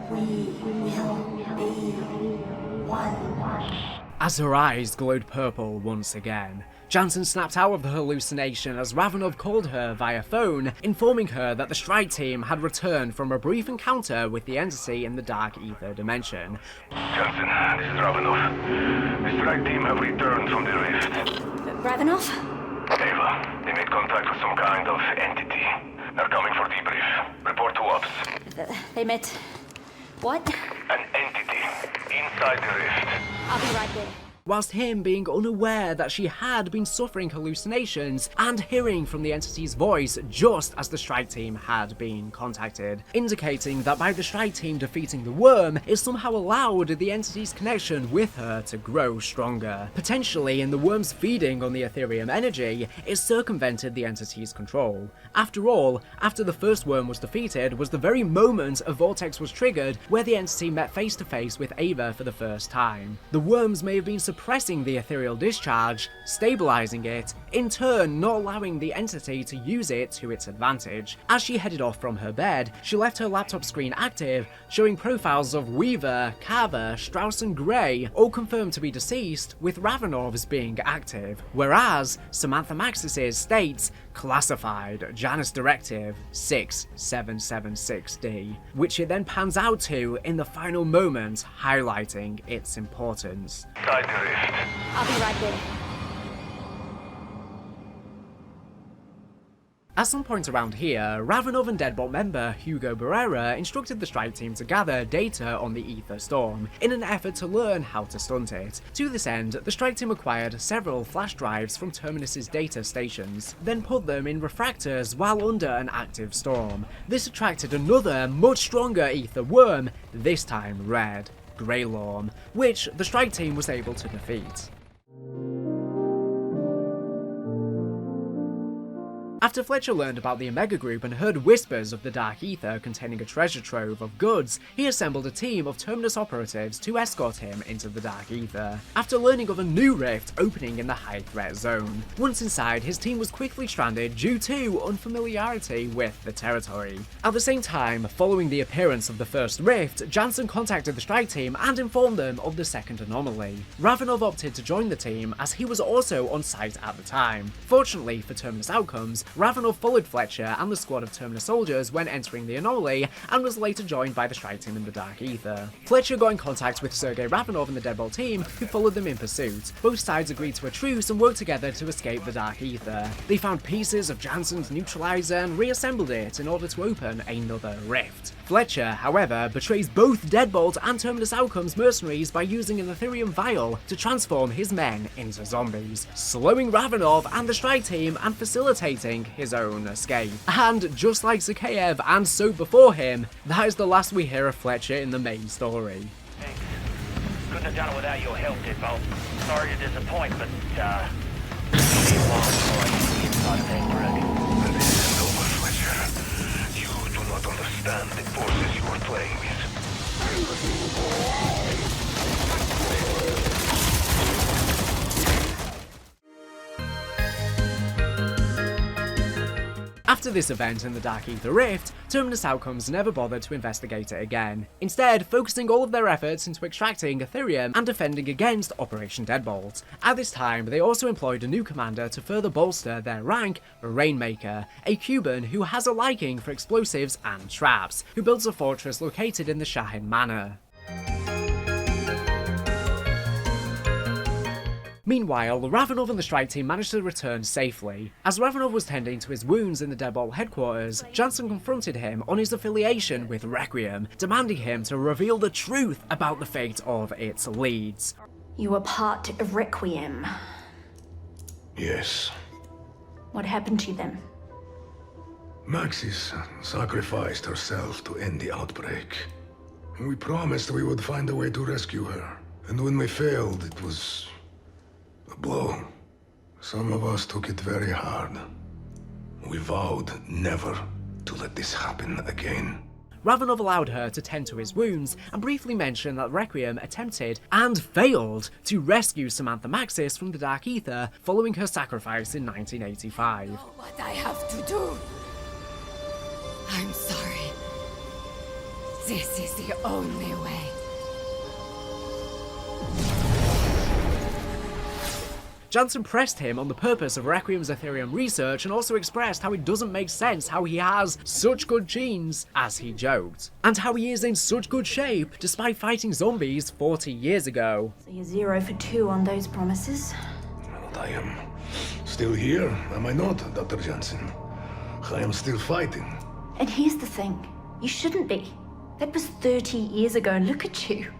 We will be one.
As her eyes glowed purple once again, Jansen snapped out of the hallucination as Ravenov called her via phone, informing her that the strike team had returned from a brief encounter with the entity in the Dark Aether dimension.
Jansen, this is Ravenov. The strike team have returned from the rift.
Ravenov?
Ava, they made contact with some kind of entity. They're coming for debrief. Report to ops.
They met... what?
An entity inside the rift.
I'll be right there.
Whilst him being unaware that she had been suffering hallucinations and hearing from the entity's voice just as the strike team had been contacted, indicating that by the strike team defeating the worm, it somehow allowed the entity's connection with her to grow stronger. Potentially, in the worm's feeding on the Ethereum energy, it circumvented the entity's control. After all, after the first worm was defeated was the very moment a vortex was triggered where the entity met face to face with Ava for the first time. The worms may have been suppressing the ethereal discharge, stabilizing it, in turn not allowing the entity to use it to its advantage. As she headed off from her bed, she left her laptop screen active, showing profiles of Weaver, Carver, Strauss and Gray, all confirmed to be deceased, with Ravenov's being active, whereas Samantha Maxis's states classified Janus Directive 6776D, which it then pans out to in the final moment, highlighting its importance.
I'll be right there.
At some point around here, Ravenov and Deadbolt member Hugo Barrera instructed the strike team to gather data on the Aether Storm, in an effort to learn how to stunt it. To this end, the strike team acquired several flash drives from Terminus's data stations, then put them in refractors while under an active storm. This attracted another, much stronger Aether worm, this time red, Greylorm, which the strike team was able to defeat. After Fletcher learned about the Omega Group and heard whispers of the Dark Aether containing a treasure trove of goods, he assembled a team of Terminus operatives to escort him into the Dark Aether, after learning of a new rift opening in the high threat zone. Once inside, his team was quickly stranded due to unfamiliarity with the territory. At the same time, following the appearance of the first rift, Jansen contacted the strike team and informed them of the second anomaly. Ravenov opted to join the team as he was also on site at the time. Fortunately for Terminus outcomes, Ravenov followed Fletcher and the squad of Terminus soldiers when entering the anomaly, and was later joined by the strike team in the Dark Aether. Fletcher got in contact with Sergei Ravenov and the Deadbolt team, who followed them in pursuit. Both sides agreed to a truce and worked together to escape the Dark Aether. They found pieces of Jansen's neutralizer and reassembled it in order to open another rift. Fletcher, however, betrays both Deadbolt and Terminus Outcomes mercenaries by using an Ethereum vial to transform his men into zombies, slowing Ravenov and the strike team and facilitating his own escape. And just like Zakhaev and so before him, that is the last we hear of Fletcher in the main story.
Thanks. Couldn't have done it without your help, Deadbolt. Sorry to disappoint, but, it'll be a while before I get to the inside of that dragon.
This isn't over, Fletcher. You do not understand the forces you are playing with.
After this event in the Dark Aether Rift, Terminus Outcomes never bothered to investigate it again, instead focusing all of their efforts into extracting Ethereum and defending against Operation Deadbolt. At this time, they also employed a new commander to further bolster their rank, Rainmaker, a Cuban who has a liking for explosives and traps, who builds a fortress located in the Shahin Manor. Meanwhile, Ravenov and the strike team managed to return safely. As Ravenov was tending to his wounds in the Deadbolt headquarters, Jansen confronted him on his affiliation with Requiem, demanding him to reveal the truth about the fate of its leads.
You were part of Requiem.
Yes.
What happened to them?
Maxis sacrificed herself to end the outbreak. We promised we would find a way to rescue her. And when we failed, it was a blow. Some of us took it very hard. We vowed never to let this happen again.
Ravenov allowed her to tend to his wounds and briefly mentioned that Requiem attempted and failed to rescue Samantha Maxis from the Dark Aether following her sacrifice in 1985.
What I have to do. I'm sorry. This is the only way.
Jansen pressed him on the purpose of Requiem's Ethereum research and also expressed how it doesn't make sense how he has such good genes, as he joked, and how he is in such good shape despite fighting zombies 40 years ago.
So you're 0 for 2 on those promises?
But I am still here, am I not, Dr. Jansen? I am still fighting.
And here's the thing, you shouldn't be. That was 30 years ago, look at you.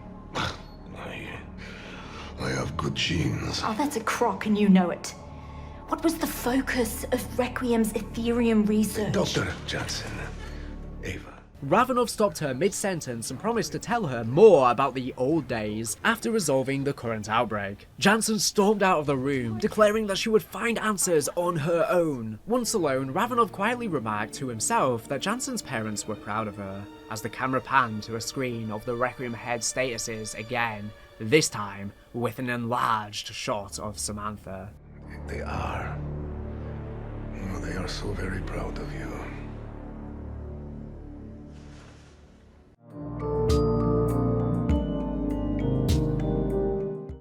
I have good genes.
Oh, that's a crock and you know it. What was the focus of Requiem's Ethereum research?
Dr. Jansen. Ava.
Ravenov stopped her mid-sentence and promised to tell her more about the old days after resolving the current outbreak. Jansen stormed out of the room, declaring that she would find answers on her own. Once alone, Ravenov quietly remarked to himself that Jansen's parents were proud of her, as the camera panned to a screen of the Requiem head statuses again, this time with an enlarged shot of Samantha.
They are. Oh, they are so very proud of you.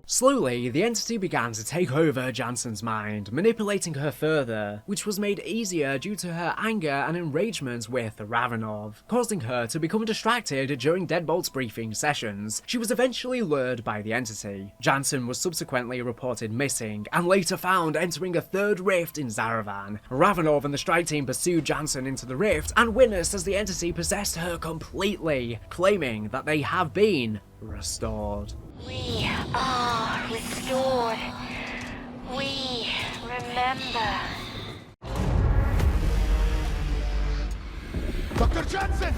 Slowly, the entity began to take over Jansen's mind, manipulating her further, which was made easier due to her anger and enragement with Ravenov, causing her to become distracted during Deadbolt's briefing sessions. She was eventually lured by the entity. Jansen was subsequently reported missing, and later found entering a third rift in Zaravan. Ravenov and the strike team pursued Jansen into the rift, and witnessed as the entity possessed her completely, claiming that they have been restored.
We are restored. We remember.
Dr. Jansen!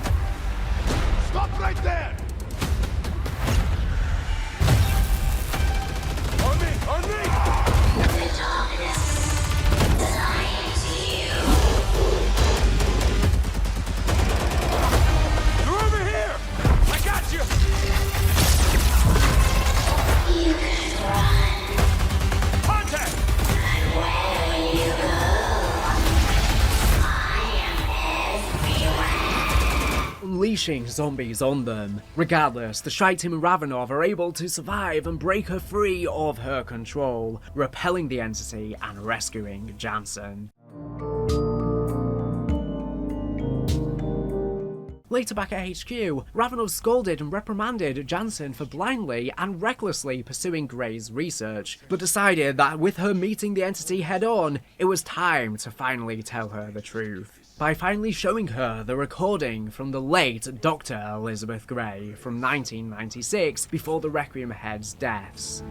Stop right there! On me! On me!
The darkness binds you.
You're over here! I got you!
You can run.
Contact!
But where you go, I am everywhere.
Unleashing zombies on them. Regardless, the strike team and Ravenov are able to survive and break her free of her control, repelling the entity and rescuing Jansen. Later back at HQ, Ravenov scolded and reprimanded Jansen for blindly and recklessly pursuing Grey's research, but decided that with her meeting the entity head-on, it was time to finally tell her the truth. By finally showing her the recording from the late Dr. Elizabeth Grey from 1996 before the Requiem Head's deaths.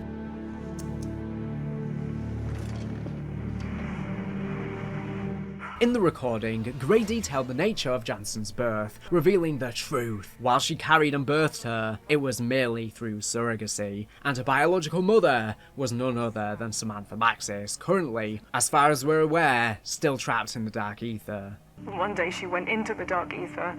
In the recording, Grey detailed the nature of Jansen's birth, revealing the truth. While she carried and birthed her, it was merely through surrogacy, and her biological mother was none other than Samantha Maxis, currently, as far as we're aware, still trapped in the Dark Aether.
One day she went into the Dark Aether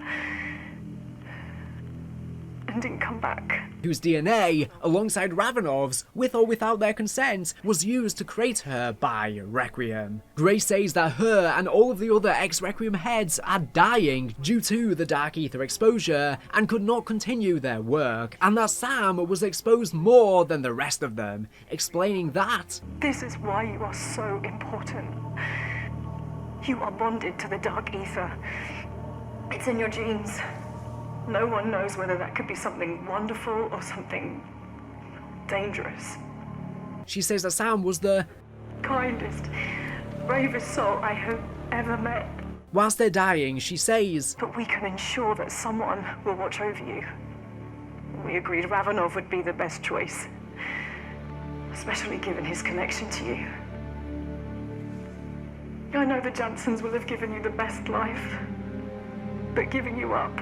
and didn't come back.
Whose DNA, alongside Ravenov's, with or without their consent, was used to create her by Requiem. Grey says that her and all of the other ex-Requiem heads are dying due to the Dark Aether exposure and could not continue their work, and that Sam was exposed more than the rest of them, explaining that
This is why you are so important. You are bonded to the Dark Aether. It's in your genes. No one knows whether that could be something wonderful or something dangerous.
She says that Sam was the
kindest, bravest soul I have ever met.
Whilst they're dying, she says,
but we can ensure that someone will watch over you. We agreed Ravenov would be the best choice, especially given his connection to you. I know the Jansons will have given you the best life, but giving you up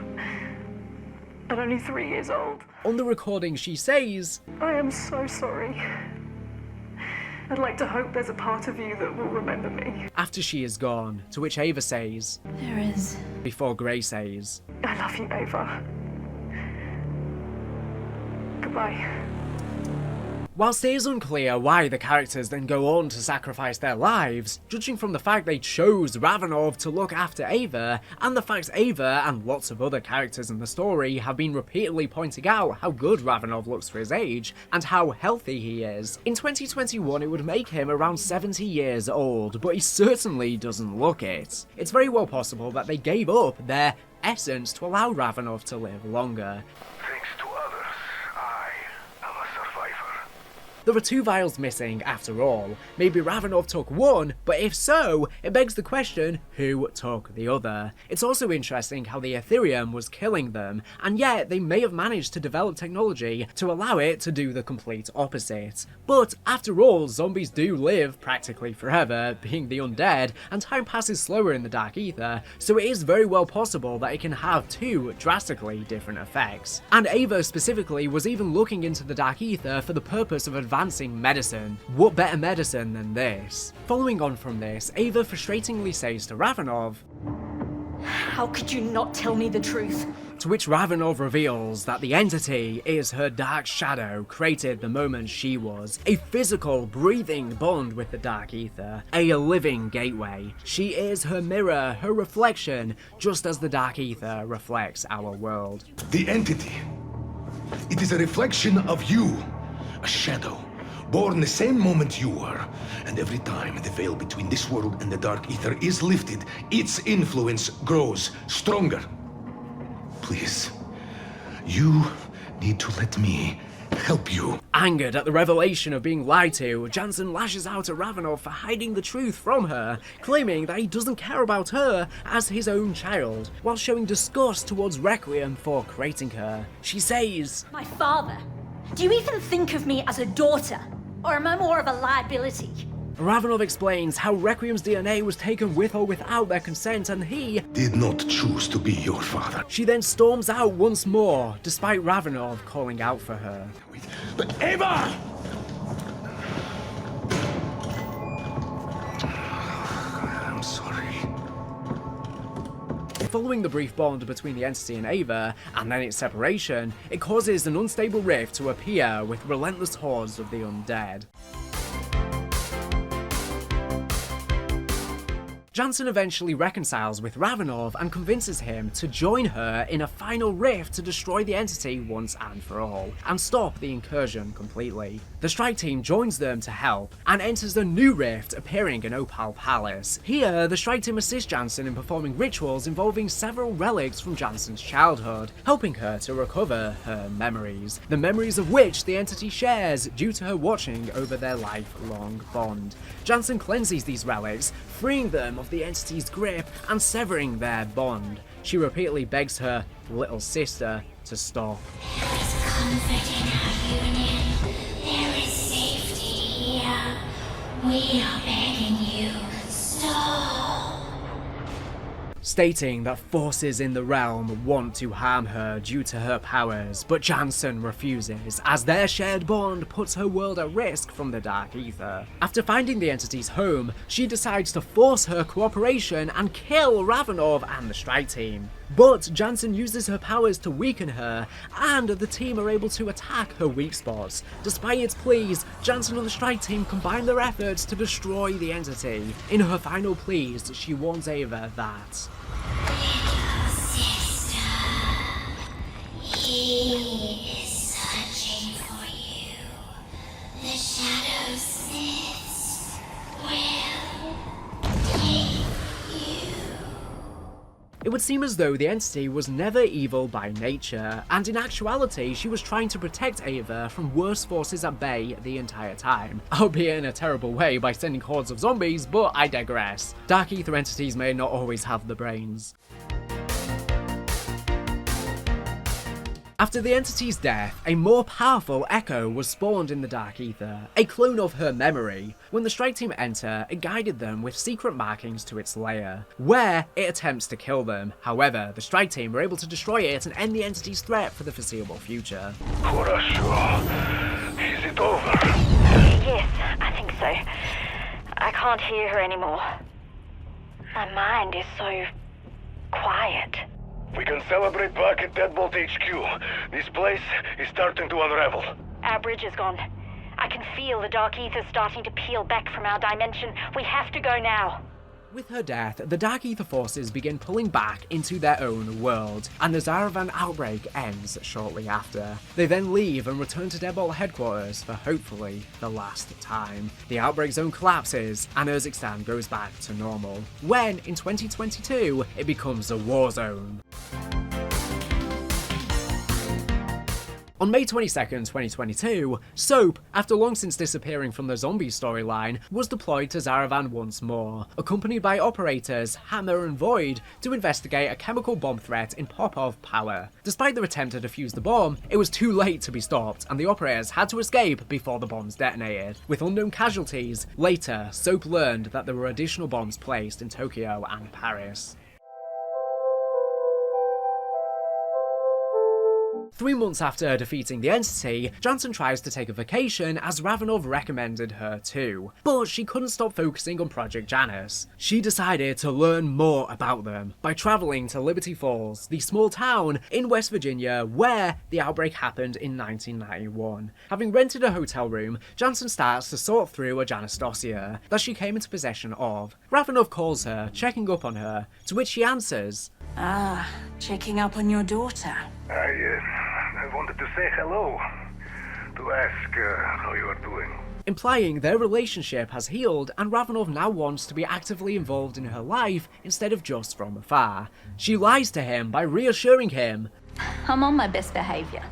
at only 3 years old.
On the recording, she says,
I am so sorry. I'd like to hope there's a part of you that will remember me.
After she is gone, to which Ava says,
There is.
Before Gray says,
I love you, Ava. Goodbye.
Whilst it is unclear why the characters then go on to sacrifice their lives, judging from the fact they chose Ravenov to look after Ava, and the fact Ava and lots of other characters in the story have been repeatedly pointing out how good Ravenov looks for his age, and how healthy he is, in 2021 it would make him around 70 years old, but he certainly doesn't look it. It's very well possible that they gave up their essence to allow Ravenov to live longer. There are 2 vials missing after all. Maybe Ravenov took one, but if so, it begs the question, who took the other? It's also interesting how the Ethereum was killing them, and yet they may have managed to develop technology to allow it to do the complete opposite. But after all, zombies do live practically forever, being the undead, and time passes slower in the Dark Aether, so it is very well possible that it can have 2 drastically different effects. And Ava specifically was even looking into the Dark Aether for the purpose of advancing medicine. What better medicine than this? Following on from this, Ava frustratingly says to Ravenov,
How could you not tell me the truth?
To which Ravenov reveals that the entity is her dark shadow created the moment she was, a physical, breathing bond with the Dark Aether, a living gateway. She is her mirror, her reflection, just as the Dark Aether reflects our world.
The entity. It is a reflection of you, a shadow, born the same moment you were, and every time the veil between this world and the Dark Aether is lifted, its influence grows stronger. Please, you need to let me help you.
Angered at the revelation of being lied to, Jansen lashes out at Ravenov for hiding the truth from her, claiming that he doesn't care about her as his own child, while showing disgust towards Requiem for creating her. She says,
My father? Do you even think of me as a daughter? Or am I more of a liability?
Ravenov explains how Requiem's DNA was taken with or without their consent, and he
did not choose to be your father.
She then storms out once more, despite Ravenov calling out for her.
But Ava! I'm sorry.
Following the brief bond between the entity and Ava, and then its separation, it causes an unstable rift to appear with relentless hordes of the undead. Jansen eventually reconciles with Ravenov and convinces him to join her in a final rift to destroy the entity once and for all, and stop the incursion completely. The strike team joins them to help, and enters the new rift appearing in Opal Palace. Here, the strike team assists Jansen in performing rituals involving several relics from Jansen's childhood, helping her to recover her memories, the memories of which the entity shares due to her watching over their lifelong bond. Jansen cleanses these relics, freeing them of the entity's grip and severing their bond. She repeatedly begs her little sister to stop.
There is comfort in our union. There is safety here. We are begging you, stop.
Stating that forces in the realm want to harm her due to her powers, but Jansen refuses, as their shared bond puts her world at risk from the Dark Aether. After finding the entity's home, she decides to force her cooperation and kill Ravenov and the strike team. But Jansen uses her powers to weaken her, and the team are able to attack her weak spots. Despite its pleas, Jansen and the strike team combine their efforts to destroy the entity. In her final pleas, she warns Ava that
Little sister, he is searching for you. The Shadow Smiths will take you.
it would seem as though the entity was never evil by nature, and in actuality she was trying to protect Ava from worse forces at bay the entire time, albeit in a terrible way by sending hordes of zombies, but I digress. Dark Aether entities may not always have the brains. After the entity's death, a more powerful Echo was spawned in the Dark Aether, a clone of her memory. When the strike team enter, it guided them with secret markings to its lair, where it attempts to kill them. However, the strike team were able to destroy it and end the entity's threat for the foreseeable future.
Хорошо. Is it over?
Yes, I think so. I can't hear her anymore. My mind is so quiet.
We can celebrate back at Deadbolt HQ. This place is starting to unravel.
Our bridge is gone. I can feel the Dark Aether starting to peel back from our dimension. We have to go now.
With her death, the Dark Aether forces begin pulling back into their own world, and the Zaravan outbreak ends shortly after. They then leave and return to Deadbolt headquarters for hopefully the last time. The outbreak zone collapses, and Urzikstan goes back to normal, when in 2022 it becomes a war zone. On May 22nd, 2022, Soap, after long since disappearing from the Zombies storyline, was deployed to Zaravan once more, accompanied by operators Hammer and Void to investigate a chemical bomb threat in Popov Power. Despite their attempt to defuse the bomb, it was too late to be stopped, and the operators had to escape before the bombs detonated. With unknown casualties, later, Soap learned that there were additional bombs placed in Tokyo and Paris. 3 months after defeating the entity, Jansen tries to take a vacation as Ravenov recommended her to, but she couldn't stop focusing on Project Janus. She decided to learn more about them by traveling to Liberty Falls, the small town in West Virginia where the outbreak happened in 1991. Having rented a hotel room, Jansen starts to sort through a Janus dossier that she came into possession of. Ravenov calls her, checking up on her, to which she answers,
"Ah, checking up on your daughter."
I wanted to say hello, to ask how you are doing.
Implying their relationship has healed and Ravenov now wants to be actively involved in her life instead of just from afar. She lies to him by reassuring him,
"I'm on my best behavior.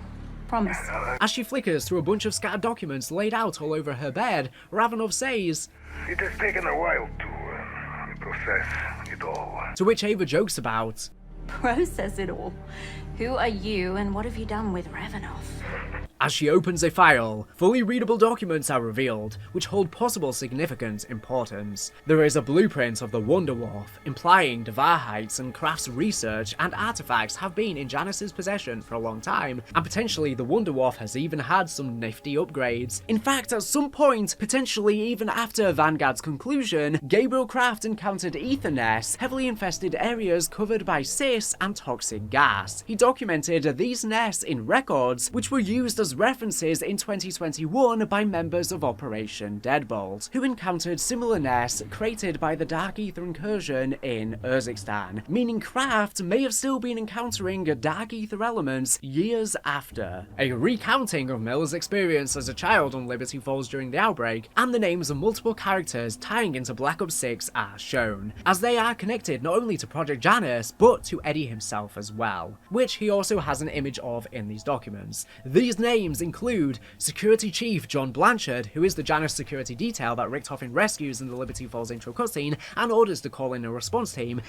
Promise."
As she flickers through a bunch of scattered documents laid out all over her bed, Ravenov says,
"It has taken a while to process it all."
To which Ava jokes about,
"Process it all. Who are you and what have you done with Ravenov?"
As she opens a file, fully readable documents are revealed, which hold possible significant importance. There is a blueprint of the Wonder Wharf, implying Devar Heights and Kraft's research and artifacts have been in Janus's possession for a long time, and potentially the Wonder Wharf has even had some nifty upgrades. In fact, at some point, potentially even after Vanguard's conclusion, Gabriel Kraft encountered ether nests, heavily infested areas covered by cis and toxic gas. He documented these nests in records, which were used as references in 2021 by members of Operation Deadbolt, who encountered similar nests created by the Dark Aether incursion in Urzikstan, meaning Kraft may have still been encountering Dark Aether elements years after. A recounting of Miller's experience as a child on Liberty Falls during the outbreak, and the names of multiple characters tying into Black Ops 6 are shown, as they are connected not only to Project Janus, but to Eddie himself as well, which he also has an image of in these documents. These names include Security Chief John Blanchard, who is the Janus security detail that Richtofen rescues in the Liberty Falls intro cutscene and orders to call in a response team.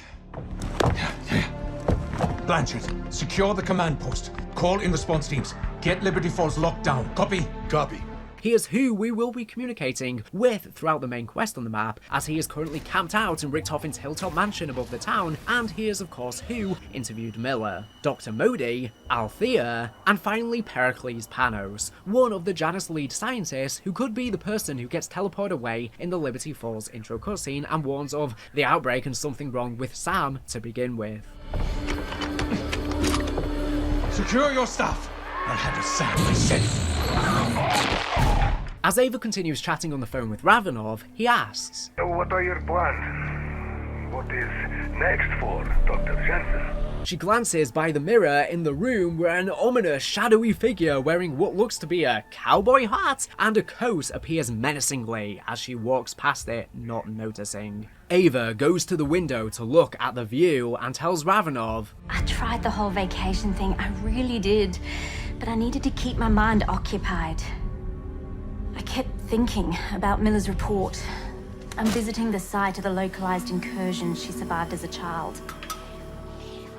Blanchard, secure the command post. Call in response teams. Get Liberty Falls locked down. Copy?
Copy.
He is who we will be communicating with throughout the main quest on the map, as he is currently camped out in Richtofen's hilltop mansion above the town, and he is of course who interviewed Miller, Dr. Modi, Althea, and finally Pericles Panos, one of the Janus lead scientists who could be the person who gets teleported away in the Liberty Falls intro cutscene and warns of the outbreak and something wrong with Sam to begin with.
Secure your stuff! I'll handle Sam myself.
As Ava continues chatting on the phone with Ravenov, he asks,
What are your plans? What is next for Dr. Jensen?
She glances by the mirror in the room where an ominous, shadowy figure wearing what looks to be a cowboy hat and a coat appears menacingly as she walks past it, not noticing. Ava goes to the window to look at the view and tells Ravenov,
"I tried the whole vacation thing, I really did, but I needed to keep my mind occupied. I kept thinking about Miller's report. I'm visiting the site of the localized incursion she survived as a child.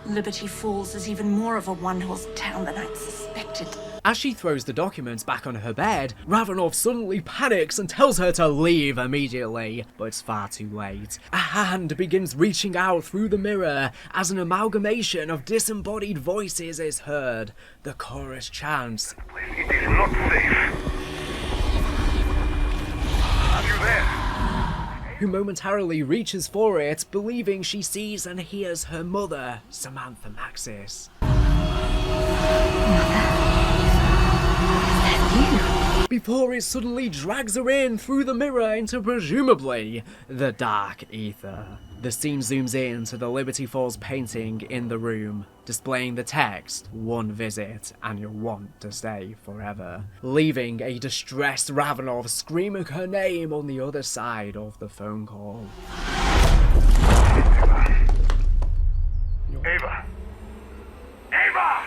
Liberty Falls is even more of a one-horse town than I'd suspected.
As she throws the documents back on her bed, Ravenov suddenly panics and tells her to leave immediately, but it's far too late. A hand begins reaching out through the mirror as an amalgamation of disembodied voices is heard. The chorus chants,
"It is not safe. Are you there?"
Who momentarily reaches for it, believing she sees and hears her mother, Samantha Maxis. Before it suddenly drags her in through the mirror into presumably the Dark Aether. The scene zooms in to the Liberty Falls painting in the room, displaying the text, "One visit and you'll want to stay forever," leaving a distressed Ravenov screaming her name on the other side of the phone call.
Ava! Ava!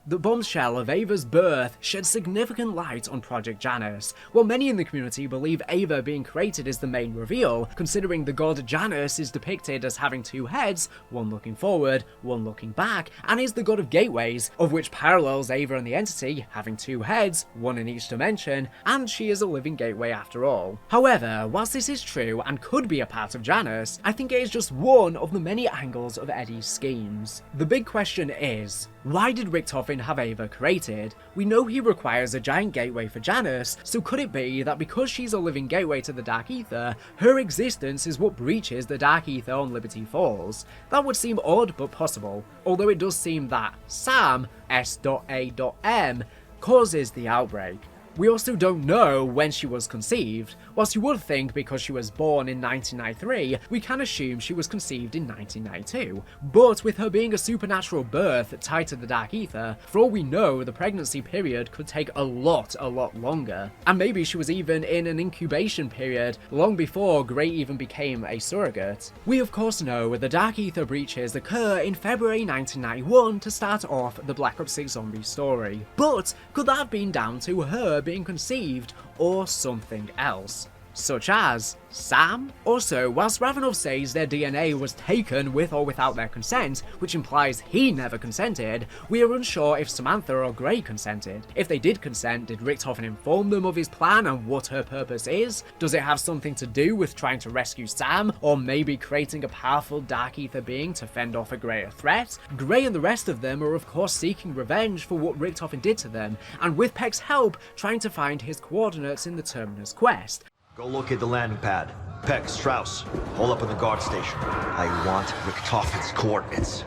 The bombshell of Ava's birth sheds significant light on Project Janus. While many in the community believe Ava being created is the main reveal, considering the god Janus is depicted as having two heads, one looking forward, one looking back, and is the god of gateways, of which parallels Ava and the entity having two heads, one in each dimension, and she is a living gateway after all. However, whilst this is true and could be a part of Janus, I think it is just one of the many angles of Eddie's schemes. The big question is, why did Richtofen have Ava created? We know he requires a giant gateway for Janus, so could it be that because she's a living gateway to the Dark Aether, her existence is what breaches the Dark Aether on Liberty Falls? That would seem odd but possible, although it does seem that Sam, S.A.M, causes the outbreak. We also don't know when she was conceived. Whilst you would think because she was born in 1993, we can assume she was conceived in 1992. But with her being a supernatural birth tied to the Dark Aether, for all we know, the pregnancy period could take a lot longer. And maybe she was even in an incubation period long before Grey even became a surrogate. We of course know the Dark Aether breaches occur in February 1991 to start off the Black Ops 6 Zombie story. But could that have been down to her being conceived or something else? Such as Sam? Also, whilst Ravenov says their DNA was taken with or without their consent, which implies he never consented, we are unsure if Samantha or Grey consented. If they did consent, did Richtofen inform them of his plan and what her purpose is? Does it have something to do with trying to rescue Sam, or maybe creating a powerful Dark Aether being to fend off a greater threat? Grey and the rest of them are of course seeking revenge for what Richtofen did to them, and with Peck's help, trying to find his coordinates in the Terminus quest.
Go locate the landing pad. Peck, Strauss, hold up in the guard station. I want Richtofen's coordinates.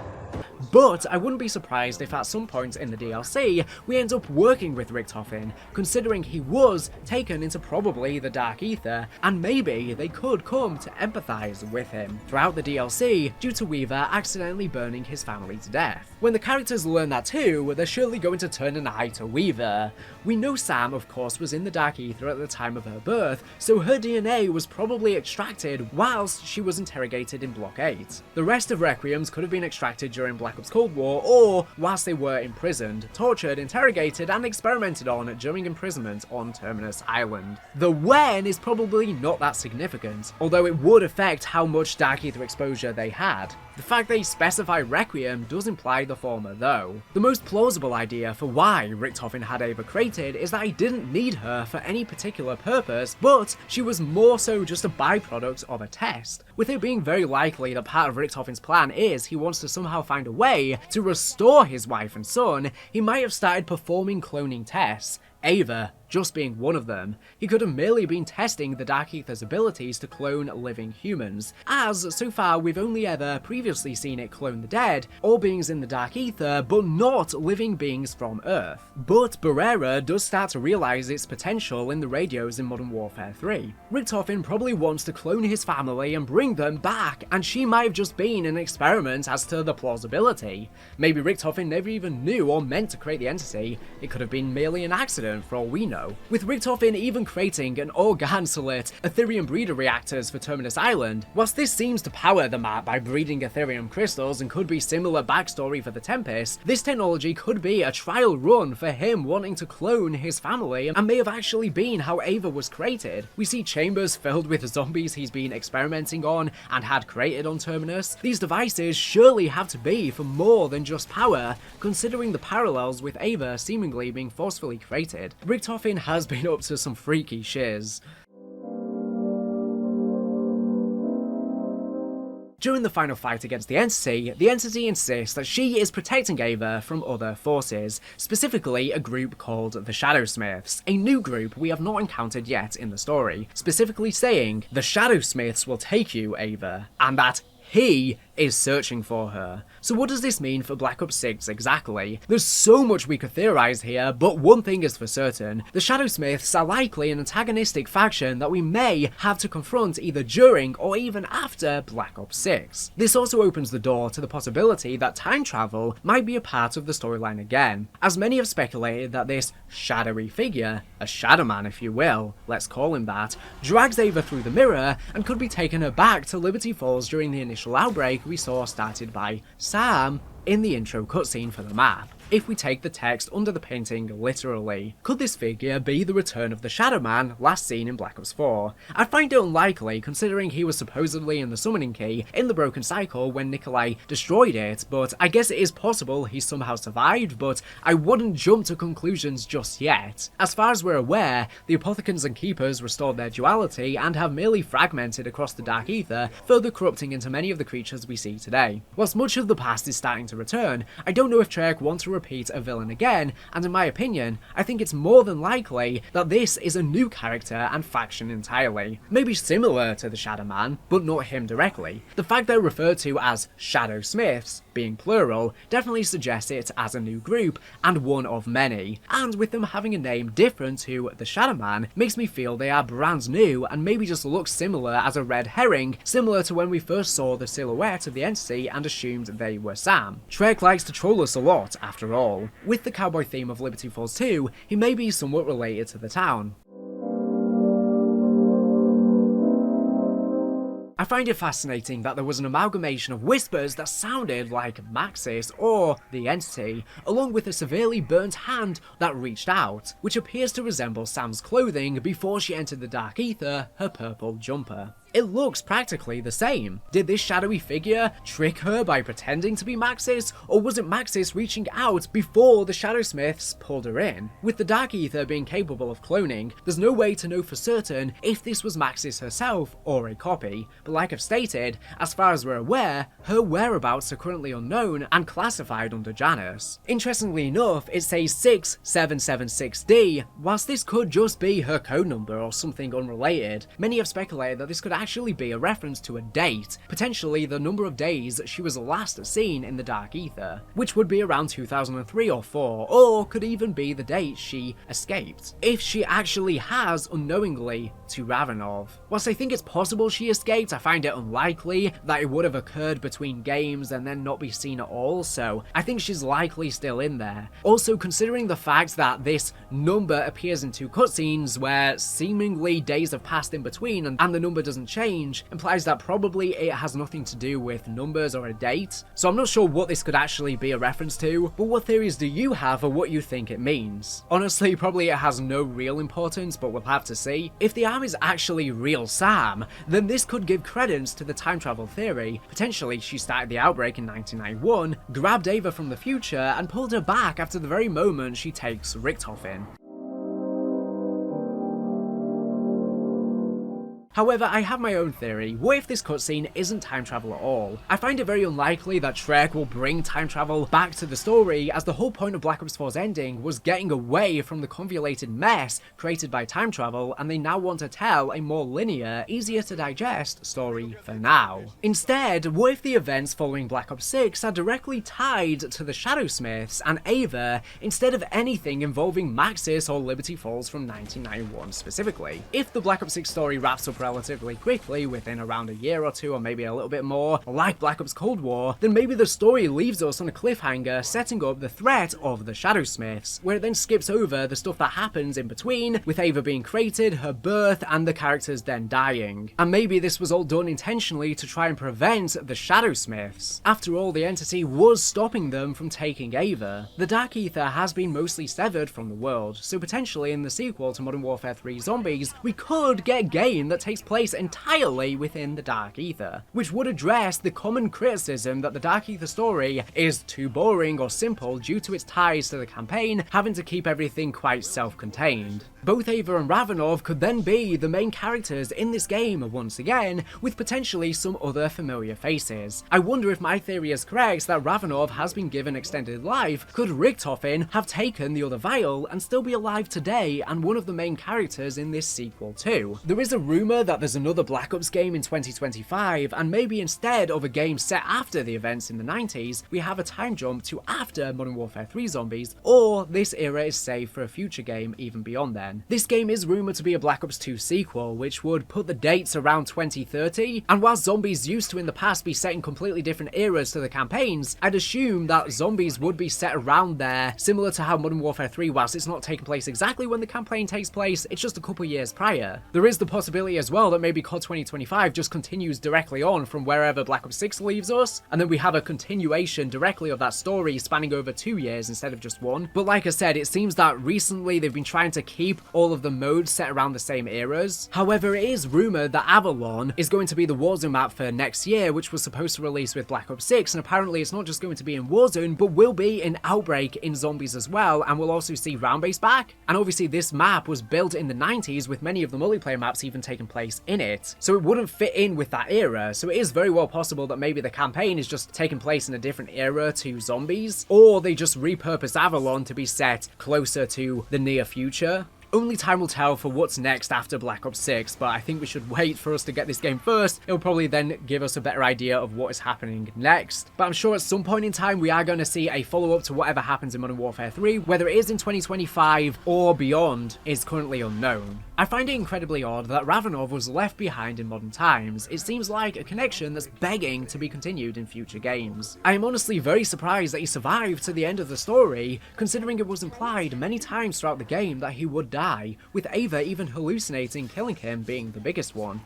But I wouldn't be surprised if at some point in the DLC, we end up working with Richtofen, considering he was taken into probably the Dark Aether, and maybe they could come to empathize with him throughout the DLC due to Weaver accidentally burning his family to death. When the characters learn that too, they're surely going to turn an eye to Weaver. We know Sam, of course, was in the Dark Aether at the time of her birth, so her DNA was probably extracted whilst she was interrogated in Block 8. The rest of Requiem's could have been extracted during Black Ops Cold War, or whilst they were imprisoned, tortured, interrogated, and experimented on during imprisonment on Terminus Island. The when is probably not that significant, although it would affect how much Dark Aether exposure they had. The fact they specify Requiem does imply the former though. The most plausible idea for why Richtofen had Ava created is that he didn't need her for any particular purpose, but she was more so just a byproduct of a test, with it being very likely that part of Richtofen's plan is he wants to somehow find a way to restore his wife and son. He might have started performing cloning tests, Ava just being one of them. He could have merely been testing the Dark Aether's abilities to clone living humans, as so far we've only ever previously seen it clone the dead, all beings in the Dark Aether, but not living beings from Earth. But Barrera does start to realise its potential in the radios in Modern Warfare 3. Richtofen probably wants to clone his family and bring them back, and she might have just been an experiment as to the plausibility. Maybe Richtofen never even knew or meant to create the entity, it could have been merely an accident for all we know. know. With Richtofen even creating an organ-lit Ethereum breeder reactors for Terminus Island, whilst this seems to power the map by breeding Ethereum crystals and could be similar backstory for the Tempest, this technology could be a trial run for him wanting to clone his family and may have actually been how Aether was created. We see chambers filled with zombies he's been experimenting on and had created on Terminus. These devices surely have to be for more than just power, considering the parallels with Aether seemingly being forcefully created. Richtofen has been up to some freaky shiz. During the final fight against the Entity insists that she is protecting Aether from other forces, specifically a group called the Shadowsmiths, a new group we have not encountered yet in the story, specifically saying, "The Shadowsmiths will take you, Aether," and that he is searching for her. So what does this mean for Black Ops 6 exactly? There's so much we could theorize here, but one thing is for certain. The Shadowsmiths are likely an antagonistic faction that we may have to confront either during or even after Black Ops 6. This also opens the door to the possibility that time travel might be a part of the storyline again, as many have speculated that this shadowy figure, a Shadow Man if you will, let's call him that, drags Aether through the mirror and could be taking her back to Liberty Falls during the initial outbreak we saw started by Sam in the intro cutscene for the map. If we take the text under the painting literally, could this figure be the return of the Shadow Man last seen in Black Ops 4? I find it unlikely considering he was supposedly in the summoning key in the Broken Cycle when Nikolai destroyed it, but I guess it is possible he somehow survived, but I wouldn't jump to conclusions just yet. As far as we're aware, the Apothecans and Keepers restored their duality and have merely fragmented across the Dark Aether, further corrupting into many of the creatures we see today. Whilst much of the past is starting to return, I don't know if Treyarch want to repeat a villain again, and in my opinion, I think it's more than likely that this is a new character and faction entirely. Maybe similar to the Shadow Man, but not him directly. The fact they're referred to as Shadow Smiths, being plural, definitely suggests it as a new group, and one of many. And with them having a name different to the Shadow Man, makes me feel they are brand new and maybe just look similar as a red herring, similar to when we first saw the silhouette of the Entity and assumed they were Sam. Treyarch likes to troll us a lot, after all. With the cowboy theme of Liberty Falls 2, he may be somewhat related to the town. I find it fascinating that there was an amalgamation of whispers that sounded like Maxis or the Entity, along with a severely burnt hand that reached out, which appears to resemble Sam's clothing before she entered the Dark Aether, her purple jumper. It looks practically the same. Did this shadowy figure trick her by pretending to be Maxis, or was it Maxis reaching out before the Shadowsmiths pulled her in? With the Dark Aether being capable of cloning, there's no way to know for certain if this was Maxis herself or a copy, but like I've stated, as far as we're aware, her whereabouts are currently unknown and classified under Janus. Interestingly enough, it says 6776D, whilst this could just be her code number or something unrelated. Many have speculated that this could actually be a reference to a date, potentially the number of days she was last seen in the Dark Aether, which would be around 2003 or 4, or could even be the date she escaped, if she actually has unknowingly to Ravenov. Whilst I think it's possible she escaped, I find it unlikely that it would have occurred between games and then not be seen at all, so I think she's likely still in there. Also, considering the fact that this number appears in 2 cutscenes where seemingly days have passed in between and the number doesn't change, implies that probably it has nothing to do with numbers or a date. So I'm not sure what this could actually be a reference to, but what theories do you have or what you think it means? Honestly, probably it has no real importance, but we'll have to see. If the arm is actually real Sam, then this could give credence to the time travel theory. Potentially she started the outbreak in 1991, grabbed Aether from the future, and pulled her back after the very moment she takes Richtofen. However, I have my own theory. What if this cutscene isn't time travel at all? I find it very unlikely that Treyarch will bring time travel back to the story, as the whole point of Black Ops 4's ending was getting away from the convoluted mess created by time travel, and they now want to tell a more linear, easier to digest story for now. Instead, what if the events following Black Ops 6 are directly tied to the Shadowsmiths and Aether instead of anything involving Maxis or Liberty Falls from 1991 specifically? If the Black Ops 6 story wraps up relatively quickly within around a year or two, or maybe a little bit more, like Black Ops Cold War, then maybe the story leaves us on a cliffhanger setting up the threat of the Shadowsmiths, where it then skips over the stuff that happens in between, with Ava being created, her birth, and the characters then dying. And maybe this was all done intentionally to try and prevent the Shadowsmiths. After all, the entity was stopping them from taking Ava. The Dark Aether has been mostly severed from the world, so potentially in the sequel to Modern Warfare 3 Zombies, we could get a game that takes place entirely within the Dark Aether, which would address the common criticism that the Dark Aether story is too boring or simple due to its ties to the campaign, having to keep everything quite self-contained. Both Ava and Ravenov could then be the main characters in this game once again, with potentially some other familiar faces. I wonder if my theory is correct that Ravenov has been given extended life. Could Richtofen have taken the other vial and still be alive today and one of the main characters in this sequel too? There is a rumour that there's another Black Ops game in 2025, and maybe instead of a game set after the events in the 90s, we have a time jump to after Modern Warfare 3 Zombies, or this era is saved for a future game even beyond then. This game is rumoured to be a Black Ops 2 sequel, which would put the dates around 2030, and while Zombies used to in the past be set in completely different eras to the campaigns, I'd assume that Zombies would be set around there, similar to how Modern Warfare 3, whilst it's not taking place exactly when the campaign takes place, it's just a couple years prior. There is the possibility as well that maybe COD 2025 just continues directly on from wherever Black Ops 6 leaves us, and then we have a continuation directly of that story spanning over 2 years instead of just one. But like I said, it seems that recently they've been trying to keep all of the modes set around the same eras. However, it is rumoured that Avalon is going to be the Warzone map for next year, which was supposed to release with Black Ops 6, and apparently it's not just going to be in Warzone, but will be in Outbreak in Zombies as well, and we'll also see Round Base back. And obviously this map was built in the 90s, with many of the multiplayer maps even taking place in it, so it wouldn't fit in with that era. So it is very well possible that maybe the campaign is just taking place in a different era to Zombies, or they just repurpose Avalon to be set closer to the near future. Only time will tell for what's next after Black Ops 6, but I think we should wait for us to get this game first. It'll probably then give us a better idea of what is happening next. But I'm sure at some point in time we are going to see a follow-up to whatever happens in Modern Warfare 3, whether it is in 2025 or beyond is currently unknown. I find it incredibly odd that Ravenov was left behind in modern times. It seems like a connection that's begging to be continued in future games. I am honestly very surprised that he survived to the end of the story, considering it was implied many times throughout the game that he would die, with Ava even hallucinating killing him being the biggest one.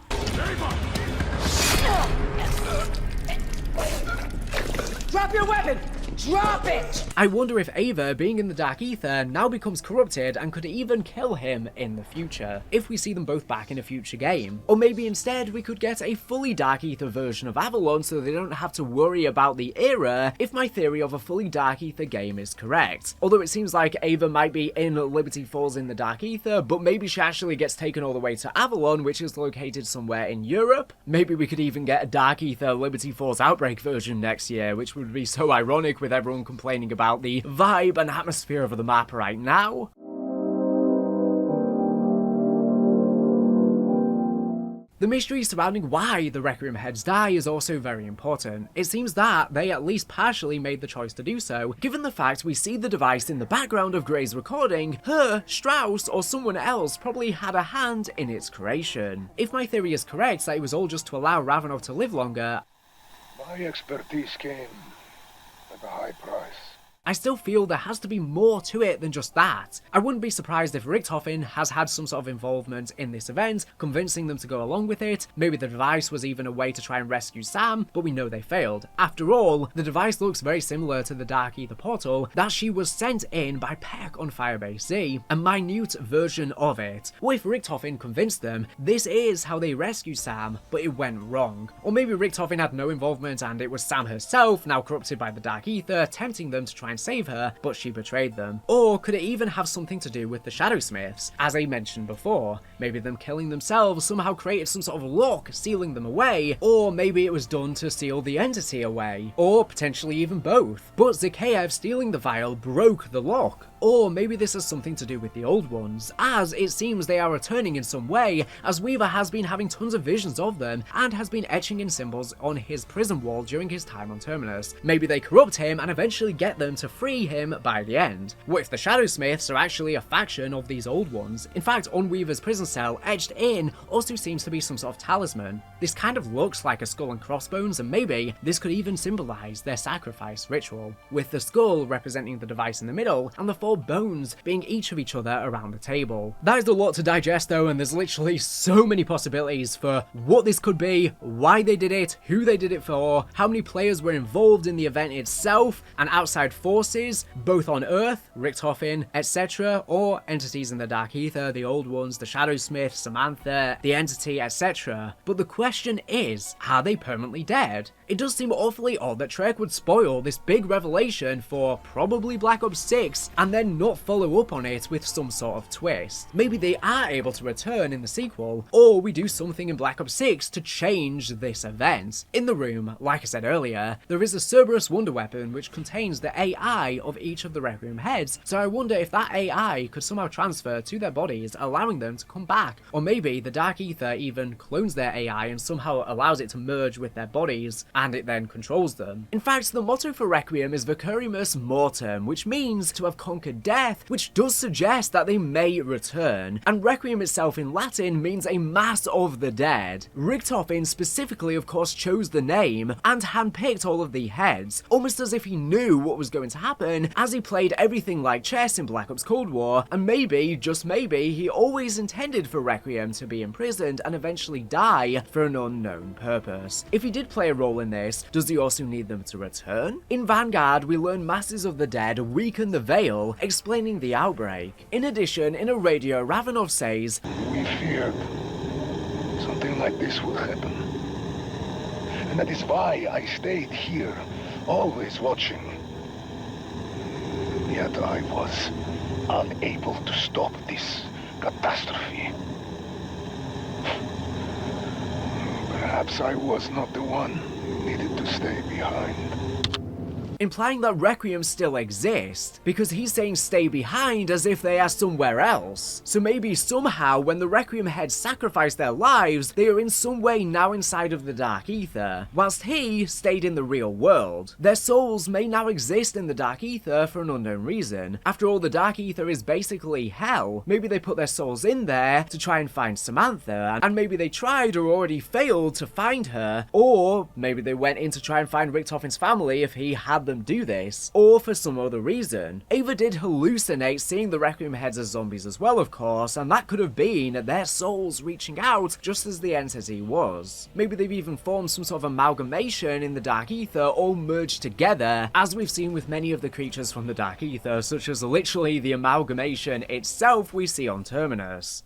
Drop your weapon! Drop it!
I wonder if Ava, being in the Dark Aether, now becomes corrupted and could even kill him in the future, if we see them both back in a future game. Or maybe instead we could get a fully Dark Aether version of Avalon so they don't have to worry about the era, if my theory of a fully Dark Aether game is correct. Although it seems like Ava might be in Liberty Falls in the Dark Aether, but maybe she actually gets taken all the way to Avalon, which is located somewhere in Europe. Maybe we could even get a Dark Aether Liberty Falls Outbreak version next year, which would be so ironic with everyone complaining about the vibe and atmosphere of the map right now. The mystery surrounding why the Requiem heads die is also very important. It seems that they at least partially made the choice to do so, given the fact we see the device in the background of Gray's recording. Her, Strauss, or someone else probably had a hand in its creation. If my theory is correct that it was all just to allow Ravenov to live longer,
my expertise came at a high price.
I still feel there has to be more to it than just that. I wouldn't be surprised if Richtofen has had some sort of involvement in this event, convincing them to go along with it. Maybe the device was even a way to try and rescue Sam, but we know they failed. After all, the device looks very similar to the Dark Aether portal that she was sent in by Peck on Firebase Z, a minute version of it. What if Richtofen convinced them this is how they rescue Sam, but it went wrong? Or maybe Richtofen had no involvement and it was Sam herself, now corrupted by the Dark Aether, tempting them to try and save her, but she betrayed them. Or could it even have something to do with the Shadowsmiths? As I mentioned before, maybe them killing themselves somehow created some sort of lock sealing them away, or maybe it was done to seal the entity away, or potentially even both. But Zakhaev stealing the vial broke the lock. Or maybe this has something to do with the old ones, as it seems they are returning in some way, as Weaver has been having tons of visions of them and has been etching in symbols on his prison wall during his time on Terminus. Maybe they corrupt him and eventually get them to free him by the end. What if the Shadowsmiths are actually a faction of these old ones? In fact, on Weaver's prison cell, etched in, also seems to be some sort of talisman. This kind of looks like a skull and crossbones, and maybe this could even symbolize their sacrifice ritual, with the skull representing the device in the middle and the 4 bones being each of each other around the table. That is a lot to digest though, and there's literally so many possibilities for what this could be, why they did it, who they did it for, how many players were involved in the event itself, and outside forces, both on Earth, Richtofen, etc., or entities in the Dark Aether, the old ones, the Shadowsmith, Samantha, the entity, etc. But the question is, are they permanently dead? It does seem awfully odd that Treyarch would spoil this big revelation for probably Black Ops 6 and then not follow up on it with some sort of twist. Maybe they are able to return in the sequel, or we do something in Black Ops 6 to change this event. In the room, like I said earlier, there is a Cerberus wonder weapon which contains the AI of each of the Requiem heads, so I wonder if that AI could somehow transfer to their bodies, allowing them to come back. Or maybe the Dark Aether even clones their AI and somehow allows it to merge with their bodies, and it then controls them. In fact, the motto for Requiem is Vicurimus Mortem, which means to have conquered death, which does suggest that they may return, and Requiem itself in Latin means a mass of the dead. Richtofen specifically of course chose the name and handpicked all of the heads, almost as if he knew what was going to happen as he played everything like chess in Black Ops Cold War, and maybe, just maybe, he always intended for Requiem to be imprisoned and eventually die for an unknown purpose. If he did play a role in this, does he also need them to return? In Vanguard, we learn masses of the dead weaken the veil, explaining the outbreak. In addition, in a radio, Ravenov says,
"We feared something like this would happen. And that is why I stayed here, always watching. Yet I was unable to stop this catastrophe. Perhaps I was not the one who needed to stay behind."
Implying that Requiem still exist, because he's saying stay behind as if they are somewhere else. So maybe somehow when the Requiem heads sacrifice their lives, they are in some way now inside of the Dark Aether, whilst he stayed in the real world. Their souls may now exist in the Dark Aether for an unknown reason. After all, the Dark Aether is basically hell. Maybe they put their souls in there to try and find Samantha, and maybe they tried or already failed to find her, or maybe they went in to try and find Richtofen's family if he had them do this, or for some other reason. Ava did hallucinate seeing the Requiem heads as zombies as well, of course, and that could have been their souls reaching out just as the entity was. Maybe they've even formed some sort of amalgamation in the Dark Aether, all merged together, as we've seen with many of the creatures from the Dark Aether, such as literally the amalgamation itself we see on Terminus.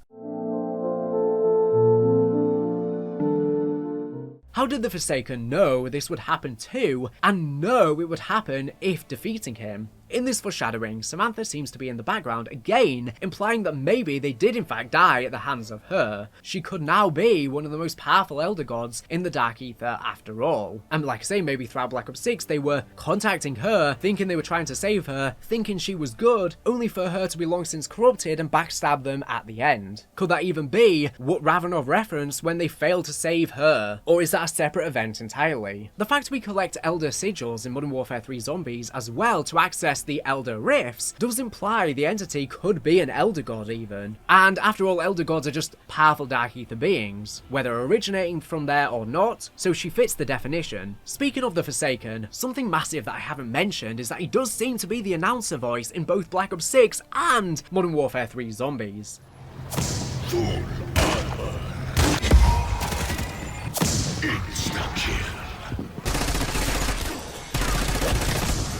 How did the Forsaken know this would happen too, and know it would happen if defeating him? In this foreshadowing, Samantha seems to be in the background again, implying that maybe they did in fact die at the hands of her. She could now be one of the most powerful Elder Gods in the Dark Aether after all. And like I say, maybe throughout Black Ops 6 they were contacting her, thinking they were trying to save her, thinking she was good, only for her to be long since corrupted and backstab them at the end. Could that even be what Ravenov referenced when they failed to save her? Or is that a separate event entirely? The fact we collect Elder Sigils in Modern Warfare 3 Zombies as well to access the Elder Rifts does imply the entity could be an Elder God even. And after all, Elder Gods are just powerful Dark Aether beings, whether originating from there or not, so she fits the definition. Speaking of the Forsaken, something massive that I haven't mentioned is that he does seem to be the announcer voice in both Black Ops 6 and Modern Warfare 3 Zombies.
Insta-kill.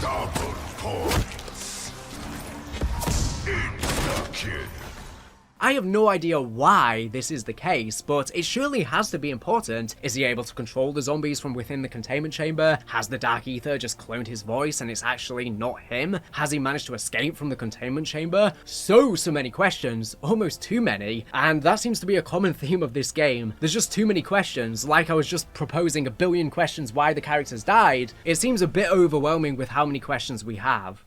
Double points. Insta-kill.
I have no idea why this is the case, but it surely has to be important. Is he able to control the zombies from within the containment chamber? Has the Dark Aether just cloned his voice and it's actually not him? Has he managed to escape from the containment chamber? So many questions, almost too many, and that seems to be a common theme of this game. There's just too many questions, like I was just proposing a billion questions why the characters died. It seems a bit overwhelming with how many questions we have.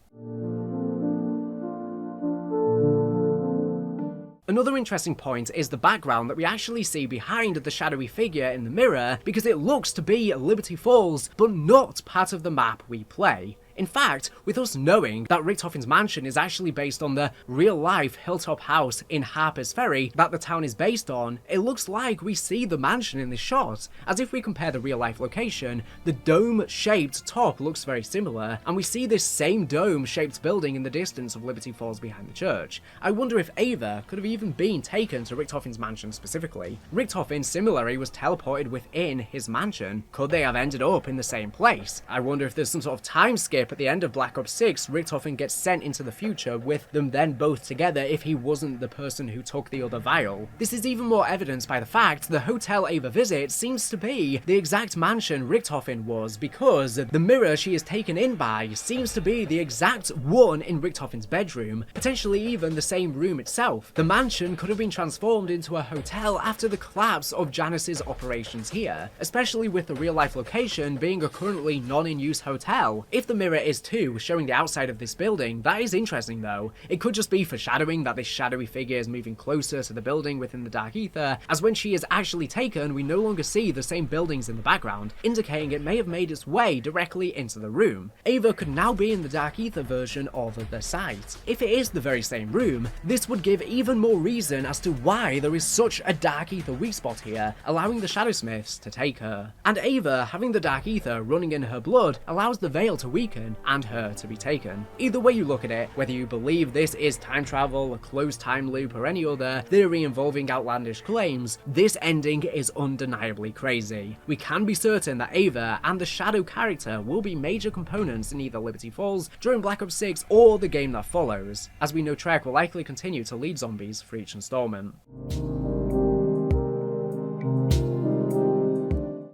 Another interesting point is the background that we actually see behind the shadowy figure in the mirror, because it looks to be Liberty Falls, but not part of the map we play. In fact, with us knowing that Richtofen's mansion is actually based on the real-life hilltop house in Harper's Ferry that the town is based on, it looks like we see the mansion in this shot. As if we compare the real-life location, the dome-shaped top looks very similar, and we see this same dome-shaped building in the distance of Liberty Falls behind the church. I wonder if Aether could have even been taken to Richtofen's mansion specifically. Richtofen similarly was teleported within his mansion. Could they have ended up in the same place? I wonder if there's some sort of time skip at the end of Black Ops 6, Richtofen gets sent into the future with them then both together if he wasn't the person who took the other vial. This is even more evidenced by the fact the hotel Ava visits seems to be the exact mansion Richtofen was, because the mirror she is taken in by seems to be the exact one in Richtofen's bedroom, potentially even the same room itself. The mansion could have been transformed into a hotel after the collapse of Janice's operations here, especially with the real life location being a currently non-in-use hotel. If the mirror is too, showing the outside of this building, that is interesting though. It could just be foreshadowing that this shadowy figure is moving closer to the building within the Dark Aether, as when she is actually taken, we no longer see the same buildings in the background, indicating it may have made its way directly into the room. Ava could now be in the Dark Aether version of the site. If it is the very same room, this would give even more reason as to why there is such a Dark Aether weak spot here, allowing the Shadowsmiths to take her. And Ava, having the Dark Aether running in her blood, allows the veil to weaken and her to be taken. Either way you look at it, whether you believe this is time travel, a closed time loop, or any other theory involving outlandish claims, this ending is undeniably crazy. We can be certain that Ava and the Shadow character will be major components in either Liberty Falls during Black Ops 6 or the game that follows, as we know Trek will likely continue to lead zombies for each installment.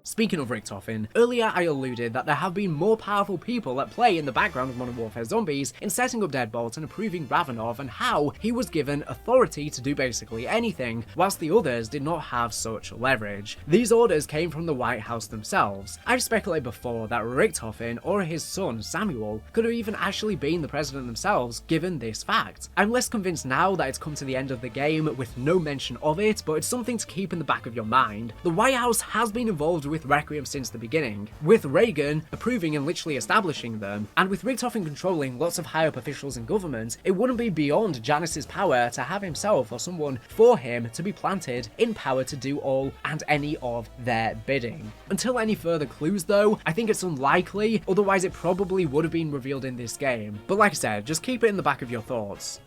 Speaking of Richtofen, earlier I alluded that there have been more powerful people at play in the background of Modern Warfare Zombies in setting up Deadbolt and approving Ravenov, and how he was given authority to do basically anything, whilst the others did not have such leverage. These orders came from the White House themselves. I've speculated before that Richtofen or his son Samuel could have even actually been the president themselves given this fact. I'm less convinced now that it's come to the end of the game with no mention of it, but it's something to keep in the back of your mind. The White House has been involved with Requiem since the beginning, with Reagan approving and literally establishing them, and with Richtofen controlling lots of high-up officials in government, it wouldn't be beyond Janice's power to have himself or someone for him to be planted in power to do all and any of their bidding. Until any further clues though, I think it's unlikely, otherwise it probably would have been revealed in this game. But like I said, just keep it in the back of your thoughts.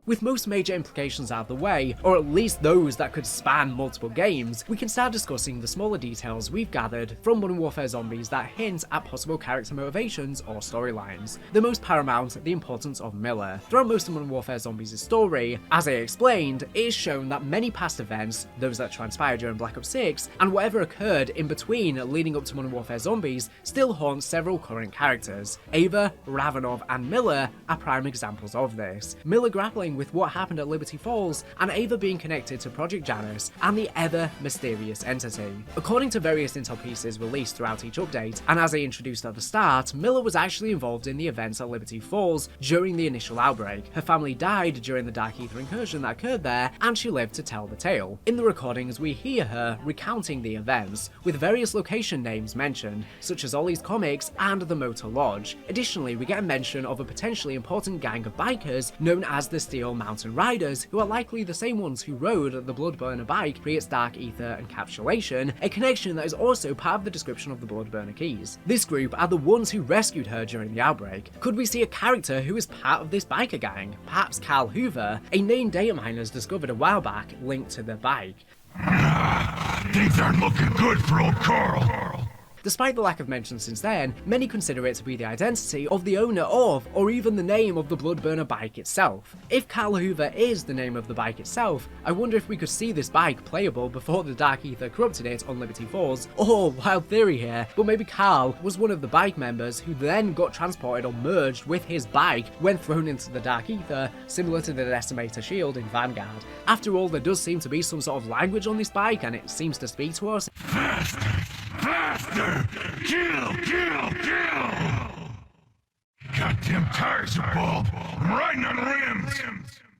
With most major implications out of the way, or at least those that could span multiple games, we can start discussing the smaller details we've gathered from Modern Warfare Zombies that hint at possible character motivations or storylines. The most paramount, the importance of Miller. Throughout most of Modern Warfare Zombies' story, as I explained, it is shown that many past events, those that transpired during Black Ops 6, and whatever occurred in between leading up to Modern Warfare Zombies, still haunt several current characters. Ava, Ravenov, and Miller are prime examples of this. Miller grappling with what happened at Liberty Falls, and Ava being connected to Project Janus and the ever mysterious entity. According to various intel pieces released throughout each update, and as I introduced at the start, Miller was actually involved in the events at Liberty Falls during the initial outbreak. Her family died during the Dark Aether incursion that occurred there, and she lived to tell the tale. In the recordings, we hear her recounting the events, with various location names mentioned, such as Ollie's Comics and the Motor Lodge. Additionally, we get a mention of a potentially important gang of bikers known as the Steel Mountain Riders, who are likely the same ones who rode the Bloodburner bike pre its Dark Aether encapsulation, a connection that is also part of the description of the Bloodburner keys. This group are the ones who rescued her during the outbreak. Could we see a character who is part of this biker gang? Perhaps Carl Hoover, a name data miners discovered a while back linked to the bike.
Things aren't looking good for old Carl.
Despite the lack of mention since then, many consider it to be the identity of the owner of, or even the name of the Bloodburner bike itself. If Carl Hoover is the name of the bike itself, I wonder if we could see this bike playable before the Dark Aether corrupted it on Liberty Falls, or, wild theory here, but maybe Carl was one of the bike members who then got transported or merged with his bike when thrown into the Dark Aether, similar to the Decimator shield in Vanguard. After all, there does seem to be some sort of language on this bike, and it seems to speak to us.
Faster! Kill! Kill! Kill! God
goddamn tires are bald. I'm riding on rims.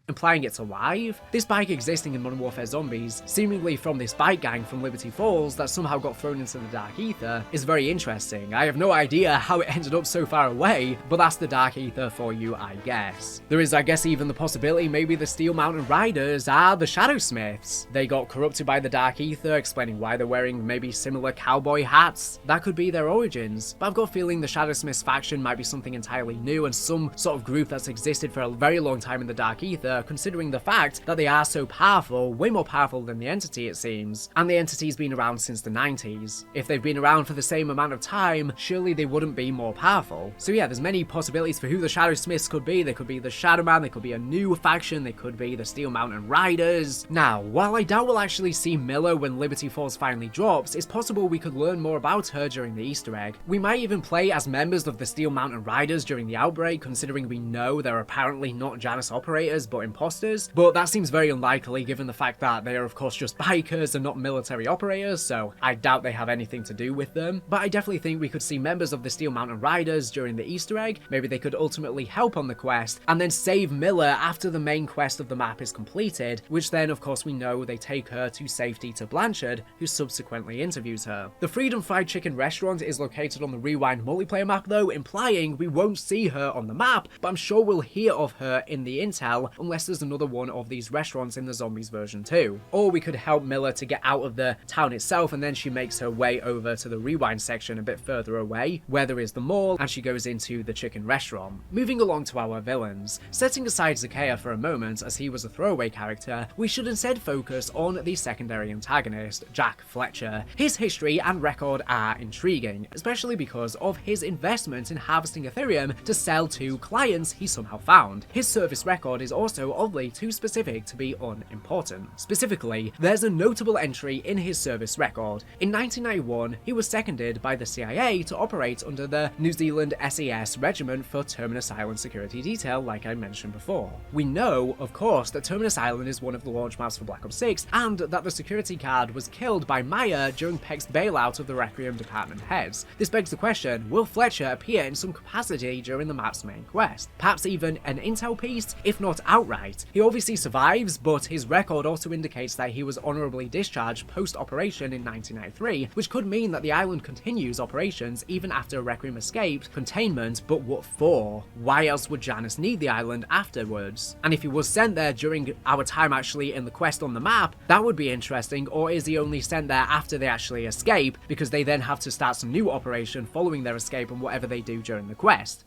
Implying it's alive? This bike existing in Modern Warfare Zombies, seemingly from this bike gang from Liberty Falls that somehow got thrown into the Dark Aether, is very interesting. I have no idea how it ended up so far away, but that's the Dark Aether for you, I guess. There is, I guess, even the possibility maybe the Steel Mountain Riders are the Shadow Smiths. They got corrupted by the Dark Aether, explaining why they're wearing maybe similar cowboy hats. That could be their origins, but I've got a feeling the Shadow Smiths faction might be something entirely new and some sort of group that's existed for a very long time in the Dark Aether, considering the fact that they are so powerful, way more powerful than the Entity it seems, and the Entity's been around since the 90s. If they've been around for the same amount of time, surely they wouldn't be more powerful. So yeah, there's many possibilities for who the Shadow Smiths could be. They could be the Shadow Man, they could be a new faction, they could be the Steel Mountain Riders. Now, while I doubt we'll actually see Miller when Liberty Falls finally drops, it's possible we could learn more about her during the Easter egg. We might even play as members of the Steel Mountain Riders during the outbreak, considering we know they're apparently not Janus operators, but imposters. But that seems very unlikely given the fact that they are of course just bikers and not military operators, so I doubt they have anything to do with them. But I definitely think we could see members of the Steel Mountain Riders during the Easter egg. Maybe they could ultimately help on the quest and then save Miller after the main quest of the map is completed, which then of course we know they take her to safety to Blanchard, who subsequently interviews her. The Freedom Fried Chicken restaurant is located on the Rewind multiplayer map though, implying we won't see her on the map, but I'm sure we'll hear of her in the intel unless there's another one of these restaurants in the Zombies version 2. Or we could help Miller to get out of the town itself and then she makes her way over to the Rewind section a bit further away, where there is the mall, and she goes into the chicken restaurant. Moving along to our villains. Setting aside Zakea for a moment, as he was a throwaway character, we should instead focus on the secondary antagonist, Jack Fletcher. His history and record are intriguing, especially because of his investment in harvesting Ethereum to sell to clients he somehow found. His service record is also oddly too specific to be unimportant. Specifically, there's a notable entry in his service record. In 1991, he was seconded by the CIA to operate under the New Zealand SES Regiment for Terminus Island Security Detail, like I mentioned before. We know, of course, that Terminus Island is one of the launch maps for Black Ops 6, and that the security guard was killed by Maya during Peck's bailout of the Requiem department heads. This begs the question, will Fletcher appear in some capacity during the map's main quest? Perhaps even an intel piece, if not outright. He obviously survives, but his record also indicates that he was honorably discharged post-operation in 1993, which could mean that the island continues operations even after Requiem escaped containment, but what for? Why else would Janus need the island afterwards? And if he was sent there during our time actually in the quest on the map, that would be interesting, or is he only sent there after they actually escape, because they then have to start some new operation following their escape and whatever they do during the quest?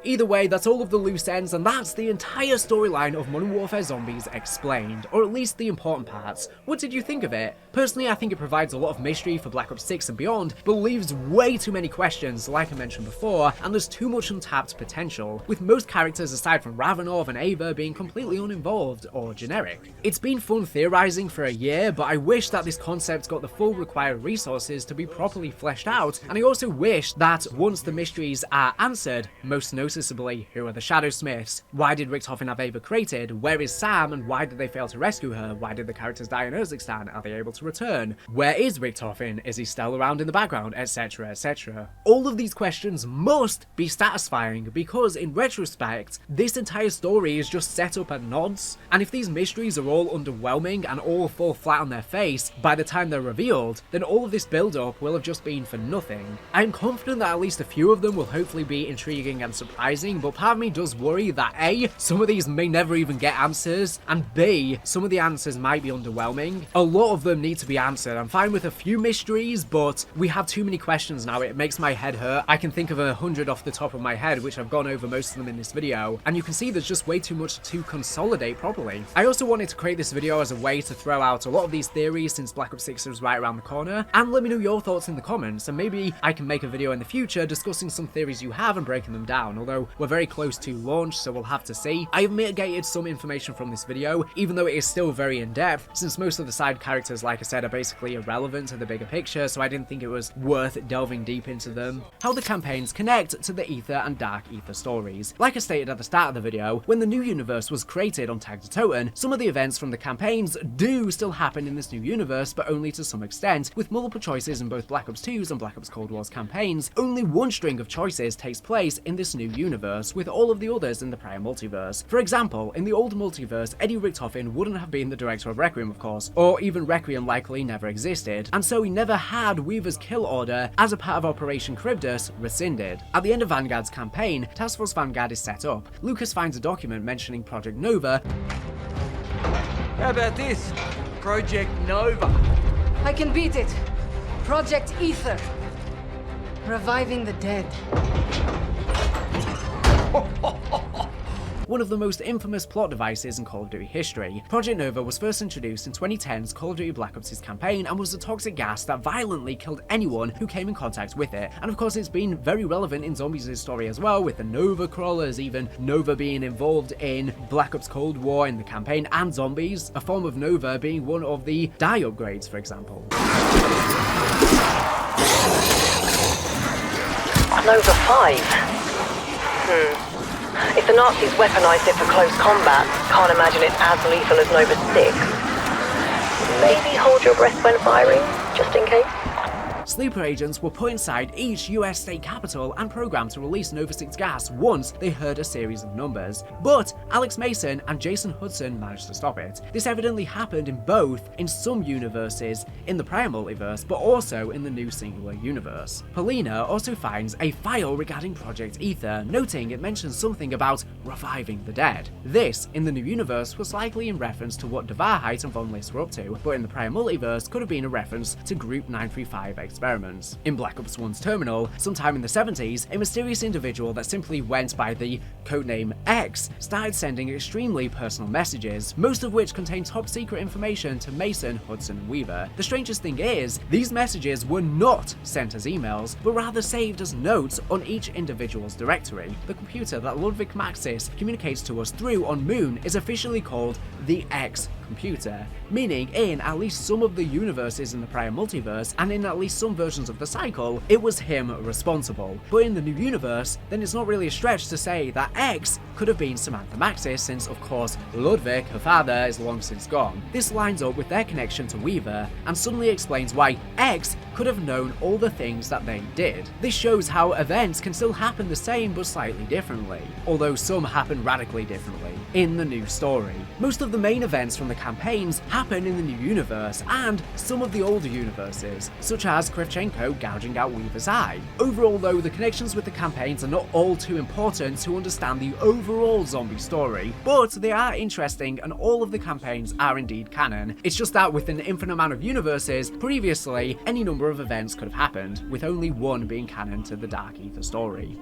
Either way, that's all of the loose ends, and that's the entire storyline of Modern Warfare Zombies explained, or at least the important parts. What did you think of it? Personally, I think it provides a lot of mystery for Black Ops 6 and beyond, but leaves way too many questions, like I mentioned before, and there's too much untapped potential, with most characters aside from Ravenov and Ava being completely uninvolved or generic. It's been fun theorizing for a year, but I wish that this concept got the full required resources to be properly fleshed out, and I also wish that once the mysteries are answered, most noticeably, who are the Shadow Smiths? Why did Richtofen have Ava created? Where is Sam, and why did they fail to rescue her? Why did the characters die in Urzikstan? Are they able to return? Where is Richtofen? Is he still around in the background? Etc, etc. All of these questions must be satisfying, because in retrospect, this entire story is just set up at nods, and if these mysteries are all underwhelming and all fall flat on their face by the time they're revealed, then all of this build-up will have just been for nothing. I'm confident that at least a few of them will hopefully be intriguing and surprising, but part of me does worry that A, some of these may never even get answers, and B, some of the answers might be underwhelming. A lot of them need to be answered. I'm fine with a few mysteries, but we have too many questions now. It makes my head hurt. I can think of 100 off the top of my head, which I've gone over most of them in this video, and you can see there's just way too much to consolidate properly. I also wanted to create this video as a way to throw out a lot of these theories since Black Ops 6 is right around the corner, and let me know your thoughts in the comments, and maybe I can make a video in the future discussing some theories you have and breaking them down, although although we're very close to launch, so we'll have to see. I have mitigated some information from this video, even though it is still very in-depth, since most of the side characters, like I said, are basically irrelevant to the bigger picture, so I didn't think it was worth delving deep into them. How the campaigns connect to the Aether and Dark Aether stories. Like I stated at the start of the video, when the new universe was created on Tag Der Toten, some of the events from the campaigns do still happen in this new universe, but only to some extent. With multiple choices in both Black Ops 2's and Black Ops Cold War's campaigns, only one string of choices takes place in this new universe, with all of the others in the prior multiverse. For example, in the old multiverse, Eddie Richtofen wouldn't have been the director of Requiem, of course, or even Requiem likely never existed, and so he never had Weaver's kill order as a part of Operation Charybdis rescinded. At the end of Vanguard's campaign, Task Force Vanguard is set up. Lucas finds a document mentioning Project Nova.
How about this? Project Nova.
I can beat it. Project Aether. Reviving the dead.
One of the most infamous plot devices in Call of Duty history. Project Nova was first introduced in 2010's Call of Duty Black Ops' campaign and was a toxic gas that violently killed anyone who came in contact with it. And of course it's been very relevant in Zombies' story as well, with the Nova crawlers, even Nova being involved in Black Ops Cold War in the campaign and Zombies, a form of Nova being one of the die upgrades, for example.
Nova 5? If the Nazis weaponized it for close combat, can't imagine it's as lethal as Nova 6. Maybe hold your breath when firing, just in case.
Sleeper agents were put inside each US state capital and programmed to release Nova 6 gas once they heard a series of numbers. But Alex Mason and Jason Hudson managed to stop it. This evidently happened in some universes in the prior multiverse, but also in the new singular universe. Polina also finds a file regarding Project Aether, noting it mentions something about reviving the dead. This, in the new universe, was likely in reference to what Devarheit and Von List were up to, but in the prior multiverse could have been a reference to Group 935 experiments. In Black Ops 1's terminal, sometime in the 70s, a mysterious individual that simply went by the codename X started sending extremely personal messages, most of which contained top secret information to Mason, Hudson, and Weaver. The strangest thing is, these messages were not sent as emails, but rather saved as notes on each individual's directory. The computer that Ludwig Maxis communicates to us through on Moon is officially called the X computer, meaning in at least some of the universes in the prior multiverse, and in at least some versions of the cycle, it was him responsible. But in the new universe, then it's not really a stretch to say that X could have been Samantha Maxis, since of course Ludwig, her father, is long since gone. This lines up with their connection to Weaver, and suddenly explains why X could have known all the things that they did. This shows how events can still happen the same but slightly differently, although some happen radically differently in the new story. Most of the main events from the campaigns happen in the new universe and some of the older universes, such as Kravchenko gouging out Weaver's eye. Overall though, the connections with the campaigns are not all too important to understand the overall zombie story, but they are interesting and all of the campaigns are indeed canon. It's just that with an infinite amount of universes, previously any number of events could have happened, with only one being canon to the Dark Aether story.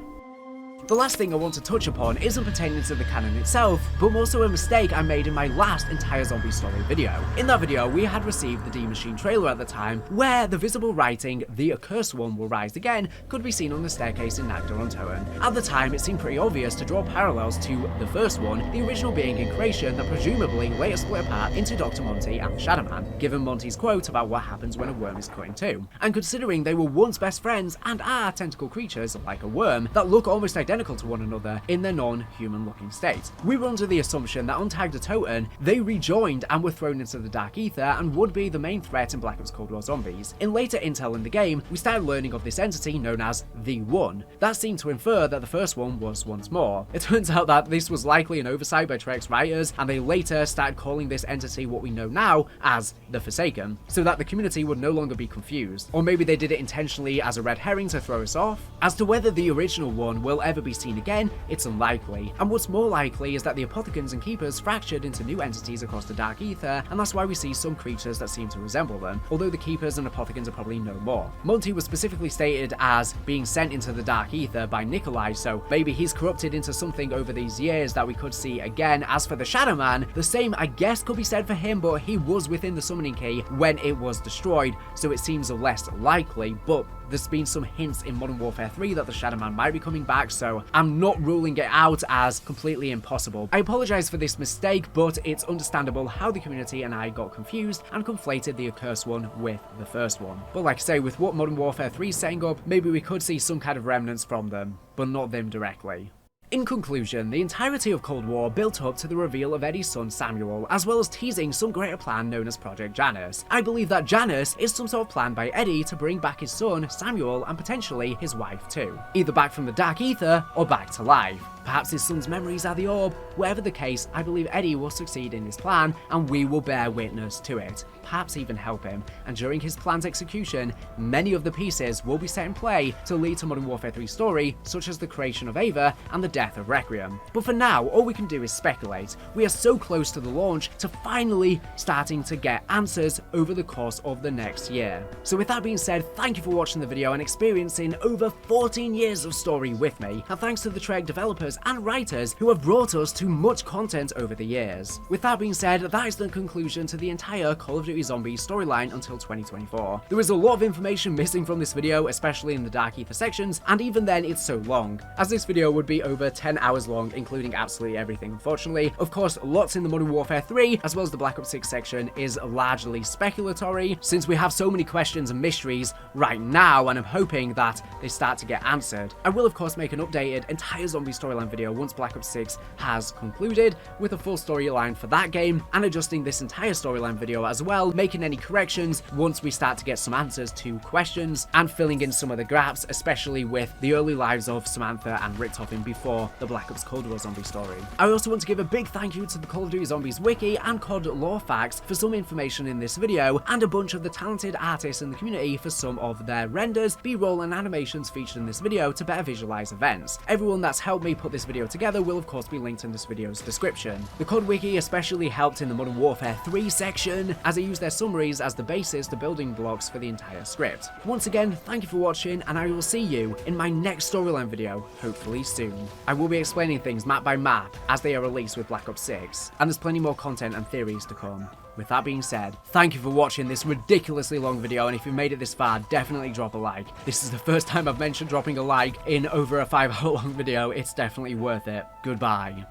The last thing I want to touch upon isn't pertaining to the canon itself, but more so a mistake I made in my last entire zombie story video. In that video, we had received the D-Machine trailer at the time, where the visible writing, "The Accursed One will rise again," could be seen on the staircase in Nacht Der Untoten. At the time, it seemed pretty obvious to draw parallels to the first one, the original being in creation that presumably later split apart into Dr. Monty and the Shadow Man, given Monty's quote about what happens when a worm is cut in two. And considering they were once best friends and are tentacle creatures, like a worm, that look almost identical to one another in their non-human looking state. We were under the assumption that on Tag Der Toten, they rejoined and were thrown into the Dark Aether and would be the main threat in Black Ops Cold War Zombies. In later intel in the game, we started learning of this entity known as the One. That seemed to infer that the first one was once more. It turns out that this was likely an oversight by Trek's writers, and they later started calling this entity what we know now as the Forsaken, so that the community would no longer be confused. Or maybe they did it intentionally as a red herring to throw us off. As to whether the original one will ever be seen again, it's unlikely, and what's more likely is that the Apothecans and Keepers fractured into new entities across the Dark Aether, and that's why we see some creatures that seem to resemble them, although the Keepers and Apothecans are probably no more. Monty was specifically stated as being sent into the Dark Aether by Nikolai, so maybe he's corrupted into something over these years that we could see again. As for the Shadow Man, the same I guess could be said for him, but he was within the summoning key when it was destroyed, so it seems less likely, but There's been some hints in Modern Warfare 3 that the Shadow Man might be coming back, so I'm not ruling it out as completely impossible. I apologize for this mistake, but it's understandable how the community and I got confused and conflated the Accursed one with the first one. But like I say, with what Modern Warfare 3 is setting up, maybe we could see some kind of remnants from them, but not them directly. In conclusion, the entirety of Cold War built up to the reveal of Eddie's son Samuel, as well as teasing some greater plan known as Project Janus. I believe that Janus is some sort of plan by Eddie to bring back his son Samuel and potentially his wife too. Either back from the Dark Aether or back to life. Perhaps his son's memories are the orb. Whatever the case, I believe Eddie will succeed in his plan and we will bear witness to it. Perhaps even help him, and during his plan's execution, many of the pieces will be set in play to lead to Modern Warfare 3's story, such as the creation of Aether and the death of Requiem. But for now, all we can do is speculate. We are so close to the launch to finally starting to get answers over the course of the next year. So with that being said, thank you for watching the video and experiencing over 14 years of story with me, and thanks to the Trek developers and writers who have brought us to much content over the years. With that being said, that is the conclusion to the entire Call of Duty Zombies storyline until 2024. There is a lot of information missing from this video, especially in the Dark Aether sections, and even then it's so long, as this video would be over 10 hours long, including absolutely everything unfortunately. Of course, lots in the Modern Warfare 3, as well as the Black Ops 6 section, is largely speculatory, since we have so many questions and mysteries right now, and I'm hoping that they start to get answered. I will of course make an updated entire zombie storyline video once Black Ops 6 has concluded, with a full storyline for that game, and adjusting this entire storyline video as well, making any corrections once we start to get some answers to questions, and filling in some of the gaps, especially with the early lives of Samantha and Richtofen before the Black Ops Cold War zombie story. I also want to give a big thank you to the Call of Duty Zombies wiki and COD lore facts for some information in this video, and a bunch of the talented artists in the community for some of their renders, b-roll and animations featured in this video to better visualize events. Everyone that's helped me put this video together will of course be linked in this video's description. The COD wiki especially helped in the Modern Warfare 3 section, as I used their summaries as the basis, the building blocks for the entire script. Once again, thank you for watching, and I will see you in my next storyline video, hopefully soon. I will be explaining things map by map as they are released with Black Ops 6, and there's plenty more content and theories to come. With that being said, thank you for watching this ridiculously long video, and if you made it this far, definitely drop a like. This is the first time I've mentioned dropping a like in over a 5-hour long video. It's definitely worth it. Goodbye.